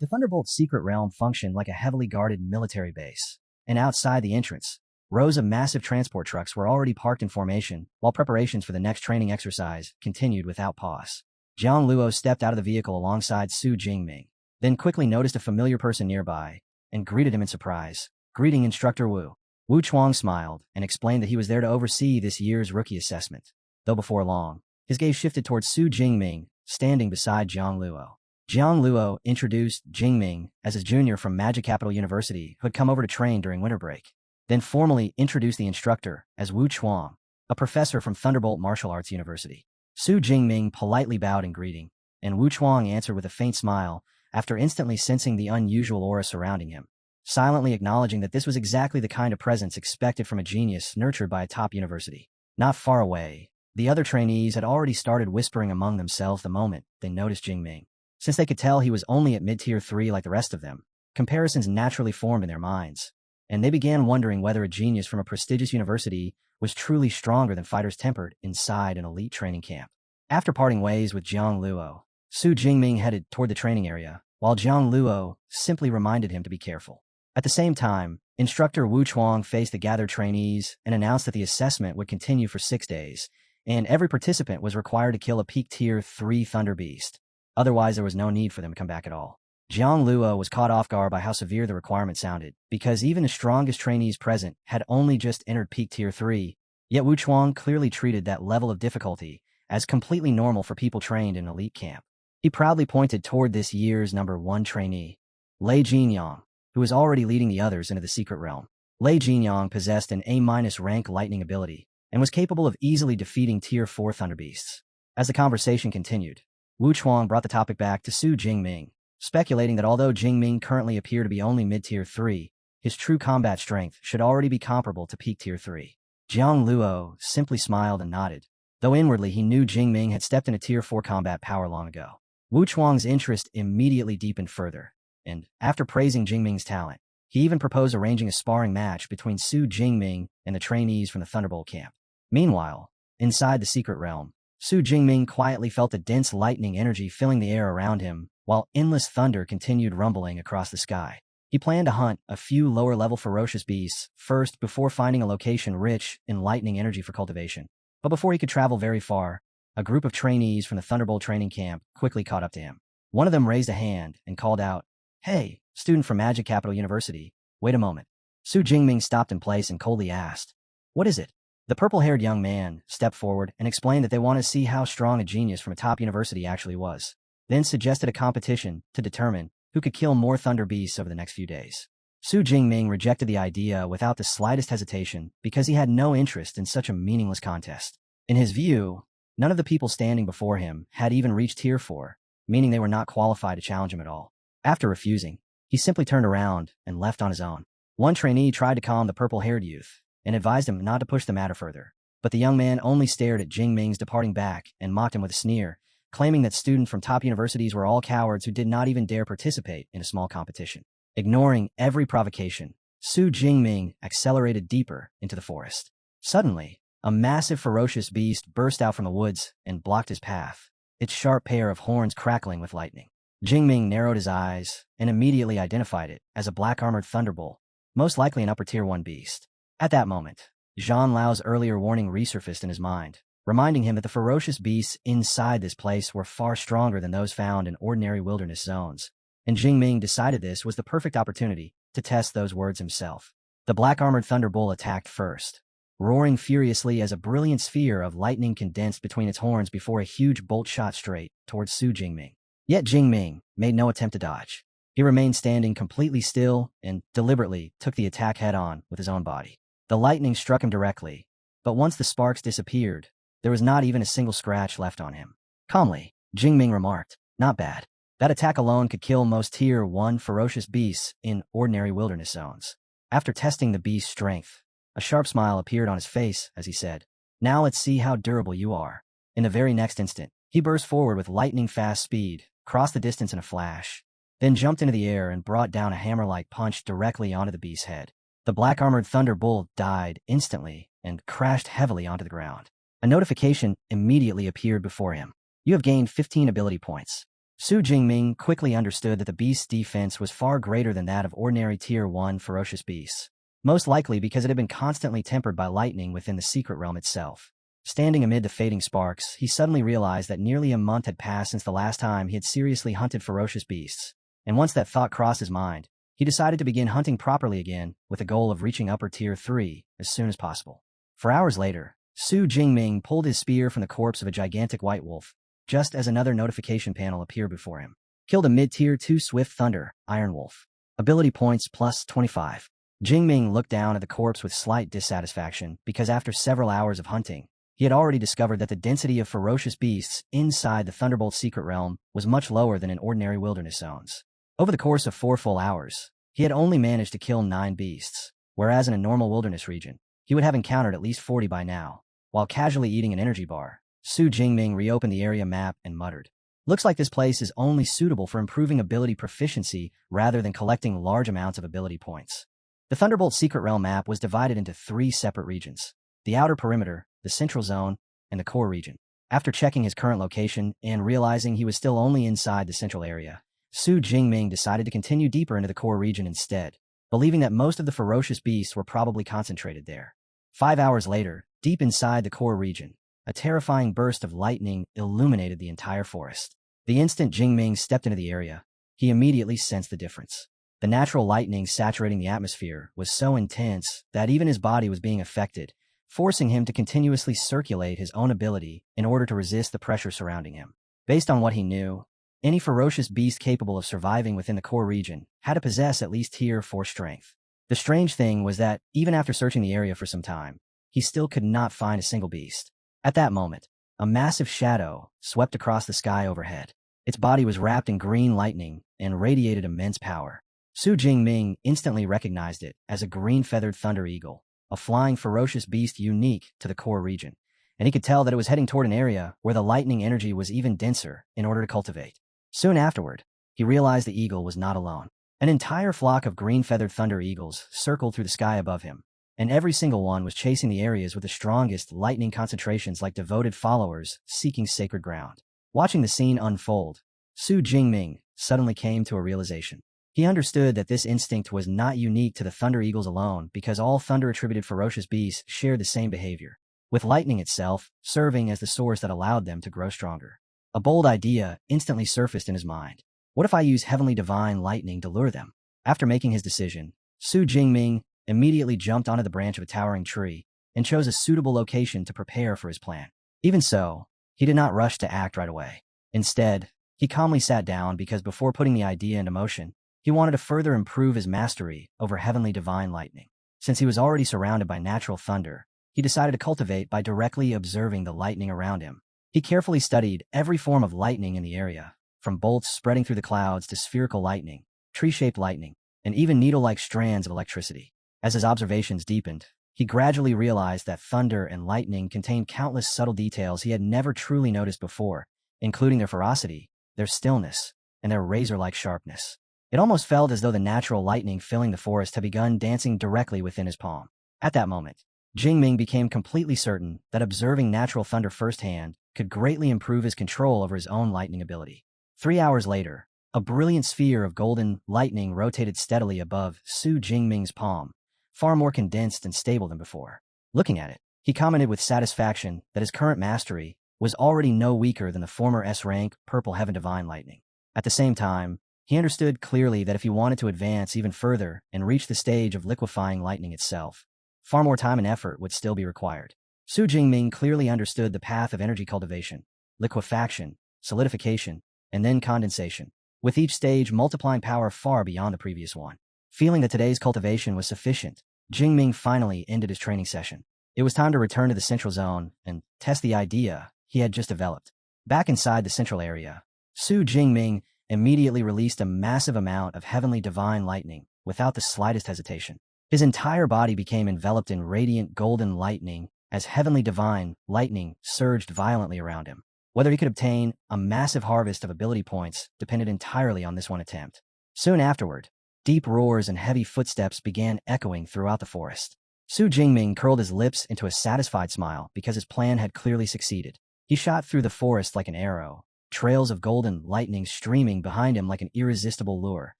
The Thunderbolt's secret realm functioned like a heavily guarded military base, and outside the entrance, rows of massive transport trucks were already parked in formation, while preparations for the next training exercise continued without pause. Jiang Luo stepped out of the vehicle alongside Su Jingming, then quickly noticed a familiar person nearby, and greeted him in surprise. "Greeting, Instructor Wu." Wu Chuang smiled and explained that he was there to oversee this year's rookie assessment. Though before long, his gaze shifted towards Su Jingming, standing beside Jiang Luo. Jiang Luo introduced Jingming as his junior from Magic Capital University who had come over to train during winter break, then formally introduced the instructor as Wu Chuang, a professor from Thunderbolt Martial Arts University. Su Jingming politely bowed in greeting, and Wu Chuang answered with a faint smile after instantly sensing the unusual aura surrounding him, silently acknowledging that this was exactly the kind of presence expected from a genius nurtured by a top university. Not far away, the other trainees had already started whispering among themselves the moment they noticed Jingming. Since they could tell he was only at mid-tier 3 like the rest of them, comparisons naturally formed in their minds, and they began wondering whether a genius from a prestigious university was truly stronger than fighters tempered inside an elite training camp. After parting ways with Jiang Luo, Su Jingming headed toward the training area, while Jiang Luo simply reminded him to be careful. At the same time, Instructor Wu Chuang faced the gathered trainees and announced that the assessment would continue for 6 days, and every participant was required to kill a peak Tier 3 Thunder Beast. Otherwise, there was no need for them to come back at all. Jiang Luo was caught off guard by how severe the requirement sounded, because even the strongest trainees present had only just entered peak Tier 3, yet Wu Chuang clearly treated that level of difficulty as completely normal for people trained in elite camp. He proudly pointed toward this year's #1 trainee, Lei Jinyang, who was already leading the others into the secret realm. Lei Jinyang possessed an A- rank lightning ability and was capable of easily defeating Tier 4 Thunder Beasts. As the conversation continued, Wu Chuang brought the topic back to Su Jingming, speculating that although Jingming currently appeared to be only mid-Tier 3, his true combat strength should already be comparable to peak Tier 3. Jiang Luo simply smiled and nodded, though inwardly he knew Jingming had stepped into Tier 4 combat power long ago. Wu Chuang's interest immediately deepened further, and, after praising Jingming's talent, he even proposed arranging a sparring match between Su Jingming and the trainees from the Thunderbolt camp. Meanwhile, inside the secret realm, Su Jingming quietly felt a dense lightning energy filling the air around him, while endless thunder continued rumbling across the sky. He planned to hunt a few lower-level ferocious beasts first before finding a location rich in lightning energy for cultivation. But before he could travel very far, a group of trainees from the Thunderbolt training camp quickly caught up to him. One of them raised a hand and called out, "Hey, student from Magic Capital University, wait a moment." Su Jingming stopped in place and coldly asked, "What is it?" The purple-haired young man stepped forward and explained that they wanted to see how strong a genius from a top university actually was, then suggested a competition to determine who could kill more thunder beasts over the next few days. Su Jingming rejected the idea without the slightest hesitation because he had no interest in such a meaningless contest. In his view, none of the people standing before him had even reached Tier 4, meaning they were not qualified to challenge him at all. After refusing, he simply turned around and left on his own. One trainee tried to calm the purple-haired youth and advised him not to push the matter further, but the young man only stared at Jingming's departing back and mocked him with a sneer, claiming that students from top universities were all cowards who did not even dare participate in a small competition. Ignoring every provocation, Su Jingming accelerated deeper into the forest. Suddenly, a massive ferocious beast burst out from the woods and blocked his path, its sharp pair of horns crackling with lightning. Jingming narrowed his eyes and immediately identified it as a black-armored thunderbolt, most likely an upper Tier 1 beast. At that moment, Zhang Lao's earlier warning resurfaced in his mind, reminding him that the ferocious beasts inside this place were far stronger than those found in ordinary wilderness zones, and Jingming decided this was the perfect opportunity to test those words himself. The black-armored thunderbolt attacked first, roaring furiously as a brilliant sphere of lightning condensed between its horns before a huge bolt shot straight towards Su Jingming. Yet Jingming made no attempt to dodge. He remained standing completely still and deliberately took the attack head-on with his own body. The lightning struck him directly, but once the sparks disappeared, there was not even a single scratch left on him. Calmly, Jingming remarked, "Not bad. That attack alone could kill most Tier 1 ferocious beasts in ordinary wilderness zones." After testing the beast's strength, a sharp smile appeared on his face as he said, "Now let's see how durable you are." In the very next instant, he burst forward with lightning-fast speed, crossed the distance in a flash, then jumped into the air and brought down a hammer-like punch directly onto the beast's head. The black-armored thunderbolt died instantly and crashed heavily onto the ground. A notification immediately appeared before him. "You have gained 15 ability points." Su Jingming quickly understood that the beast's defense was far greater than that of ordinary Tier 1 ferocious beasts, most likely because it had been constantly tempered by lightning within the secret realm itself. Standing amid the fading sparks, he suddenly realized that nearly a month had passed since the last time he had seriously hunted ferocious beasts, and once that thought crossed his mind, he decided to begin hunting properly again with the goal of reaching upper Tier 3 as soon as possible. For hours later, Su Jingming pulled his spear from the corpse of a gigantic white wolf, just as another notification panel appeared before him. Killed a mid-Tier 2 Swift Thunder, Iron Wolf. Ability points plus 25. Jingming looked down at the corpse with slight dissatisfaction because after several hours of hunting, he had already discovered that the density of ferocious beasts inside the Thunderbolt's secret realm was much lower than in ordinary wilderness zones. Over the course of 4 full hours, he had only managed to kill 9 beasts, whereas in a normal wilderness region, he would have encountered at least 40 by now. While casually eating an energy bar, Su Jingming reopened the area map and muttered, "Looks like this place is only suitable for improving ability proficiency rather than collecting large amounts of ability points." The Thunderbolt Secret Realm map was divided into 3 separate regions: the outer perimeter, the central zone, and the core region. After checking his current location and realizing he was still only inside the central area, Su Jingming decided to continue deeper into the core region instead, believing that most of the ferocious beasts were probably concentrated there. 5 hours later, deep inside the core region, a terrifying burst of lightning illuminated the entire forest. The instant Jingming stepped into the area, he immediately sensed the difference. The natural lightning saturating the atmosphere was so intense that even his body was being affected, forcing him to continuously circulate his own ability in order to resist the pressure surrounding him. Based on what he knew, any ferocious beast capable of surviving within the core region had to possess at least Tier 4 strength. The strange thing was that, even after searching the area for some time, he still could not find a single beast. At that moment, a massive shadow swept across the sky overhead. Its body was wrapped in green lightning and radiated immense power. Su Jingming instantly recognized it as a green-feathered thunder eagle, a flying ferocious beast unique to the core region, and he could tell that it was heading toward an area where the lightning energy was even denser in order to cultivate. Soon afterward, he realized the eagle was not alone. An entire flock of green-feathered thunder eagles circled through the sky above him, and every single one was chasing the areas with the strongest lightning concentrations like devoted followers seeking sacred ground. Watching the scene unfold, Su Jingming suddenly came to a realization. He understood that this instinct was not unique to the thunder eagles alone because all thunder-attributed ferocious beasts share the same behavior, with lightning itself serving as the source that allowed them to grow stronger. A bold idea instantly surfaced in his mind. What if I use heavenly divine lightning to lure them? After making his decision, Su Jingming immediately jumped onto the branch of a towering tree and chose a suitable location to prepare for his plan. Even so, he did not rush to act right away. Instead, he calmly sat down because before putting the idea into motion, he wanted to further improve his mastery over heavenly divine lightning. Since he was already surrounded by natural thunder, he decided to cultivate by directly observing the lightning around him. He carefully studied every form of lightning in the area, from bolts spreading through the clouds to spherical lightning, tree-shaped lightning, and even needle-like strands of electricity. As his observations deepened, he gradually realized that thunder and lightning contained countless subtle details he had never truly noticed before, including their ferocity, their stillness, and their razor-like sharpness. It almost felt as though the natural lightning filling the forest had begun dancing directly within his palm. At that moment, Jingming became completely certain that observing natural thunder firsthand could greatly improve his control over his own lightning ability. 3 hours later, a brilliant sphere of golden lightning rotated steadily above Su Jingming's palm, far more condensed and stable than before. Looking at it, he commented with satisfaction that his current mastery was already no weaker than the former S-rank Purple Heaven Divine Lightning. At the same time, he understood clearly that if he wanted to advance even further and reach the stage of liquefying lightning itself, far more time and effort would still be required. Su Jingming clearly understood the path of energy cultivation, liquefaction, solidification, and then condensation, with each stage multiplying power far beyond the previous one. Feeling that today's cultivation was sufficient, Jingming finally ended his training session. It was time to return to the central zone and test the idea he had just developed. Back inside the central area, Su Jingming immediately released a massive amount of heavenly divine lightning without the slightest hesitation. His entire body became enveloped in radiant golden lightning as heavenly divine lightning surged violently around him. Whether he could obtain a massive harvest of ability points depended entirely on this one attempt. Soon afterward, deep roars and heavy footsteps began echoing throughout the forest. Su Jingming curled his lips into a satisfied smile because his plan had clearly succeeded. He shot through the forest like an arrow, trails of golden lightning streaming behind him like an irresistible lure,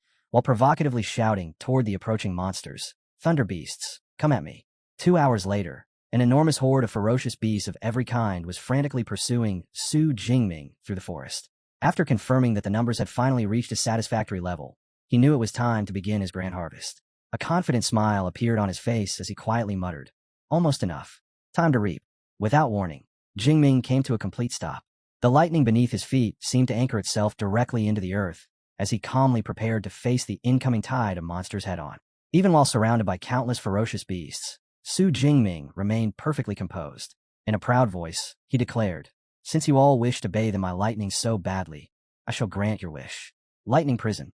while provocatively shouting toward the approaching monsters, "Thunder beasts, come at me." 2 hours later, an enormous horde of ferocious beasts of every kind was frantically pursuing Su Jingming through the forest. After confirming that the numbers had finally reached a satisfactory level, he knew it was time to begin his grand harvest. A confident smile appeared on his face as he quietly muttered, "Almost enough. Time to reap." Without warning, Jingming came to a complete stop. The lightning beneath his feet seemed to anchor itself directly into the earth as he calmly prepared to face the incoming tide of monsters head-on. Even while surrounded by countless ferocious beasts, Su Jingming remained perfectly composed. In a proud voice, he declared, "Since you all wish to bathe in my lightning so badly, I shall grant your wish." Lightning Prison.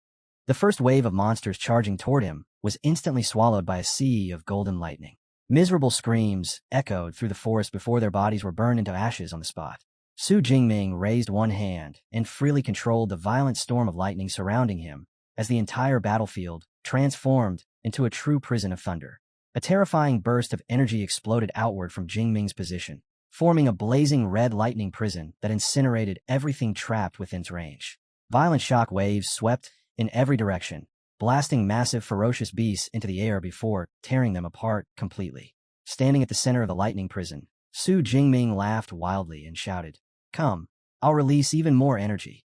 The first wave of monsters charging toward him was instantly swallowed by a sea of golden lightning. Miserable screams echoed through the forest before their bodies were burned into ashes on the spot. Su Jingming raised one hand and freely controlled the violent storm of lightning surrounding him as the entire battlefield transformed into a true prison of thunder. A terrifying burst of energy exploded outward from Jingming's position, forming a blazing red lightning prison that incinerated everything trapped within its range. Violent shock waves swept in every direction, blasting massive ferocious beasts into the air before tearing them apart completely. Standing at the center of the lightning prison, Su Jingming laughed wildly and shouted, "Come, I'll release even more energy."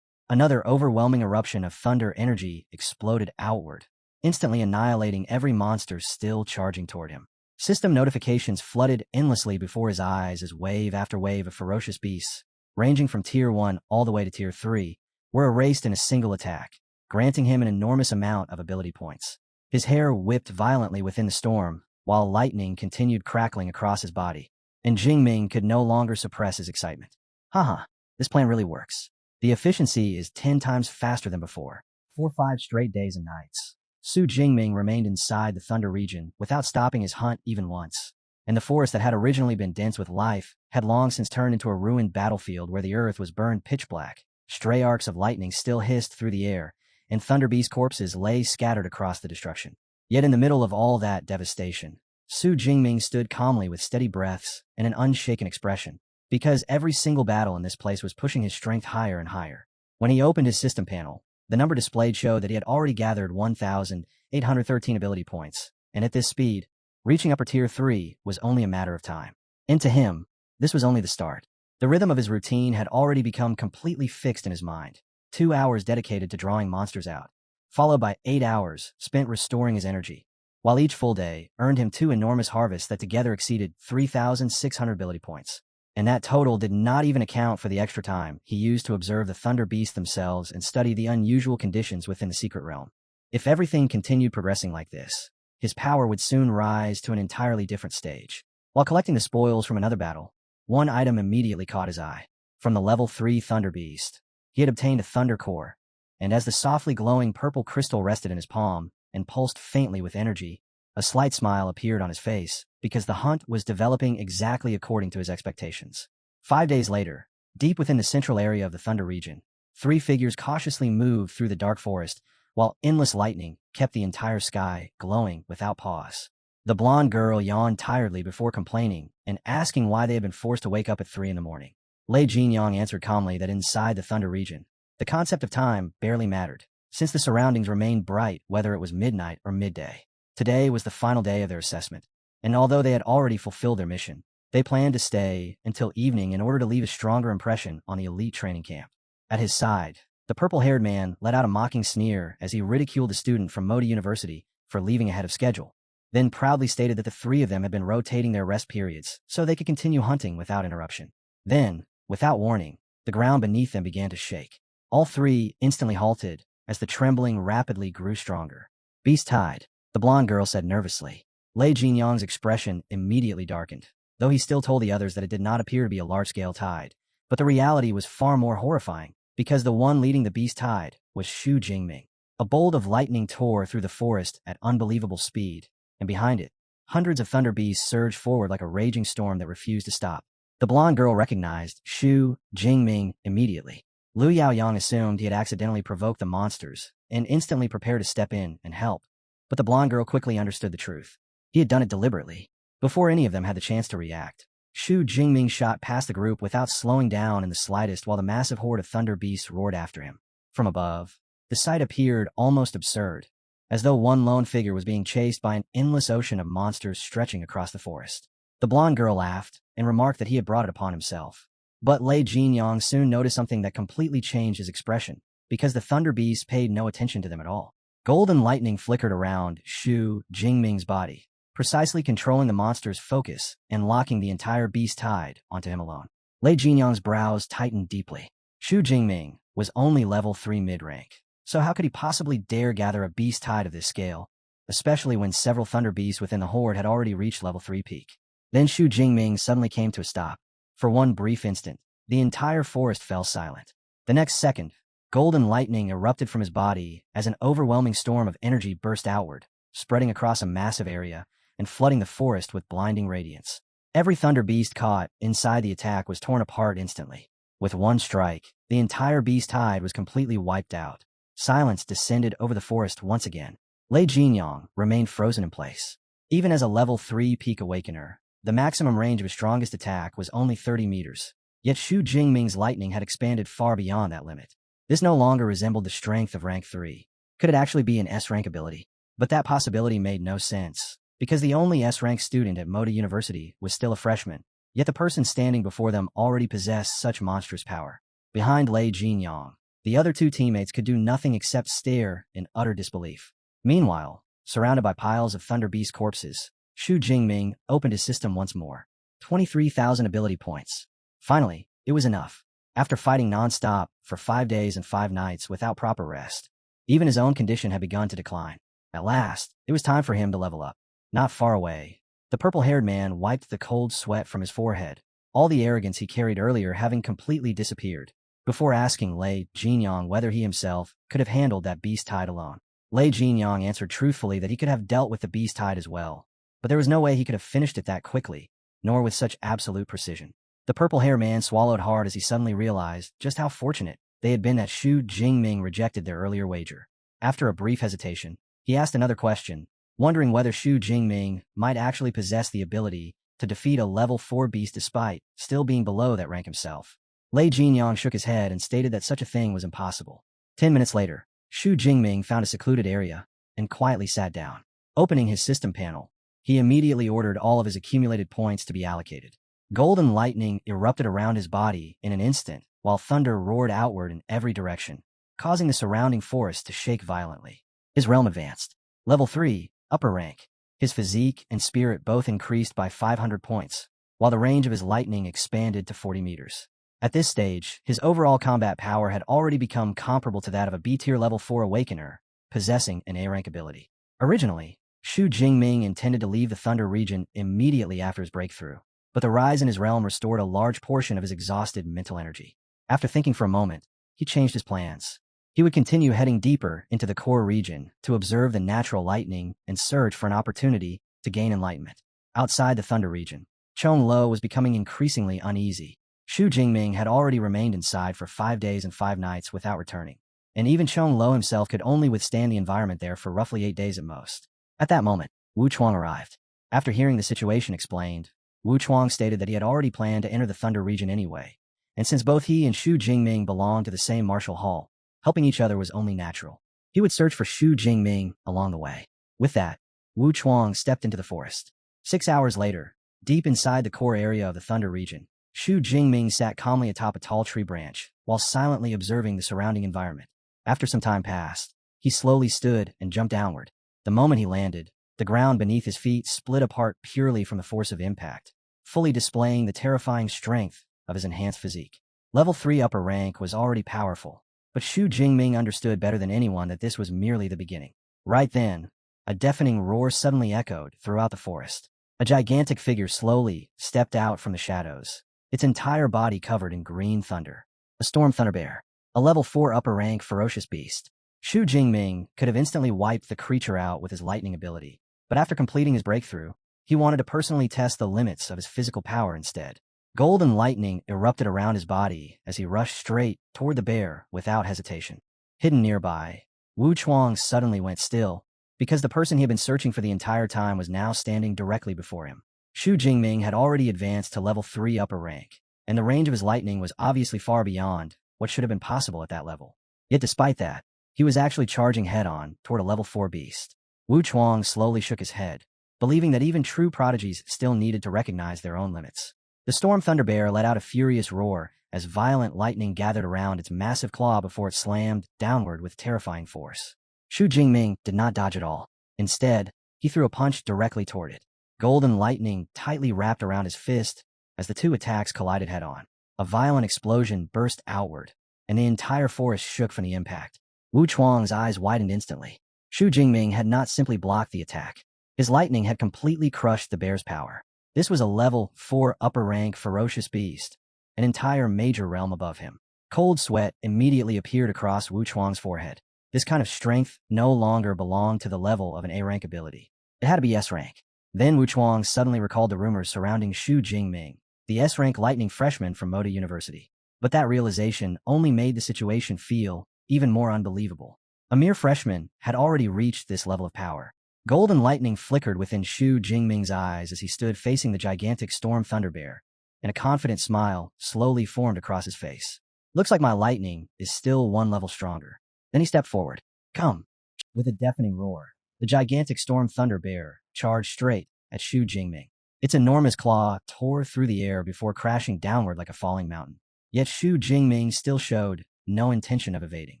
Another overwhelming eruption of thunder energy exploded outward, instantly annihilating every monster still charging toward him. System notifications flooded endlessly before his eyes as wave after wave of ferocious beasts, ranging from Tier 1 all the way to Tier 3, were erased in a single attack, granting him an enormous amount of ability points. His hair whipped violently within the storm, while lightning continued crackling across his body, and Jingming could no longer suppress his excitement. Haha, this plan really works. The efficiency is 10 times faster than before. For 5 straight days and nights, Su Jingming remained inside the Thunder region without stopping his hunt even once. And the forest that had originally been dense with life had long since turned into a ruined battlefield where the earth was burned pitch black. Stray arcs of lightning still hissed through the air, and Thunder Beast corpses lay scattered across the destruction. Yet in the middle of all that devastation, Su Jingming stood calmly with steady breaths and an unshaken expression, because every single battle in this place was pushing his strength higher and higher. When he opened his system panel, the number displayed showed that he had already gathered 1,813 ability points, and at this speed, reaching upper tier 3 was only a matter of time. And to him, this was only the start. The rhythm of his routine had already become completely fixed in his mind. 2 hours dedicated to drawing monsters out, followed by 8 hours spent restoring his energy, while each full day earned him 2 enormous harvests that together exceeded 3,600 ability points. And that total did not even account for the extra time he used to observe the Thunder Beasts themselves and study the unusual conditions within the secret realm. If everything continued progressing like this, his power would soon rise to an entirely different stage. While collecting the spoils from another battle, one item immediately caught his eye. From the level 3 Thunder Beast, he had obtained a Thunder Core, and as the softly glowing purple crystal rested in his palm and pulsed faintly with energy, a slight smile appeared on his face, because the hunt was developing exactly according to his expectations. 5 days later, deep within the central area of the Thunder region, 3 figures cautiously moved through the dark forest, while endless lightning kept the entire sky glowing without pause. The blonde girl yawned tiredly before complaining and asking why they had been forced to wake up at 3 in the morning. Lei Jinyang answered calmly that inside the Thunder region, the concept of time barely mattered, since the surroundings remained bright whether it was midnight or midday. Today was the final day of their assessment, and although they had already fulfilled their mission, they planned to stay until evening in order to leave a stronger impression on the elite training camp. At his side, the purple-haired man let out a mocking sneer as he ridiculed a student from Modi University for leaving ahead of schedule, then proudly stated that the 3 of them had been rotating their rest periods so they could continue hunting without interruption. Then, without warning, the ground beneath them began to shake. All 3 instantly halted as the trembling rapidly grew stronger. Beast Tide, the blonde girl said nervously. Lei Jinyang's expression immediately darkened, though he still told the others that it did not appear to be a large-scale tide. But the reality was far more horrifying, because the one leading the beast tide was Su Jingming. A bolt of lightning tore through the forest at unbelievable speed, and behind it, hundreds of thunder beasts surged forward like a raging storm that refused to stop. The blonde girl recognized Su Jingming immediately. Liu Yaoyang assumed he had accidentally provoked the monsters and instantly prepared to step in and help. But the blonde girl quickly understood the truth. He had done it deliberately. Before any of them had the chance to react, Su Jingming shot past the group without slowing down in the slightest while the massive horde of thunder beasts roared after him. From above, the sight appeared almost absurd, as though one lone figure was being chased by an endless ocean of monsters stretching across the forest. The blonde girl laughed and remarked that he had brought it upon himself. But Lei Jinyang soon noticed something that completely changed his expression, because the thunder beasts paid no attention to them at all. Golden lightning flickered around Su Jingming's body, precisely controlling the monster's focus and locking the entire beast tide onto him alone. Lei Jinyang's brows tightened deeply. Su Jingming was only level 3 mid-rank, so how could he possibly dare gather a beast tide of this scale, especially when several thunder beasts within the horde had already reached level 3 peak? Then Su Jingming suddenly came to a stop. For one brief instant, the entire forest fell silent. The next second, golden lightning erupted from his body as an overwhelming storm of energy burst outward, spreading across a massive area and flooding the forest with blinding radiance. Every thunder beast caught inside the attack was torn apart instantly. With one strike, the entire beast tide was completely wiped out. Silence descended over the forest once again. Lei Jinyang remained frozen in place. Even as a level 3 peak awakener, the maximum range of his strongest attack was only 30 meters. Yet Su Jingming's lightning had expanded far beyond that limit. This no longer resembled the strength of rank 3. Could it actually be an S-rank ability? But that possibility made no sense, because the only S-rank student at Modi University was still a freshman, yet the person standing before them already possessed such monstrous power. Behind Lei Jinyang, The other two teammates could do nothing except stare in utter disbelief. Meanwhile, surrounded by piles of Thunder Beast corpses, Xu Jingming opened his system once more. 23,000 ability points. Finally, it was enough. After fighting non-stop for 5 days and 5 nights without proper rest, even his own condition had begun to decline. At last, it was time for him to level up. Not far away, the purple-haired man wiped the cold sweat from his forehead, all the arrogance he carried earlier having completely disappeared, before asking Lei Jinyang whether he himself could have handled that beast tide alone. Lei Jinyang answered truthfully that he could have dealt with the beast tide as well, but there was no way he could have finished it that quickly, nor with such absolute precision. The purple-haired man swallowed hard as he suddenly realized just how fortunate they had been that Xu Jingming rejected their earlier wager. After a brief hesitation, he asked another question, wondering whether Xu Jingming might actually possess the ability to defeat a level 4 beast despite still being below that rank himself. Lei Jinyang shook his head and stated that such a thing was impossible. 10 minutes later, Xu Jingming found a secluded area and quietly sat down. Opening his system panel, he immediately ordered all of his accumulated points to be allocated. Golden lightning erupted around his body in an instant, while thunder roared outward in every direction, causing the surrounding forest to shake violently. His realm advanced. Level 3, upper rank. His physique and spirit both increased by 500 points, while the range of his lightning expanded to 40 meters. At this stage, his overall combat power had already become comparable to that of a B-tier level 4 awakener, possessing an A-rank ability. Originally, Xu Jingming intended to leave the Thunder region immediately after his breakthrough, but the rise in his realm restored a large portion of his exhausted mental energy. After thinking for a moment, he changed his plans. He would continue heading deeper into the core region to observe the natural lightning and search for an opportunity to gain enlightenment. Outside the Thunder region, Chong Lo was becoming increasingly uneasy. Xu Jingming had already remained inside for 5 days and 5 nights without returning, and even Chong Lo himself could only withstand the environment there for roughly 8 days at most. At that moment, Wu Chuang arrived. After hearing the situation explained, Wu Chuang stated that he had already planned to enter the Thunder region anyway, and since both he and Xu Jingming belonged to the same martial hall, helping each other was only natural. He would search for Xu Jingming along the way. With that, Wu Chuang stepped into the forest. 6 hours later, deep inside the core area of the Thunder region, Xu Jingming sat calmly atop a tall tree branch, while silently observing the surrounding environment. After some time passed, he slowly stood and jumped downward. The moment he landed, the ground beneath his feet split apart purely from the force of impact, fully displaying the terrifying strength of his enhanced physique. Level 3 upper rank was already powerful, but Xu Jingming understood better than anyone that this was merely the beginning. Right then, a deafening roar suddenly echoed throughout the forest. A gigantic figure slowly stepped out from the shadows, its entire body covered in green thunder. A storm thunder bear, a level 4 upper rank ferocious beast. Xu Jingming could have instantly wiped the creature out with his lightning ability, but after completing his breakthrough, he wanted to personally test the limits of his physical power instead. Golden lightning erupted around his body as he rushed straight toward the bear without hesitation. Hidden nearby, Wu Chuang suddenly went still, because the person he had been searching for the entire time was now standing directly before him. Xu Jingming had already advanced to level 3 upper rank, and the range of his lightning was obviously far beyond what should have been possible at that level. Yet despite that, he was actually charging head-on toward a level 4 beast. Wu Chuang slowly shook his head, believing that even true prodigies still needed to recognize their own limits. The Storm Thunder Bear let out a furious roar as violent lightning gathered around its massive claw before it slammed downward with terrifying force. Xu Jingming did not dodge at all. Instead, he threw a punch directly toward it. Golden lightning tightly wrapped around his fist as the two attacks collided head-on. A violent explosion burst outward, and the entire forest shook from the impact. Wu Chuang's eyes widened instantly. Xu Jingming had not simply blocked the attack. His lightning had completely crushed the bear's power. This was a level 4 upper rank ferocious beast, an entire major realm above him. Cold sweat immediately appeared across Wu Chuang's forehead. This kind of strength no longer belonged to the level of an A-rank ability. It had to be S-rank. Then Wu Chuang suddenly recalled the rumors surrounding Xu Jingming, the S-rank lightning freshman from Moda University. But that realization only made the situation feel even more unbelievable. A mere freshman had already reached this level of power. Golden lightning flickered within Xu Jingming's eyes as he stood facing the gigantic Storm Thunder Bear, and a confident smile slowly formed across his face. Looks like my lightning is still 1 level stronger. Then he stepped forward. Come. With a deafening roar, the gigantic Storm Thunder Bear charged straight at Xu Jingming. Its enormous claw tore through the air before crashing downward like a falling mountain. Yet Xu Jingming still showed no intention of evading.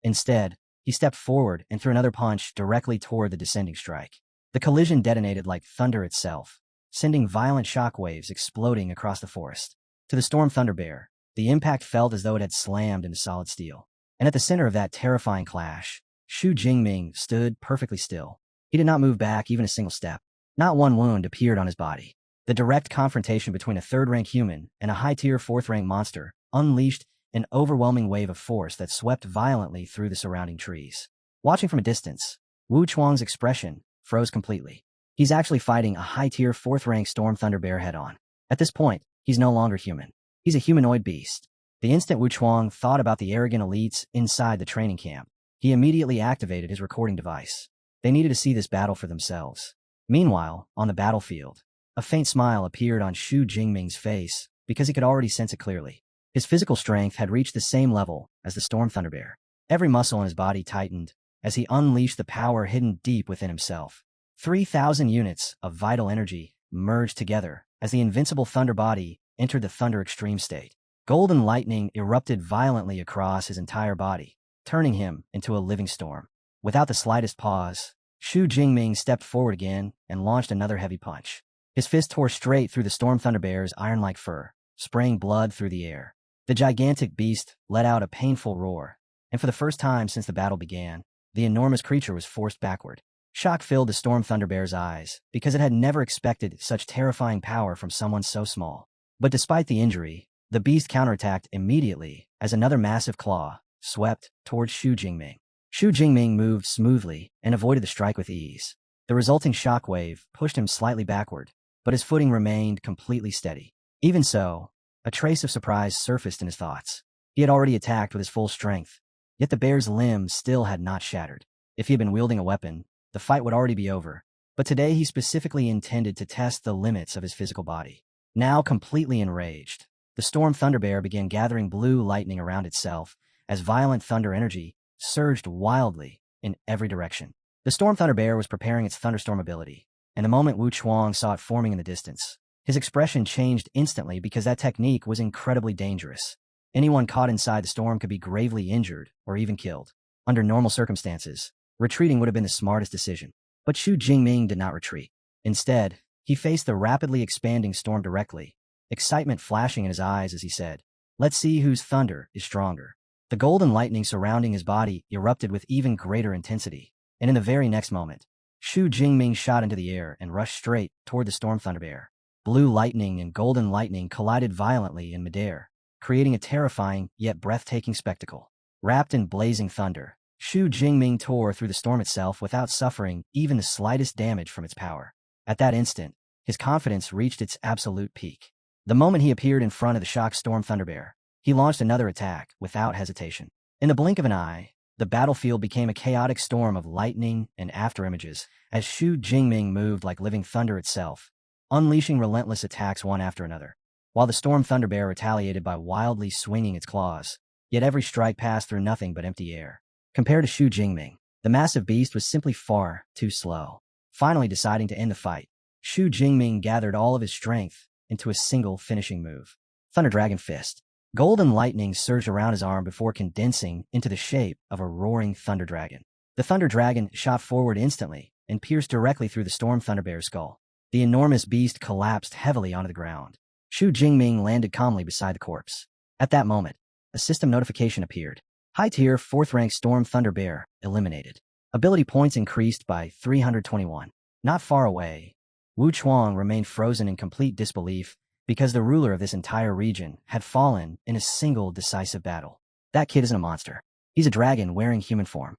Instead, he stepped forward and threw another punch directly toward the descending strike. The collision detonated like thunder itself, sending violent shockwaves exploding across the forest. To the Storm Thunder Bear, the impact felt as though it had slammed into solid steel. And at the center of that terrifying clash, Xu Jingming stood perfectly still. He did not move back even a single step. Not one wound appeared on his body. The direct confrontation between a third-rank human and a high-tier fourth-rank monster unleashed an overwhelming wave of force that swept violently through the surrounding trees. Watching from a distance, Wu Chuang's expression froze completely. He's actually fighting a high-tier fourth-rank Storm Thunder Bear head-on. At this point, he's no longer human. He's a humanoid beast. The instant Wu Chuang thought about the arrogant elites inside the training camp, he immediately activated his recording device. They needed to see this battle for themselves. Meanwhile, on the battlefield, a faint smile appeared on Xu Jingming's face because he could already sense it clearly. His physical strength had reached the same level as the Storm Thunder Bear. Every muscle in his body tightened as he unleashed the power hidden deep within himself. 3,000 units of vital energy merged together as the invincible Thunder Body entered the Thunder Extreme state. Golden lightning erupted violently across his entire body, turning him into a living storm. Without the slightest pause, Xu Jingming stepped forward again and launched another heavy punch. His fist tore straight through the Storm Thunder Bear's iron-like fur, spraying blood through the air. The gigantic beast let out a painful roar, and for the first time since the battle began, the enormous creature was forced backward. Shock filled the Storm Thunder Bear's eyes, because it had never expected such terrifying power from someone so small. But despite the injury, the beast counterattacked immediately as another massive claw swept towards Xu Jingming. Xu Jingming moved smoothly and avoided the strike with ease. The resulting shockwave pushed him slightly backward, but his footing remained completely steady. Even so, a trace of surprise surfaced in his thoughts. He had already attacked with his full strength, yet the bear's limbs still had not shattered. If he had been wielding a weapon, the fight would already be over. But today he specifically intended to test the limits of his physical body. Now completely enraged, the Storm Thunder Bear began gathering blue lightning around itself as violent thunder energy surged wildly in every direction. The Storm Thunder Bear was preparing its thunderstorm ability, and the moment Wu Chuang saw it forming in the distance, his expression changed instantly because that technique was incredibly dangerous. Anyone caught inside the storm could be gravely injured or even killed. Under normal circumstances, retreating would have been the smartest decision. But Xu Jingming did not retreat. Instead, he faced the rapidly expanding storm directly, excitement flashing in his eyes as he said, "Let's see whose thunder is stronger." The golden lightning surrounding his body erupted with even greater intensity, and in the very next moment, Xu Jingming shot into the air and rushed straight toward the Storm Thunder Bear. Blue lightning and golden lightning collided violently in midair, creating a terrifying yet breathtaking spectacle. Wrapped in blazing thunder, Xu Jingming tore through the storm itself without suffering even the slightest damage from its power. At that instant, his confidence reached its absolute peak. The moment he appeared in front of the shocked Storm Thunder Bear, he launched another attack without hesitation. In the blink of an eye, the battlefield became a chaotic storm of lightning and afterimages as Xu Jingming moved like living thunder itself, unleashing relentless attacks one after another. While the Storm Thunder Bear retaliated by wildly swinging its claws, yet every strike passed through nothing but empty air. Compared to Xu Jingming, the massive beast was simply far too slow. Finally deciding to end the fight, Xu Jingming gathered all of his strength into a single finishing move. Thunder Dragon Fist. Golden lightning surged around his arm before condensing into the shape of a roaring thunder dragon. The Thunder Dragon shot forward instantly and pierced directly through the Storm Thunder Bear's skull. The enormous beast collapsed heavily onto the ground. Xu Jingming landed calmly beside the corpse. At that moment, a system notification appeared. High-tier 4th-rank Storm Thunder Bear eliminated. Ability points increased by 321. Not far away, Wu Chuang remained frozen in complete disbelief because the ruler of this entire region had fallen in a single decisive battle. That kid isn't a monster. He's a dragon wearing human form.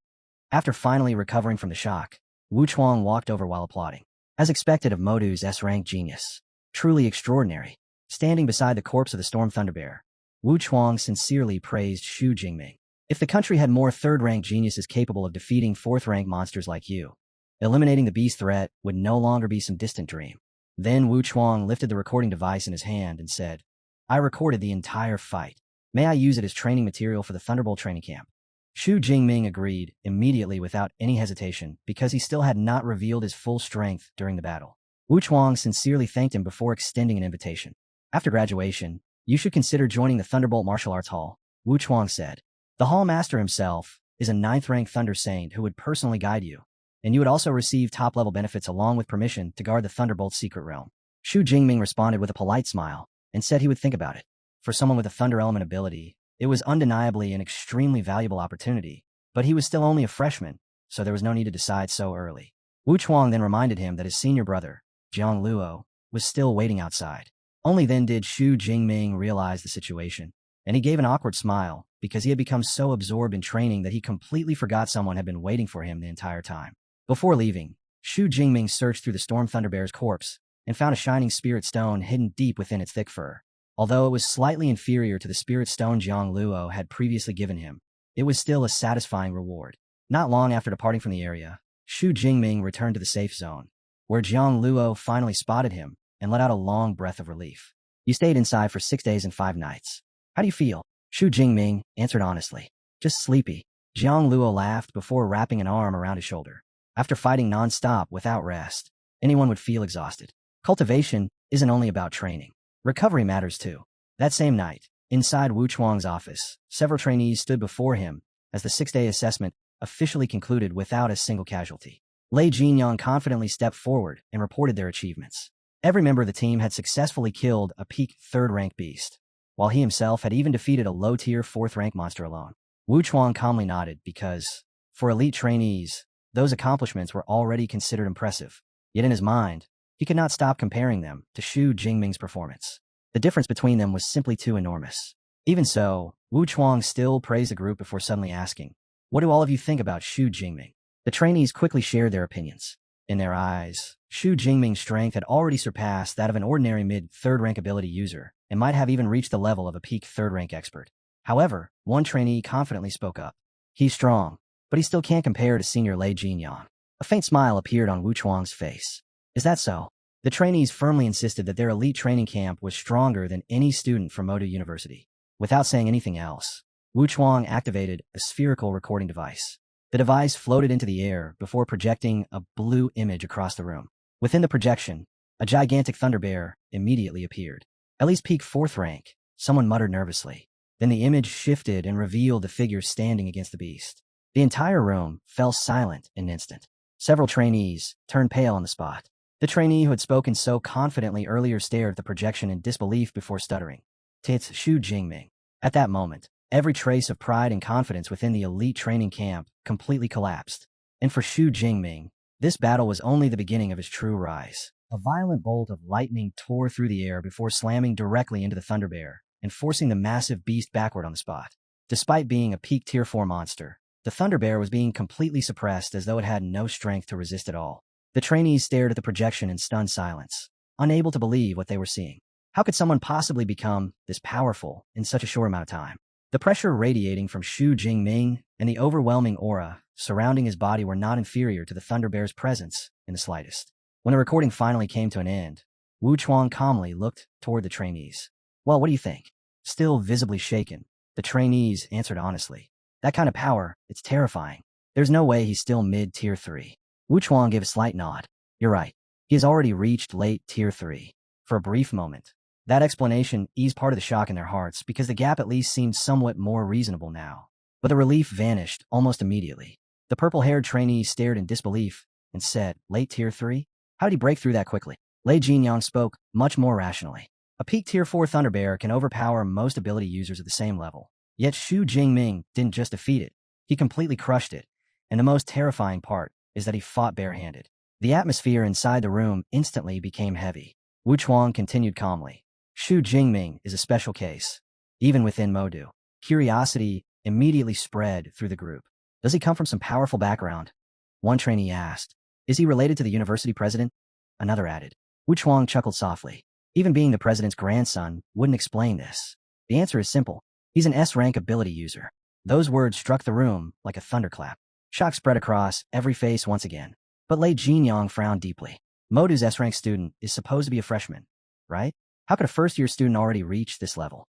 After finally recovering from the shock, Wu Chuang walked over while applauding. As expected of Modu's S-rank genius. Truly extraordinary. Standing beside the corpse of the Storm Thunder Bear, Wu Chuang sincerely praised Xu Jingming. If the country had more third-rank geniuses capable of defeating fourth-rank monsters like you, eliminating the beast threat would no longer be some distant dream. Then Wu Chuang lifted the recording device in his hand and said, "I recorded the entire fight. May I use it as training material for the Thunderbolt training camp?" Xu Jingming agreed immediately without any hesitation because he still had not revealed his full strength during the battle. Wu Chuang sincerely thanked him before extending an invitation. After graduation, you should consider joining the Thunderbolt Martial Arts Hall, Wu Chuang said. The Hall Master himself is a 9th-rank Thunder Saint who would personally guide you, and you would also receive top-level benefits along with permission to guard the Thunderbolt's secret realm. Shu Jingming responded with a polite smile and said he would think about it. For someone with a Thunder Element ability, it was undeniably an extremely valuable opportunity, but he was still only a freshman, so there was no need to decide so early. Wu Chuang then reminded him that his senior brother, Jiang Luo, was still waiting outside. Only then did Shu Jingming realize the situation, and he gave an awkward smile because he had become so absorbed in training that he completely forgot someone had been waiting for him the entire time. Before leaving, Shu Jingming searched through the Storm Thunder Bear's corpse and found a shining spirit stone hidden deep within its thick fur. Although it was slightly inferior to the spirit stone Jiang Luo had previously given him, it was still a satisfying reward. Not long after departing from the area, Shu Jingming returned to the safe zone, where Jiang Luo finally spotted him and let out a long breath of relief. You stayed inside for 6 days and 5 nights. How do you feel? Shu Jingming answered honestly. Just sleepy. Jiang Luo laughed before wrapping an arm around his shoulder. After fighting non-stop without rest, anyone would feel exhausted. Cultivation isn't only about training. Recovery matters too. That same night, inside Wu Chuang's office, several trainees stood before him as the 6-day assessment officially concluded without a single casualty. Lei Jinyang confidently stepped forward and reported their achievements. Every member of the team had successfully killed a peak 3rd-rank beast, while he himself had even defeated a low-tier 4th-rank monster alone. Wu Chuang calmly nodded because, for elite trainees, those accomplishments were already considered impressive. Yet in his mind, he could not stop comparing them to Shu Jingming's performance. The difference between them was simply too enormous. Even so, Wu Chuang still praised the group before suddenly asking, "What do all of you think about Shu Jingming?" The trainees quickly shared their opinions. In their eyes, Shu Jingming's strength had already surpassed that of an ordinary mid-3rd-rank ability user and might have even reached the level of a peak 3rd-rank expert. However, one trainee confidently spoke up. He's strong, but he still can't compare to senior Lei Jinyang. A faint smile appeared on Wu Chuang's face. Is that so? The trainees firmly insisted that their elite training camp was stronger than any student from Modu University. Without saying anything else, Wu Chuang activated a spherical recording device. The device floated into the air before projecting a blue image across the room. Within the projection, a gigantic thunder bear immediately appeared. At least peak 4th rank, someone muttered nervously. Then the image shifted and revealed the figure standing against the beast. The entire room fell silent in an instant. Several trainees turned pale on the spot. The trainee who had spoken so confidently earlier stared at the projection in disbelief before stuttering. It's Shu Jingming. At that moment, every trace of pride and confidence within the elite training camp completely collapsed. And for Shu Jingming, this battle was only the beginning of his true rise. A violent bolt of lightning tore through the air before slamming directly into the Thunder Bear and forcing the massive beast backward on the spot. Despite being a peak Tier 4 monster, the Thunder Bear was being completely suppressed as though it had no strength to resist at all. The trainees stared at the projection in stunned silence, unable to believe what they were seeing. How could someone possibly become this powerful in such a short amount of time? The pressure radiating from Shu Jingming and the overwhelming aura surrounding his body were not inferior to the Thunder Bear's presence in the slightest. When the recording finally came to an end, Wu Chuang calmly looked toward the trainees. Well, what do you think? Still visibly shaken, the trainees answered honestly. That kind of power, it's terrifying. There's no way he's still mid-Tier 3. Wu Chuang gave a slight nod. You're right. He has already reached late Tier 3. For a brief moment, that explanation eased part of the shock in their hearts because the gap at least seemed somewhat more reasonable now. But the relief vanished almost immediately. The purple-haired trainee stared in disbelief and said, late Tier 3? How did he break through that quickly? Lei Jinyang spoke much more rationally. A peak Tier 4 Thunder Bear can overpower most ability users at the same level. Yet Shu Jingming didn't just defeat it. He completely crushed it. And the most terrifying part is that he fought barehanded. The atmosphere inside the room instantly became heavy. Wu Chuang continued calmly. Shu Jingming is a special case. Even within Modu, curiosity immediately spread through the group. Does he come from some powerful background? One trainee asked. Is he related to the university president? Another added. Wu Chuang chuckled softly. Even being the president's grandson wouldn't explain this. The answer is simple. He's an S-rank ability user. Those words struck the room like a thunderclap. Shock spread across every face once again. But Lei Jinyang frowned deeply. Modu's S-rank student is supposed to be a freshman, right? How could a first-year student already reach this level?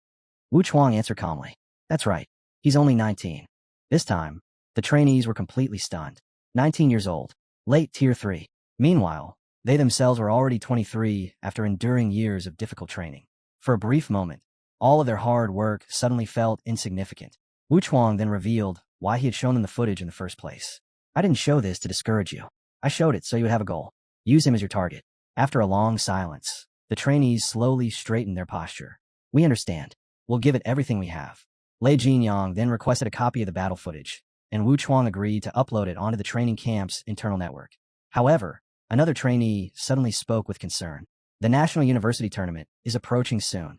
Wu Chuang answered calmly. That's right. He's only 19. This time, the trainees were completely stunned. 19 years old. Late Tier 3. Meanwhile, they themselves were already 23 after enduring years of difficult training. For a brief moment, all of their hard work suddenly felt insignificant. Wu Chuang then revealed why he had shown them the footage in the first place. I didn't show this to discourage you. I showed it so you would have a goal. Use him as your target. After a long silence, the trainees slowly straightened their posture. We understand. We'll give it everything we have. Lei Jinyang then requested a copy of the battle footage, and Wu Chuang agreed to upload it onto the training camp's internal network. However, another trainee suddenly spoke with concern. The National University Tournament is approaching soon.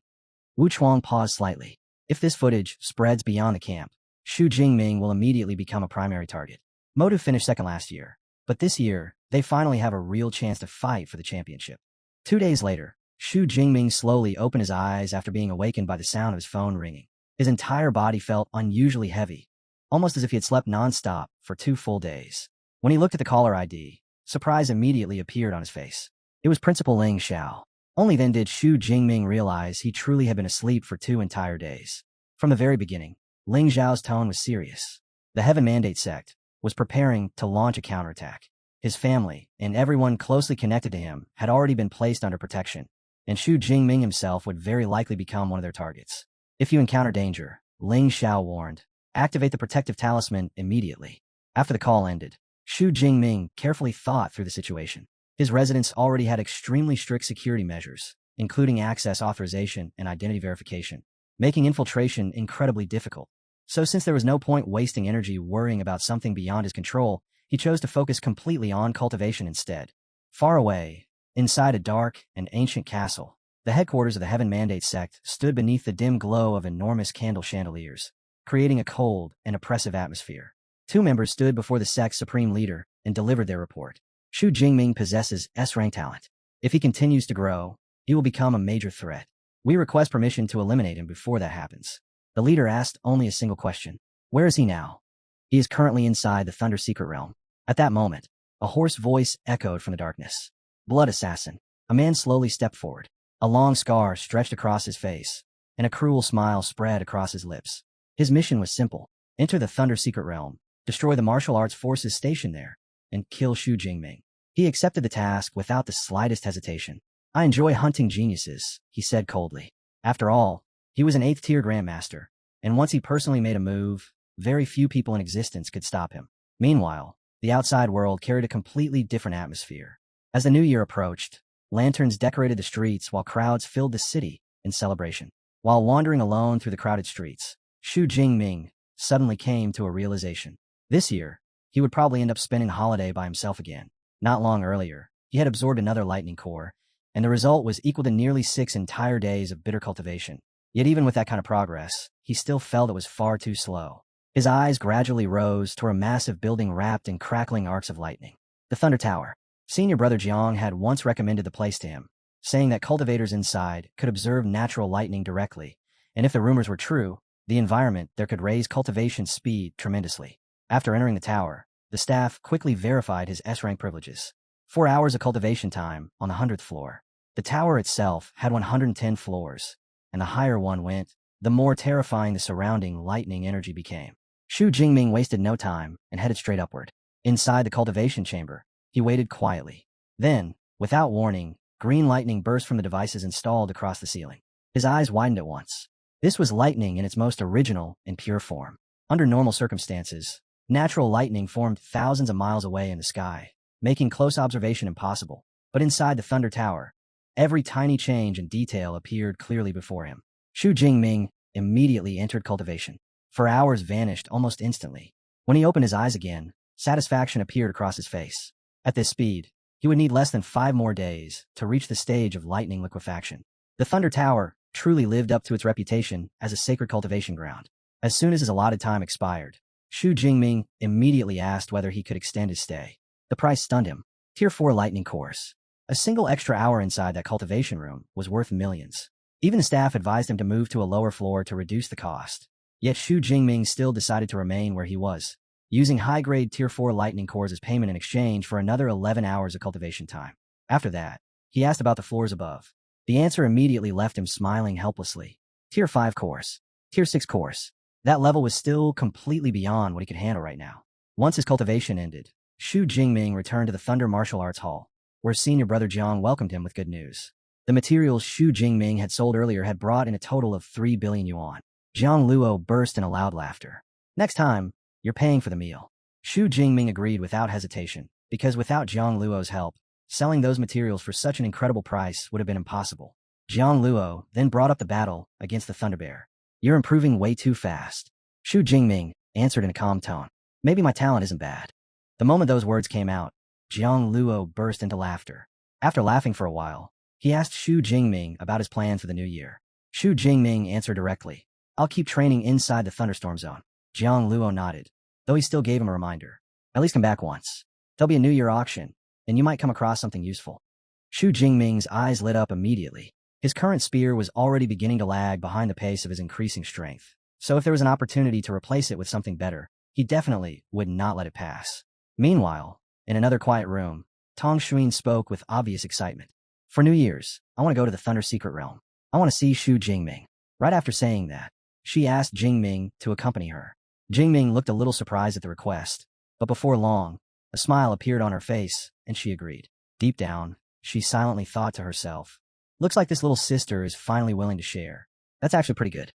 Wu Chuang paused slightly. If this footage spreads beyond the camp, Xu Jingming will immediately become a primary target. Modu finished second last year, but this year, they finally have a real chance to fight for the championship. 2 days later, Xu Jingming slowly opened his eyes after being awakened by the sound of his phone ringing. His entire body felt unusually heavy, almost as if he had slept nonstop for 2 full days. When he looked at the caller ID, surprise immediately appeared on his face. It was Principal Ling Xiao. Only then did Xu Jingming realize he truly had been asleep for 2 entire days. From the very beginning, Ling Xiao's tone was serious. The Heaven Mandate sect was preparing to launch a counterattack. His family and everyone closely connected to him had already been placed under protection, and Xu Jingming himself would very likely become one of their targets. If you encounter danger, Ling Xiao warned, activate the protective talisman immediately. After the call ended, Xu Jingming carefully thought through the situation. His residence already had extremely strict security measures, including access authorization and identity verification, making infiltration incredibly difficult. So since there was no point wasting energy worrying about something beyond his control, he chose to focus completely on cultivation instead. Far away, inside a dark and ancient castle, the headquarters of the Heaven Mandate sect stood beneath the dim glow of enormous candle chandeliers, creating a cold and oppressive atmosphere. 2 members stood before the sect's supreme leader and delivered their report. Xu Jingming possesses S-rank talent. If he continues to grow, he will become a major threat. We request permission to eliminate him before that happens. The leader asked only a single question. Where is he now? He is currently inside the Thunder Secret Realm. At that moment, a hoarse voice echoed from the darkness. Blood Assassin. A man slowly stepped forward. A long scar stretched across his face, and a cruel smile spread across his lips. His mission was simple. Enter the Thunder Secret Realm, destroy the martial arts forces stationed there, and kill Xu Jingming. He accepted the task without the slightest hesitation. I enjoy hunting geniuses, he said coldly. After all, he was an 8th-tier Grandmaster, and once he personally made a move, very few people in existence could stop him. Meanwhile, the outside world carried a completely different atmosphere. As the new year approached, lanterns decorated the streets while crowds filled the city in celebration. While wandering alone through the crowded streets, Xu Jingming suddenly came to a realization. This year, he would probably end up spending the holiday by himself again. Not long earlier, he had absorbed another lightning core, and the result was equal to nearly 6 entire days of bitter cultivation. Yet even with that kind of progress, he still felt it was far too slow. His eyes gradually rose toward a massive building wrapped in crackling arcs of lightning. The Thunder Tower. Senior brother Jiang had once recommended the place to him, saying that cultivators inside could observe natural lightning directly, and if the rumors were true, the environment there could raise cultivation speed tremendously. After entering the tower, the staff quickly verified his S-rank privileges. 4 hours of cultivation time on the 100th floor. The tower itself had 110 floors, and the higher one went, the more terrifying the surrounding lightning energy became. Xu Jingming wasted no time and headed straight upward. Inside the cultivation chamber, he waited quietly. Then, without warning, green lightning burst from the devices installed across the ceiling. His eyes widened at once. This was lightning in its most original and pure form. Under normal circumstances, natural lightning formed thousands of miles away in the sky, making close observation impossible. But inside the Thunder Tower, every tiny change and detail appeared clearly before him. Xu Jingming immediately entered cultivation. 4 hours vanished almost instantly. When he opened his eyes again, satisfaction appeared across his face. At this speed, he would need less than 5 more days to reach the stage of lightning liquefaction. The Thunder Tower truly lived up to its reputation as a sacred cultivation ground. As soon as his allotted time expired, Xu Jingming immediately asked whether he could extend his stay. The price stunned him. Tier 4 lightning course. A single extra hour inside that cultivation room was worth millions. Even the staff advised him to move to a lower floor to reduce the cost. Yet Xu Jingming still decided to remain where he was, using high-grade Tier 4 lightning cores as payment in exchange for another 11 hours of cultivation time. After that, he asked about the floors above. The answer immediately left him smiling helplessly. Tier 5 course. Tier 6 course. That level was still completely beyond what he could handle right now. Once his cultivation ended, Xu Jingming returned to the Thunder Martial Arts Hall, where senior brother Jiang welcomed him with good news. The materials Xu Jingming had sold earlier had brought in a total of 3 billion yuan. Jiang Luo burst into loud laughter. Next time, you're paying for the meal. Xu Jingming agreed without hesitation, because without Jiang Luo's help, selling those materials for such an incredible price would have been impossible. Jiang Luo then brought up the battle against the Thunder Bear. You're improving way too fast. Xu Jingming answered in a calm tone. Maybe my talent isn't bad. The moment those words came out, Jiang Luo burst into laughter. After laughing for a while, he asked Xu Jingming about his plans for the new year. Xu Jingming answered directly. I'll keep training inside the thunderstorm zone. Jiang Luo nodded, though he still gave him a reminder. At least come back once. There'll be a New Year auction, and you might come across something useful. Xu Jingming's eyes lit up immediately. His current spear was already beginning to lag behind the pace of his increasing strength, so if there was an opportunity to replace it with something better, he definitely would not let it pass. Meanwhile, in another quiet room, Tong Xuan spoke with obvious excitement. For New Year's, I want to go to the Thunder Secret Realm. I want to see Xu Jingming. Right after saying that, she asked Jingming to accompany her. Jingming looked a little surprised at the request, but before long, a smile appeared on her face, and she agreed. Deep down, she silently thought to herself, looks like this little sister is finally willing to share. That's actually pretty good.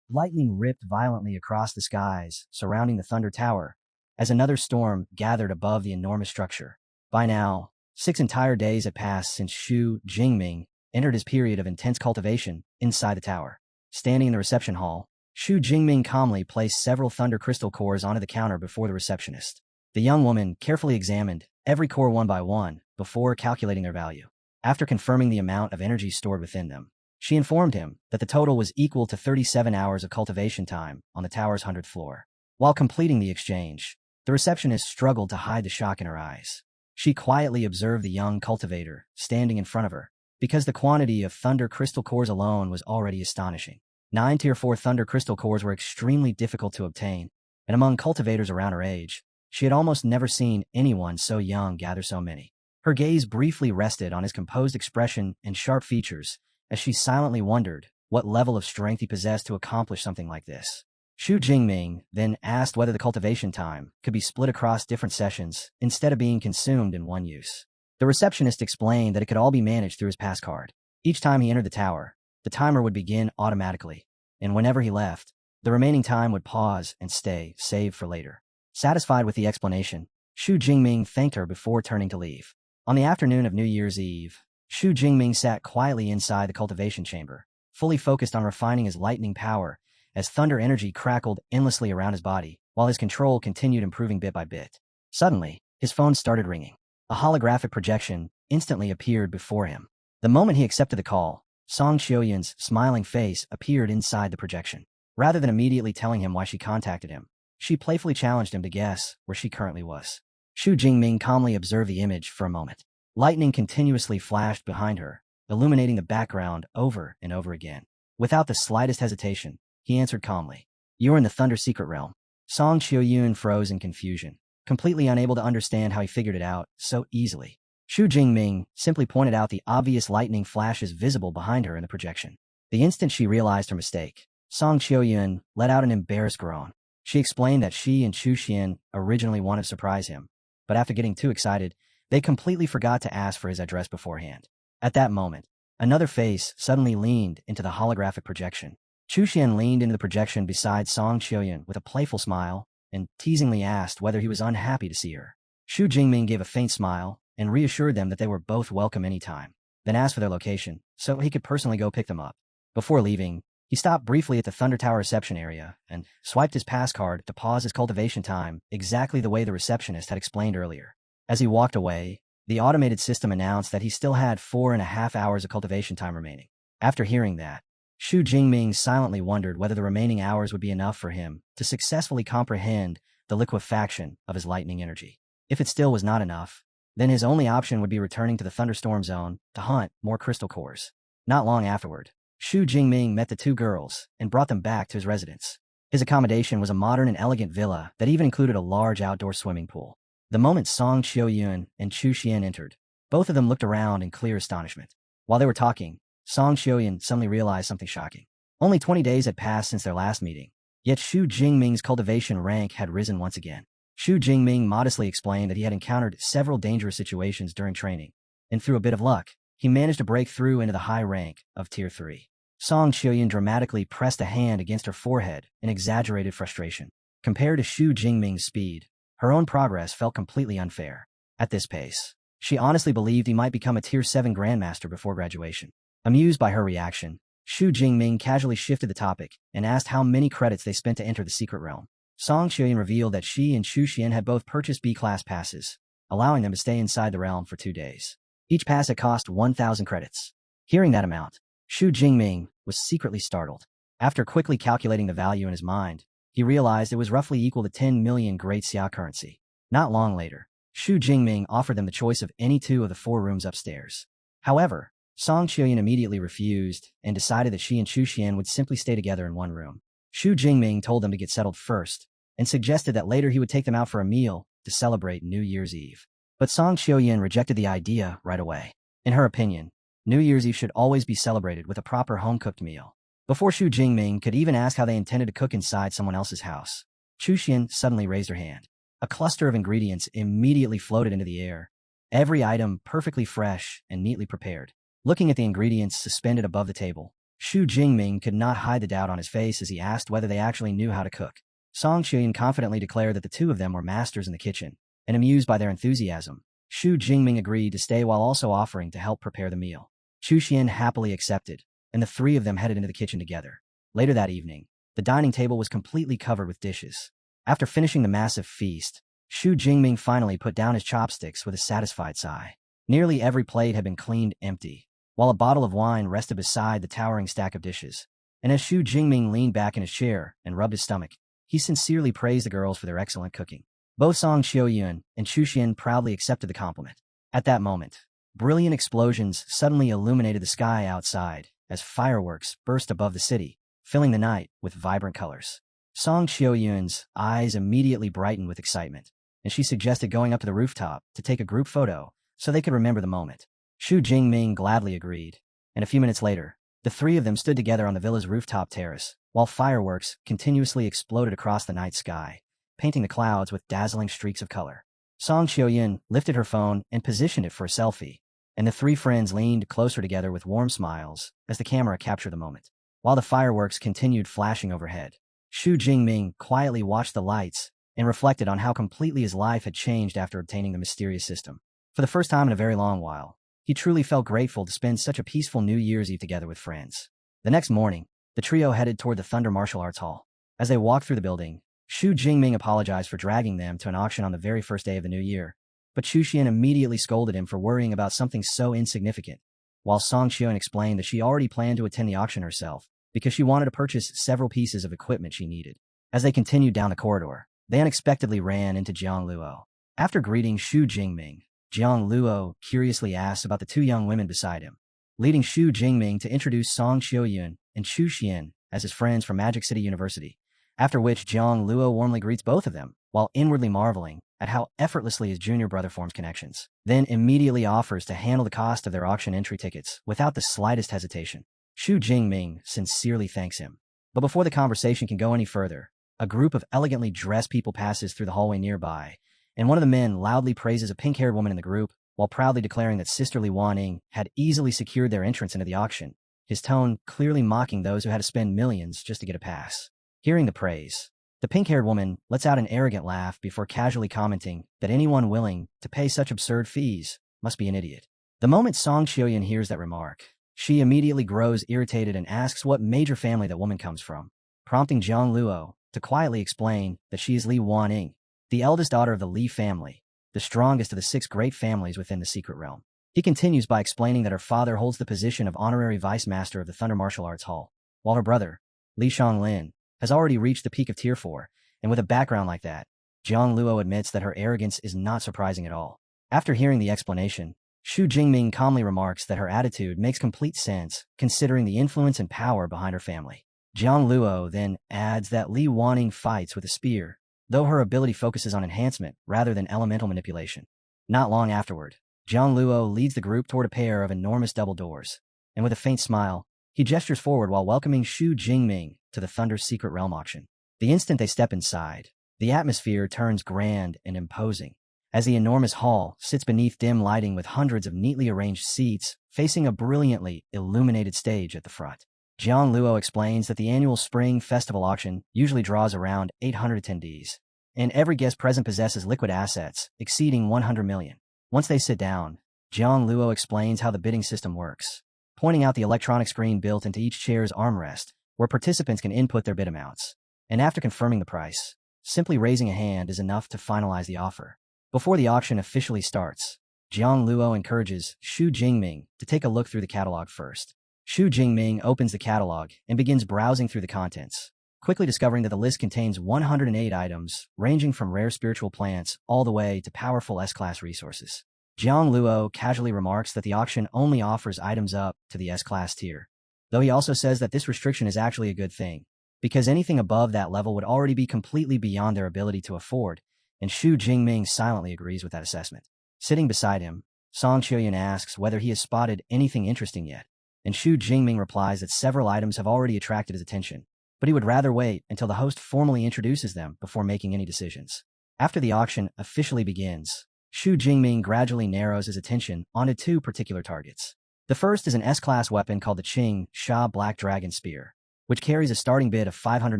Lightning ripped violently across the skies surrounding the Thunder Tower as another storm gathered above the enormous structure. By now, 6 entire days had passed since Xu Jingming entered his period of intense cultivation inside the tower. Standing in the reception hall, Xu Jingming calmly placed several thunder crystal cores onto the counter before the receptionist. The young woman carefully examined every core one by one before calculating their value. After confirming the amount of energy stored within them, she informed him that the total was equal to 37 hours of cultivation time on the tower's 100th floor. While completing the exchange, the receptionist struggled to hide the shock in her eyes. She quietly observed the young cultivator standing in front of her, because the quantity of thunder crystal cores alone was already astonishing. 9 Tier 4 thunder crystal cores were extremely difficult to obtain, and among cultivators around her age, she had almost never seen anyone so young gather so many. Her gaze briefly rested on his composed expression and sharp features, as she silently wondered what level of strength he possessed to accomplish something like this. Xu Jingming then asked whether the cultivation time could be split across different sessions instead of being consumed in one use. The receptionist explained that it could all be managed through his pass card. Each time he entered the tower, the timer would begin automatically, and whenever he left, the remaining time would pause and stay saved for later. Satisfied with the explanation, Xu Jingming thanked her before turning to leave. On the afternoon of New Year's Eve, Xu Jingming sat quietly inside the cultivation chamber, fully focused on refining his lightning power as thunder energy crackled endlessly around his body, while his control continued improving bit by bit. Suddenly, his phone started ringing. A holographic projection instantly appeared before him. The moment he accepted the call, Song Xiuyun's smiling face appeared inside the projection. Rather than immediately telling him why she contacted him, she playfully challenged him to guess where she currently was. Xu Jingming calmly observed the image for a moment. Lightning continuously flashed behind her, illuminating the background over and over again. Without the slightest hesitation, he answered calmly. You're in the Thunder Secret Realm. Song Xiuyun froze in confusion, completely unable to understand how he figured it out so easily. Xu Jingming simply pointed out the obvious lightning flashes visible behind her in the projection. The instant she realized her mistake, Song Xiuyun let out an embarrassed groan. She explained that she and Chu Xian originally wanted to surprise him, but after getting too excited, they completely forgot to ask for his address beforehand. At that moment, another face suddenly leaned into the holographic projection. Chu Xian leaned into the projection beside Song Xiuyun with a playful smile and teasingly asked whether he was unhappy to see her. Xu Jingming gave a faint smile and reassured them that they were both welcome anytime, then asked for their location so he could personally go pick them up. Before leaving, he stopped briefly at the Thunder Tower reception area and swiped his pass card to pause his cultivation time exactly the way the receptionist had explained earlier. As he walked away, the automated system announced that he still had 4.5 hours of cultivation time remaining. After hearing that, Xu Jingming silently wondered whether the remaining hours would be enough for him to successfully comprehend the liquefaction of his lightning energy. If it still was not enough, then his only option would be returning to the thunderstorm zone to hunt more crystal cores. Not long afterward, Xu Jingming met the 2 girls and brought them back to his residence. His accommodation was a modern and elegant villa that even included a large outdoor swimming pool. The moment Song Xiuyun and Chu Xian entered, both of them looked around in clear astonishment. While they were talking, Song Xiuyun suddenly realized something shocking. Only 20 days had passed since their last meeting, yet Xu Jingming's cultivation rank had risen once again. Xu Jingming modestly explained that he had encountered several dangerous situations during training, and through a bit of luck, he managed to break through into the high rank of Tier 3. Song Qiuyan dramatically pressed a hand against her forehead in exaggerated frustration. Compared to Xu Jingming's speed, her own progress felt completely unfair. At this pace, she honestly believed he might become a Tier 7 Grandmaster before graduation. Amused by her reaction, Xu Jingming casually shifted the topic and asked how many credits they spent to enter the secret realm. Song Qiuyan revealed that she and Xu Xian had both purchased B-class passes, allowing them to stay inside the realm for 2 days. Each pass had cost 1,000 credits. Hearing that amount, Xu Jingming was secretly startled. After quickly calculating the value in his mind, he realized it was roughly equal to 10 million Great Xia currency. Not long later, Xu Jingming offered them the choice of any 2 of the 4 rooms upstairs. However, Song Qiuyan immediately refused and decided that she and Xu Xian would simply stay together in one room. Xu Jingming told them to get settled first and suggested that later he would take them out for a meal to celebrate New Year's Eve. But Song Qiuyan rejected the idea right away. In her opinion, New Year's Eve should always be celebrated with a proper home-cooked meal. Before Xu Jingming could even ask how they intended to cook inside someone else's house, Xu Xian suddenly raised her hand. A cluster of ingredients immediately floated into the air, every item perfectly fresh and neatly prepared. Looking at the ingredients suspended above the table, Xu Jingming could not hide the doubt on his face as he asked whether they actually knew how to cook. Song Qiuyan confidently declared that the 2 of them were masters in the kitchen, and amused by their enthusiasm, Xu Jingming agreed to stay while also offering to help prepare the meal. Xu Xian happily accepted, and the 3 of them headed into the kitchen together. Later that evening, the dining table was completely covered with dishes. After finishing the massive feast, Xu Jingming finally put down his chopsticks with a satisfied sigh. Nearly every plate had been cleaned empty, while a bottle of wine rested beside the towering stack of dishes. And as Xu Jingming leaned back in his chair and rubbed his stomach, he sincerely praised the girls for their excellent cooking. Both Song Qiuyan and Xu Xian proudly accepted the compliment. At that moment, brilliant explosions suddenly illuminated the sky outside as fireworks burst above the city, filling the night with vibrant colors. Song Qiuyan's eyes immediately brightened with excitement, and she suggested going up to the rooftop to take a group photo so they could remember the moment. Xu Jingming gladly agreed, and a few minutes later, the 3 of them stood together on the villa's rooftop terrace, while fireworks continuously exploded across the night sky, painting the clouds with dazzling streaks of color. Song Qiuyan lifted her phone and positioned it for a selfie, and the 3 friends leaned closer together with warm smiles as the camera captured the moment. While the fireworks continued flashing overhead, Xu Jingming quietly watched the lights and reflected on how completely his life had changed after obtaining the mysterious system. For the first time in a very long while, he truly felt grateful to spend such a peaceful New Year's Eve together with friends. The next morning, the trio headed toward the Thunder Martial Arts Hall. As they walked through the building, Xu Jingming apologized for dragging them to an auction on the very first day of the new year, but Xu Xian immediately scolded him for worrying about something so insignificant, while Song Qiuyan explained that she already planned to attend the auction herself because she wanted to purchase several pieces of equipment she needed. As they continued down the corridor, they unexpectedly ran into Jiang Luo. After greeting Xu Jingming, Jiang Luo curiously asked about the 2 young women beside him, leading Xu Jingming to introduce Song Qiuyan and Xu Xian as his friends from Magic City University, after which Jiang Luo warmly greets both of them, while inwardly marveling at how effortlessly his junior brother forms connections, then immediately offers to handle the cost of their auction entry tickets without the slightest hesitation. Xu Jingming sincerely thanks him. But before the conversation can go any further, a group of elegantly dressed people passes through the hallway nearby, and one of the men loudly praises a pink-haired woman in the group, while proudly declaring that Sister Li Waning had easily secured their entrance into the auction, his tone clearly mocking those who had to spend millions just to get a pass. Hearing the praise, the pink-haired woman lets out an arrogant laugh before casually commenting that anyone willing to pay such absurd fees must be an idiot. The moment Song Qiuyan hears that remark, she immediately grows irritated and asks what major family that woman comes from, prompting Jiang Luo to quietly explain that she is Li Waning, the eldest daughter of the Li family, the strongest of the 6 great families within the secret realm. He continues by explaining that her father holds the position of honorary vice master of the Thunder Martial Arts Hall, while her brother, Li Xianglin, has already reached the peak of Tier 4, and with a background like that, Jiang Luo admits that her arrogance is not surprising at all. After hearing the explanation, Xu Jingming calmly remarks that her attitude makes complete sense, considering the influence and power behind her family. Jiang Luo then adds that Li Waning fights with a spear, though her ability focuses on enhancement rather than elemental manipulation. Not long afterward, Jiang Luo leads the group toward a pair of enormous double doors, and with a faint smile, he gestures forward while welcoming Xu Jingming to the Thunder's secret realm auction. The instant they step inside, the atmosphere turns grand and imposing, as the enormous hall sits beneath dim lighting with hundreds of neatly arranged seats facing a brilliantly illuminated stage at the front. Jiang Luo explains that the annual Spring Festival auction usually draws around 800 attendees, and every guest present possesses liquid assets exceeding 100 million. Once they sit down, Jiang Luo explains how the bidding system works, pointing out the electronic screen built into each chair's armrest, where participants can input their bid amounts. And after confirming the price, simply raising a hand is enough to finalize the offer. Before the auction officially starts, Jiang Luo encourages Xu Jingming to take a look through the catalog first. Xu Jingming opens the catalog and begins browsing through the contents, quickly discovering that the list contains 108 items, ranging from rare spiritual plants all the way to powerful S-class resources. Jiang Luo casually remarks that the auction only offers items up to the S-class tier, though he also says that this restriction is actually a good thing, because anything above that level would already be completely beyond their ability to afford, and Xu Jingming silently agrees with that assessment. Sitting beside him, Song Qiuyan asks whether he has spotted anything interesting yet, and Xu Jingming replies that several items have already attracted his attention, but he would rather wait until the host formally introduces them before making any decisions. After the auction officially begins, Xu Jingming gradually narrows his attention onto two particular targets. The first is an S-class weapon called the Qing Sha Black Dragon Spear, which carries a starting bid of 500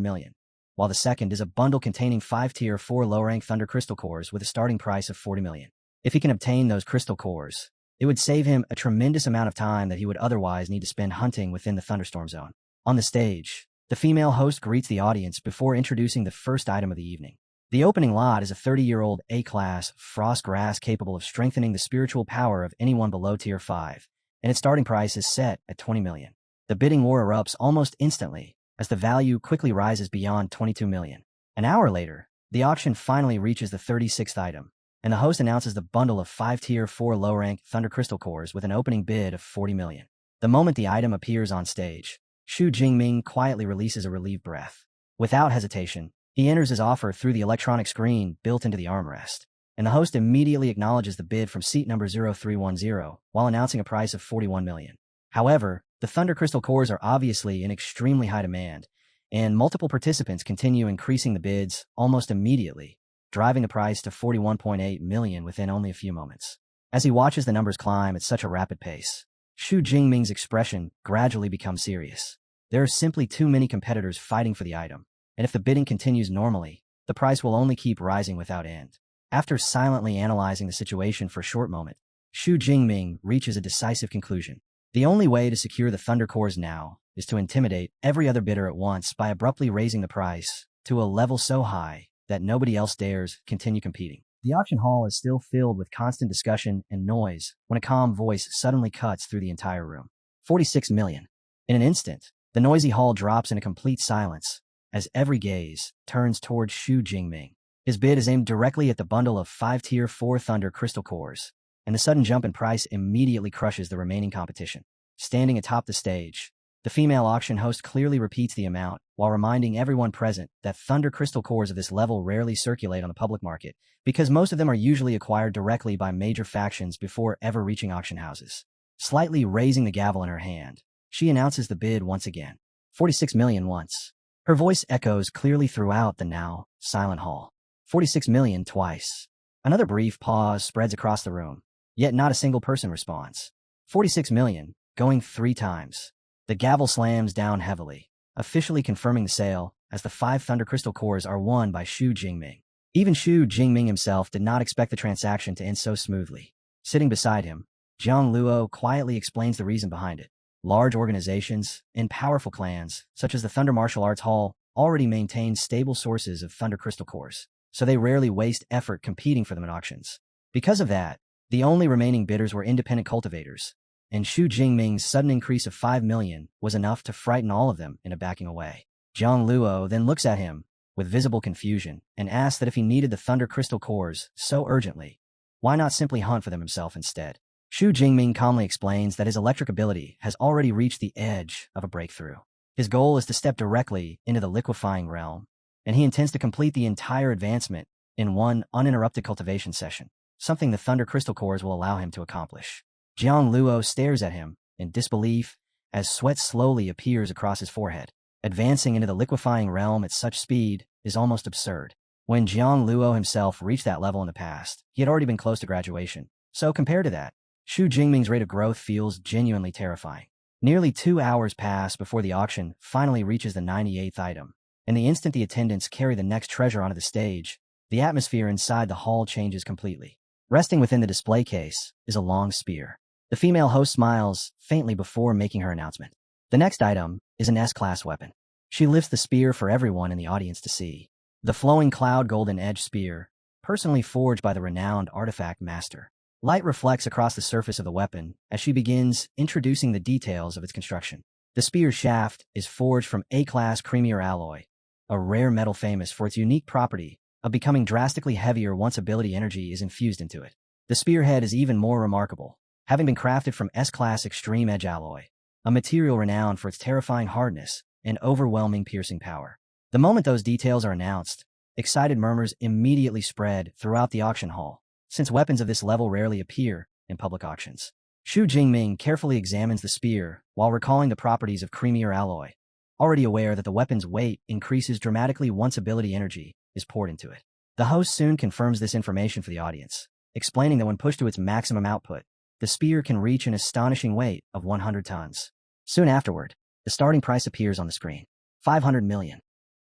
million, while the second is a bundle containing 5 Tier 4 low-rank Thunder Crystal Cores with a starting price of 40 million. If he can obtain those crystal cores, it would save him a tremendous amount of time that he would otherwise need to spend hunting within the thunderstorm zone. On the stage, the female host greets the audience before introducing the first item of the evening. The opening lot is a 30-year-old A-class frost grass capable of strengthening the spiritual power of anyone below Tier 5, and its starting price is set at 20 million. The bidding war erupts almost instantly, as the value quickly rises beyond 22 million. An hour later, the auction finally reaches the 36th item, and the host announces the bundle of 5 Tier 4 low-rank Thunder Crystal Cores with an opening bid of 40 million. The moment the item appears on stage, Xu Jingming quietly releases a relieved breath. Without hesitation, he enters his offer through the electronic screen built into the armrest, and the host immediately acknowledges the bid from seat number 0310 while announcing a price of 41 million. However, the Thunder Crystal Cores are obviously in extremely high demand, and multiple participants continue increasing the bids almost immediately, driving the price to 41.8 million within only a few moments. As he watches the numbers climb at such a rapid pace, Xu Jingming's expression gradually becomes serious. There are simply too many competitors fighting for the item, and if the bidding continues normally, the price will only keep rising without end. After silently analyzing the situation for a short moment, Xu Jingming reaches a decisive conclusion. The only way to secure the Thunder Cores now is to intimidate every other bidder at once by abruptly raising the price to a level so high that nobody else dares continue competing. The auction hall is still filled with constant discussion and noise when a calm voice suddenly cuts through the entire room. 46 million. In an instant, the noisy hall drops into complete silence as every gaze turns towards Xu Jingming. His bid is aimed directly at the bundle of 5 Tier 4 Thunder Crystal Cores, and the sudden jump in price immediately crushes the remaining competition. Standing atop the stage, the female auction host clearly repeats the amount while reminding everyone present that Thunder Crystal Cores of this level rarely circulate on the public market because most of them are usually acquired directly by major factions before ever reaching auction houses. Slightly raising the gavel in her hand, she announces the bid once again. 46 million once. Her voice echoes clearly throughout the now silent hall. 46 million twice. Another brief pause spreads across the room, yet not a single person responds. 46 million, going 3 times. The gavel slams down heavily, officially confirming the sale, as the 5 Thunder Crystal Cores are won by Xu Jingming. Even Xu Jingming himself did not expect the transaction to end so smoothly. Sitting beside him, Jiang Luo quietly explains the reason behind it. Large organizations and powerful clans, such as the Thunder Martial Arts Hall, already maintain stable sources of Thunder Crystal Cores, so they rarely waste effort competing for them in auctions. Because of that, the only remaining bidders were independent cultivators, and Xu Jingming's sudden increase of 5 million was enough to frighten all of them into backing away. Jiang Luo then looks at him with visible confusion and asks that if he needed the Thunder Crystal Cores so urgently, why not simply hunt for them himself instead? Xu Jingming calmly explains that his electric ability has already reached the edge of a breakthrough. His goal is to step directly into the liquefying realm, and he intends to complete the entire advancement in one uninterrupted cultivation session, something the Thunder Crystal Cores will allow him to accomplish. Jiang Luo stares at him in disbelief as sweat slowly appears across his forehead. Advancing into the liquefying realm at such speed is almost absurd. When Jiang Luo himself reached that level in the past, he had already been close to graduation. So compared to that, Xu Jingming's rate of growth feels genuinely terrifying. Nearly 2 hours pass before the auction finally reaches the 98th item, and the instant the attendants carry the next treasure onto the stage, the atmosphere inside the hall changes completely. Resting within the display case is a long spear. The female host smiles faintly before making her announcement. The next item is an S-class weapon. She lifts the spear for everyone in the audience to see. The flowing cloud golden edge spear, personally forged by the renowned artifact master. Light reflects across the surface of the weapon as she begins introducing the details of its construction. The spear's shaft is forged from A-class creamier alloy, a rare metal famous for its unique property of becoming drastically heavier once ability energy is infused into it. The spearhead is even more remarkable, having been crafted from S-class extreme edge alloy, a material renowned for its terrifying hardness and overwhelming piercing power. The moment those details are announced, excited murmurs immediately spread throughout the auction hall, since weapons of this level rarely appear in public auctions. Xu Jingming carefully examines the spear while recalling the properties of creamier alloy, already aware that the weapon's weight increases dramatically once ability energy is poured into it. The host soon confirms this information for the audience, explaining that when pushed to its maximum output, the spear can reach an astonishing weight of 100 tons. Soon afterward, the starting price appears on the screen. 500 million.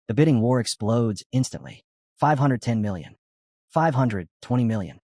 The bidding war explodes instantly. 510 million. 520 million.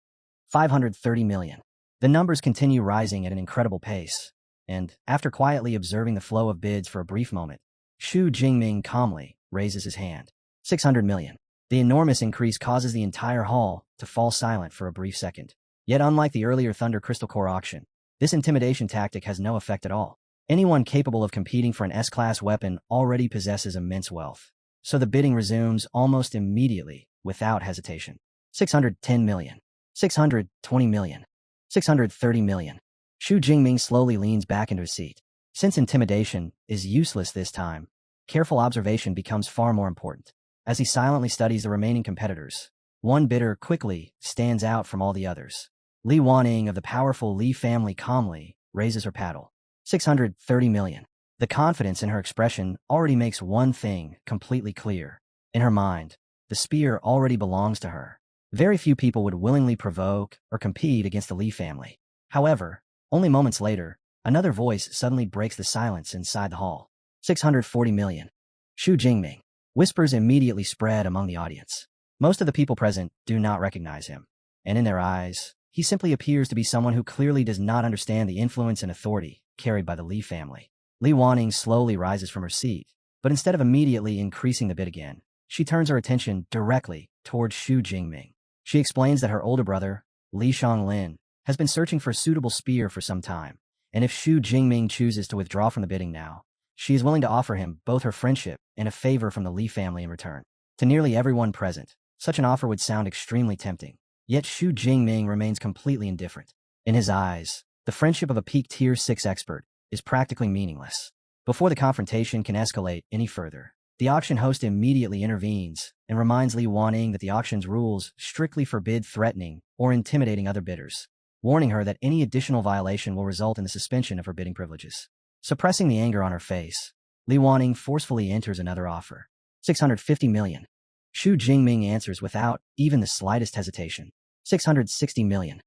530 million. The numbers continue rising at an incredible pace, and, after quietly observing the flow of bids for a brief moment, Xu Jingming calmly raises his hand. 600 million. The enormous increase causes the entire hall to fall silent for a brief second. Yet unlike the earlier Thunder Crystal Core auction, this intimidation tactic has no effect at all. Anyone capable of competing for an S-class weapon already possesses immense wealth, so the bidding resumes almost immediately, without hesitation. 610 million. 620 million. 630 million. Xu Jingming slowly leans back into his seat. Since intimidation is useless this time, careful observation becomes far more important. As he silently studies the remaining competitors, one bidder quickly stands out from all the others. Li Waning of the powerful Li family calmly raises her paddle. 630 million. The confidence in her expression already makes one thing completely clear. In her mind, the spear already belongs to her. Very few people would willingly provoke or compete against the Li family. However, only moments later, another voice suddenly breaks the silence inside the hall. 640 million. Xu Jingming. Whispers immediately spread among the audience. Most of the people present do not recognize him, and in their eyes, he simply appears to be someone who clearly does not understand the influence and authority carried by the Li family. Li Waning slowly rises from her seat, but instead of immediately increasing the bid again, she turns her attention directly towards Xu Jingming. She explains that her older brother, Li Xianglin, has been searching for a suitable spear for some time, and if Xu Jingming chooses to withdraw from the bidding now, she is willing to offer him both her friendship and a favor from the Li family in return. To nearly everyone present, such an offer would sound extremely tempting, yet Xu Jingming remains completely indifferent. In his eyes, the friendship of a peak Tier 6 expert is practically meaningless. Before the confrontation can escalate any further, the auction host immediately intervenes and reminds Li Waning that the auction's rules strictly forbid threatening or intimidating other bidders, warning her that any additional violation will result in the suspension of her bidding privileges. Suppressing the anger on her face, Li Waning forcefully enters another offer. 650 million. Xu Jingming answers without even the slightest hesitation. 660 million.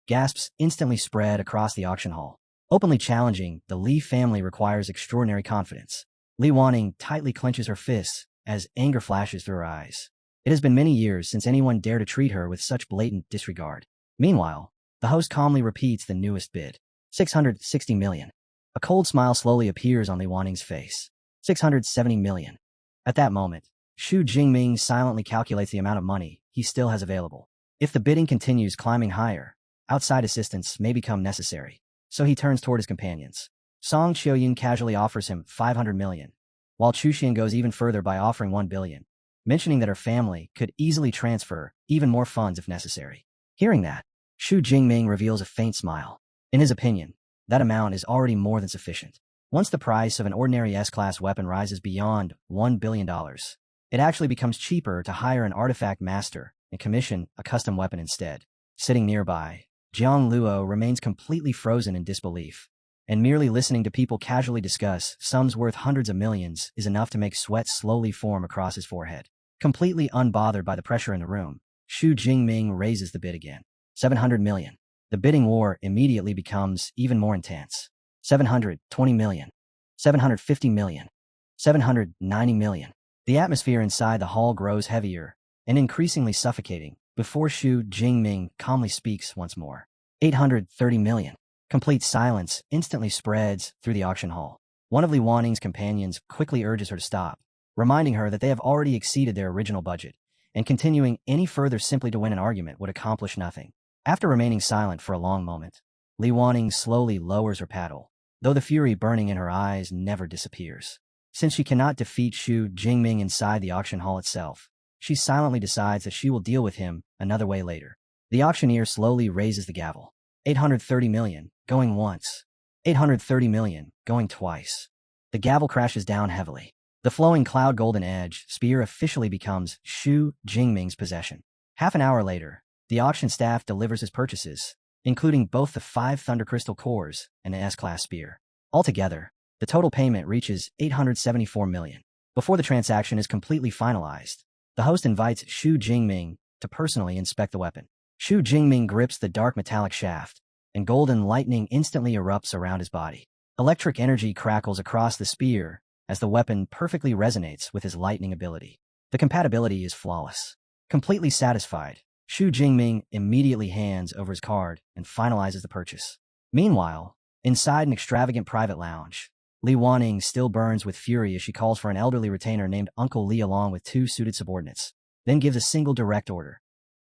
Gasps instantly spread across the auction hall. Openly challenging the Li family requires extraordinary confidence. Li Waning tightly clenches her fists as anger flashes through her eyes. It has been many years since anyone dared to treat her with such blatant disregard. Meanwhile, the host calmly repeats the newest bid. 660 million. A cold smile slowly appears on Li Waning's face. 670 million. At that moment, Xu Jingming silently calculates the amount of money he still has available. If the bidding continues climbing higher, outside assistance may become necessary, so he turns toward his companions. Song Qiuyin casually offers him 500 million, while Chu Xian goes even further by offering 1 billion, mentioning that her family could easily transfer even more funds if necessary. Hearing that, Xu Jingming reveals a faint smile. In his opinion, that amount is already more than sufficient. Once the price of an ordinary S-class weapon rises beyond $1 billion, it actually becomes cheaper to hire an artifact master and commission a custom weapon instead. Sitting nearby, Jiang Luo remains completely frozen in disbelief, and merely listening to people casually discuss sums worth hundreds of millions is enough to make sweat slowly form across his forehead. Completely unbothered by the pressure in the room, Xu Jingming raises the bid again. 700 million. The bidding war immediately becomes even more intense. 720 million, 750 million, 790 million. The atmosphere inside the hall grows heavier and increasingly suffocating before Xu Jingming calmly speaks once more. 830 million. Complete silence instantly spreads through the auction hall. One of Li Waning's companions quickly urges her to stop, reminding her that they have already exceeded their original budget, and continuing any further simply to win an argument would accomplish nothing. After remaining silent for a long moment, Li Waning slowly lowers her paddle, though the fury burning in her eyes never disappears. Since she cannot defeat Xu Jingming inside the auction hall itself, she silently decides that she will deal with him another way later. The auctioneer slowly raises the gavel. 830 million, going once. 830 million, going twice. The gavel crashes down heavily. The flowing cloud golden edge spear officially becomes Xu Jingming's possession. Half an hour later, the auction staff delivers his purchases, including both the 5 Thunder Crystal cores and an S-class spear. Altogether, the total payment reaches 874 million. Before the transaction is completely finalized, the host invites Xu Jingming to personally inspect the weapon. Xu Jingming grips the dark metallic shaft, and golden lightning instantly erupts around his body. Electric energy crackles across the spear as the weapon perfectly resonates with his lightning ability. The compatibility is flawless. Completely satisfied, Xu Jingming immediately hands over his card and finalizes the purchase. Meanwhile, inside an extravagant private lounge, Li Waning still burns with fury as she calls for an elderly retainer named Uncle Li along with 2 suited subordinates, then gives a single direct order.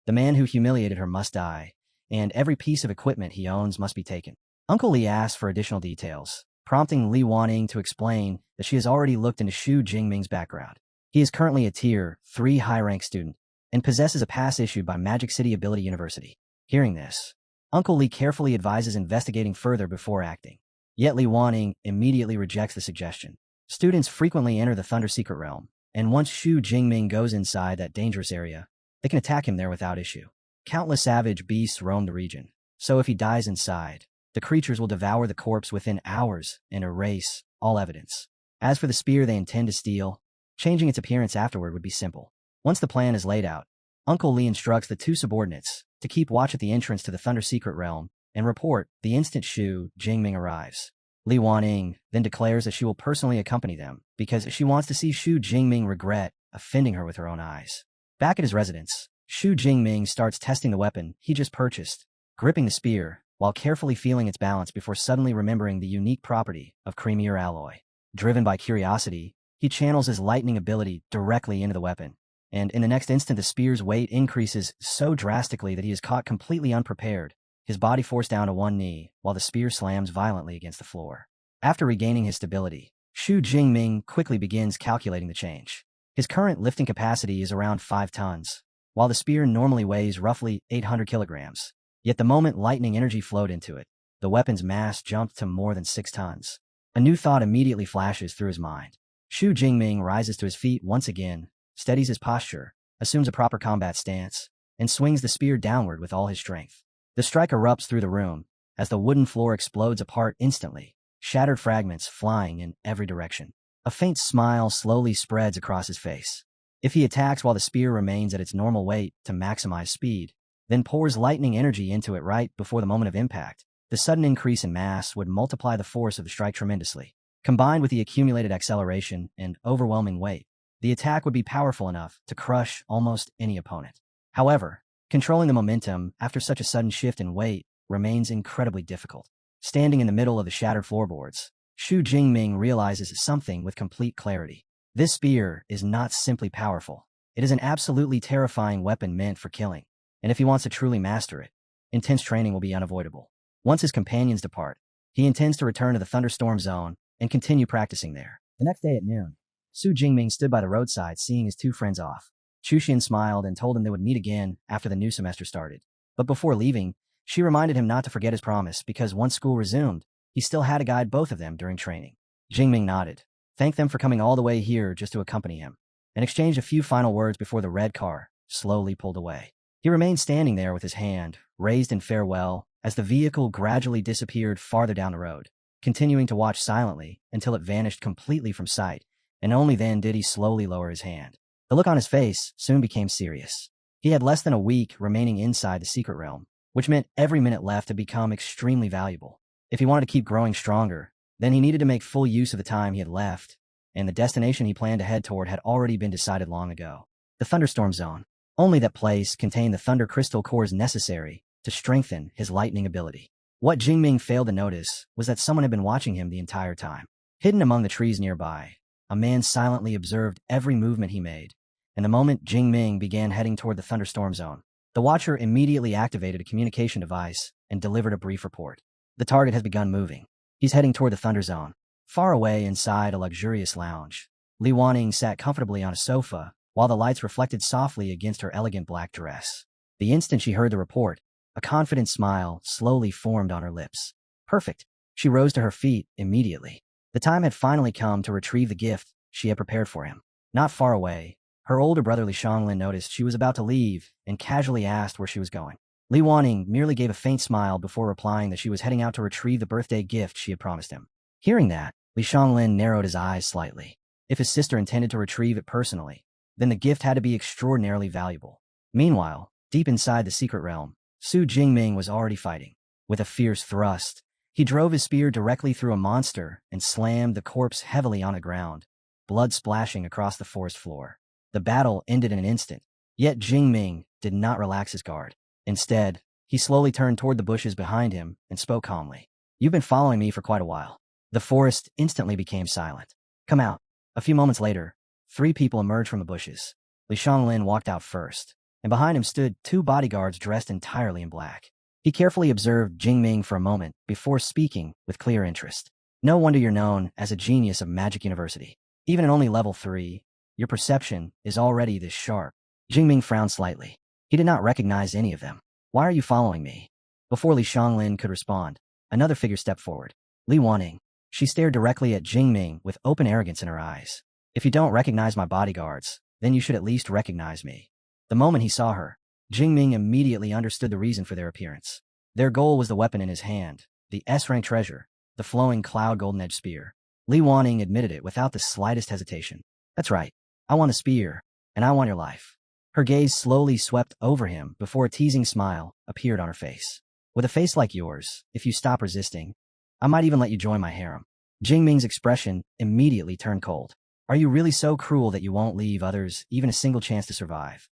The man who humiliated her must die, and every piece of equipment he owns must be taken. Uncle Li asks for additional details, prompting Li Waning to explain that she has already looked into Xu Jingming's background. He is currently a Tier 3 high-rank student and possesses a pass issued by Magic City Ability University. Hearing this, Uncle Li carefully advises investigating further before acting. Yet Li Waning immediately rejects the suggestion. Students frequently enter the Thunder Secret Realm, and once Xu Jingming goes inside that dangerous area, they can attack him there without issue. Countless savage beasts roam the region, so if he dies inside, the creatures will devour the corpse within hours and erase all evidence. As for the spear they intend to steal, changing its appearance afterward would be simple. Once the plan is laid out, Uncle Li instructs the 2 subordinates to keep watch at the entrance to the Thunder Secret Realm and report the instant Xu Jingming arrives. Li Waning then declares that she will personally accompany them because she wants to see Xu Jingming regret offending her with her own eyes. Back at his residence, Xu Jingming starts testing the weapon he just purchased, gripping the spear while carefully feeling its balance before suddenly remembering the unique property of creamier alloy. Driven by curiosity, he channels his lightning ability directly into the weapon, and in the next instant the spear's weight increases so drastically that he is caught completely unprepared, his body forced down to one knee while the spear slams violently against the floor. After regaining his stability, Xu Jingming quickly begins calculating the change. His current lifting capacity is around 5 tons, while the spear normally weighs roughly 800 kilograms. Yet the moment lightning energy flowed into it, the weapon's mass jumped to more than 6 tons. A new thought immediately flashes through his mind. Xu Jingming rises to his feet once again, steadies his posture, assumes a proper combat stance, and swings the spear downward with all his strength. The strike erupts through the room as the wooden floor explodes apart instantly, shattered fragments flying in every direction. A faint smile slowly spreads across his face. If he attacks while the spear remains at its normal weight to maximize speed, then pours lightning energy into it right before the moment of impact, the sudden increase in mass would multiply the force of the strike tremendously. Combined with the accumulated acceleration and overwhelming weight, the attack would be powerful enough to crush almost any opponent. However, controlling the momentum after such a sudden shift in weight remains incredibly difficult. Standing in the middle of the shattered floorboards, Xu Jingming realizes something with complete clarity. This spear is not simply powerful. It is an absolutely terrifying weapon meant for killing, and if he wants to truly master it, intense training will be unavoidable. Once his companions depart, he intends to return to the Thunderstorm Zone and continue practicing there. The next day at noon, Xu Jingming stood by the roadside seeing his 2 friends off. Chuxian smiled and told him they would meet again after the new semester started. But before leaving, she reminded him not to forget his promise because once school resumed, he still had to guide both of them during training. Jingming nodded, thanked them for coming all the way here just to accompany him, and exchanged a few final words before the red car slowly pulled away. He remained standing there with his hand raised in farewell as the vehicle gradually disappeared farther down the road, continuing to watch silently until it vanished completely from sight, and only then did he slowly lower his hand. The look on his face soon became serious. He had less than a week remaining inside the secret realm, which meant every minute left had become extremely valuable. If he wanted to keep growing stronger, then he needed to make full use of the time he had left, and the destination he planned to head toward had already been decided long ago. The Thunderstorm Zone. Only that place contained the thunder crystal cores necessary to strengthen his lightning ability. What Jingming failed to notice was that someone had been watching him the entire time. Hidden among the trees nearby, a man silently observed every movement he made, and the moment Jingming began heading toward the Thunderstorm Zone, the watcher immediately activated a communication device and delivered a brief report. The target has begun moving. He's heading toward the Thunder Zone. Far away inside a luxurious lounge, Li Wanning sat comfortably on a sofa while the lights reflected softly against her elegant black dress. The instant she heard the report, a confident smile slowly formed on her lips. Perfect. She rose to her feet immediately. The time had finally come to retrieve the gift she had prepared for him. Not far away, her older brother Li Xianglin noticed she was about to leave and casually asked where she was going. Li Wanning merely gave a faint smile before replying that she was heading out to retrieve the birthday gift she had promised him. Hearing that, Li Xianglin narrowed his eyes slightly. If his sister intended to retrieve it personally, then the gift had to be extraordinarily valuable. Meanwhile, deep inside the secret realm, Su Jingming was already fighting. With a fierce thrust, he drove his spear directly through a monster and slammed the corpse heavily on the ground, blood splashing across the forest floor. The battle ended in an instant, yet Jingming did not relax his guard. Instead, he slowly turned toward the bushes behind him and spoke calmly. "You've been following me for quite a while." The forest instantly became silent. "Come out." A few moments later, 3 people emerged from the bushes. Li Xianglin walked out first, and behind him stood 2 bodyguards dressed entirely in black. He carefully observed Jingming for a moment before speaking with clear interest. "No wonder you're known as a genius of Magic University. Even at only level 3, your perception is already this sharp." Jingming frowned slightly. He did not recognize any of them. "Why are you following me?" Before Li Xianglin could respond, another figure stepped forward. Li Wanning. She stared directly at Jingming with open arrogance in her eyes. "If you don't recognize my bodyguards, then you should at least recognize me." The moment he saw her, Jingming immediately understood the reason for their appearance. Their goal was the weapon in his hand, the S-rank treasure, the flowing cloud golden-edged spear. Li Wanning admitted it without the slightest hesitation. "That's right. I want a spear, and I want your life." Her gaze slowly swept over him before a teasing smile appeared on her face. "With a face like yours, if you stop resisting, I might even let you join my harem." Jingming's expression immediately turned cold. "Are you really so cruel that you won't leave others even a single chance to survive?"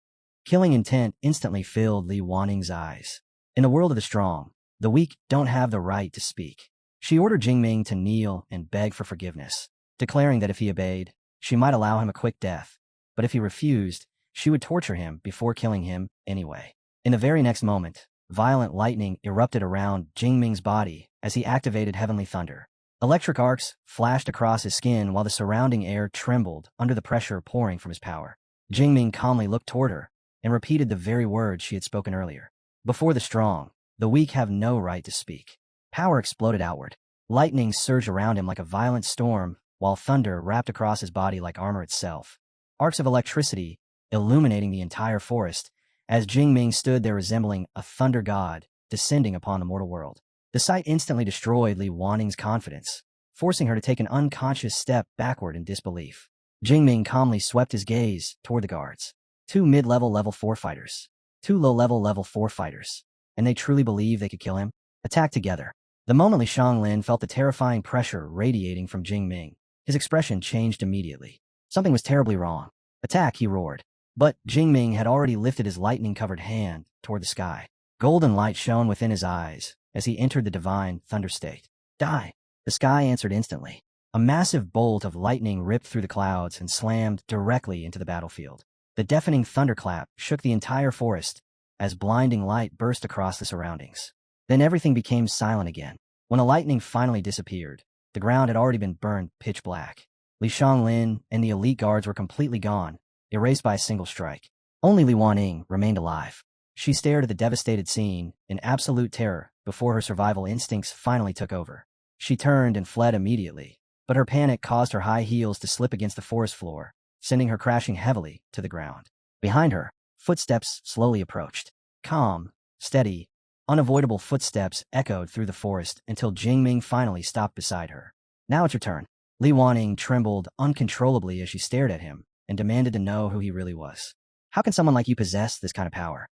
Killing intent instantly filled Li Wanning's eyes. In the world of the strong, the weak don't have the right to speak. She ordered Jingming to kneel and beg for forgiveness, declaring that if he obeyed, she might allow him a quick death, but if he refused, she would torture him before killing him anyway. In the very next moment, violent lightning erupted around Jingming's body as he activated heavenly thunder. Electric arcs flashed across his skin while the surrounding air trembled under the pressure pouring from his power. Jingming calmly looked toward her and repeated the very words she had spoken earlier. "Before the strong, the weak have no right to speak." Power exploded outward. Lightning surged around him like a violent storm, while thunder wrapped across his body like armor itself. Arcs of electricity illuminating the entire forest as Jingming stood there resembling a thunder god descending upon the mortal world. The sight instantly destroyed Li Wanning's confidence, forcing her to take an unconscious step backward in disbelief. Jingming calmly swept his gaze toward the guards. 2 mid-level level 4 fighters. 2 low-level level 4 fighters. And they truly believed they could kill him? Attack together. The moment Li Xianglin felt the terrifying pressure radiating from Jingming, his expression changed immediately. Something was terribly wrong. "Attack," he roared. But Jingming had already lifted his lightning-covered hand toward the sky. Golden light shone within his eyes as he entered the divine thunder state. "Die!" The sky answered instantly. A massive bolt of lightning ripped through the clouds and slammed directly into the battlefield. The deafening thunderclap shook the entire forest as blinding light burst across the surroundings. Then everything became silent again. When the lightning finally disappeared, the ground had already been burned pitch black. Li Xianglin and the elite guards were completely gone, erased by a single strike. Only Li Wanning remained alive. She stared at the devastated scene in absolute terror before her survival instincts finally took over. She turned and fled immediately, but her panic caused her high heels to slip against the forest floor, sending her crashing heavily to the ground. Behind her, footsteps slowly approached. Calm, steady, unavoidable footsteps echoed through the forest until Jingming finally stopped beside her. "Now it's your turn." Li Wanning trembled uncontrollably as she stared at him and demanded to know who he really was. "How can someone like you possess this kind of power?"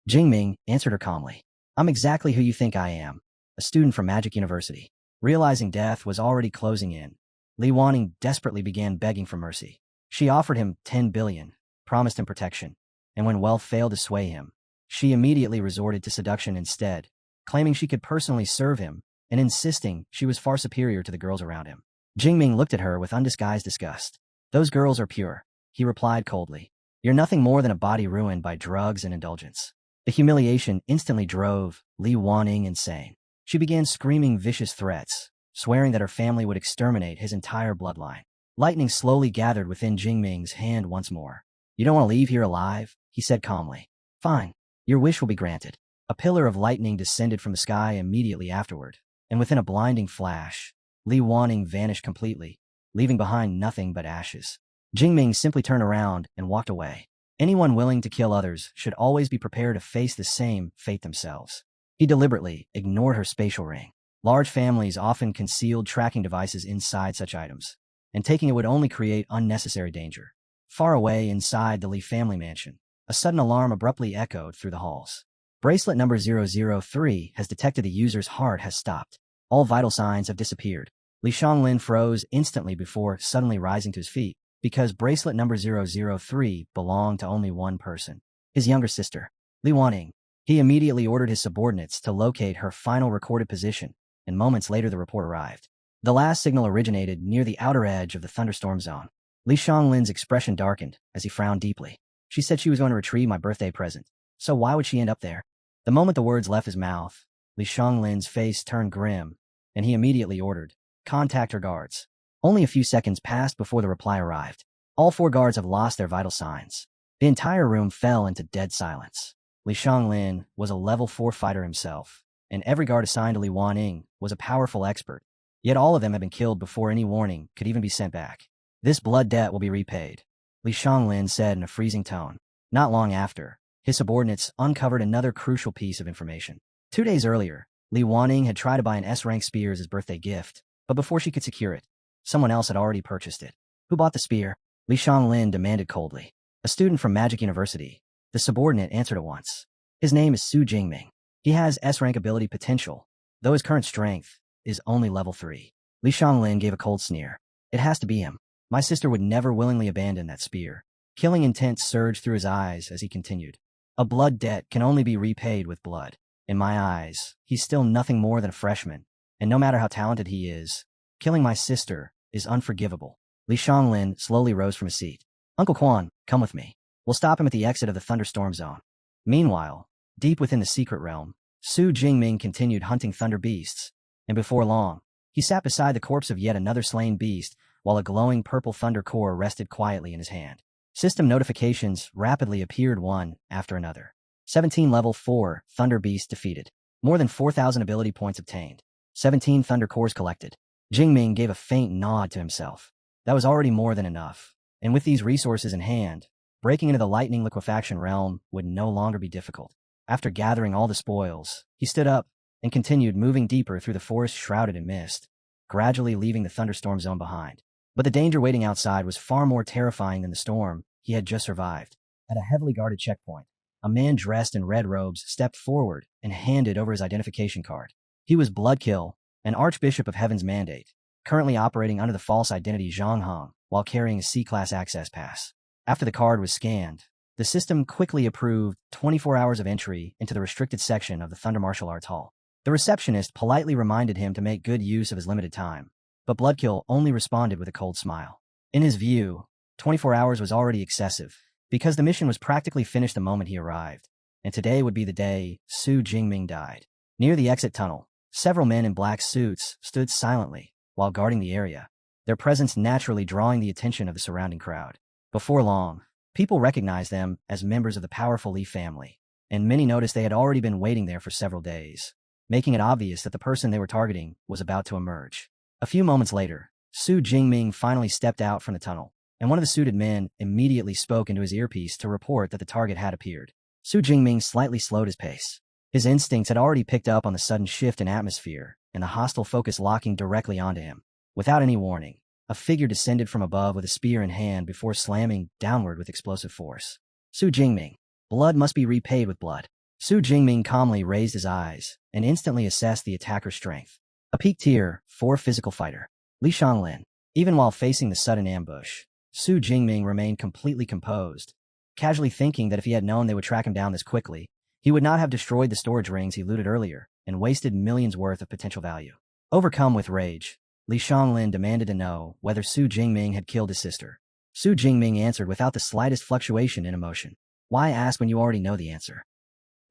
Jingming answered her calmly. "I'm exactly who you think I am. a student from Magic University. Realizing death was already closing in, Li Wanning desperately began begging for mercy. She offered him 10 billion, promised him protection, and when wealth failed to sway him, she immediately resorted to seduction instead, claiming she could personally serve him and insisting she was far superior to the girls around him. Jingming looked at her with undisguised disgust. "Those girls are pure," he replied coldly. "You're nothing more than a body ruined by drugs and indulgence." The humiliation instantly drove Li Wanning insane. She began screaming vicious threats, swearing that her family would exterminate his entire bloodline. Lightning slowly gathered within Jingming's hand once more. "You don't want to leave here alive?" he said calmly. "Fine. Your wish will be granted." A pillar of lightning descended from the sky immediately afterward, and within a blinding flash, Li Wanning vanished completely, leaving behind nothing but ashes. Jingming simply turned around and walked away. Anyone willing to kill others should always be prepared to face the same fate themselves. He deliberately ignored her spatial ring. Large families often concealed tracking devices inside such items, and taking it would only create unnecessary danger. Far away inside the Li family mansion, a sudden alarm abruptly echoed through the halls. Bracelet number 003 has detected the user's heart has stopped. All vital signs have disappeared. Li Xianglin froze instantly before suddenly rising to his feet, because bracelet number 003 belonged to only one person, his younger sister, Li Wanning. He immediately ordered his subordinates to locate her final recorded position, and moments later the report arrived. The last signal originated near the outer edge of the thunderstorm zone. Li Xianglin's expression darkened as he frowned deeply. "She said she was going to retrieve my birthday present, so why would she end up there?" The moment the words left his mouth, Li Xianglin's face turned grim, and he immediately ordered, "Contact her guards." Only a few seconds passed before the reply arrived. "All 4 guards have lost their vital signs." The entire room fell into dead silence. Li Xianglin was a level 4 fighter himself, and every guard assigned to Li Wanning was a powerful expert. Yet all of them had been killed before any warning could even be sent back. "This blood debt will be repaid," Li Xianglin said in a freezing tone. Not long after, his subordinates uncovered another crucial piece of information. 2 days earlier, Li Wanning had tried to buy an S-rank spear as his birthday gift, but before she could secure it, someone else had already purchased it. "Who bought the spear?" Li Xianglin demanded coldly. "A student from Magic University," the subordinate answered at once. "His name is Su Jingming. He has S-rank ability potential, though his current strength is only level 3. Li Xianglin gave a cold sneer. "It has to be him. My sister would never willingly abandon that spear." Killing intent surged through his eyes as he continued. "A blood debt can only be repaid with blood. In my eyes, he's still nothing more than a freshman, and no matter how talented he is, killing my sister is unforgivable." Li Xianglin slowly rose from his seat. "Uncle Quan, come with me. We'll stop him at the exit of the thunderstorm zone." Meanwhile, deep within the secret realm, Su Jingming continued hunting thunder beasts, and before long, he sat beside the corpse of yet another slain beast while a glowing purple thunder core rested quietly in his hand. System notifications rapidly appeared one after another. 17 level 4 thunder beasts defeated. More than 4,000 ability points obtained. 17 thunder cores collected. Jingming gave a faint nod to himself. That was already more than enough, and with these resources in hand, breaking into the lightning liquefaction realm would no longer be difficult. After gathering all the spoils, he stood up and continued moving deeper through the forest shrouded in mist, gradually leaving the thunderstorm zone behind. But the danger waiting outside was far more terrifying than the storm he had just survived. At a heavily guarded checkpoint, a man dressed in red robes stepped forward and handed over his identification card. He was Bloodkill, an Archbishop of Heaven's Mandate, currently operating under the false identity Zhang Hong while carrying a C-Class access pass. After the card was scanned, the system quickly approved 24 hours of entry into the restricted section of the Thunder Martial Arts Hall. The receptionist politely reminded him to make good use of his limited time, but Bloodkill only responded with a cold smile. In his view, 24 hours was already excessive, because the mission was practically finished the moment he arrived, and today would be the day Su Jingming died. Near the exit tunnel, several men in black suits stood silently while guarding the area, their presence naturally drawing the attention of the surrounding crowd. Before long, people recognized them as members of the powerful Li family, and many noticed they had already been waiting there for several days, making it obvious that the person they were targeting was about to emerge. A few moments later, Su Jingming finally stepped out from the tunnel, and one of the suited men immediately spoke into his earpiece to report that the target had appeared. Su Jingming slightly slowed his pace. His instincts had already picked up on the sudden shift in atmosphere and the hostile focus locking directly onto him. Without any warning, a figure descended from above with a spear in hand before slamming downward with explosive force. Su Jingming, blood must be repaid with blood. Su Jingming calmly raised his eyes and instantly assessed the attacker's strength. A peak tier 4 physical fighter, Li Xianglin. Even while facing the sudden ambush, Su Jingming remained completely composed, casually thinking that if he had known they would track him down this quickly, he would not have destroyed the storage rings he looted earlier and wasted millions worth of potential value. Overcome with rage, Li Xianglin demanded to know whether Su Jingming had killed his sister. Su Jingming answered without the slightest fluctuation in emotion. Why ask when you already know the answer?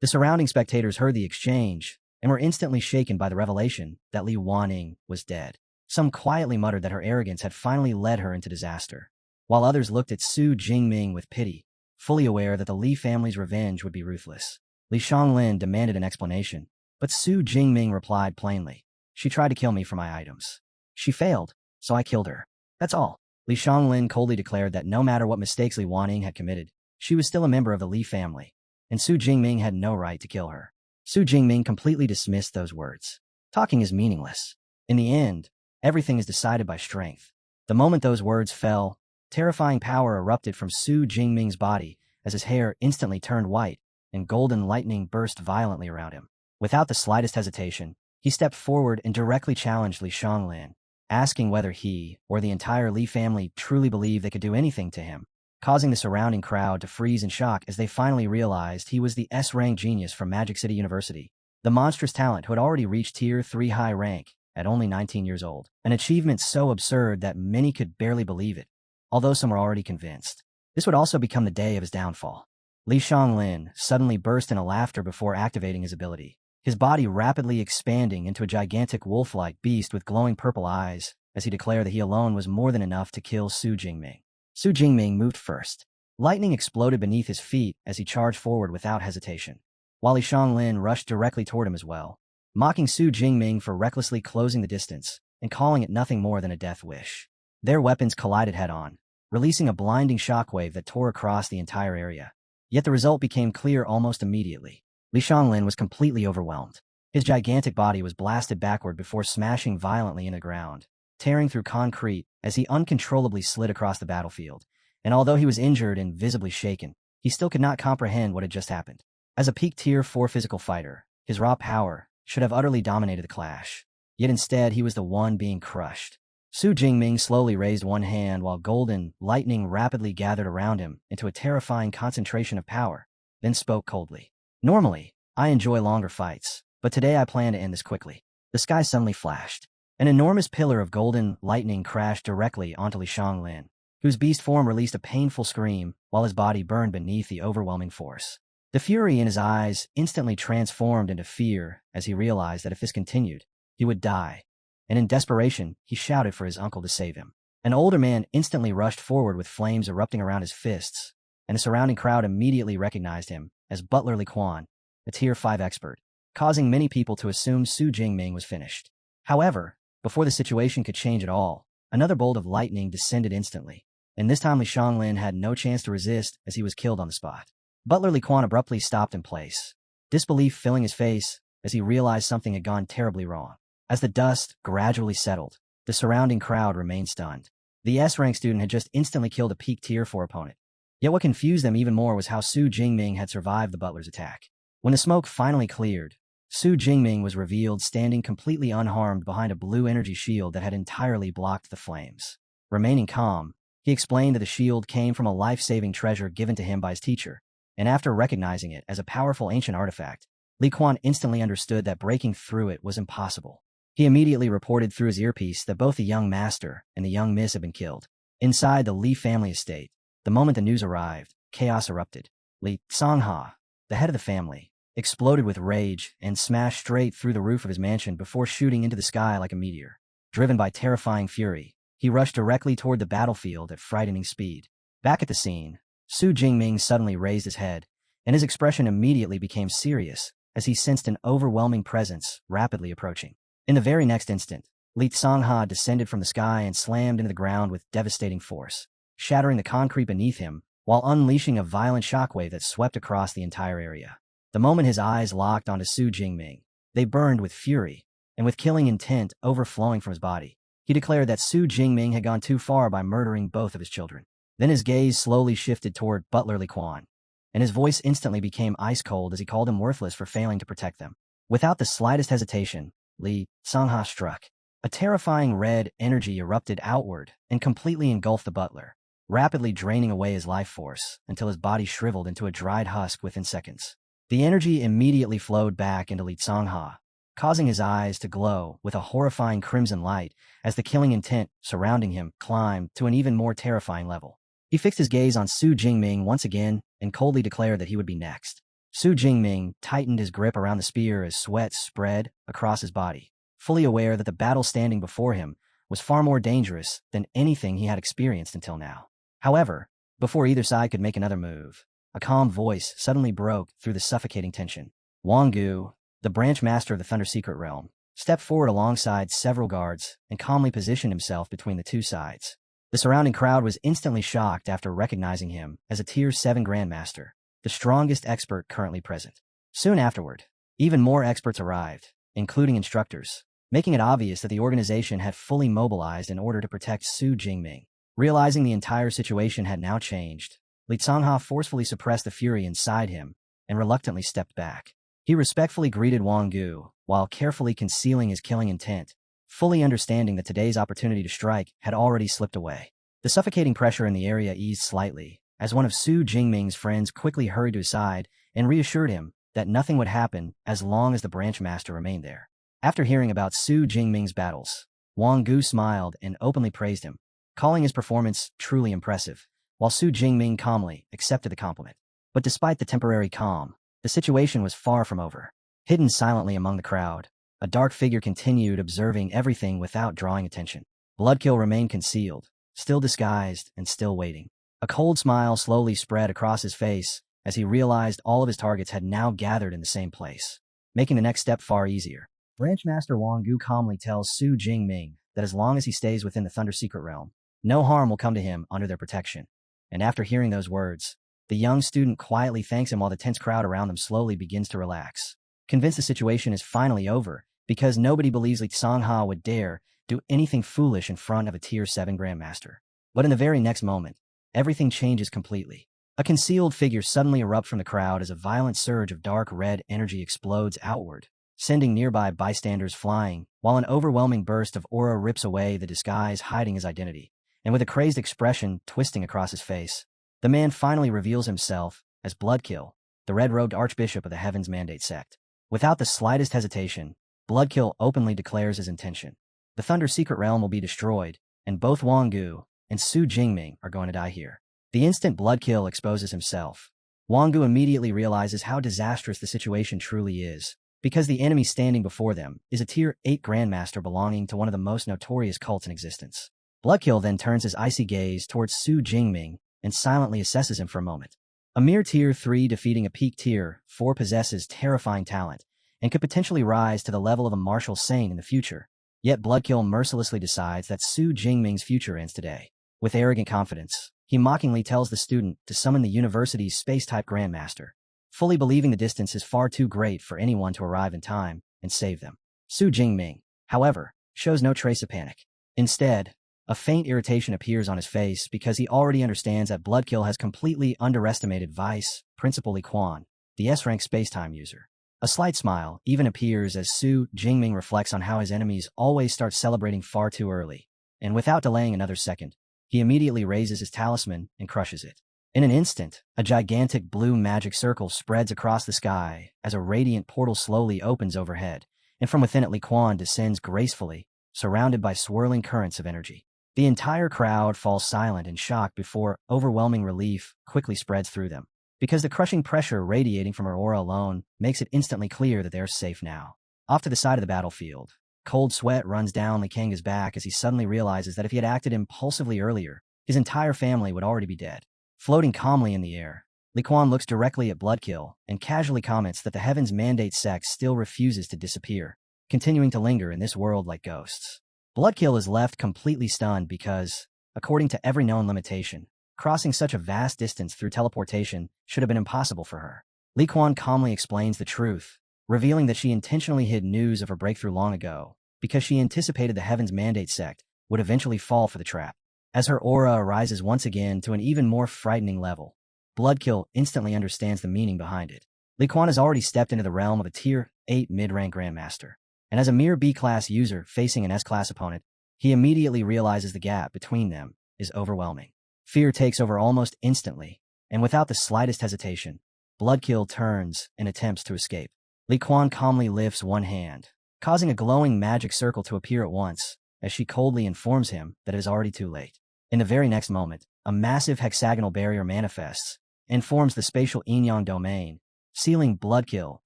The surrounding spectators heard the exchange and were instantly shaken by the revelation that Li Wanning was dead. Some quietly muttered that her arrogance had finally led her into disaster, while others looked at Su Jingming with pity, fully aware that the Li family's revenge would be ruthless. Li Xianglin demanded an explanation, but Su Jingming replied plainly. She tried to kill me for my items. She failed, so I killed her. That's all. Li Xianglin coldly declared that no matter what mistakes Li Wanning had committed, she was still a member of the Li family, and Su Jingming had no right to kill her. Su Jingming completely dismissed those words. Talking is meaningless. In the end, everything is decided by strength. The moment those words fell, terrifying power erupted from Su Jingming's body as his hair instantly turned white and golden lightning burst violently around him. Without the slightest hesitation, he stepped forward and directly challenged Li Xianglin, asking whether he or the entire Li family truly believed they could do anything to him, causing the surrounding crowd to freeze in shock as they finally realized he was the S-rank genius from Magic City University, the monstrous talent who had already reached Tier 3 high rank at only 19 years old, an achievement so absurd that many could barely believe it, although some were already convinced. This would also become the day of his downfall. Li Xianglin suddenly burst into laughter before activating his ability, his body rapidly expanding into a gigantic wolf-like beast with glowing purple eyes as he declared that he alone was more than enough to kill Su Jingming. Su Jingming moved first. Lightning exploded beneath his feet as he charged forward without hesitation, while Li Xianglin rushed directly toward him as well, mocking Su Jingming for recklessly closing the distance and calling it nothing more than a death wish. Their weapons collided head-on, releasing a blinding shockwave that tore across the entire area. Yet the result became clear almost immediately. Li Xianglin was completely overwhelmed. His gigantic body was blasted backward before smashing violently into the ground, tearing through concrete as he uncontrollably slid across the battlefield. And although he was injured and visibly shaken, he still could not comprehend what had just happened. As a peak Tier 4 physical fighter, his raw power should have utterly dominated the clash. Yet instead, he was the one being crushed. Su Jingming slowly raised one hand while golden lightning rapidly gathered around him into a terrifying concentration of power, then spoke coldly. Normally, I enjoy longer fights, but today I plan to end this quickly. The sky suddenly flashed. An enormous pillar of golden lightning crashed directly onto Li Xianglin, whose beast form released a painful scream while his body burned beneath the overwhelming force. The fury in his eyes instantly transformed into fear as he realized that if this continued, he would die. And in desperation, he shouted for his uncle to save him. An older man instantly rushed forward with flames erupting around his fists, and the surrounding crowd immediately recognized him as Butler Li Quan, a Tier 5 expert, causing many people to assume Su Jingming was finished. However, before the situation could change at all, another bolt of lightning descended instantly, and this time Li Xianglin had no chance to resist as he was killed on the spot. Butler Li Quan abruptly stopped in place, disbelief filling his face as he realized something had gone terribly wrong. As the dust gradually settled, the surrounding crowd remained stunned. The S-rank student had just instantly killed a peak Tier 4 opponent. Yet what confused them even more was how Su Jingming had survived the butler's attack. When the smoke finally cleared, Su Jingming was revealed standing completely unharmed behind a blue energy shield that had entirely blocked the flames. Remaining calm, he explained that the shield came from a life-saving treasure given to him by his teacher, and after recognizing it as a powerful ancient artifact, Li Quan instantly understood that breaking through it was impossible. He immediately reported through his earpiece that both the young master and the young miss had been killed. Inside the Li family estate, the moment the news arrived, chaos erupted. Li Songha, the head of the family, exploded with rage and smashed straight through the roof of his mansion before shooting into the sky like a meteor. Driven by terrifying fury, he rushed directly toward the battlefield at frightening speed. Back at the scene, Su Jingming suddenly raised his head, and his expression immediately became serious as he sensed an overwhelming presence rapidly approaching. In the very next instant, Li Songha descended from the sky and slammed into the ground with devastating force, shattering the concrete beneath him while unleashing a violent shockwave that swept across the entire area. The moment his eyes locked onto Su Jingming, they burned with fury, and with killing intent overflowing from his body. He declared that Su Jingming had gone too far by murdering both of his children. Then his gaze slowly shifted toward Butler Li Quan, and his voice instantly became ice cold as he called him worthless for failing to protect them. Without the slightest hesitation, Li Sangha struck. A terrifying red energy erupted outward and completely engulfed the butler, rapidly draining away his life force until his body shriveled into a dried husk within seconds. The energy immediately flowed back into Li Sangha, causing his eyes to glow with a horrifying crimson light as the killing intent surrounding him climbed to an even more terrifying level. He fixed his gaze on Su Jingming once again and coldly declared that he would be next. Su Jingming tightened his grip around the spear as sweat spread across his body, fully aware that the battle standing before him was far more dangerous than anything he had experienced until now. However, before either side could make another move, a calm voice suddenly broke through the suffocating tension. Wang Gu, the branch master of the Thunder Secret Realm, stepped forward alongside several guards and calmly positioned himself between the two sides. The surrounding crowd was instantly shocked after recognizing him as a Tier 7 Grandmaster, the strongest expert currently present. Soon afterward, even more experts arrived, including instructors, making it obvious that the organization had fully mobilized in order to protect Su Jingming. Realizing the entire situation had now changed, Li Cangha forcefully suppressed the fury inside him and reluctantly stepped back. He respectfully greeted Wang Gu while carefully concealing his killing intent, fully understanding that today's opportunity to strike had already slipped away. The suffocating pressure in the area eased slightly as one of Su Jingming's friends quickly hurried to his side and reassured him that nothing would happen as long as the branch master remained there. After hearing about Su Jingming's battles, Wang Gu smiled and openly praised him, calling his performance truly impressive, while Su Jingming calmly accepted the compliment. But despite the temporary calm, the situation was far from over. Hidden silently among the crowd, a dark figure continued observing everything without drawing attention. Bloodkill remained concealed, still disguised and still waiting. A cold smile slowly spread across his face as he realized all of his targets had now gathered in the same place, making the next step far easier. Branchmaster Wang Gu calmly tells Su Jingming that as long as he stays within the Thunder Secret Realm, no harm will come to him under their protection. And after hearing those words, the young student quietly thanks him while the tense crowd around them slowly begins to relax, convinced the situation is finally over because nobody believes Li Sangha would dare do anything foolish in front of a Tier 7 Grandmaster. But in the very next moment, everything changes completely. A concealed figure suddenly erupts from the crowd as a violent surge of dark red energy explodes outward, sending nearby bystanders flying, while an overwhelming burst of aura rips away the disguise hiding his identity. And with a crazed expression twisting across his face, the man finally reveals himself as Bloodkill, the red-robed Archbishop of the Heaven's Mandate sect. Without the slightest hesitation, Bloodkill openly declares his intention. The Thunder Secret Realm will be destroyed, and both Wang Gu and Su Jingming are going to die here. The instant Bloodkill exposes himself, Wang Gu immediately realizes how disastrous the situation truly is, because the enemy standing before them is a Tier 8 Grandmaster belonging to one of the most notorious cults in existence. Bloodkill then turns his icy gaze towards Su Jingming and silently assesses him for a moment. A mere Tier 3 defeating a peak Tier 4 possesses terrifying talent and could potentially rise to the level of a martial saint in the future. Yet Bloodkill mercilessly decides that Su Jingming's future ends today. With arrogant confidence, he mockingly tells the student to summon the university's space-type Grandmaster, fully believing the distance is far too great for anyone to arrive in time and save them. Su Jingming, however, shows no trace of panic. Instead, a faint irritation appears on his face because he already understands that Bloodkill has completely underestimated Vice Principal Li Quan, the S-rank space-time user. A slight smile even appears as Su Jingming reflects on how his enemies always start celebrating far too early, and without delaying another second, he immediately raises his talisman and crushes it. In an instant, a gigantic blue magic circle spreads across the sky as a radiant portal slowly opens overhead, and from within it Li Quan descends gracefully, surrounded by swirling currents of energy. The entire crowd falls silent in shock before overwhelming relief quickly spreads through them, because the crushing pressure radiating from her aura alone makes it instantly clear that they're safe now. Off to the side of the battlefield, cold sweat runs down Li Kang's back as he suddenly realizes that if he had acted impulsively earlier, his entire family would already be dead. Floating calmly in the air, Li Quan looks directly at Bloodkill and casually comments that the Heaven's Mandate sect still refuses to disappear, continuing to linger in this world like ghosts. Bloodkill is left completely stunned because, according to every known limitation, crossing such a vast distance through teleportation should have been impossible for her. Li Quan calmly explains the truth, revealing that she intentionally hid news of her breakthrough long ago because she anticipated the Heaven's Mandate sect would eventually fall for the trap. As her aura rises once again to an even more frightening level, Bloodkill instantly understands the meaning behind it. Li Quan has already stepped into the realm of a Tier 8 mid-rank Grandmaster, and as a mere B-class user facing an S-class opponent, he immediately realizes the gap between them is overwhelming. Fear takes over almost instantly, and without the slightest hesitation, Bloodkill turns and attempts to escape. Li Quan calmly lifts one hand, causing a glowing magic circle to appear at once, as she coldly informs him that it is already too late. In the very next moment, a massive hexagonal barrier manifests and forms the spatial Yin-Yang domain, sealing Bloodkill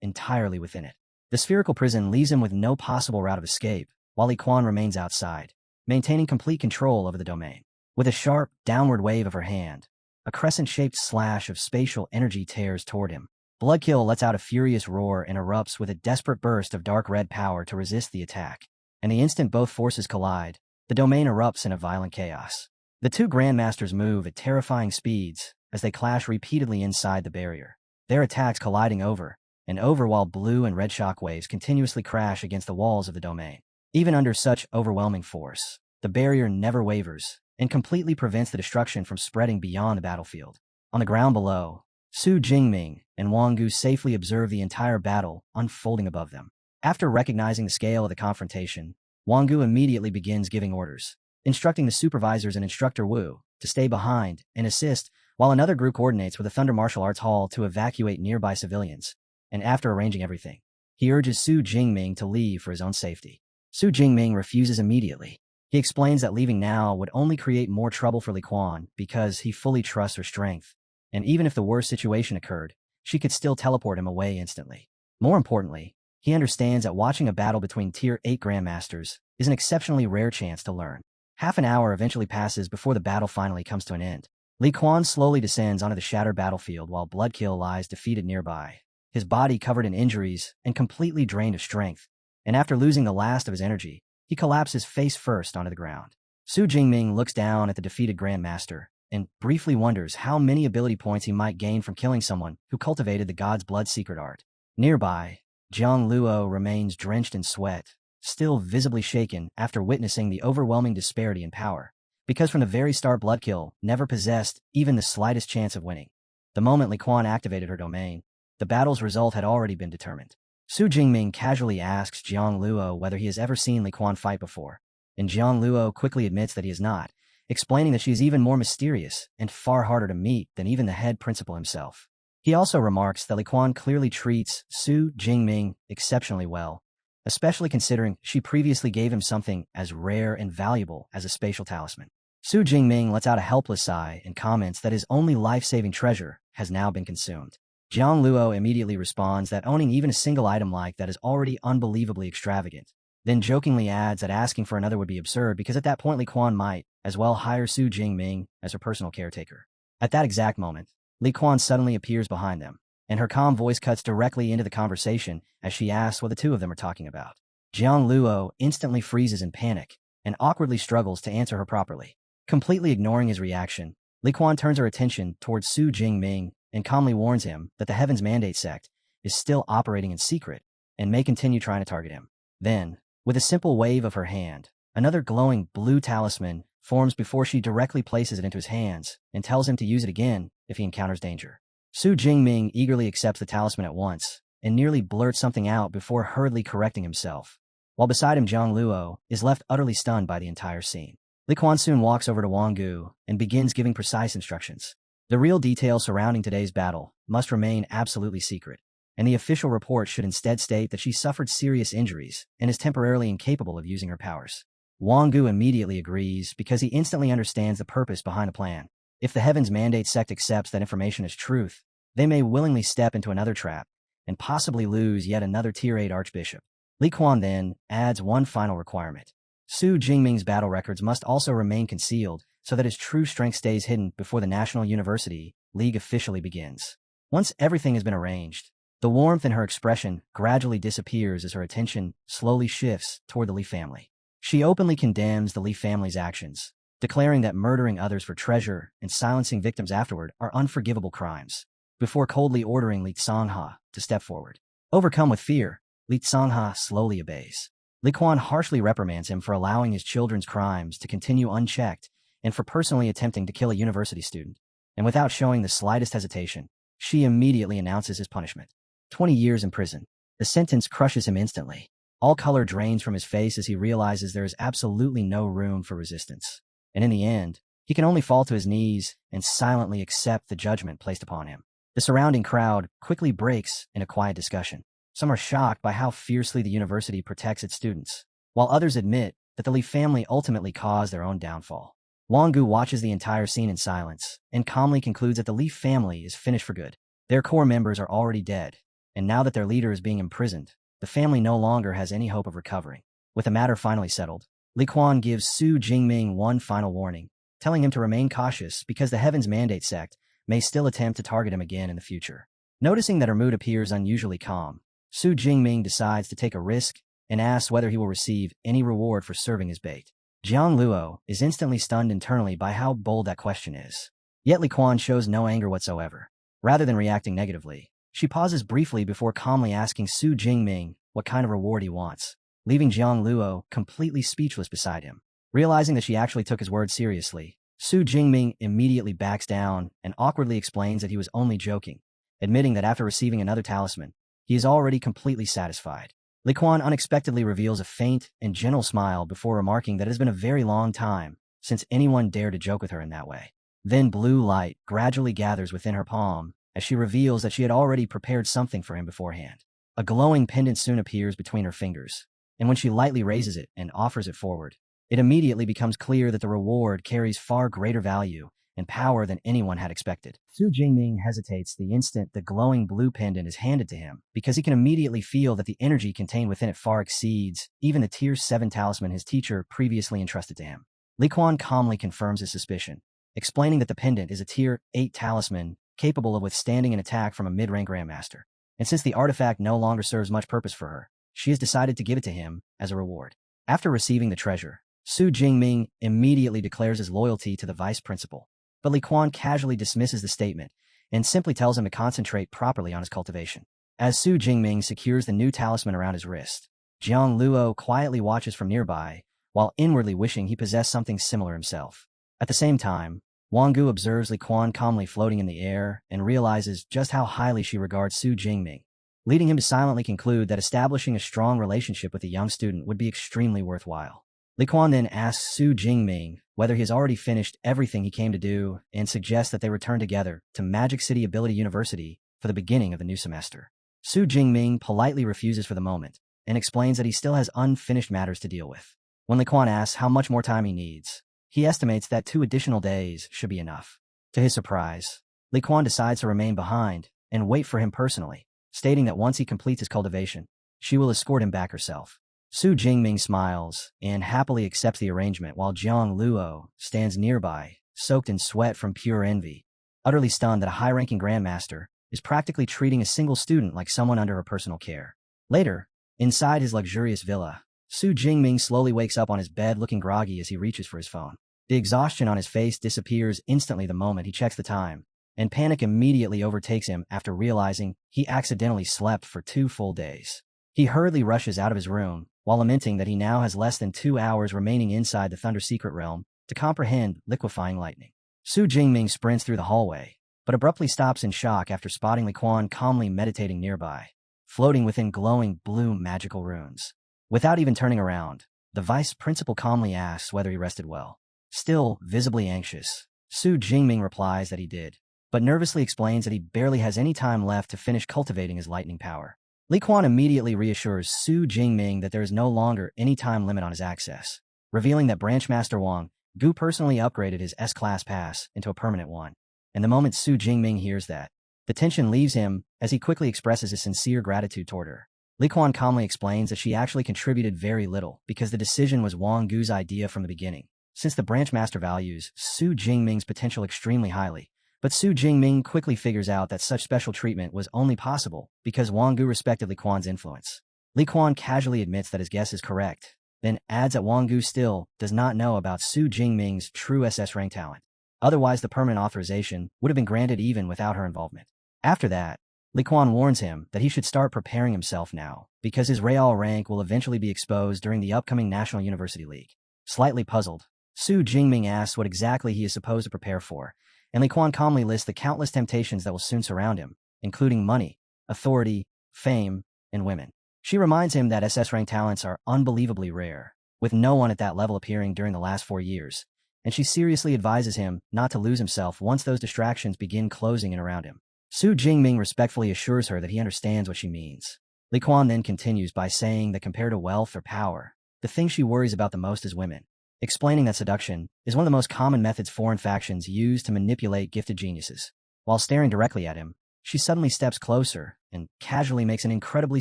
entirely within it. The spherical prison leaves him with no possible route of escape, while Li Quan remains outside, maintaining complete control over the domain. With a sharp, downward wave of her hand, a crescent-shaped slash of spatial energy tears toward him. Bloodkill lets out a furious roar and erupts with a desperate burst of dark red power to resist the attack. And the instant both forces collide, the domain erupts in a violent chaos. The two Grandmasters move at terrifying speeds as they clash repeatedly inside the barrier, their attacks colliding over and over while blue and red shockwaves continuously crash against the walls of the domain. Even under such overwhelming force, the barrier never wavers and completely prevents the destruction from spreading beyond the battlefield. On the ground below, Su Jingming and Wang Gu safely observe the entire battle unfolding above them. After recognizing the scale of the confrontation, Wang Gu immediately begins giving orders, instructing the supervisors and Instructor Wu to stay behind and assist, while another group coordinates with the Thunder Martial Arts Hall to evacuate nearby civilians. And after arranging everything, he urges Su Jingming to leave for his own safety. Su Jingming refuses immediately. He explains that leaving now would only create more trouble for Li Quan because he fully trusts her strength, and even if the worst situation occurred, she could still teleport him away instantly. More importantly, he understands that watching a battle between Tier 8 Grandmasters is an exceptionally rare chance to learn. Half an hour eventually passes before the battle finally comes to an end. Li Quan slowly descends onto the shattered battlefield while Bloodkill lies defeated nearby, his body covered in injuries and completely drained of strength, and after losing the last of his energy, he collapses face first onto the ground. Su Jingming looks down at the defeated Grandmaster and briefly wonders how many ability points he might gain from killing someone who cultivated the god's blood secret art. Nearby, Jiang Luo remains drenched in sweat, still visibly shaken after witnessing the overwhelming disparity in power, because from the very start Bloodkill never possessed even the slightest chance of winning. The moment Li Quan activated her domain, the battle's result had already been determined. Su Jingming casually asks Jiang Luo whether he has ever seen Li Quan fight before, and Jiang Luo quickly admits that he has not, explaining that she is even more mysterious and far harder to meet than even the head principal himself. He also remarks that Li Quan clearly treats Su Jingming exceptionally well, especially considering she previously gave him something as rare and valuable as a spatial talisman. Su Jingming lets out a helpless sigh and comments that his only life-saving treasure has now been consumed. Jiang Luo immediately responds that owning even a single item like that is already unbelievably extravagant, then jokingly adds that asking for another would be absurd because at that point Li Quan might as well hire Su Jingming as her personal caretaker. At that exact moment, Li Quan suddenly appears behind them, and her calm voice cuts directly into the conversation as she asks what the two of them are talking about. Jiang Luo instantly freezes in panic and awkwardly struggles to answer her properly. Completely ignoring his reaction, Li Quan turns her attention towards Su Jingming and calmly warns him that the Heaven's Mandate sect is still operating in secret and may continue trying to target him. Then, with a simple wave of her hand, another glowing blue talisman forms before she directly places it into his hands and tells him to use it again if he encounters danger. Su Jingming eagerly accepts the talisman at once and nearly blurts something out before hurriedly correcting himself, while beside him Jiang Luo is left utterly stunned by the entire scene. Li Quan soon walks over to Wang Gu and begins giving precise instructions. The real details surrounding today's battle must remain absolutely secret, and the official report should instead state that she suffered serious injuries and is temporarily incapable of using her powers. Wang Gu immediately agrees because he instantly understands the purpose behind the plan. If the Heaven's Mandate sect accepts that information as truth, they may willingly step into another trap and possibly lose yet another Tier 8 Archbishop. Li Quan then adds one final requirement. Su Jingming's battle records must also remain concealed so that his true strength stays hidden before the National University League officially begins. Once everything has been arranged, the warmth in her expression gradually disappears as her attention slowly shifts toward the Li family. She openly condemns the Li family's actions, declaring that murdering others for treasure and silencing victims afterward are unforgivable crimes, before coldly ordering Li Tsongha to step forward. Overcome with fear, Li Tsongha slowly obeys. Li Quan harshly reprimands him for allowing his children's crimes to continue unchecked and for personally attempting to kill a university student. and without showing the slightest hesitation, she immediately announces his punishment. 20 years in prison. The sentence crushes him instantly. All color drains from his face as he realizes there is absolutely no room for resistance. And in the end, he can only fall to his knees and silently accept the judgment placed upon him. The surrounding crowd quickly breaks in a quiet discussion. Some are shocked by how fiercely the university protects its students, while others admit that the Lee family ultimately caused their own downfall. Wang-gu watches the entire scene in silence and calmly concludes that the Lee family is finished for good. Their core members are already dead, and now that their leader is being imprisoned, the family no longer has any hope of recovering. With the matter finally settled, Li Quan gives Su Jingming one final warning, telling him to remain cautious because the Heaven's Mandate sect may still attempt to target him again in the future. Noticing that her mood appears unusually calm, Su Jingming decides to take a risk and asks whether he will receive any reward for serving his bait. Jiang Luo is instantly stunned internally by how bold that question is. Yet Li Quan shows no anger whatsoever. Rather than reacting negatively, she pauses briefly before calmly asking Su Jingming what kind of reward he wants, leaving Jiang Luo completely speechless beside him. Realizing that she actually took his words seriously, Su Jingming immediately backs down and awkwardly explains that he was only joking, admitting that after receiving another talisman, he is already completely satisfied. Li Quan unexpectedly reveals a faint and gentle smile before remarking that it has been a very long time since anyone dared to joke with her in that way. Then blue light gradually gathers within her palm as she reveals that she had already prepared something for him beforehand. A glowing pendant soon appears between her fingers, and when she lightly raises it and offers it forward, it immediately becomes clear that the reward carries far greater value and power than anyone had expected. Su Jingming hesitates the instant the glowing blue pendant is handed to him because he can immediately feel that the energy contained within it far exceeds even the Tier 7 talisman his teacher previously entrusted to him. Li Quan calmly confirms his suspicion, explaining that the pendant is a Tier 8 talisman capable of withstanding an attack from a mid-rank grandmaster. And since the artifact no longer serves much purpose for her, she has decided to give it to him as a reward. After receiving the treasure, Su Jingming immediately declares his loyalty to the vice principal. But Li Quan casually dismisses the statement and simply tells him to concentrate properly on his cultivation. As Su Jingming secures the new talisman around his wrist, Jiang Luo quietly watches from nearby, while inwardly wishing he possessed something similar himself. At the same time, Wang-gu observes Li Quan calmly floating in the air and realizes just how highly she regards Su Jingming, leading him to silently conclude that establishing a strong relationship with a young student would be extremely worthwhile. Li Quan then asks Su Jingming whether he has already finished everything he came to do and suggests that they return together to Magic City Ability University for the beginning of the new semester. Su Jingming politely refuses for the moment and explains that he still has unfinished matters to deal with. When Li Quan asks how much more time he needs, he estimates that 2 additional days should be enough. To his surprise, Li Quan decides to remain behind and wait for him personally, stating that once he completes his cultivation, she will escort him back herself. Su Jingming smiles and happily accepts the arrangement while Jiang Luo stands nearby, soaked in sweat from pure envy, utterly stunned that a high-ranking grandmaster is practically treating a single student like someone under her personal care. Later, inside his luxurious villa, Su Jingming slowly wakes up on his bed looking groggy as he reaches for his phone. The exhaustion on his face disappears instantly the moment he checks the time, and panic immediately overtakes him after realizing he accidentally slept for 2 full days. He hurriedly rushes out of his room, while lamenting that he now has less than 2 hours remaining inside the Thunder Secret Realm to comprehend liquefying lightning. Su Jingming sprints through the hallway, but abruptly stops in shock after spotting Li Quan calmly meditating nearby, floating within glowing blue magical runes. Without even turning around, the vice principal calmly asks whether he rested well. Still visibly anxious, Su Jingming replies that he did, but nervously explains that he barely has any time left to finish cultivating his lightning power. Li Quan immediately reassures Su Jingming that there is no longer any time limit on his access, revealing that Branchmaster Wang-gu personally upgraded his S-Class pass into a permanent one. And the moment Su Jingming hears that, the tension leaves him as he quickly expresses his sincere gratitude toward her. Li Quan calmly explains that she actually contributed very little because the decision was Wang-gu's idea from the beginning, since the Branchmaster values Su Jingming's potential extremely highly. But Su Jingming quickly figures out that such special treatment was only possible because Wang-gu respected Li Quan's influence. Li Quan casually admits that his guess is correct, then adds that Wang-gu still does not know about Su Jingming's true SS rank talent. Otherwise, the permanent authorization would have been granted even without her involvement. After that, Li Quan warns him that he should start preparing himself now because his Real rank will eventually be exposed during the upcoming National University League. Slightly puzzled, Su Jingming asks what exactly he is supposed to prepare for, and Li Quan calmly lists the countless temptations that will soon surround him, including money, authority, fame, and women. She reminds him that SS rank talents are unbelievably rare, with no one at that level appearing during the last 4 years, and she seriously advises him not to lose himself once those distractions begin closing in around him. Su Jingming respectfully assures her that he understands what she means. Li Quan then continues by saying that compared to wealth or power, the thing she worries about the most is women, explaining that seduction is one of the most common methods foreign factions use to manipulate gifted geniuses. While staring directly at him, she suddenly steps closer and casually makes an incredibly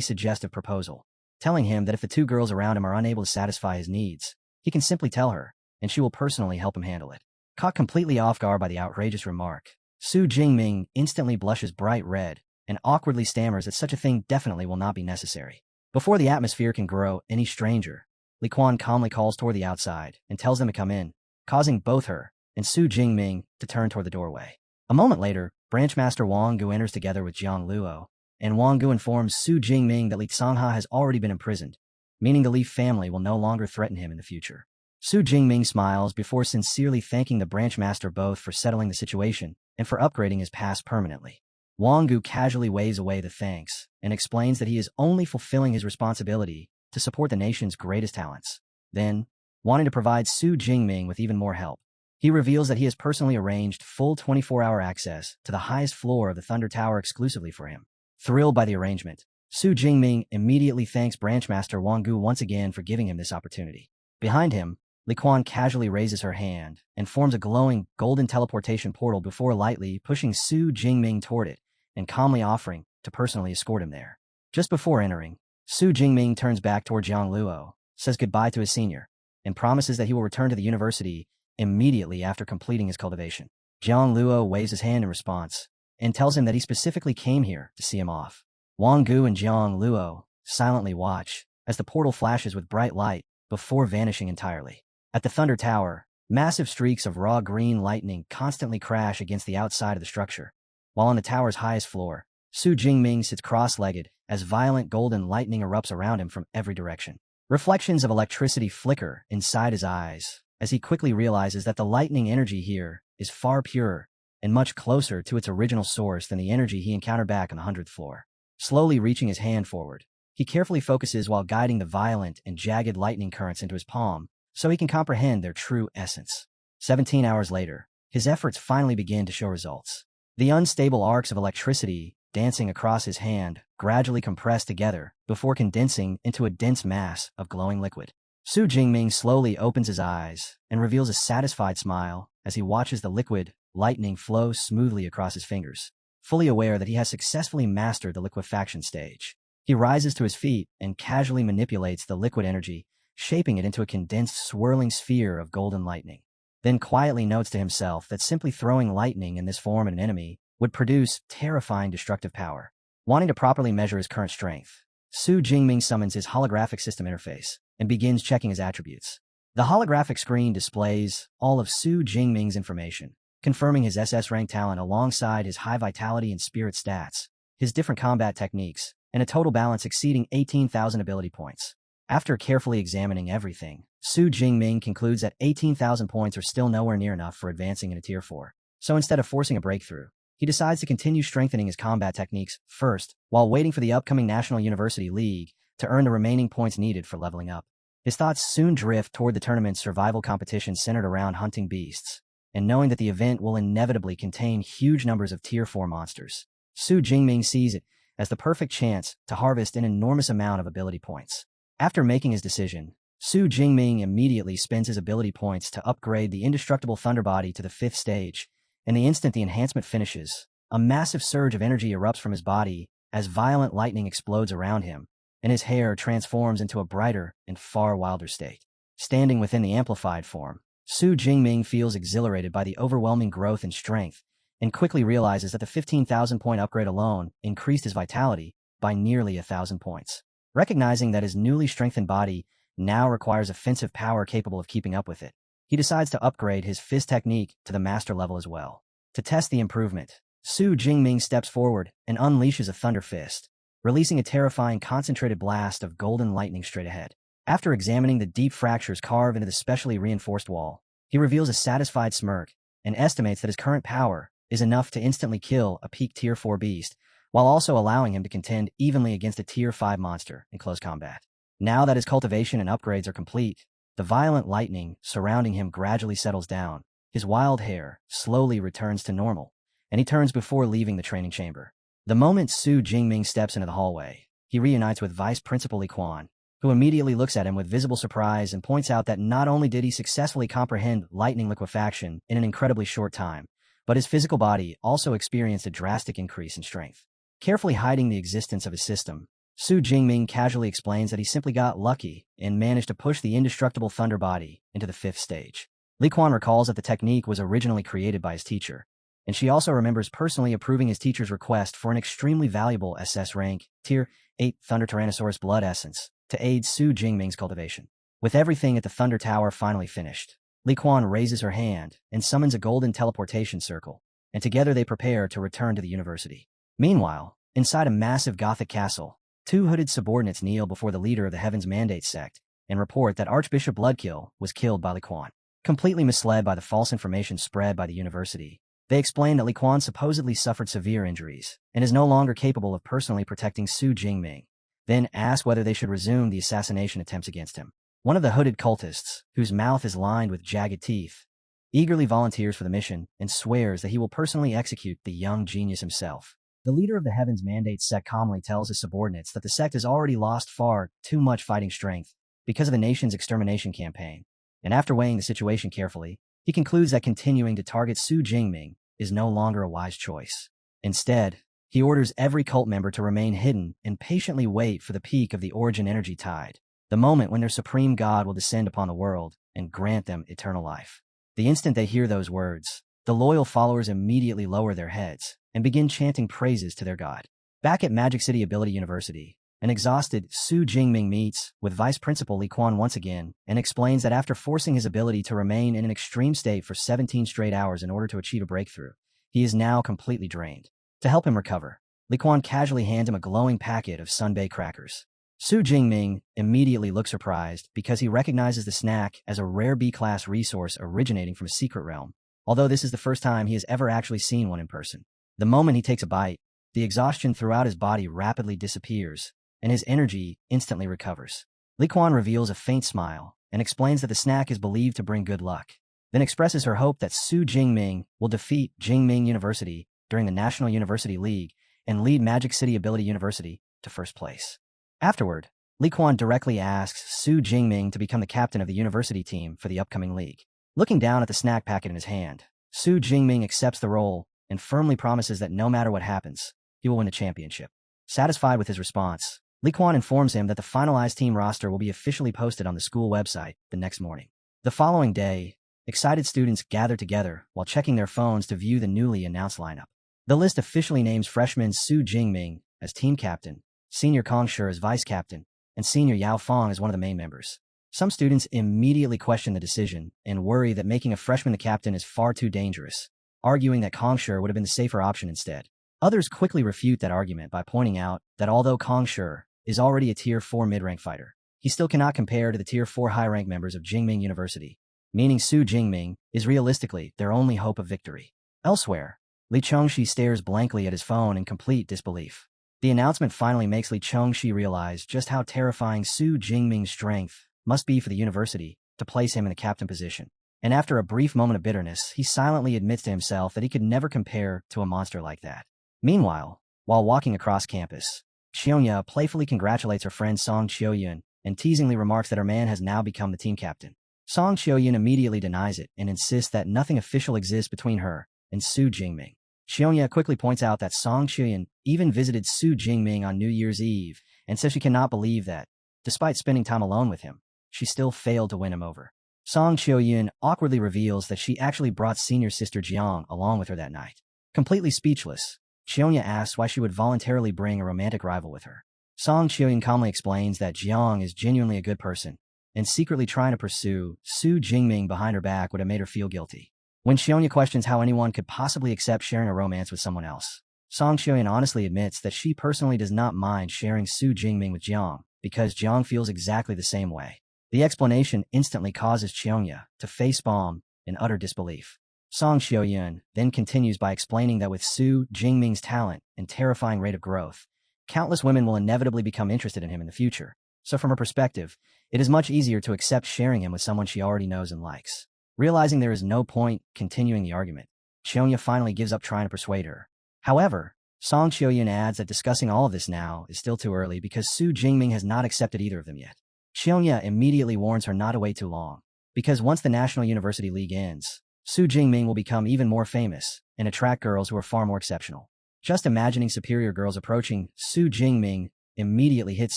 suggestive proposal, telling him that if the two girls around him are unable to satisfy his needs, he can simply tell her, and she will personally help him handle it. Caught completely off guard by the outrageous remark, Su Jingming instantly blushes bright red and awkwardly stammers that such a thing definitely will not be necessary. Before the atmosphere can grow any stranger, Li Quan calmly calls toward the outside and tells them to come in, causing both her and Su Jingming to turn toward the doorway. A moment later, Branch Master Wang Gu enters together with Jiang Luo, and Wang Gu informs Su Jingming that Li Cangha has already been imprisoned, meaning the Li family will no longer threaten him in the future. Su Jingming smiles before sincerely thanking the Branch Master both for settling the situation and for upgrading his pass permanently. Wang Gu casually waves away the thanks and explains that he is only fulfilling his responsibility to support the nation's greatest talents. Then, wanting to provide Su Jingming with even more help, he reveals that he has personally arranged full 24-hour access to the highest floor of the Thunder Tower exclusively for him. Thrilled by the arrangement, Su Jingming immediately thanks Branch Master Wang Gu once again for giving him this opportunity. Behind him, Li Quan casually raises her hand and forms a glowing golden teleportation portal before lightly pushing Su Jingming toward it and calmly offering to personally escort him there. Just before entering, Su Jingming turns back toward Jiang Luo, says goodbye to his senior, and promises that he will return to the university immediately after completing his cultivation. Jiang Luo waves his hand in response and tells him that he specifically came here to see him off. Wang Gu and Jiang Luo silently watch as the portal flashes with bright light before vanishing entirely. At the Thunder Tower, massive streaks of raw green lightning constantly crash against the outside of the structure, while on the tower's highest floor, Su Jingming sits cross-legged as violent golden lightning erupts around him from every direction. Reflections of electricity flicker inside his eyes as he quickly realizes that the lightning energy here is far purer and much closer to its original source than the energy he encountered back on the 100th floor. Slowly reaching his hand forward, he carefully focuses while guiding the violent and jagged lightning currents into his palm so he can comprehend their true essence. 17 hours later, his efforts finally begin to show results. The unstable arcs of electricity dancing across his hand gradually compress together before condensing into a dense mass of glowing liquid. Su Jingming slowly opens his eyes and reveals a satisfied smile as he watches the liquid lightning flow smoothly across his fingers, fully aware that he has successfully mastered the liquefaction stage. He rises to his feet and casually manipulates the liquid energy, shaping it into a condensed, swirling sphere of golden lightning. Then quietly notes to himself that simply throwing lightning in this form at an enemy would produce terrifying destructive power. Wanting to properly measure his current strength, Su Jingming summons his holographic system interface and begins checking his attributes. The holographic screen displays all of Su Jingming's information, confirming his SS rank talent alongside his high vitality and spirit stats, his different combat techniques, and a total balance exceeding 18,000 ability points. After carefully examining everything, Su Jingming concludes that 18,000 points are still nowhere near enough for advancing into Tier 4. So instead of forcing a breakthrough, he decides to continue strengthening his combat techniques first, while waiting for the upcoming National University League to earn the remaining points needed for leveling up. His thoughts soon drift toward the tournament's survival competition centered around hunting beasts, and knowing that the event will inevitably contain huge numbers of Tier 4 monsters. Su Jingming sees it as the perfect chance to harvest an enormous amount of ability points. After making his decision, Su Jingming immediately spends his ability points to upgrade the indestructible Thunder Body to the 5th stage, and the instant the enhancement finishes, a massive surge of energy erupts from his body as violent lightning explodes around him, and his hair transforms into a brighter and far wilder state. Standing within the amplified form, Su Jingming feels exhilarated by the overwhelming growth and strength, and quickly realizes that the 15,000-point upgrade alone increased his vitality by nearly 1,000 points. Recognizing that his newly strengthened body now requires offensive power capable of keeping up with it, he decides to upgrade his fist technique to the master level as well. To test the improvement, Su Jingming steps forward and unleashes a Thunder Fist, releasing a terrifying concentrated blast of golden lightning straight ahead. After examining the deep fractures carved into the specially reinforced wall, he reveals a satisfied smirk and estimates that his current power is enough to instantly kill a peak Tier 4 beast, while also allowing him to contend evenly against a Tier 5 monster in close combat. Now that his cultivation and upgrades are complete, the violent lightning surrounding him gradually settles down, his wild hair slowly returns to normal, and he turns before leaving the training chamber. The moment Su Jingming steps into the hallway, he reunites with Vice Principal Li Quan, who immediately looks at him with visible surprise and points out that not only did he successfully comprehend lightning liquefaction in an incredibly short time, but his physical body also experienced a drastic increase in strength. Carefully hiding the existence of his system, Su Jingming casually explains that he simply got lucky and managed to push the indestructible thunder body into the 5th stage. Li Quan recalls that the technique was originally created by his teacher, and she also remembers personally approving his teacher's request for an extremely valuable SS rank, Tier 8 Thunder Tyrannosaurus blood essence, to aid Su Jingming's cultivation. With everything at the Thunder Tower finally finished, Li Quan raises her hand and summons a golden teleportation circle, and together they prepare to return to the university. Meanwhile, inside a massive Gothic castle, 2 hooded subordinates kneel before the leader of the Heaven's Mandate sect and report that Archbishop Bloodkill was killed by Li Quan. Completely misled by the false information spread by the university, they explain that Li Quan supposedly suffered severe injuries and is no longer capable of personally protecting Su Jingming, then ask whether they should resume the assassination attempts against him. One of the hooded cultists, whose mouth is lined with jagged teeth, eagerly volunteers for the mission and swears that he will personally execute the young genius himself. The leader of the Heaven's Mandate sect calmly tells his subordinates that the sect has already lost far too much fighting strength because of the nation's extermination campaign, and after weighing the situation carefully, he concludes that continuing to target Su Jingming is no longer a wise choice. Instead, he orders every cult member to remain hidden and patiently wait for the peak of the origin energy tide, the moment when their supreme god will descend upon the world and grant them eternal life. The instant they hear those words, the loyal followers immediately lower their heads and begin chanting praises to their god. Back at Magic City Ability University, an exhausted Su Jingming meets with Vice Principal Li Quan once again and explains that after forcing his ability to remain in an extreme state for 17 straight hours in order to achieve a breakthrough, he is now completely drained. To help him recover, Li Quan casually hands him a glowing packet of Sunbae crackers. Su Jingming immediately looks surprised because he recognizes the snack as a rare B-class resource originating from a secret realm, although this is the first time he has ever actually seen one in person. The moment he takes a bite, the exhaustion throughout his body rapidly disappears, and his energy instantly recovers. Li Quan reveals a faint smile and explains that the snack is believed to bring good luck, then expresses her hope that Su Jingming will defeat Jingming University during the National University League and lead Magic City Ability University to first place. Afterward, Li Quan directly asks Su Jingming to become the captain of the university team for the upcoming league. Looking down at the snack packet in his hand, Su Jingming accepts the role and firmly promises that no matter what happens, he will win the championship. Satisfied with his response, Li Quan informs him that the finalized team roster will be officially posted on the school website the next morning. The following day, excited students gather together while checking their phones to view the newly announced lineup. The list officially names freshman Su Jingming as team captain, senior Kong Shi as vice captain, and senior Yao Fong as one of the main members. Some students immediately question the decision and worry that making a freshman the captain is far too dangerous, arguing that Kong Shi would have been the safer option instead. Others quickly refute that argument by pointing out that although Kong Shi is already a Tier 4 mid-rank fighter, he still cannot compare to the Tier 4 high-rank members of Jingming University, meaning Su Jingming is realistically their only hope of victory. Elsewhere, Li Chongxi stares blankly at his phone in complete disbelief. The announcement finally makes Li Chongxi realize just how terrifying Su Jingming's strength must be for the university to place him in the captain position. And after a brief moment of bitterness, he silently admits to himself that he could never compare to a monster like that. Meanwhile, while walking across campus, Xiongya playfully congratulates her friend Song Qiuyun and teasingly remarks that her man has now become the team captain. Song Qiuyun immediately denies it and insists that nothing official exists between her and Su Jingming. Xiongya quickly points out that Song Qiuyun even visited Su Jingming on New Year's Eve and says she cannot believe that, despite spending time alone with him, she still failed to win him over. Song Qiuyun awkwardly reveals that she actually brought senior sister Jiang along with her that night. Completely speechless, Xiongya asks why she would voluntarily bring a romantic rival with her. Song Qiuyun calmly explains that Jiang is genuinely a good person, and secretly trying to pursue Su Jingming behind her back would have made her feel guilty. When Xiongya questions how anyone could possibly accept sharing a romance with someone else, Song Qiuyun honestly admits that she personally does not mind sharing Su Jingming with Jiang, because Jiang feels exactly the same way. The explanation instantly causes Xiongya to facepalm in utter disbelief. Song Xiaoyun then continues by explaining that with Su Jingming's talent and terrifying rate of growth, countless women will inevitably become interested in him in the future. So from her perspective, it is much easier to accept sharing him with someone she already knows and likes. Realizing there is no point continuing the argument, Xiaoya finally gives up trying to persuade her. However, Song Xiaoyun adds that discussing all of this now is still too early because Su Jingming has not accepted either of them yet. Xiaoya immediately warns her not to wait too long, because once the National University League ends, Su Jingming will become even more famous and attract girls who are far more exceptional. Just imagining superior girls approaching Su Jingming immediately hits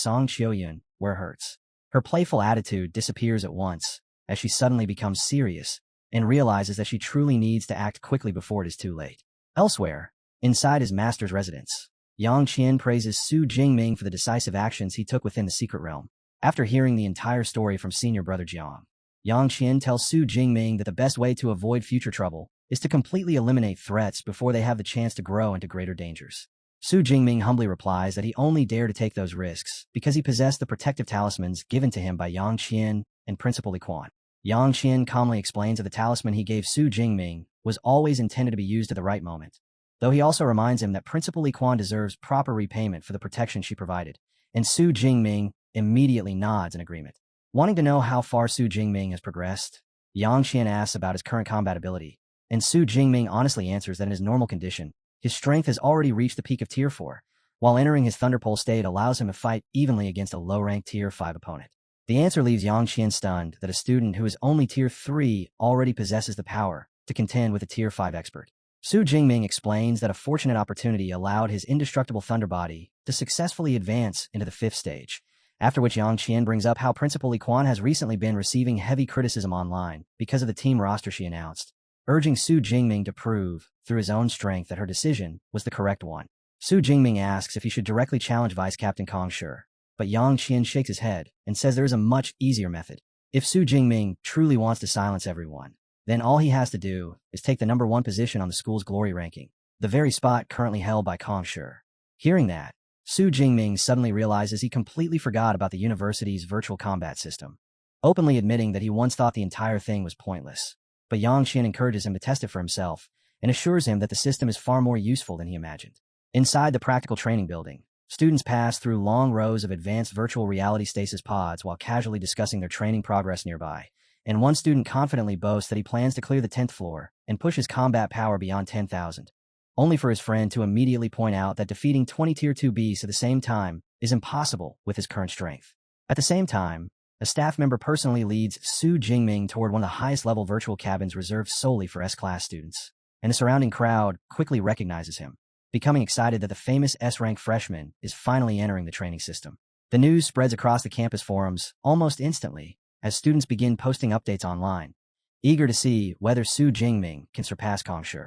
Song Xiaoyun where it hurts. Her playful attitude disappears at once as she suddenly becomes serious and realizes that she truly needs to act quickly before it is too late. Elsewhere, inside his master's residence, Yang Qian praises Su Jingming for the decisive actions he took within the secret realm. After hearing the entire story from senior brother Jiang, Yang Qian tells Su Jingming that the best way to avoid future trouble is to completely eliminate threats before they have the chance to grow into greater dangers. Su Jingming humbly replies that he only dared to take those risks because he possessed the protective talismans given to him by Yang Qian and Principal Li Quan. Yang Qian calmly explains that the talisman he gave Su Jingming was always intended to be used at the right moment, though he also reminds him that Principal Li Quan deserves proper repayment for the protection she provided, and Su Jingming immediately nods in agreement. Wanting to know how far Su Jingming has progressed, Yang Qian asks about his current combat ability, and Su Jingming honestly answers that in his normal condition, his strength has already reached the peak of Tier 4, while entering his Thunderpole state allows him to fight evenly against a low-ranked Tier 5 opponent. The answer leaves Yang Qian stunned that a student who is only Tier 3 already possesses the power to contend with a Tier 5 expert. Su Jingming explains that a fortunate opportunity allowed his indestructible Thunder Body to successfully advance into the 5th stage, after which Yang Qian brings up how Principal Li Quan has recently been receiving heavy criticism online because of the team roster she announced, urging Su Jingming to prove, through his own strength, that her decision was the correct one. Su Jingming asks if he should directly challenge Vice Captain Kong Shi, but Yang Qian shakes his head and says there is a much easier method. If Su Jingming truly wants to silence everyone, then all he has to do is take the number 1 position on the school's glory ranking, the very spot currently held by Kong Shi. Hearing that, Su Jingming suddenly realizes he completely forgot about the university's virtual combat system, openly admitting that he once thought the entire thing was pointless. But Yang Qian encourages him to test it for himself and assures him that the system is far more useful than he imagined. Inside the practical training building, students pass through long rows of advanced virtual reality stasis pods while casually discussing their training progress nearby, and one student confidently boasts that he plans to clear the 10th floor and push his combat power beyond 10,000, only for his friend to immediately point out that defeating 20 Tier 2 beasts at the same time is impossible with his current strength. At the same time, a staff member personally leads Su Jingming toward one of the highest-level virtual cabins reserved solely for S-class students, and the surrounding crowd quickly recognizes him, becoming excited that the famous S-rank freshman is finally entering the training system. The news spreads across the campus forums almost instantly as students begin posting updates online, eager to see whether Su Jingming can surpass Kong Shi.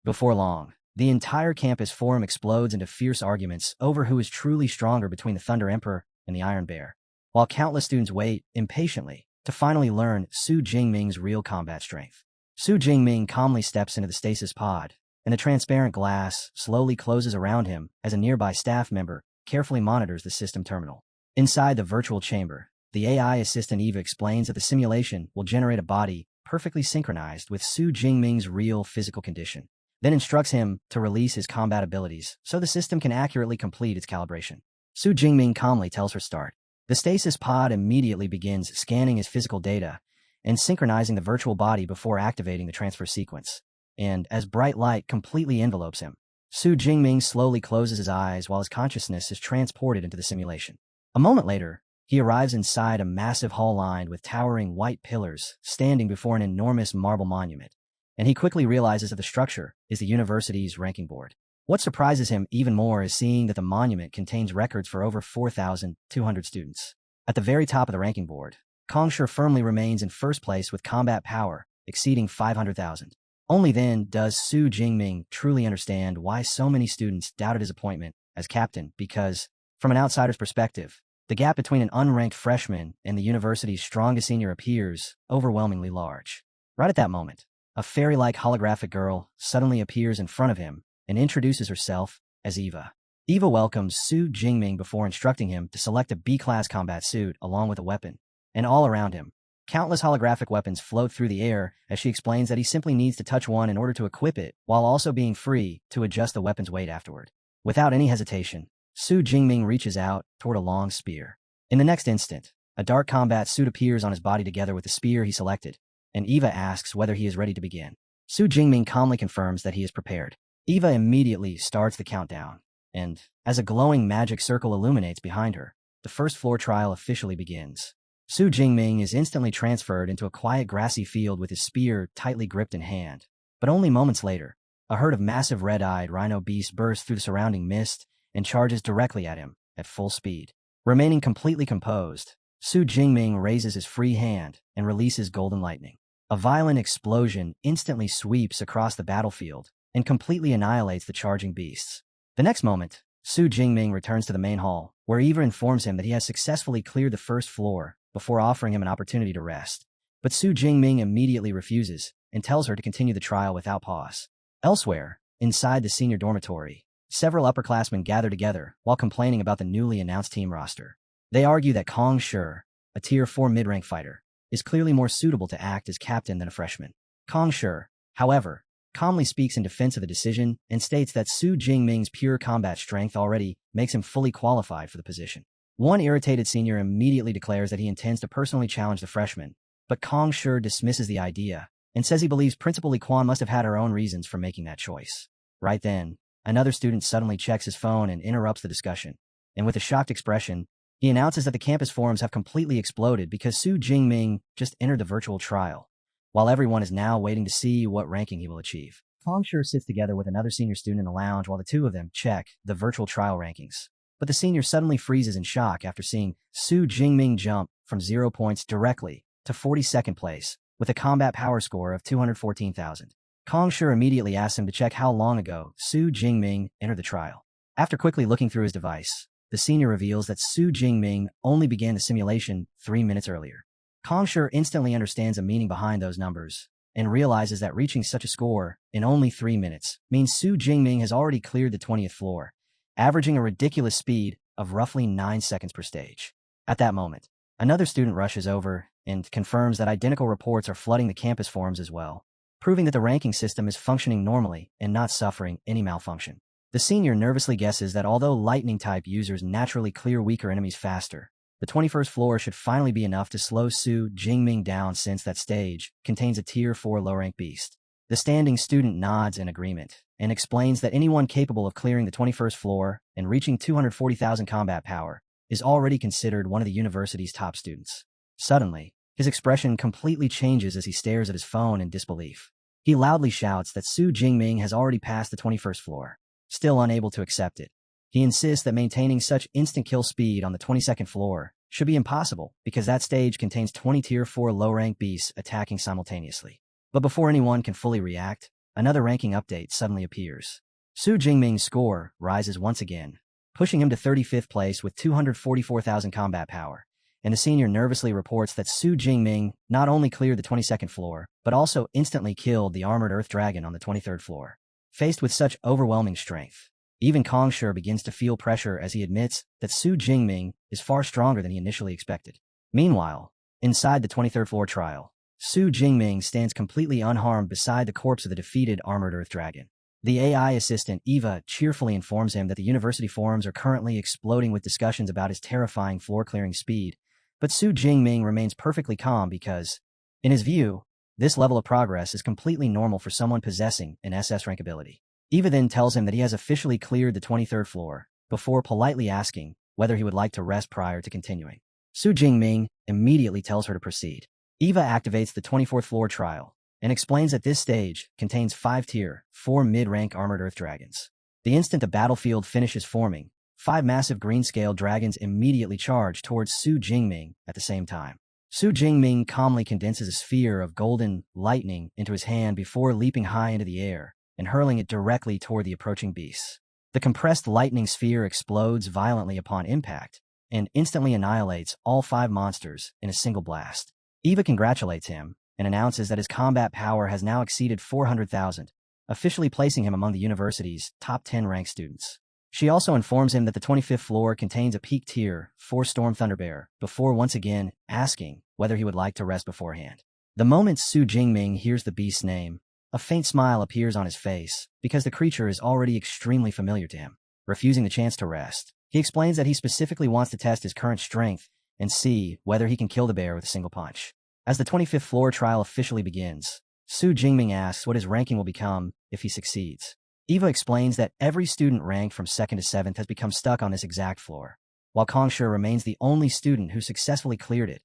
Before long, the entire campus forum explodes into fierce arguments over who is truly stronger between the Thunder Emperor and the Iron Bear, while countless students wait impatiently to finally learn Su Jingming's real combat strength. Su Jingming calmly steps into the stasis pod, and the transparent glass slowly closes around him as a nearby staff member carefully monitors the system terminal. Inside the virtual chamber, the AI assistant Eva explains that the simulation will generate a body perfectly synchronized with Su Jingming's real physical condition, then instructs him to release his combat abilities so the system can accurately complete its calibration. Su Jingming calmly tells her start. The stasis pod immediately begins scanning his physical data and synchronizing the virtual body before activating the transfer sequence, and as bright light completely envelopes him, Su Jingming slowly closes his eyes while his consciousness is transported into the simulation. A moment later, he arrives inside a massive hall lined with towering white pillars standing before an enormous marble monument, and he quickly realizes that the structure is the university's ranking board. What surprises him even more is seeing that the monument contains records for over 4,200 students. At the very top of the ranking board, Kong Shi firmly remains in first place with combat power exceeding 500,000. Only then does Su Jingming truly understand why so many students doubted his appointment as captain, because, from an outsider's perspective, the gap between an unranked freshman and the university's strongest senior appears overwhelmingly large. Right at that moment, a fairy-like holographic girl suddenly appears in front of him and introduces herself as Eva. Eva welcomes Su Jingming before instructing him to select a B-class combat suit along with a weapon, and all around him, Countless holographic weapons float through the air as she explains that he simply needs to touch one in order to equip it, while also being free to adjust the weapon's weight afterward. Without any hesitation, Su Jingming reaches out toward a long spear. In the next instant, a dark combat suit appears on his body together with the spear he selected, and Eva asks whether he is ready to begin. Su Jingming calmly confirms that he is prepared. Eva immediately starts the countdown, and, as a glowing magic circle illuminates behind her, the first floor trial officially begins. Su Jingming is instantly transferred into a quiet grassy field with his spear tightly gripped in hand. But only moments later, a herd of massive red-eyed rhino beasts bursts through the surrounding mist and charges directly at him at full speed. Remaining completely composed, Su Jingming raises his free hand and releases golden lightning. A violent explosion instantly sweeps across the battlefield and completely annihilates the charging beasts. The next moment, Su Jingming returns to the main hall, where Eva informs him that he has successfully cleared the first floor before offering him an opportunity to rest. But Su Jingming immediately refuses and tells her to continue the trial without pause. Elsewhere, inside the senior dormitory, several upperclassmen gather together while complaining about the newly announced team roster. They argue that Kong Shi, a Tier 4 mid-rank fighter, is clearly more suitable to act as captain than a freshman. Kong Shi, however, calmly speaks in defense of the decision and states that Su Jingming's pure combat strength already makes him fully qualified for the position. One irritated senior immediately declares that he intends to personally challenge the freshman, but Kong Shi dismisses the idea and says he believes Principal Li Quan must have had her own reasons for making that choice. Right then, another student suddenly checks his phone and interrupts the discussion, and with a shocked expression, he announces that the campus forums have completely exploded because Su Jingming just entered the virtual trial, while everyone is now waiting to see what ranking he will achieve. Kong Shi sits together with another senior student in the lounge while the two of them check the virtual trial rankings. But the senior suddenly freezes in shock after seeing Su Jingming jump from 0 points directly to 42nd place with a combat power score of 214,000. Kong Shi immediately asks him to check how long ago Su Jingming entered the trial. After quickly looking through his device, the senior reveals that Su Jingming only began the simulation 3 minutes earlier. Kong Shi instantly understands the meaning behind those numbers and realizes that reaching such a score in only 3 minutes means Su Jingming has already cleared the 20th floor, averaging a ridiculous speed of roughly 9 seconds per stage. At that moment, another student rushes over and confirms that identical reports are flooding the campus forums as well, proving that the ranking system is functioning normally and not suffering any malfunction. The senior nervously guesses that although lightning-type users naturally clear weaker enemies faster, the 21st floor should finally be enough to slow Su Jingming down since that stage contains a Tier 4 low-rank beast. The standing student nods in agreement and explains that anyone capable of clearing the 21st floor and reaching 240,000 combat power is already considered one of the university's top students. Suddenly, his expression completely changes as he stares at his phone in disbelief. He loudly shouts that Su Jingming has already passed the 21st floor. Still unable to accept it, he insists that maintaining such instant kill speed on the 22nd floor should be impossible because that stage contains 20 Tier 4 low-rank beasts attacking simultaneously. But before anyone can fully react, another ranking update suddenly appears. Su Jingming's score rises once again, pushing him to 35th place with 244,000 combat power, and the senior nervously reports that Su Jingming not only cleared the 22nd floor, but also instantly killed the armored earth dragon on the 23rd floor. Faced with such overwhelming strength, even Kong Shi begins to feel pressure as he admits that Su Jingming is far stronger than he initially expected. Meanwhile, inside the 23rd floor trial, Su Jingming stands completely unharmed beside the corpse of the defeated armored earth dragon. The AI assistant Eva cheerfully informs him that the university forums are currently exploding with discussions about his terrifying floor-clearing speed, but Su Jingming remains perfectly calm because, in his view, this level of progress is completely normal for someone possessing an SS rank ability. Eva then tells him that he has officially cleared the 23rd floor, before politely asking whether he would like to rest prior to continuing. Su Jingming immediately tells her to proceed. Eva activates the 24th floor trial and explains that this stage contains 5 Tier 4 mid-rank armored earth dragons. The instant the battlefield finishes forming, 5 massive green-scale dragons immediately charge towards Su Jingming at the same time. Su Jingming calmly condenses a sphere of golden lightning into his hand before leaping high into the air and hurling it directly toward the approaching beasts. The compressed lightning sphere explodes violently upon impact and instantly annihilates all 5 monsters in a single blast. Eva congratulates him and announces that his combat power has now exceeded 400,000, officially placing him among the university's top 10 ranked students. She also informs him that the 25th floor contains a peak Tier 4 Storm Thunderbear before once again asking whether he would like to rest beforehand. The moment Su Jingming hears the beast's name, a faint smile appears on his face because the creature is already extremely familiar to him. Refusing the chance to rest, he explains that he specifically wants to test his current strength and see whether he can kill the bear with a single punch. As the 25th floor trial officially begins, Su Jingming asks what his ranking will become if he succeeds. Eva explains that every student ranked from 2nd to 7th has become stuck on this exact floor, while Kongsher remains the only student who successfully cleared it,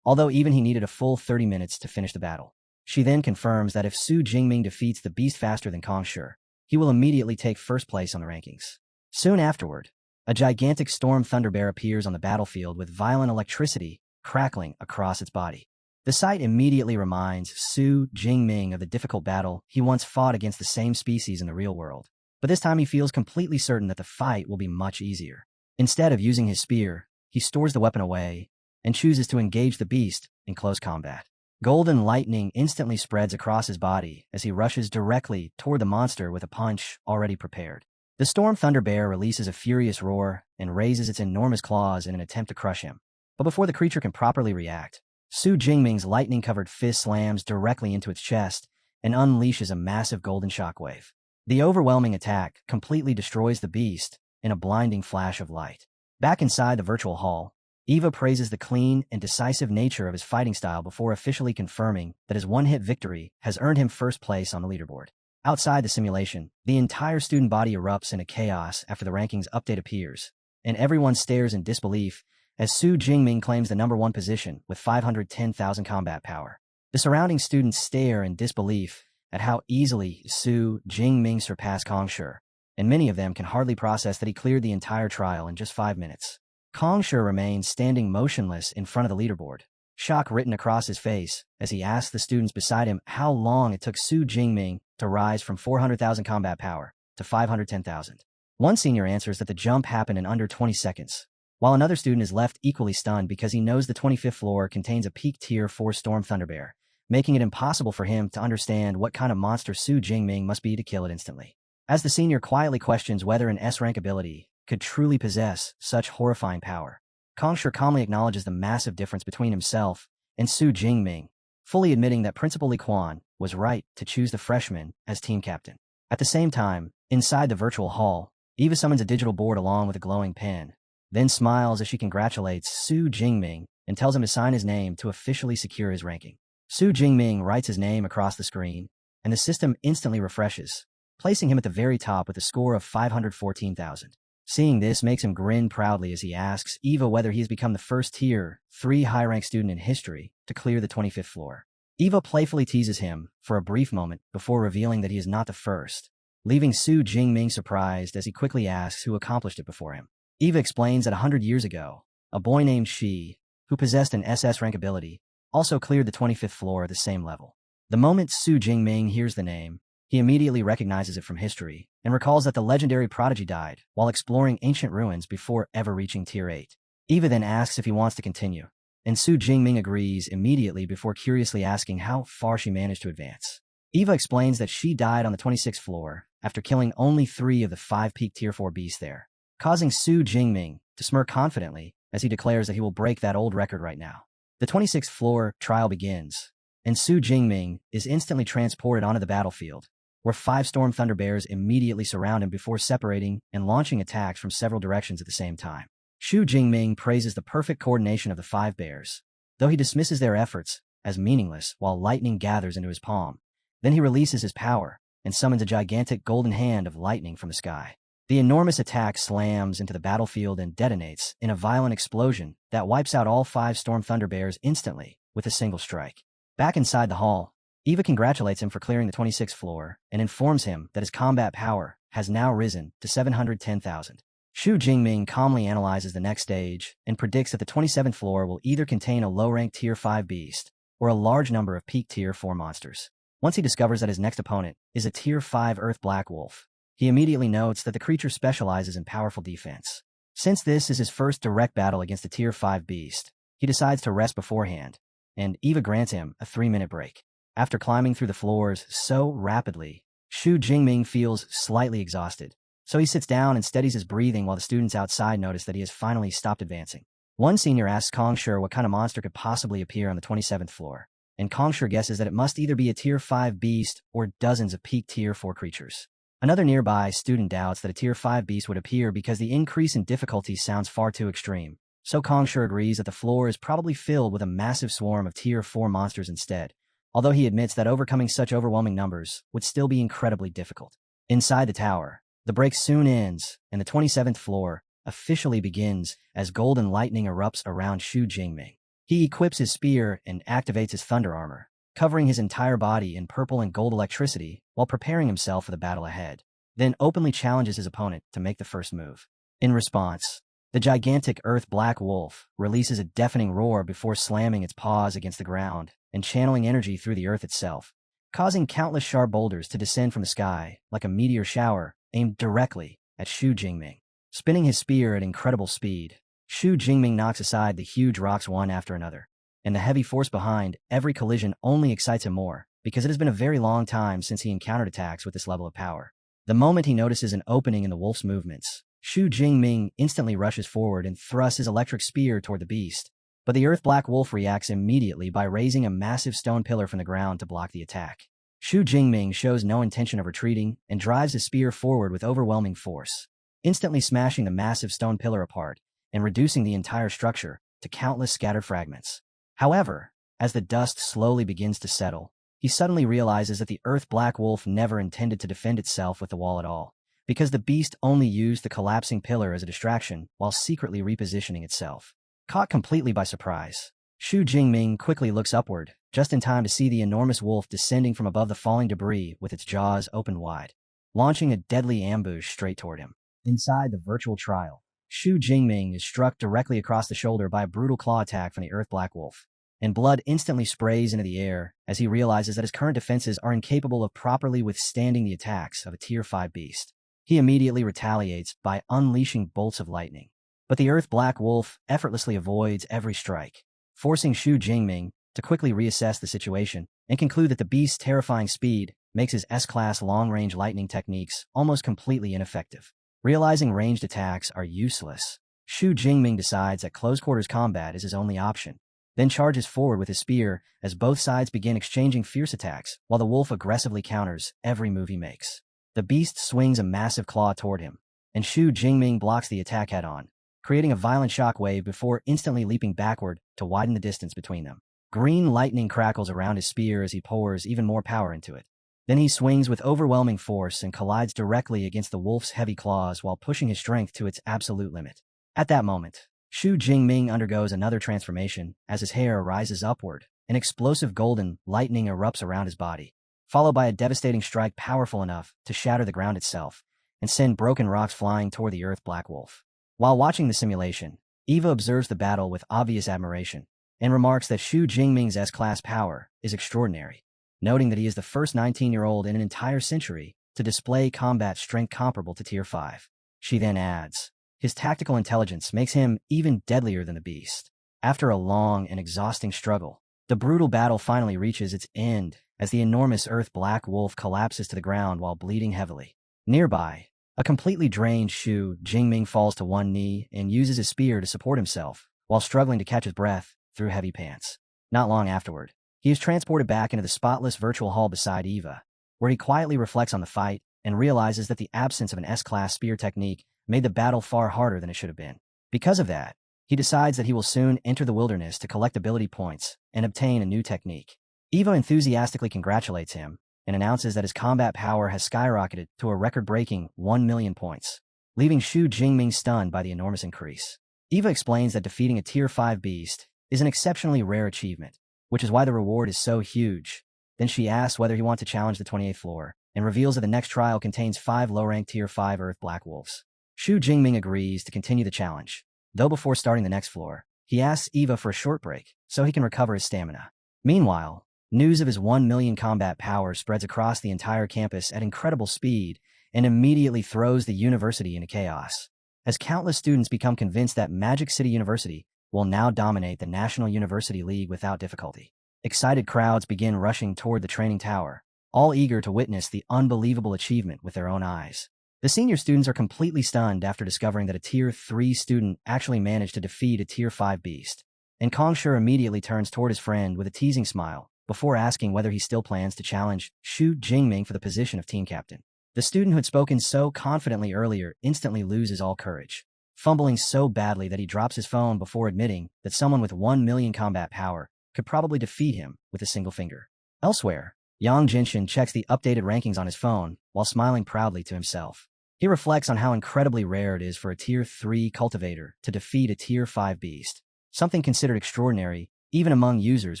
although even he needed a full 30 minutes to finish the battle. She then confirms that if Su Jingming defeats the beast faster than Kongsher, he will immediately take first place on the rankings. Soon afterward, a gigantic storm thunder bear appears on the battlefield with violent electricity crackling across its body. The sight immediately reminds Su Jingming of the difficult battle he once fought against the same species in the real world, but this time he feels completely certain that the fight will be much easier. Instead of using his spear, he stores the weapon away and chooses to engage the beast in close combat. Golden lightning instantly spreads across his body as he rushes directly toward the monster with a punch already prepared. The storm thunder bear releases a furious roar and raises its enormous claws in an attempt to crush him. But before the creature can properly react, Su Jingming's lightning-covered fist slams directly into its chest and unleashes a massive golden shockwave. The overwhelming attack completely destroys the beast in a blinding flash of light. Back inside the virtual hall, Eva praises the clean and decisive nature of his fighting style before officially confirming that his one-hit victory has earned him first place on the leaderboard. Outside the simulation, the entire student body erupts into chaos after the rankings update appears, and everyone stares in disbelief as Su Jingming claims the #1 position with 510,000 combat power. The surrounding students stare in disbelief at how easily Su Jingming surpassed Kongsher, and many of them can hardly process that he cleared the entire trial in just 5 minutes. Kongsher remains standing motionless in front of the leaderboard, shock written across his face as he asks the students beside him how long it took Su Jingming to rise from 400,000 combat power to 510,000. One senior answers that the jump happened in under 20 seconds, while another student is left equally stunned because he knows the 25th floor contains a peak Tier 4 Storm Thunderbear, making it impossible for him to understand what kind of monster Su Jingming must be to kill it instantly. As the senior quietly questions whether an S-rank ability could truly possess such horrifying power, Kongsher calmly acknowledges the massive difference between himself and Su Jingming, fully admitting that Principal Li Quan was right to choose the freshman as team captain. At the same time, inside the virtual hall, Eva summons a digital board along with a glowing pen, then smiles as she congratulates Su Jingming and tells him to sign his name to officially secure his ranking. Su Jingming writes his name across the screen, and the system instantly refreshes, placing him at the very top with a score of 514,000. Seeing this makes him grin proudly as he asks Eva whether he has become the first Tier 3 high-ranked student in history to clear the 25th floor. Eva playfully teases him for a brief moment before revealing that he is not the first, leaving Su Jingming surprised as he quickly asks who accomplished it before him. Eva explains that 100 years ago, a boy named Shi, who possessed an SS rank ability, also cleared the 25th floor at the same level. The moment Su Jingming hears the name, he immediately recognizes it from history and recalls that the legendary prodigy died while exploring ancient ruins before ever reaching Tier 8. Eva then asks if he wants to continue, and Su Jingming agrees immediately before curiously asking how far she managed to advance. Eva explains that she died on the 26th floor after killing only 3 of the 5 peak Tier 4 beasts there, causing Su Jingming to smirk confidently as he declares that he will break that old record right now. The 26th floor trial begins, and Su Jingming is instantly transported onto the battlefield, where 5 Storm Thunder Bears immediately surround him before separating and launching attacks from several directions at the same time. Su Jingming praises the perfect coordination of the 5 bears, though he dismisses their efforts as meaningless while lightning gathers into his palm. Then he releases his power and summons a gigantic golden hand of lightning from the sky. The enormous attack slams into the battlefield and detonates in a violent explosion that wipes out all 5 Storm Thunder Bears instantly with a single strike. Back inside the hall, Eva congratulates him for clearing the 26th floor and informs him that his combat power has now risen to 710,000. Su Jingming calmly analyzes the next stage and predicts that the 27th floor will either contain a low-ranked Tier 5 beast or a large number of peak Tier 4 monsters. Once he discovers that his next opponent is a Tier 5 Earth Black Wolf, he immediately notes that the creature specializes in powerful defense. Since this is his first direct battle against a Tier 5 beast, he decides to rest beforehand, and Eva grants him a 3-minute break. After climbing through the floors so rapidly, Su Jingming feels slightly exhausted, so he sits down and steadies his breathing while the students outside notice that he has finally stopped advancing. One senior asks Kongsher what kind of monster could possibly appear on the 27th floor, and Kongsher guesses that it must either be a Tier 5 beast or dozens of peak Tier 4 creatures. Another nearby student doubts that a Tier 5 beast would appear because the increase in difficulty sounds far too extreme, so Kongsher agrees that the floor is probably filled with a massive swarm of Tier 4 monsters instead, although he admits that overcoming such overwhelming numbers would still be incredibly difficult. Inside the tower, the break soon ends, and the 27th floor officially begins as golden lightning erupts around Xu Jingming. He equips his spear and activates his thunder armor, covering his entire body in purple and gold electricity while preparing himself for the battle ahead, then openly challenges his opponent to make the first move. In response, the gigantic Earth Black Wolf releases a deafening roar before slamming its paws against the ground and channeling energy through the earth itself, causing countless sharp boulders to descend from the sky like a meteor shower aimed directly at Xu Jingming. Spinning his spear at incredible speed, Xu Jingming knocks aside the huge rocks one after another, and the heavy force behind every collision only excites him more because it has been a very long time since he encountered attacks with this level of power. The moment he notices an opening in the wolf's movements, Xu Jingming instantly rushes forward and thrusts his electric spear toward the beast, but the Earth Black Wolf reacts immediately by raising a massive stone pillar from the ground to block the attack. Xu Jingming shows no intention of retreating and drives his spear forward with overwhelming force, instantly smashing the massive stone pillar apart and reducing the entire structure to countless scattered fragments. However, as the dust slowly begins to settle, he suddenly realizes that the Earth Black Wolf never intended to defend itself with the wall at all, because the beast only used the collapsing pillar as a distraction while secretly repositioning itself. Caught completely by surprise, Xu Jingming quickly looks upward, just in time to see the enormous wolf descending from above the falling debris with its jaws open wide, launching a deadly ambush straight toward him. Inside the virtual trial, Xu Jingming is struck directly across the shoulder by a brutal claw attack from the Earth Black Wolf, and blood instantly sprays into the air as he realizes that his current defenses are incapable of properly withstanding the attacks of a Tier 5 beast. He immediately retaliates by unleashing bolts of lightning, but the Earth Black Wolf effortlessly avoids every strike, forcing Xu Jingming to quickly reassess the situation and conclude that the beast's terrifying speed makes his S-Class long-range lightning techniques almost completely ineffective. Realizing ranged attacks are useless, Xu Jingming decides that close-quarters combat is his only option, then charges forward with his spear as both sides begin exchanging fierce attacks while the wolf aggressively counters every move he makes. The beast swings a massive claw toward him, and Xu Jingming blocks the attack head-on, creating a violent shockwave before instantly leaping backward to widen the distance between them. Green lightning crackles around his spear as he pours even more power into it. Then he swings with overwhelming force and collides directly against the wolf's heavy claws while pushing his strength to its absolute limit. At that moment, Xu Jingming undergoes another transformation as his hair rises upward, and explosive golden lightning erupts around his body, followed by a devastating strike powerful enough to shatter the ground itself and send broken rocks flying toward the Earth Black Wolf. While watching the simulation, Eva observes the battle with obvious admiration and remarks that Xu Jingming's S-Class power is extraordinary, noting that he is the first 19-year-old in an entire century to display combat strength comparable to Tier 5. She then adds, his tactical intelligence makes him even deadlier than the beast. After a long and exhausting struggle, the brutal battle finally reaches its end as the enormous Earth Black Wolf collapses to the ground while bleeding heavily. Nearby, a completely drained Xu Jingming falls to one knee and uses his spear to support himself while struggling to catch his breath through heavy pants. Not long afterward, he is transported back into the spotless virtual hall beside Eva, where he quietly reflects on the fight and realizes that the absence of an S-Class spear technique made the battle far harder than it should have been. Because of that, he decides that he will soon enter the wilderness to collect ability points and obtain a new technique. Eva enthusiastically congratulates him and announces that his combat power has skyrocketed to a record-breaking 1 million points, leaving Xu Jingming stunned by the enormous increase. Eva explains that defeating a Tier 5 beast is an exceptionally rare achievement, which is why the reward is so huge. Then she asks whether he wants to challenge the 28th floor, and reveals that the next trial contains 5 low-ranked Tier 5 Earth Black Wolves. Xu Jingming agrees to continue the challenge, though before starting the next floor, he asks Eva for a short break so he can recover his stamina. Meanwhile, news of his 1 million combat power spreads across the entire campus at incredible speed and immediately throws the university into chaos, as countless students become convinced that Magic City University will now dominate the National University League without difficulty. Excited crowds begin rushing toward the training tower, all eager to witness the unbelievable achievement with their own eyes. The senior students are completely stunned after discovering that a Tier 3 student actually managed to defeat a Tier 5 beast. And Kongsher immediately turns toward his friend with a teasing smile, before asking whether he still plans to challenge Xu Jingming for the position of team captain. The student who had spoken so confidently earlier instantly loses all courage, fumbling so badly that he drops his phone before admitting that someone with 1 million combat power could probably defeat him with a single finger. Elsewhere, Yang Jinshin checks the updated rankings on his phone while smiling proudly to himself. He reflects on how incredibly rare it is for a Tier 3 cultivator to defeat a Tier 5 beast, something considered extraordinary even among users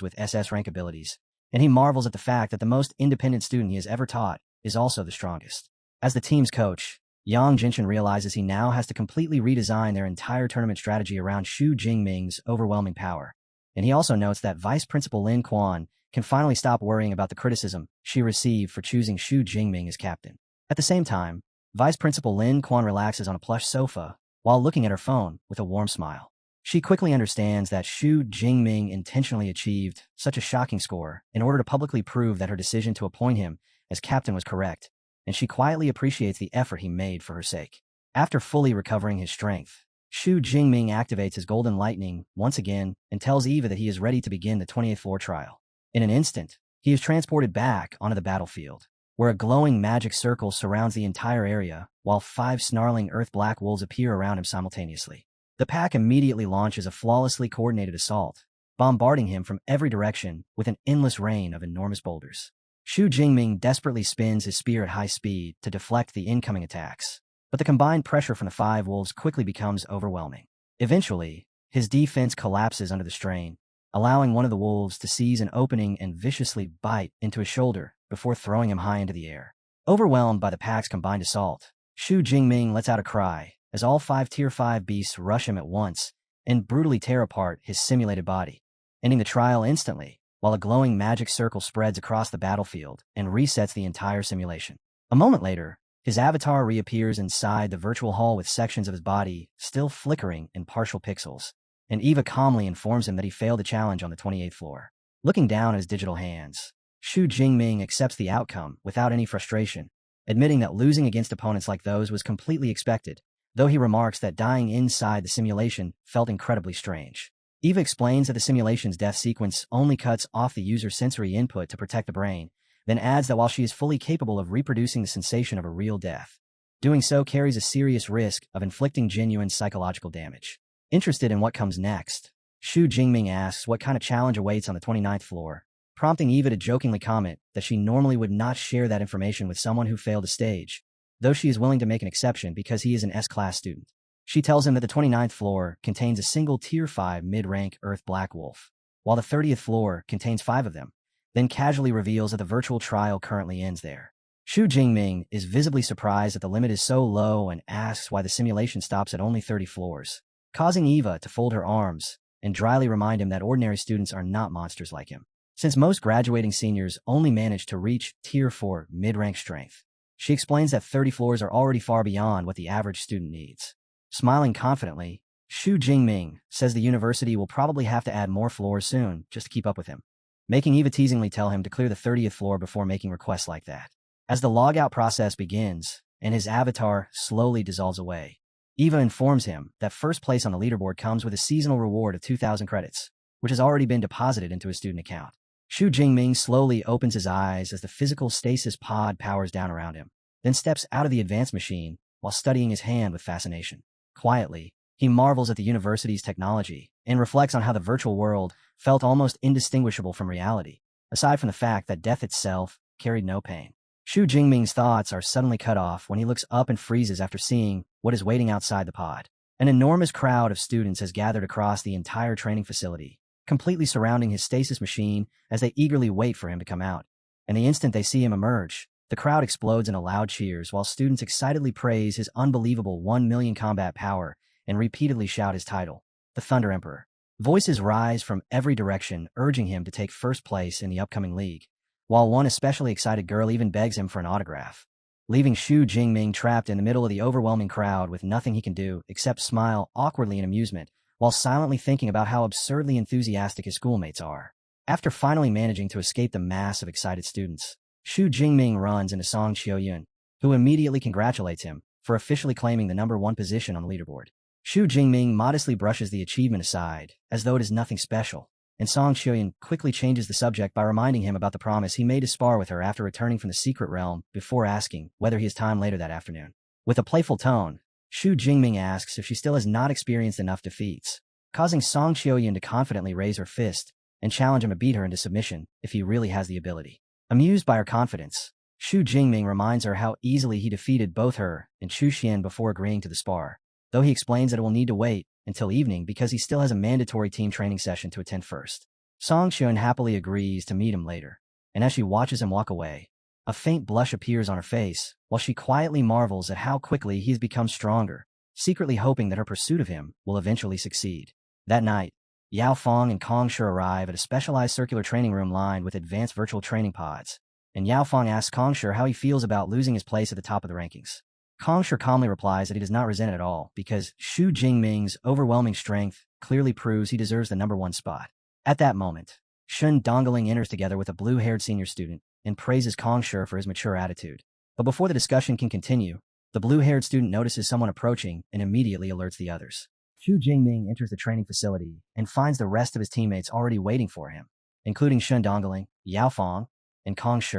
with SS rank abilities, and he marvels at the fact that the most independent student he has ever taught is also the strongest. As the team's coach, Yang Jinshin realizes he now has to completely redesign their entire tournament strategy around Xu Jingming's overwhelming power. And he also notes that Vice Principal Lin Quan can finally stop worrying about the criticism she received for choosing Xu Jingming as captain. At the same time, Vice Principal Lin Quan relaxes on a plush sofa while looking at her phone with a warm smile. She quickly understands that Xu Jingming intentionally achieved such a shocking score in order to publicly prove that her decision to appoint him as captain was correct, and she quietly appreciates the effort he made for her sake. After fully recovering his strength, Xu Jingming activates his golden lightning once again and tells Eva that he is ready to begin the 28th floor trial. In an instant, he is transported back onto the battlefield, where a glowing magic circle surrounds the entire area, while 5 snarling earth-black wolves appear around him simultaneously. The pack immediately launches a flawlessly coordinated assault, bombarding him from every direction with an endless rain of enormous boulders. Xu Jingming desperately spins his spear at high speed to deflect the incoming attacks, but the combined pressure from the 5 wolves quickly becomes overwhelming. Eventually, his defense collapses under the strain, allowing one of the wolves to seize an opening and viciously bite into his shoulder before throwing him high into the air. Overwhelmed by the pack's combined assault, Xu Jingming lets out a cry as all 5 Tier 5 beasts rush him at once and brutally tear apart his simulated body, ending the trial instantly, while a glowing magic circle spreads across the battlefield and resets the entire simulation. A moment later, his avatar reappears inside the virtual hall with sections of his body still flickering in partial pixels, and Eva calmly informs him that he failed the challenge on the 28th floor. Looking down at his digital hands, Xu Jingming accepts the outcome without any frustration, admitting that losing against opponents like those was completely expected, though he remarks that dying inside the simulation felt incredibly strange. Eva explains that the simulation's death sequence only cuts off the user's sensory input to protect the brain, then adds that while she is fully capable of reproducing the sensation of a real death, doing so carries a serious risk of inflicting genuine psychological damage. Interested in what comes next, Xu Jingming asks what kind of challenge awaits on the 29th floor, prompting Eva to jokingly comment that she normally would not share that information with someone who failed a stage, though she is willing to make an exception because he is an S-class student. She tells him that the 29th floor contains a single Tier 5 mid-rank Earth Black Wolf, while the 30th floor contains 5 of them, then casually reveals that the virtual trial currently ends there. Xu Jingming is visibly surprised that the limit is so low and asks why the simulation stops at only 30 floors, causing Eva to fold her arms and dryly remind him that ordinary students are not monsters like him, since most graduating seniors only manage to reach Tier 4 mid-rank strength. She explains that 30 floors are already far beyond what the average student needs. Smiling confidently, Xu Jingming says the university will probably have to add more floors soon just to keep up with him, making Eva teasingly tell him to clear the 30th floor before making requests like that. As the logout process begins and his avatar slowly dissolves away, Eva informs him that first place on the leaderboard comes with a seasonal reward of 2,000 credits, which has already been deposited into his student account. Xu Jingming slowly opens his eyes as the physical stasis pod powers down around him, then steps out of the advanced machine while studying his hand with fascination. Quietly, he marvels at the university's technology and reflects on how the virtual world felt almost indistinguishable from reality, aside from the fact that death itself carried no pain. Xu Jingming's thoughts are suddenly cut off when he looks up and freezes after seeing what is waiting outside the pod. An enormous crowd of students has gathered across the entire training facility, completely surrounding his stasis machine as they eagerly wait for him to come out. And the instant they see him emerge, the crowd explodes into loud cheers while students excitedly praise his unbelievable 1 million combat power and repeatedly shout his title, the Thunder Emperor. Voices rise from every direction urging him to take first place in the upcoming league, while one especially excited girl even begs him for an autograph, leaving Xu Jingming trapped in the middle of the overwhelming crowd with nothing he can do except smile awkwardly in amusement while silently thinking about how absurdly enthusiastic his schoolmates are. After finally managing to escape the mass of excited students, Xu Jingming runs into Song Qiuyun, who immediately congratulates him for officially claiming the #1 position on the leaderboard. Xu Jingming modestly brushes the achievement aside, as though it is nothing special, and Song Qiuyan quickly changes the subject by reminding him about the promise he made to spar with her after returning from the secret realm before asking whether he has time later that afternoon. With a playful tone, Xu Jingming asks if she still has not experienced enough defeats, causing Song Qiuyan to confidently raise her fist and challenge him to beat her into submission if he really has the ability. Amused by her confidence, Xu Jingming reminds her how easily he defeated both her and Chu Xian before agreeing to the spar, though he explains that it will need to wait until evening because he still has a mandatory team training session to attend first. Song Qiuyan happily agrees to meet him later, and as she watches him walk away, a faint blush appears on her face while she quietly marvels at how quickly he has become stronger, secretly hoping that her pursuit of him will eventually succeed. That night, Yao Fong and Kong Shi arrive at a specialized circular training room lined with advanced virtual training pods, and Yao Fong asks Kong Shi how he feels about losing his place at the top of the rankings. Kong Shi calmly replies that he does not resent it at all because Xu Jingming's overwhelming strength clearly proves he deserves the #1 spot. At that moment, Shun Dongling enters together with a blue-haired senior student and praises Kong Shi for his mature attitude. But before the discussion can continue, the blue-haired student notices someone approaching and immediately alerts the others. Xu Jingming enters the training facility and finds the rest of his teammates already waiting for him, including Shun Dongling, Yao Fong, and Kong Shi,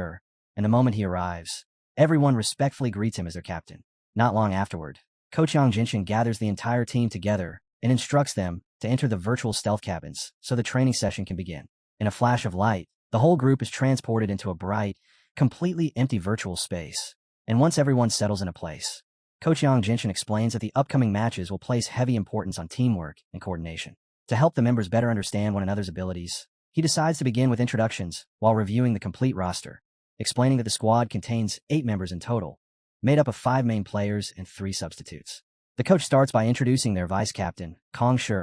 and the moment he arrives, everyone respectfully greets him as their captain. Not long afterward, Coach Yang Jinshin gathers the entire team together and instructs them to enter the virtual stealth cabins so the training session can begin. In a flash of light, the whole group is transported into a bright, completely empty virtual space, and once everyone settles in a place, Coach Yang Jinshin explains that the upcoming matches will place heavy importance on teamwork and coordination. To help the members better understand one another's abilities, he decides to begin with introductions while reviewing the complete roster, explaining that the squad contains 8 members in total, made up of 5 main players and 3 substitutes. The coach starts by introducing their vice-captain, Kong Shi,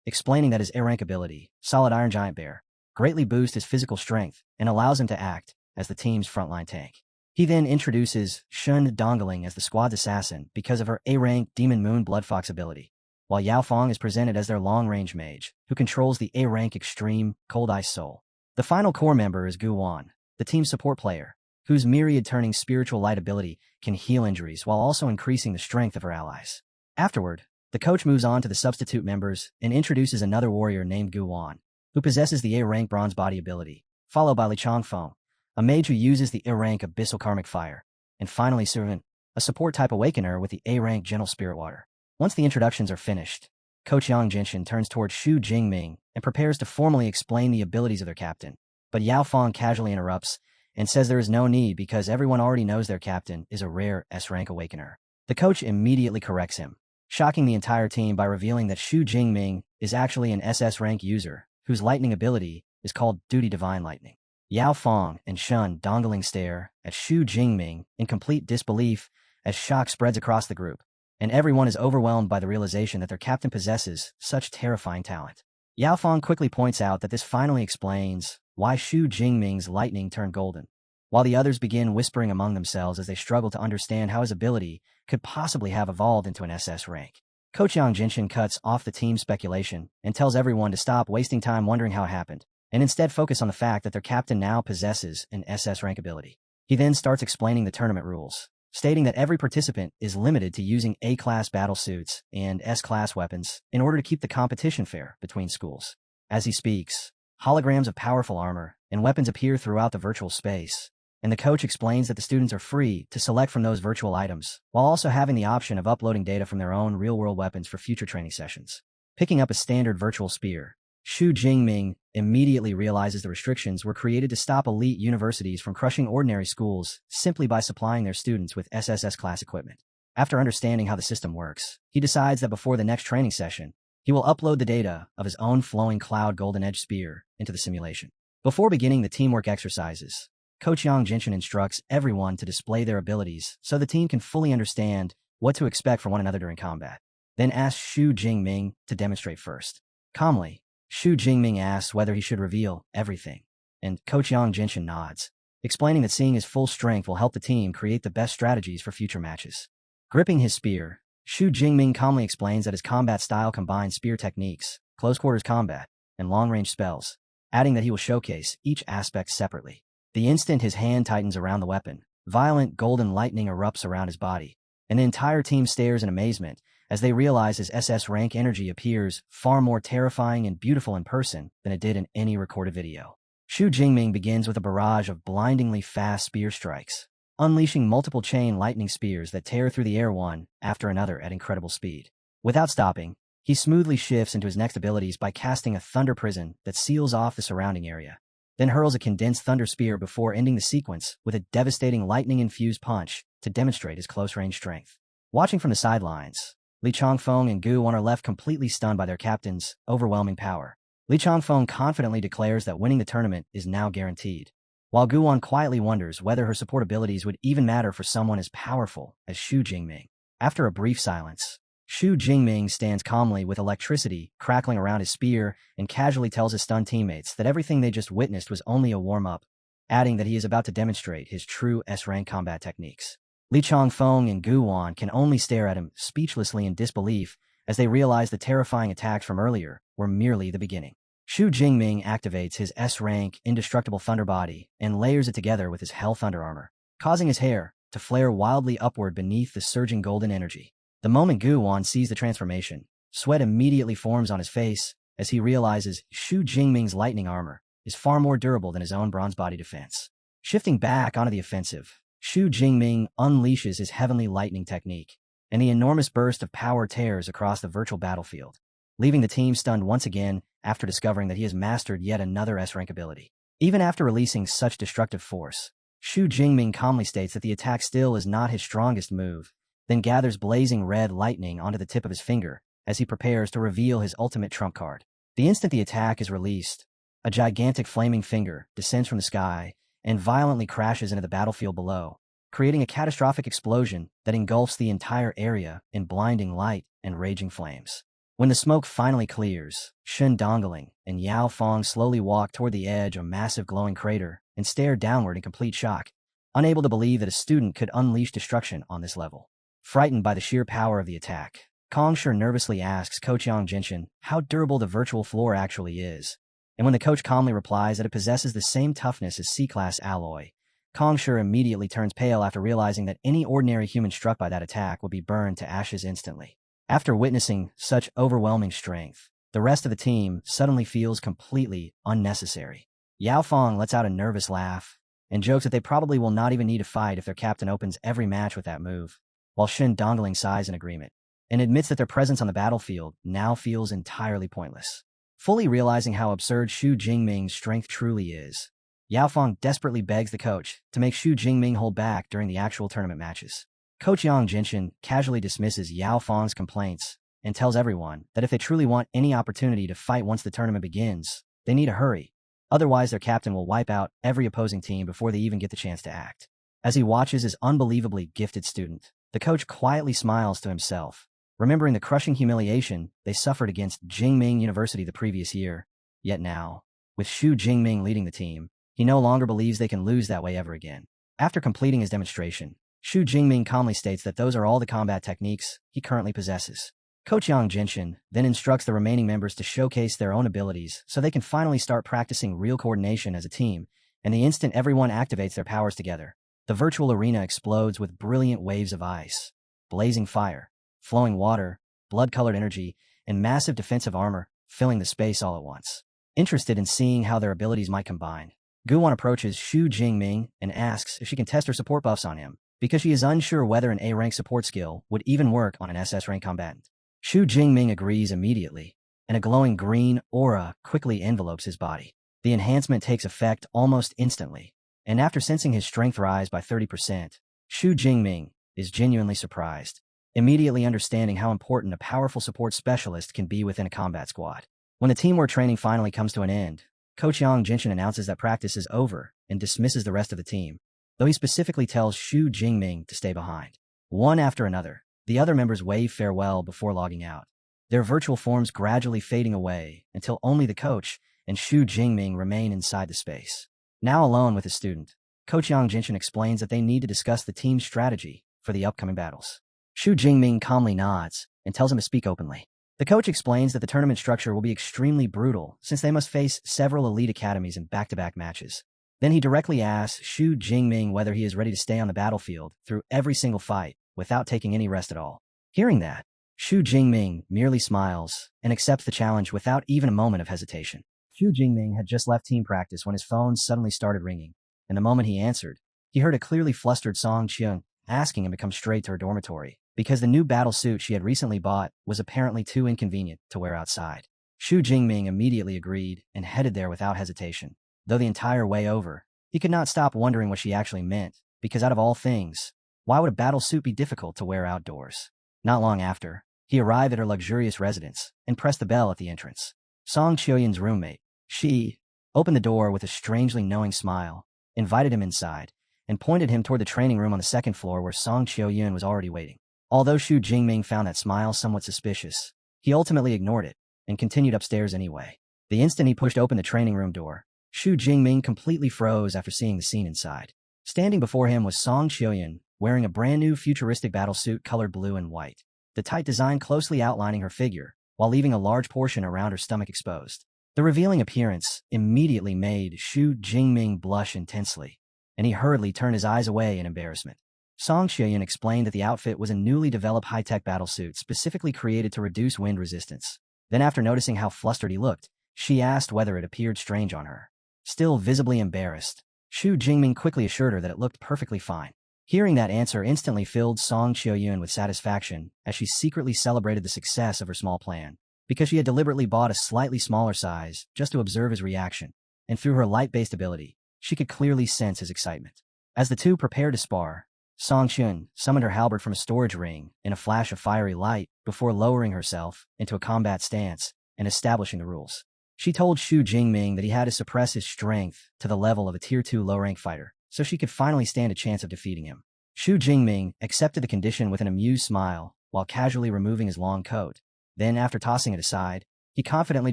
explaining that his A-rank ability, Solid Iron Giant Bear, greatly boosts his physical strength and allows him to act as the team's frontline tank. He then introduces Shun Dongling as the squad's assassin because of her A-rank Demon Moon Blood Fox ability, while Yao Fong is presented as their long-range mage, who controls the A-rank Extreme Cold Ice Soul. The final core member is Gu Wan, the team's support player, whose myriad-turning spiritual light ability can heal injuries while also increasing the strength of her allies. Afterward, the coach moves on to the substitute members and introduces another warrior named Gu Wan, who possesses the A-rank Bronze Body ability, followed by Li Changfeng, a mage who uses the A-rank Abyssal Karmic Fire, and finally Servant, a support-type awakener with the A-rank Gentle Spirit Water. Once the introductions are finished, Coach Yang Jinshin turns towards Xu Jingming and prepares to formally explain the abilities of their captain, but Yao Fong casually interrupts and says there is no need because everyone already knows their captain is a rare S-rank awakener. The coach immediately corrects him, shocking the entire team by revealing that Xu Jingming is actually an SS rank user whose lightning ability is called Duty Divine Lightning. Yao Fong and Shun Dongling stare at Xu Jingming in complete disbelief as shock spreads across the group, and everyone is overwhelmed by the realization that their captain possesses such terrifying talent. Yao Fong quickly points out that this finally explains why Xu Jingming's lightning turned golden, while the others begin whispering among themselves as they struggle to understand how his ability could possibly have evolved into an SS rank. Coach Yang Jinshin cuts off the team's speculation and tells everyone to stop wasting time wondering how it happened, and instead focus on the fact that their captain now possesses an SS rank ability. He then starts explaining the tournament rules, stating that every participant is limited to using A-class battle suits and S-class weapons in order to keep the competition fair between schools. As he speaks, holograms of powerful armor and weapons appear throughout the virtual space, and the coach explains that the students are free to select from those virtual items, while also having the option of uploading data from their own real-world weapons for future training sessions. Picking up a standard virtual spear, Xu Jingming immediately realizes the restrictions were created to stop elite universities from crushing ordinary schools simply by supplying their students with SSS-class equipment. After understanding how the system works, he decides that before the next training session, he will upload the data of his own flowing cloud golden edge spear into the simulation. Before beginning the teamwork exercises, Coach Yang Jinshin instructs everyone to display their abilities so the team can fully understand what to expect from one another during combat. Then asks Xu Jingming to demonstrate first. Calmly, Xu Jingming asks whether he should reveal everything, and Coach Yang Jinshin nods, explaining that seeing his full strength will help the team create the best strategies for future matches. Gripping his spear, Xu Jingming calmly explains that his combat style combines spear techniques, close-quarters combat, and long-range spells, adding that he will showcase each aspect separately. The instant his hand tightens around the weapon, violent golden lightning erupts around his body, and the entire team stares in amazement as they realize his SS rank energy appears far more terrifying and beautiful in person than it did in any recorded video. Xu Jingming begins with a barrage of blindingly fast spear strikes, unleashing multiple chain lightning spears that tear through the air one after another at incredible speed. Without stopping, he smoothly shifts into his next abilities by casting a thunder prison that seals off the surrounding area, then hurls a condensed thunder spear before ending the sequence with a devastating lightning-infused punch to demonstrate his close-range strength. Watching from the sidelines, Li Changfeng and Gu Wan are left completely stunned by their captain's overwhelming power. Li Changfeng confidently declares that winning the tournament is now guaranteed, while Gu Wan quietly wonders whether her support abilities would even matter for someone as powerful as Xu Jingming. After a brief silence, Xu Jingming stands calmly with electricity crackling around his spear and casually tells his stunned teammates that everything they just witnessed was only a warm-up, adding that he is about to demonstrate his true S-rank combat techniques. Li Changfeng and Gu Wan can only stare at him speechlessly in disbelief as they realize the terrifying attacks from earlier were merely the beginning. Xu Jingming activates his S-rank indestructible thunder body and layers it together with his Hell Thunder armor, causing his hair to flare wildly upward beneath the surging golden energy. The moment Gu Wan sees the transformation, sweat immediately forms on his face as he realizes Xu Jingming's lightning armor is far more durable than his own bronze body defense. Shifting back onto the offensive, Xu Jingming unleashes his heavenly lightning technique, and the enormous burst of power tears across the virtual battlefield, leaving the team stunned once again after discovering that he has mastered yet another S-rank ability. Even after releasing such destructive force, Xu Jingming calmly states that the attack still is not his strongest move, then gathers blazing red lightning onto the tip of his finger as he prepares to reveal his ultimate trump card. The instant the attack is released, a gigantic flaming finger descends from the sky and violently crashes into the battlefield below, creating a catastrophic explosion that engulfs the entire area in blinding light and raging flames. When the smoke finally clears, Shen Dongling and Yao Fong slowly walk toward the edge of a massive glowing crater and stare downward in complete shock, unable to believe that a student could unleash destruction on this level. Frightened by the sheer power of the attack, Kongsher nervously asks Coach Yang Jinshin how durable the virtual floor actually is, and when the coach calmly replies that it possesses the same toughness as C-class alloy, Kongsher immediately turns pale after realizing that any ordinary human struck by that attack would be burned to ashes instantly. After witnessing such overwhelming strength, the rest of the team suddenly feels completely unnecessary. Yao Fong lets out a nervous laugh and jokes that they probably will not even need to fight if their captain opens every match with that move, while Shen Dongling sighs in agreement and admits that their presence on the battlefield now feels entirely pointless. Fully realizing how absurd Xu Jingming's strength truly is, Yao Fong desperately begs the coach to make Xu Jingming hold back during the actual tournament matches. Coach Yang Jinshin casually dismisses Yao Fong's complaints and tells everyone that if they truly want any opportunity to fight once the tournament begins, they need to hurry. Otherwise, their captain will wipe out every opposing team before they even get the chance to act. As he watches his unbelievably gifted student, the coach quietly smiles to himself, remembering the crushing humiliation they suffered against Jingming University the previous year. Yet now, with Xu Jingming leading the team, he no longer believes they can lose that way ever again. After completing his demonstration, Xu Jingming calmly states that those are all the combat techniques he currently possesses. Coach Yang Jinshin then instructs the remaining members to showcase their own abilities so they can finally start practicing real coordination as a team, and the instant everyone activates their powers together, the virtual arena explodes with brilliant waves of ice, blazing fire, flowing water, blood-colored energy, and massive defensive armor, filling the space all at once. Interested in seeing how their abilities might combine, Guwon approaches Xu Jingming and asks if she can test her support buffs on him, because she is unsure whether an A-rank support skill would even work on an SS-rank combatant. Xu Jingming agrees immediately, and a glowing green aura quickly envelopes his body. The enhancement takes effect almost instantly, and after sensing his strength rise by 30%, Xu Jingming is genuinely surprised, immediately understanding how important a powerful support specialist can be within a combat squad. When the teamwork training finally comes to an end, Coach Yang Jinshin announces that practice is over and dismisses the rest of the team, though he specifically tells Xu Jingming to stay behind. One after another, the other members wave farewell before logging out, their virtual forms gradually fading away until only the coach and Xu Jingming remain inside the space. Now alone with his student, Coach Yang Jinshin explains that they need to discuss the team's strategy for the upcoming battles. Xu Jingming calmly nods and tells him to speak openly. The coach explains that the tournament structure will be extremely brutal since they must face several elite academies in back-to-back matches. Then he directly asks Xu Jingming whether he is ready to stay on the battlefield through every single fight, without taking any rest at all. Hearing that, Xu Jingming merely smiles and accepts the challenge without even a moment of hesitation. Xu Jingming had just left team practice when his phone suddenly started ringing, and the moment he answered, he heard a clearly flustered Song Qian asking him to come straight to her dormitory, because the new battle suit she had recently bought was apparently too inconvenient to wear outside. Xu Jingming immediately agreed and headed there without hesitation. Though the entire way over, he could not stop wondering what she actually meant, because out of all things, why would a battle suit be difficult to wear outdoors? Not long after, he arrived at her luxurious residence and pressed the bell at the entrance. Song Qiuyan's roommate, she, opened the door with a strangely knowing smile, invited him inside, and pointed him toward the training room on the second floor where Song Qiuyan was already waiting. Although Xu Jingming found that smile somewhat suspicious, he ultimately ignored it and continued upstairs anyway. The instant he pushed open the training room door, Xu Jingming completely froze after seeing the scene inside. Standing before him was Song Qiuyan, wearing a brand new futuristic battle suit colored blue and white, the tight design closely outlining her figure, while leaving a large portion around her stomach exposed. The revealing appearance immediately made Xu Jingming blush intensely, and he hurriedly turned his eyes away in embarrassment. Song Qiuyan explained that the outfit was a newly developed high-tech battle suit specifically created to reduce wind resistance. Then after noticing how flustered he looked, she asked whether it appeared strange on her. Still visibly embarrassed, Xu Jingming quickly assured her that it looked perfectly fine. Hearing that answer instantly filled Song Qiuyan with satisfaction as she secretly celebrated the success of her small plan, because she had deliberately bought a slightly smaller size just to observe his reaction, and through her light-based ability, she could clearly sense his excitement. As the two prepared to spar, Song Qiuyan summoned her halberd from a storage ring in a flash of fiery light before lowering herself into a combat stance and establishing the rules. She told Xu Jingming that he had to suppress his strength to the level of a Tier 2 low-rank fighter, so she could finally stand a chance of defeating him. Xu Jingming accepted the condition with an amused smile while casually removing his long coat. Then, after tossing it aside, he confidently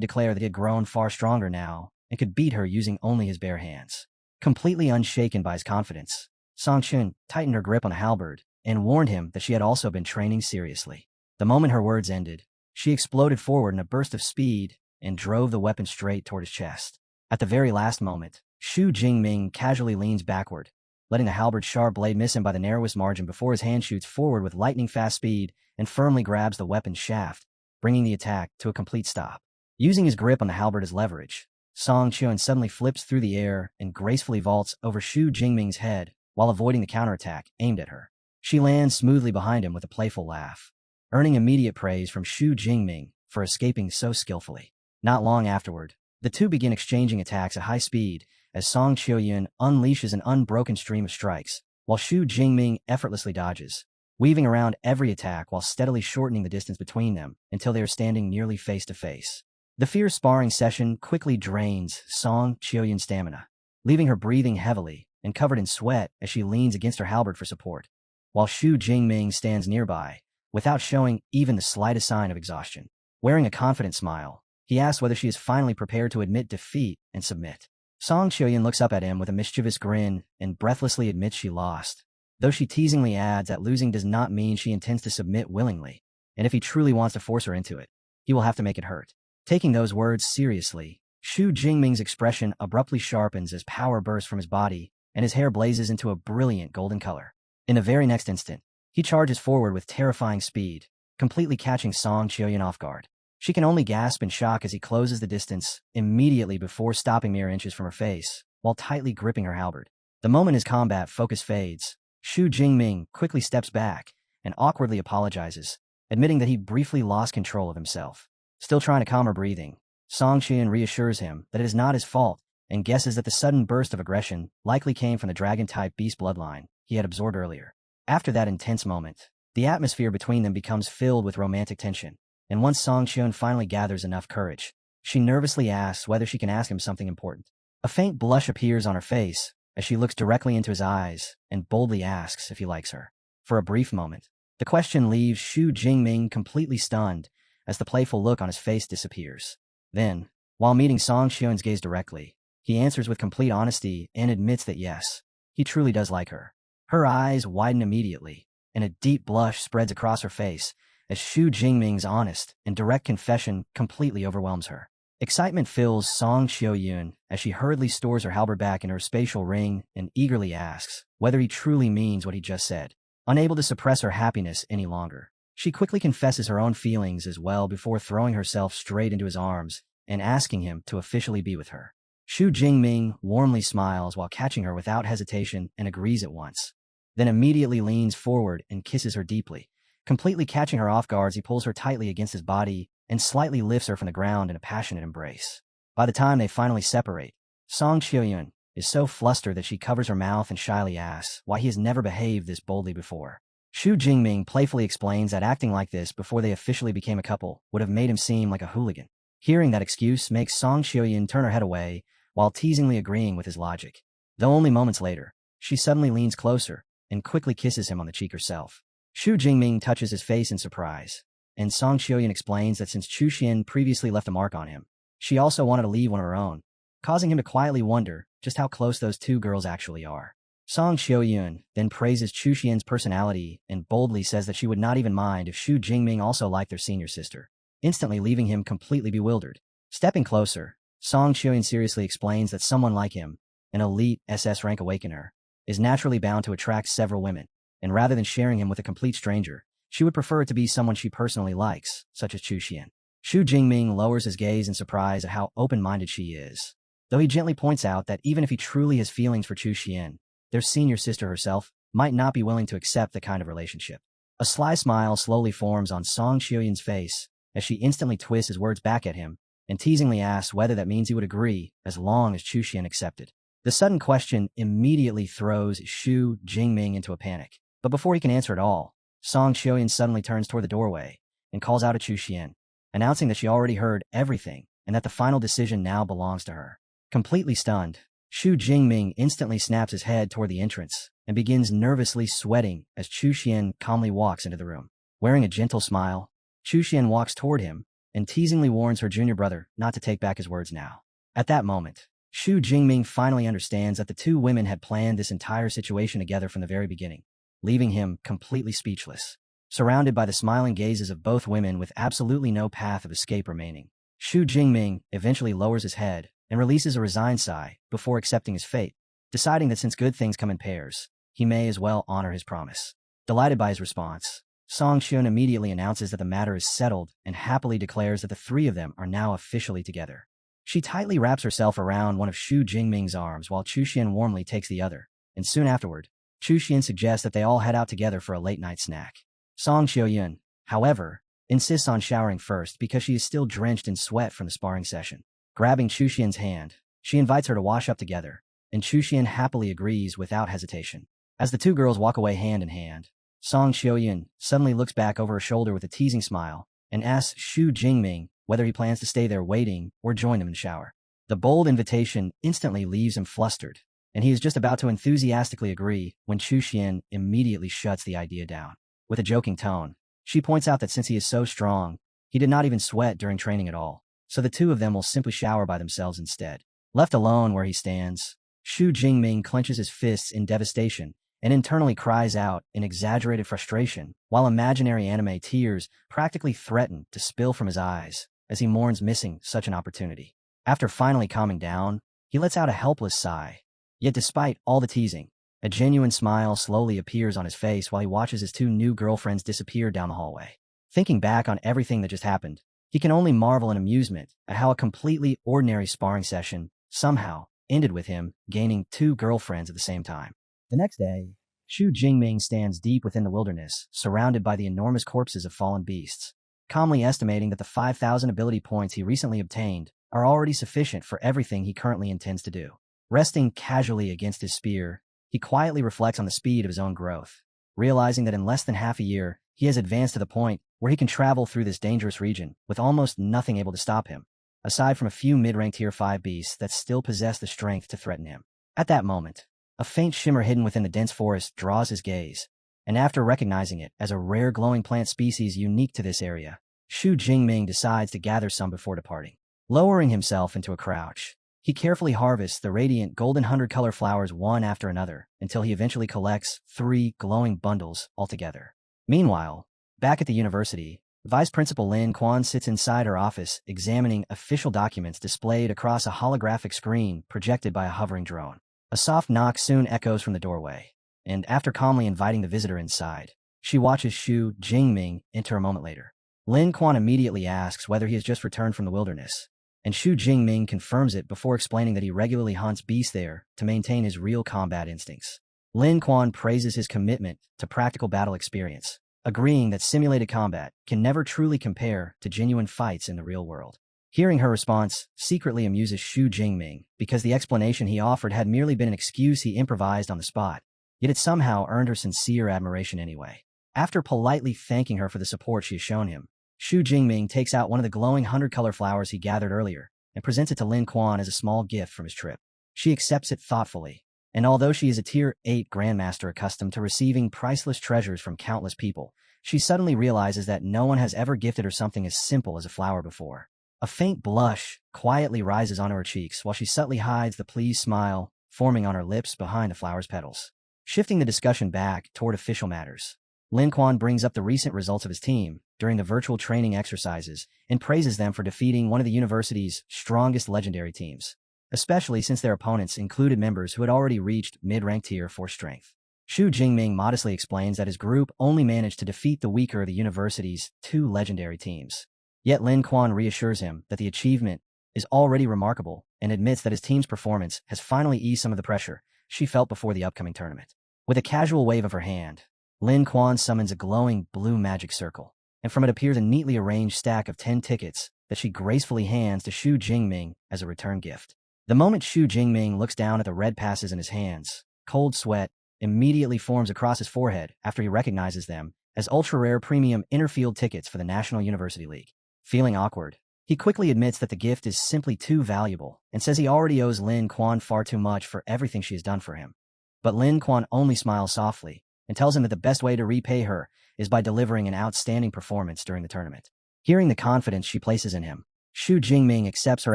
declared that he had grown far stronger now and could beat her using only his bare hands. Completely unshaken by his confidence, Song Qiuyan tightened her grip on the halberd and warned him that she had also been training seriously. The moment her words ended, she exploded forward in a burst of speed and drove the weapon straight toward his chest. At the very last moment, Xu Jingming casually leans backward, letting the halberd's sharp blade miss him by the narrowest margin before his hand shoots forward with lightning-fast speed and firmly grabs the weapon's shaft, bringing the attack to a complete stop. Using his grip on the halberd as leverage, Song Qiuyan suddenly flips through the air and gracefully vaults over Xu Jingming's head while avoiding the counterattack aimed at her. She lands smoothly behind him with a playful laugh, earning immediate praise from Xu Jingming for escaping so skillfully. Not long afterward, the two begin exchanging attacks at high speed as Song Qiuyan unleashes an unbroken stream of strikes, while Xu Jingming effortlessly dodges, weaving around every attack while steadily shortening the distance between them until they are standing nearly face to face. The fierce sparring session quickly drains Song Qiuyan's stamina, leaving her breathing heavily and covered in sweat as she leans against her halberd for support, while Xu Jingming stands nearby, without showing even the slightest sign of exhaustion. Wearing a confident smile, he asks whether she is finally prepared to admit defeat and submit. Song Qiuyan looks up at him with a mischievous grin and breathlessly admits she lost, though she teasingly adds that losing does not mean she intends to submit willingly, and if he truly wants to force her into it, he will have to make it hurt. Taking those words seriously, Xu Jingming's expression abruptly sharpens as power bursts from his body and his hair blazes into a brilliant golden color. In the very next instant, he charges forward with terrifying speed, completely catching Song Qiuyan off guard. She can only gasp in shock as he closes the distance immediately before stopping mere inches from her face, while tightly gripping her halberd. The moment his combat focus fades, Xu Jingming quickly steps back and awkwardly apologizes, admitting that he briefly lost control of himself. Still trying to calm her breathing, Song Qiuyan reassures him that it is not his fault and guesses that the sudden burst of aggression likely came from the dragon-type beast bloodline he had absorbed earlier. After that intense moment, the atmosphere between them becomes filled with romantic tension, and once Song Qiuyan finally gathers enough courage, she nervously asks whether she can ask him something important. A faint blush appears on her face as she looks directly into his eyes and boldly asks if he likes her. For a brief moment, the question leaves Xu Jingming completely stunned as the playful look on his face disappears. Then, while meeting Song Qiuyan's gaze directly, he answers with complete honesty and admits that yes, he truly does like her. Her eyes widen immediately, and a deep blush spreads across her face as Xu Jingming's honest and direct confession completely overwhelms her. Excitement fills Song Qiuyan as she hurriedly stores her halberd back in her spatial ring and eagerly asks whether he truly means what he just said. Unable to suppress her happiness any longer, she quickly confesses her own feelings as well before throwing herself straight into his arms and asking him to officially be with her. Xu Jingming warmly smiles while catching her without hesitation and agrees at once, then immediately leans forward and kisses her deeply. Completely catching her off guard, he pulls her tightly against his body and slightly lifts her from the ground in a passionate embrace. By the time they finally separate, Song Qiuyun is so flustered that she covers her mouth and shyly asks why he has never behaved this boldly before. Xu Jingming playfully explains that acting like this before they officially became a couple would have made him seem like a hooligan. Hearing that excuse makes Song Qiuyun turn her head away while teasingly agreeing with his logic. Though only moments later, she suddenly leans closer and quickly kisses him on the cheek herself. Xu Jingming touches his face in surprise, and Song Qiuyun explains that since Chu Xian previously left a mark on him, she also wanted to leave one of her own, causing him to quietly wonder just how close those two girls actually are. Song Qiuyun then praises Chu Xian's personality and boldly says that she would not even mind if Xu Jingming also liked their senior sister, instantly leaving him completely bewildered. Stepping closer, Song Qiuyun seriously explains that someone like him, an elite SS rank awakener, is naturally bound to attract several women, and rather than sharing him with a complete stranger, she would prefer it to be someone she personally likes, such as Chu Xian. Xu Jingming lowers his gaze in surprise at how open-minded she is, though he gently points out that even if he truly has feelings for Chu Xian, their senior sister herself might not be willing to accept the kind of relationship. A sly smile slowly forms on Song Qiuyun's face as she instantly twists his words back at him and teasingly asks whether that means he would agree as long as Chu Xian accepted. The sudden question immediately throws Xu Jingming into a panic, but before he can answer at all, Song Qiuyun suddenly turns toward the doorway and calls out to Chu Xian, announcing that she already heard everything and that the final decision now belongs to her. Completely stunned, Xu Jingming instantly snaps his head toward the entrance and begins nervously sweating as Chu Xian calmly walks into the room. Wearing a gentle smile, Chu Xian walks toward him and teasingly warns her junior brother not to take back his words now. At that moment, Xu Jingming finally understands that the two women had planned this entire situation together from the very beginning, leaving him completely speechless. Surrounded by the smiling gazes of both women with absolutely no path of escape remaining, Xu Jingming eventually lowers his head and releases a resigned sigh before accepting his fate, deciding that since good things come in pairs, he may as well honor his promise. Delighted by his response, Song Qiuyun immediately announces that the matter is settled and happily declares that the three of them are now officially together. She tightly wraps herself around one of Xu Jingming's arms while Chu Xian warmly takes the other, and soon afterward, Chu Xian suggests that they all head out together for a late-night snack. Song Qiuyun, however, insists on showering first because she is still drenched in sweat from the sparring session. Grabbing Chu Xian's hand, she invites her to wash up together, and Chu Xian happily agrees without hesitation. As the two girls walk away hand in hand, Song Qiuyun suddenly looks back over her shoulder with a teasing smile and asks Xu Jingming whether he plans to stay there waiting or join them in the shower. The bold invitation instantly leaves him flustered, and he is just about to enthusiastically agree when Chu Xian immediately shuts the idea down. With a joking tone, she points out that since he is so strong, he did not even sweat during training at all, so the two of them will simply shower by themselves instead. Left alone where he stands, Xu Jingming clenches his fists in devastation and internally cries out in exaggerated frustration, while imaginary anime tears practically threaten to spill from his eyes as he mourns missing such an opportunity. After finally calming down, he lets out a helpless sigh. Yet despite all the teasing, a genuine smile slowly appears on his face while he watches his two new girlfriends disappear down the hallway. Thinking back on everything that just happened, he can only marvel in amusement at how a completely ordinary sparring session somehow ended with him gaining two girlfriends at the same time. The next day, Xu Jingming stands deep within the wilderness, surrounded by the enormous corpses of fallen beasts, calmly estimating that the 5,000 ability points he recently obtained are already sufficient for everything he currently intends to do. Resting casually against his spear, he quietly reflects on the speed of his own growth, realizing that in less than half a year, he has advanced to the point where he can travel through this dangerous region with almost nothing able to stop him, aside from a few mid-rank tier 5 beasts that still possess the strength to threaten him. At that moment, a faint shimmer hidden within the dense forest draws his gaze, and after recognizing it as a rare glowing plant species unique to this area, Xu Jingming decides to gather some before departing. Lowering himself into a crouch, he carefully harvests the radiant golden 100-color flowers one after another until he eventually collects 3 glowing bundles altogether. Meanwhile, back at the university, Vice Principal Lin Quan sits inside her office examining official documents displayed across a holographic screen projected by a hovering drone. A soft knock soon echoes from the doorway, and after calmly inviting the visitor inside, she watches Xu Jingming enter a moment later. Lin Quan immediately asks whether he has just returned from the wilderness, and Xu Jingming confirms it before explaining that he regularly hunts beasts there to maintain his real combat instincts. Lin Quan praises his commitment to practical battle experience, agreeing that simulated combat can never truly compare to genuine fights in the real world. Hearing her response secretly amuses Xu Jingming because the explanation he offered had merely been an excuse he improvised on the spot, yet it somehow earned her sincere admiration anyway. After politely thanking her for the support she has shown him, Xu Jingming takes out one of the glowing 100-color flowers he gathered earlier and presents it to Lin Quan as a small gift from his trip. She accepts it thoughtfully, and although she is a Tier 8 Grandmaster accustomed to receiving priceless treasures from countless people, she suddenly realizes that no one has ever gifted her something as simple as a flower before. A faint blush quietly rises onto her cheeks while she subtly hides the pleased smile forming on her lips behind the flower's petals. Shifting the discussion back toward official matters, Lin Quan brings up the recent results of his team during the virtual training exercises and praises them for defeating one of the university's strongest legendary teams, especially since their opponents included members who had already reached mid-rank Tier 4 strength. Xu Jingming modestly explains that his group only managed to defeat the weaker of the university's two legendary teams. Yet Lin Quan reassures him that the achievement is already remarkable and admits that his team's performance has finally eased some of the pressure she felt before the upcoming tournament. With a casual wave of her hand, Lin Quan summons a glowing blue magic circle, and from it appears a neatly arranged stack of 10 tickets that she gracefully hands to Xu Jingming as a return gift. The moment Xu Jingming looks down at the red passes in his hands, cold sweat immediately forms across his forehead after he recognizes them as ultra-rare premium interfield tickets for the National University League. Feeling awkward, he quickly admits that the gift is simply too valuable and says he already owes Lin Quan far too much for everything she has done for him. But Lin Quan only smiles softly and tells him that the best way to repay her is by delivering an outstanding performance during the tournament. Hearing the confidence she places in him, Xu Jingming accepts her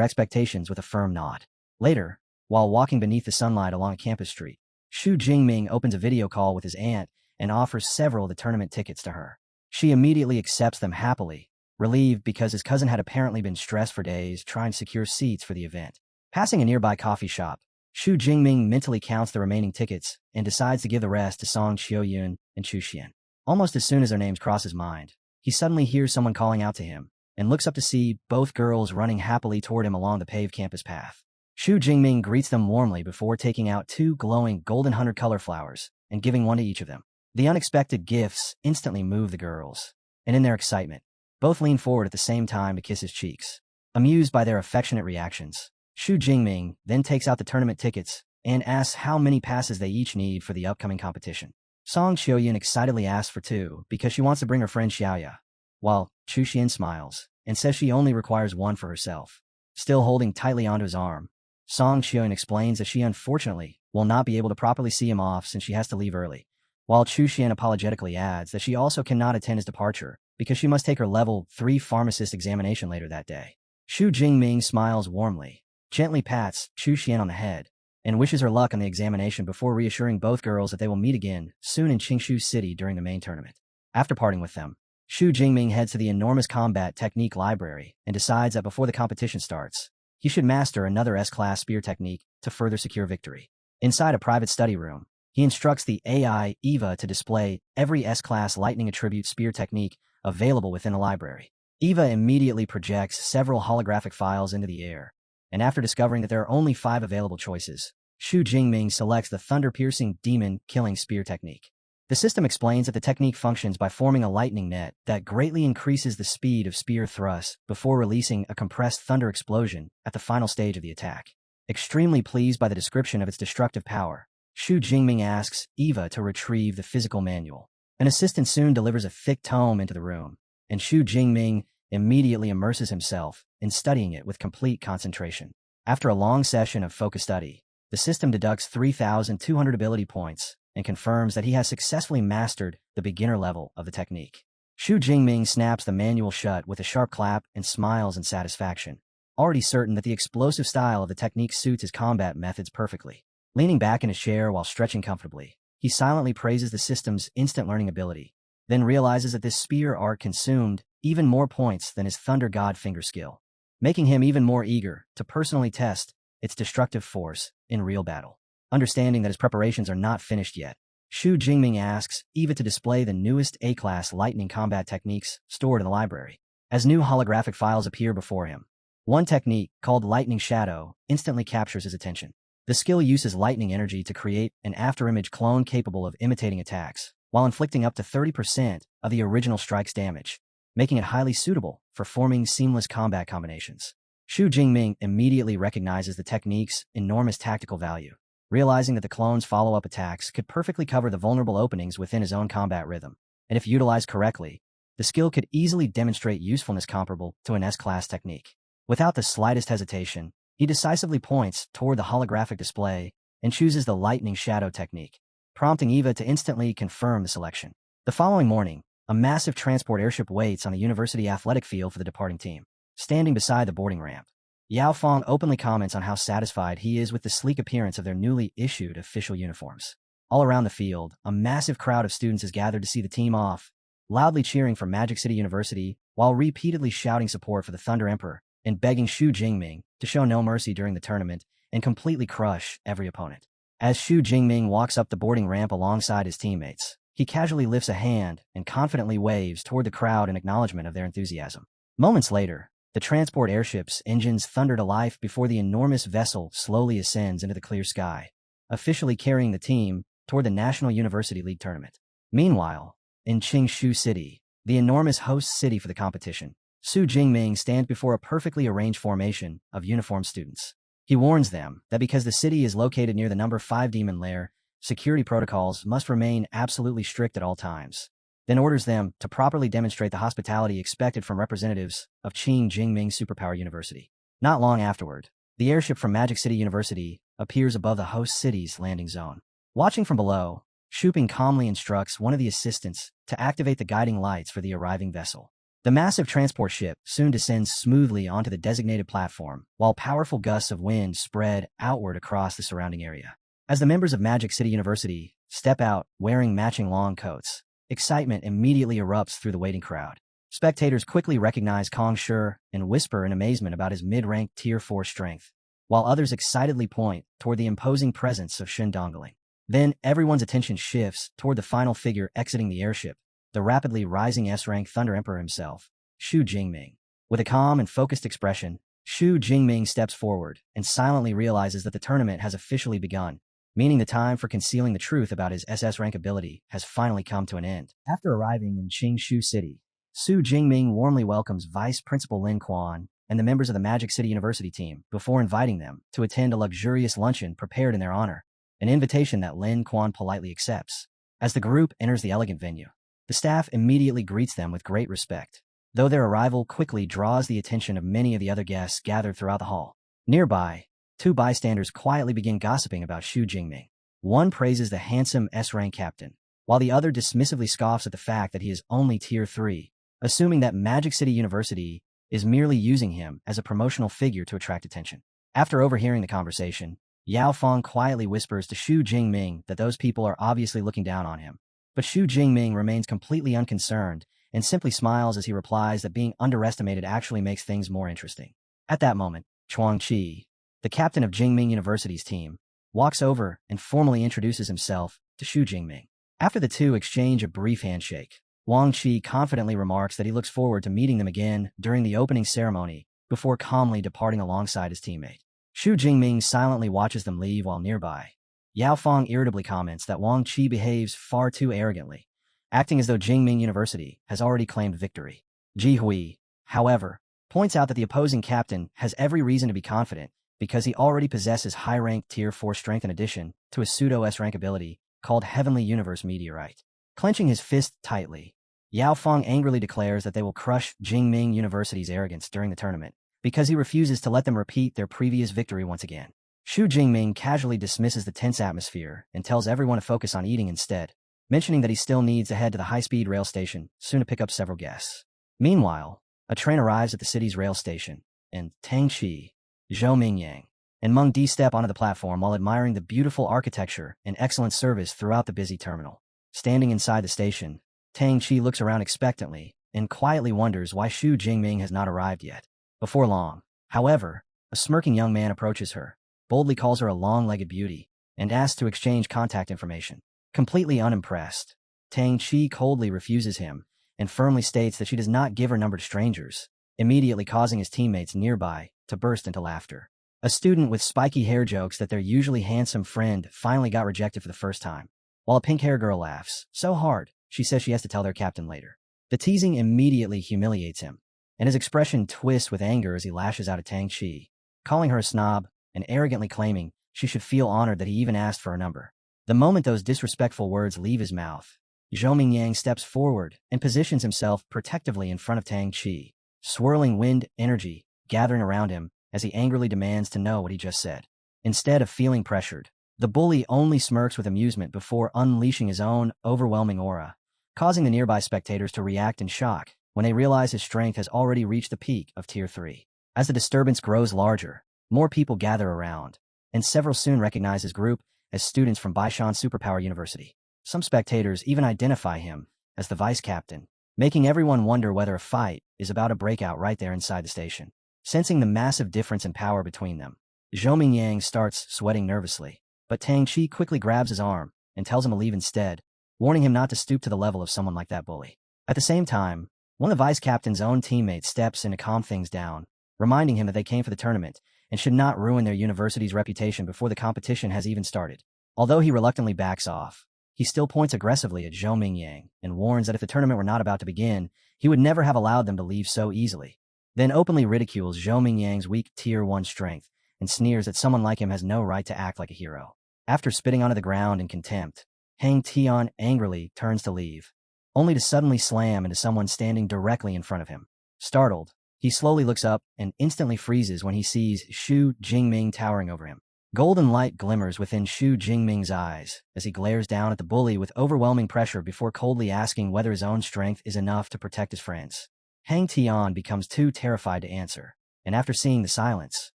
expectations with a firm nod. Later, while walking beneath the sunlight along a campus street, Xu Jingming opens a video call with his aunt and offers several of the tournament tickets to her. She immediately accepts them happily, relieved because his cousin had apparently been stressed for days trying to secure seats for the event. Passing a nearby coffee shop, Xu Jingming mentally counts the remaining tickets and decides to give the rest to Song Qiuyun and Chu Xian. Almost as soon as their names cross his mind, he suddenly hears someone calling out to him and looks up to see both girls running happily toward him along the paved campus path. Xu Jingming greets them warmly before taking out two glowing golden 100-color flowers and giving one to each of them. The unexpected gifts instantly move the girls, and in their excitement, both lean forward at the same time to kiss his cheeks. Amused by their affectionate reactions, Xu Jingming then takes out the tournament tickets and asks how many passes they each need for the upcoming competition. Song Qiuyun excitedly asks for 2 because she wants to bring her friend Xiaoya, while Chu Xian smiles and says she only requires 1 for herself. Still holding tightly onto his arm, Song Qiuyun explains that she unfortunately will not be able to properly see him off since she has to leave early, while Chu Xian apologetically adds that she also cannot attend his departure because she must take her level 3 pharmacist examination later that day. Xu Jingming smiles warmly, gently pats Chu Xian on the head, and wishes her luck on the examination before reassuring both girls that they will meet again soon in Qingshu City during the main tournament. After parting with them, Xu Jingming heads to the enormous combat technique library and decides that before the competition starts, he should master another S-class spear technique to further secure victory. Inside a private study room, he instructs the AI Eva to display every S-class lightning attribute spear technique available within the library. Eva immediately projects several holographic files into the air, and after discovering that there are only 5 available choices, Xu Jingming selects the thunder-piercing demon-killing spear technique. The system explains that the technique functions by forming a lightning net that greatly increases the speed of spear thrusts before releasing a compressed thunder explosion at the final stage of the attack. Extremely pleased by the description of its destructive power, Xu Jingming asks Eva to retrieve the physical manual. An assistant soon delivers a thick tome into the room, and Xu Jingming immediately immerses himself in studying it with complete concentration. After a long session of focused study, the system deducts 3,200 ability points and confirms that he has successfully mastered the beginner level of the technique. Xu Jingming snaps the manual shut with a sharp clap and smiles in satisfaction, already certain that the explosive style of the technique suits his combat methods perfectly. Leaning back in his chair while stretching comfortably, he silently praises the system's instant learning ability, then realizes that this spear art consumed even more points than his Thunder God finger skill, making him even more eager to personally test its destructive force in real battle. Understanding that his preparations are not finished yet, Xu Jingming asks Eva to display the newest A-class lightning combat techniques stored in the library. As new holographic files appear before him, one technique, called Lightning Shadow, instantly captures his attention. The skill uses lightning energy to create an afterimage clone capable of imitating attacks, while inflicting up to 30% of the original strike's damage, making it highly suitable for forming seamless combat combinations. Xu Jingming immediately recognizes the technique's enormous tactical value, realizing that the clone's follow-up attacks could perfectly cover the vulnerable openings within his own combat rhythm, and if utilized correctly, the skill could easily demonstrate usefulness comparable to an S-class technique. Without the slightest hesitation, he decisively points toward the holographic display and chooses the Lightning Shadow technique, prompting Eva to instantly confirm the selection. The following morning, a massive transport airship waits on the university athletic field for the departing team. Standing beside the boarding ramp, Yao Fong openly comments on how satisfied he is with the sleek appearance of their newly issued official uniforms. All around the field, a massive crowd of students is gathered to see the team off, loudly cheering for Magic City University while repeatedly shouting support for the Thunder Emperor and begging Xu Jingming to show no mercy during the tournament and completely crush every opponent. As Xu Jingming walks up the boarding ramp alongside his teammates, he casually lifts a hand and confidently waves toward the crowd in acknowledgement of their enthusiasm. Moments later, the transport airship's engines thunder to life before the enormous vessel slowly ascends into the clear sky, officially carrying the team toward the National University League tournament. Meanwhile, in Qingshu City, the enormous host city for the competition, Xu Jingming stands before a perfectly arranged formation of uniformed students. He warns them that because the city is located near the number 5 demon lair, security protocols must remain absolutely strict at all times, then orders them to properly demonstrate the hospitality expected from representatives of Qing Jingming Superpower University. Not long afterward, the airship from Magic City University appears above the host city's landing zone. Watching from below, Xu calmly instructs one of the assistants to activate the guiding lights for the arriving vessel. The massive transport ship soon descends smoothly onto the designated platform, while powerful gusts of wind spread outward across the surrounding area. As the members of Magic City University step out wearing matching long coats, excitement immediately erupts through the waiting crowd. Spectators quickly recognize Kong Shi and whisper in amazement about his mid-ranked Tier 4 strength, while others excitedly point toward the imposing presence of Shen Dongling. Then everyone's attention shifts toward the final figure exiting the airship, the rapidly rising S-rank Thunder Emperor himself, Xu Jingming. With a calm and focused expression, Xu Jingming steps forward and silently realizes that the tournament has officially begun, meaning the time for concealing the truth about his SS rank ability has finally come to an end. After arriving in Qingshu City, Xu Jingming warmly welcomes Vice Principal Lin Quan and the members of the Magic City University team before inviting them to attend a luxurious luncheon prepared in their honor, an invitation that Lin Quan politely accepts. As the group enters the elegant venue, the staff immediately greets them with great respect, though their arrival quickly draws the attention of many of the other guests gathered throughout the hall. Nearby, 2 bystanders quietly begin gossiping about Xu Jingming. One praises the handsome S-rank captain, while the other dismissively scoffs at the fact that he is only Tier 3, assuming that Magic City University is merely using him as a promotional figure to attract attention. After overhearing the conversation, Yao Fong quietly whispers to Xu Jingming that those people are obviously looking down on him. But Xu Jingming remains completely unconcerned and simply smiles as he replies that being underestimated actually makes things more interesting. At that moment, Chuang Qi, the captain of Jingming University's team, walks over and formally introduces himself to Xu Jingming. After the two exchange a brief handshake, Wang Qi confidently remarks that he looks forward to meeting them again during the opening ceremony before calmly departing alongside his teammate. Xu Jingming silently watches them leave while nearby. Yao Fong irritably comments that Wang Qi behaves far too arrogantly, acting as though Jingming University has already claimed victory. Ji Hui, however, points out that the opposing captain has every reason to be confident because he already possesses high-ranked Tier 4 strength in addition to a pseudo-S-rank ability called Heavenly Universe Meteorite. Clenching his fist tightly, Yao Fong angrily declares that they will crush Jingming University's arrogance during the tournament because he refuses to let them repeat their previous victory once again. Xu Jingming casually dismisses the tense atmosphere and tells everyone to focus on eating instead, mentioning that he still needs to head to the high-speed rail station soon to pick up several guests. Meanwhile, a train arrives at the city's rail station, and Tang Qi, Zhou Mingyang, and Meng Di step onto the platform while admiring the beautiful architecture and excellent service throughout the busy terminal. Standing inside the station, Tang Qi looks around expectantly and quietly wonders why Xu Jingming has not arrived yet. Before long, however, a smirking young man approaches her, boldly calls her a long-legged beauty, and asks to exchange contact information. Completely unimpressed, Tang Chi coldly refuses him and firmly states that she does not give her number to strangers, immediately causing his teammates nearby to burst into laughter. A student with spiky hair jokes that their usually handsome friend finally got rejected for the first time, while a pink hair girl laughs so hard she says she has to tell their captain later. The teasing immediately humiliates him, and his expression twists with anger as he lashes out at Tang Chi, calling her a snob and arrogantly claiming she should feel honored that he even asked for her number. The moment those disrespectful words leave his mouth, Zhou Mingyang steps forward and positions himself protectively in front of Tang Chi, swirling wind energy gathering around him as he angrily demands to know what he just said. Instead of feeling pressured, the bully only smirks with amusement before unleashing his own overwhelming aura, causing the nearby spectators to react in shock when they realize his strength has already reached the peak of Tier 3. As the disturbance grows larger, more people gather around, and several soon recognize his group as students from Baishan Superpower University. Some spectators even identify him as the vice captain, making everyone wonder whether a fight is about to break out right there inside the station. Sensing the massive difference in power between them, Zhou Mingyang starts sweating nervously, but Tang Chi quickly grabs his arm and tells him to leave instead, warning him not to stoop to the level of someone like that bully. At the same time, one of the vice captain's own teammates steps in to calm things down, reminding him that they came for the tournament and should not ruin their university's reputation before the competition has even started. Although he reluctantly backs off, he still points aggressively at Zhou Mingyang and warns that if the tournament were not about to begin, he would never have allowed them to leave so easily. Then openly ridicules Zhou Mingyang's weak Tier 1 strength and sneers that someone like him has no right to act like a hero. After spitting onto the ground in contempt, Hang Tian angrily turns to leave, only to suddenly slam into someone standing directly in front of him. Startled, he slowly looks up and instantly freezes when he sees Xu Jingming towering over him. Golden light glimmers within Xu Jingming's eyes as he glares down at the bully with overwhelming pressure before coldly asking whether his own strength is enough to protect his friends. Hang Tian becomes too terrified to answer, and after seeing the silence,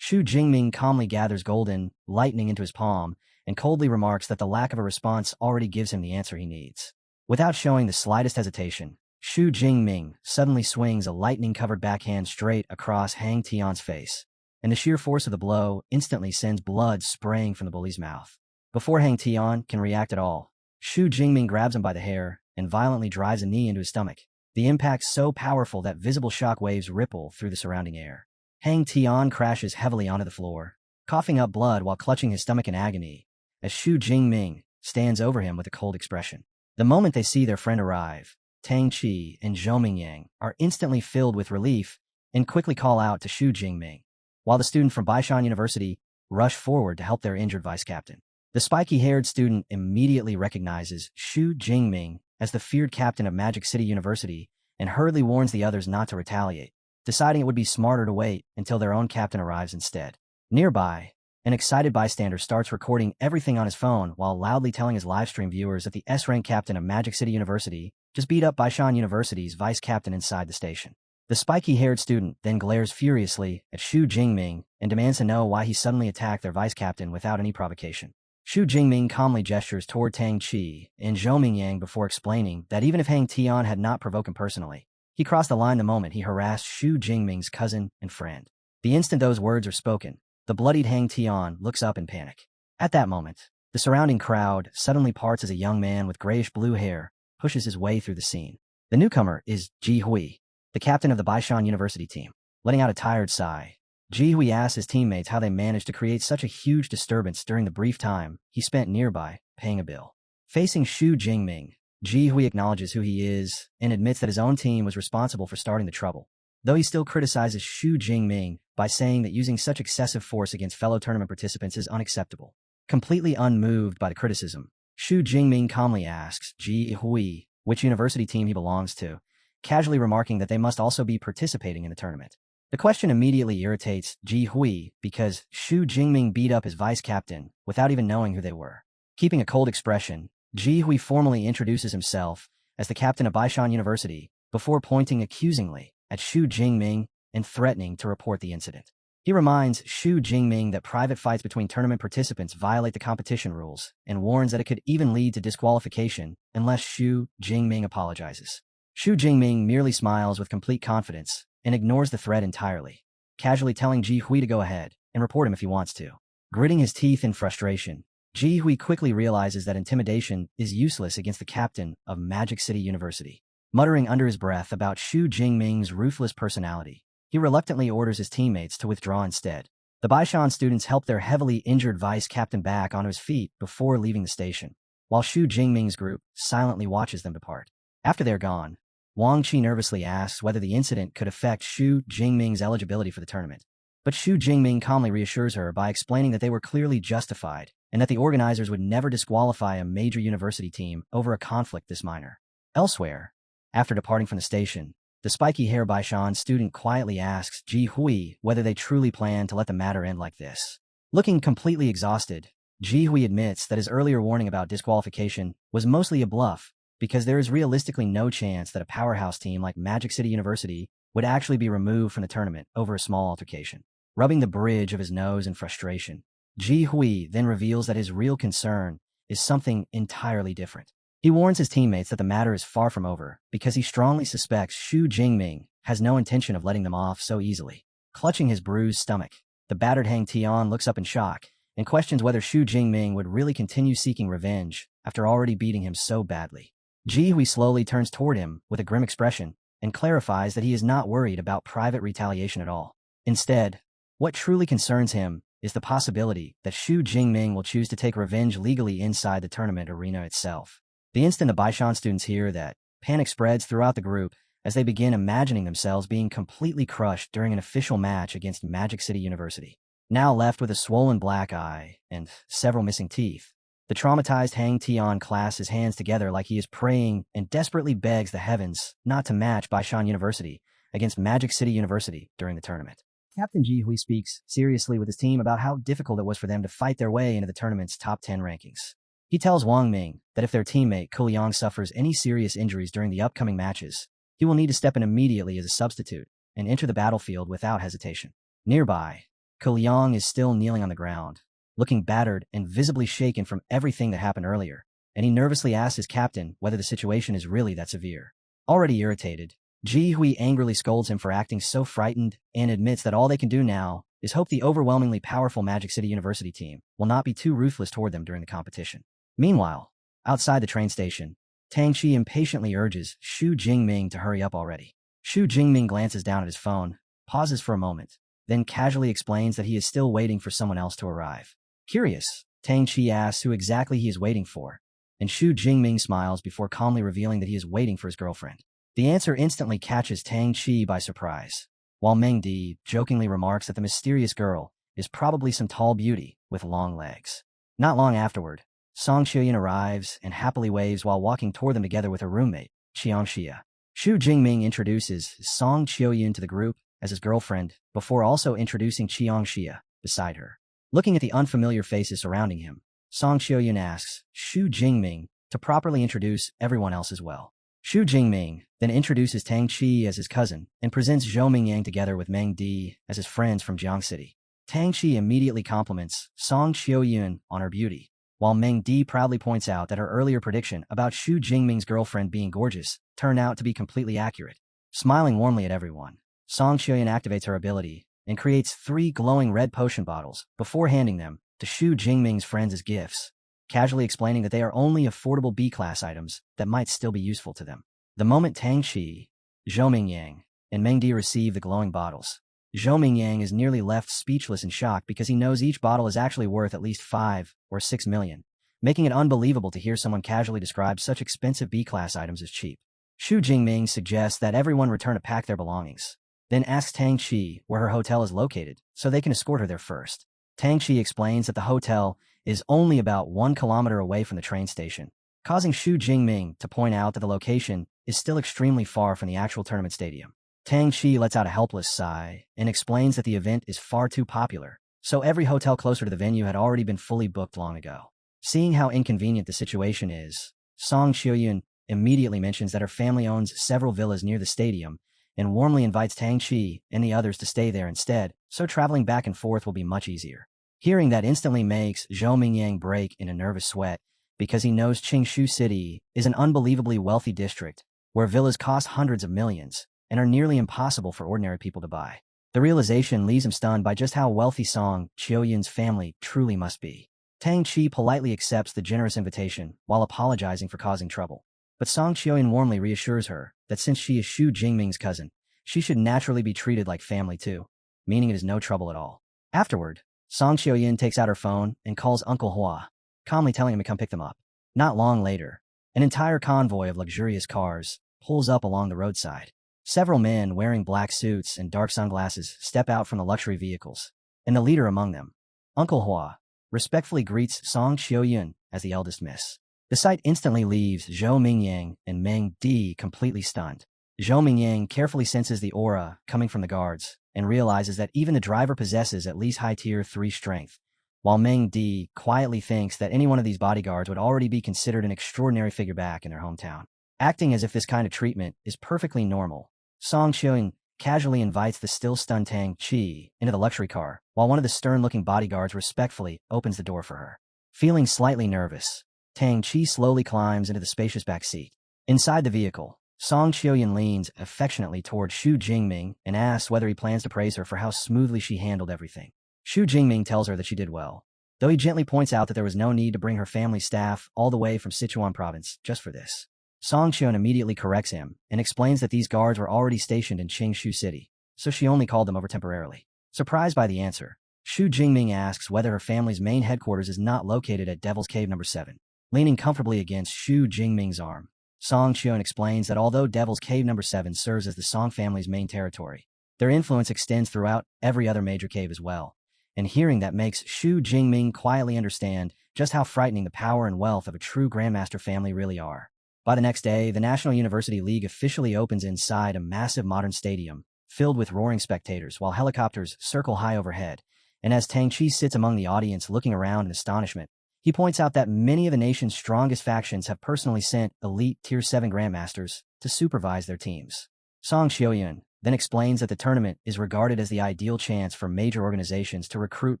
Xu Jingming calmly gathers golden lightning into his palm and coldly remarks that the lack of a response already gives him the answer he needs. Without showing the slightest hesitation, Xu Jingming suddenly swings a lightning-covered backhand straight across Hang Tian's face, and the sheer force of the blow instantly sends blood spraying from the bully's mouth. Before Hang Tian can react at all, Xu Jingming grabs him by the hair and violently drives a knee into his stomach, the impact so powerful that visible shock waves ripple through the surrounding air. Hang Tian crashes heavily onto the floor, coughing up blood while clutching his stomach in agony, as Xu Jingming stands over him with a cold expression. The moment they see their friend arrive, Tang Chi and Zhou Mingyang are instantly filled with relief and quickly call out to Xu Jingming, while the student from Baishan University rush forward to help their injured vice captain. The spiky-haired student immediately recognizes Xu Jingming as the feared captain of Magic City University and hurriedly warns the others not to retaliate, deciding it would be smarter to wait until their own captain arrives instead. Nearby, an excited bystander starts recording everything on his phone while loudly telling his livestream viewers that the S-rank captain of Magic City University just beat up Baishan University's vice captain inside the station. The spiky-haired student then glares furiously at Xu Jingming and demands to know why he suddenly attacked their vice captain without any provocation. Xu Jingming calmly gestures toward Tang Chi and Zhou Mingyang before explaining that even if Hang Tian had not provoked him personally, he crossed the line the moment he harassed Xu Jingming's cousin and friend. The instant those words are spoken, the bloodied Hang Tian looks up in panic. At that moment, the surrounding crowd suddenly parts as a young man with grayish-blue hair pushes his way through the scene. The newcomer is Ji Hui, the captain of the Baishan University team. Letting out a tired sigh, Ji Hui asks his teammates how they managed to create such a huge disturbance during the brief time he spent nearby paying a bill. Facing Xu Jingming, Ji Hui acknowledges who he is and admits that his own team was responsible for starting the trouble, though he still criticizes Xu Jingming by saying that using such excessive force against fellow tournament participants is unacceptable. Completely unmoved by the criticism, Xu Jingming calmly asks Ji Hui which university team he belongs to, casually remarking that they must also be participating in the tournament. The question immediately irritates Ji Hui because Xu Jingming beat up his vice captain without even knowing who they were. Keeping a cold expression, Ji Hui formally introduces himself as the captain of Baishan University before pointing accusingly at Xu Jingming and threatening to report the incident. He reminds Xu Jingming that private fights between tournament participants violate the competition rules and warns that it could even lead to disqualification unless Xu Jingming apologizes. Xu Jingming merely smiles with complete confidence and ignores the threat entirely, casually telling Ji Hui to go ahead and report him if he wants to. Gritting his teeth in frustration, Ji Hui quickly realizes that intimidation is useless against the captain of Magic City University. Muttering under his breath about Xu Jingming's ruthless personality, he reluctantly orders his teammates to withdraw instead. The Baishan students help their heavily injured vice captain back onto his feet before leaving the station, while Xu Jingming's group silently watches them depart. After they're gone, Wang Qi nervously asks whether the incident could affect Xu Jingming's eligibility for the tournament. But Xu Jingming calmly reassures her by explaining that they were clearly justified and that the organizers would never disqualify a major university team over a conflict this minor. Elsewhere, after departing from the station, the spiky-haired Baishan student quietly asks Ji Hui whether they truly plan to let the matter end like this. Looking completely exhausted, Ji Hui admits that his earlier warning about disqualification was mostly a bluff because there is realistically no chance that a powerhouse team like Magic City University would actually be removed from the tournament over a small altercation. Rubbing the bridge of his nose in frustration, Ji Hui then reveals that his real concern is something entirely different. He warns his teammates that the matter is far from over because he strongly suspects Xu Jingming has no intention of letting them off so easily. Clutching his bruised stomach, the battered Hang Tian looks up in shock and questions whether Xu Jingming would really continue seeking revenge after already beating him so badly. Ji Hui slowly turns toward him with a grim expression and clarifies that he is not worried about private retaliation at all. Instead, what truly concerns him is the possibility that Xu Jingming will choose to take revenge legally inside the tournament arena itself. The instant the Baishan students hear that, panic spreads throughout the group as they begin imagining themselves being completely crushed during an official match against Magic City University. Now left with a swollen black eye and several missing teeth, the traumatized Hang Tian clasps his hands together like he is praying and desperately begs the heavens not to match Baishan University against Magic City University during the tournament. Captain Ji Hui speaks seriously with his team about how difficult it was for them to fight their way into the tournament's top 10 rankings. He tells Wang Ming that if their teammate Ku Liang suffers any serious injuries during the upcoming matches, he will need to step in immediately as a substitute and enter the battlefield without hesitation. Nearby, Ku Liang is still kneeling on the ground, looking battered and visibly shaken from everything that happened earlier, and he nervously asks his captain whether the situation is really that severe. Already irritated, Ji Hui angrily scolds him for acting so frightened and admits that all they can do now is hope the overwhelmingly powerful Magic City University team will not be too ruthless toward them during the competition. Meanwhile, outside the train station, Tang Qi impatiently urges Xu Jingming to hurry up already. Xu Jingming glances down at his phone, pauses for a moment, then casually explains that he is still waiting for someone else to arrive. Curious, Tang Qi asks who exactly he is waiting for, and Xu Jingming smiles before calmly revealing that he is waiting for his girlfriend. The answer instantly catches Tang Qi by surprise, while Meng Di jokingly remarks that the mysterious girl is probably some tall beauty with long legs. Not long afterward, Song Xiaoyan arrives and happily waves while walking toward them together with her roommate, Qiang Xia. Xu Jingming introduces Song Xiaoyan to the group as his girlfriend before also introducing Qiang Xia beside her. Looking at the unfamiliar faces surrounding him, Song Xiaoyan asks Xu Jingming to properly introduce everyone else as well. Xu Jingming then introduces Tang Qi as his cousin and presents Zhou Mingyang together with Meng Di as his friends from Jiang City. Tang Qi immediately compliments Song Xiaoyan on her beauty, while Meng Di proudly points out that her earlier prediction about Xu Jingming's girlfriend being gorgeous turned out to be completely accurate. Smiling warmly at everyone, Song Xiaoyan activates her ability and creates 3 glowing red potion bottles before handing them to Xu Jingming's friends as gifts, casually explaining that they are only affordable B-class items that might still be useful to them. The moment Tang Qi, Zhou Mingyang, and Meng Di receive the glowing bottles, Zhou Mingyang is nearly left speechless in shock because he knows each bottle is actually worth at least 5 or 6 million, making it unbelievable to hear someone casually describe such expensive B-class items as cheap. Xu Jingming suggests that everyone return to pack their belongings, then asks Tang Qi where her hotel is located so they can escort her there first. Tang Qi explains that the hotel is only about 1 kilometer away from the train station, causing Xu Jingming to point out that the location is still extremely far from the actual tournament stadium. Tang Qi lets out a helpless sigh and explains that the event is far too popular, so every hotel closer to the venue had already been fully booked long ago. Seeing how inconvenient the situation is, Song Xiaoyan immediately mentions that her family owns several villas near the stadium and warmly invites Tang Qi and the others to stay there instead, so traveling back and forth will be much easier. Hearing that instantly makes Zhou Mingyang break in a nervous sweat because he knows Qingshu City is an unbelievably wealthy district where villas cost hundreds of millions and are nearly impossible for ordinary people to buy. The realization leaves him stunned by just how wealthy Song Xiaoyan's family truly must be. Tang Chi politely accepts the generous invitation while apologizing for causing trouble. But Song Qiuyan warmly reassures her that since she is Xu Jingming's cousin, she should naturally be treated like family too, meaning it is no trouble at all. Afterward, Song Qiuyan takes out her phone and calls Uncle Hua, calmly telling him to come pick them up. Not long later, an entire convoy of luxurious cars pulls up along the roadside. Several men wearing black suits and dark sunglasses step out from the luxury vehicles, and the leader among them, Uncle Hua, respectfully greets Song Qiuyan as the eldest miss. The sight instantly leaves Zhou Mingyang and Meng Di completely stunned. Zhou Mingyang carefully senses the aura coming from the guards and realizes that even the driver possesses at least high tier 3 strength, while Meng Di quietly thinks that any one of these bodyguards would already be considered an extraordinary figure back in their hometown. Acting as if this kind of treatment is perfectly normal, Song Qiuyan casually invites the still stunned Tang Chi into the luxury car, while one of the stern-looking bodyguards respectfully opens the door for her. Feeling slightly nervous, Tang Chi slowly climbs into the spacious back seat. Inside the vehicle, Song Qiuyan leans affectionately toward Xu Jingming and asks whether he plans to praise her for how smoothly she handled everything. Xu Jingming tells her that she did well, though he gently points out that there was no need to bring her family staff all the way from Sichuan province just for this. Song Qiuyan immediately corrects him and explains that these guards were already stationed in Qingshu City, so she only called them over temporarily. Surprised by the answer, Xu Jingming asks whether her family's main headquarters is not located at Devil's Cave No. 7. Leaning comfortably against Xu Jingming's arm, Song Qiuyan explains that although Devil's Cave No. 7 serves as the Song family's main territory, their influence extends throughout every other major cave as well, and hearing that makes Xu Jingming quietly understand just how frightening the power and wealth of a true Grandmaster family really are. By the next day, the National University League officially opens inside a massive modern stadium, filled with roaring spectators while helicopters circle high overhead, and as Tang Chi sits among the audience looking around in astonishment, he points out that many of the nation's strongest factions have personally sent elite Tier 7 Grandmasters to supervise their teams. Song Qiuyan then explains that the tournament is regarded as the ideal chance for major organizations to recruit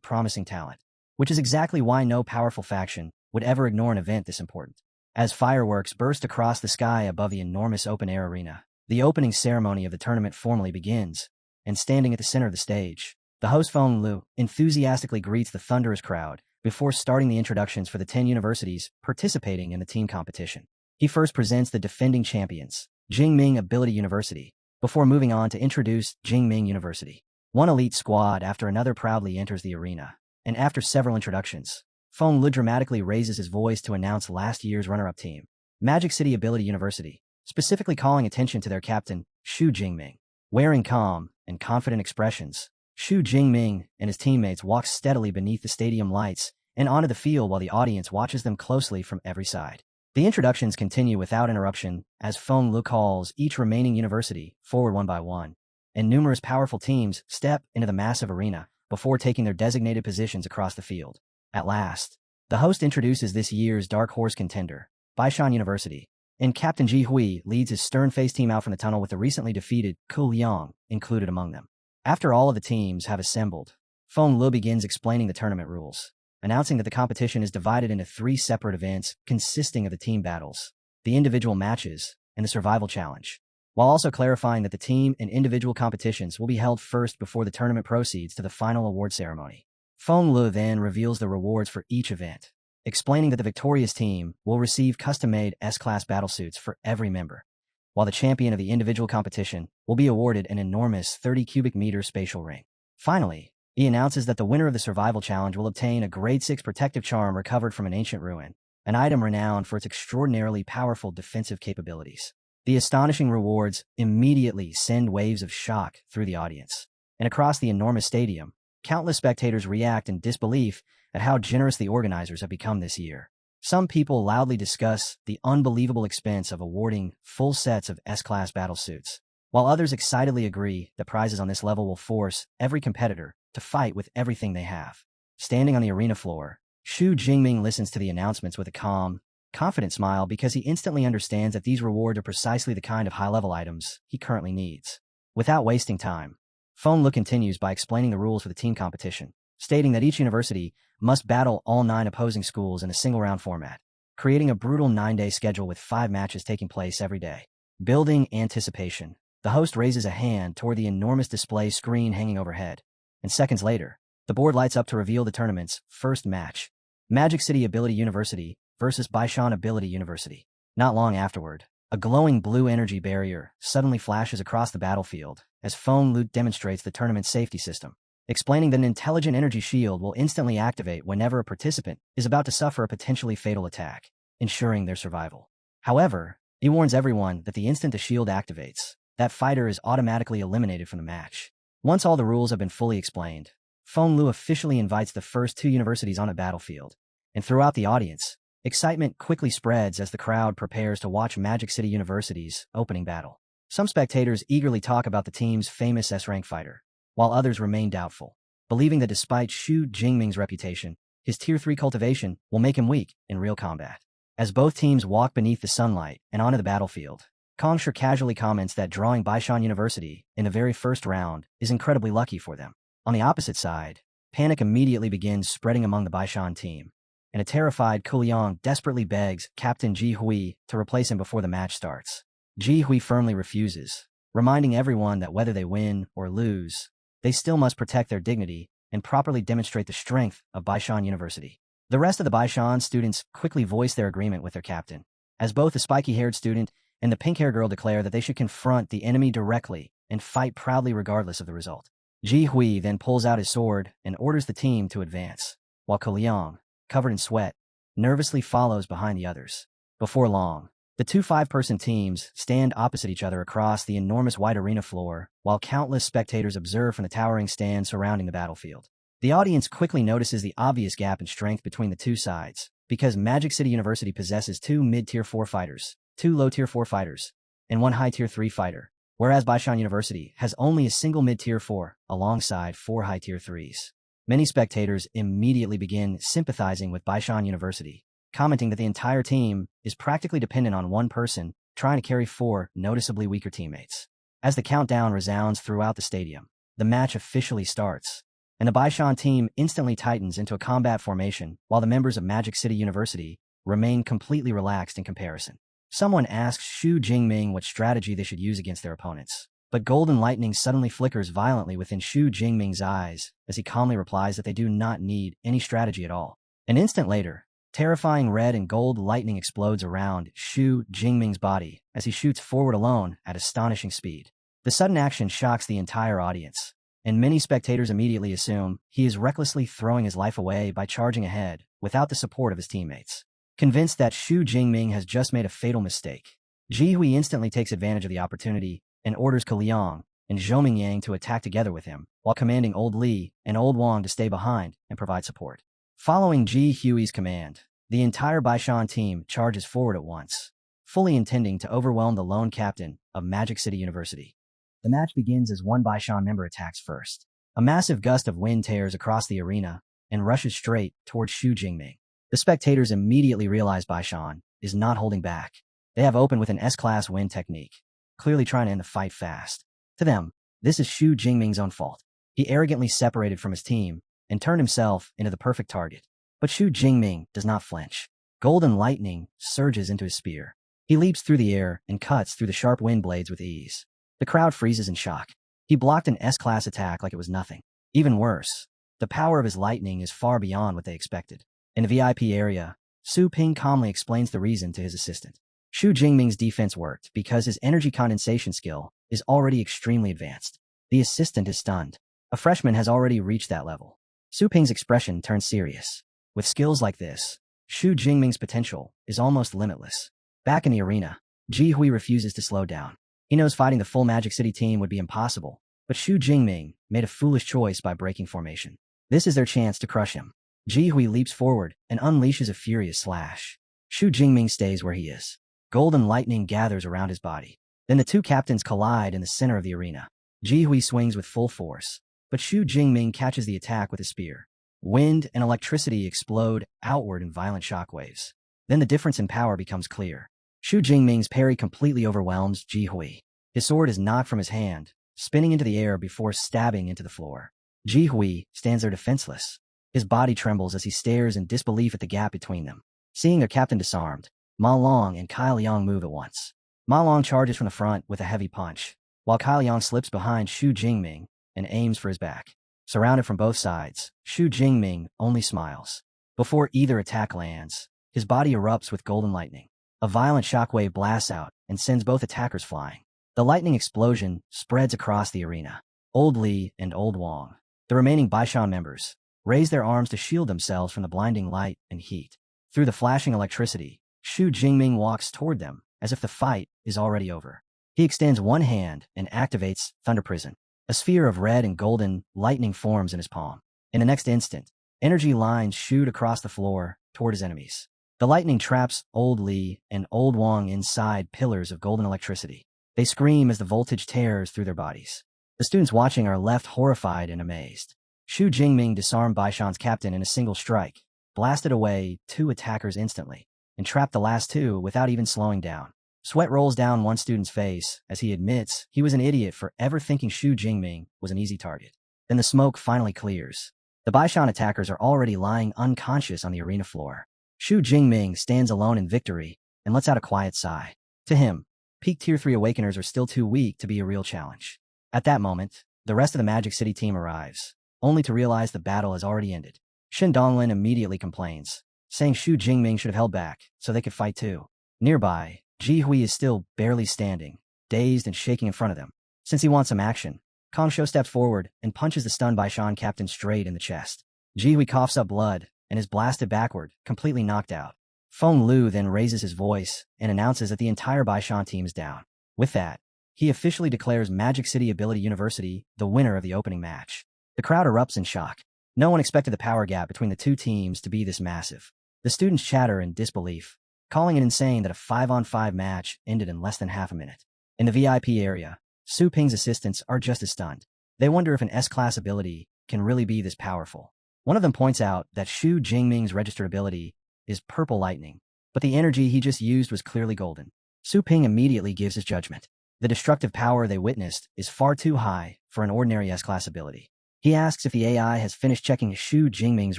promising talent, which is exactly why no powerful faction would ever ignore an event this important. As fireworks burst across the sky above the enormous open-air arena, the opening ceremony of the tournament formally begins, and standing at the center of the stage, the host Feng Lu enthusiastically greets the thunderous crowd before starting the introductions for the 10 universities participating in the team competition. He first presents the defending champions, Jingming Ability University, before moving on to introduce Jingming University. One elite squad after another proudly enters the arena, and after several introductions, Feng Lu dramatically raises his voice to announce last year's runner-up team, Magic City Ability University, specifically calling attention to their captain, Xu Jingming. Wearing calm and confident expressions, Xu Jingming and his teammates walk steadily beneath the stadium lights and onto the field while the audience watches them closely from every side. The introductions continue without interruption as Feng Lu calls each remaining university forward one by one, and numerous powerful teams step into the massive arena before taking their designated positions across the field. At last, the host introduces this year's dark horse contender, Baishan University, and Captain Ji Hui leads his stern-faced team out from the tunnel with the recently defeated Ku Liang included among them. After all of the teams have assembled, Feng Lu begins explaining the tournament rules, announcing that the competition is divided into 3 separate events consisting of the team battles, the individual matches, and the survival challenge, while also clarifying that the team and individual competitions will be held first before the tournament proceeds to the final award ceremony. Feng Lu then reveals the rewards for each event, explaining that the victorious team will receive custom-made S-Class battlesuits for every member, while the champion of the individual competition will be awarded an enormous 30 cubic meter spatial ring. Finally, he announces that the winner of the survival challenge will obtain a Grade 6 protective charm recovered from an ancient ruin, an item renowned for its extraordinarily powerful defensive capabilities. The astonishing rewards immediately send waves of shock through the audience, and across the enormous stadium, countless spectators react in disbelief at how generous the organizers have become this year. Some people loudly discuss the unbelievable expense of awarding full sets of S-Class battlesuits, while others excitedly agree that prizes on this level will force every competitor to fight with everything they have. Standing on the arena floor, Xu Jingming listens to the announcements with a calm, confident smile because he instantly understands that these rewards are precisely the kind of high-level items he currently needs. Without wasting time, Feng Lu continues by explaining the rules for the team competition, stating that each university must battle all 9 opposing schools in a single-round format, creating a brutal 9-day schedule with 5 matches taking place every day. Building anticipation, the host raises a hand toward the enormous display screen hanging overhead, and seconds later, the board lights up to reveal the tournament's first match. Magic City Ability University versus Baishan Ability University. Not long afterward, a glowing blue energy barrier suddenly flashes across the battlefield as Feng Lu demonstrates the tournament's safety system, explaining that an intelligent energy shield will instantly activate whenever a participant is about to suffer a potentially fatal attack, ensuring their survival. However, he warns everyone that the instant the shield activates, that fighter is automatically eliminated from the match. Once all the rules have been fully explained, Feng Lu officially invites the first two universities on a battlefield, and throughout the audience, excitement quickly spreads as the crowd prepares to watch Magic City University's opening battle. Some spectators eagerly talk about the team's famous S-rank fighter, while others remain doubtful, believing that despite Xu Jingming's reputation, his Tier 3 cultivation will make him weak in real combat. As both teams walk beneath the sunlight and onto the battlefield, Kongsher casually comments that drawing Baishan University in the very first round is incredibly lucky for them. On the opposite side, panic immediately begins spreading among the Baishan team, and a terrified Kuliang desperately begs Captain Ji Hui to replace him before the match starts. Ji Hui firmly refuses, reminding everyone that whether they win or lose, they still must protect their dignity and properly demonstrate the strength of Baishan University. The rest of the Baishan students quickly voice their agreement with their captain, as both the spiky-haired student and the pink-haired girl declare that they should confront the enemy directly and fight proudly regardless of the result. Ji Hui then pulls out his sword and orders the team to advance, while Kuliang, covered in sweat, nervously follows behind the others. Before long, the two 5-person teams stand opposite each other across the enormous white arena floor, while countless spectators observe from the towering stand surrounding the battlefield. The audience quickly notices the obvious gap in strength between the two sides, because Magic City University possesses 2 mid-tier 4 fighters, 2 low-tier 4 fighters, and 1 high-tier 3 fighter, whereas Baishan University has only a single mid-tier 4, alongside 4 high-tier 3s. Many spectators immediately begin sympathizing with Baishan University, commenting that the entire team is practically dependent on one person trying to carry 4 noticeably weaker teammates. As the countdown resounds throughout the stadium, the match officially starts, and the Baishan team instantly tightens into a combat formation while the members of Magic City University remain completely relaxed in comparison. Someone asks Xu Jingming what strategy they should use against their opponents, but golden lightning suddenly flickers violently within Xu Jingming's eyes as he calmly replies that they do not need any strategy at all. An instant later, terrifying red and gold lightning explodes around Xu Jingming's body as he shoots forward alone at astonishing speed. The sudden action shocks the entire audience, and many spectators immediately assume he is recklessly throwing his life away by charging ahead without the support of his teammates. Convinced that Xu Jingming has just made a fatal mistake, Ji Hui instantly takes advantage of the opportunity and orders Liang and Zhou Mingyang to attack together with him, while commanding Old Li and Old Wang to stay behind and provide support. Following Ji Hui's command, the entire Baishan team charges forward at once, fully intending to overwhelm the lone captain of Magic City University. The match begins as one Baishan member attacks first. A massive gust of wind tears across the arena and rushes straight towards Xu Jingming. The spectators immediately realize Baishan is not holding back. They have opened with an S-class wind technique, clearly trying to end the fight fast. To them, this is Xu Jingming's own fault. He arrogantly separated from his team and turned himself into the perfect target. But Xu Jingming does not flinch. Golden lightning surges into his spear. He leaps through the air and cuts through the sharp wind blades with ease. The crowd freezes in shock. He blocked an S-class attack like it was nothing. Even worse, the power of his lightning is far beyond what they expected. In the VIP area, Su Ping calmly explains the reason to his assistant. Xu Jingming's defense worked because his energy condensation skill is already extremely advanced. The assistant is stunned. A freshman has already reached that level. Su Ping's expression turns serious. With skills like this, Xu Jingming's potential is almost limitless. Back in the arena, Ji Hui refuses to slow down. He knows fighting the full Magic City team would be impossible, but Xu Jingming made a foolish choice by breaking formation. This is their chance to crush him. Ji Hui leaps forward and unleashes a furious slash. Xu Jingming stays where he is. Golden lightning gathers around his body. Then the two captains collide in the center of the arena. Ji Hui swings with full force, but Xu Jingming catches the attack with his spear. Wind and electricity explode outward in violent shockwaves. Then the difference in power becomes clear. Xu Jingming's parry completely overwhelms Ji Hui. His sword is knocked from his hand, spinning into the air before stabbing into the floor. Ji Hui stands there defenseless. His body trembles as he stares in disbelief at the gap between them. Seeing their captain disarmed, Ma Long and Kai Liang move at once. Ma Long charges from the front with a heavy punch, while Kai Liang slips behind Xu Jingming and aims for his back. Surrounded from both sides, Xu Jingming only smiles. Before either attack lands, his body erupts with golden lightning. A violent shockwave blasts out and sends both attackers flying. The lightning explosion spreads across the arena. Old Li and Old Wang, the remaining Baishan members, raise their arms to shield themselves from the blinding light and heat. Through the flashing electricity, Xu Jingming walks toward them as if the fight is already over. He extends one hand and activates Thunder Prison. A sphere of red and golden lightning forms in his palm. In the next instant, energy lines shoot across the floor toward his enemies. The lightning traps Old Li and Old Wang inside pillars of golden electricity. They scream as the voltage tears through their bodies. The students watching are left horrified and amazed. Xu Jingming disarmed Baishan's captain in a single strike, blasted away 2 attackers instantly, and trapped the last 2 without even slowing down. Sweat rolls down one student's face as he admits he was an idiot for ever thinking Xu Jingming was an easy target. Then the smoke finally clears. The Baishan attackers are already lying unconscious on the arena floor. Xu Jingming stands alone in victory and lets out a quiet sigh. To him, peak Tier 3 Awakeners are still too weak to be a real challenge. At that moment, the rest of the Magic City team arrives, only to realize the battle has already ended. Shen Donglin immediately complains, saying Xu Jingming should have held back so they could fight too. Nearby, Ji Hui is still barely standing, dazed and shaking in front of them. Since he wants some action, Kong Shou steps forward and punches the stunned Baishan captain straight in the chest. Ji Hui coughs up blood and is blasted backward, completely knocked out. Feng Lu then raises his voice and announces that the entire Baishan team is down. With that, he officially declares Magic City Ability University the winner of the opening match. The crowd erupts in shock. No one expected the power gap between the 2 teams to be this massive. The students chatter in disbelief, calling it insane that a 5-on-5 match ended in less than half a minute. In the VIP area, Su Ping's assistants are just as stunned. They wonder if an S-class ability can really be this powerful. One of them points out that Xu Jingming's registered ability is Purple Lightning, but the energy he just used was clearly golden. Su Ping immediately gives his judgment. The destructive power they witnessed is far too high for an ordinary S-class ability. He asks if the AI has finished checking Xu Jingming's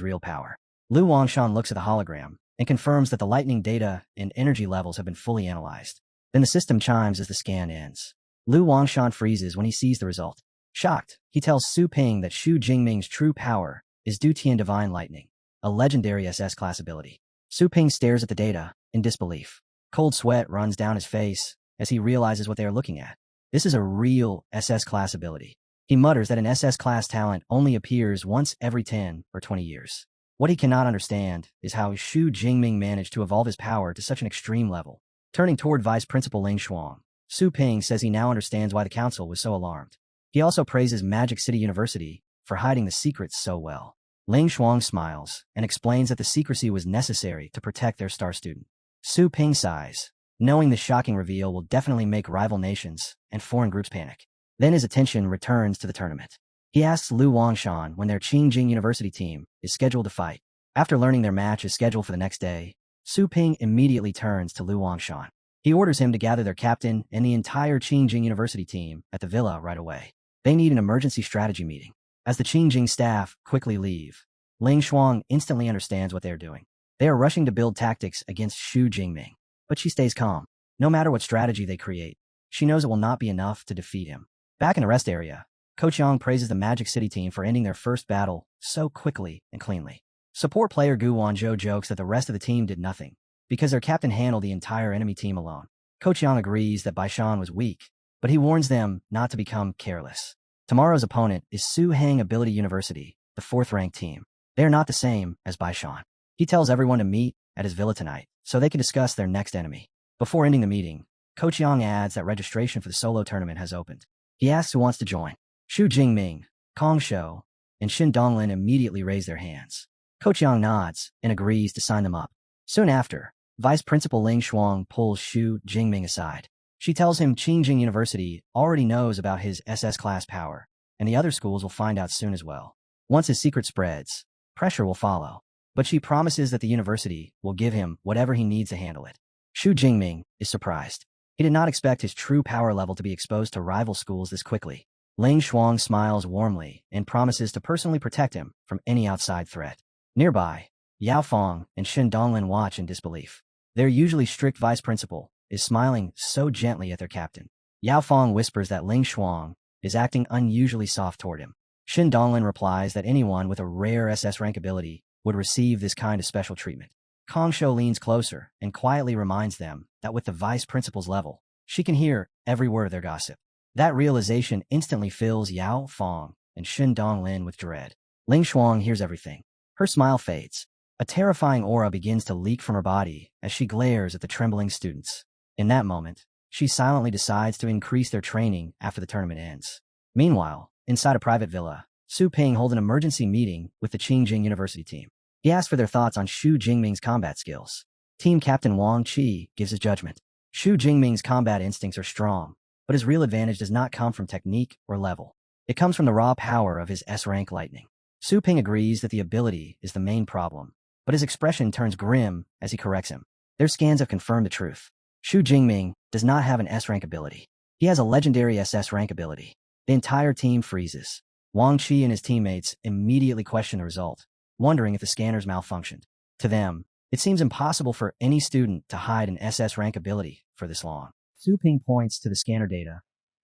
real power. Lu Wangshan looks at the hologram and confirms that the lightning data and energy levels have been fully analyzed. Then the system chimes as the scan ends. Lu Wangshan freezes when he sees the result. Shocked, he tells Su Ping that Xu Jingming's true power is Dutian Divine Lightning, a legendary SS-class ability. Su Ping stares at the data in disbelief. Cold sweat runs down his face as he realizes what they are looking at. This is a real SS-class ability. He mutters that an SS-class talent only appears once every 10 or 20 years. What he cannot understand is how Xu Jingming managed to evolve his power to such an extreme level. Turning toward Vice Principal Ling Shuang, Su Ping says he now understands why the council was so alarmed. He also praises Magic City University for hiding the secrets so well. Ling Shuang smiles and explains that the secrecy was necessary to protect their star student. Su Ping sighs, knowing the shocking reveal will definitely make rival nations and foreign groups panic. Then his attention returns to the tournament. He asks Lu Wangshan when their Qingjing University team is scheduled to fight. After learning their match is scheduled for the next day, Su Ping immediately turns to Lu Wangshan. He orders him to gather their captain and the entire Qingjing University team at the villa right away. They need an emergency strategy meeting. As the Qingjing staff quickly leave, Ling Shuang instantly understands what they are doing. They are rushing to build tactics against Xu Jingming, but she stays calm. No matter what strategy they create, she knows it will not be enough to defeat him. Back in the rest area, Coach Yang praises the Magic City team for ending their first battle so quickly and cleanly. Support player Gu Wanzhou jokes that the rest of the team did nothing, because their captain handled the entire enemy team alone. Coach Yang agrees that Baishan was weak, but he warns them not to become careless. Tomorrow's opponent is Su Hang Ability University, the 4th-ranked team. They are not the same as Baishan. He tells everyone to meet at his villa tonight, so they can discuss their next enemy. Before ending the meeting, Coach Yang adds that registration for the solo tournament has opened. He asks who wants to join. Xu Jingming, Kong Shou, and Shen Donglin immediately raise their hands. Coach Yang nods and agrees to sign them up. Soon after, Vice Principal Ling Shuang pulls Xu Jingming aside. She tells him Qingjing University already knows about his SS-class power, and the other schools will find out soon as well. Once his secret spreads, pressure will follow. But she promises that the university will give him whatever he needs to handle it. Xu Jingming is surprised. He did not expect his true power level to be exposed to rival schools this quickly. Ling Shuang smiles warmly and promises to personally protect him from any outside threat. Nearby, Yao Fong and Shen Donglin watch in disbelief. Their usually strict vice principal is smiling so gently at their captain. Yao Fong whispers that Ling Shuang is acting unusually soft toward him. Shen Donglin replies that anyone with a rare SS rank ability would receive this kind of special treatment. Kongsho leans closer and quietly reminds them that with the vice principal's level, she can hear every word of their gossip. That realization instantly fills Yao Fong and Shin Donglin with dread. Ling Shuang hears everything. Her smile fades. A terrifying aura begins to leak from her body as she glares at the trembling students. In that moment, she silently decides to increase their training after the tournament ends. Meanwhile, inside a private villa, Su Ping holds an emergency meeting with the Qingjing University team. He asks for their thoughts on Xu Jingming's combat skills. Team Captain Wang Qi gives his judgment. Xu Jingming's combat instincts are strong, but his real advantage does not come from technique or level. It comes from the raw power of his S-rank lightning. Su Ping agrees that the ability is the main problem, but his expression turns grim as he corrects him. Their scans have confirmed the truth. Xu Jingming does not have an S-rank ability. He has a legendary SS rank ability. The entire team freezes. Wang Qi and his teammates immediately question the result, wondering if the scanners malfunctioned. To them, it seems impossible for any student to hide an SS rank ability for this long. Su Ping points to the scanner data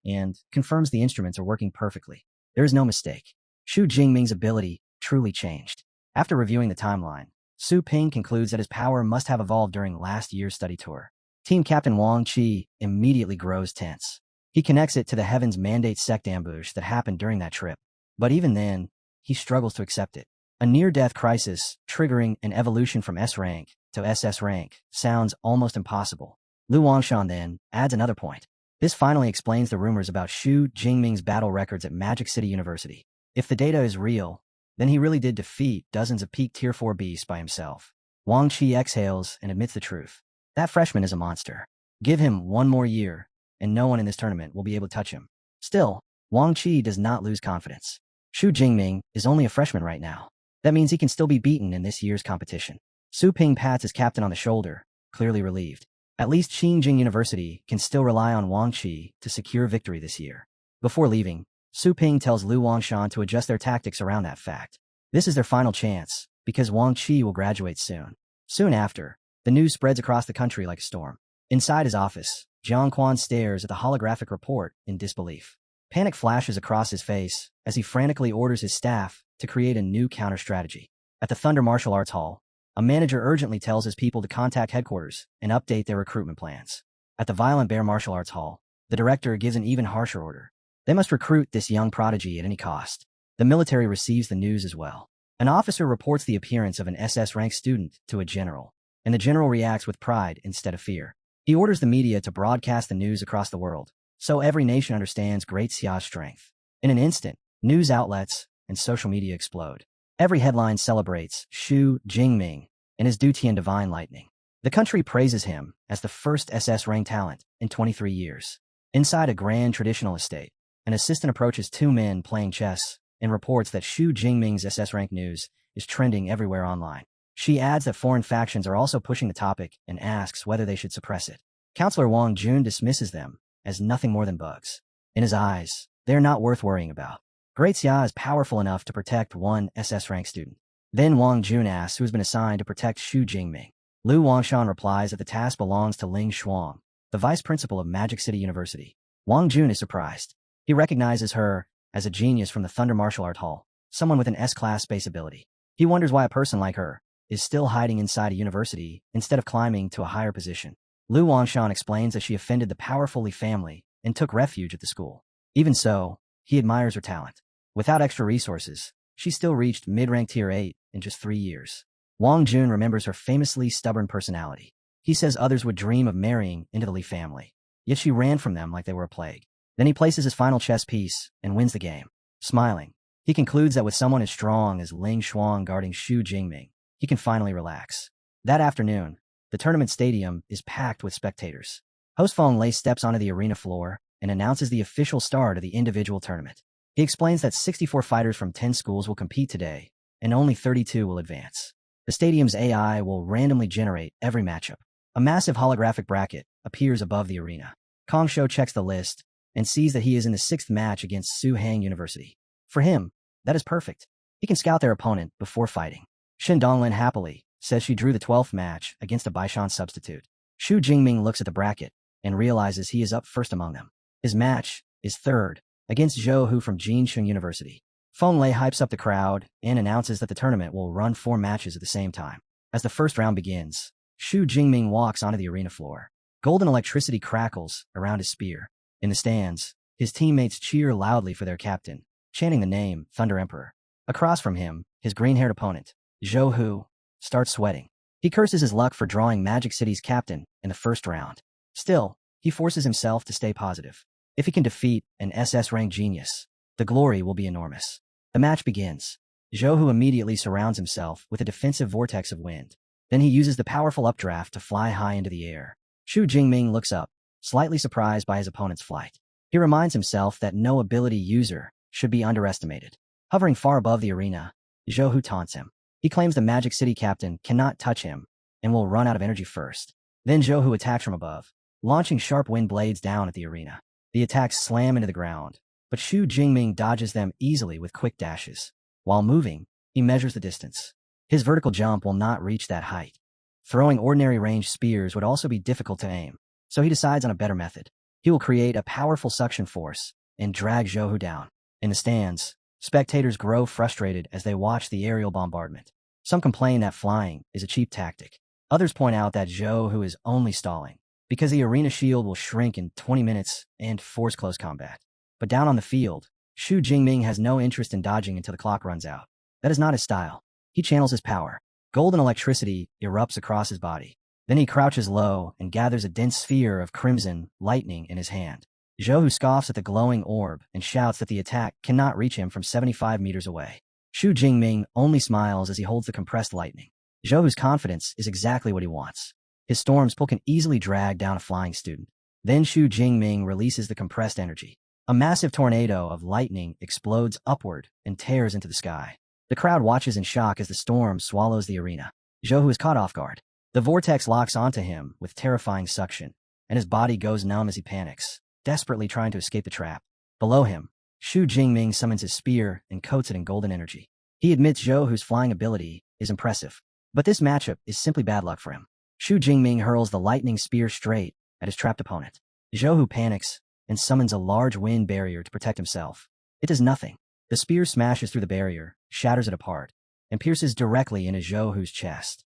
and confirms the instruments are working perfectly. There is no mistake. Xu Jingming's ability truly changed. After reviewing the timeline, Su Ping concludes that his power must have evolved during last year's study tour. Team Captain Wang Qi immediately grows tense. He connects it to the Heaven's Mandate sect ambush that happened during that trip. But even then, he struggles to accept it. A near-death crisis triggering an evolution from S-rank to SS rank sounds almost impossible. Lu Wangshan then adds another point. This finally explains the rumors about Xu Jingming's battle records at Magic City University. If the data is real, then he really did defeat dozens of peak Tier 4 beasts by himself. Wang Qi exhales and admits the truth. That freshman is a monster. Give him one more year, and no one in this tournament will be able to touch him. Still, Wang Qi does not lose confidence. Xu Jingming is only a freshman right now. That means he can still be beaten in this year's competition. Su Ping pats his captain on the shoulder, clearly relieved. At least Qingjing University can still rely on Wang Qi to secure victory this year. Before leaving, Su Ping tells Lu Wangshan to adjust their tactics around that fact. This is their final chance, because Wang Qi will graduate soon. Soon after, the news spreads across the country like a storm. Inside his office, Jiang Quan stares at the holographic report in disbelief. Panic flashes across his face as he frantically orders his staff to create a new counter-strategy. At the Thunder Martial Arts Hall, a manager urgently tells his people to contact headquarters and update their recruitment plans. At the Violent Bear Martial Arts Hall, the director gives an even harsher order. They must recruit this young prodigy at any cost. The military receives the news as well. An officer reports the appearance of an SS-rank student to a general, and the general reacts with pride instead of fear. He orders the media to broadcast the news across the world, so every nation understands Great Xia's strength. In an instant, news outlets and social media explode. Every headline celebrates Xu Jingming and his Dutian divine lightning. The country praises him as the first SS rank talent in 23 years. Inside a grand traditional estate, an assistant approaches two men playing chess and reports that Xu Jingming's SS rank news is trending everywhere online. She adds that foreign factions are also pushing the topic and asks whether they should suppress it. Counselor Wang Jun dismisses them as nothing more than bugs. In his eyes, they are not worth worrying about. Great Xia is powerful enough to protect one SS rank student. Then Wang Jun asks who has been assigned to protect Xu Jingming. Lu Wangshan replies that the task belongs to Ling Shuang, the vice principal of Magic City University. Wang Jun is surprised. He recognizes her as a genius from the Thunder Martial Art Hall, someone with an S-class space ability. He wonders why a person like her is still hiding inside a university instead of climbing to a higher position. Lu Wangshan explains that she offended the powerful Li family and took refuge at the school. Even so, he admires her talent. Without extra resources, she still reached mid-rank Tier 8 in just 3 years. Wang Jun remembers her famously stubborn personality. He says others would dream of marrying into the Li family, yet she ran from them like they were a plague. Then he places his final chess piece and wins the game. Smiling, he concludes that with someone as strong as Ling Shuang guarding Xu Jingming, he can finally relax. That afternoon, the tournament stadium is packed with spectators. Host Feng Lei steps onto the arena floor and announces the official start of the individual tournament. He explains that 64 fighters from 10 schools will compete today, and only 32 will advance. The stadium's AI will randomly generate every matchup. A massive holographic bracket appears above the arena. Kongsho checks the list and sees that he is in the 6th match against Su Hang University. For him, that is perfect. He can scout their opponent before fighting. Shin Donglin happily says she drew the 12th match against a Baishan substitute. Xu Jingming looks at the bracket and realizes he is up first among them. His match is 3rd against Zhou Hu from Jinsheng University. Feng Lei hypes up the crowd and announces that the tournament will run 4 matches at the same time. As the first round begins, Xu Jingming walks onto the arena floor. Golden electricity crackles around his spear. In the stands, his teammates cheer loudly for their captain, chanting the name Thunder Emperor. Across from him, his green-haired opponent, Zhou Hu, starts sweating. He curses his luck for drawing Magic City's captain in the first round. Still, he forces himself to stay positive. If he can defeat an SS-rank genius, the glory will be enormous. The match begins. Zhou Hu immediately surrounds himself with a defensive vortex of wind. Then he uses the powerful updraft to fly high into the air. Xu Jingming looks up, slightly surprised by his opponent's flight. He reminds himself that no ability user should be underestimated. Hovering far above the arena, Zhou Hu taunts him. He claims the Magic City captain cannot touch him and will run out of energy first. Then Zhou Hu attacks from above, launching sharp wind blades down at the arena. The attacks slam into the ground, but Xu Jingming dodges them easily with quick dashes. While moving, he measures the distance. His vertical jump will not reach that height. Throwing ordinary ranged spears would also be difficult to aim, so he decides on a better method. He will create a powerful suction force and drag Zhou Hu down. In the stands, spectators grow frustrated as they watch the aerial bombardment. Some complain that flying is a cheap tactic. Others point out that Zhou Hu is only stalling because the arena shield will shrink in 20 minutes and force close combat. But down on the field, Xu Jingming has no interest in dodging until the clock runs out. That is not his style. He channels his power. Golden electricity erupts across his body. Then he crouches low and gathers a dense sphere of crimson lightning in his hand. Zhou Hu scoffs at the glowing orb and shouts that the attack cannot reach him from 75 meters away. Xu Jingming only smiles as he holds the compressed lightning. Zhou Hu's confidence is exactly what he wants. His storm's pull can easily drag down a flying student. Then Xu Jingming releases the compressed energy. A massive tornado of lightning explodes upward and tears into the sky. The crowd watches in shock as the storm swallows the arena. Zhou Hu is caught off guard. The vortex locks onto him with terrifying suction, and his body goes numb as he panics, desperately trying to escape the trap. Below him, Xu Jingming summons his spear and coats it in golden energy. He admits Zhou Hu's flying ability is impressive, but this matchup is simply bad luck for him. Xu Jingming hurls the lightning spear straight at his trapped opponent. Zhou Hu panics and summons a large wind barrier to protect himself. It does nothing. The spear smashes through the barrier, shatters it apart, and pierces directly into Zhou Hu's chest.